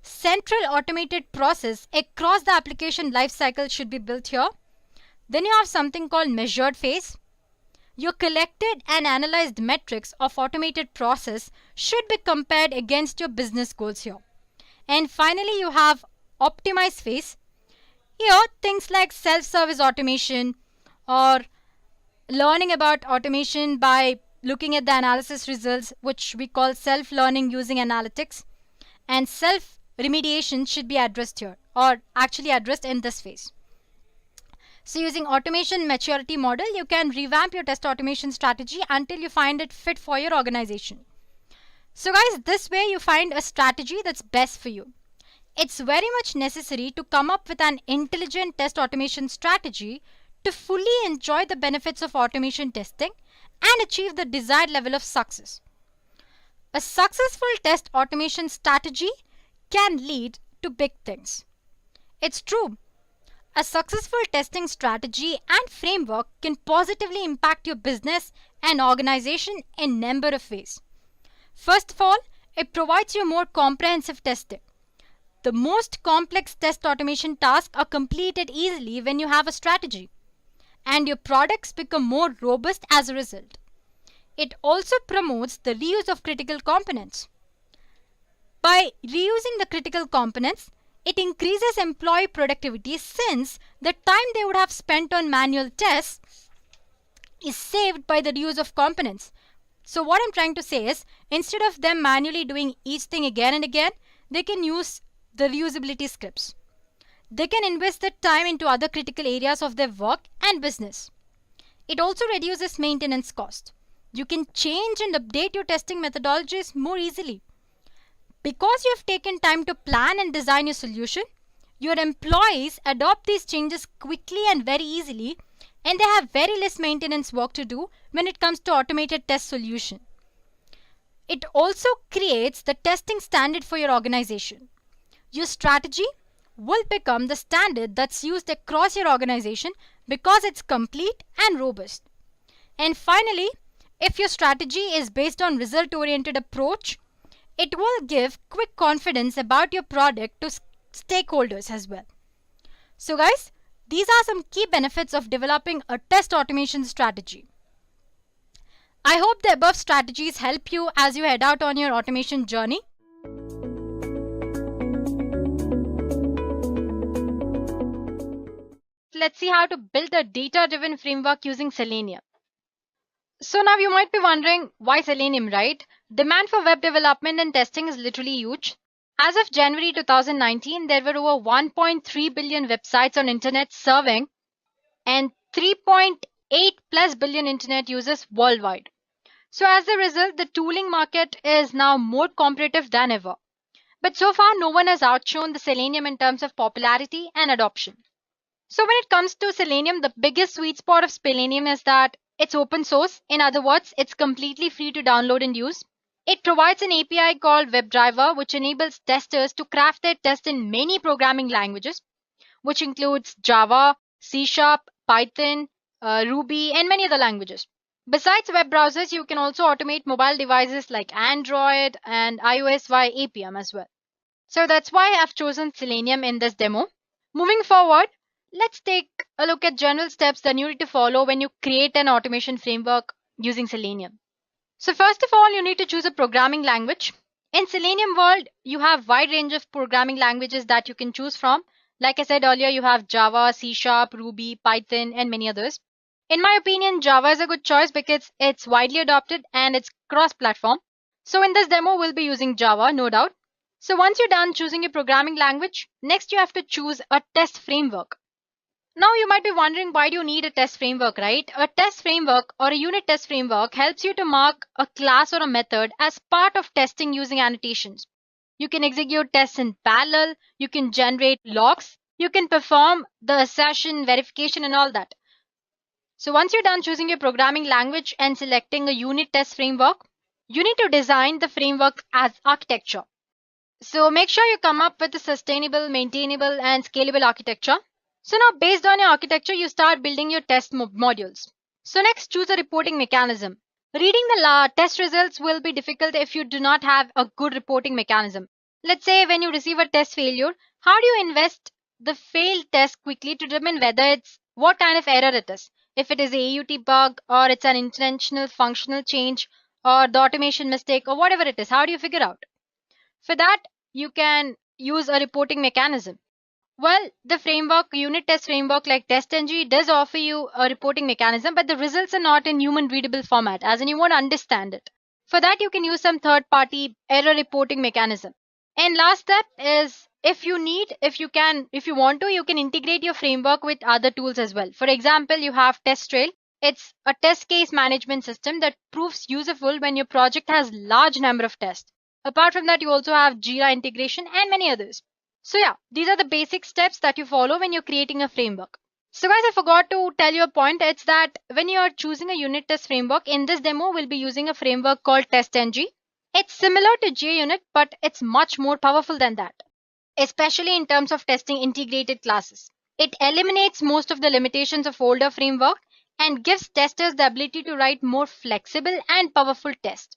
Speaker 7: Central automated process across the application lifecycle should be built here. Then you have something called measured phase. Your collected and analyzed metrics of automated process should be compared against your business goals here. And finally, you have optimize phase. Here, things like self-service automation or learning about automation by looking at the analysis results, which we call self-learning using analytics, and self-remediation should be addressed here, or actually addressed in this phase. So using automation maturity model, you can revamp your test automation strategy until you find it fit for your organization. So guys, this way you find a strategy that's best for you. It's very much necessary to come up with an intelligent test automation strategy to fully enjoy the benefits of automation testing and achieve the desired level of success. A successful test automation strategy can lead to big things. It's true. A successful testing strategy and framework can positively impact your business and organization in a number of ways. First of all, it provides you more comprehensive testing. The most complex test automation tasks are completed easily when you have a strategy, and your products become more robust as a result. It also promotes the reuse of critical components. By reusing the critical components, it increases employee productivity since the time they would have spent on manual tests is saved by the reuse of components. So what I'm trying to say is, instead of them manually doing each thing again and again, they can use the reusability scripts. They can invest their time into other critical areas of their work and business. It also reduces maintenance cost. You can change and update your testing methodologies more easily. Because you have taken time to plan and design your solution, your employees adopt these changes quickly and very easily, and they have very less maintenance work to do when it comes to automated test solution. It also creates the testing standard for your organization. Your strategy will become the standard that's used across your organization because it's complete and robust. And finally, if your strategy is based on result-oriented approach, it will give quick confidence about your product to stakeholders as well. So guys, these are some key benefits of developing a test automation strategy. I hope the above strategies help you as you head out on your automation journey.
Speaker 4: Let's see how to build a data-driven framework using Selenium. So now you might be wondering, why Selenium, right? Demand for web development and testing is literally huge. As of January 2019, there were over 1.3 billion websites on internet serving and 3.8 plus billion internet users worldwide. So as a result, the tooling market is now more competitive than ever. But so far, no one has outshone the Selenium in terms of popularity and adoption. So when it comes to Selenium, the biggest sweet spot of Selenium is that it's open source. In other words, it's completely free to download and use. It provides an API called WebDriver, which enables testers to craft their tests in many programming languages, which includes Java, C#, Python, Ruby, and many other languages. Besides web browsers, you can also automate mobile devices like Android and iOS via APM as well. So that's why I've chosen Selenium in this demo. Moving forward, let's take a look at general steps that you need to follow when you create an automation framework using Selenium. So first of all, you need to choose a programming language. In Selenium world, you have wide range of programming languages that you can choose from. Like I said earlier, you have Java, C#, Ruby, Python, and many others. In my opinion, Java is a good choice because it's widely adopted and it's cross-platform. So in this demo, we'll be using Java, no doubt. So once you're done choosing your programming language, next you have to choose a test framework. Now you might be wondering, why do you need a test framework, right? A test framework or a unit test framework helps you to mark a class or a method as part of testing using annotations. You can execute tests in parallel, you can generate logs, you can perform the assertion, verification, and all that. So once you're done choosing your programming language and selecting a unit test framework, you need to design the framework as architecture. So make sure you come up with a sustainable, maintainable, and scalable architecture. So now based on your architecture, you start building your test modules. So next, choose a reporting mechanism. Reading the test results will be difficult if you do not have a good reporting mechanism. Let's say when you receive a test failure, how do you invest the failed test quickly to determine whether it's what kind of error it is? If it is a AUT bug or it's an intentional functional change or the automation mistake or whatever it is, how do you figure out? For that, you can use a reporting mechanism. Well, the framework, unit test framework like TestNG does offer you a reporting mechanism, but the results are not in human readable format, as in you won't understand it. For that, you can use some third-party error reporting mechanism. And last step is, if you want to, you can integrate your framework with other tools as well. For example, you have TestRail. It's a test case management system that proves useful when your project has large number of tests. Apart from that, you also have Jira integration and many others. So yeah, these are the basic steps that you follow when you're creating a framework. So guys, I forgot to tell you a point. It's that when you are choosing a unit test framework, in this demo, we'll be using a framework called TestNG. It's similar to JUnit, but it's much more powerful than that, especially in terms of testing integrated classes. It eliminates most of the limitations of older framework and gives testers the ability to write more flexible and powerful tests.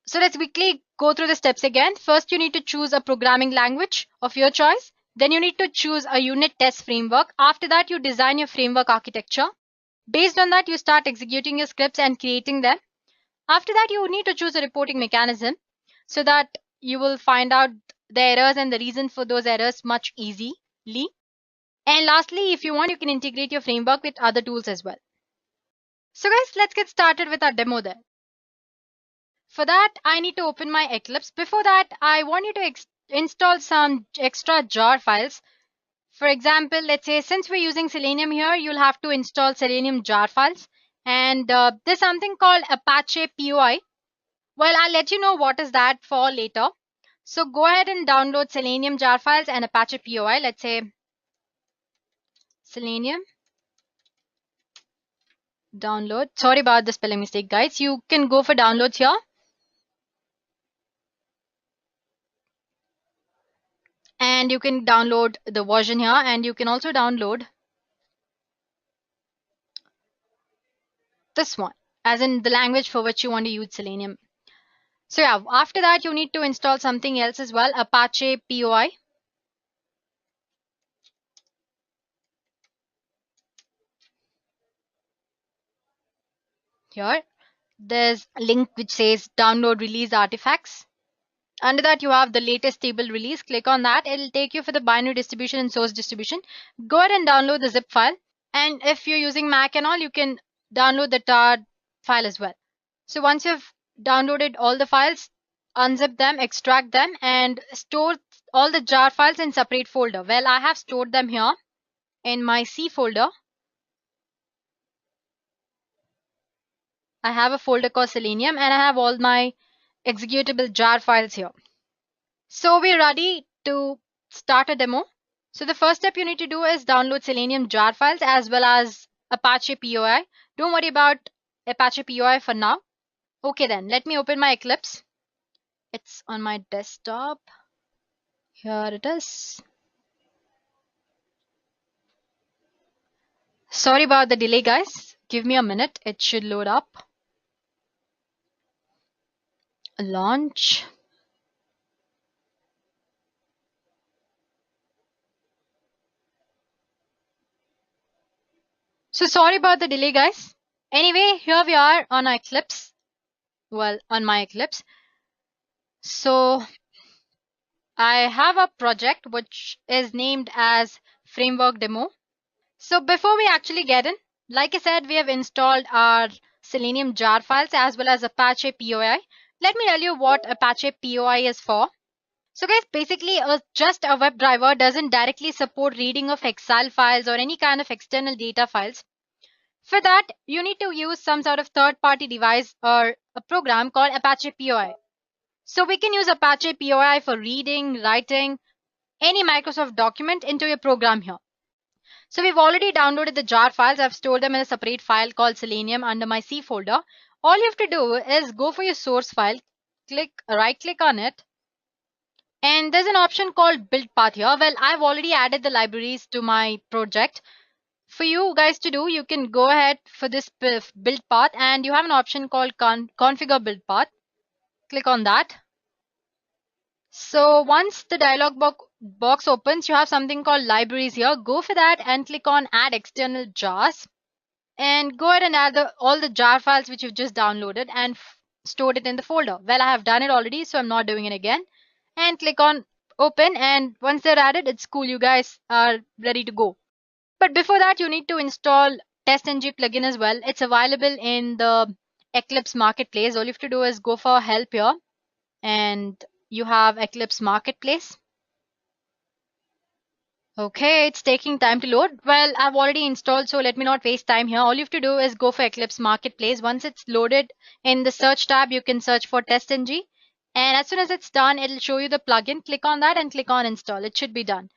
Speaker 4: So let's quickly go through the steps again. First, you need to choose a programming language of your choice. Then you need to choose a unit test framework. After that, you design your framework architecture. Based on that, you start executing your scripts and creating them. After that, you need to choose a reporting mechanism so that you will find out the errors and the reason for those errors much easily. And lastly, if you want, you can integrate your framework with other tools as well. So guys, let's get started with our demo then. For that, I need to open my Eclipse. Before that, I want you to install some extra jar files. For example, let's say since we're using Selenium here, you'll have to install Selenium jar files. And there's something called Apache POI. Well, I'll let you know what is that for later. So go ahead and download Selenium jar files and Apache POI. Let's say Selenium download. Sorry about the spelling mistake, guys. You can go for downloads here. And you can download the version here, and you can also download this one, as in the language for which you want to use Selenium. So yeah, after that, you need to install something else as well, Apache POI. Here, there's a link which says download release artifacts. Under that, you have the latest stable release. Click on that. It'll take you for the binary distribution and source distribution. Go ahead and download the zip file. And if you're using Mac and all, you can download the tar file as well. So once you've downloaded all the files, unzip them, extract them, and store all the jar files in separate folder. Well, I have stored them here in my C folder. I have a folder called Selenium, and I have all my executable jar files here. So we're ready to start a demo. So the first step you need to do is download Selenium jar files as well as Apache POI. Don't worry about Apache POI for now. Okay then, let me open my Eclipse. It's on my desktop. Here it is. Sorry about the delay, guys. Give me a minute. It should load up. Launch. So sorry about the delay, guys. Anyway, here we are on our Eclipse. Well, on my Eclipse. So I have a project which is named as Framework Demo. So before we actually get in, like I said, we have installed our Selenium jar files as well as Apache POI. Let me tell you what Apache POI is for. So guys, basically just a web driver doesn't directly support reading of Excel files or any kind of external data files. For that, you need to use some sort of third-party device or a program called Apache POI. So we can use Apache POI for reading, writing any Microsoft document into your program here. So we've already downloaded the jar files. I've stored them in a separate file called Selenium under my C folder. All you have to do is go for your source file, right click on it, and there's an option called build path here. Well, I've already added the libraries to my project. For you guys to do, you can go ahead for this build path, and you have an option called configure build path. Click on that. So once the dialog box opens, you have something called libraries here. Go for that and click on add external jars, and go ahead and add all the jar files which you've just downloaded and stored it in the folder. Well, I have done it already, so I'm not doing it again. And click on open, and once they're added, it's cool. You guys are ready to go. But before that, you need to install TestNG plugin as well. It's available in the Eclipse Marketplace. All you have to do is go for help here, and you have Eclipse Marketplace. Okay, it's taking time to load. Well, I've already installed, so let me not waste time here. All you have to do is go for Eclipse Marketplace. Once it's loaded, in the search tab, you can search for TestNG. And as soon as it's done, it'll show you the plugin. Click on that and click on install. It should be done.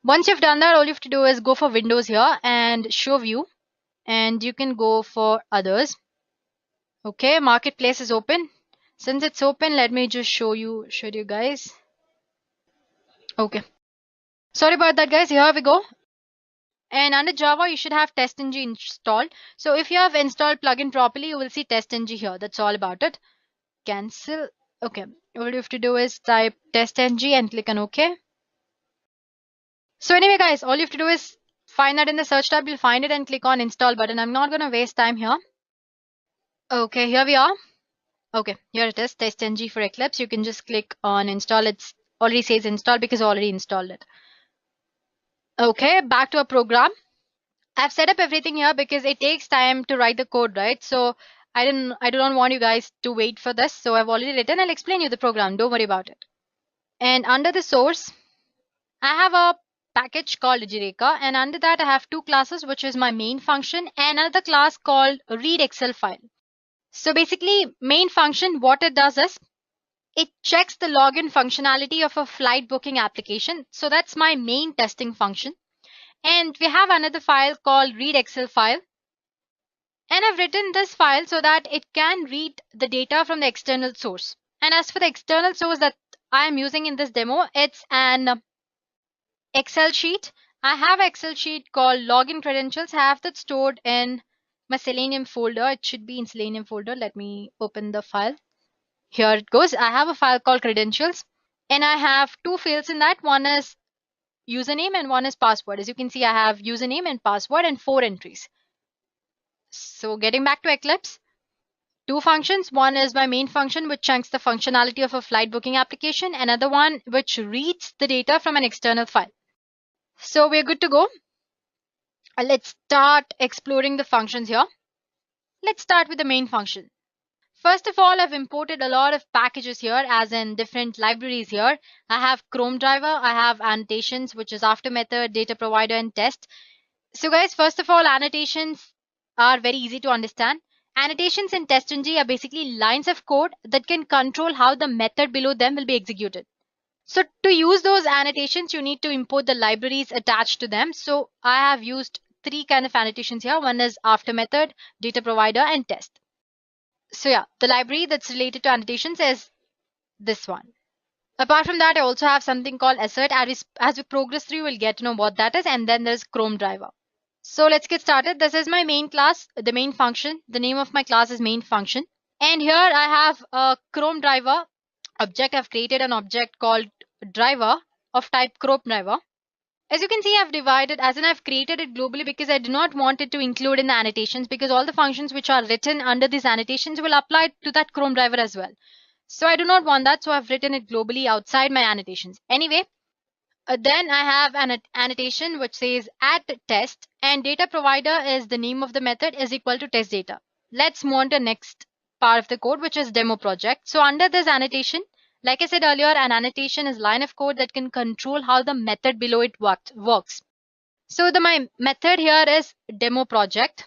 Speaker 4: Once you've done that, all you have to do is go for Windows here and show view, and you can go for others. Okay, Marketplace is open. Since it's open, let me just show you guys. Okay. Sorry about that, guys. Here we go. And under Java, you should have TestNG installed. So if you have installed plugin properly, you will see TestNG here. That's all about it. cancel. Okay, all you have to do is type test_ng and click on OK. So anyway guys, all you have to do is find that in the search tab, you'll find it and click on install button. I'm not going to waste time here. Okay, here we are. Okay, here it is, test_ng for Eclipse. You can just click on install. It's already says install because I already installed it. Okay, back to our program. I've set up everything here because it takes time to write the code, right? So I do not want you guys to wait for this. So I've already written. I'll explain you the program. Don't worry about it. And under the source, I have a package called Edureka, and under that I have two classes, which is my main function and another class called read Excel file. So basically, main function, what it does is it checks the login functionality of a flight booking application. So that's my main testing function. And we have another file called read Excel file. And I've written this file so that it can read the data from the external source. And as for the external source that I am using in this demo, it's an Excel sheet. I have an Excel sheet called login credentials. I have that stored in my Selenium folder. It should be in Selenium folder. Let me open the file. Here it goes. I have a file called credentials, and I have two fields in that. One is username and one is password. As you can see, I have username and password and 4 entries. So getting back to Eclipse, two functions. One is my main function, which chunks the functionality of a flight booking application. Another one which reads the data from an external file. So we're good to go. Let's start exploring the functions here. Let's start with the main function. First of all, I've imported a lot of packages here, as in different libraries here. I have Chrome driver, I have annotations, which is after method, data provider, and test. So guys, first of all, annotations are very easy to understand. Annotations in test_ng are basically lines of code that can control how the method below them will be executed. So to use those annotations, you need to import the libraries attached to them. So I have used 3 kind of annotations here. One is after method, data provider, and test. So yeah, the library that's related to annotations is this one. Apart from that, I also have something called assert. As we progress through, we'll get to know what that is. And then there's Chrome driver. So let's get started. This is my main class, the main function. The name of my class is main function. And here I have a Chrome driver object. I've created an object called driver of type Chrome driver. As you can see, I've created it globally because I do not want it to include in the annotations, because all the functions which are written under these annotations will apply to that Chrome driver as well. So I do not want that. So I've written it globally outside my annotations. Anyway, then I have an annotation which says @test, and data provider is the name of the method is equal to test data. Let's move on to the next part of the code, which is demo project. So under this annotation, like I said earlier, an annotation is line of code that can control how the method below it works. So my method here is demo project.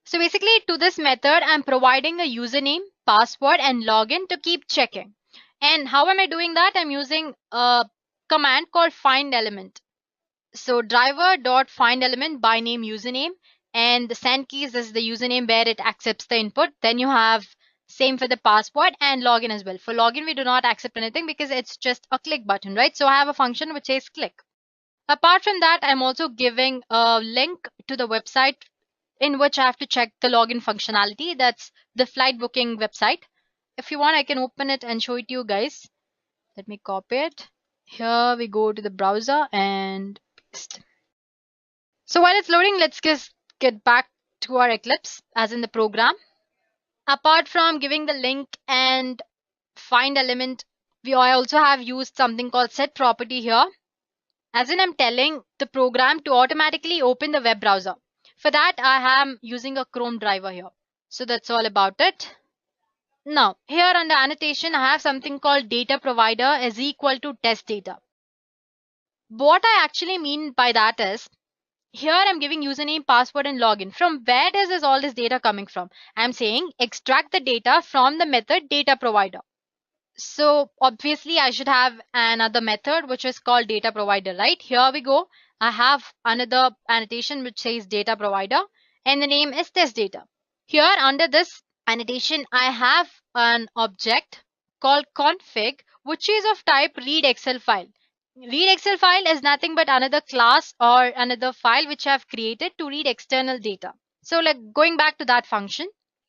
Speaker 4: So basically to this method, I'm providing a username, password, and login to keep checking. And how am I doing that? I'm using a command called find element. So driver.find element by name username, and the send keys is the username where it accepts the input. Then you have same for the password and login as well. For login, we do not accept anything because it's just a click button, right? So I have a function which says click. Apart from that, I'm also giving a link to the website in which I have to check the login functionality. That's the flight booking website. If you want, I can open it and show it to you guys. Let me copy it. Here we go to the browser and paste. So while it's loading, let's just get back to our Eclipse, as in the program. Apart from giving the link and find element, I also have used something called set property here. As in, I'm telling the program to automatically open the web browser. For that, I am using a Chrome driver here. So that's all about it. Now, here under annotation, I have something called data provider is equal to test data. What I actually mean by that is, here I'm giving username, password, and login. From where is all this data coming from? I'm saying extract the data from the method data provider. So obviously I should have another method which is called data provider, right? Here we go. I have another annotation which says data provider, and the name is test data. Here under this annotation, I have an object called config, which is of type read Excel file. Read Excel file is nothing but another class or another file which I have created to read external data. So like going back to that function,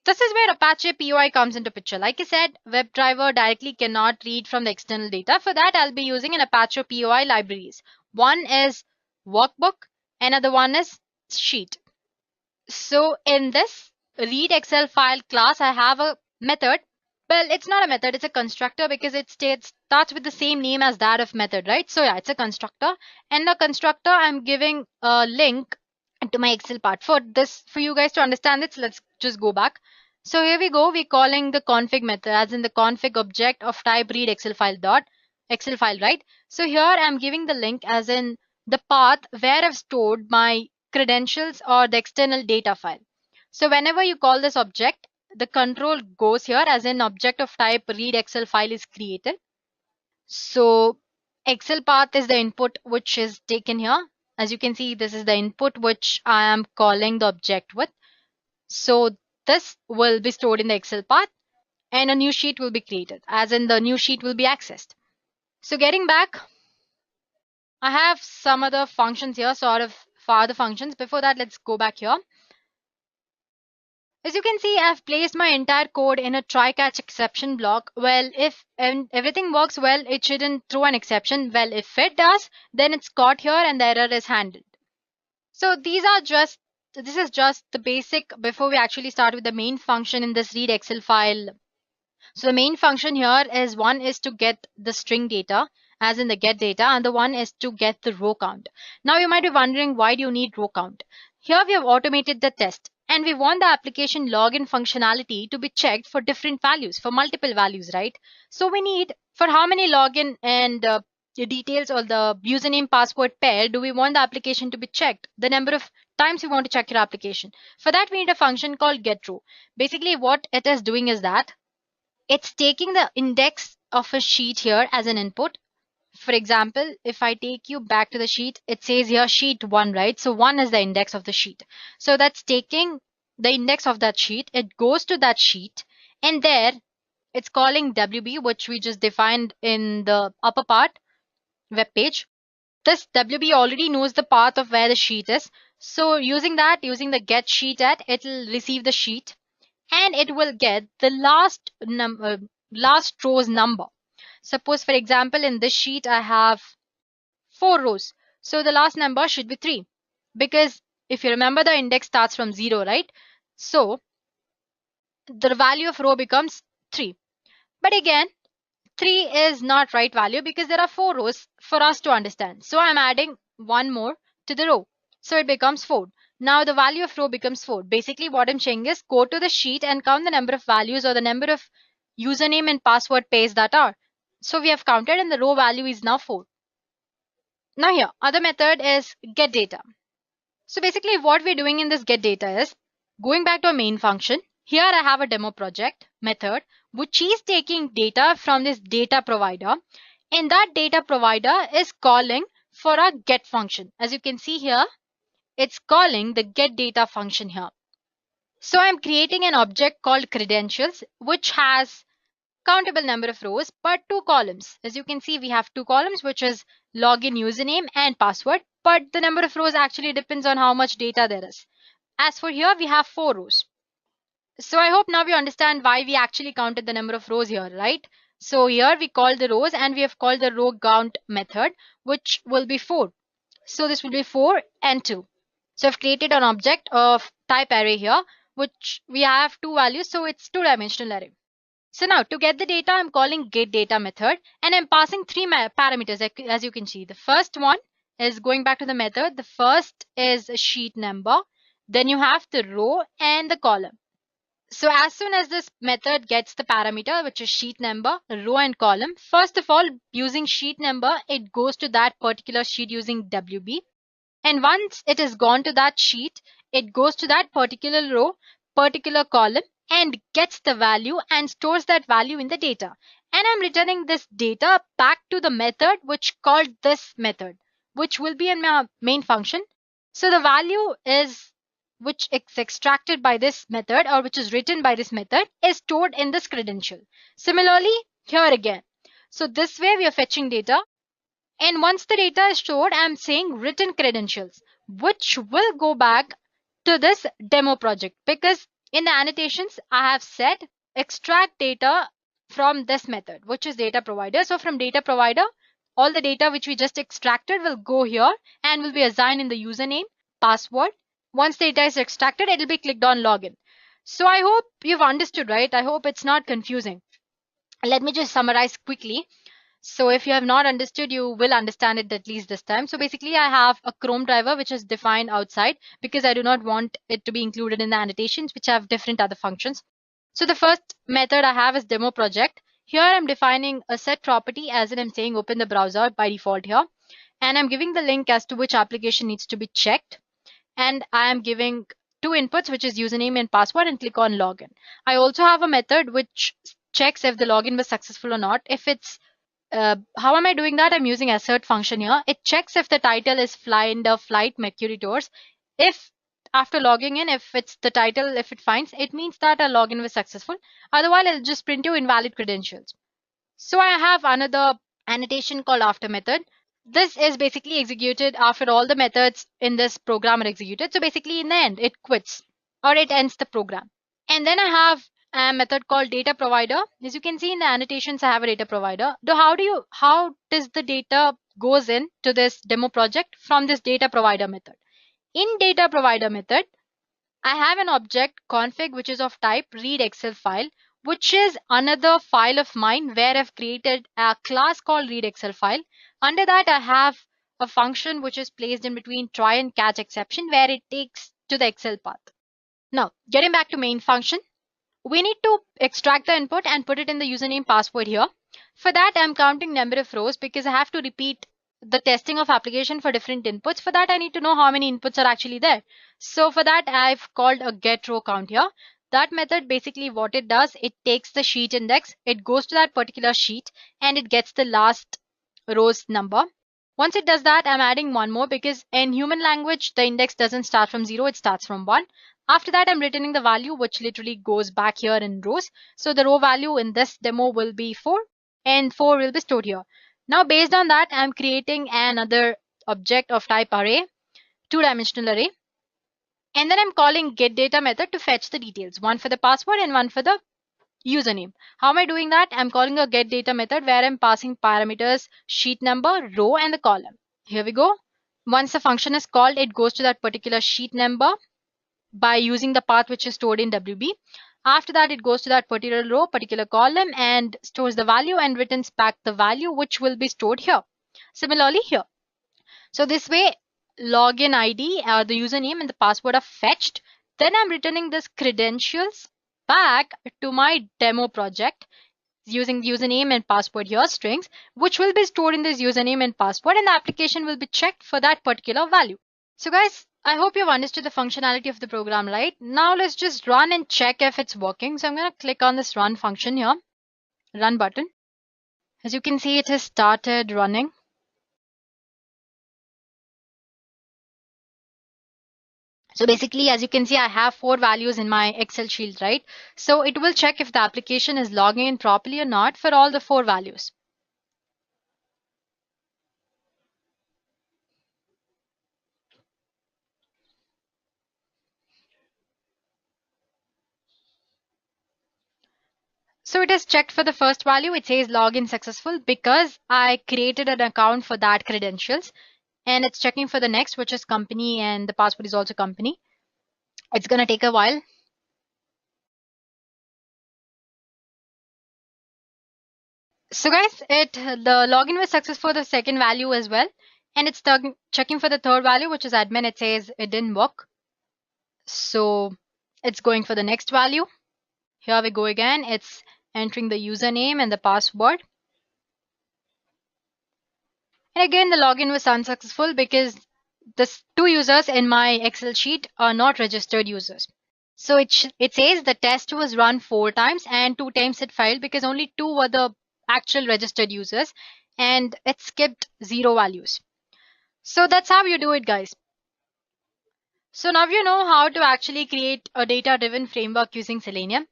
Speaker 4: This is where Apache POI comes into picture. Like I said, WebDriver directly cannot read from the external data. For that, I'll be using an Apache POI libraries. One is workbook, another one is sheet. So in this read Excel file class, I have a method. Well, it's not a method, it's a constructor because it starts with the same name as that of method, right? So yeah, it's a constructor. And the constructor, I'm giving a link to my Excel part. For you guys to understand this, let's just go back. So here we go, we're calling the config method as in the config object of type read Excel file, right? So here I'm giving the link as in the path where I've stored my credentials or the external data file. So whenever you call this object, the control goes here as an object of type read Excel file is created. So Excel path is the input which is taken here. As you can see, this is the input which I am calling the object with. So this will be stored in the Excel path and a new sheet will be created, as in the new sheet will be accessed. So getting back, I have some other functions here, sort of further functions. Before that, let's go back here. As you can see, I've placed my entire code in a try-catch exception block. Well, if everything works well, it shouldn't throw an exception. Well, if it does, then it's caught here and the error is handled. So this is just the basic before we actually start with the main function in this read Excel file. So the main function here is one is to get the string data, as in the get data, and the one is to get the row count. Now you might be wondering, why do you need row count? Here we have automated the test and we want the application login functionality to be checked for different values, for multiple values, right? So we need for how many login and the details or the username password pair do we want the application to be checked, the number of times you want to check your application. For that, we need a function called getRow. Basically what it is doing is that it's taking the index of a sheet here as an input. For example, if I take you back to the sheet, it says here sheet 1, right? So 1 is the index of the sheet. So that's taking the index of that sheet. It goes to that sheet and there it's calling WB, which we just defined in the upper part web page. This WB already knows the path of where the sheet is. So using the get sheet at, it will receive the sheet and it will get the last row's number. Suppose, for example, in this sheet, I have 4 rows. So the last number should be 3. Because if you remember, the index starts from 0, right? So the value of row becomes 3. But again, 3 is not right value because there are 4 rows for us to understand. So I'm adding 1 more to the row. So it becomes 4. Now the value of row becomes 4. Basically what I'm saying is go to the sheet and count the number of values or the number of username and password pairs that are. So we have counted and the row value is now 4. Now here, other method is get data. So basically what we're doing in this get data is going back to our main function. Here I have a demo project method which is taking data from this data provider, and that data provider is calling for a get function. As you can see here, it's calling the get data function here. So I'm creating an object called credentials which has countable number of rows but 2 columns. As you can see, we have 2 columns which is login username and password, but the number of rows actually depends on how much data there is. As for here, we have 4 rows. So I hope now you understand why we actually counted the number of rows here, right? So here we call the rows and we have called the row count method which will be 4. So this will be 4 and 2. So I've created an object of type array here which we have 2 values, so it's 2-dimensional array. So now to get the data, I'm calling get data method and I'm passing 3 parameters as you can see. The first one is going back to the method. The first is a sheet number. Then you have the row and the column. So as soon as this method gets the parameter, which is sheet number, row and column, first of all, using sheet number, it goes to that particular sheet using WB. And once it is gone to that sheet, it goes to that particular row, particular column, and gets the value and stores that value in the data. And I'm returning this data back to the method which called this method, which will be in my main function. So the value is which is extracted by this method or which is written by this method is stored in this credential. Similarly, here again. So this way we are fetching data. And once the data is stored, I'm saying written credentials, which will go back to this demo project because In the annotations, I have said extract data from this method, which is data provider. So from data provider, all the data which we just extracted will go here and will be assigned in the username, password. Once data is extracted, it will be clicked on login. So I hope you've understood, right? I hope it's not confusing. Let me just summarize quickly. So if you have not understood, you will understand it at least this time. So basically I have a Chrome driver which is defined outside because I do not want it to be included in the annotations which have different other functions. So the first method I have is demo project. Here I'm defining a set property, as in I'm saying open the browser by default here. And I'm giving the link as to which application needs to be checked. And I am giving two inputs, which is username and password, and click on login. I also have a method which checks if the login was successful or not. If it's how am I doing that? I'm using assert function here. It checks if the title is flight Mercury Tours. If after logging in, if it's the title, if it finds, it means that a login was successful. Otherwise, it'll just print you invalid credentials. So I have another annotation called after method. This is basically executed after all the methods in this program are executed. So basically in the end, it quits or it ends the program. And then I have a method called data provider. As you can see in the annotations, I have a data provider. How does the data goes in to this demo project from this data provider method? In data provider method, I have an object config which is of type read Excel file, which is another file of mine where I've created a class called read Excel file. Under that, I have a function which is placed in between try and catch exception where it takes to the Excel path. Now, getting back to main function, we need to extract the input and put it in the username password here. For that, I'm counting number of rows because I have to repeat the testing of application for different inputs. For that, I need to know how many inputs are actually there. So for that, I've called a get row count here. That method, basically what it does, it takes the sheet index, it goes to that particular sheet and it gets the last row's number. Once it does that, I'm adding one more because in human language, the index doesn't start from 0, it starts from 1. After that, I'm returning the value, which literally goes back here in rows. So the row value in this demo will be 4 and 4 will be stored here. Now, based on that, I'm creating another object of type array, two-dimensional array. And then I'm calling getData method to fetch the details, one for the password and one for the username. How am I doing that? I'm calling a getData method where I'm passing parameters, sheet number, row, and the column. Here we go. Once the function is called, it goes to that particular sheet number by using the path which is stored in WB. After that, it goes to that particular row, particular column, and stores the value and returns back the value which will be stored here. Similarly here. So this way, login ID or the username and the password are fetched. Then I'm returning this credentials back to my demo project using username and password here, strings, which will be stored in this username and password, and the application will be checked for that particular value. So guys, I hope you've understood the functionality of the program, right? Now let's just run and check if it's working. So I'm going to click on this run function here, run button. As you can see, it has started running. So basically, as you can see, I have 4 values in my Excel sheet, right? So it will check if the application is logging in properly or not for all the 4 values. So it has checked for the first value. It says login successful because I created an account for that credentials. And it's checking for the next, which is company, and the password is also company. It's going to take a while. So guys, the login was successful for the second value as well. And it's checking for the third value, which is admin. It says it didn't work. So it's going for the next value. Here we go again. It's entering the username and the password. And again, the login was unsuccessful because the 2 users in my Excel sheet are not registered users. So it says the test was run 4 times and 2 times it failed because only 2 were the actual registered users and it skipped 0 values. So that's how you do it, guys. So now you know how to actually create a data-driven framework using Selenium.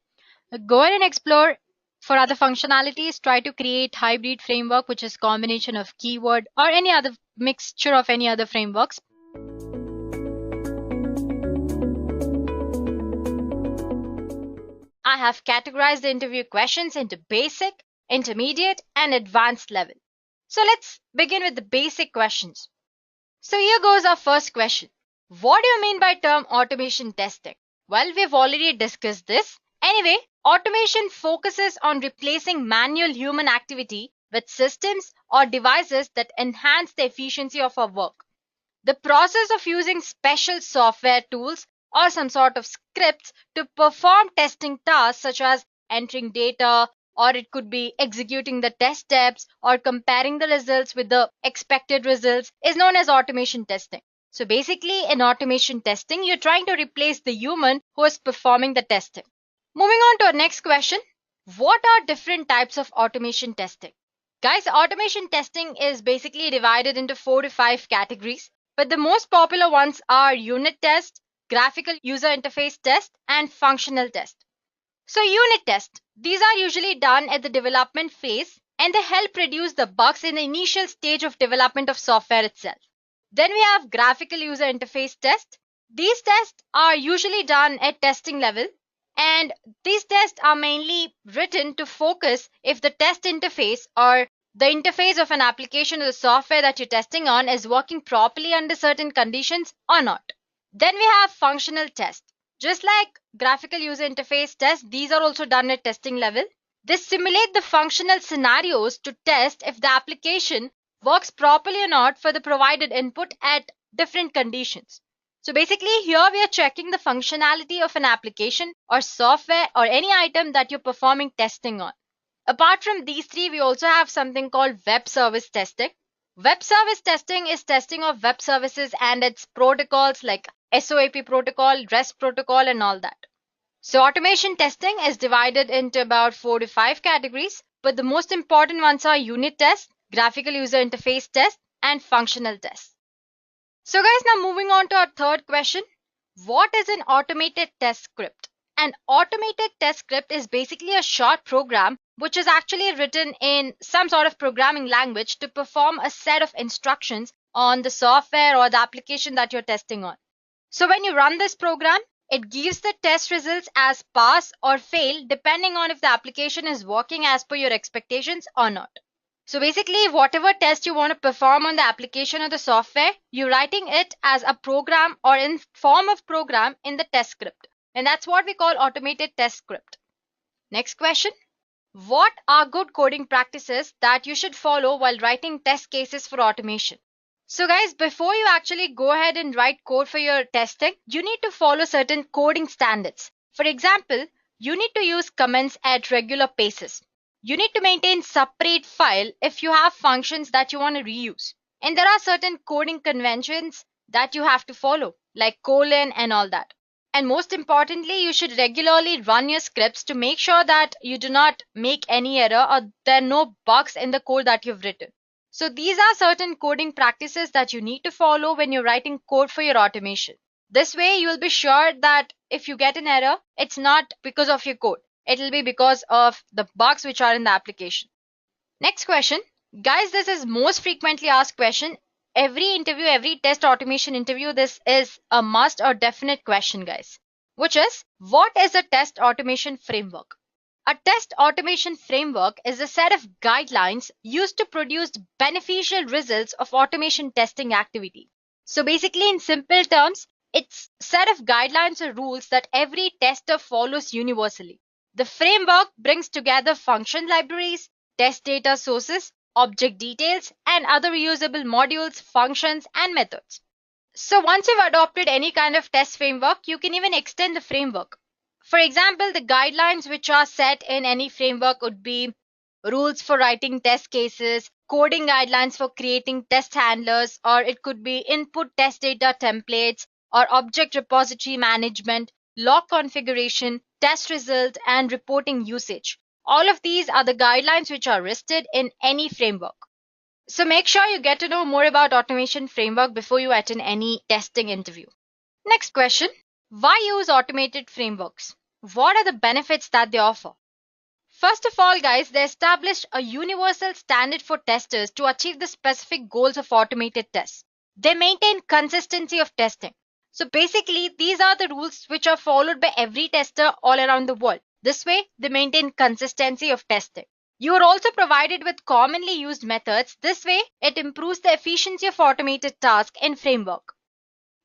Speaker 4: Go ahead and explore for other functionalities. Try to create hybrid framework, which is combination of keyword or any other mixture of any other frameworks.
Speaker 3: PUI have categorized the interview questions into basic, intermediate, and advanced level. So let's begin with the basic questions. So here goes our first question. What do you mean by term automation testing? Well, we've already discussed this. Anyway, automation focuses on replacing manual human activity with systems or devices that enhance the efficiency of our work. The process of using special software tools or some sort of scripts to perform testing tasks such as entering data, or it could be executing the test steps or comparing the results with the expected results is known as automation testing. So basically in automation testing, you're trying to replace the human who is performing the testing. Moving on to our next question. What are different types of automation testing? Guys, automation testing is basically divided into 4 to 5 categories, but the most popular ones are unit test, graphical user interface test, and functional test. So unit test, these are usually done at the development phase and they help reduce the bugs in the initial stage of development of software itself. Then we have graphical user interface test. These tests are usually done at testing level, and these tests are mainly written to focus if the test interface or the interface of an application or the software that you're testing on is working properly under certain conditions or not. Then we have functional test. Just like graphical user interface tests, these are also done at testing level. They simulate the functional scenarios to test if the application works properly or not for the provided input at different conditions. So basically here we are checking the functionality of an application or software or any item that you're performing testing on. Apart from these three, we also have something called web service testing. Web service testing is testing of web services and its protocols like SOAP protocol, REST protocol, and all that. So automation testing is divided into about 4 to 5 categories, but the most important ones are unit test, graphical user interface test, and functional test. So guys, now moving on to our third question. What is an automated test script? An automated test script is basically a short program which is actually written in some sort of programming language to perform a set of instructions on the software or the application that you're testing on. So when you run this program, it gives the test results as pass or fail depending on if the application is working as per your expectations or not. So basically, whatever test you want to perform on the application or the software, you're writing it as a program or in form of program in the test script. And that's what we call automated test script. Next question. What are good coding practices that you should follow while writing test cases for automation? So guys, before you actually go ahead and write code for your testing, you need to follow certain coding standards. For example, you need to use comments at regular paces. You need to maintain separate file if you have functions that you want to reuse. And there are certain coding conventions that you have to follow, like colon and all that. And most importantly, you should regularly run your scripts to make sure that you do not make any error or there are no bugs in the code that you've written. So these are certain coding practices that you need to follow when you're writing code for your automation. This way, you will be sure that if you get an error, it's not because of your code. It will be because of the bugs which are in the application. Next question. Guys, this is most frequently asked question. Every interview, every test automation interview, this is a must or definite question, guys. Which is, what is a test automation framework? A test automation framework is a set of guidelines used to produce beneficial results of automation testing activity. So basically, in simple terms, it's a set of guidelines or rules that every tester follows universally. The framework brings together function libraries, test data sources, object details, and other reusable modules, functions, and methods. So once you've adopted any kind of test framework, you can even extend the framework. For example, the guidelines which are set in any framework would be rules for writing test cases, coding guidelines for creating test handlers, or it could be input test data templates, or object repository management, log configuration, test result, and reporting usage. All of these are the guidelines which are listed in any framework. So make sure you get to know more about automation framework before you attend any testing interview. Next question. Why use automated frameworks? What are the benefits that they offer? First of all, guys, they established a universal standard for testers to achieve the specific goals of automated tests. They maintain consistency of testing. So basically, these are the rules which are followed by every tester all around the world. This way, they maintain consistency of testing. You are also provided with commonly used methods. This way, it improves the efficiency of automated tasks in framework.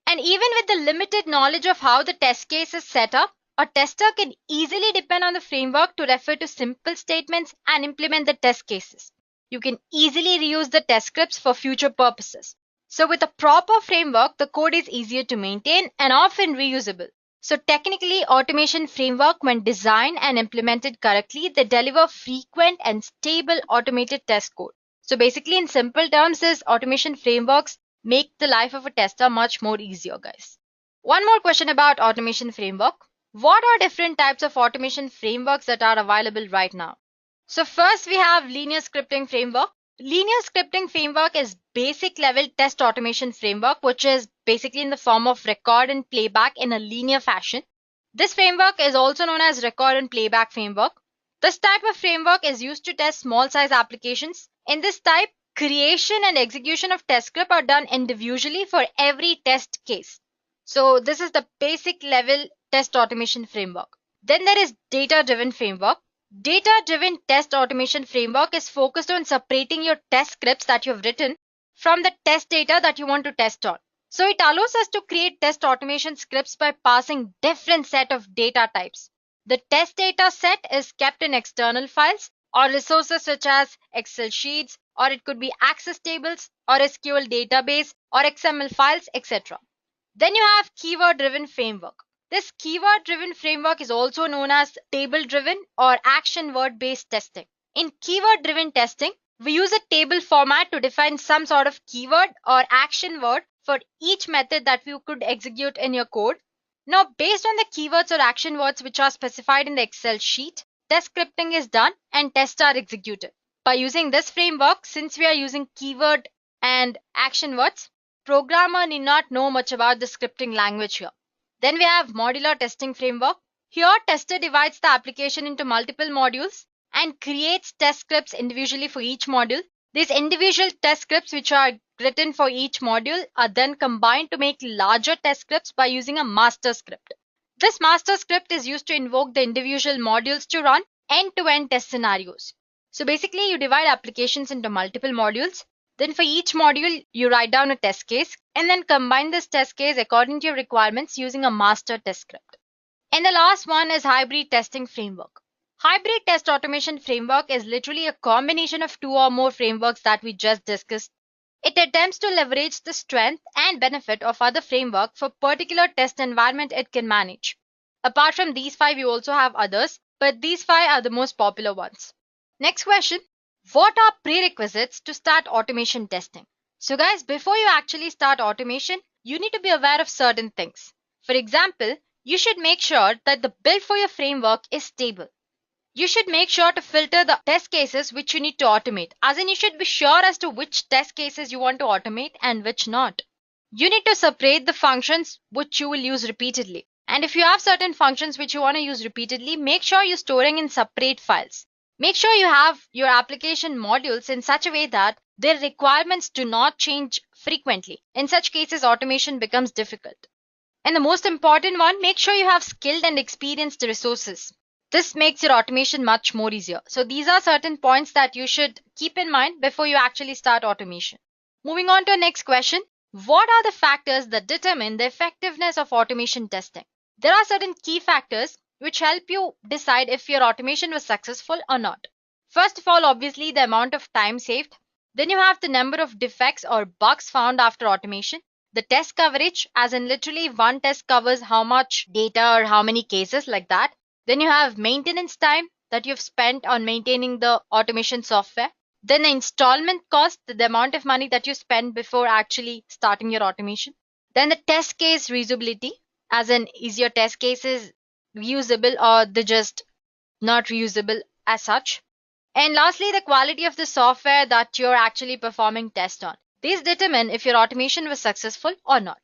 Speaker 3: And even with the limited knowledge of how the test case is set up, a tester can easily depend on the framework to refer to simple statements and implement the test cases. You can easily reuse the test scripts for future purposes. So with a proper framework, the code is easier to maintain and often reusable. So technically, automation framework, when designed and implemented correctly, they deliver frequent and stable automated test code. So basically, in simple terms, is automation frameworks make the life of a tester much more easier, guys. One more question about automation framework. What are different types of automation frameworks that are available right now? So first we have linear scripting framework. Linear scripting framework is basic level test automation framework, which is basically in the form of record and playback in a linear fashion. This framework is also known as record and playback framework. This type of framework is used to test small size applications. In this type, creation and execution of test script are done individually for every test case. So this is the basic level test automation framework. Then there is data-driven framework. Data-driven test automation framework is focused on separating your test scripts that you've written from the test data that you want to test on. So it allows us to create test automation scripts by passing different set of data types. The test data set is kept in external files or resources such as Excel sheets, or it could be access tables or SQL database or XML files, etc. Then you have keyword-driven framework. This keyword-driven framework is also known as table-driven or action word-based testing. In keyword-driven testing, we use a table format to define some sort of keyword or action word for each method that you could execute in your code. Now, based on the keywords or action words which are specified in the Excel sheet, test scripting is done and tests are executed. By using this framework, since we are using keyword and action words, programmer need not know much about the scripting language here. Then we have modular testing framework. Here, tester divides the application into multiple modules and creates test scripts individually for each module. These individual test scripts which are written for each module are then combined to make larger test scripts by using a master script. This master script is used to invoke the individual modules to run end-to-end test scenarios. So basically, you divide applications into multiple modules. Then for each module, you write down a test case and then combine this test case according to your requirements using a master test script. And the last one is hybrid testing framework. Hybrid test automation framework is literally a combination of two or more frameworks that we just discussed. It attempts to leverage the strength and benefit of other framework for particular test environment it can manage. Apart from these five, you also have others, but these five are the most popular ones. Next question. What are prerequisites to start automation testing? So guys, before you actually start automation, you need to be aware of certain things. For example, you should make sure that the build for your framework is stable. You should make sure to filter the test cases which you need to automate. As in, you should be sure as to which test cases you want to automate and which not. You need to separate the functions which you will use repeatedly. And if you have certain functions which you want to use repeatedly, make sure you're storing in separate files. Make sure you have your application modules in such a way that their requirements do not change frequently. In such cases, automation becomes difficult. And the most important one, make sure you have skilled and experienced resources. This makes your automation much more easier. So these are certain points that you should keep in mind before you actually start automation. Moving on to our next question. What are the factors that determine the effectiveness of automation testing? There are certain key factors which help you decide if your automation was successful or not. First of all, obviously the amount of time saved. Then you have the number of defects or bugs found after automation. The test coverage, as in literally one test covers how much data or how many cases, like that. Then you have maintenance time that you've spent on maintaining the automation software. Then the installment cost, the amount of money that you spend before actually starting your automation. Then the test case reusability, as in is your test cases reusable or they're just not reusable as such. And lastly, the quality of the software that you're actually performing tests on. These determine if your automation was successful or not.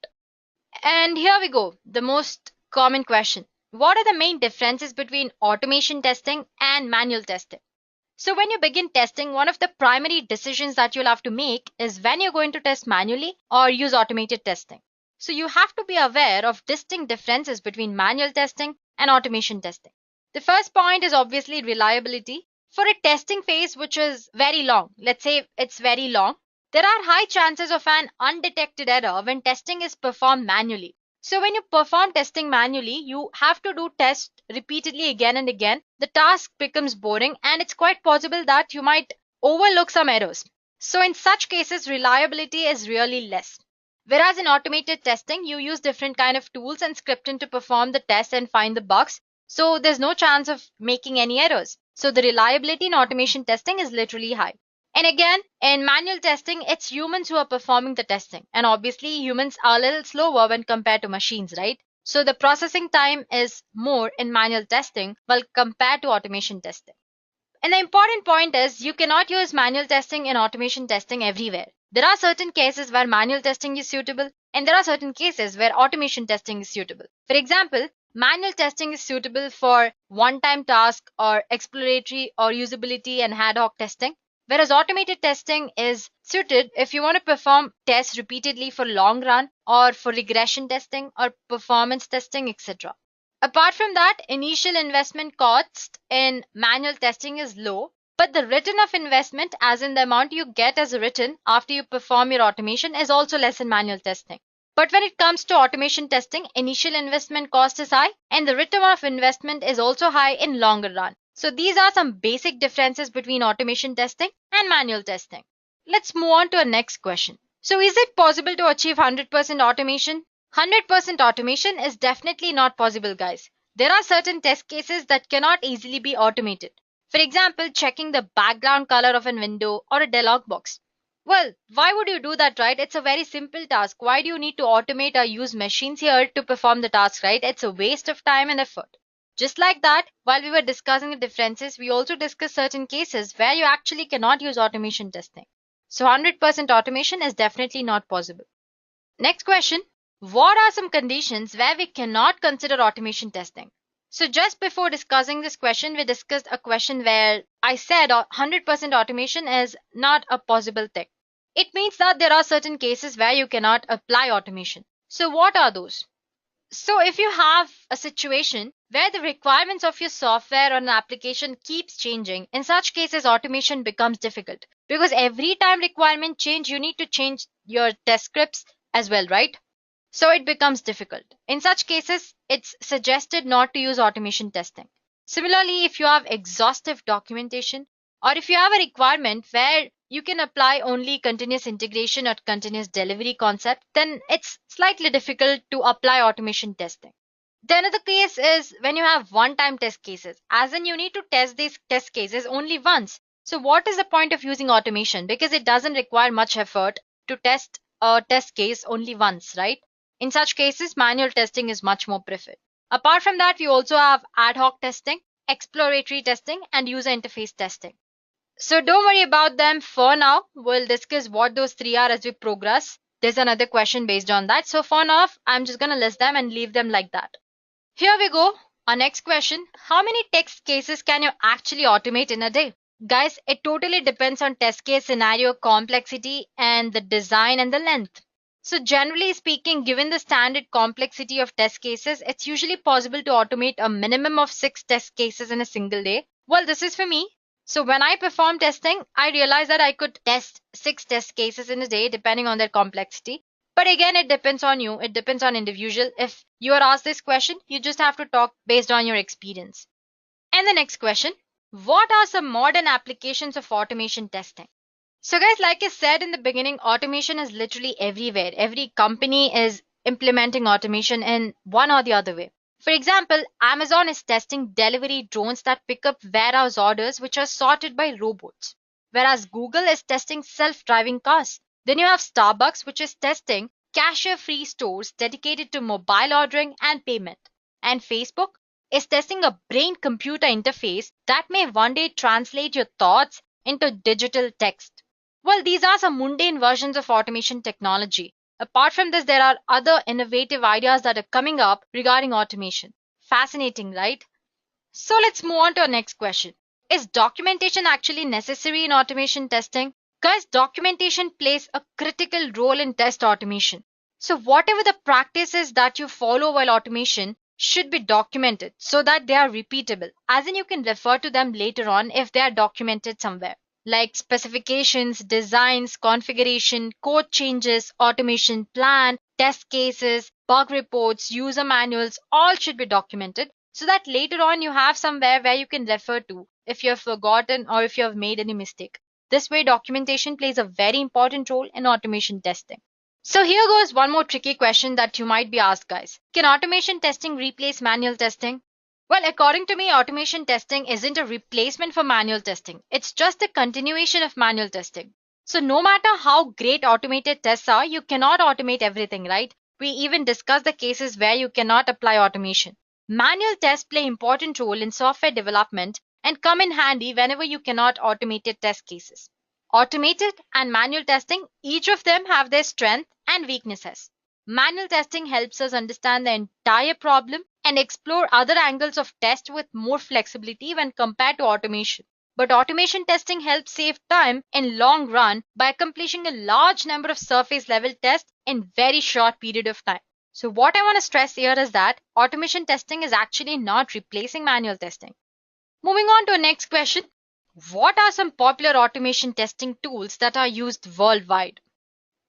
Speaker 3: And here we go, the most common question. What are the main differences between automation testing and manual testing? So when you begin testing, one of the primary decisions that you'll have to make is when you're going to test manually or use automated testing. So you have to be aware of distinct differences between manual testing and automation testing.
Speaker 4: The first point is obviously reliability. For a testing phase which is very long, let's say it's very long, there are high chances of an undetected error when testing is performed manually. So when you perform testing manually, you have to do tests repeatedly again and again. The task becomes boring and it's quite possible that you might overlook some errors. So in such cases, reliability is really less. Whereas in automated testing, you use different kind of tools and scripting to perform the test and find the bugs. So there's no chance of making any errors. So the reliability in automation testing is literally high. And again, in manual testing, it's humans who are performing the testing. And obviously, humans are a little slower when compared to machines, right? So the processing time is more in manual testing while compared to automation testing. And the important point is you cannot use manual testing and automation testing everywhere. There are certain cases where manual testing is suitable, and there are certain cases where automation testing is suitable. For example, manual testing is suitable for one-time task or exploratory or usability and ad hoc testing, whereas automated testing is suited if you want to perform tests repeatedly for long run or for regression testing or performance testing, etc. Apart from that, initial investment cost in manual testing is low, but the return of investment, as in the amount you get as a return after you perform your automation, is also less in manual testing. But when it comes to automation testing, initial investment cost is high and the return of investment is also high in longer run. So these are some basic differences between automation testing and manual testing. Let's move on to our next question. So is it possible to achieve 100% automation? 100% automation is definitely not possible, guys. There are certain test cases that cannot easily be automated. For example, checking the background color of a window or a dialog box. Well, why would you do that, right? It's a very simple task. Why do you need to automate or use machines here to perform the task, right? It's a waste of time and effort. Just like that, while we were discussing the differences, we also discussed certain cases where you actually cannot use automation testing. So 100% automation is definitely not possible. Next question. What are some conditions where we cannot consider automation testing? So just before discussing this question, we discussed a question where I said 100% automation is not a possible thing. It means that there are certain cases where you cannot apply automation. So what are those? So if you have a situation where the requirements of your software or an application keeps changing, in such cases automation becomes difficult because every time requirement change, you need to change your test scripts as well, right? So it becomes difficult. In such cases, it's suggested not to use automation testing. Similarly, if you have exhaustive documentation or if you have a requirement where you can apply only continuous integration or continuous delivery concept, then it's slightly difficult to apply automation testing. The another case is when you have one-time test cases, as in you need to test these test cases only once. So what is the point of using automation? Because it doesn't require much effort to test a test case only once, right? In such cases, manual testing is much more preferred. Apart from that, we also have ad hoc testing, exploratory testing, and user interface testing. So don't worry about them for now. We'll discuss what those three are as we progress. There's another question based on that. So for now, I'm just going to list them and leave them like that. Here we go. Our next question. How many test cases can you actually automate in a day? Guys, it totally depends on test case scenario complexity and the design and the length. So generally speaking, given the standard complexity of test cases, it's usually possible to automate a minimum of 6 test cases in a single day. Well, this is for me. So when I perform testing, I realized that I could test 6 test cases in a day depending on their complexity. But again, it depends on you. It depends on individual. If you are asked this question, you just have to talk based on your experience. And the next question, what are some modern applications of automation testing? So guys, like I said in the beginning, automation is literally everywhere. Every company is implementing automation in one or the other way. For example, Amazon is testing delivery drones that pick up warehouse orders which are sorted by robots. Whereas Google is testing self-driving cars. Then you have Starbucks, which is testing cashier-free stores dedicated to mobile ordering and payment. And Facebook is testing a brain-computer interface that may one day translate your thoughts into digital text. Well, these are some mundane versions of automation technology. Apart from this, there are other innovative ideas that are coming up regarding automation. Fascinating, right? So let's move on to our next question. Is documentation actually necessary in automation testing? Guys, documentation plays a critical role in test automation. So whatever the practices that you follow while automation, should be documented so that they are repeatable, as in you can refer to them later on if they are documented somewhere. Like specifications, designs, configuration, code changes, automation plan, test cases, bug reports, user manuals, all should be documented so that later on you have somewhere where you can refer to if you have forgotten or if you have made any mistake. This way, documentation plays a very important role in automation testing. So here goes one more tricky question that you might be asked, guys. Can automation testing replace manual testing? Well, according to me, automation testing isn't a replacement for manual testing. It's just a continuation of manual testing. So no matter how great automated tests are, you cannot automate everything, right? We even discussed the cases where you cannot apply automation. Manual tests play important role in software development and come in handy whenever you cannot automated test cases. Automated and manual testing, each of them have their strengths and weaknesses. Manual testing helps us understand the entire problem and explore other angles of test with more flexibility when compared to automation. But automation testing helps save time in long run by accomplishing a large number of surface level tests in very short period of time. So what I want to stress here is that automation testing is actually not replacing manual testing. Moving on to our next question. What are some popular automation testing tools that are used worldwide?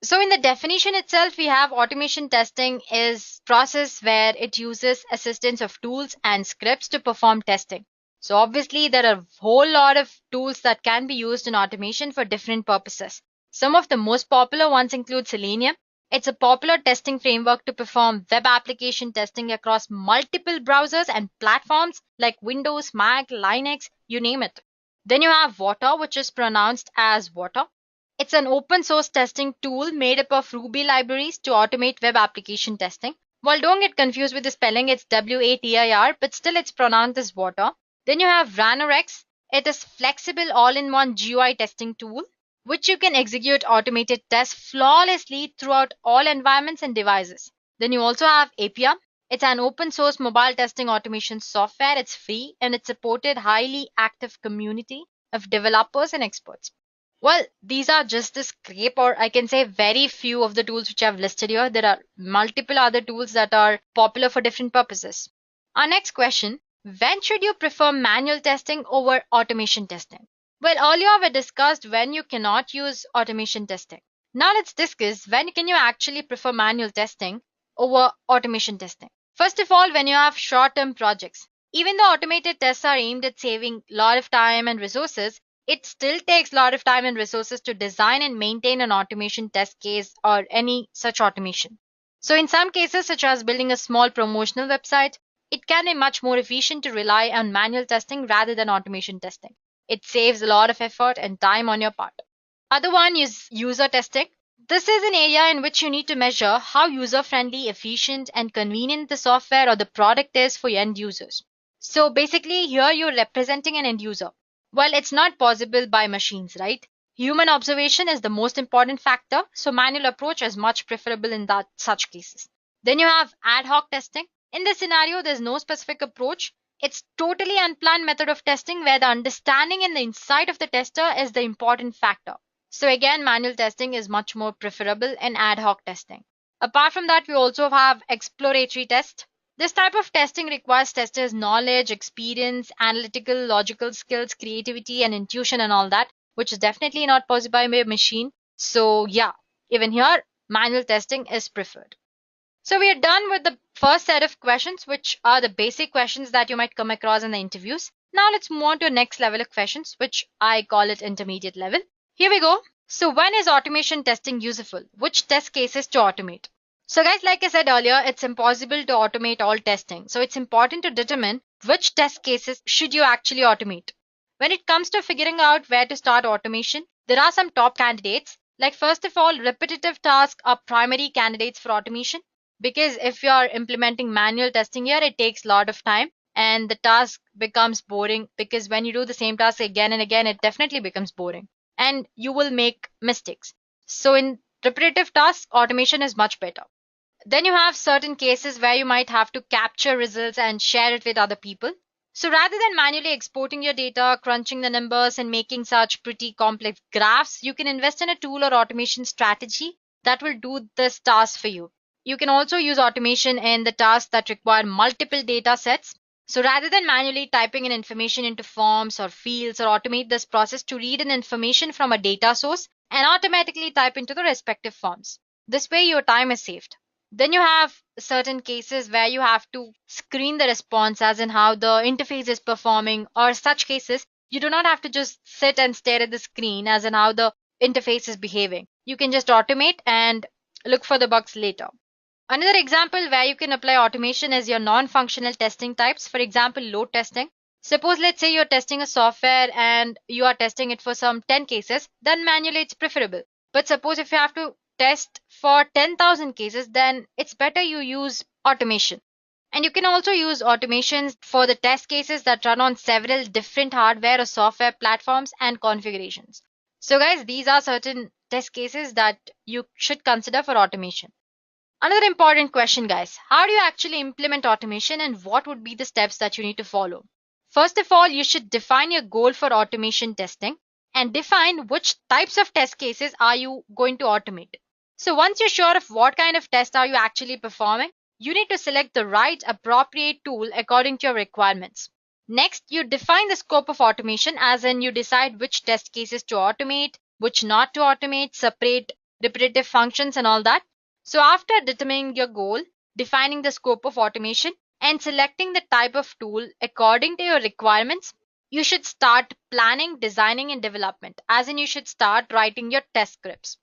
Speaker 4: So in the definition itself, we have automation testing is process where it uses assistance of tools and scripts to perform testing. So obviously there are a whole lot of tools that can be used in automation for different purposes. Some of the most popular ones include Selenium. It's a popular testing framework to perform web application testing across multiple browsers and platforms like Windows, Mac, Linux, you name it. Then you have Water, which is pronounced as water. It's an open source testing tool made up of Ruby libraries to automate web application testing. Well, don't get confused with the spelling, it's WATIR, but still it's pronounced as water. Then you have Ranorex. It is flexible all-in-one GUI testing tool, which you can execute automated tests flawlessly throughout all environments and devices. Then you also have Appium. It's an open source mobile testing automation software. It's free and it supported highly active community of developers and experts. Well, these are just the scrape, or I can say very few of the tools which I've listed here. There are multiple other tools that are popular for different purposes. Our next question, when should you prefer manual testing over automation testing? Well, earlier we discussed when you cannot use automation testing. Now let's discuss when can you actually prefer manual testing over automation testing. First of all, when you have short-term projects, even though automated tests are aimed at saving a lot of time and resources, it still takes a lot of time and resources to design and maintain an automation test case or any such automation. So in some cases, such as building a small promotional website, it can be much more efficient to rely on manual testing rather than automation testing. It saves a lot of effort and time on your part. Other one is user testing. This is an area in which you need to measure how user-friendly, efficient, and convenient the software or the product is for your end users. So basically, here you're representing an end user. Well, it's not possible by machines, right? Human observation is the most important factor, so manual approach is much preferable in such cases. Then you have ad hoc testing. In this scenario, there's no specific approach. It's totally unplanned method of testing where the understanding and the insight of the tester is the important factor. So again, manual testing is much more preferable in ad hoc testing. Apart from that, we also have exploratory test. This type of testing requires testers' knowledge, experience, analytical, logical skills, creativity, and intuition and all that, which is definitely not possible by a machine. So yeah, even here, manual testing is preferred. So we are done with the first set of questions, which are the basic questions that you might come across in the interviews. Now let's move on to the next level of questions, which I call it intermediate level. Here we go. So when is automation testing useful? Which test cases to automate? So guys, like I said earlier, it's impossible to automate all testing. So it's important to determine which test cases should you actually automate. When it comes to figuring out where to start automation, there are some top candidates. Like first of all, repetitive tasks are primary candidates for automation. Because if you are implementing manual testing here, it takes a lot of time and the task becomes boring because when you do the same task again and again, it definitely becomes boring and you will make mistakes. So in repetitive tasks, automation is much better. Then you have certain cases where you might have to capture results and share it with other people. So rather than manually exporting your data, crunching the numbers and making such pretty complex graphs, you can invest in a tool or automation strategy that will do this task for you. You can also use automation in the tasks that require multiple data sets. So rather than manually typing in information into forms or fields, or automate this process to read in information from a data source and automatically type into the respective forms. This way your time is saved. Then you have certain cases where you have to screen the response, as in how the interface is performing, or such cases you do not have to just sit and stare at the screen as in how the interface is behaving. You can just automate and look for the bugs later. Another example where you can apply automation is your non-functional testing types. For example, load testing. Suppose let's say you're testing a software and you are testing it for some 10 cases, then manually it's preferable. But suppose if you have to test for 10,000 cases, then it's better you use automation. And you can also use automations for the test cases that run on several different hardware or software platforms and configurations. So guys, these are certain test cases that you should consider for automation. Another important question, guys, how do you actually implement automation and what would be the steps that you need to follow? First of all, you should define your goal for automation testing and define which types of test cases are you going to automate. So once you're sure of what kind of test are you actually performing, you need to select the right appropriate tool according to your requirements. Next, you define the scope of automation, as in you decide which test cases to automate, which not to automate, separate repetitive functions and all that. So after determining your goal, defining the scope of automation, and selecting the type of tool according to your requirements, you should start planning, designing, and development, as in you should start writing your test scripts.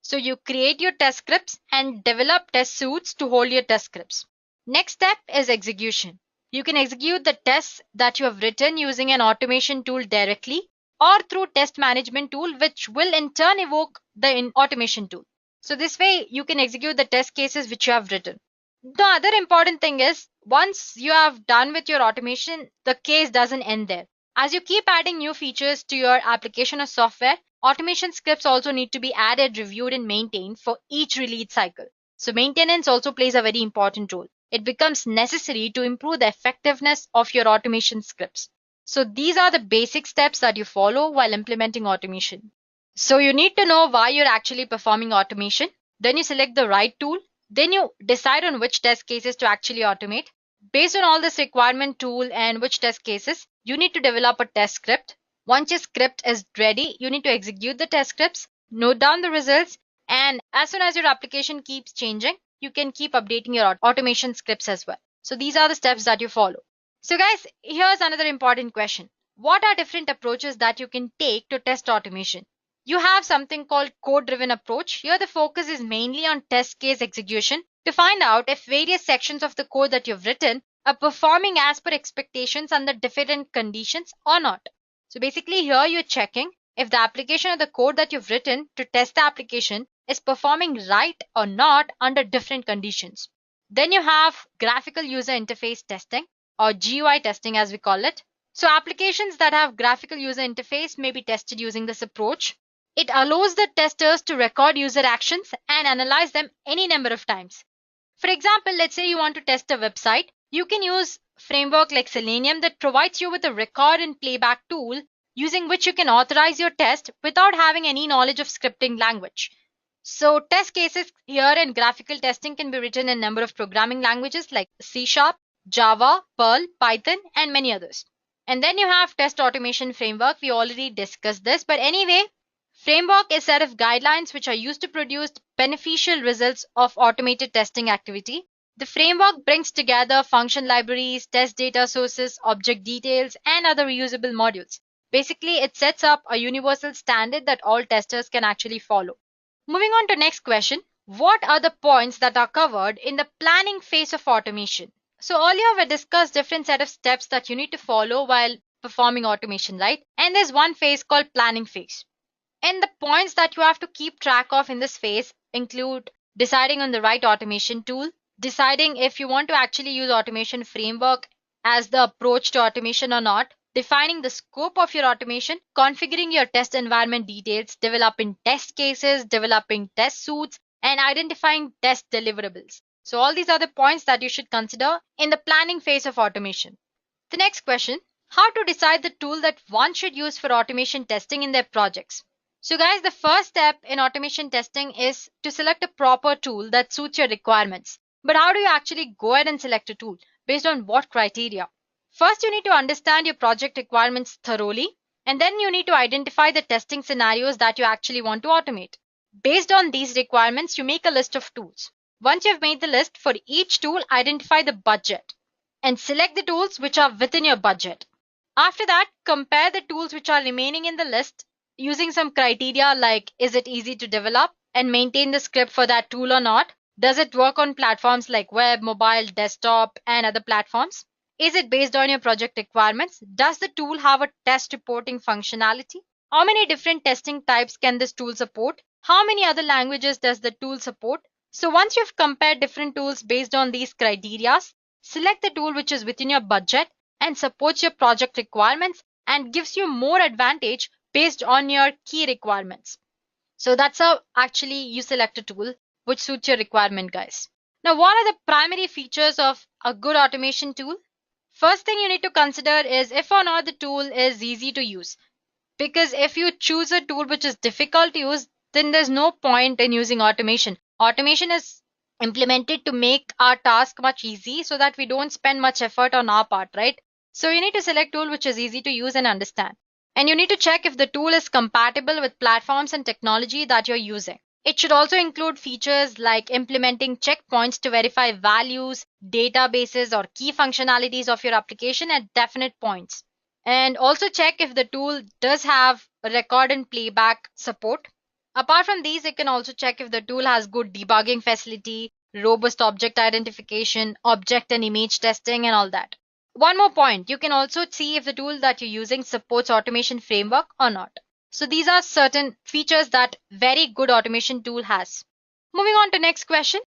Speaker 4: So you create your test scripts and develop test suites to hold your test scripts. Next step is execution. You can execute the tests that you have written using an automation tool directly or through test management tool, which will in turn evoke the automation tool. So this way you can execute the test cases which you have written. The other important thing is, once you have done with your automation, the case doesn't end there. As you keep adding new features to your application or software, automation scripts also need to be added, reviewed, and maintained for each release cycle. So maintenance also plays a very important role. It becomes necessary to improve the effectiveness of your automation scripts. So these are the basic steps that you follow while implementing automation. So you need to know why you're actually performing automation. Then you select the right tool. Then you decide on which test cases to actually automate. Based on all this requirement tool and which test cases, you need to develop a test script. Once your script is ready, you need to execute the test scripts, note down the results, and as soon as your application keeps changing, you can keep updating your automation scripts as well. So these are the steps that you follow. So guys, here's another important question. What are different approaches that you can take to test automation? You have something called code-driven approach. Here the focus is mainly on test case execution to find out if various sections of the code that you've written are performing as per expectations under different conditions or not. So basically here you're checking if the application or the code that you've written to test the application is performing right or not under different conditions. Then you have graphical user interface testing, or GUI testing as we call it. So applications that have graphical user interface may be tested using this approach. It allows the testers to record user actions and analyze them any number of times. For example, let's say you want to test a website. You can use framework like Selenium that provides you with a record and playback tool using which you can authorize your test without having any knowledge of scripting language. So test cases here in graphical testing can be written in a number of programming languages like C#, Java, Perl, Python, and many others. And then you have test automation framework. We already discussed this, but anyway, framework is a set of guidelines which are used to produce beneficial results of automated testing activity. The framework brings together function libraries, test data sources, object details, and other reusable modules. Basically, it sets up a universal standard that all testers can actually follow. Moving on to next question, what are the points that are covered in the planning phase of automation? So earlier we discussed different set of steps that you need to follow while performing automation, right? And there's one phase called planning phase. And the points that you have to keep track of in this phase include deciding on the right automation tool, deciding if you want to actually use automation framework as the approach to automation or not, defining the scope of your automation, configuring your test environment details, developing test cases, developing test suites, and identifying test deliverables. So all these are the points that you should consider in the planning phase of automation. The next question, how to decide the tool that one should use for automation testing in their projects? So guys, the first step in automation testing is to select a proper tool that suits your requirements. But how do you actually go ahead and select a tool? Based on what criteria? First, you need to understand your project requirements thoroughly, and then you need to identify the testing scenarios that you actually want to automate. Based on these requirements, you make a list of tools. Once you've made the list, for each tool, identify the budget and select the tools which are within your budget. After that, compare the tools which are remaining in the list using some criteria like is it easy to develop and maintain the script for that tool or not? Does it work on platforms like web, mobile, desktop, and other platforms? Is it based on your project requirements? Does the tool have a test reporting functionality? How many different testing types can this tool support? How many other languages does the tool support? So once you've compared different tools based on these criteria, select the tool which is within your budget and supports your project requirements and gives you more advantage based on your key requirements. So that's how actually you select a tool which suits your requirement, guys. Now, what are the primary features of a good automation tool? First thing you need to consider is if or not the tool is easy to use. Because if you choose a tool which is difficult to use, then there's no point in using automation. Automation is implemented to make our task much easy so that we don't spend much effort on our part, right? So you need to select tool which is easy to use and understand. And you need to check if the tool is compatible with platforms and technology that you're using. It should also include features like implementing checkpoints to verify values, databases, or key functionalities of your application at definite points. And also check if the tool does have record and playback support. Apart from these, you can also check if the tool has good debugging facility, robust object identification, object and image testing, and all that. One more point, you can also see if the tool that you're using supports automation framework or not. So these are certain features that very good automation tool has. Moving on to next question.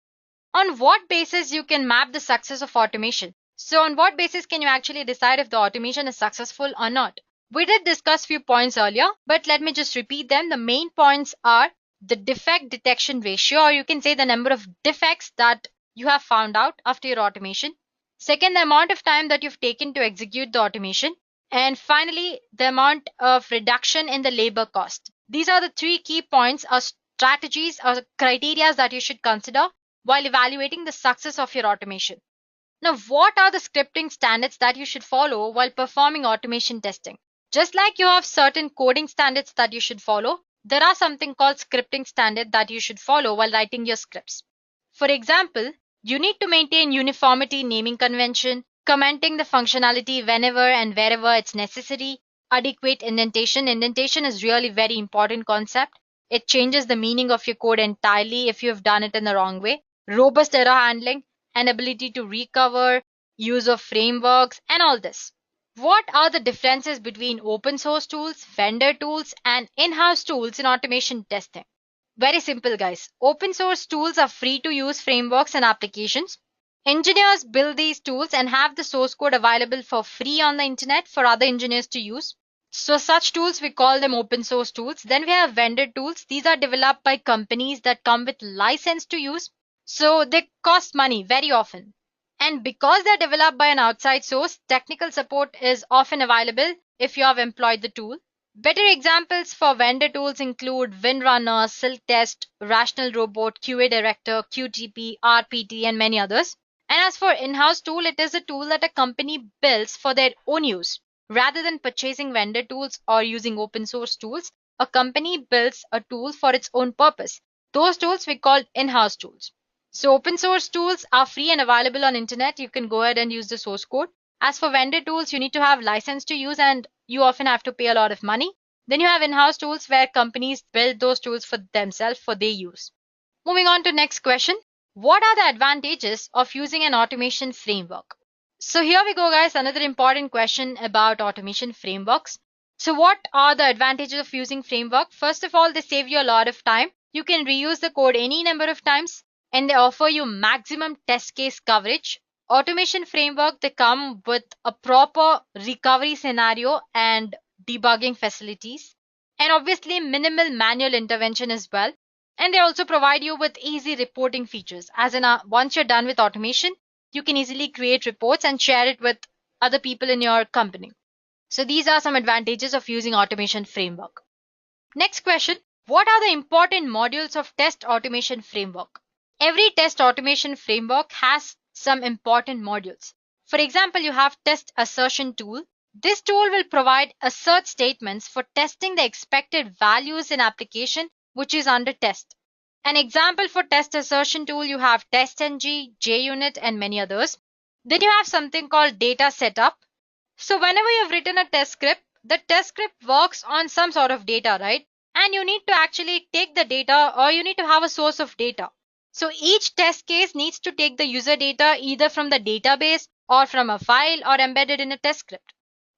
Speaker 4: On what basis you can map the success of automation? So on what basis can you actually decide if the automation is successful or not? We did discuss few points earlier, but let me just repeat them. The main points are the defect detection ratio, or you can say the number of defects that you have found out after your automation. Second, the amount of time that you've taken to execute the automation. And finally, the amount of reduction in the labor cost. These are the three key points or strategies or criteria that you should consider while evaluating the success of your automation. Now, what are the scripting standards that you should follow while performing automation testing? Just like you have certain coding standards that you should follow, there are something called scripting standard that you should follow while writing your scripts. For example, you need to maintain uniformity naming convention, commenting the functionality whenever and wherever it's necessary, adequate indentation. Indentation is really very important concept. It changes the meaning of your code entirely if you have done it in the wrong way. Robust error handling, and ability to recover, use of frameworks, and all this. What are the differences between open source tools, vendor tools, and in-house tools in automation testing? Very simple, guys. Open source tools are free to use frameworks and applications. Engineers build these tools and have the source code available for free on the internet for other engineers to use. So such tools, we call them open source tools. Then we have vendor tools. These are developed by companies that come with license to use. So they cost money very often. And because they're developed by an outside source, technical support is often available if you have employed the tool. Better examples for vendor tools include Windrunner, Silk-Test, Rational Robot, QA Director, QTP, RPT, and many others. And as for in-house tool, it is a tool that a company builds for their own use. Rather than purchasing vendor tools or using open source tools, a company builds a tool for its own purpose. Those tools we call in-house tools. So open source tools are free and available on internet. You can go ahead and use the source code. As for vendor tools, you need to have license to use and you often have to pay a lot of money. Then you have in-house tools where companies build those tools for themselves for their use. Moving on to next question. What are the advantages of using an automation framework? So here we go, guys. Another important question about automation frameworks. So what are the advantages of using framework? First of all, they save you a lot of time. You can reuse the code any number of times. And they offer you maximum test case coverage. Automation framework, they come with a proper recovery scenario and debugging facilities. And obviously minimal manual intervention as well. And they also provide you with easy reporting features. As in, once you're done with automation, you can easily create reports and share it with other people in your company. So these are some advantages of using automation framework. Next question. What are the important modules of test automation framework? Every test automation framework has some important modules. For example, you have test assertion tool. This tool will provide assert statements for testing the expected values in application which is under test. An example for test assertion tool, you have testng, JUnit, and many others. Then you have something called data setup. So whenever you've written a test script, the test script works on some sort of data, right? And you need to actually take the data, or you need to have a source of data. So each test case needs to take the user data either from the database or from a file or embedded in a test script.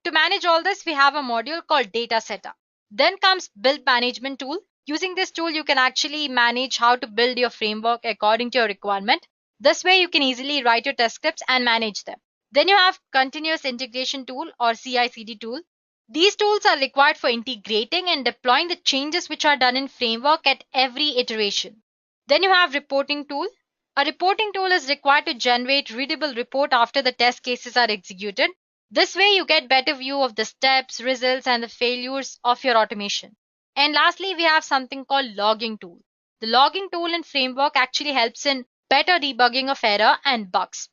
Speaker 4: To manage all this, we have a module called data setup. Then comes build management tool. Using this tool, you can actually manage how to build your framework according to your requirement. This way, you can easily write your test scripts and manage them. Then you have continuous integration tool or CI/CD tool. These tools are required for integrating and deploying the changes which are done in framework at every iteration. Then you have reporting tool. A reporting tool is required to generate readable report after the test cases are executed. This way you get better view of the steps, results, and the failures of your automation. And lastly, we have something called logging tool. The logging tool in framework actually helps in better debugging of error and bugs.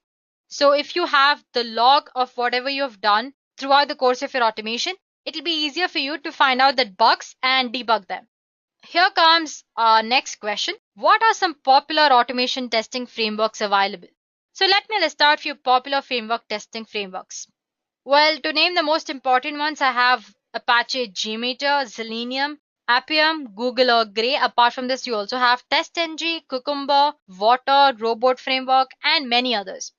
Speaker 4: So if you have the log of whatever you have done throughout the course of your automation, it will be easier for you to find out the bugs and debug them. Here comes our next question. What are some popular automation testing frameworks available? So let me list out a few popular framework testing frameworks. Well, to name the most important ones, I have Apache JMeter, Selenium, Appium, Google Earth Grey. Apart from this, you also have TestNG, Cucumber, Water, Robot Framework, and many others.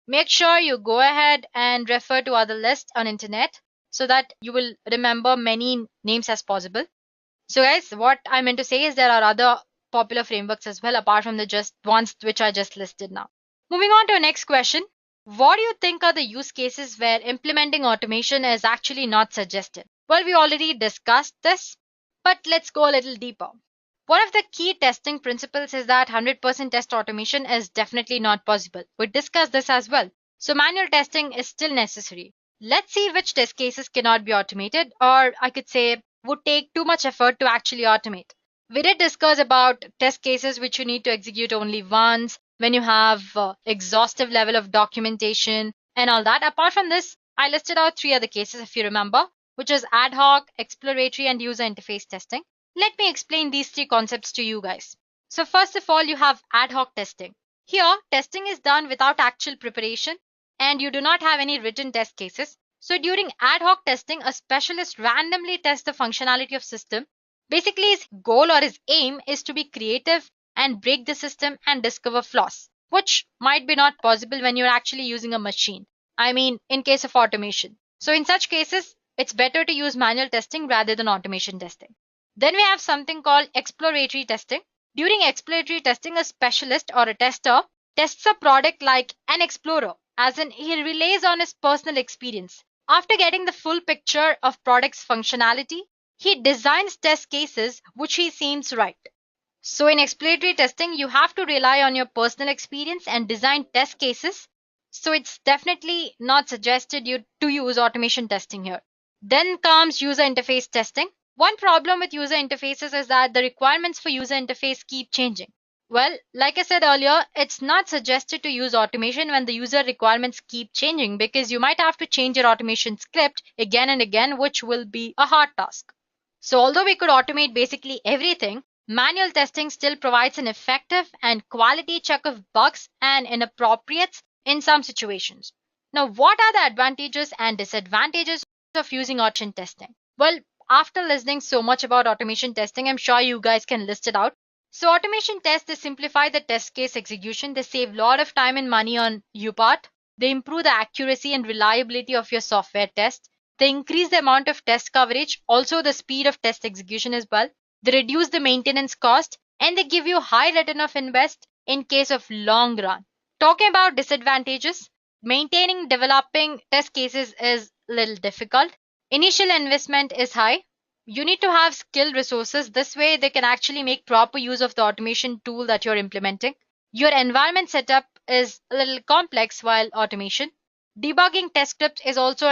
Speaker 4: Make sure you go ahead and refer to other lists on internet so that you will remember many names as possible. So guys, what I meant to say is there are other popular frameworks as well apart from the just ones which I just listed now. Moving on to our next question. What do you think are the use cases where implementing automation is actually not suggested? Well, we already discussed this, but let's go a little deeper. One of the key testing principles is that 100% test automation is definitely not possible. We discussed this as well. So manual testing is still necessary. Let's see which test cases cannot be automated, or I could say would take too much effort to actually automate. We did discuss about test cases which you need to execute only once, when you have exhaustive level of documentation and all that. Apart from this, I listed out 3 other cases if you remember, which is ad hoc, exploratory, and user interface testing. Let me explain these 3 concepts to you guys. So first of all, you have ad hoc testing. Here, testing is done without actual preparation and you do not have any written test cases. So during ad hoc testing, a specialist randomly tests the functionality of system. Basically, his goal or his aim is to be creative and break the system and discover flaws, which might be not possible when you're actually using a machine. I mean, in case of automation. So in such cases, it's better to use manual testing rather than automation testing. Then we have something called exploratory testing. During exploratory testing, a specialist or a tester tests a product like an explorer, as in he relies on his personal experience. After getting the full picture of product's functionality, he designs test cases which he seems right. So in exploratory testing, you have to rely on your personal experience and design test cases. So it's definitely not suggested you to use automation testing here. Then comes user interface testing. One problem with user interfaces is that the requirements for user interface keep changing. Well, like I said earlier, it's not suggested to use automation when the user requirements keep changing because you might have to change your automation script again and again, which will be a hard task. So although we could automate basically everything, manual testing still provides an effective and quality check of bugs and inappropriates in some situations. Now, what are the advantages and disadvantages of using automation testing? Well, after listening so much about automation testing, I'm sure you guys can list it out. So automation tests, they simplify the test case execution. They save a lot of time and money on your part. They improve the accuracy and reliability of your software test. They increase the amount of test coverage, also the speed of test execution as well. They reduce the maintenance cost and they give you high return of invest in case of long run. Talking about disadvantages, maintaining, developing test cases is a little difficult. Initial investment is high. You need to have skilled resources. This way they can actually make proper use of the automation tool that you're implementing. Your environment setup is a little complex while automation. Debugging test scripts is also